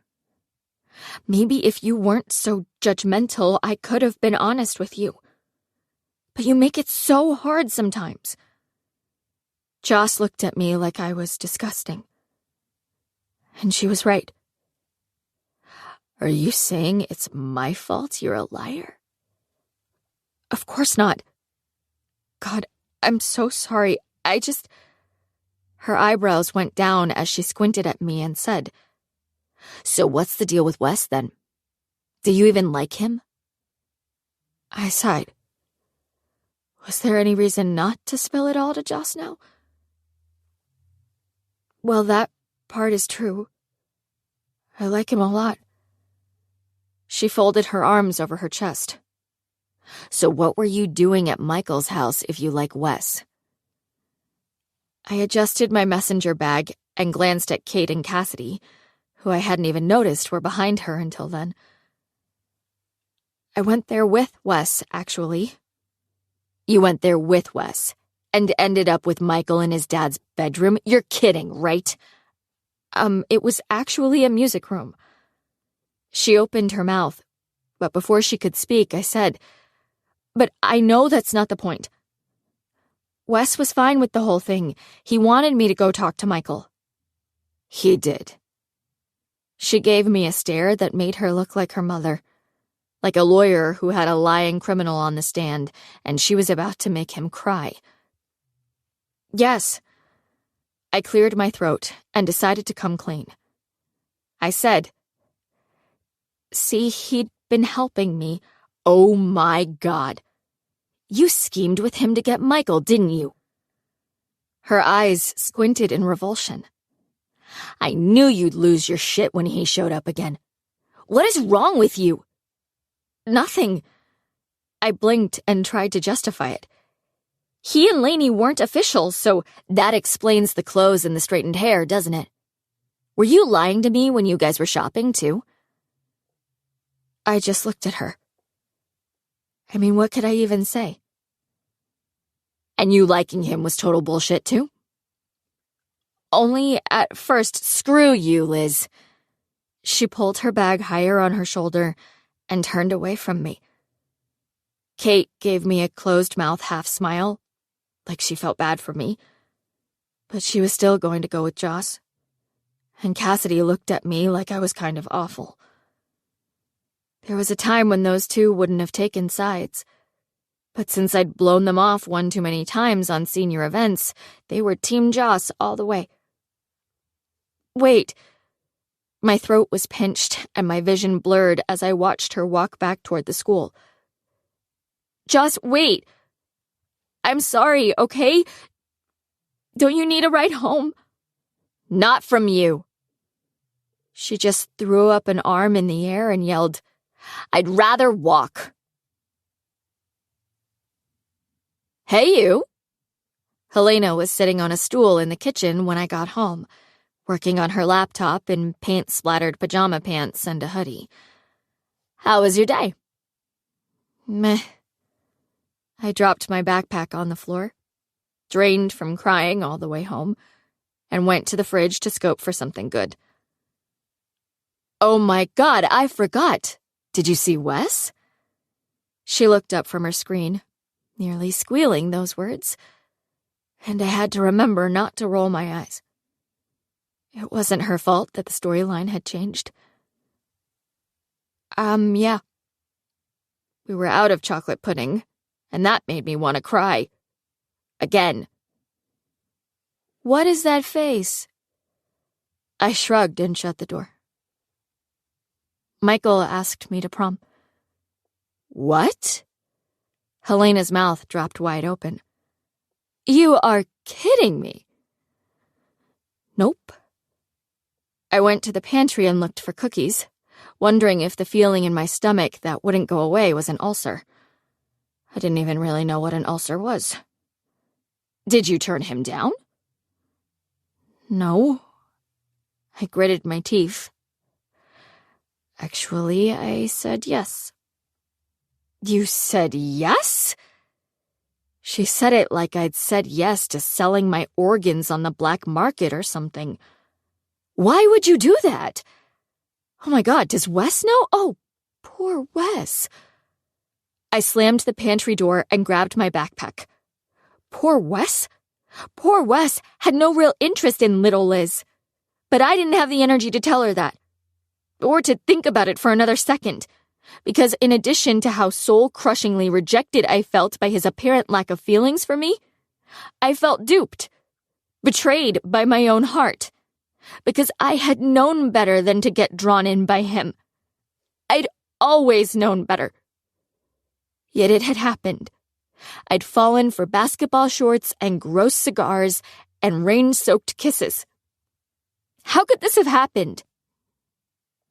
Maybe if you weren't so judgmental, I could have been honest with you. But you make it so hard sometimes. Joss looked at me like I was disgusting. And she was right. Are you saying it's my fault you're a liar? Of course not. God, I'm so sorry. Her eyebrows went down as she squinted at me and said, "So what's the deal with Wes, then? Do you even like him?" I sighed. Was there any reason not to spill it all to Joss now? Well, that part is true. I like him a lot. She folded her arms over her chest. So what were you doing at Michael's house if you like Wes? I adjusted my messenger bag and glanced at Kate and Cassidy, who I hadn't even noticed were behind her until then. I went there with Wes, actually. You went there with Wes and ended up with Michael in his dad's bedroom? You're kidding, right? It was actually a music room. She opened her mouth, but before she could speak, I said, "But I know that's not the point. Wes was fine with the whole thing. He wanted me to go talk to Michael." "He did." She gave me a stare that made her look like her mother, like a lawyer who had a lying criminal on the stand, and she was about to make him cry. "Yes." I cleared my throat and decided to come clean. I said, "See, he'd been helping me." "Oh my God. You schemed with him to get Michael, didn't you?" Her eyes squinted in revulsion. "I knew you'd lose your shit when he showed up again. What is wrong with you?" "Nothing." I blinked and tried to justify it. "He and Lainey weren't official, so that explains the clothes and the straightened hair, doesn't it? Were you lying to me when you guys were shopping, too?" I just looked at her. I mean, what could I even say? "And you liking him was total bullshit, too?" "Only at first. Screw you, Liz." She pulled her bag higher on her shoulder and turned away from me. Kate gave me a closed-mouth half-smile, like she felt bad for me, but she was still going to go with Joss. And Cassidy looked at me like I was kind of awful. There was a time when those two wouldn't have taken sides, but since I'd blown them off one too many times on senior events, they were Team Joss all the way. "Wait." My throat was pinched and my vision blurred as I watched her walk back toward the school. "Joss, wait. I'm sorry, okay? Don't you need a ride home?" "Not from you." She just threw up an arm in the air and yelled, "I'd rather walk." "Hey, you." Helena was sitting on a stool in the kitchen when I got home, working on her laptop in paint-splattered pajama pants and a hoodie. "How was your day?" "Meh." I dropped my backpack on the floor, drained from crying all the way home, and went to the fridge to scope for something good. "Oh my God, I forgot. Did you see Wes?" She looked up from her screen, nearly squealing those words, and I had to remember not to roll my eyes. It wasn't her fault that the storyline had changed. Yeah. We were out of chocolate pudding, and that made me want to cry. Again. What is that face? I shrugged and shut the door. Michael asked me to prom. What? Helena's mouth dropped wide open. You are kidding me. Nope. I went to the pantry and looked for cookies, wondering if the feeling in my stomach that wouldn't go away was an ulcer. I didn't even really know what an ulcer was. Did you turn him down? No. I gritted my teeth. Actually, I said yes. You said yes? She said it like I'd said yes to selling my organs on the black market or something. Why would you do that? Oh my God, does Wes know? Oh, poor Wes. I slammed the pantry door and grabbed my backpack. Poor Wes? Poor Wes had no real interest in little Liz. But I didn't have the energy to tell her that. Or to think about it for another second. Because in addition to how soul-crushingly rejected I felt by his apparent lack of feelings for me, I felt duped, betrayed by my own heart, because I had known better than to get drawn in by him. I'd always known better. Yet it had happened. I'd fallen for basketball shorts and gross cigars and rain-soaked kisses. How could this have happened?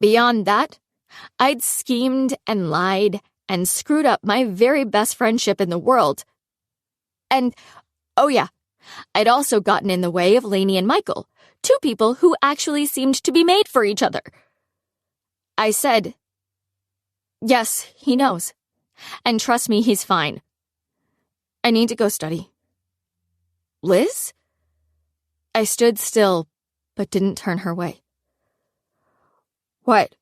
Beyond that, I'd schemed and lied and screwed up my very best friendship in the world. And, oh yeah, I'd also gotten in the way of Lainey and Michael, two people who actually seemed to be made for each other. I said, "Yes, he knows. And trust me, he's fine. I need to go study." "Liz?" I stood still, but didn't turn her way. "What?"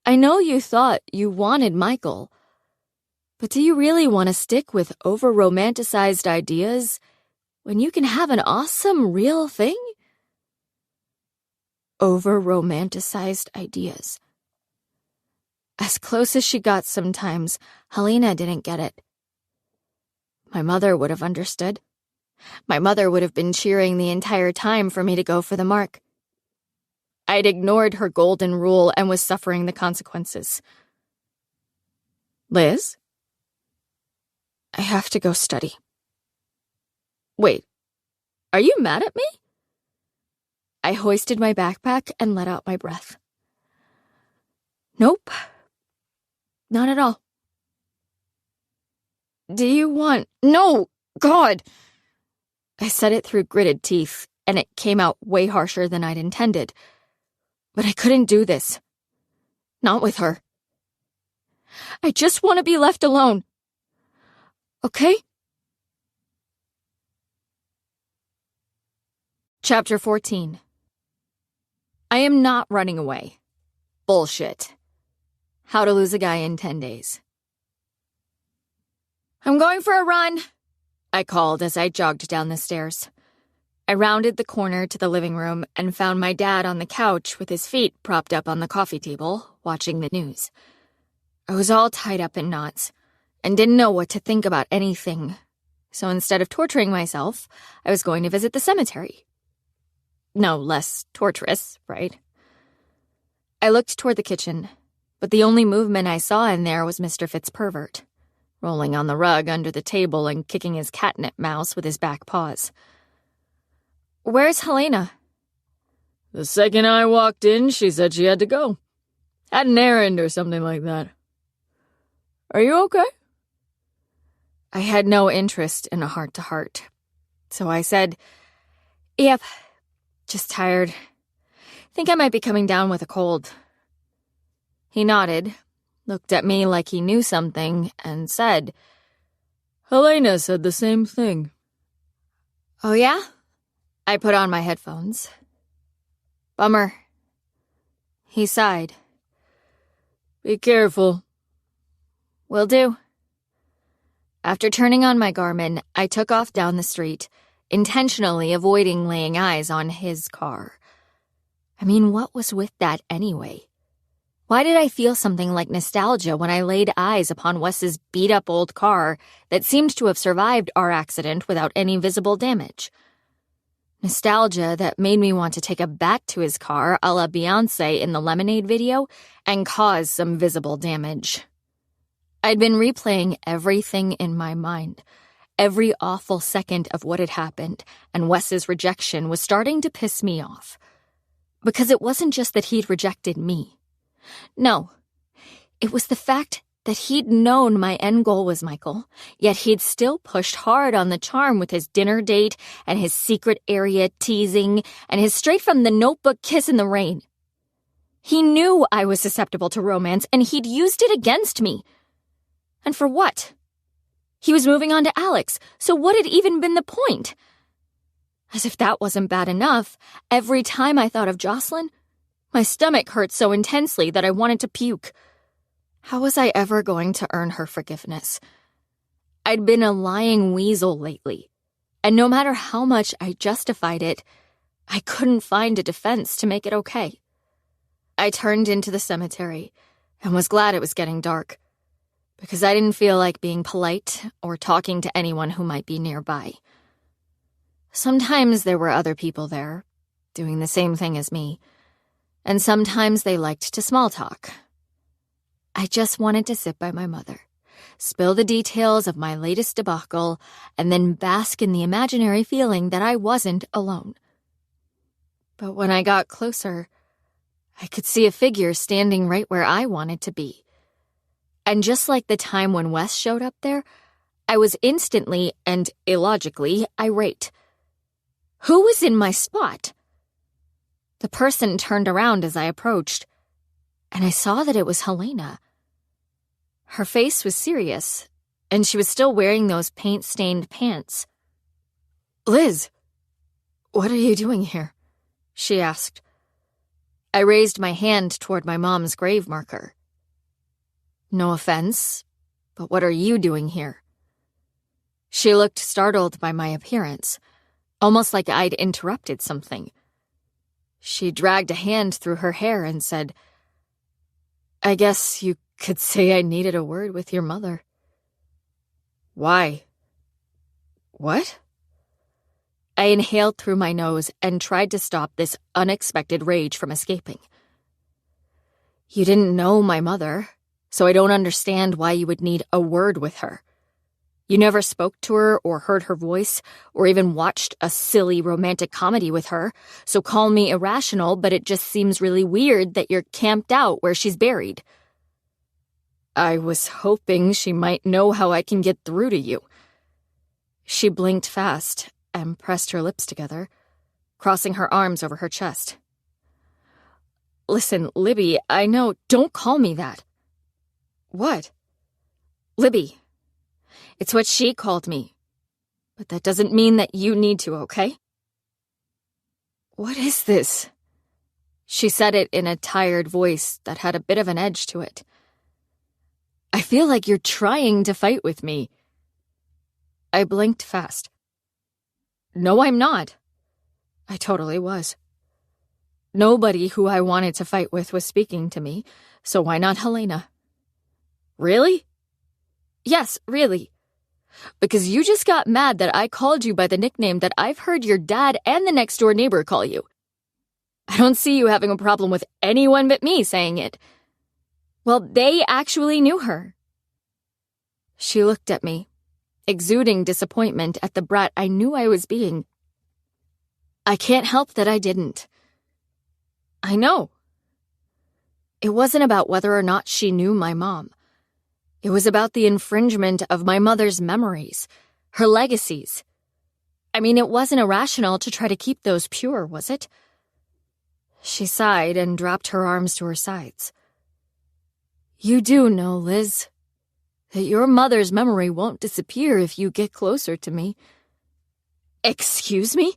"I know you thought you wanted Michael, but do you really want to stick with over-romanticized ideas when you can have an awesome, real thing?" Over-romanticized ideas. As close as she got sometimes, Helena didn't get it. My mother would have understood. My mother would have been cheering the entire time for me to go for the mark. I'd ignored her golden rule and was suffering the consequences. "Liz? I have to go study." "Wait, are you mad at me?" I hoisted my backpack and let out my breath. "Nope, not at all." "Do you want— No, God!" I said it through gritted teeth, and it came out way harsher than I'd intended. But I couldn't do this. Not with her. I just want to be left alone. Okay? Chapter 14. I am not running away. Bullshit. How to lose a guy in 10 days. "I'm going for a run," I called as I jogged down the stairs. I rounded the corner to the living room and found my dad on the couch with his feet propped up on the coffee table, watching the news. I was all tied up in knots and didn't know what to think about anything, so instead of torturing myself, I was going to visit the cemetery. No less torturous, right? I looked toward the kitchen, but the only movement I saw in there was Mr. Fitzpervert, rolling on the rug under the table and kicking his catnip mouse with his back paws. "Where's Helena?" "The second I walked in, she said she had to go. Had an errand or something like that. Are you okay?" I had no interest in a heart-to-heart, so I said, "Yep, just tired. Think I might be coming down with a cold." He nodded, looked at me like he knew something, and said, "Helena said the same thing." "Oh yeah?" I put on my headphones. "Bummer." He sighed. "Be careful." "Will do." After turning on my Garmin, I took off down the street, intentionally avoiding laying eyes on his car. I mean, what was with that anyway? Why did I feel something like nostalgia when I laid eyes upon Wes's beat-up old car that seemed to have survived our accident without any visible damage? Nostalgia that made me want to take a bat to his car a la Beyoncé in the Lemonade video and cause some visible damage. I'd been replaying everything in my mind. Every awful second of what had happened, and Wes's rejection was starting to piss me off. Because it wasn't just that he'd rejected me. No, it was the fact that he'd known my end goal was Michael, yet he'd still pushed hard on the charm with his dinner date and his secret area teasing and his straight-from-the-notebook kiss in the rain. He knew I was susceptible to romance, and he'd used it against me. And for what? He was moving on to Alex, so what had even been the point? As if that wasn't bad enough, every time I thought of Jocelyn, my stomach hurt so intensely that I wanted to puke. How was I ever going to earn her forgiveness? I'd been a lying weasel lately, and no matter how much I justified it, I couldn't find a defense to make it okay. I turned into the cemetery, and was glad it was getting dark, because I didn't feel like being polite or talking to anyone who might be nearby. Sometimes there were other people there, doing the same thing as me, and sometimes they liked to small talk. I just wanted to sit by my mother, spill the details of my latest debacle, and then bask in the imaginary feeling that I wasn't alone. But when I got closer, I could see a figure standing right where I wanted to be. And just like the time when Wes showed up there, I was instantly and illogically irate. Who was in my spot? The person turned around as I approached, and I saw that it was Helena. Her face was serious, and she was still wearing those paint-stained pants. "Liz, what are you doing here?" she asked. I raised my hand toward my mom's grave marker. "No offense, but what are you doing here?" She looked startled by my appearance, almost like I'd interrupted something. She dragged a hand through her hair and said, "I guess you could say I needed a word with your mother." "Why?" "What?" I inhaled through my nose and tried to stop this unexpected rage from escaping. "You didn't know my mother, so I don't understand why you would need a word with her. You never spoke to her or heard her voice or even watched a silly romantic comedy with her, so call me irrational, but it just seems really weird that you're camped out where she's buried." "I was hoping she might know how I can get through to you." She blinked fast and pressed her lips together, crossing her arms over her chest. "Listen, Libby, I know—" "Don't call me that." "What?" "Libby. It's what she called me. But that doesn't mean that you need to, okay?" "What is this?" She said it in a tired voice that had a bit of an edge to it. "I feel like you're trying to fight with me." I blinked fast. "No, I'm not." I totally was. Nobody who I wanted to fight with was speaking to me, so why not Helena? "Really?" "Yes, really. Because you just got mad that I called you by the nickname that I've heard your dad and the next-door neighbor call you. I don't see you having a problem with anyone but me saying it. Well, they actually knew her." She looked at me, exuding disappointment at the brat I knew I was being. I can't help that I didn't. I know. It wasn't about whether or not she knew my mom. It was about the infringement of my mother's memories, her legacies. I mean, it wasn't irrational to try to keep those pure, was it? She sighed and dropped her arms to her sides. "You do know, Liz, that your mother's memory won't disappear if you get closer to me." "Excuse me?"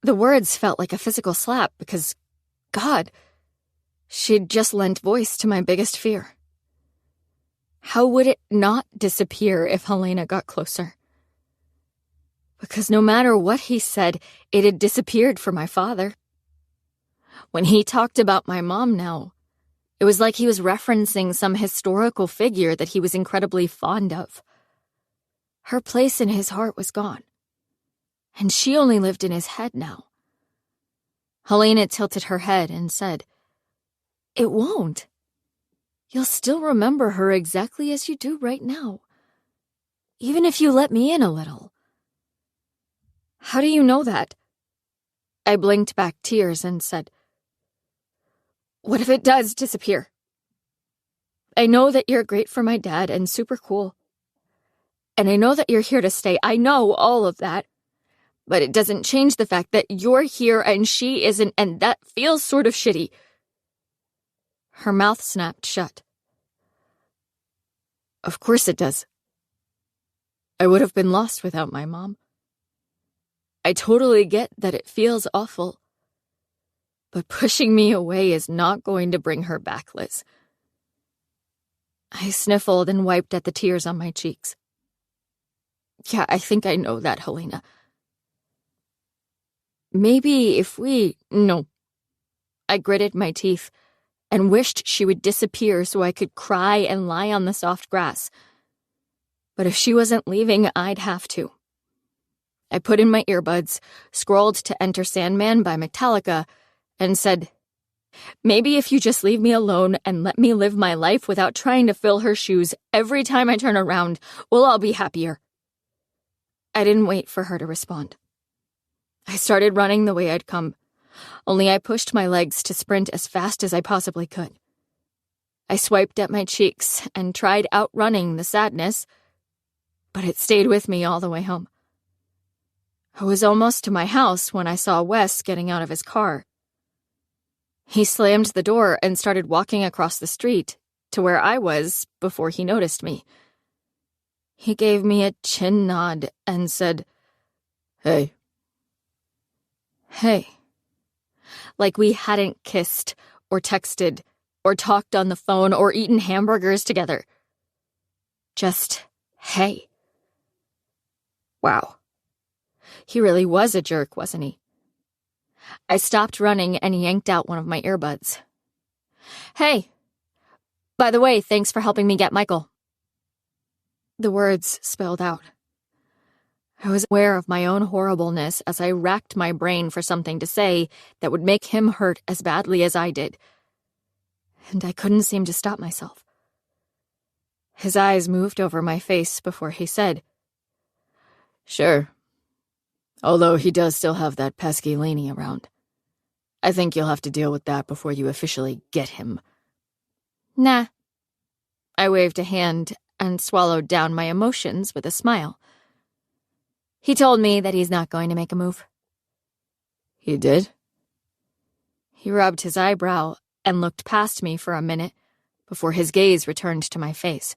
The words felt like a physical slap because, God, she'd just lent voice to my biggest fear. How would it not disappear if Helena got closer? Because no matter what he said, it had disappeared for my father. When he talked about my mom now, it was like he was referencing some historical figure that he was incredibly fond of. Her place in his heart was gone, and she only lived in his head now. Helena tilted her head and said, "It won't. You'll still remember her exactly as you do right now, even if you let me in a little." "How do you know that?" I blinked back tears and said, "What if it does disappear? I know that you're great for my dad and super cool. And I know that you're here to stay. I know all of that. But it doesn't change the fact that you're here and she isn't, and that feels sort of shitty." Her mouth snapped shut. "Of course it does. I would have been lost without my mom. I totally get that it feels awful. But pushing me away is not going to bring her back, Liz." I sniffled and wiped at the tears on my cheeks. "Yeah, I think I know that, Helena. Maybe if we—" "No." I gritted my teeth and wished she would disappear so I could cry and lie on the soft grass. But if she wasn't leaving, I'd have to. I put in my earbuds, scrolled to Enter Sandman by Metallica, and said, "Maybe if you just leave me alone and let me live my life without trying to fill her shoes every time I turn around, we'll all be happier." I didn't wait for her to respond. I started running the way I'd come, only I pushed my legs to sprint as fast as I possibly could. I swiped at my cheeks and tried outrunning the sadness, but it stayed with me all the way home. I was almost to my house when I saw Wes getting out of his car. He slammed the door and started walking across the street to where I was before he noticed me. He gave me a chin nod and said, "Hey." "Hey." Like we hadn't kissed or texted or talked on the phone or eaten hamburgers together. Just, hey. Wow. He really was a jerk, wasn't he? I stopped running and yanked out one of my earbuds. "Hey. By the way, thanks for helping me get Michael." The words spilled out. I was aware of my own horribleness as I racked my brain for something to say that would make him hurt as badly as I did. And I couldn't seem to stop myself. His eyes moved over my face before he said, "Sure. Although he does still have that pesky Laney around. I think you'll have to deal with that before you officially get him." "Nah." I waved a hand and swallowed down my emotions with a smile. "He told me that he's not going to make a move." "He did?" He rubbed his eyebrow and looked past me for a minute before his gaze returned to my face.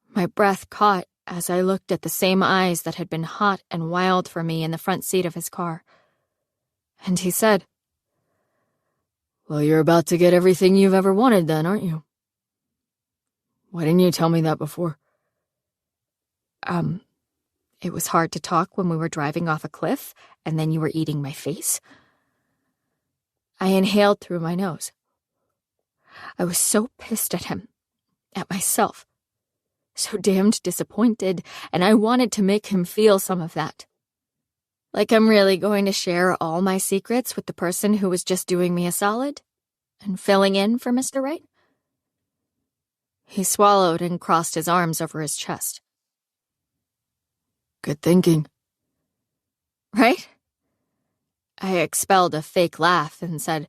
My breath caught as I looked at the same eyes that had been hot and wild for me in the front seat of his car. And he said, "Well, you're about to get everything you've ever wanted then, aren't you? Why didn't you tell me that before?" It was hard to talk when we were driving off a cliff and then you were eating my face. I inhaled through my nose. I was so pissed at him, at myself, so damned disappointed, and I wanted to make him feel some of that. Like I'm really going to share all my secrets with the person who was just doing me a solid and filling in for Mr. Right. He swallowed and crossed his arms over his chest. "Good thinking." Right? I expelled a fake laugh and said,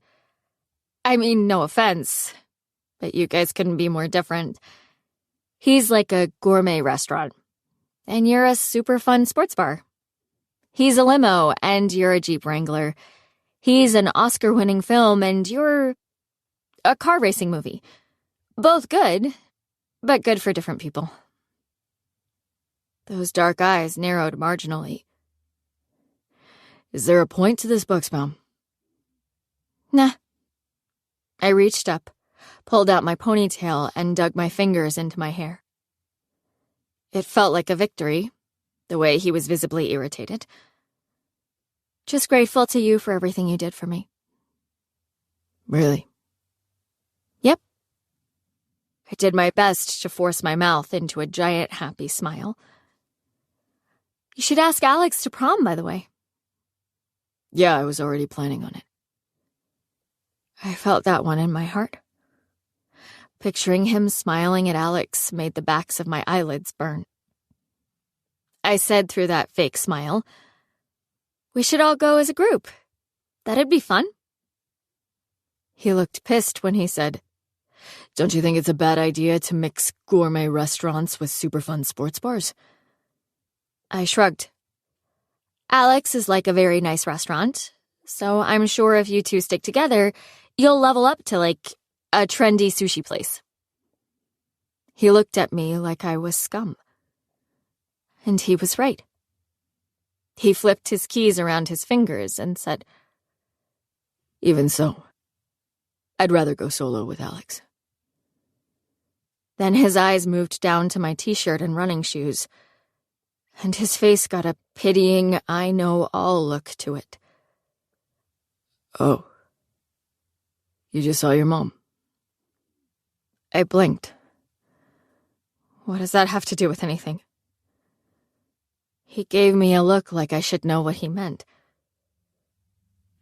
"I mean, no offense, but you guys couldn't be more different. He's like a gourmet restaurant, and you're a super fun sports bar. He's a limo, and you're a Jeep Wrangler. He's an Oscar-winning film, and you're a car racing movie. Both good, but good for different people." Those dark eyes narrowed marginally. "Is there a point to this, Buxbaum?" Nah. I reached up, pulled out my ponytail, and dug my fingers into my hair. It felt like a victory, the way he was visibly irritated. "Just grateful to you for everything you did for me." "Really?" "Yep." I did my best to force my mouth into a giant happy smile. "You should ask Alex to prom, by the way." "Yeah, I was already planning on it." I felt that one in my heart. Picturing him smiling at Alex made the backs of my eyelids burn. I said through that fake smile, "We should all go as a group. That'd be fun." He looked pissed when he said, "Don't you think it's a bad idea to mix gourmet restaurants with super fun sports bars?" I shrugged. "Alex is like a very nice restaurant, so I'm sure if you two stick together, you'll level up to, like, a trendy sushi place." He looked at me like I was scum. And he was right. He flipped his keys around his fingers and said, "Even so, I'd rather go solo with Alex." Then his eyes moved down to my t-shirt and running shoes, and his face got a pitying, I know all look to it. "Oh. You just saw your mom?" I blinked. What does that have to do with anything? He gave me a look like I should know what he meant.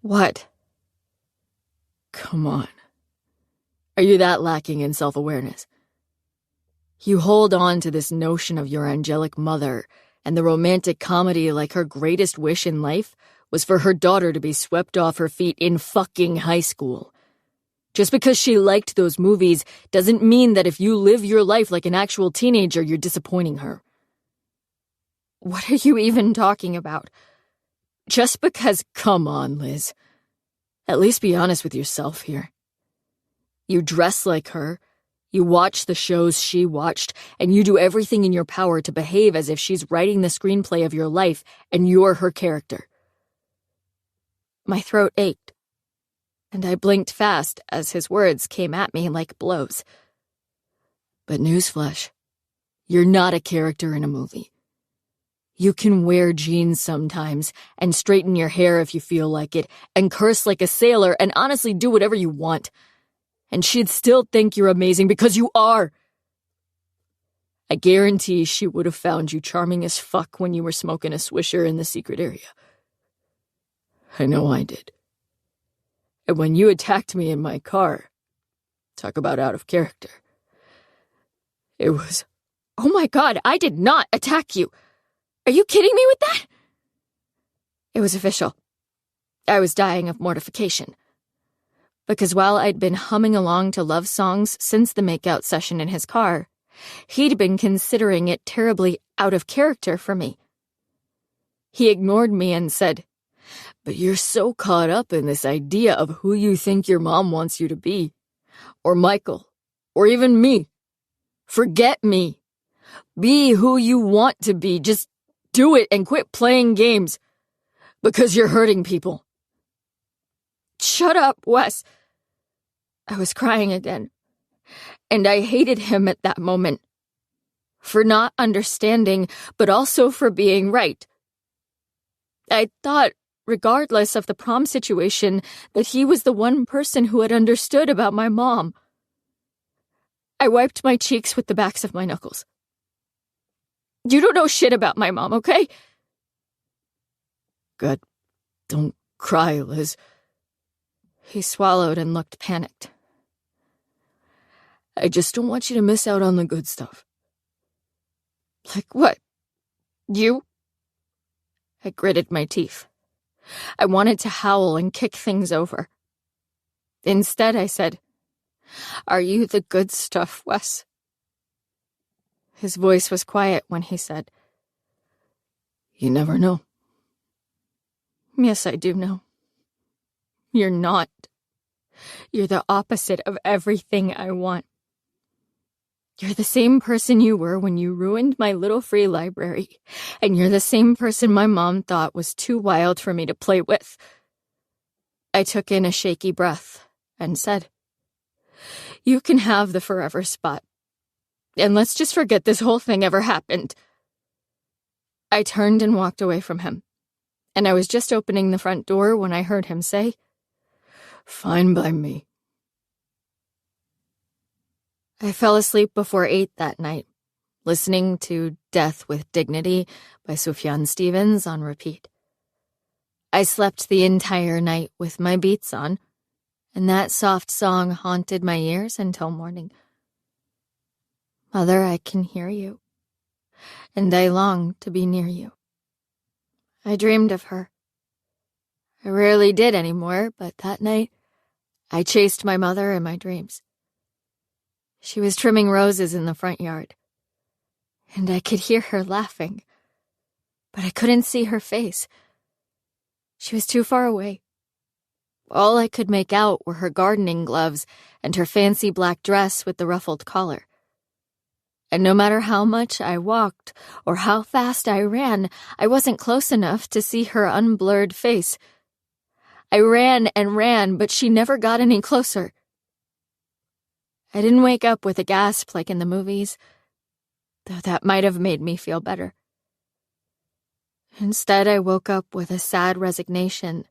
What? Come on. Are you that lacking in self-awareness? You hold on to this notion of your angelic mother and the romantic comedy like her greatest wish in life was for her daughter to be swept off her feet in fucking high school. Just because she liked those movies doesn't mean that if you live your life like an actual teenager, you're disappointing her. What are you even talking about? Just because, come on, Liz. At least be honest with yourself here. You dress like her, you watch the shows she watched, and you do everything in your power to behave as if she's writing the screenplay of your life and you're her character. My throat ached, and I blinked fast as his words came at me like blows. But newsflash, you're not a character in a movie. You can wear jeans sometimes, and straighten your hair if you feel like it, and curse like a sailor, and honestly do whatever you want. And she'd still think you're amazing because you are. I guarantee she would have found you charming as fuck when you were smoking a swisher in the secret area. I know I did. And when you attacked me in my car, talk about out of character. It was... Oh my God, I did not attack you. Are you kidding me with that? It was official. I was dying of mortification. Because while I'd been humming along to love songs since the makeout session in his car, he'd been considering it terribly out of character for me. He ignored me and said, "But you're so caught up in this idea of who you think your mom wants you to be. Or Michael. Or even me. Forget me. Be who you want to be. Just do it and quit playing games. Because you're hurting people." Shut up, Wes. I was crying again. And I hated him at that moment. For not understanding, but also for being right. I thought, regardless of the prom situation, that he was the one person who had understood about my mom. I wiped my cheeks with the backs of my knuckles. You don't know shit about my mom, okay? God, don't cry, Liz. He swallowed and looked panicked. I just don't want you to miss out on the good stuff. Like what? You? I gritted my teeth. I wanted to howl and kick things over. Instead, I said, "Are you the good stuff, Wes?" His voice was quiet when he said, "You never know." Yes, I do know. You're not. You're the opposite of everything I want. You're the same person you were when you ruined my little free library, and you're the same person my mom thought was too wild for me to play with. I took in a shaky breath and said, "You can have the forever spot. And let's just forget this whole thing ever happened." I turned and walked away from him, and I was just opening the front door when I heard him say, "Fine by me." I fell asleep before 8 that night, listening to Death with Dignity by Sufjan Stevens on repeat. I slept the entire night with my beats on, and that soft song haunted my ears until morning. Mother, I can hear you, and I long to be near you. I dreamed of her. I rarely did anymore, but that night, I chased my mother in my dreams. She was trimming roses in the front yard, and I could hear her laughing, but I couldn't see her face. She was too far away. All I could make out were her gardening gloves and her fancy black dress with the ruffled collar. And no matter how much I walked or how fast I ran, I wasn't close enough to see her unblurred face. I ran and ran, but she never got any closer. I didn't wake up with a gasp like in the movies, though that might have made me feel better. Instead, I woke up with a sad resignation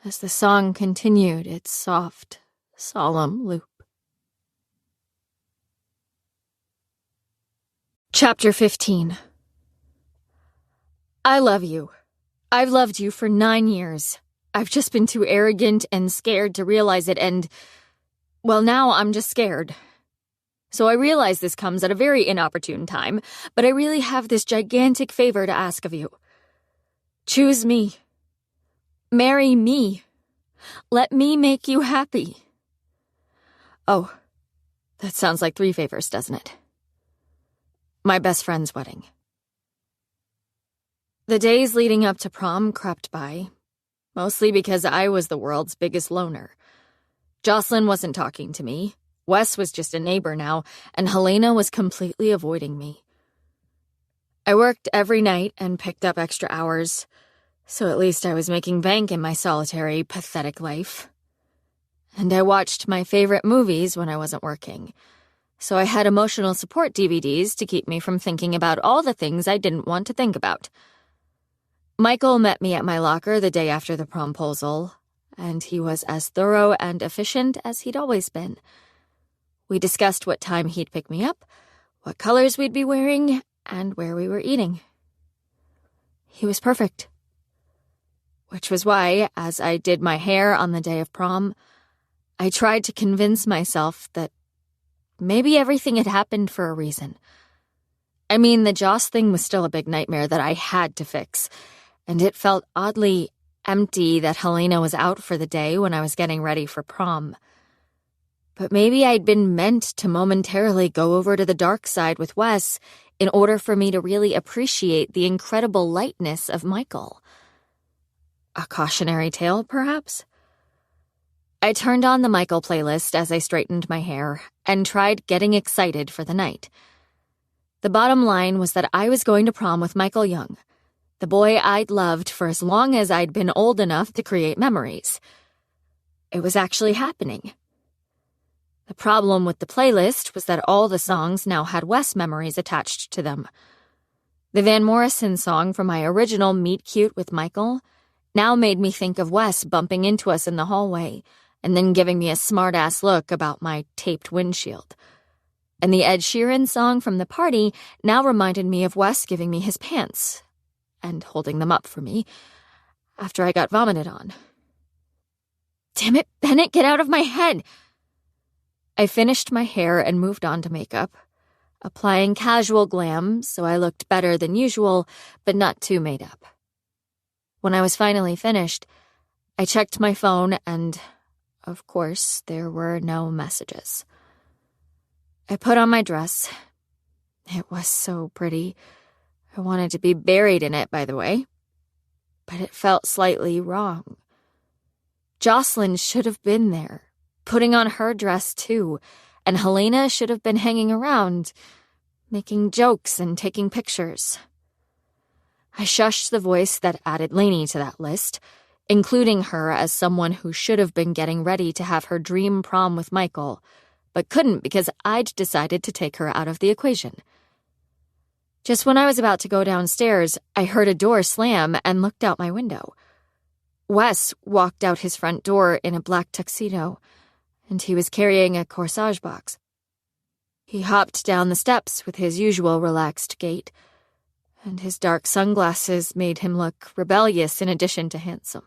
as the song continued its soft, solemn loop. Chapter 15. I love you. I've loved you for 9 years. I've just been too arrogant and scared to realize it, and, well, now I'm just scared. So I realize this comes at a very inopportune time, but I really have this gigantic favor to ask of you. Choose me. Marry me. Let me make you happy. Oh, that sounds like 3 favors, doesn't it? My best friend's wedding. The days leading up to prom crept by, mostly because I was the world's biggest loner. Jocelyn wasn't talking to me, Wes was just a neighbor now, and Helena was completely avoiding me. I worked every night and picked up extra hours, so at least I was making bank in my solitary, pathetic life. And I watched my favorite movies when I wasn't working, so I had emotional support DVDs to keep me from thinking about all the things I didn't want to think about. Michael met me at my locker the day after the promposal, and he was as thorough and efficient as he'd always been. We discussed what time he'd pick me up, what colors we'd be wearing, and where we were eating. He was perfect. Which was why, as I did my hair on the day of prom, I tried to convince myself that maybe everything had happened for a reason. I mean, the Joss thing was still a big nightmare that I had to fix, and it felt oddly empty that Helena was out for the day when I was getting ready for prom. But maybe I'd been meant to momentarily go over to the dark side with Wes in order for me to really appreciate the incredible lightness of Michael. A cautionary tale, perhaps? I turned on the Michael playlist as I straightened my hair and tried getting excited for the night. The bottom line was that I was going to prom with Michael Young, the boy I'd loved for as long as I'd been old enough to create memories. It was actually happening. The problem with the playlist was that all the songs now had Wes memories attached to them. The Van Morrison song from my original Meet Cute with Michael now made me think of Wes bumping into us in the hallway and then giving me a smart-ass look about my taped windshield. And the Ed Sheeran song from the party now reminded me of Wes giving me his pants and holding them up for me after I got vomited on. Damn it, Bennett, get out of my head! I finished my hair and moved on to makeup, applying casual glam so I looked better than usual, but not too made up. When I was finally finished, I checked my phone and, of course, there were no messages. I put on my dress. It was so pretty. I wanted to be buried in it, by the way. But it felt slightly wrong. Jocelyn should have been there, putting on her dress too, and Helena should have been hanging around, making jokes and taking pictures. I shushed the voice that added Lainey to that list, including her as someone who should have been getting ready to have her dream prom with Michael, but couldn't because I'd decided to take her out of the equation. Just when I was about to go downstairs, I heard a door slam and looked out my window. Wes walked out his front door in a black tuxedo, and he was carrying a corsage box. He hopped down the steps with his usual relaxed gait, and his dark sunglasses made him look rebellious in addition to handsome.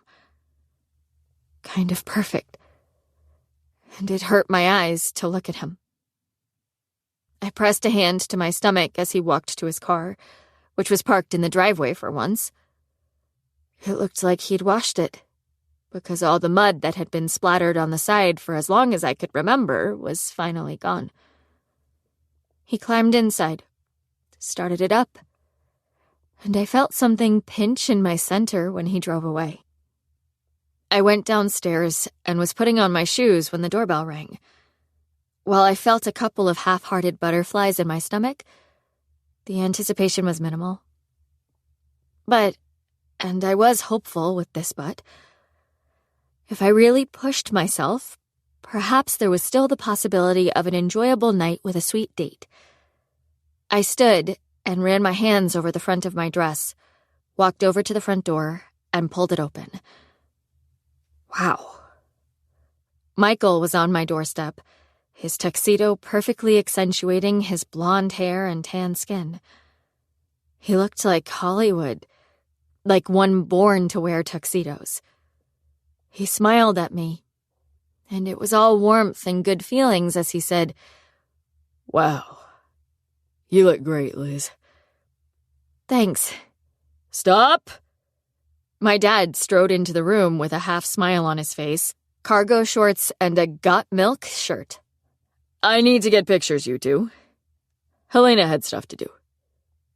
Kind of perfect. And it hurt my eyes to look at him. I pressed a hand to my stomach as he walked to his car, which was parked in the driveway for once. It looked like he'd washed it, because all the mud that had been splattered on the side for as long as I could remember was finally gone. He climbed inside, started it up, and I felt something pinch in my center when he drove away. I went downstairs and was putting on my shoes when the doorbell rang. While I felt a couple of half-hearted butterflies in my stomach, the anticipation was minimal. But, and I was hopeful with this but, if I really pushed myself, perhaps there was still the possibility of an enjoyable night with a sweet date. I stood and ran my hands over the front of my dress, walked over to the front door, and pulled it open. Wow. Michael was on my doorstep, his tuxedo perfectly accentuating his blonde hair and tan skin. He looked like Hollywood, like one born to wear tuxedos. He smiled at me, and it was all warmth and good feelings as he said, "Wow, you look great, Liz." "Thanks." "Stop!" My dad strode into the room with a half smile on his face, cargo shorts, and a got milk shirt. "I need to get pictures, you two. Helena had stuff to do,"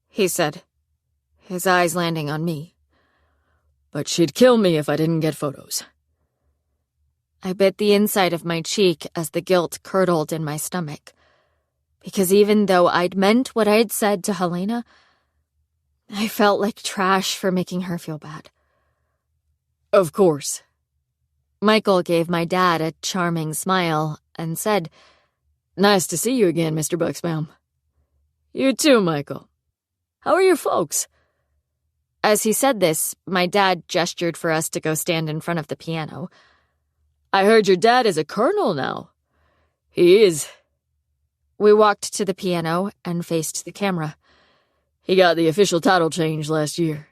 he said, his eyes landing on me. "But she'd kill me if I didn't get photos." I bit the inside of my cheek as the guilt curdled in my stomach. Because even though I'd meant what I'd said to Helena, I felt like trash for making her feel bad. "Of course." Michael gave my dad a charming smile and said, "Nice to see you again, Mr. Buxbaum." "You too, Michael. How are your folks?" As he said this, my dad gestured for us to go stand in front of the piano. "I heard your dad is a colonel now." "He is." We walked to the piano and faced the camera. "He got the official title change last year."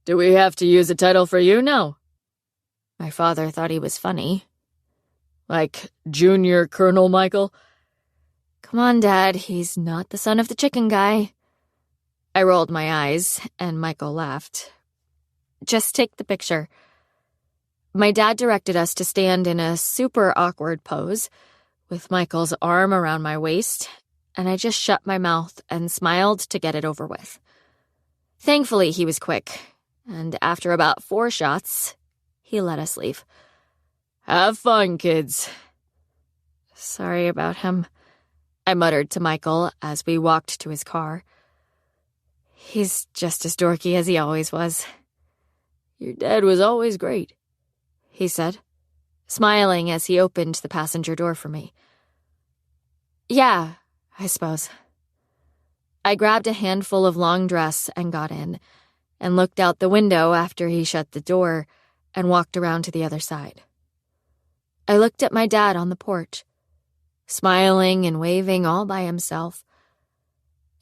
"Do we have to use a title for you now?" My father thought he was funny. "Like Junior Colonel Michael?" "Come on, Dad, he's not the son of the chicken guy." I rolled my eyes, and Michael laughed. "Just take the picture." My dad directed us to stand in a super awkward pose, with Michael's arm around my waist, and I just shut my mouth and smiled to get it over with. Thankfully, he was quick, and after about 4 shots, he let us leave. "Have fun, kids." "Sorry about him," I muttered to Michael as we walked to his car. "He's just as dorky as he always was." "Your dad was always great," he said, smiling as he opened the passenger door for me. "Yeah, I suppose." I grabbed a handful of long dress and got in, and looked out the window after he shut the door and walked around to the other side. I looked at my dad on the porch, smiling and waving all by himself,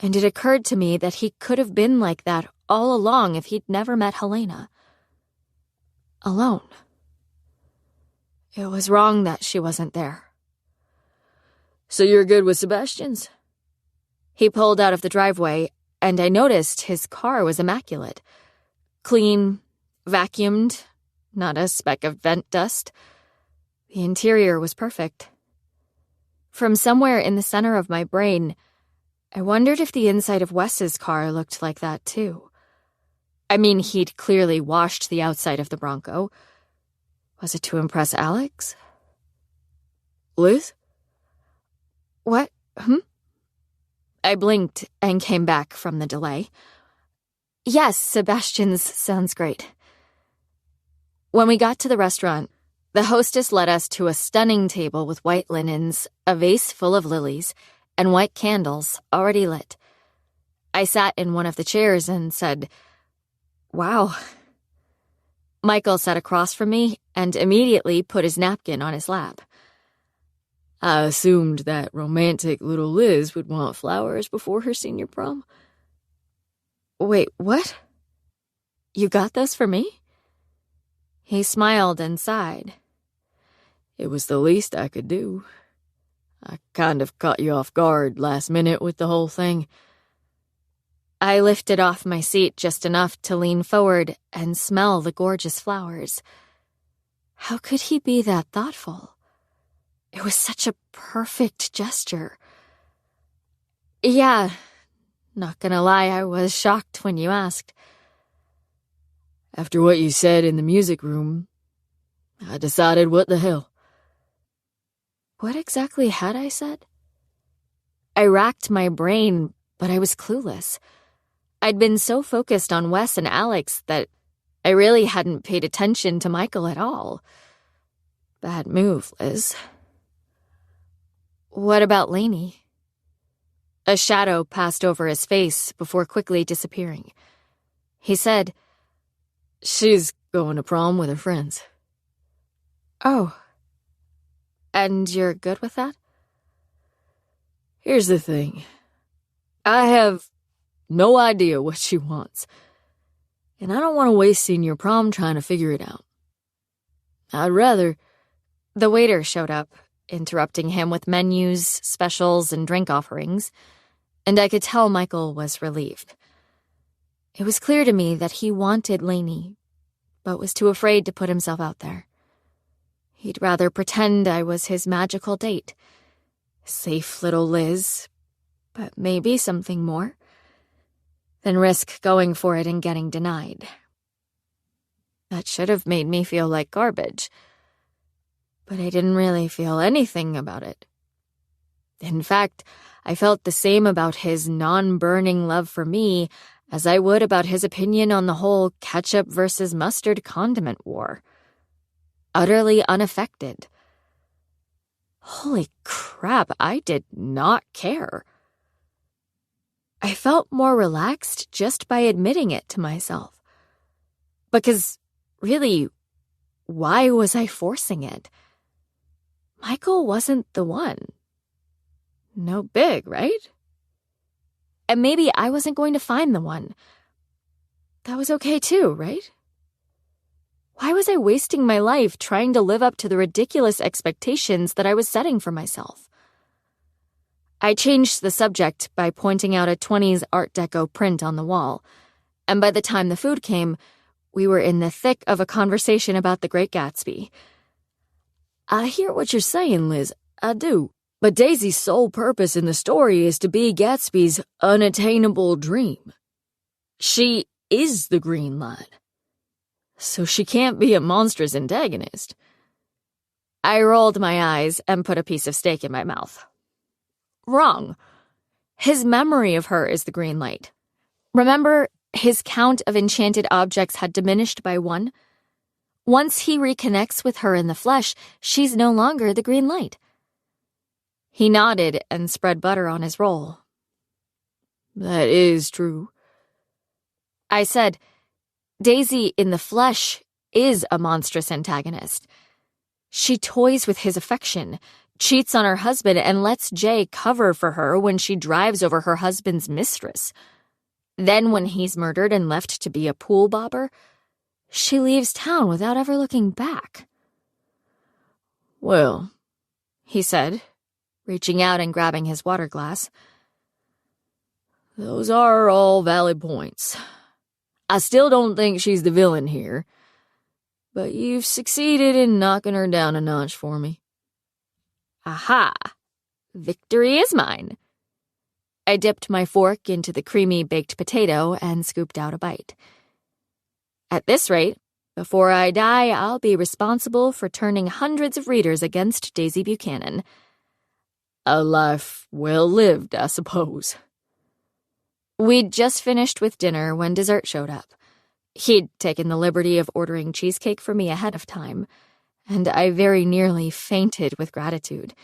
and it occurred to me that he could have been like that all along if he'd never met Helena. Alone. It was wrong that she wasn't there. "So you're good with Sebastian's?" He pulled out of the driveway, and I noticed his car was immaculate. Clean, vacuumed, not a speck of vent dust. The interior was perfect. From somewhere in the center of my brain, I wondered if the inside of Wes's car looked like that too. I mean, he'd clearly washed the outside of the Bronco. Was it to impress Alex? "Liz?" "What? I blinked and came back from the delay. "Yes, Sebastian's sounds great." When we got to the restaurant, the hostess led us to a stunning table with white linens, a vase full of lilies, and white candles already lit. I sat in one of the chairs and said, "Wow." Michael sat across from me and immediately put his napkin on his lap. "I assumed that romantic little Liz would want flowers before her senior prom." "Wait, what? You got those for me?" He smiled and sighed. "It was the least I could do. I kind of caught you off guard last minute with the whole thing." I lifted off my seat just enough to lean forward and smell the gorgeous flowers. How could he be that thoughtful? It was such a perfect gesture. Yeah, not gonna lie, I was shocked when you asked. "After what you said in the music room, I decided what the hell." What exactly had I said? I racked my brain, but I was clueless. I'd been so focused on Wes and Alex that I really hadn't paid attention to Michael at all. Bad move, Liz. What about Lainey? A shadow passed over his face before quickly disappearing. He said, "She's going to prom with her friends." "Oh. And you're good with that?" Here's the thing. I have no idea what she wants, and I don't want to waste senior prom trying to figure it out. I'd rather... The waiter showed up, interrupting him with menus, specials, and drink offerings, and I could tell Michael was relieved. It was clear to me that he wanted Lainey, but was too afraid to put himself out there. He'd rather pretend I was his magical date. Safe little Liz, but maybe something more, than risk going for it and getting denied. That should have made me feel like garbage, but I didn't really feel anything about it. In fact, I felt the same about his non-burning love for me as I would about his opinion on the whole ketchup versus mustard condiment war. Utterly unaffected. Holy crap, I did not care. I felt more relaxed just by admitting it to myself. Because, really, why was I forcing it? Michael wasn't the one. No big, right? And maybe I wasn't going to find the one. That was okay too, right? Why was I wasting my life trying to live up to the ridiculous expectations that I was setting for myself? I changed the subject by pointing out a 20s Art Deco print on the wall, and by the time the food came, we were in the thick of a conversation about The Great Gatsby. I hear what you're saying, Liz. I do. But Daisy's sole purpose in the story is to be Gatsby's unattainable dream. She is the green light. So she can't be a monstrous antagonist. I rolled my eyes and put a piece of steak in my mouth. Wrong. His memory of her is the green light. Remember, his count of enchanted objects had diminished by 1? Once he reconnects with her in the flesh, she's no longer the green light. He nodded and spread butter on his roll. That is true. I said, Daisy in the flesh is a monstrous antagonist. She toys with his affection, cheats on her husband, and lets Jay cover for her when she drives over her husband's mistress. Then when he's murdered and left to be a pool bobber, she leaves town without ever looking back. Well, he said, reaching out and grabbing his water glass. Those are all valid points. I still don't think she's the villain here, but you've succeeded in knocking her down a notch for me. Aha! Victory is mine. I dipped my fork into the creamy baked potato and scooped out a bite. At this rate, before I die, I'll be responsible for turning hundreds of readers against Daisy Buchanan. A life well lived, I suppose. We'd just finished with dinner when dessert showed up. He'd taken the liberty of ordering cheesecake for me ahead of time, and I very nearly fainted with gratitude.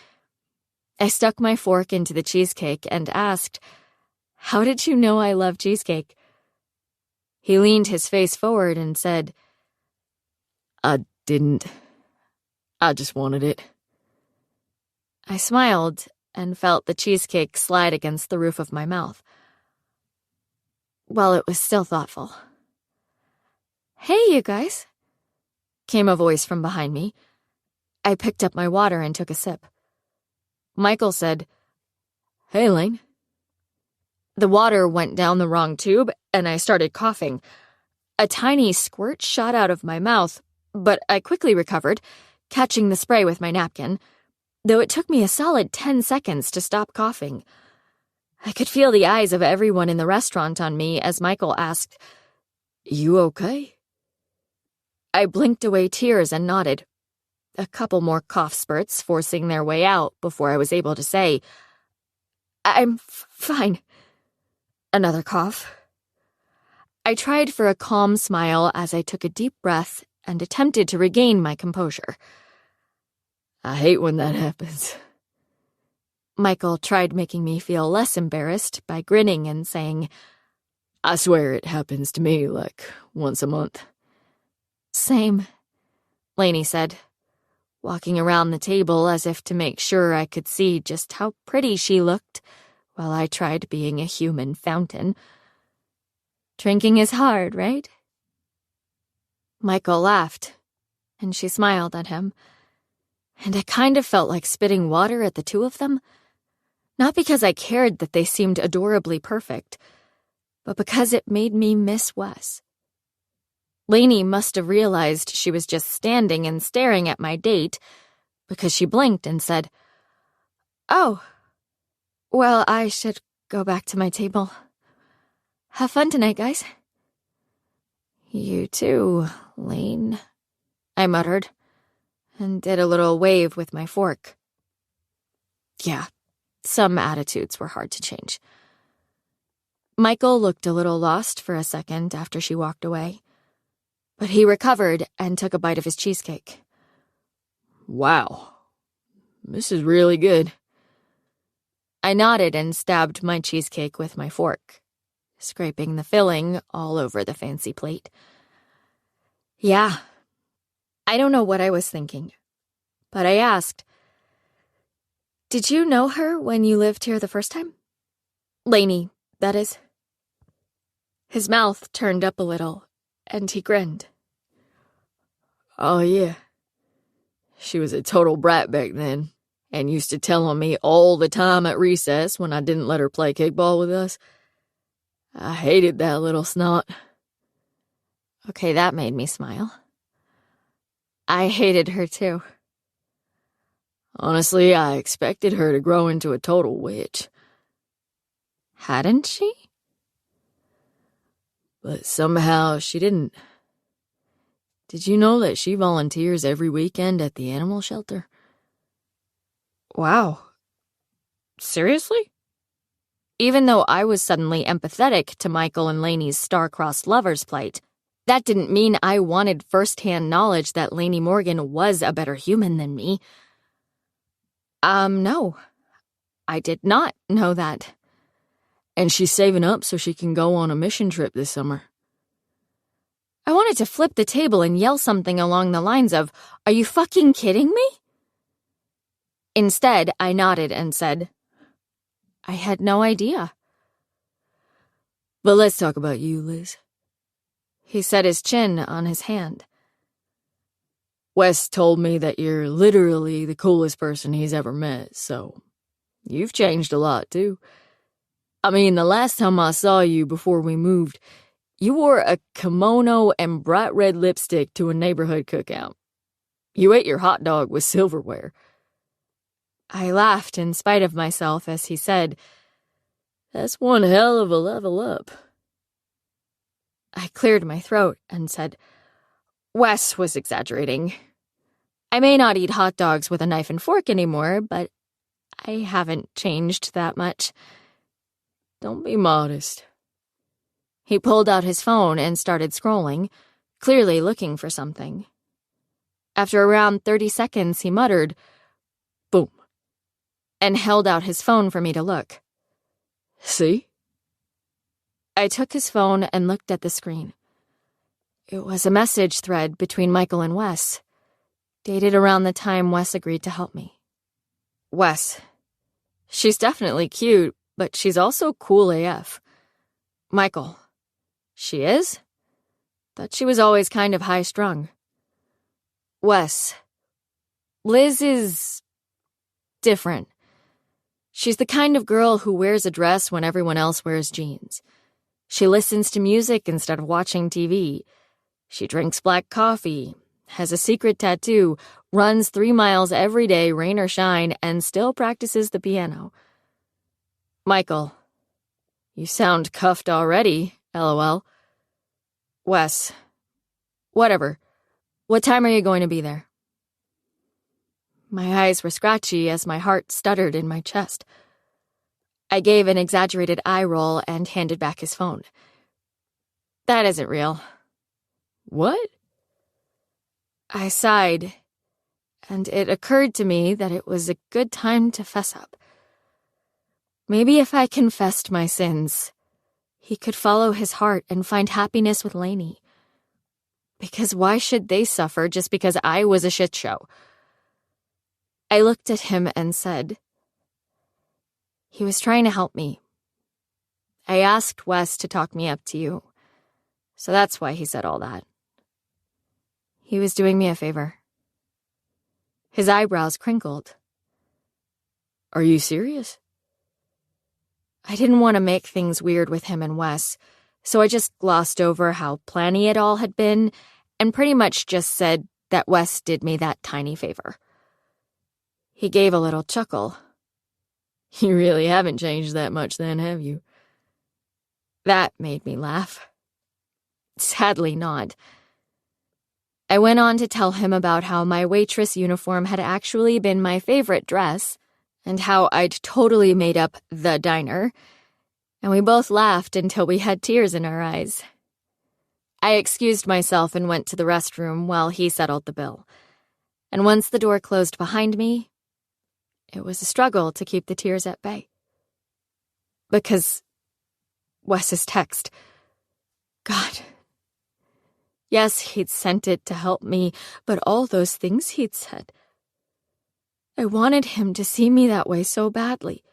I stuck my fork into the cheesecake and asked, "How did you know I love cheesecake?" He leaned his face forward and said, I didn't. I just wanted it. I smiled and felt the cheesecake slide against the roof of my mouth. Well, it was still thoughtful. "Hey, you guys," came a voice from behind me. I picked up my water and took a sip. Michael said, "Hey, Lane." The water went down the wrong tube, and I started coughing. A tiny squirt shot out of my mouth, but I quickly recovered, catching the spray with my napkin, though it took me a solid 10 seconds to stop coughing. I could feel the eyes of everyone in the restaurant on me as Michael asked, "You okay?" I blinked away tears and nodded. A couple more cough spurts forcing their way out before I was able to say, "I'm fine." Another cough. I tried for a calm smile as I took a deep breath and attempted to regain my composure. I hate when that happens. Michael tried making me feel less embarrassed by grinning and saying, "I swear it happens to me like once a month." "Same," Lainey said. walking around the table as if to make sure I could see just how pretty she looked while I tried being a human fountain. Drinking is hard, right? Michael laughed, and she smiled at him, and I kind of felt like spitting water at the two of them. Not because I cared that they seemed adorably perfect, but because it made me miss Wes. Lainey must have realized she was just standing and staring at my date because she blinked and said, "Oh, well, I should go back to my table. Have fun tonight, guys." "You too, Lane," I muttered, and did a little wave with my fork. Yeah, some attitudes were hard to change. Michael looked a little lost for a second after she walked away, but he recovered and took a bite of his cheesecake. "Wow, this is really good." I nodded and stabbed my cheesecake with my fork, scraping the filling all over the fancy plate. Yeah, I don't know what I was thinking, but I asked, "Did you know her when you lived here the first time? Lainey, that is." His mouth turned up a little, and he grinned. "Oh, yeah. She was a total brat back then, and used to tell on me all the time at recess when I didn't let her play kickball with us. I hated that little snot." Okay, that made me smile. I hated her too. "Honestly, I expected her to grow into a total witch." Hadn't she? But somehow she didn't. Did you know that she volunteers every weekend at the animal shelter? Wow. Seriously? Even though I was suddenly empathetic to Michael and Lainey's star-crossed lover's plight, that didn't mean I wanted first-hand knowledge that Lainey Morgan was a better human than me. No. I did not know that. And she's saving up so she can go on a mission trip this summer. I wanted to flip the table and yell something along the lines of, "Are you fucking kidding me?" Instead, I nodded and said, "I had no idea." "But let's talk about you, Liz." He set his chin on his hand. "Wes told me that you're literally the coolest person he's ever met, so you've changed a lot, too. I mean, the last time I saw you before we moved, you wore a kimono and bright red lipstick to a neighborhood cookout. You ate your hot dog with silverware." I laughed in spite of myself as he said, "That's one hell of a level up." I cleared my throat and said, "Wes was exaggerating. I may not eat hot dogs with a knife and fork anymore, but I haven't changed that much." "Don't be modest." He pulled out his phone and started scrolling, clearly looking for something. After around 30 seconds, he muttered, "Boom," and held out his phone for me to look. "See?" I took his phone and looked at the screen. It was a message thread between Michael and Wes, dated around the time Wes agreed to help me. "Wes, she's definitely cute, but she's also cool AF. Michael, she is? Thought she was always kind of high-strung. Wes, Liz is different. She's the kind of girl who wears a dress when everyone else wears jeans. She listens to music instead of watching TV. She drinks black coffee, has a secret tattoo, runs 3 miles every day, rain or shine, and still practices the piano. Michael, you sound cuffed already, LOL. Wes, whatever. What time are you going to be there?" My eyes were scratchy as my heart stuttered in my chest. I gave an exaggerated eye roll and handed back his phone. "That isn't real." "What?" I sighed, and it occurred to me that it was a good time to fess up. Maybe if I confessed my sins, he could follow his heart and find happiness with Lainey. Because why should they suffer just because I was a shit show? I looked at him and said, "He was trying to help me. I asked Wes to talk me up to you, so that's why he said all that. He was doing me a favor." His eyebrows crinkled. Are you serious? I didn't want to make things weird with him and Wes, so I just glossed over how planny it all had been and pretty much just said that Wes did me that tiny favor. He gave a little chuckle. You really haven't changed that much then, have you? That made me laugh. Sadly not. I went on to tell him about how my waitress uniform had actually been my favorite dress, and how I'd totally made up the diner, and we both laughed until we had tears in our eyes. I excused myself and went to the restroom while he settled the bill, and once the door closed behind me, it was a struggle to keep the tears at bay. Because Wes's text. God. Yes, he'd sent it to help me, but all those things he'd said. I wanted him to see me that way so badly.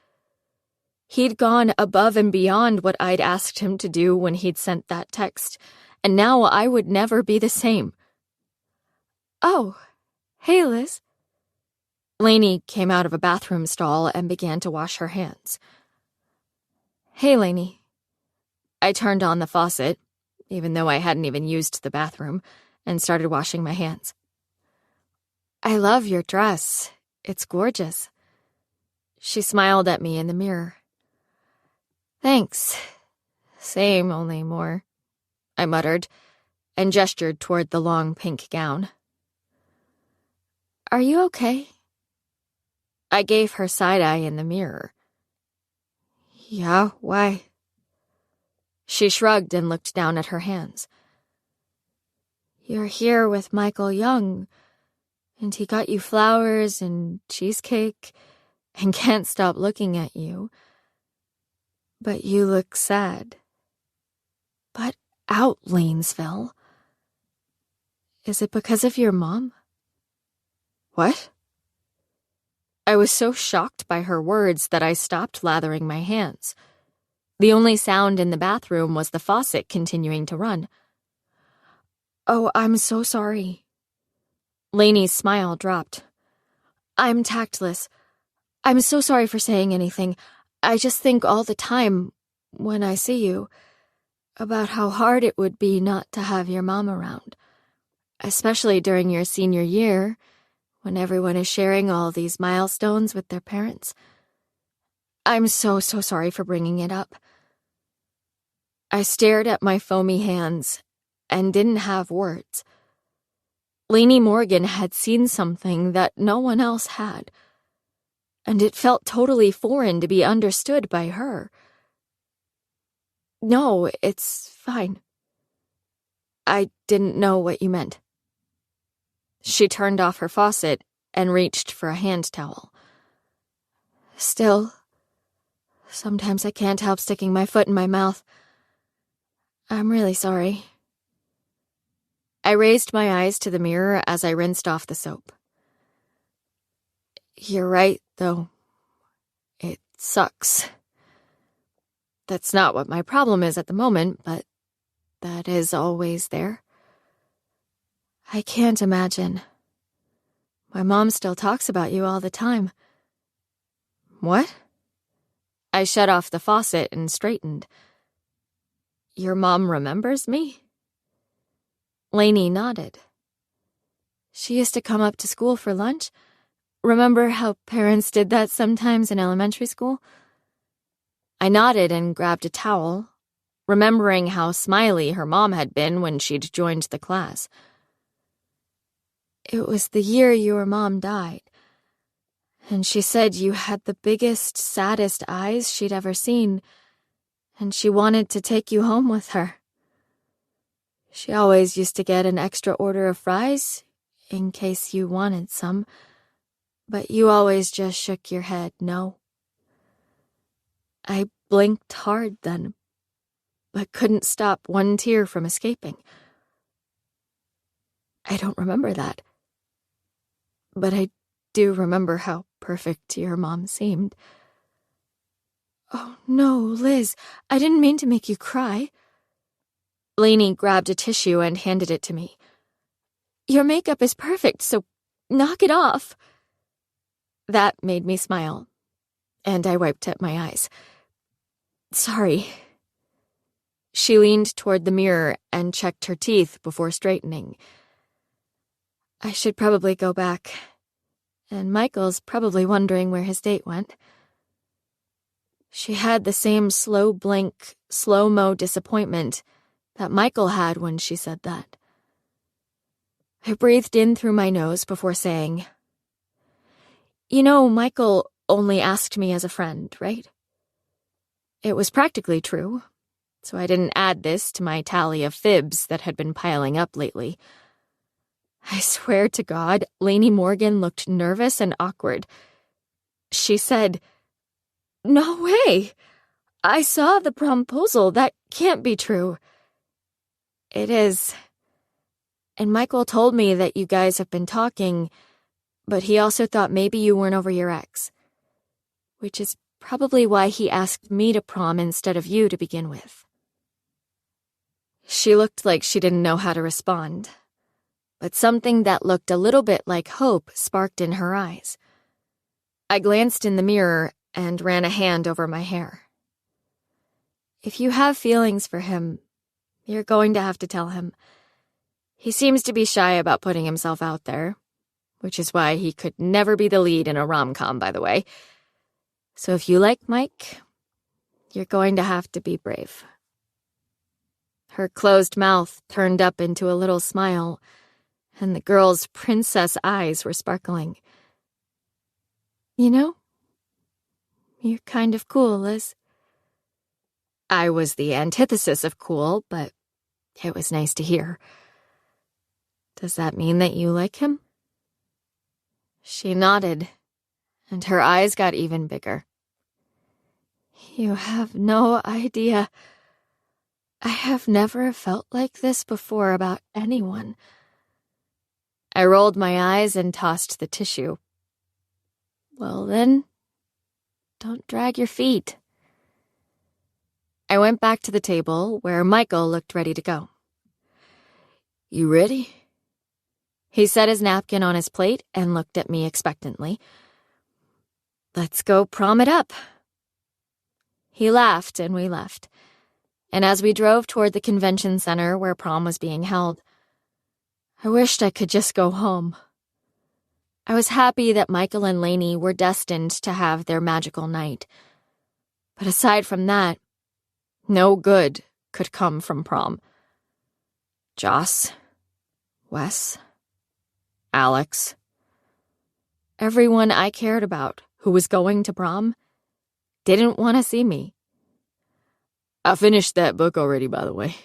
He'd gone above and beyond what I'd asked him to do when he'd sent that text, and now I would never be the same. "Oh, hey, Liz." Lainey came out of a bathroom stall and began to wash her hands. "Hey, Lainey." I turned on the faucet, even though I hadn't even used the bathroom, and started washing my hands. "I love your dress. It's gorgeous." She smiled at me in the mirror. "Thanks. Same, only more," I muttered, and gestured toward the long pink gown. "Are you okay?" I gave her side-eye in the mirror. "Yeah, why?" She shrugged and looked down at her hands. "You're here with Michael Young, and he got you flowers and cheesecake and can't stop looking at you. But you look sad." "But out, Lanesville. Is it because of your mom?" "What?" I was so shocked by her words that I stopped lathering my hands. The only sound in the bathroom was the faucet continuing to run. "Oh, I'm so sorry." Lainey's smile dropped. "I'm tactless. I'm so sorry for saying anything. I just think all the time, when I see you, about how hard it would be not to have your mom around, especially during your senior year, when everyone is sharing all these milestones with their parents. I'm so sorry for bringing it up." I stared at my foamy hands and didn't have words. Lainey Morgan had seen something that no one else had, and it felt totally foreign to be understood by her. "No, it's fine. I didn't know what you meant." She turned off her faucet and reached for a hand towel. "Still, sometimes I can't help sticking my foot in my mouth. I'm really sorry." I raised my eyes to the mirror as I rinsed off the soap. "You're right, though. It sucks. That's not what my problem is at the moment, but that is always there. I can't imagine. My mom still talks about you all the time." "What?" I shut off the faucet and straightened. "Your mom remembers me?" Lainey nodded. "She used to come up to school for lunch. Remember how parents did that sometimes in elementary school?" I nodded and grabbed a towel, remembering how smiley her mom had been when she'd joined the class. "It was the year your mom died, and she said you had the biggest, saddest eyes she'd ever seen, and she wanted to take you home with her. She always used to get an extra order of fries, in case you wanted some, but you always just shook your head no." I blinked hard then, but couldn't stop one tear from escaping. I don't remember that, but I do remember how perfect your mom seemed. Oh, no, Liz, I didn't mean to make you cry. Lainey grabbed a tissue and handed it to me. Your makeup is perfect, so knock it off. That made me smile, and I wiped at my eyes. Sorry. She leaned toward the mirror and checked her teeth before straightening. I should probably go back, and Michael's probably wondering where his date went. She had the same slow blink, slow-mo disappointment that Michael had when she said that. I breathed in through my nose before saying, You know, Michael only asked me as a friend, right? It was practically true, so I didn't add this to my tally of fibs that had been piling up lately. I swear to God, Lainey Morgan looked nervous and awkward. She said, No way! I saw the promposal. That can't be true. It is. And Michael told me that you guys have been talking, but he also thought maybe you weren't over your ex. Which is probably why he asked me to prom instead of you to begin with. She looked like she didn't know how to respond, but something that looked a little bit like hope sparked in her eyes. I glanced in the mirror and ran a hand over my hair. If you have feelings for him, you're going to have to tell him. He seems to be shy about putting himself out there, which is why he could never be the lead in a rom-com, by the way. So if you like Mike, you're going to have to be brave. Her closed mouth turned up into a little smile, and the girl's princess eyes were sparkling. You know, you're kind of cool, Liz. I was the antithesis of cool, but it was nice to hear. Does that mean that you like him? She nodded, and her eyes got even bigger. You have no idea. I have never felt like this before about anyone. I rolled my eyes and tossed the tissue. Well then, don't drag your feet. I went back to the table where Michael looked ready to go. You ready? He set his napkin on his plate and looked at me expectantly. Let's go prom it up. He laughed and we left. And as we drove toward the convention center where prom was being held, I wished I could just go home. I was happy that Michael and Lainey were destined to have their magical night. But aside from that, no good could come from prom. Joss, Wes, Alex, everyone I cared about who was going to prom didn't want to see me. I finished that book already, by the way.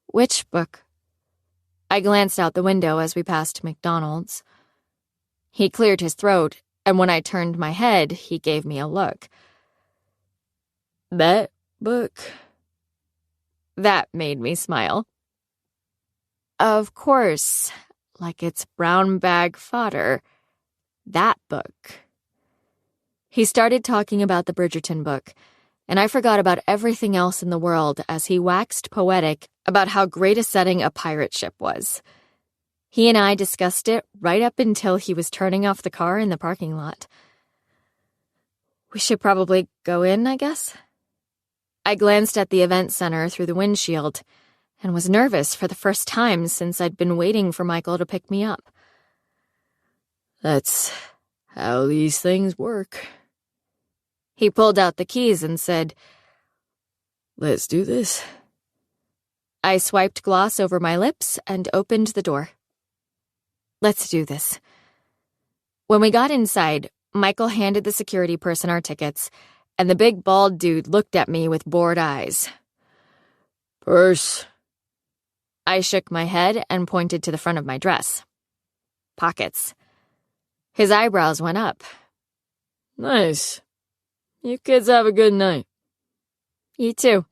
Which book? I glanced out the window as we passed McDonald's. He cleared his throat, and when I turned my head, he gave me a look. That book? That made me smile. Of course, like it's brown bag fodder. That book. He started talking about the Bridgerton book, and I forgot about everything else in the world as he waxed poetic about how great a setting a pirate ship was. He and I discussed it right up until he was turning off the car in the parking lot. We should probably go in, I guess? I glanced at the event center through the windshield and was nervous for the first time since I'd been waiting for Michael to pick me up. That's how these things work. He pulled out the keys and said, Let's do this. I swiped gloss over my lips and opened the door. Let's do this. When we got inside, Michael handed the security person our tickets, and the big bald dude looked at me with bored eyes. Purse. I shook my head and pointed to the front of my dress. Pockets. His eyebrows went up. Nice. You kids have a good night. You too.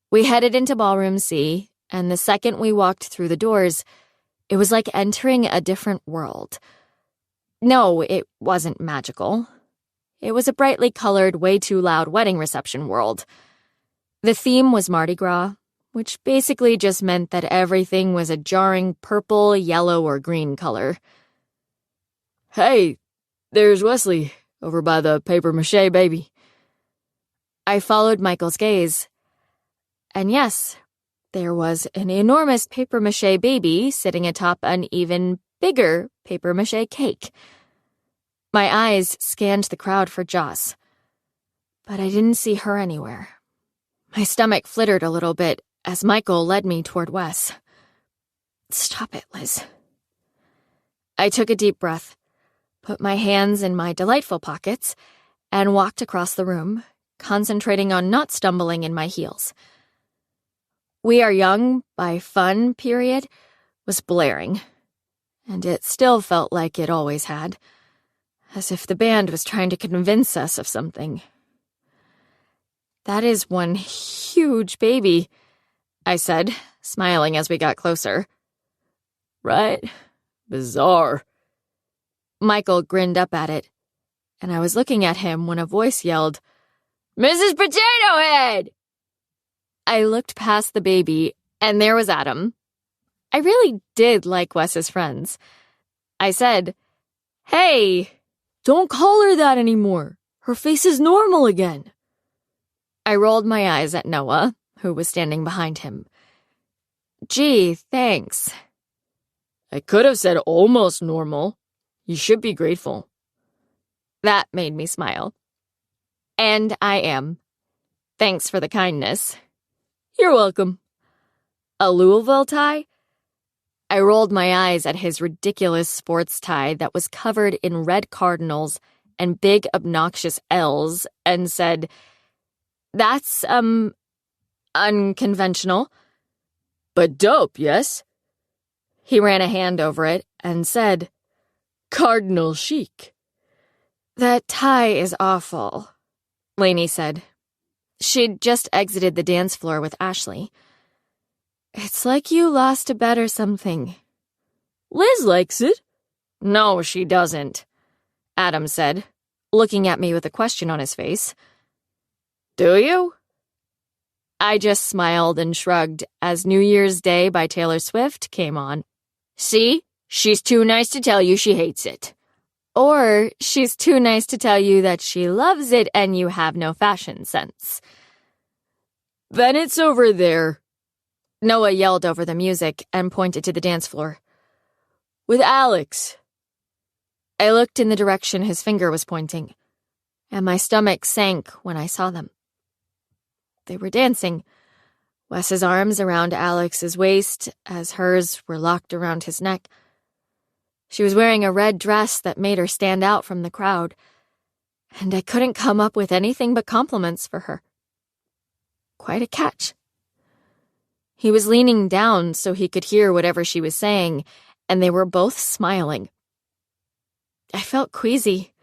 We headed into Ballroom C, and the second we walked through the doors, it was like entering a different world. No, it wasn't magical. It was a brightly colored, way too loud wedding reception world. The theme was Mardi Gras, which basically just meant that everything was a jarring purple, yellow, or green color. Hey, there's Wesley, over by the papier-mâché baby. I followed Michael's gaze. And yes, there was an enormous papier-mâché baby sitting atop an even bigger papier-mâché cake. My eyes scanned the crowd for Joss, but I didn't see her anywhere. My stomach flittered a little bit as Michael led me toward Wes. Stop it, Liz. I took a deep breath, put my hands in my delightful pockets, and walked across the room, concentrating on not stumbling in my heels. "We Are Young" by Fun, period, was blaring, and it still felt like it always had, as if the band was trying to convince us of something. "That is one huge baby," I said, smiling as we got closer. Right? Bizarre. Michael grinned up at it, and I was looking at him when a voice yelled, "Mrs. Potato Head!" I looked past the baby, and there was Adam. I really did like Wes's friends. I said, "Hey." Don't call her that anymore. Her face is normal again. I rolled my eyes at Noah, who was standing behind him. "Gee, thanks." I could have said almost normal. You should be grateful. That made me smile. And I am. Thanks for the kindness. You're welcome. A Louisville tie? I rolled my eyes at his ridiculous sports tie that was covered in red cardinals and big obnoxious L's and said, "That's, unconventional." But dope, yes? He ran a hand over it and said, "Cardinal chic." "That tie is awful," Lainey said. She'd just exited the dance floor with Ashley. "It's like you lost a bet or something." Liz likes it. "No, she doesn't," Adam said, looking at me with a question on his face. "Do you?" I just smiled and shrugged as New Year's Day by Taylor Swift came on. "See? She's too nice to tell you she hates it." Or she's too nice to tell you that she loves it and you have no fashion sense. "Then it's over there," Noah yelled over the music and pointed to the dance floor. "With Alex." I looked in the direction his finger was pointing, and my stomach sank when I saw them. They were dancing, Wes's arms around Alex's waist as hers were locked around his neck. She was wearing a red dress that made her stand out from the crowd, and I couldn't come up with anything but compliments for her. Quite a catch. He was leaning down so he could hear whatever she was saying, and they were both smiling. I felt queasy.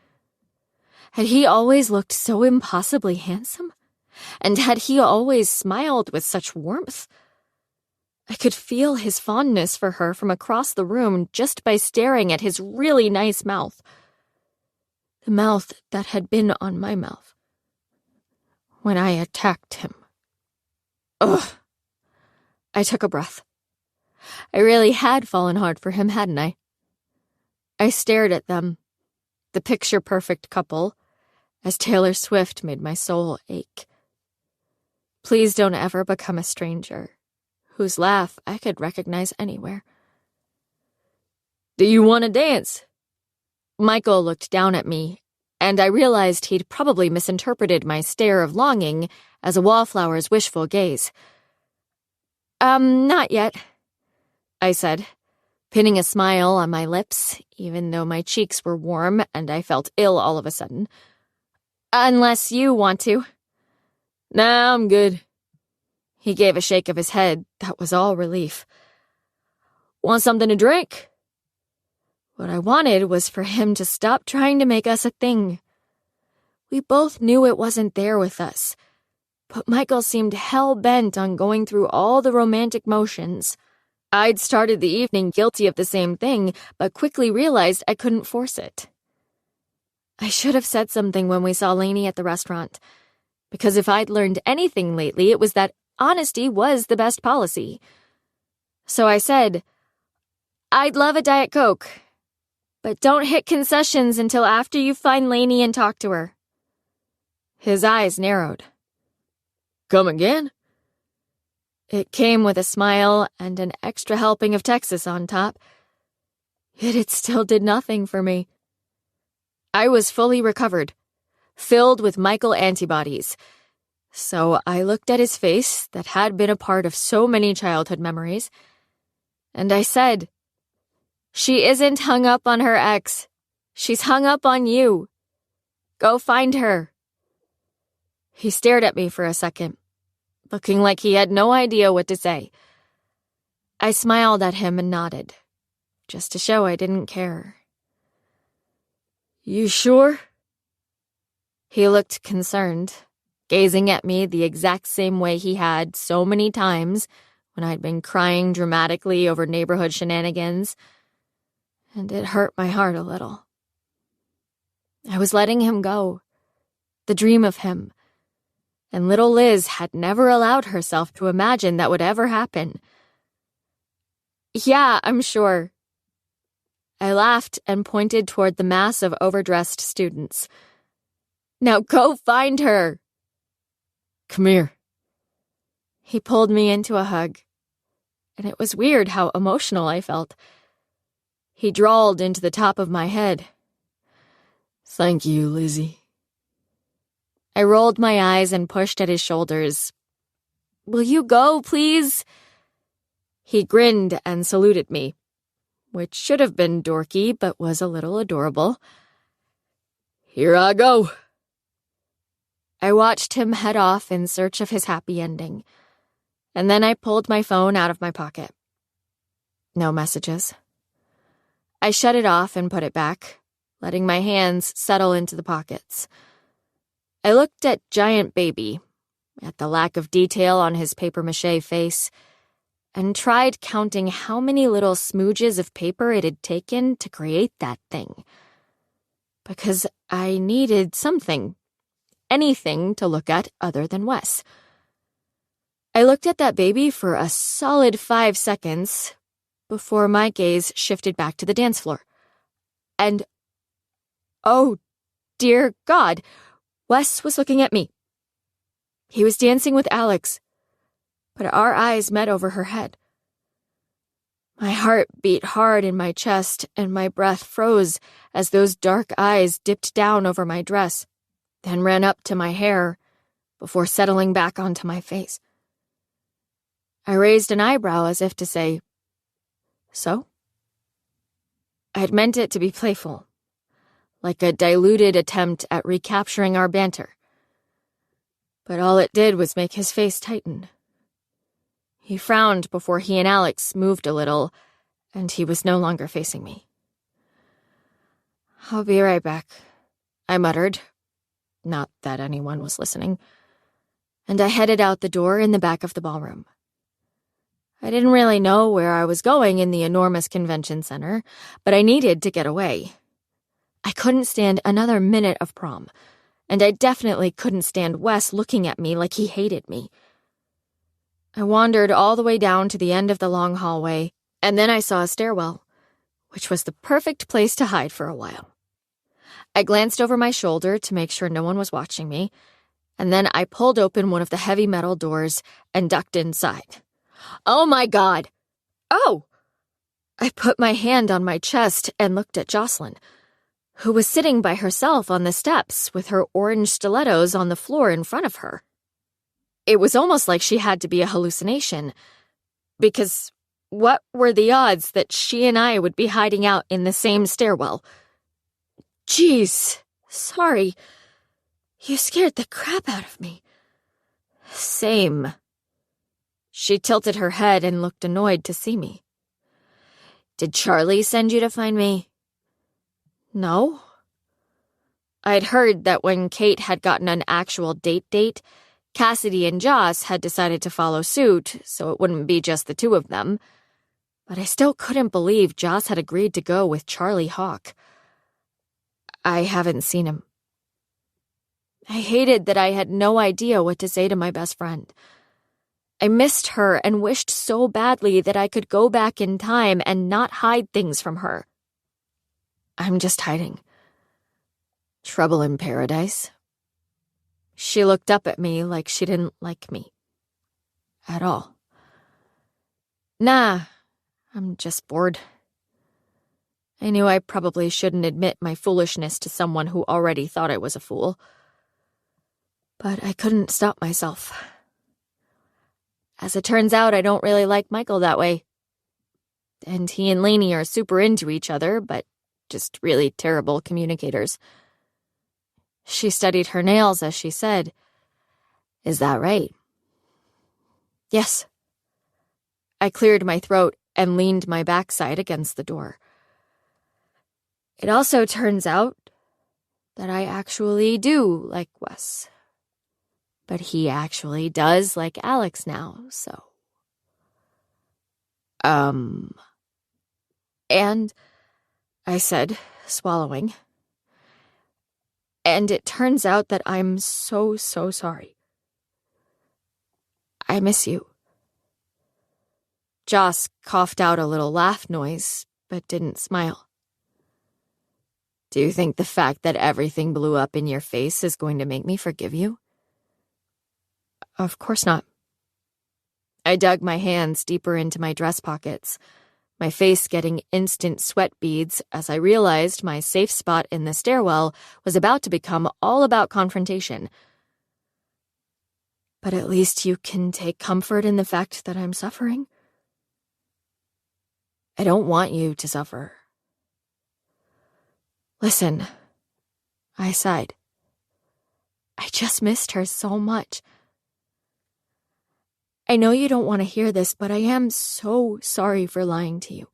Had he always looked so impossibly handsome? And had he always smiled with such warmth? I could feel his fondness for her from across the room just by staring at his really nice mouth. The mouth that had been on my mouth when I attacked him. Ugh. I took a breath. I really had fallen hard for him, hadn't I? I stared at them, the picture-perfect couple, as Taylor Swift made my soul ache. Please don't ever become a stranger, whose laugh I could recognize anywhere. "Do you want to dance?" Michael looked down at me, and I realized he'd probably misinterpreted my stare of longing as a wallflower's wishful gaze. Not yet," I said, pinning a smile on my lips, even though my cheeks were warm and I felt ill all of a sudden. "Unless you want to." "Nah, I'm good." He gave a shake of his head that was all relief. "Want something to drink?" What I wanted was for him to stop trying to make us a thing. We both knew it wasn't there with us, but Michael seemed hell-bent on going through all the romantic motions. I'd started the evening guilty of the same thing, but quickly realized I couldn't force it. I should have said something when we saw Lainey at the restaurant, because if I'd learned anything lately, it was that honesty was the best policy. So I said, "I'd love a Diet Coke, but don't hit concessions until after you find Lainey and talk to her." His eyes narrowed. Come again? It came with a smile and an extra helping of Texas on top. Yet it still did nothing for me. I was fully recovered, filled with Michael antibodies. So I looked at his face that had been a part of so many childhood memories, and I said, "She isn't hung up on her ex. She's hung up on you. Go find her." He stared at me for a second, looking like he had no idea what to say. I smiled at him and nodded, just to show I didn't care. You sure? He looked concerned, gazing at me the exact same way he had so many times when I'd been crying dramatically over neighborhood shenanigans, and it hurt my heart a little. I was letting him go, the dream of him, and little Liz had never allowed herself to imagine that would ever happen. "Yeah, I'm sure." I laughed and pointed toward the mass of overdressed students. "Now go find her." Come here. He pulled me into a hug, and it was weird how emotional I felt. He drawled into the top of my head. Thank you, Lizzie. I rolled my eyes and pushed at his shoulders. "Will you go, please?" He grinned and saluted me, which should have been dorky but was a little adorable. Here I go. I watched him head off in search of his happy ending, and then I pulled my phone out of my pocket. No messages. I shut it off and put it back, letting my hands settle into the pockets. I looked at Giant Baby, at the lack of detail on his papier-mâché face, and tried counting how many little smooges of paper it had taken to create that thing. Because I needed something, anything to look at other than Wes. I looked at that baby for a solid 5 seconds before my gaze shifted back to the dance floor. And, oh, dear God, Wes was looking at me. He was dancing with Alex, but our eyes met over her head. My heart beat hard in my chest, and my breath froze as those dark eyes dipped down over my dress, then ran up to my hair before settling back onto my face. I raised an eyebrow as if to say, "So?" I'd meant it to be playful, like a diluted attempt at recapturing our banter. But all it did was make his face tighten. He frowned before he and Alex moved a little, and he was no longer facing me. "I'll be right back," I muttered, not that anyone was listening, and I headed out the door in the back of the ballroom. I didn't really know where I was going in the enormous convention center, but I needed to get away. I couldn't stand another minute of prom, and I definitely couldn't stand Wes looking at me like he hated me. I wandered all the way down to the end of the long hallway, and then I saw a stairwell, which was the perfect place to hide for a while. I glanced over my shoulder to make sure no one was watching me, and then I pulled open one of the heavy metal doors and ducked inside. Oh my God! Oh! I put my hand on my chest and looked at Jocelyn, who was sitting by herself on the steps with her orange stilettos on the floor in front of her. It was almost like she had to be a hallucination, because what were the odds that she and I would be hiding out in the same stairwell? "Geez, sorry. You scared the crap out of me." "Same." She tilted her head and looked annoyed to see me. "Did Charlie send you to find me?" "No." I'd heard that when Kate had gotten an actual date, Cassidy and Joss had decided to follow suit, so it wouldn't be just the two of them. But I still couldn't believe Joss had agreed to go with Charlie Hawk. I haven't seen him. I hated that I had no idea what to say to my best friend. I missed her and wished so badly that I could go back in time and not hide things from her. I'm just hiding. Trouble in paradise? She looked up at me like she didn't like me. At all. Nah, I'm just bored. I knew I probably shouldn't admit my foolishness to someone who already thought I was a fool. But I couldn't stop myself. As it turns out, I don't really like Michael that way. And he and Lainey are super into each other, but just really terrible communicators. She studied her nails as she said, "Is that right?" Yes. I cleared my throat and leaned my backside against the door. It also turns out that I actually do like Wes. But he actually does like Alex now, so... And, I said, swallowing. And it turns out that I'm so sorry. I miss you. Joss coughed out a little laugh noise, but didn't smile. Do you think the fact that everything blew up in your face is going to make me forgive you? Of course not. I dug my hands deeper into my dress pockets, my face getting instant sweat beads as I realized my safe spot in the stairwell was about to become all about confrontation. But at least you can take comfort in the fact that I'm suffering. I don't want you to suffer. Listen, I sighed. I just missed her so much. I know you don't want to hear this, but I am so sorry for lying to you.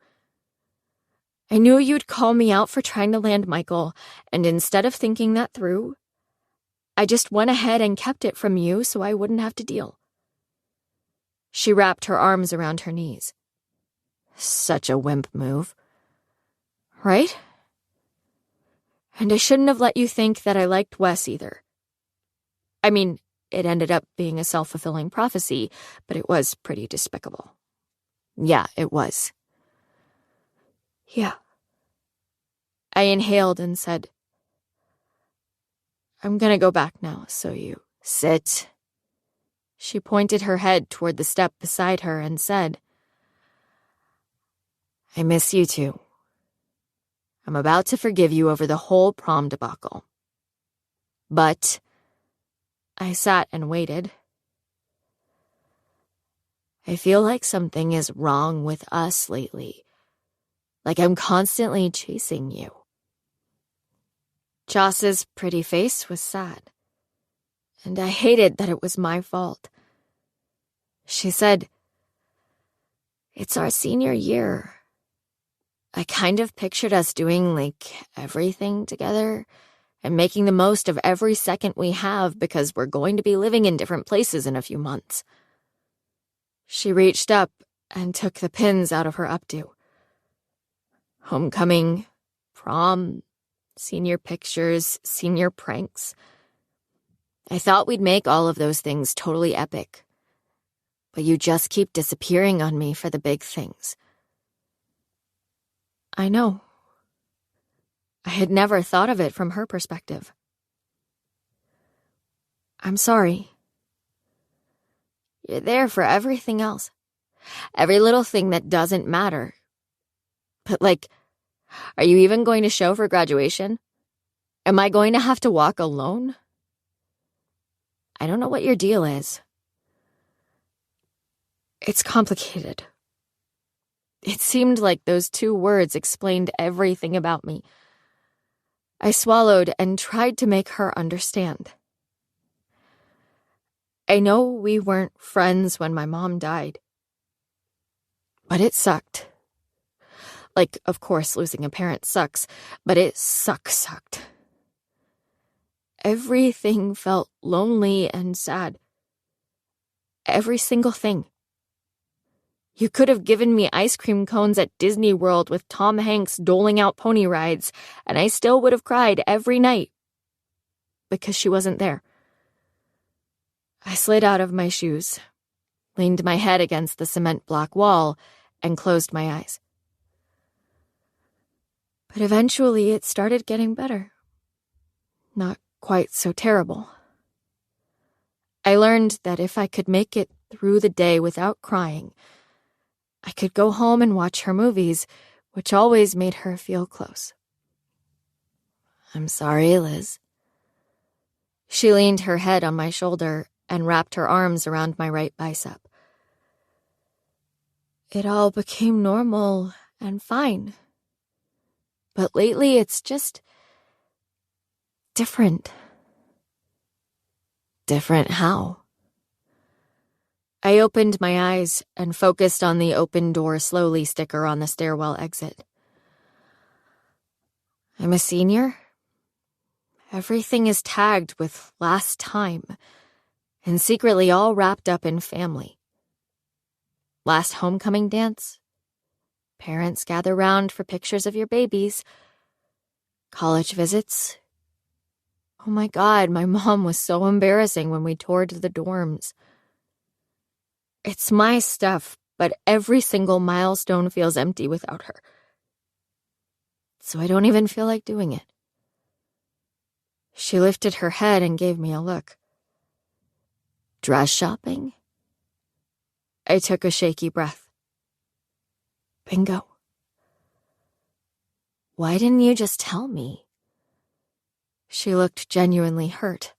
I knew you'd call me out for trying to land Michael, and instead of thinking that through, I just went ahead and kept it from you so I wouldn't have to deal. She wrapped her arms around her knees. Such a wimp move. Right? And I shouldn't have let you think that I liked Wes either. I mean, it ended up being a self-fulfilling prophecy, but it was pretty despicable. Yeah, it was. Yeah. I inhaled and said, I'm gonna go back now, so you sit. She pointed her head toward the step beside her and said, I miss you too. I'm about to forgive you over the whole prom debacle. But I sat and waited. I feel like something is wrong with us lately. Like I'm constantly chasing you. Joss's pretty face was sad, and I hated that it was my fault. She said, It's our senior year. I kind of pictured us doing, everything together and making the most of every second we have because we're going to be living in different places in a few months. She reached up and took the pins out of her updo. Homecoming, prom, senior pictures, senior pranks. I thought we'd make all of those things totally epic. But you just keep disappearing on me for the big things. I know. I had never thought of it from her perspective. I'm sorry. You're there for everything else. Every little thing that doesn't matter. But are you even going to show for graduation? Am I going to have to walk alone? I don't know what your deal is. It's complicated. It seemed like those 2 words explained everything about me. I swallowed and tried to make her understand. I know we weren't friends when my mom died. But it sucked. Of course, losing a parent sucks, but it sucked. Everything felt lonely and sad. Every single thing. You could have given me ice cream cones at Disney World with Tom Hanks doling out pony rides, and I still would have cried every night. Because she wasn't there. I slid out of my shoes, leaned my head against the cement block wall, and closed my eyes. But eventually it started getting better. Not quite so terrible. I learned that if I could make it through the day without crying, I could go home and watch her movies, which always made her feel close. I'm sorry, Liz. She leaned her head on my shoulder and wrapped her arms around my right bicep. It all became normal and fine. But lately it's just different. Different how? I opened my eyes and focused on the open door slowly sticker on the stairwell exit. I'm a senior. Everything is tagged with last time, and secretly all wrapped up in family. Last homecoming dance. Parents gather round for pictures of your babies. College visits. Oh my God, my mom was so embarrassing when we toured the dorms. It's my stuff, but every single milestone feels empty without her. So I don't even feel like doing it. She lifted her head and gave me a look. Dress shopping? I took a shaky breath. Bingo. Why didn't you just tell me? She looked genuinely hurt.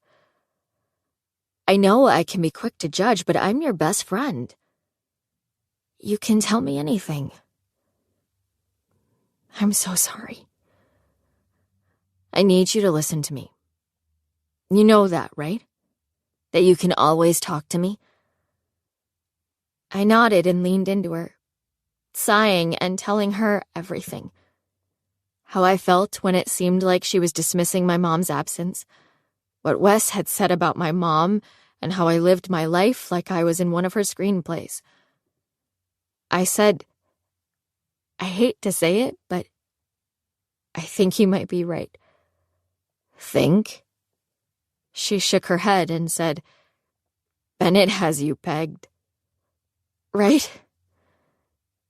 I know I can be quick to judge, but I'm your best friend. You can tell me anything. I'm so sorry. I need you to listen to me. You know that, right? That you can always talk to me? I nodded and leaned into her, sighing and telling her everything. How I felt when it seemed like she was dismissing my mom's absence, what Wes had said about my mom, and how I lived my life like I was in one of her screenplays. I said, I hate to say it, but I think you might be right. Think? She shook her head and said, Bennett has you pegged. Right?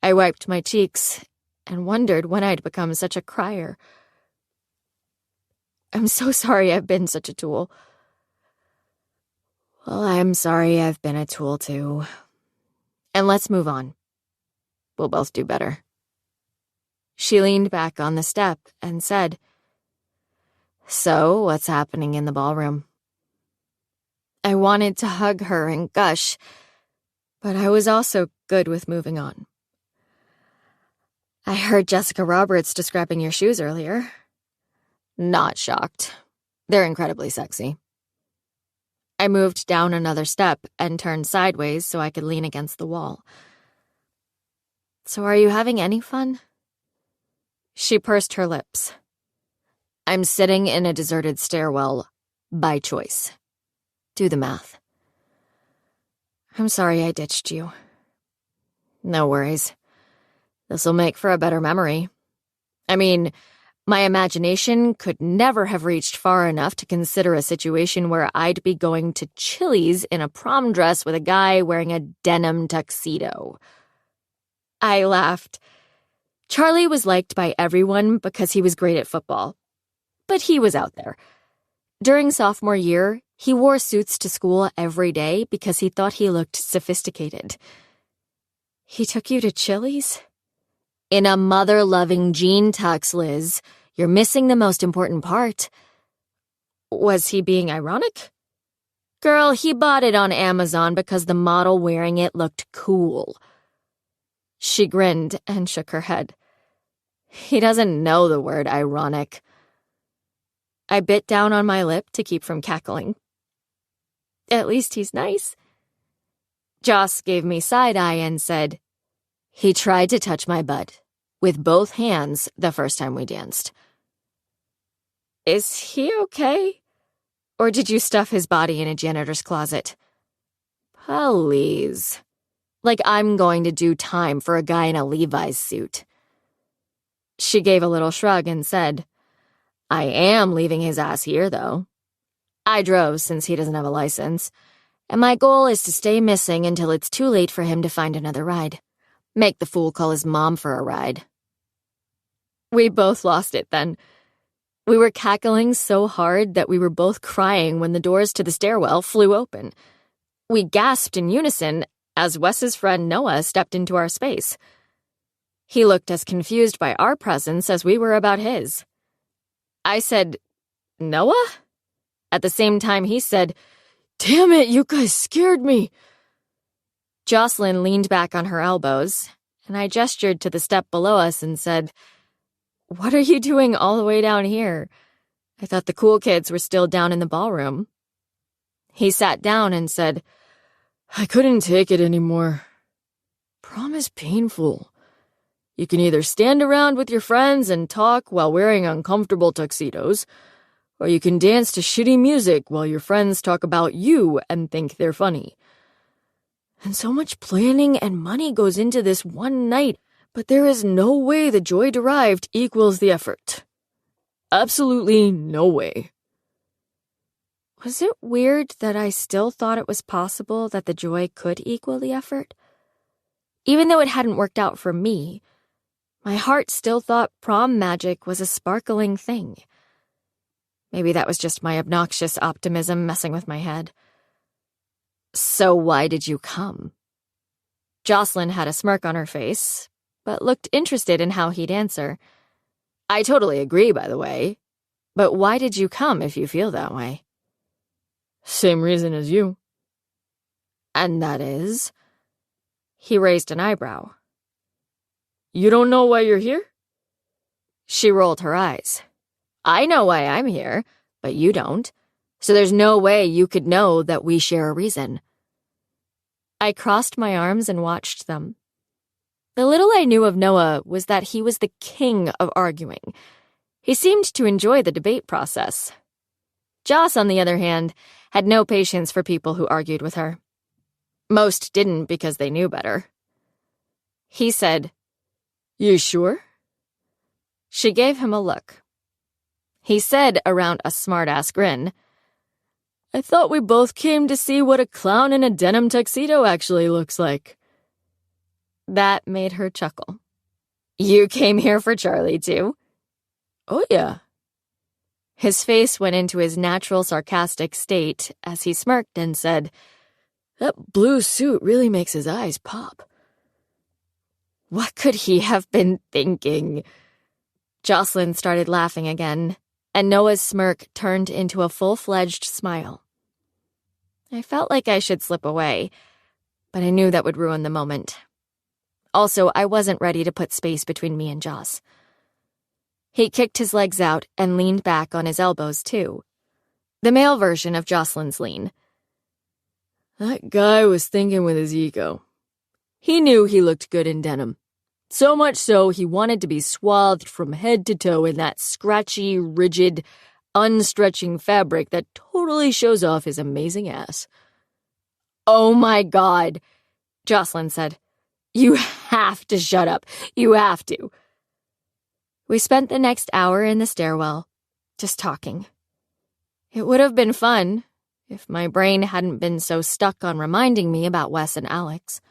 I wiped my cheeks and wondered when I'd become such a crier. I'm so sorry I've been such a tool. Well, I'm sorry I've been a tool too. And let's move on. We'll both do better. She leaned back on the step and said, So, what's happening in the ballroom? I wanted to hug her and gush, but I was also good with moving on. I heard Jessica Roberts describing your shoes earlier. Not shocked. They're incredibly sexy. I moved down another step and turned sideways so I could lean against the wall. So are you having any fun? She pursed her lips. I'm sitting in a deserted stairwell by choice. Do the math. I'm sorry I ditched you. No worries. This'll make for a better memory. I mean, my imagination could never have reached far enough to consider a situation where I'd be going to Chili's in a prom dress with a guy wearing a denim tuxedo. I laughed. Charlie was liked by everyone because he was great at football. But he was out there. During sophomore year, he wore suits to school every day because he thought he looked sophisticated. He took you to Chili's? In a mother-loving jean tux, Liz. You're missing the most important part. Was he being ironic? Girl, he bought it on Amazon because the model wearing it looked cool. She grinned and shook her head. He doesn't know the word ironic. I bit down on my lip to keep from cackling. At least he's nice. Joss gave me side-eye and said, He tried to touch my butt with both hands the first time we danced. Is he okay? Or did you stuff his body in a janitor's closet? Please. Like I'm going to do time for a guy in a Levi's suit. She gave a little shrug and said, I am leaving his ass here, though. I drove since he doesn't have a license, and my goal is to stay missing until it's too late for him to find another ride. Make the fool call his mom for a ride. We both lost it then. We were cackling so hard that we were both crying when the doors to the stairwell flew open. We gasped in unison as Wes's friend Noah stepped into our space. He looked as confused by our presence as we were about his. I said, Noah? At the same time he said, Damn it, you guys scared me. Jocelyn leaned back on her elbows, and I gestured to the step below us and said, What are you doing all the way down here? I thought the cool kids were still down in the ballroom. He sat down and said, I couldn't take it anymore. Prom is painful. You can either stand around with your friends and talk while wearing uncomfortable tuxedos, or you can dance to shitty music while your friends talk about you and think they're funny. And so much planning and money goes into this one night, but there is no way the joy derived equals the effort. Absolutely no way. Was it weird that I still thought it was possible that the joy could equal the effort? Even though it hadn't worked out for me, my heart still thought prom magic was a sparkling thing. Maybe that was just my obnoxious optimism messing with my head. So why did you come? Jocelyn had a smirk on her face, but looked interested in how he'd answer. I totally agree, by the way. But why did you come if you feel that way? Same reason as you. And that is? He raised an eyebrow. You don't know why you're here? She rolled her eyes. I know why I'm here, but you don't. So there's no way you could know that we share a reason. I crossed my arms and watched them. The little I knew of Noah was that he was the king of arguing. He seemed to enjoy the debate process. Joss, on the other hand, had no patience for people who argued with her. Most didn't because they knew better. He said, You sure? She gave him a look. He said around a smart-ass grin, I thought we both came to see what a clown in a denim tuxedo actually looks like. That made her chuckle. You came here for Charlie, too? Oh, yeah. His face went into his natural sarcastic state as he smirked and said, That blue suit really makes his eyes pop. What could he have been thinking? Jocelyn started laughing again, and Noah's smirk turned into a full-fledged smile. I felt like I should slip away, but I knew that would ruin the moment. Also, I wasn't ready to put space between me and Joss. He kicked his legs out and leaned back on his elbows, too. The male version of Jocelyn's lean. That guy was thinking with his ego. He knew he looked good in denim. So much so he wanted to be swathed from head to toe in that scratchy, rigid, unstretching fabric that totally shows off his amazing ass. Oh my God, Jocelyn said. You have to shut up. You have to. We spent the next hour in the stairwell, just talking. It would have been fun if my brain hadn't been so stuck on reminding me about Wes and Alex.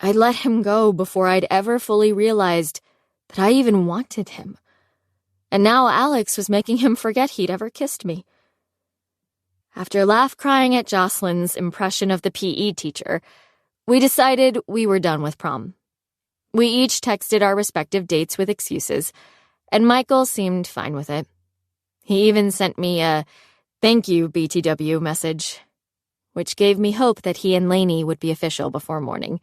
I'd let him go before I'd ever fully realized that I even wanted him. And now Alex was making him forget he'd ever kissed me. After laugh-crying at Jocelyn's impression of the PE teacher, we decided we were done with prom. We each texted our respective dates with excuses, and Michael seemed fine with it. He even sent me a "Thank you, BTW" message, which gave me hope that he and Lainey would be official before morning.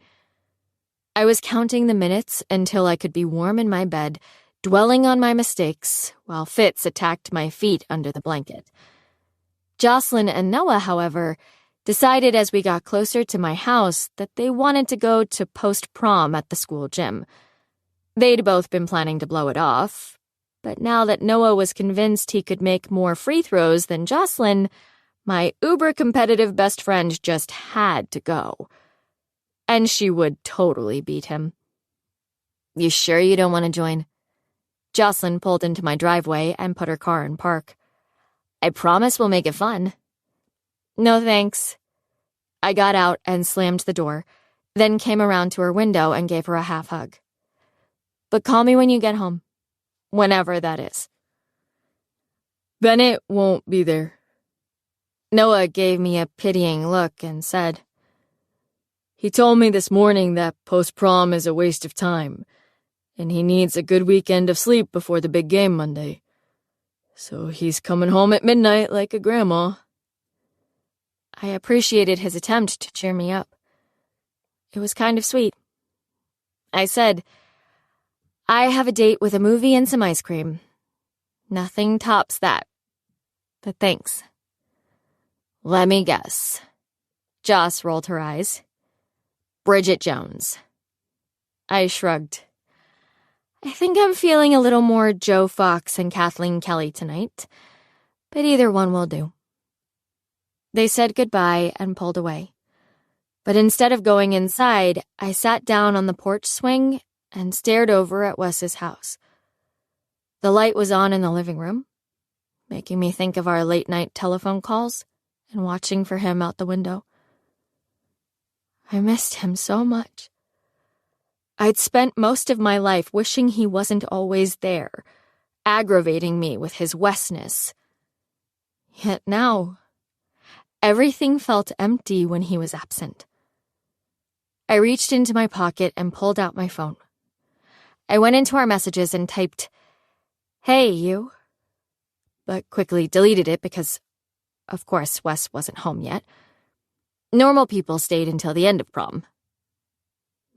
I was counting the minutes until I could be warm in my bed, dwelling on my mistakes, while Fitz attacked my feet under the blanket. Jocelyn and Noah, however, decided as we got closer to my house that they wanted to go to post-prom at the school gym. They'd both been planning to blow it off, but now that Noah was convinced he could make more free throws than Jocelyn, my uber-competitive best friend just had to go. And she would totally beat him. You sure you don't want to join? Jocelyn pulled into my driveway and put her car in park. I promise we'll make it fun. No thanks. I got out and slammed the door, then came around to her window and gave her a half hug. But call me when you get home. Whenever that is. Bennett won't be there. Noah gave me a pitying look and said, He told me this morning that post-prom is a waste of time, and he needs a good weekend of sleep before the big game Monday. So he's coming home at midnight like a grandma. I appreciated his attempt to cheer me up. It was kind of sweet. I said, I have a date with a movie and some ice cream. Nothing tops that. But thanks. Let me guess. Joss rolled her eyes. Bridget Jones. I shrugged. I think I'm feeling a little more Joe Fox and Kathleen Kelly tonight, but either one will do. They said goodbye and pulled away. But instead of going inside, I sat down on the porch swing and stared over at Wes's house. The light was on in the living room, making me think of our late-night telephone calls and watching for him out the window. I missed him so much. I'd spent most of my life wishing he wasn't always there, aggravating me with his Wesness. Yet now, everything felt empty when he was absent. I reached into my pocket and pulled out my phone. I went into our messages and typed, Hey, you, but quickly deleted it because, of course, Wes wasn't home yet. Normal people stayed until the end of prom.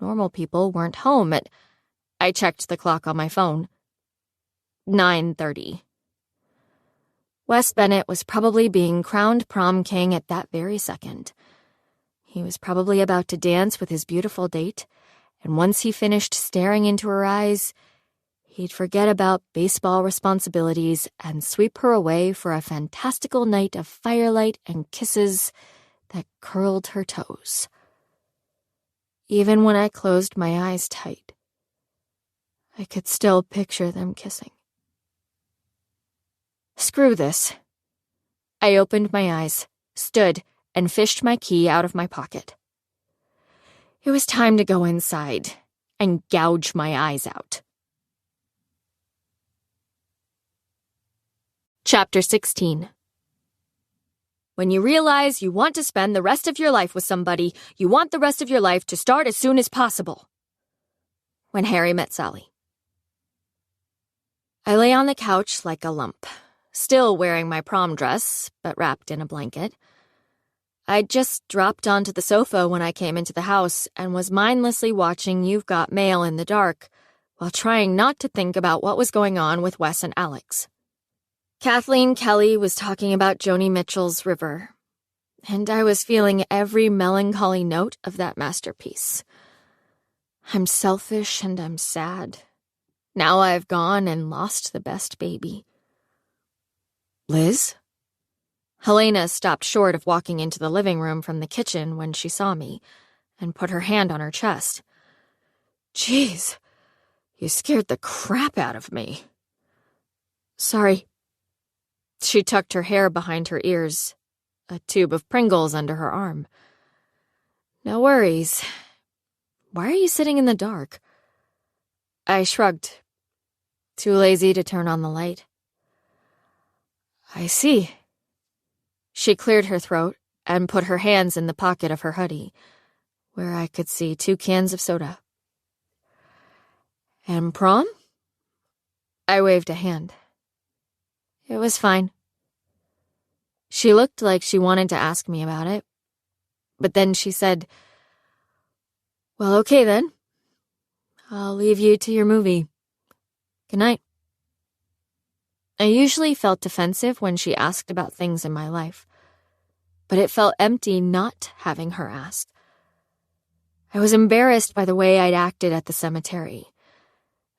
Normal people weren't home at, I checked the clock on my phone, 9:30. Wes Bennett was probably being crowned prom king at that very second. He was probably about to dance with his beautiful date, and once he finished staring into her eyes, he'd forget about baseball responsibilities and sweep her away for a fantastical night of firelight and kisses that curled her toes. Even when I closed my eyes tight, I could still picture them kissing. Screw this. I opened my eyes, stood, and fished my key out of my pocket. It was time to go inside and gouge my eyes out. Chapter 16. When you realize you want to spend the rest of your life with somebody, you want the rest of your life to start as soon as possible. When Harry Met Sally. I lay on the couch like a lump, still wearing my prom dress, but wrapped in a blanket. I'd just dropped onto the sofa when I came into the house and was mindlessly watching You've Got Mail in the dark, while trying not to think about what was going on with Wes and Alex. Kathleen Kelly was talking about Joni Mitchell's River, and I was feeling every melancholy note of that masterpiece. I'm selfish and I'm sad. Now I've gone and lost the best baby. Liz? Helena stopped short of walking into the living room from the kitchen when she saw me, and put her hand on her chest. Jeez, you scared the crap out of me. Sorry. She tucked her hair behind her ears, a tube of Pringles under her arm. No worries. Why are you sitting in the dark? I shrugged, too lazy to turn on the light. I see. She cleared her throat and put her hands in the pocket of her hoodie, where I could see 2 cans of soda. And prom? I waved a hand. It was fine. She looked like she wanted to ask me about it, but then she said, Well, okay then. I'll leave you to your movie. Good night. I usually felt defensive when she asked about things in my life, but it felt empty not having her ask. I was embarrassed by the way I'd acted at the cemetery,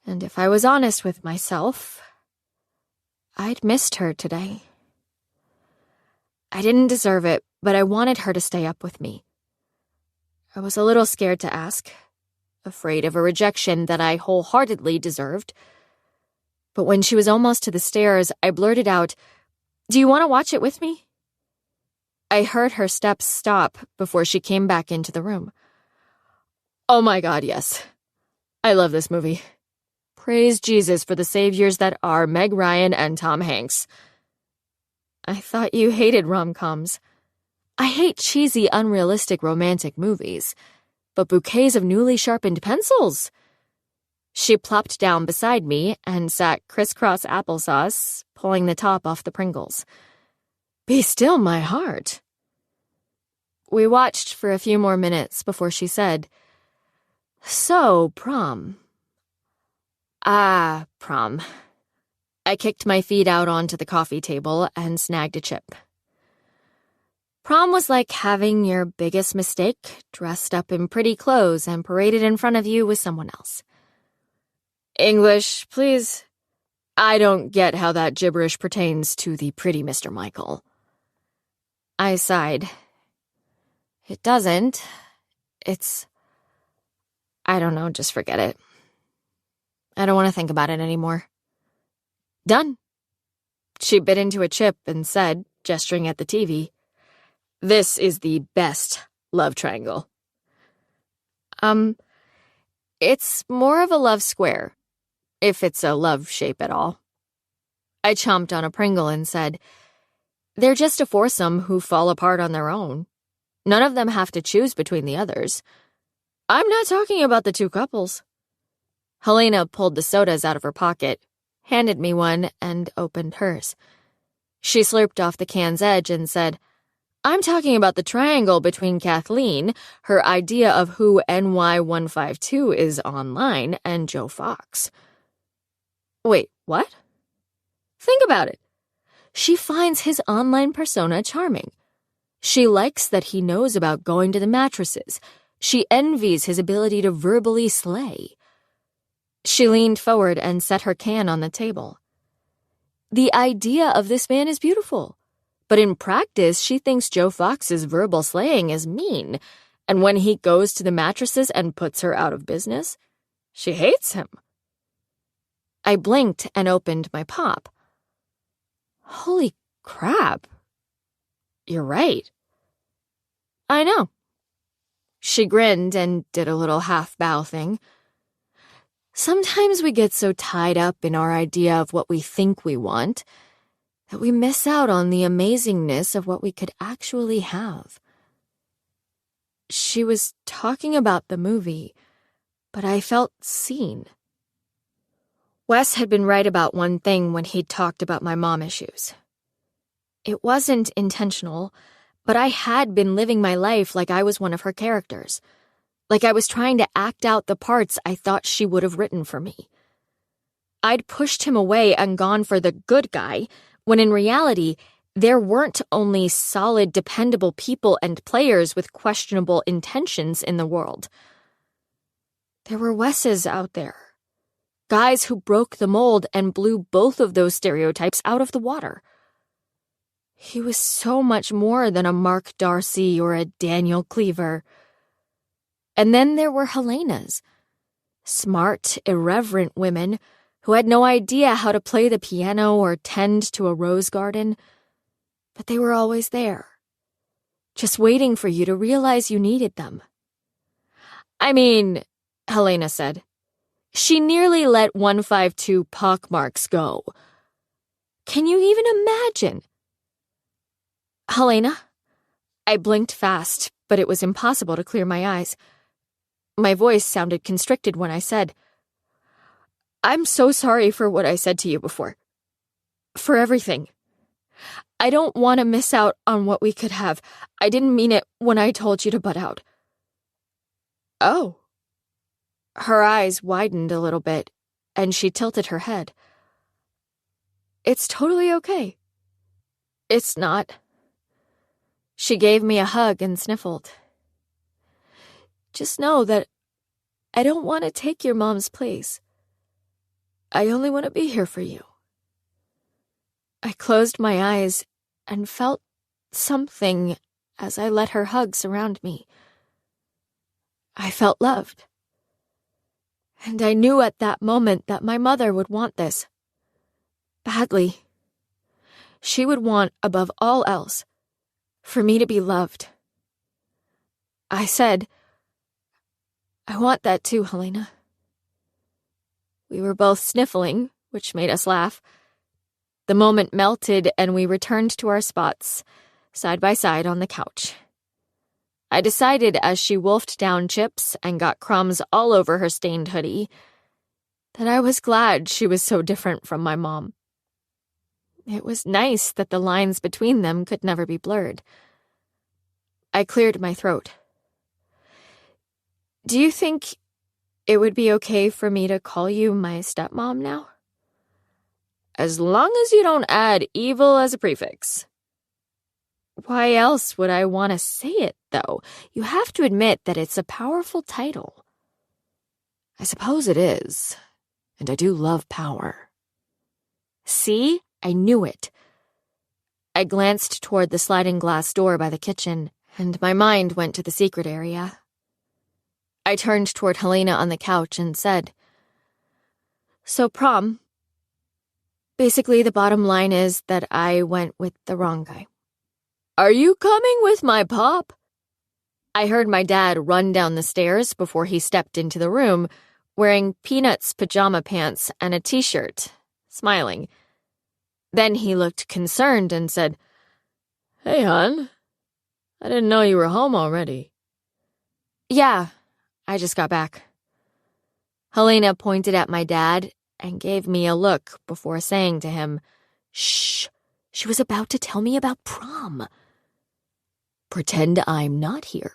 and if I was honest with myself, I'd missed her today. I didn't deserve it, but I wanted her to stay up with me. I was a little scared to ask, afraid of a rejection that I wholeheartedly deserved. But when she was almost to the stairs, I blurted out, "Do you want to watch it with me?" I heard her steps stop before she came back into the room. "Oh my God, yes. I love this movie. Praise Jesus for the saviors that are Meg Ryan and Tom Hanks." "I thought you hated rom-coms." "I hate cheesy, unrealistic romantic movies. But bouquets of newly sharpened pencils?" She plopped down beside me and sat crisscross applesauce, pulling the top off the Pringles. "Be still, my heart." We watched for a few more minutes before she said, "So, prom." Prom. I kicked my feet out onto the coffee table and snagged a chip. Prom was like having your biggest mistake dressed up in pretty clothes and paraded in front of you with someone else. "English, please." I don't get how that gibberish pertains to the pretty Mr. Michael. I sighed. It doesn't. I don't know, just forget it. I don't want to think about it anymore. Done. She bit into a chip and said, gesturing at the TV, "This is the best love triangle." It's more of a love square, if it's a love shape at all. I chomped on a Pringle and said, "They're just a foursome who fall apart on their own. None of them have to choose between the others. I'm not talking about the two couples." Helena pulled the sodas out of her pocket, handed me one, and opened hers. She slurped off the can's edge and said, "I'm talking about the triangle between Kathleen, her idea of who NY152 is online, and Joe Fox." Wait, what? Think about it. She finds his online persona charming. She likes that he knows about going to the mattresses. She envies his ability to verbally slay. She leaned forward and set her can on the table. The idea of this man is beautiful, but in practice she thinks Joe Fox's verbal slaying is mean, and when he goes to the mattresses and puts her out of business, she hates him. I blinked and opened my pop. Holy crap. You're right. I know. She grinned and did a little half-bow thing. Sometimes we get so tied up in our idea of what we think we want that we miss out on the amazingness of what we could actually have. She was talking about the movie, but I felt seen. Wes had been right about one thing when he'd talked about my mom issues. It wasn't intentional, but I had been living my life like I was one of her characters, like I was trying to act out the parts I thought she would have written for me. I'd pushed him away and gone for the good guy, when in reality, there weren't only solid, dependable people and players with questionable intentions in the world. There were Wesses out there. Guys who broke the mold and blew both of those stereotypes out of the water. He was so much more than a Mark Darcy or a Daniel Cleaver. And then there were Helenas. Smart, irreverent women who had no idea how to play the piano or tend to a rose garden. But they were always there, just waiting for you to realize you needed them. "I mean," Helena said, "she nearly let 152 pockmarks go. Can you even imagine?" "Helena?" I blinked fast, but it was impossible to clear my eyes. My voice sounded constricted when I said, "I'm so sorry for what I said to you before. For everything. I don't want to miss out on what we could have. I didn't mean it when I told you to butt out." "Oh." Her eyes widened a little bit, and she tilted her head. "It's totally okay." "It's not." She gave me a hug and sniffled. "Just know that I don't want to take your mom's place. I only want to be here for you." I closed my eyes and felt something as I let her hug surround me. I felt loved. And I knew at that moment that my mother would want this. Badly. She would want, above all else, for me to be loved. I said, I want that too, Helena. We were both sniffling, which made us laugh. The moment melted and we returned to our spots, side by side on the couch. I decided as she wolfed down chips and got crumbs all over her stained hoodie that I was glad she was so different from my mom. It was nice that the lines between them could never be blurred. I cleared my throat. Do you think it would be okay for me to call you my stepmom now? As long as you don't add evil as a prefix. Why else would I want to say it, though? You have to admit that it's a powerful title. I suppose it is, and I do love power. See? I knew it. I glanced toward the sliding glass door by the kitchen, and my mind went to the secret area. I turned toward Helena on the couch and said, So prom. Basically, the bottom line is that I went with the wrong guy. Are you coming with my pop? I heard my dad run down the stairs before he stepped into the room, wearing Peanuts pajama pants and a t-shirt, smiling. Then he looked concerned and said, Hey, hon. I didn't know you were home already. Yeah, I just got back. Helena pointed at my dad and gave me a look before saying to him, Shh, she was about to tell me about prom. Pretend I'm not here.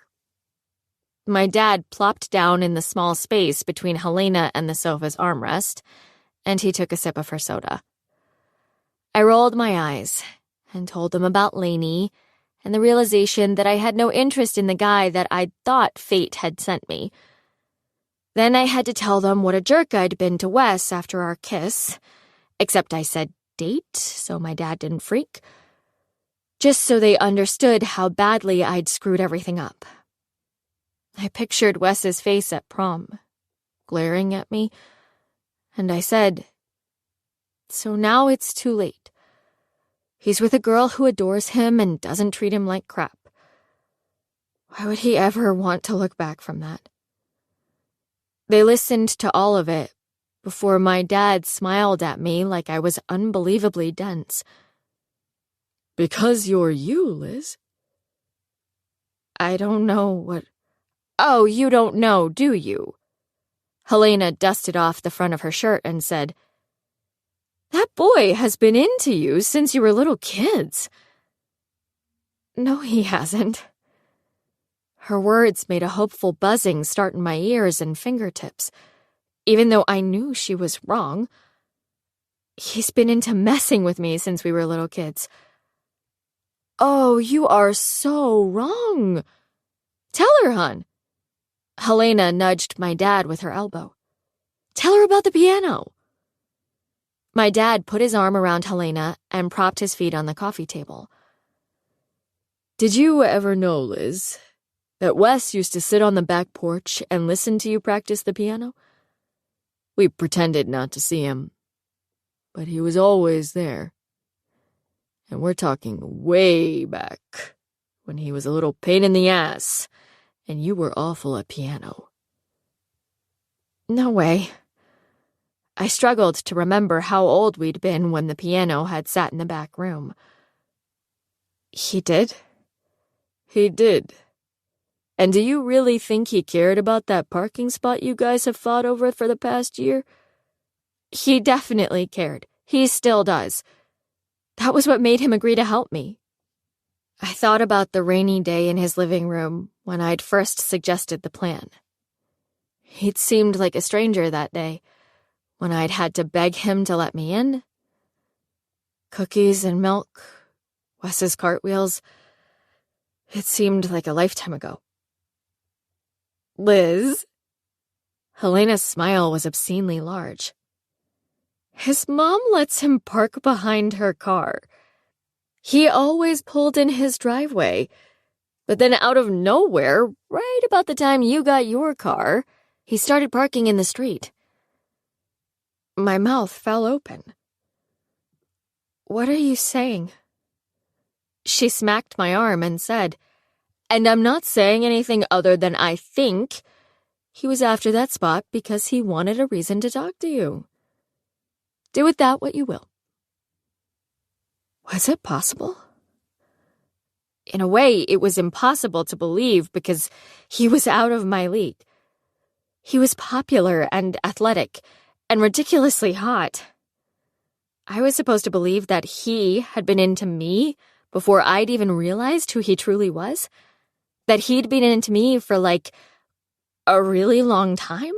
My dad plopped down in the small space between Helena and the sofa's armrest, and he took a sip of her soda. I rolled my eyes and told him about Lainey and the realization that I had no interest in the guy that I'd thought fate had sent me. Then I had to tell them what a jerk I'd been to Wes after our kiss, except I said date, so my dad didn't freak, just so they understood how badly I'd screwed everything up. I pictured Wes's face at prom, glaring at me, and I said, So now it's too late. He's with a girl who adores him and doesn't treat him like crap. Why would he ever want to look back from that? They listened to all of it before my dad smiled at me like I was unbelievably dense. Because you're you, Liz. I don't know what... Oh, you don't know, do you? Helena dusted off the front of her shirt and said, That boy has been into you since you were little kids. No, he hasn't. Her words made a hopeful buzzing start in my ears and fingertips, even though I knew she was wrong. He's been into messing with me since we were little kids. Oh, you are so wrong. Tell her, hon. Helena nudged my dad with her elbow. Tell her about the piano. My dad put his arm around Helena and propped his feet on the coffee table. Did you ever know, Liz, that Wes used to sit on the back porch and listen to you practice the piano? We pretended not to see him, but he was always there. And we're talking way back, when he was a little pain in the ass, and you were awful at piano. No way. I struggled to remember how old we'd been when the piano had sat in the back room. He did? He did. And do you really think he cared about that parking spot you guys have fought over for the past year? He definitely cared. He still does. That was what made him agree to help me. I thought about the rainy day in his living room when I'd first suggested the plan. He'd seemed like a stranger that day, when I'd had to beg him to let me in. Cookies and milk, Wes's cartwheels. It seemed like a lifetime ago. Liz? Helena's smile was obscenely large. His mom lets him park behind her car. He always pulled in his driveway. But then out of nowhere, right about the time you got your car, he started parking in the street. My mouth fell open. "What are you saying?" She smacked my arm and said, "And I'm not saying anything other than I think he was after that spot because he wanted a reason to talk to you. Do with that what you will." Was it possible? In a way, it was impossible to believe because he was out of my league. He was popular and athletic and ridiculously hot. I was supposed to believe that he had been into me before I'd even realized who he truly was? That he'd been into me for, like, a really long time?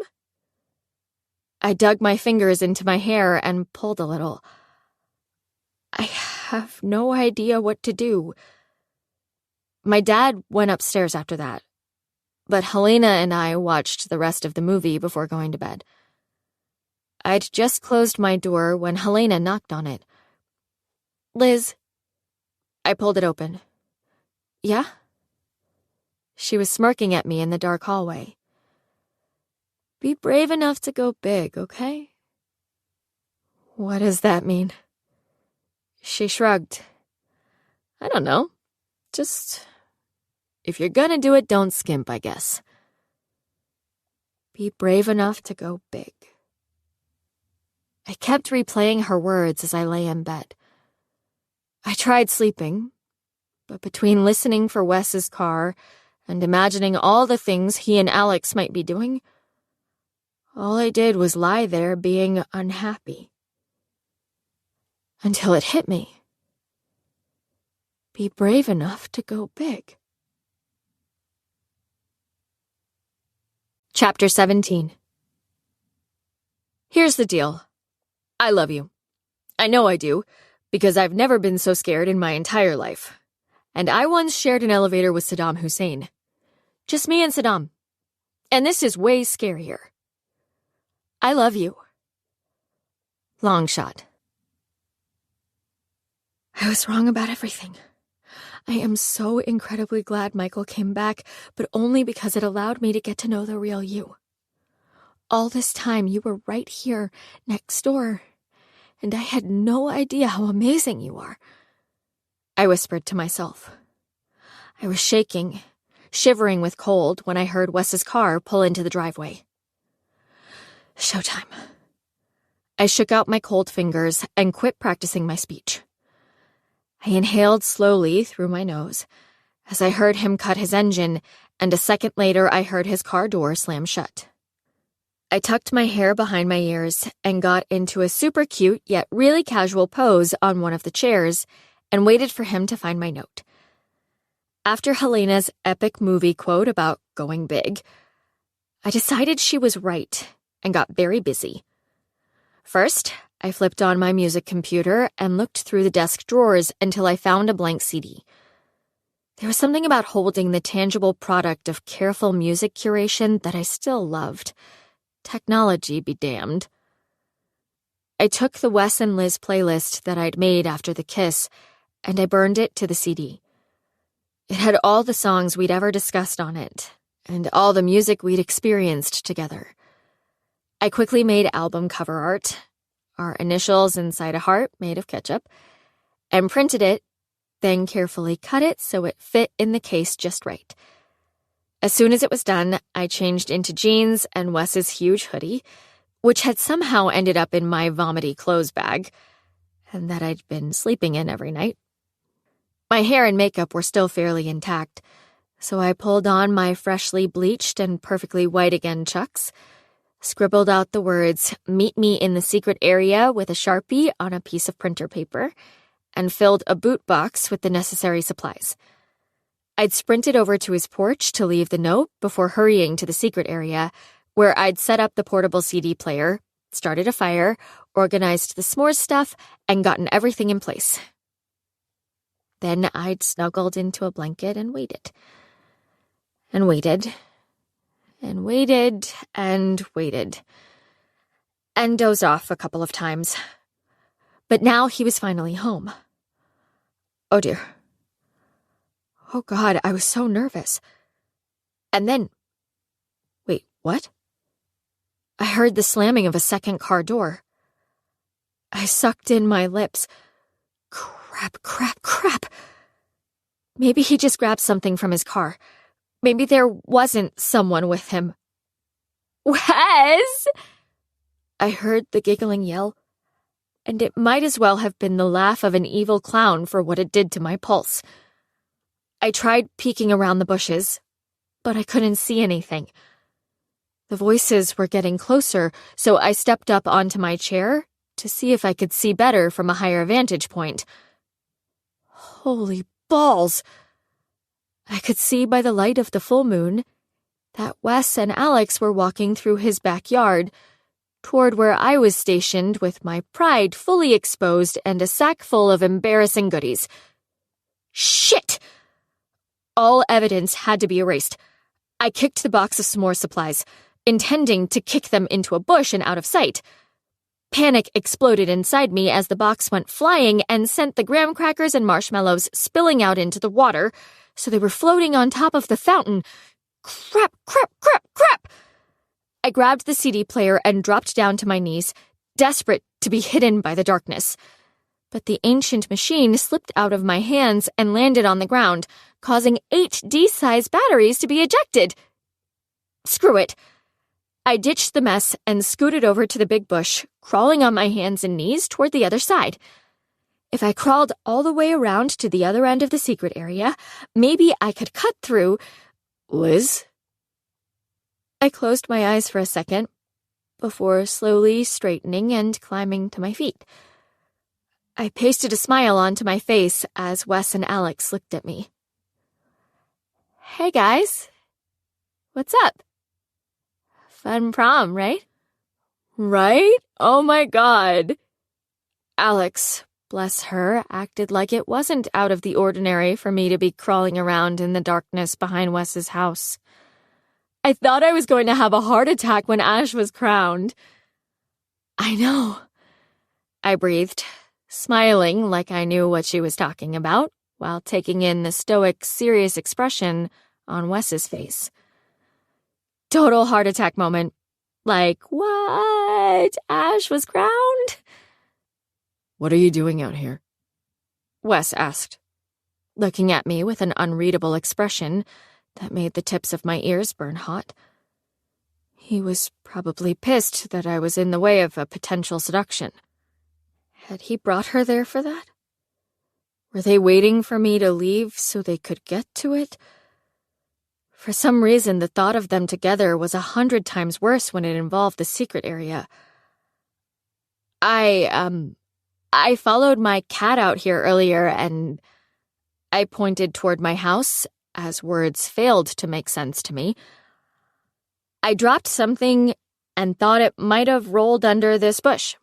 I dug my fingers into my hair and pulled a little. I have no idea what to do. My dad went upstairs after that, but Helena and I watched the rest of the movie before going to bed. I'd just closed my door when Helena knocked on it. "Liz." I pulled it open. "Yeah?" She was smirking at me in the dark hallway. "Be brave enough to go big, okay?" "What does that mean?" She shrugged. "I don't know. Just, if you're gonna do it, don't skimp, I guess." Be brave enough to go big. I kept replaying her words as I lay in bed. I tried sleeping, but between listening for Wes's car and imagining all the things he and Alex might be doing, all I did was lie there being unhappy. Until it hit me. Be brave enough to go big. Chapter 17. Here's the deal. I love you. I know I do, because I've never been so scared in my entire life. And I once shared an elevator with Saddam Hussein. Just me and Saddam. And this is way scarier. I love you. Long shot. I was wrong about everything. I am so incredibly glad Michael came back, but only because it allowed me to get to know the real you. All this time, you were right here, next door, and I had no idea how amazing you are. I whispered to myself. I was shaking, shivering with cold when I heard Wes's car pull into the driveway. Showtime. I shook out my cold fingers and quit practicing my speech. I inhaled slowly through my nose as I heard him cut his engine, and a second later I heard his car door slam shut. I tucked my hair behind my ears and got into a super cute yet really casual pose on one of the chairs and waited for him to find my note. After Helena's epic movie quote about going big, I decided she was right and got very busy. First, I flipped on my music computer and looked through the desk drawers until I found a blank CD. There was something about holding the tangible product of careful music curation that I still loved. Technology be damned. I took the Wes and Liz playlist that I'd made after the kiss, and I burned it to the CD. It had all the songs we'd ever discussed on it, and all the music we'd experienced together. I quickly made album cover art, our initials inside a heart made of ketchup, and printed it, then carefully cut it so it fit in the case just right. As soon as it was done, I changed into jeans and Wes's huge hoodie, which had somehow ended up in my vomity clothes bag, and that I'd been sleeping in every night. My hair and makeup were still fairly intact, so I pulled on my freshly bleached and perfectly white again Chucks, scribbled out the words, "Meet me in the secret area" with a Sharpie on a piece of printer paper, and filled a boot box with the necessary supplies. I'd sprinted over to his porch to leave the note before hurrying to the secret area, where I'd set up the portable CD player, started a fire, organized the s'mores stuff, and gotten everything in place. Then I'd snuggled into a blanket and waited. And waited. And waited and waited. And dozed off a couple of times. But now he was finally home. Oh dear. Oh God, I was so nervous. And then... Wait, what? I heard the slamming of a second car door. I sucked in my lips. Crap. Maybe he just grabbed something from his car. Maybe there wasn't someone with him. Wes! I heard the giggling yell, and it might as well have been the laugh of an evil clown for what it did to my pulse. I tried peeking around the bushes, but I couldn't see anything. The voices were getting closer, so I stepped up onto my chair to see if I could see better from a higher vantage point. Holy balls! I could see by the light of the full moon that Wes and Alex were walking through his backyard toward where I was stationed with my pride fully exposed and a sack full of embarrassing goodies. Shit! All evidence had to be erased. I kicked the box of s'more supplies, intending to kick them into a bush and out of sight. Panic exploded inside me as the box went flying and sent the graham crackers and marshmallows spilling out into the water, so they were floating on top of the fountain. Crap! I grabbed the CD player and dropped down to my knees, desperate to be hidden by the darkness. But the ancient machine slipped out of my hands and landed on the ground, causing 8 D-size batteries to be ejected. Screw it. I ditched the mess and scooted over to the big bush, crawling on my hands and knees toward the other side. If I crawled all the way around to the other end of the secret area, maybe I could cut through... Liz? I closed my eyes for a second, before slowly straightening and climbing to my feet. I pasted a smile onto my face as Wes and Alex looked at me. Hey guys, what's up? Fun prom, right? Right? Oh my God. Alex, bless her, acted like it wasn't out of the ordinary for me to be crawling around in the darkness behind Wes's house. I thought I was going to have a heart attack when Ash was crowned. I know. I breathed, smiling like I knew what she was talking about, while taking in the stoic, serious expression on Wes's face. Total heart attack moment. Like, what? Ash was crowned? What are you doing out here? Wes asked, looking at me with an unreadable expression that made the tips of my ears burn hot. He was probably pissed that I was in the way of a potential seduction. Had he brought her there for that? Were they waiting for me to leave so they could get to it? For some reason, the thought of them together was 100 times worse when it involved the secret area. I followed my cat out here earlier and I pointed toward my house as words failed to make sense to me. I dropped something and thought it might have rolled under this bush.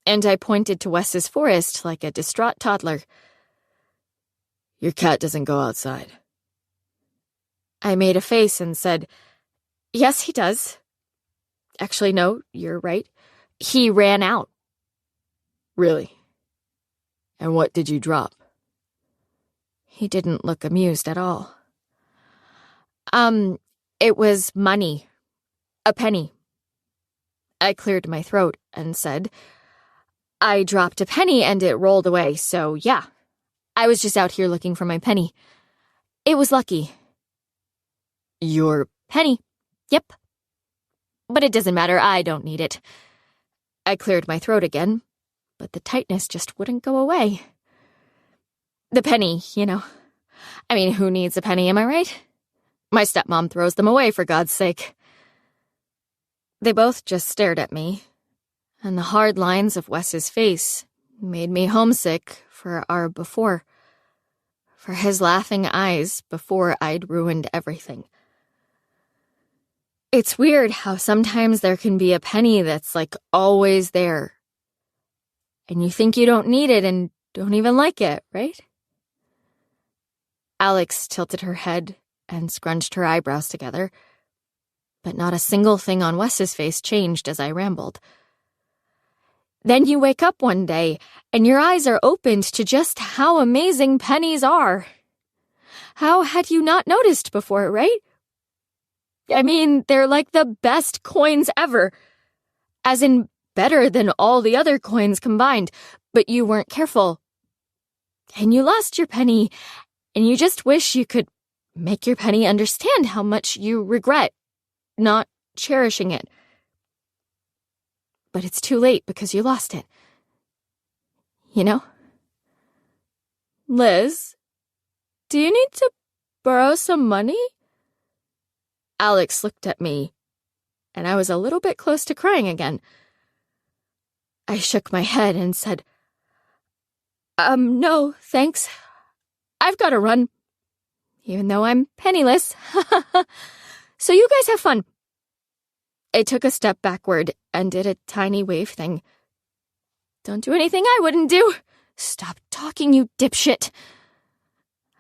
And I pointed to Wes's forest like a distraught toddler. Your cat doesn't go outside. I made a face and said, yes, he does. Actually, no, you're right. He ran out. Really? And what did you drop? He didn't look amused at all. It was money. A penny. I cleared my throat and said, I dropped a penny and it rolled away, so yeah. I was just out here looking for my penny. It was lucky. Your penny. Yep. But it doesn't matter, I don't need it. I cleared my throat again, but the tightness just wouldn't go away. The penny, you know. I mean, who needs a penny, am I right? My stepmom throws them away, for God's sake. They both just stared at me, and the hard lines of Wes's face made me homesick for our before. For his laughing eyes before I'd ruined everything. It's weird how sometimes there can be a penny that's like always there. And you think you don't need it and don't even like it, right? Alex tilted her head and scrunched her eyebrows together. But not a single thing on Wes's face changed as I rambled. Then you wake up one day and your eyes are opened to just how amazing pennies are. How had you not noticed before, right? I mean, they're like the best coins ever. As in, better than all the other coins combined, but you weren't careful. And you lost your penny, and you just wish you could make your penny understand how much you regret not cherishing it. But it's too late because you lost it. You know? Liz, do you need to borrow some money? Alex looked at me, and I was a little bit close to crying again. I shook my head and said, no, thanks. I've got to run, even though I'm penniless. So you guys have fun. I took a step backward and did a tiny wave thing. Don't do anything I wouldn't do. Stop talking, you dipshit.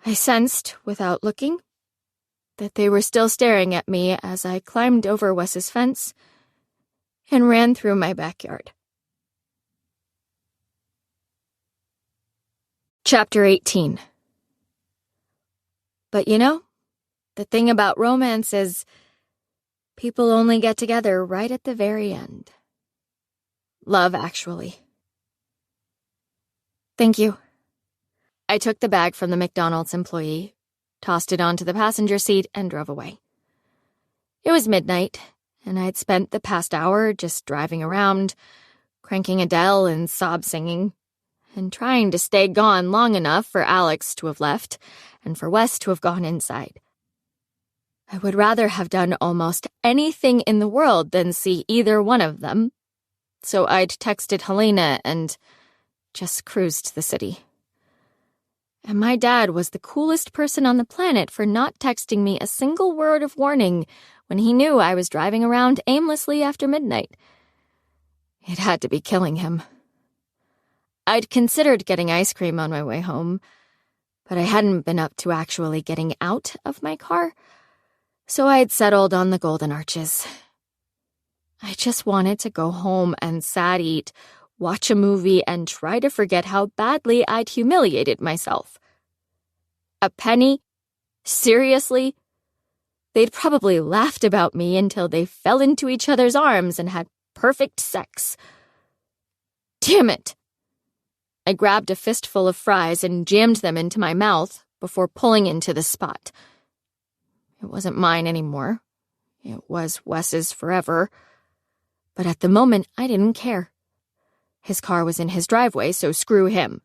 I sensed, without looking, that they were still staring at me as I climbed over Wes's fence and ran through my backyard. Chapter 18. But you know, the thing about romance is people only get together right at the very end. Love, Actually. Thank you. I took the bag from the McDonald's employee, tossed it onto the passenger seat, and drove away. It was midnight, and I'd spent the past hour just driving around, cranking Adele and sob singing, and trying to stay gone long enough for Alex to have left and for Wes to have gone inside. I would rather have done almost anything in the world than see either one of them, so I'd texted Helena and just cruised the city. And my dad was the coolest person on the planet for not texting me a single word of warning when he knew I was driving around aimlessly after midnight. It had to be killing him. I'd considered getting ice cream on my way home, but I hadn't been up to actually getting out of my car, so I'd settled on the Golden Arches. I just wanted to go home and sad eat, watch a movie, and try to forget how badly I'd humiliated myself. A penny? Seriously? They'd probably laughed about me until they fell into each other's arms and had perfect sex. Damn it! I grabbed a fistful of fries and jammed them into my mouth before pulling into the spot. It wasn't mine anymore. It was Wes's forever. But at the moment, I didn't care. His car was in his driveway, so screw him.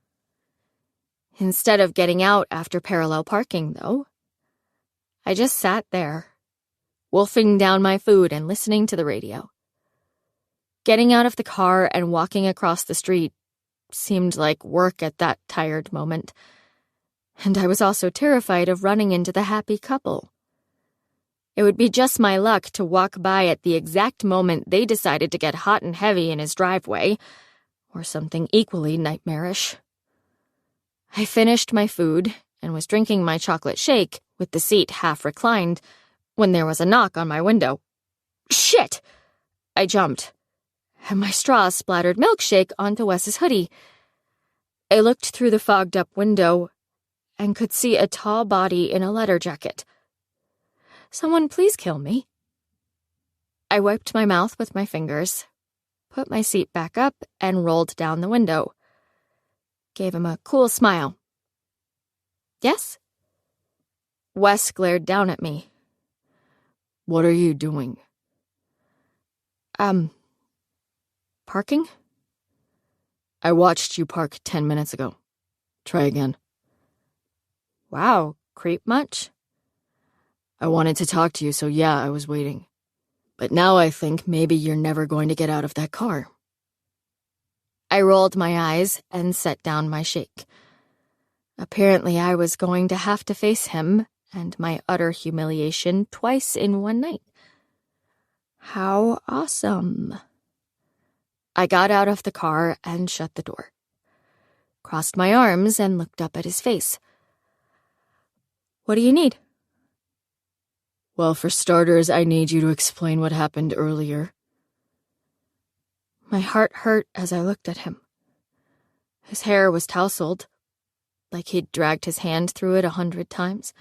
Instead of getting out after parallel parking, though, I just sat there, wolfing down my food and listening to the radio. Getting out of the car and walking across the street seemed like work at that tired moment, and I was also terrified of running into the happy couple. It would be just my luck to walk by at the exact moment they decided to get hot and heavy in his driveway, or something equally nightmarish. I finished my food and was drinking my chocolate shake with the seat half reclined when there was a knock on my window. Shit! I jumped, and my straw splattered milkshake onto Wes's hoodie. I looked through the fogged-up window and could see a tall body in a leather jacket. Someone please kill me. I wiped my mouth with my fingers, put my seat back up, and rolled down the window. Gave him a cool smile. Yes? Wes glared down at me. What are you doing? Parking? I watched you park 10 minutes ago. Try again. Wow, creep much? I wanted to talk to you, so yeah, I was waiting. But now I think maybe you're never going to get out of that car. I rolled my eyes and set down my shake. Apparently I was going to have to face him and my utter humiliation twice in one night. How awesome. I got out of the car and shut the door, crossed my arms and looked up at his face. What do you need? Well, for starters, I need you to explain what happened earlier. My heart hurt as I looked at him. His hair was tousled, like he'd dragged his hand through it 100 times.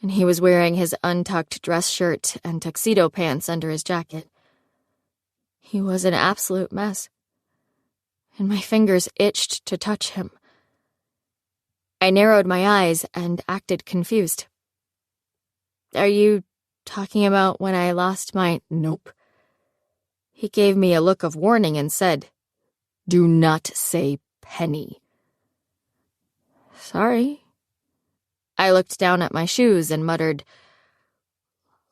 and he was wearing his untucked dress shirt and tuxedo pants under his jacket. He was an absolute mess, and my fingers itched to touch him. I narrowed my eyes and acted confused. "Are you talking about when I lost my—" Nope. He gave me a look of warning and said, "Do not say penny." "Sorry." I looked down at my shoes and muttered,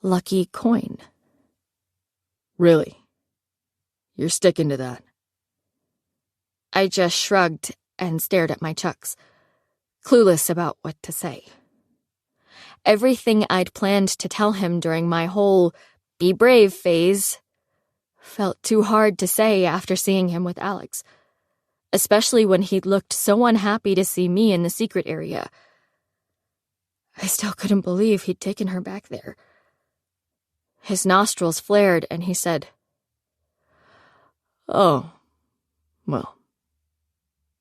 "Lucky coin." "Really? You're sticking to that?" I just shrugged and stared at my chucks, clueless about what to say. Everything I'd planned to tell him during my whole be brave phase felt too hard to say after seeing him with Alex, especially when he'd looked so unhappy to see me in the secret area. I still couldn't believe he'd taken her back there. His nostrils flared and he said, "Oh, well,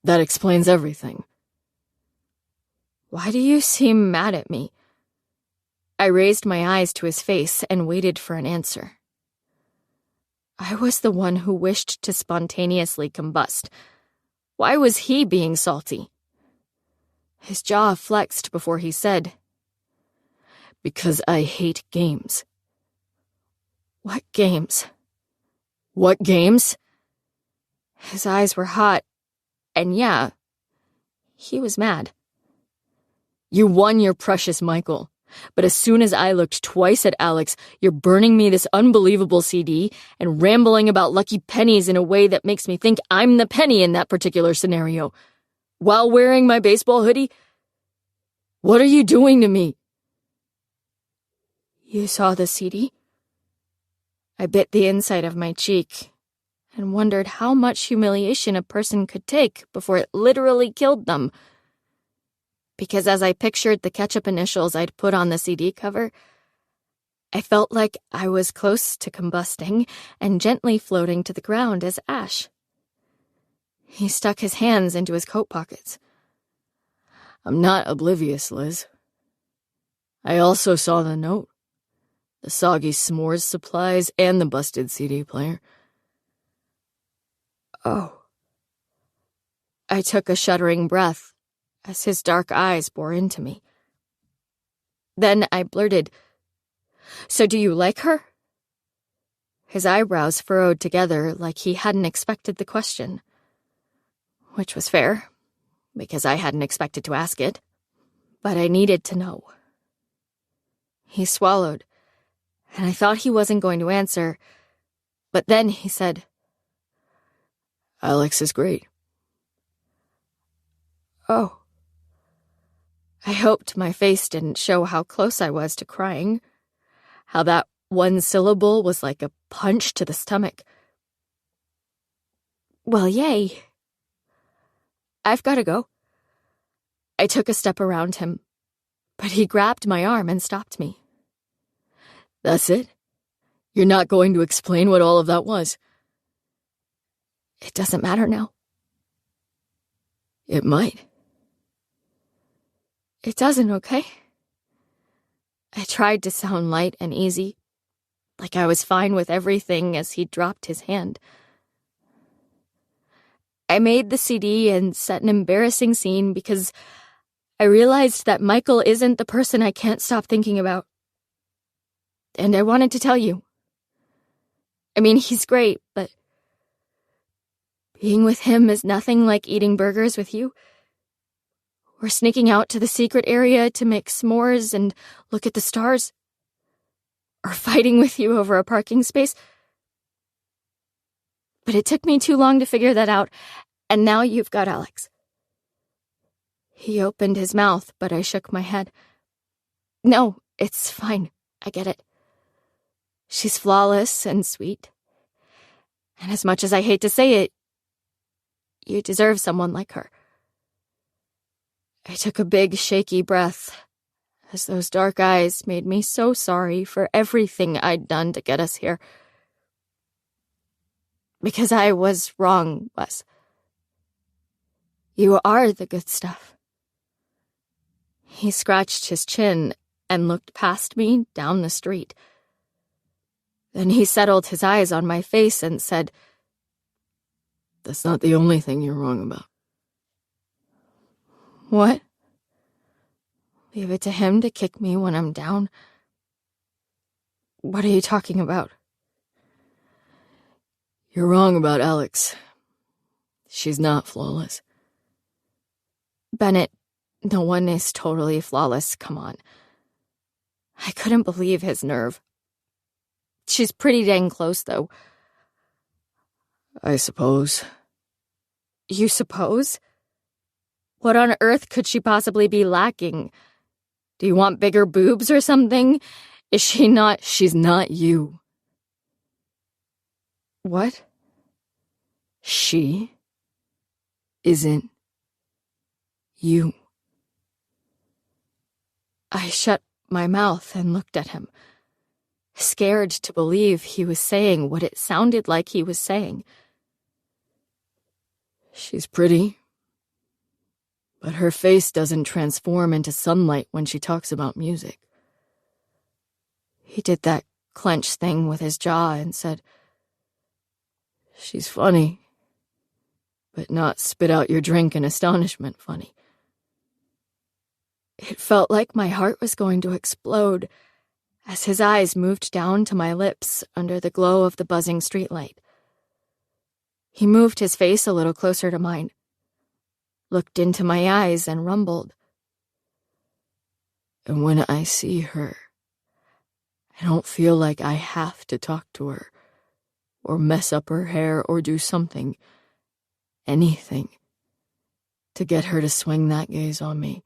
that explains everything." "Why do you seem mad at me?" I raised my eyes to his face and waited for an answer. I was the one who wished to spontaneously combust. Why was he being salty? His jaw flexed before he said, "Because I hate games." "What games?" "What games?" His eyes were hot, and yeah, he was mad. "You won your precious Michael. But as soon as I looked twice at Alex, you're burning me this unbelievable CD and rambling about lucky pennies in a way that makes me think I'm the penny in that particular scenario, while wearing my baseball hoodie. What are you doing to me?" "You saw the CD?" I bit the inside of my cheek and wondered how much humiliation a person could take before it literally killed them. Because as I pictured the ketchup initials I'd put on the CD cover, I felt like I was close to combusting and gently floating to the ground as ash. He stuck his hands into his coat pockets. "I'm not oblivious, Liz. I also saw the note, the soggy s'mores supplies, and the busted CD player." "Oh." I took a shuddering breath as his dark eyes bore into me. Then I blurted, "So do you like her?" His eyebrows furrowed together like he hadn't expected the question. Which was fair, because I hadn't expected to ask it. But I needed to know. He swallowed, and I thought he wasn't going to answer, but then he said, "Alex is great." "Oh." I hoped my face didn't show how close I was to crying, how that one syllable was like a punch to the stomach. "Well, yay. I've got to go." I took a step around him, but he grabbed my arm and stopped me. "That's it? You're not going to explain what all of that was?" "It doesn't matter now." "It might." "It doesn't, okay?" I tried to sound light and easy, like I was fine with everything as he dropped his hand. I made the CD and set an embarrassing scene because I realized that Michael isn't the person I can't stop thinking about. And I wanted to tell you. I mean, he's great, but being with him is nothing like eating burgers with you, or sneaking out to the secret area to make s'mores and look at the stars, or fighting with you over a parking space. But it took me too long to figure that out, and now you've got Alex. He opened his mouth, but I shook my head. "No, it's fine. I get it. She's flawless and sweet. And as much as I hate to say it, you deserve someone like her." I took a big, shaky breath as those dark eyes made me so sorry for everything I'd done to get us here. Because I was wrong, Wes. You are the good stuff. He scratched his chin and looked past me down the street. Then he settled his eyes on my face and said, "That's not the only thing you're wrong about." "What? Leave it to him to kick me when I'm down? What are you talking about?" "You're wrong about Alex. She's not flawless." "Bennett, no one is totally flawless, come on." I couldn't believe his nerve. "She's pretty dang close, though." "I suppose." "You suppose? What on earth could she possibly be lacking? Do you want bigger boobs or something? Is she not—" "She's not you." "What?" "She isn't you." I shut my mouth and looked at him, scared to believe he was saying what it sounded like he was saying. "She's pretty, but her face doesn't transform into sunlight when she talks about music." He did that clench thing with his jaw and said, "She's funny, but not spit out your drink in astonishment funny." It felt like my heart was going to explode as his eyes moved down to my lips under the glow of the buzzing streetlight. He moved his face a little closer to mine, looked into my eyes and rumbled, "And when I see her, I don't feel like I have to talk to her, or mess up her hair, or do something, anything, to get her to swing that gaze on me."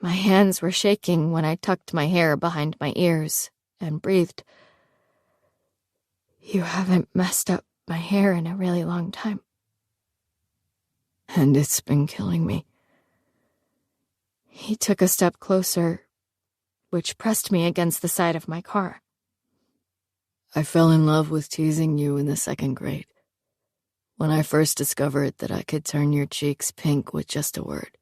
My hands were shaking when I tucked my hair behind my ears and breathed. "You haven't messed up my hair in a really long time." "And it's been killing me." He took a step closer, which pressed me against the side of my car. "I fell in love with teasing you in the 2nd grade, when I first discovered that I could turn your cheeks pink with just a word.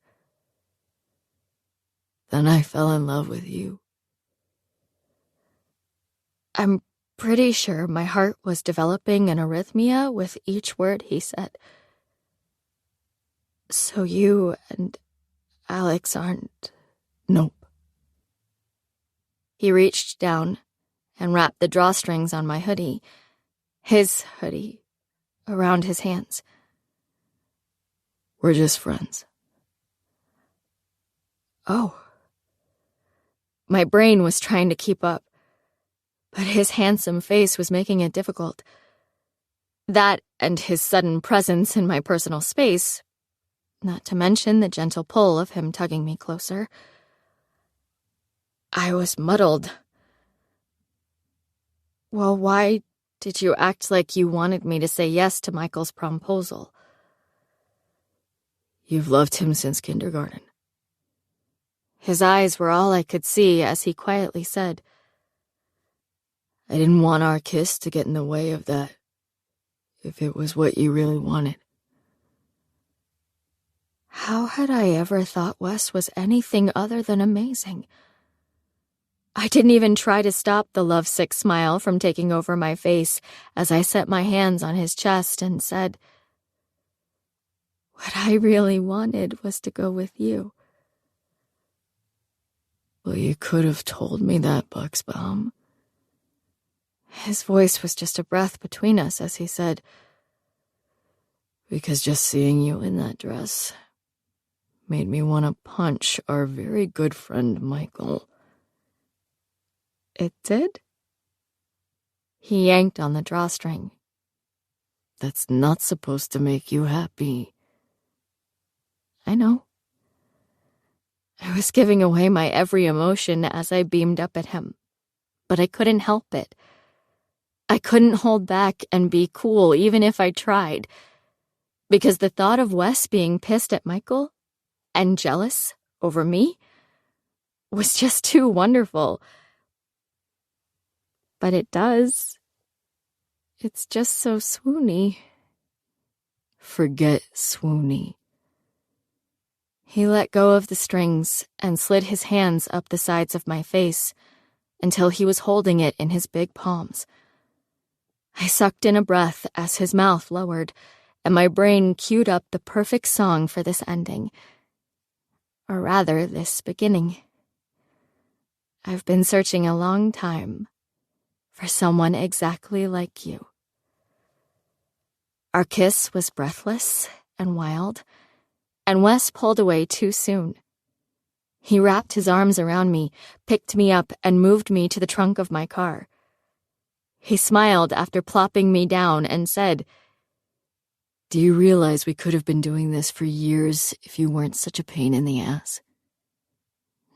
Then I fell in love with you." I'm pretty sure my heart was developing an arrhythmia with each word he said. "So you and Alex aren't—" "Nope." He reached down and wrapped the drawstrings on my hoodie, his hoodie, around his hands. "We're just friends." Oh. My brain was trying to keep up, but his handsome face was making it difficult. That and his sudden presence in my personal space, not to mention the gentle pull of him tugging me closer. I was muddled. "Well, why did you act like you wanted me to say yes to Michael's proposal?" "You've loved him since kindergarten." His eyes were all I could see as he quietly said, "I didn't want our kiss to get in the way of that, if it was what you really wanted." How had I ever thought Wes was anything other than amazing? I didn't even try to stop the lovesick smile from taking over my face as I set my hands on his chest and said, "What I really wanted was to go with you." "Well, you could have told me that, Buxbaum." His voice was just a breath between us as he said, "Because just seeing you in that dress made me want to punch our very good friend Michael." "It did?" He yanked on the drawstring. "That's not supposed to make you happy." "I know." I was giving away my every emotion as I beamed up at him, but I couldn't help it. I couldn't hold back and be cool even if I tried, because the thought of Wes being pissed at Michael and jealous over me was just too wonderful. But it does. It's just so swoony. "Forget swoony. He let go of the strings and slid his hands up the sides of my face until he was holding it in his big palms. I sucked in a breath as his mouth lowered, and my brain queued up the perfect song for this ending. Or rather, this beginning. I've been searching a long time for someone exactly like you. Our kiss was breathless and wild, and Wes pulled away too soon. He wrapped his arms around me, picked me up, and moved me to the trunk of my car. He smiled after plopping me down and said, "Do you realize we could have been doing this for years if you weren't such a pain in the ass?"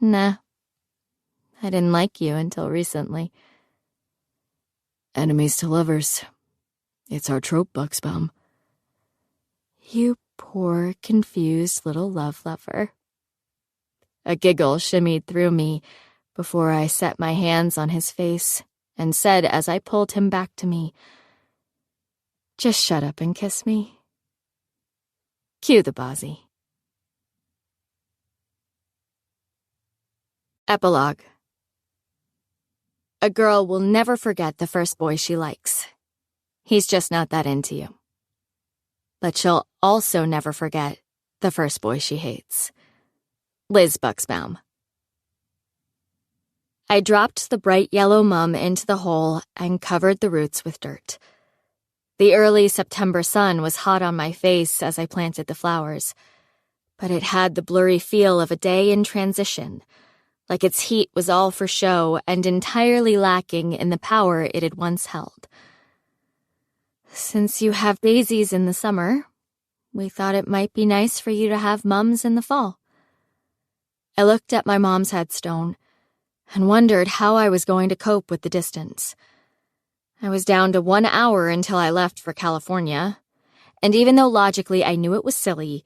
Nah. I didn't like you until recently. Enemies to lovers. It's our trope, Buxbaum. You poor, confused little love lover. A giggle shimmied through me before I set my hands on his face and said as I pulled him back to me, "Just shut up and kiss me." Cue the Bozzy. Epilogue. A girl will never forget the first boy she likes. He's just not that into you. But she'll also never forget the first boy she hates. Liz Buxbaum. I dropped the bright yellow mum into the hole and covered the roots with dirt. The early September sun was hot on my face as I planted the flowers, but it had the blurry feel of a day in transition, like its heat was all for show and entirely lacking in the power it had once held. Since you have daisies in the summer, we thought it might be nice for you to have mums in the fall. I looked at my mom's headstone and wondered how I was going to cope with the distance. I was down to 1 hour until I left for California, and even though logically I knew it was silly,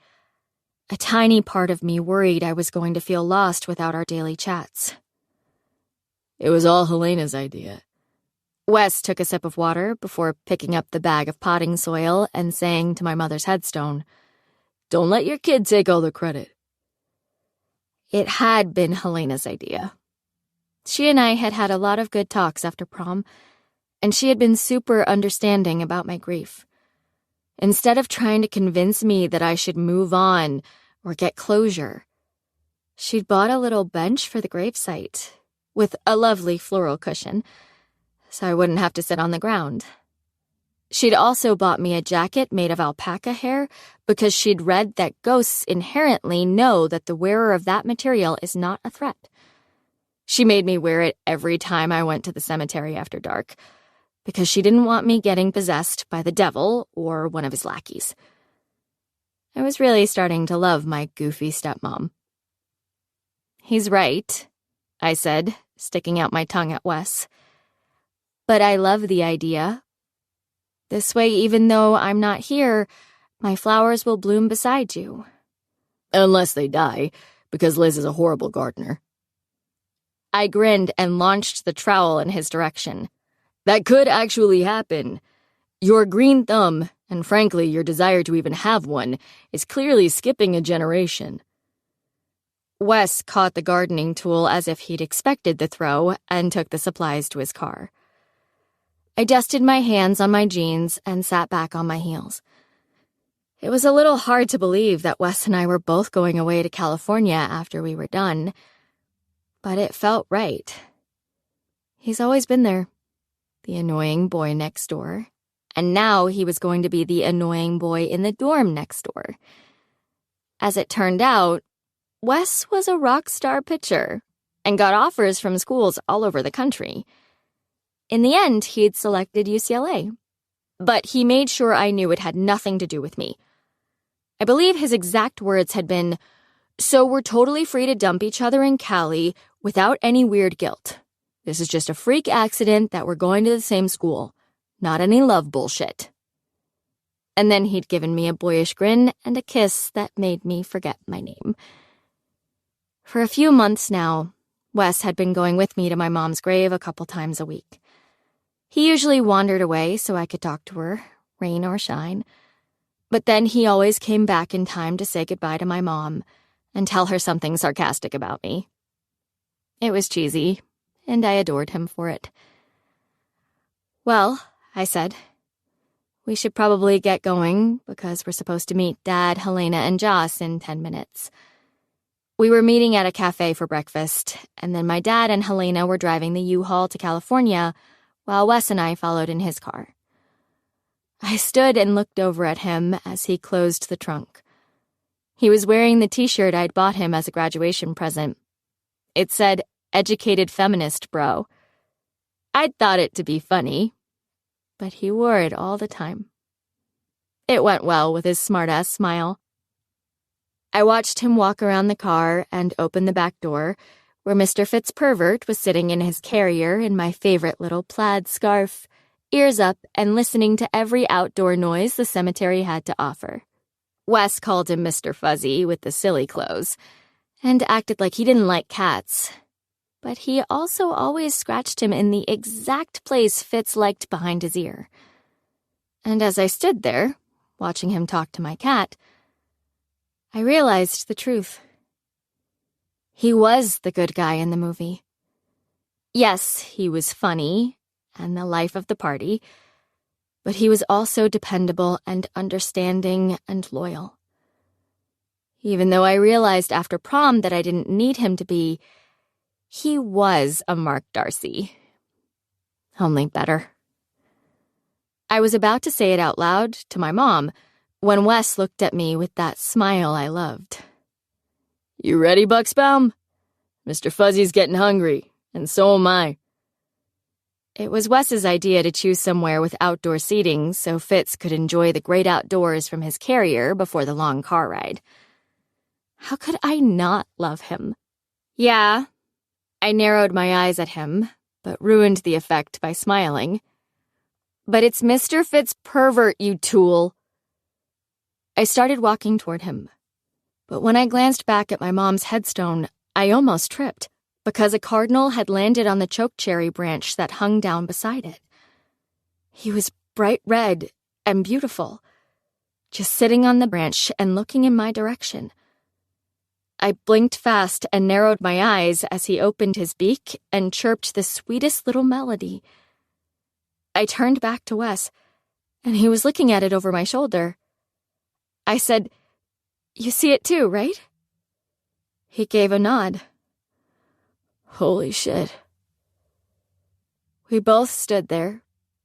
a tiny part of me worried I was going to feel lost without our daily chats. It was all Helena's idea. Wes took a sip of water before picking up the bag of potting soil and saying to my mother's headstone, "Don't let your kid take all the credit." It had been Helena's idea. She and I had had a lot of good talks after prom, and she had been super understanding about my grief. Instead of trying to convince me that I should move on or get closure, she'd bought a little bench for the gravesite with a lovely floral cushion, so I wouldn't have to sit on the ground. She'd also bought me a jacket made of alpaca hair because she'd read that ghosts inherently know that the wearer of that material is not a threat. She made me wear it every time I went to the cemetery after dark, because she didn't want me getting possessed by the devil or one of his lackeys. I was really starting to love my goofy stepmom. "He's right," I said, sticking out my tongue at Wes. "But I love the idea. This way, even though I'm not here, my flowers will bloom beside you." Unless they die, because Liz is a horrible gardener. I grinned and launched the trowel in his direction. That could actually happen. Your green thumb, and frankly your desire to even have one, is clearly skipping a generation. Wes caught the gardening tool as if he'd expected the throw and took the supplies to his car. I dusted my hands on my jeans and sat back on my heels. It was a little hard to believe that Wes and I were both going away to California after we were done, but it felt right. He's always been there, the annoying boy next door, and now he was going to be the annoying boy in the dorm next door. As it turned out, Wes was a rock star pitcher and got offers from schools all over the country. In the end, he'd selected UCLA, but he made sure I knew it had nothing to do with me. I believe his exact words had been, "So we're totally free to dump each other in Cali without any weird guilt. This is just a freak accident that we're going to the same school. Not any love bullshit." And then he'd given me a boyish grin and a kiss that made me forget my name. For a few months now, Wes had been going with me to my mom's grave a couple times a week. He usually wandered away so I could talk to her, rain or shine. But then he always came back in time to say goodbye to my mom, and tell her something sarcastic about me. It was cheesy, and I adored him for it. "Well," I said, "we should probably get going because we're supposed to meet Dad, Helena, and Joss in 10 minutes. We were meeting at a cafe for breakfast, and then my dad and Helena were driving the U-Haul to California while Wes and I followed in his car. I stood and looked over at him as he closed the trunk. He was wearing the t-shirt I'd bought him as a graduation present. It said, "Educated Feminist, Bro." I'd thought it to be funny, but he wore it all the time. It went well with his smart-ass smile. I watched him walk around the car and open the back door, where Mr. Fitzpervert was sitting in his carrier in my favorite little plaid scarf, ears up and listening to every outdoor noise the cemetery had to offer. Wes called him Mr. Fuzzy with the silly clothes, and acted like he didn't like cats. But he also always scratched him in the exact place Fitz liked behind his ear. And as I stood there, watching him talk to my cat, I realized the truth. He was the good guy in the movie. Yes, he was funny and the life of the party, but he was also dependable and understanding and loyal. Even though I realized after prom that I didn't need him to be, he was a Mark Darcy. Only better. I was about to say it out loud to my mom when Wes looked at me with that smile I loved. "You ready, Buxbaum? Mr. Fuzzy's getting hungry, and so am I." It was Wes's idea to choose somewhere with outdoor seating so Fitz could enjoy the great outdoors from his carrier before the long car ride. How could I not love him? Yeah, I narrowed my eyes at him, but ruined the effect by smiling. "But it's Mr. Fitzpervert, you tool." I started walking toward him, but when I glanced back at my mom's headstone, I almost tripped because a cardinal had landed on the chokecherry branch that hung down beside it. He was bright red and beautiful, just sitting on the branch and looking in my direction. I blinked fast and narrowed my eyes as he opened his beak and chirped the sweetest little melody. I turned back to Wes, and he was looking at it over my shoulder. I said, "You see it too, right?" He gave a nod. Holy shit. We both stood there,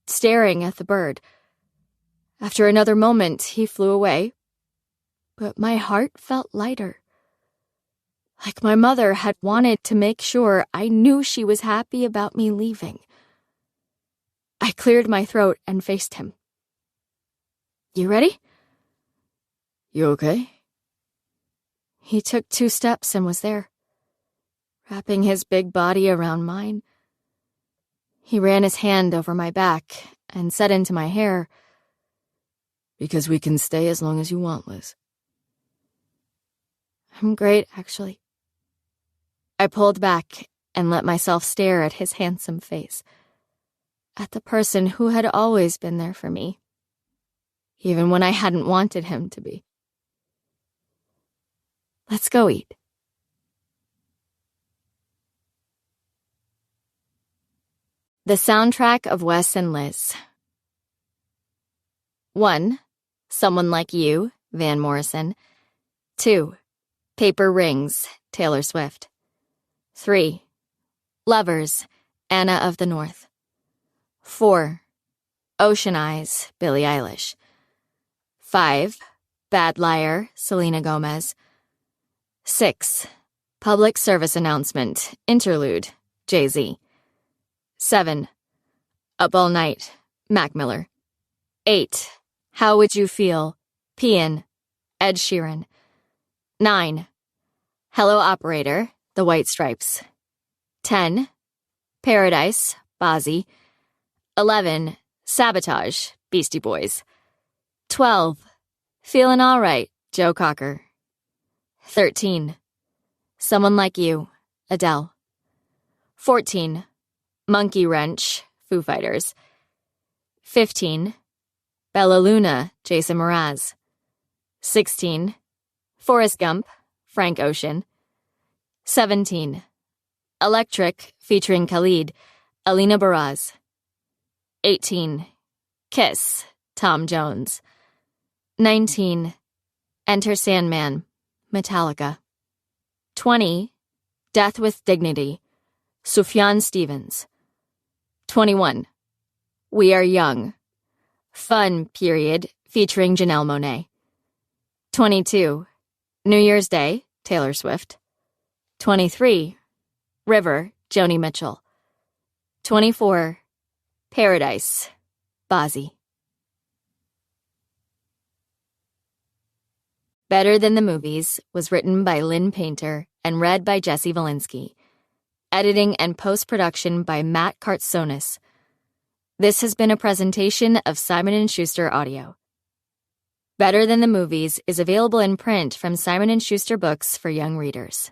staring at the bird. After another moment, he flew away, but my heart felt lighter. Like my mother had wanted to make sure I knew she was happy about me leaving. I cleared my throat and faced him. "You ready?" "You okay?" He took 2 steps and was there, wrapping his big body around mine. He ran his hand over my back and said into my hair, "Because we can stay as long as you want, Liz." "I'm great, actually." I pulled back and let myself stare at his handsome face, at the person who had always been there for me, even when I hadn't wanted him to be. "Let's go eat." The soundtrack of Wes and Liz. 1. Someone Like You, Van Morrison. 2. Paper Rings, Taylor Swift. 3. Lovers, Anna of the North. 4. Ocean Eyes, Billie Eilish. 5. Bad Liar, Selena Gomez. 6. Public Service Announcement, Interlude, Jay-Z. 7. Up All Night, Mac Miller. 8. How Would You Feel, Pian, Ed Sheeran. 9. Hello Operator, The White Stripes. 10. Paradise, Bazzi. 11. Sabotage, Beastie Boys. 12. Feelin' Alright, Joe Cocker. 13. Someone Like You, Adele. 14. Monkey Wrench, Foo Fighters. 15. Bella Luna, Jason Mraz. 16. Forrest Gump, Frank Ocean. 17. Electric, featuring Khalid, Alina Baraz. 18. Kiss, Tom Jones. 19. Enter Sandman, Metallica. 20. Death with Dignity, Sufjan Stevens. 21. We Are Young, Fun, Period, featuring Janelle Monáe. 22. New Year's Day, Taylor Swift. 23. River, Joni Mitchell. 24. Paradise, Bazzi. Better Than the Movies was written by Lynn Painter and read by Jesse Valinsky. Editing and post-production by Matt Kartsonis. This has been a presentation of Simon & Schuster Audio. Better Than the Movies is available in print from Simon & Schuster Books for young readers.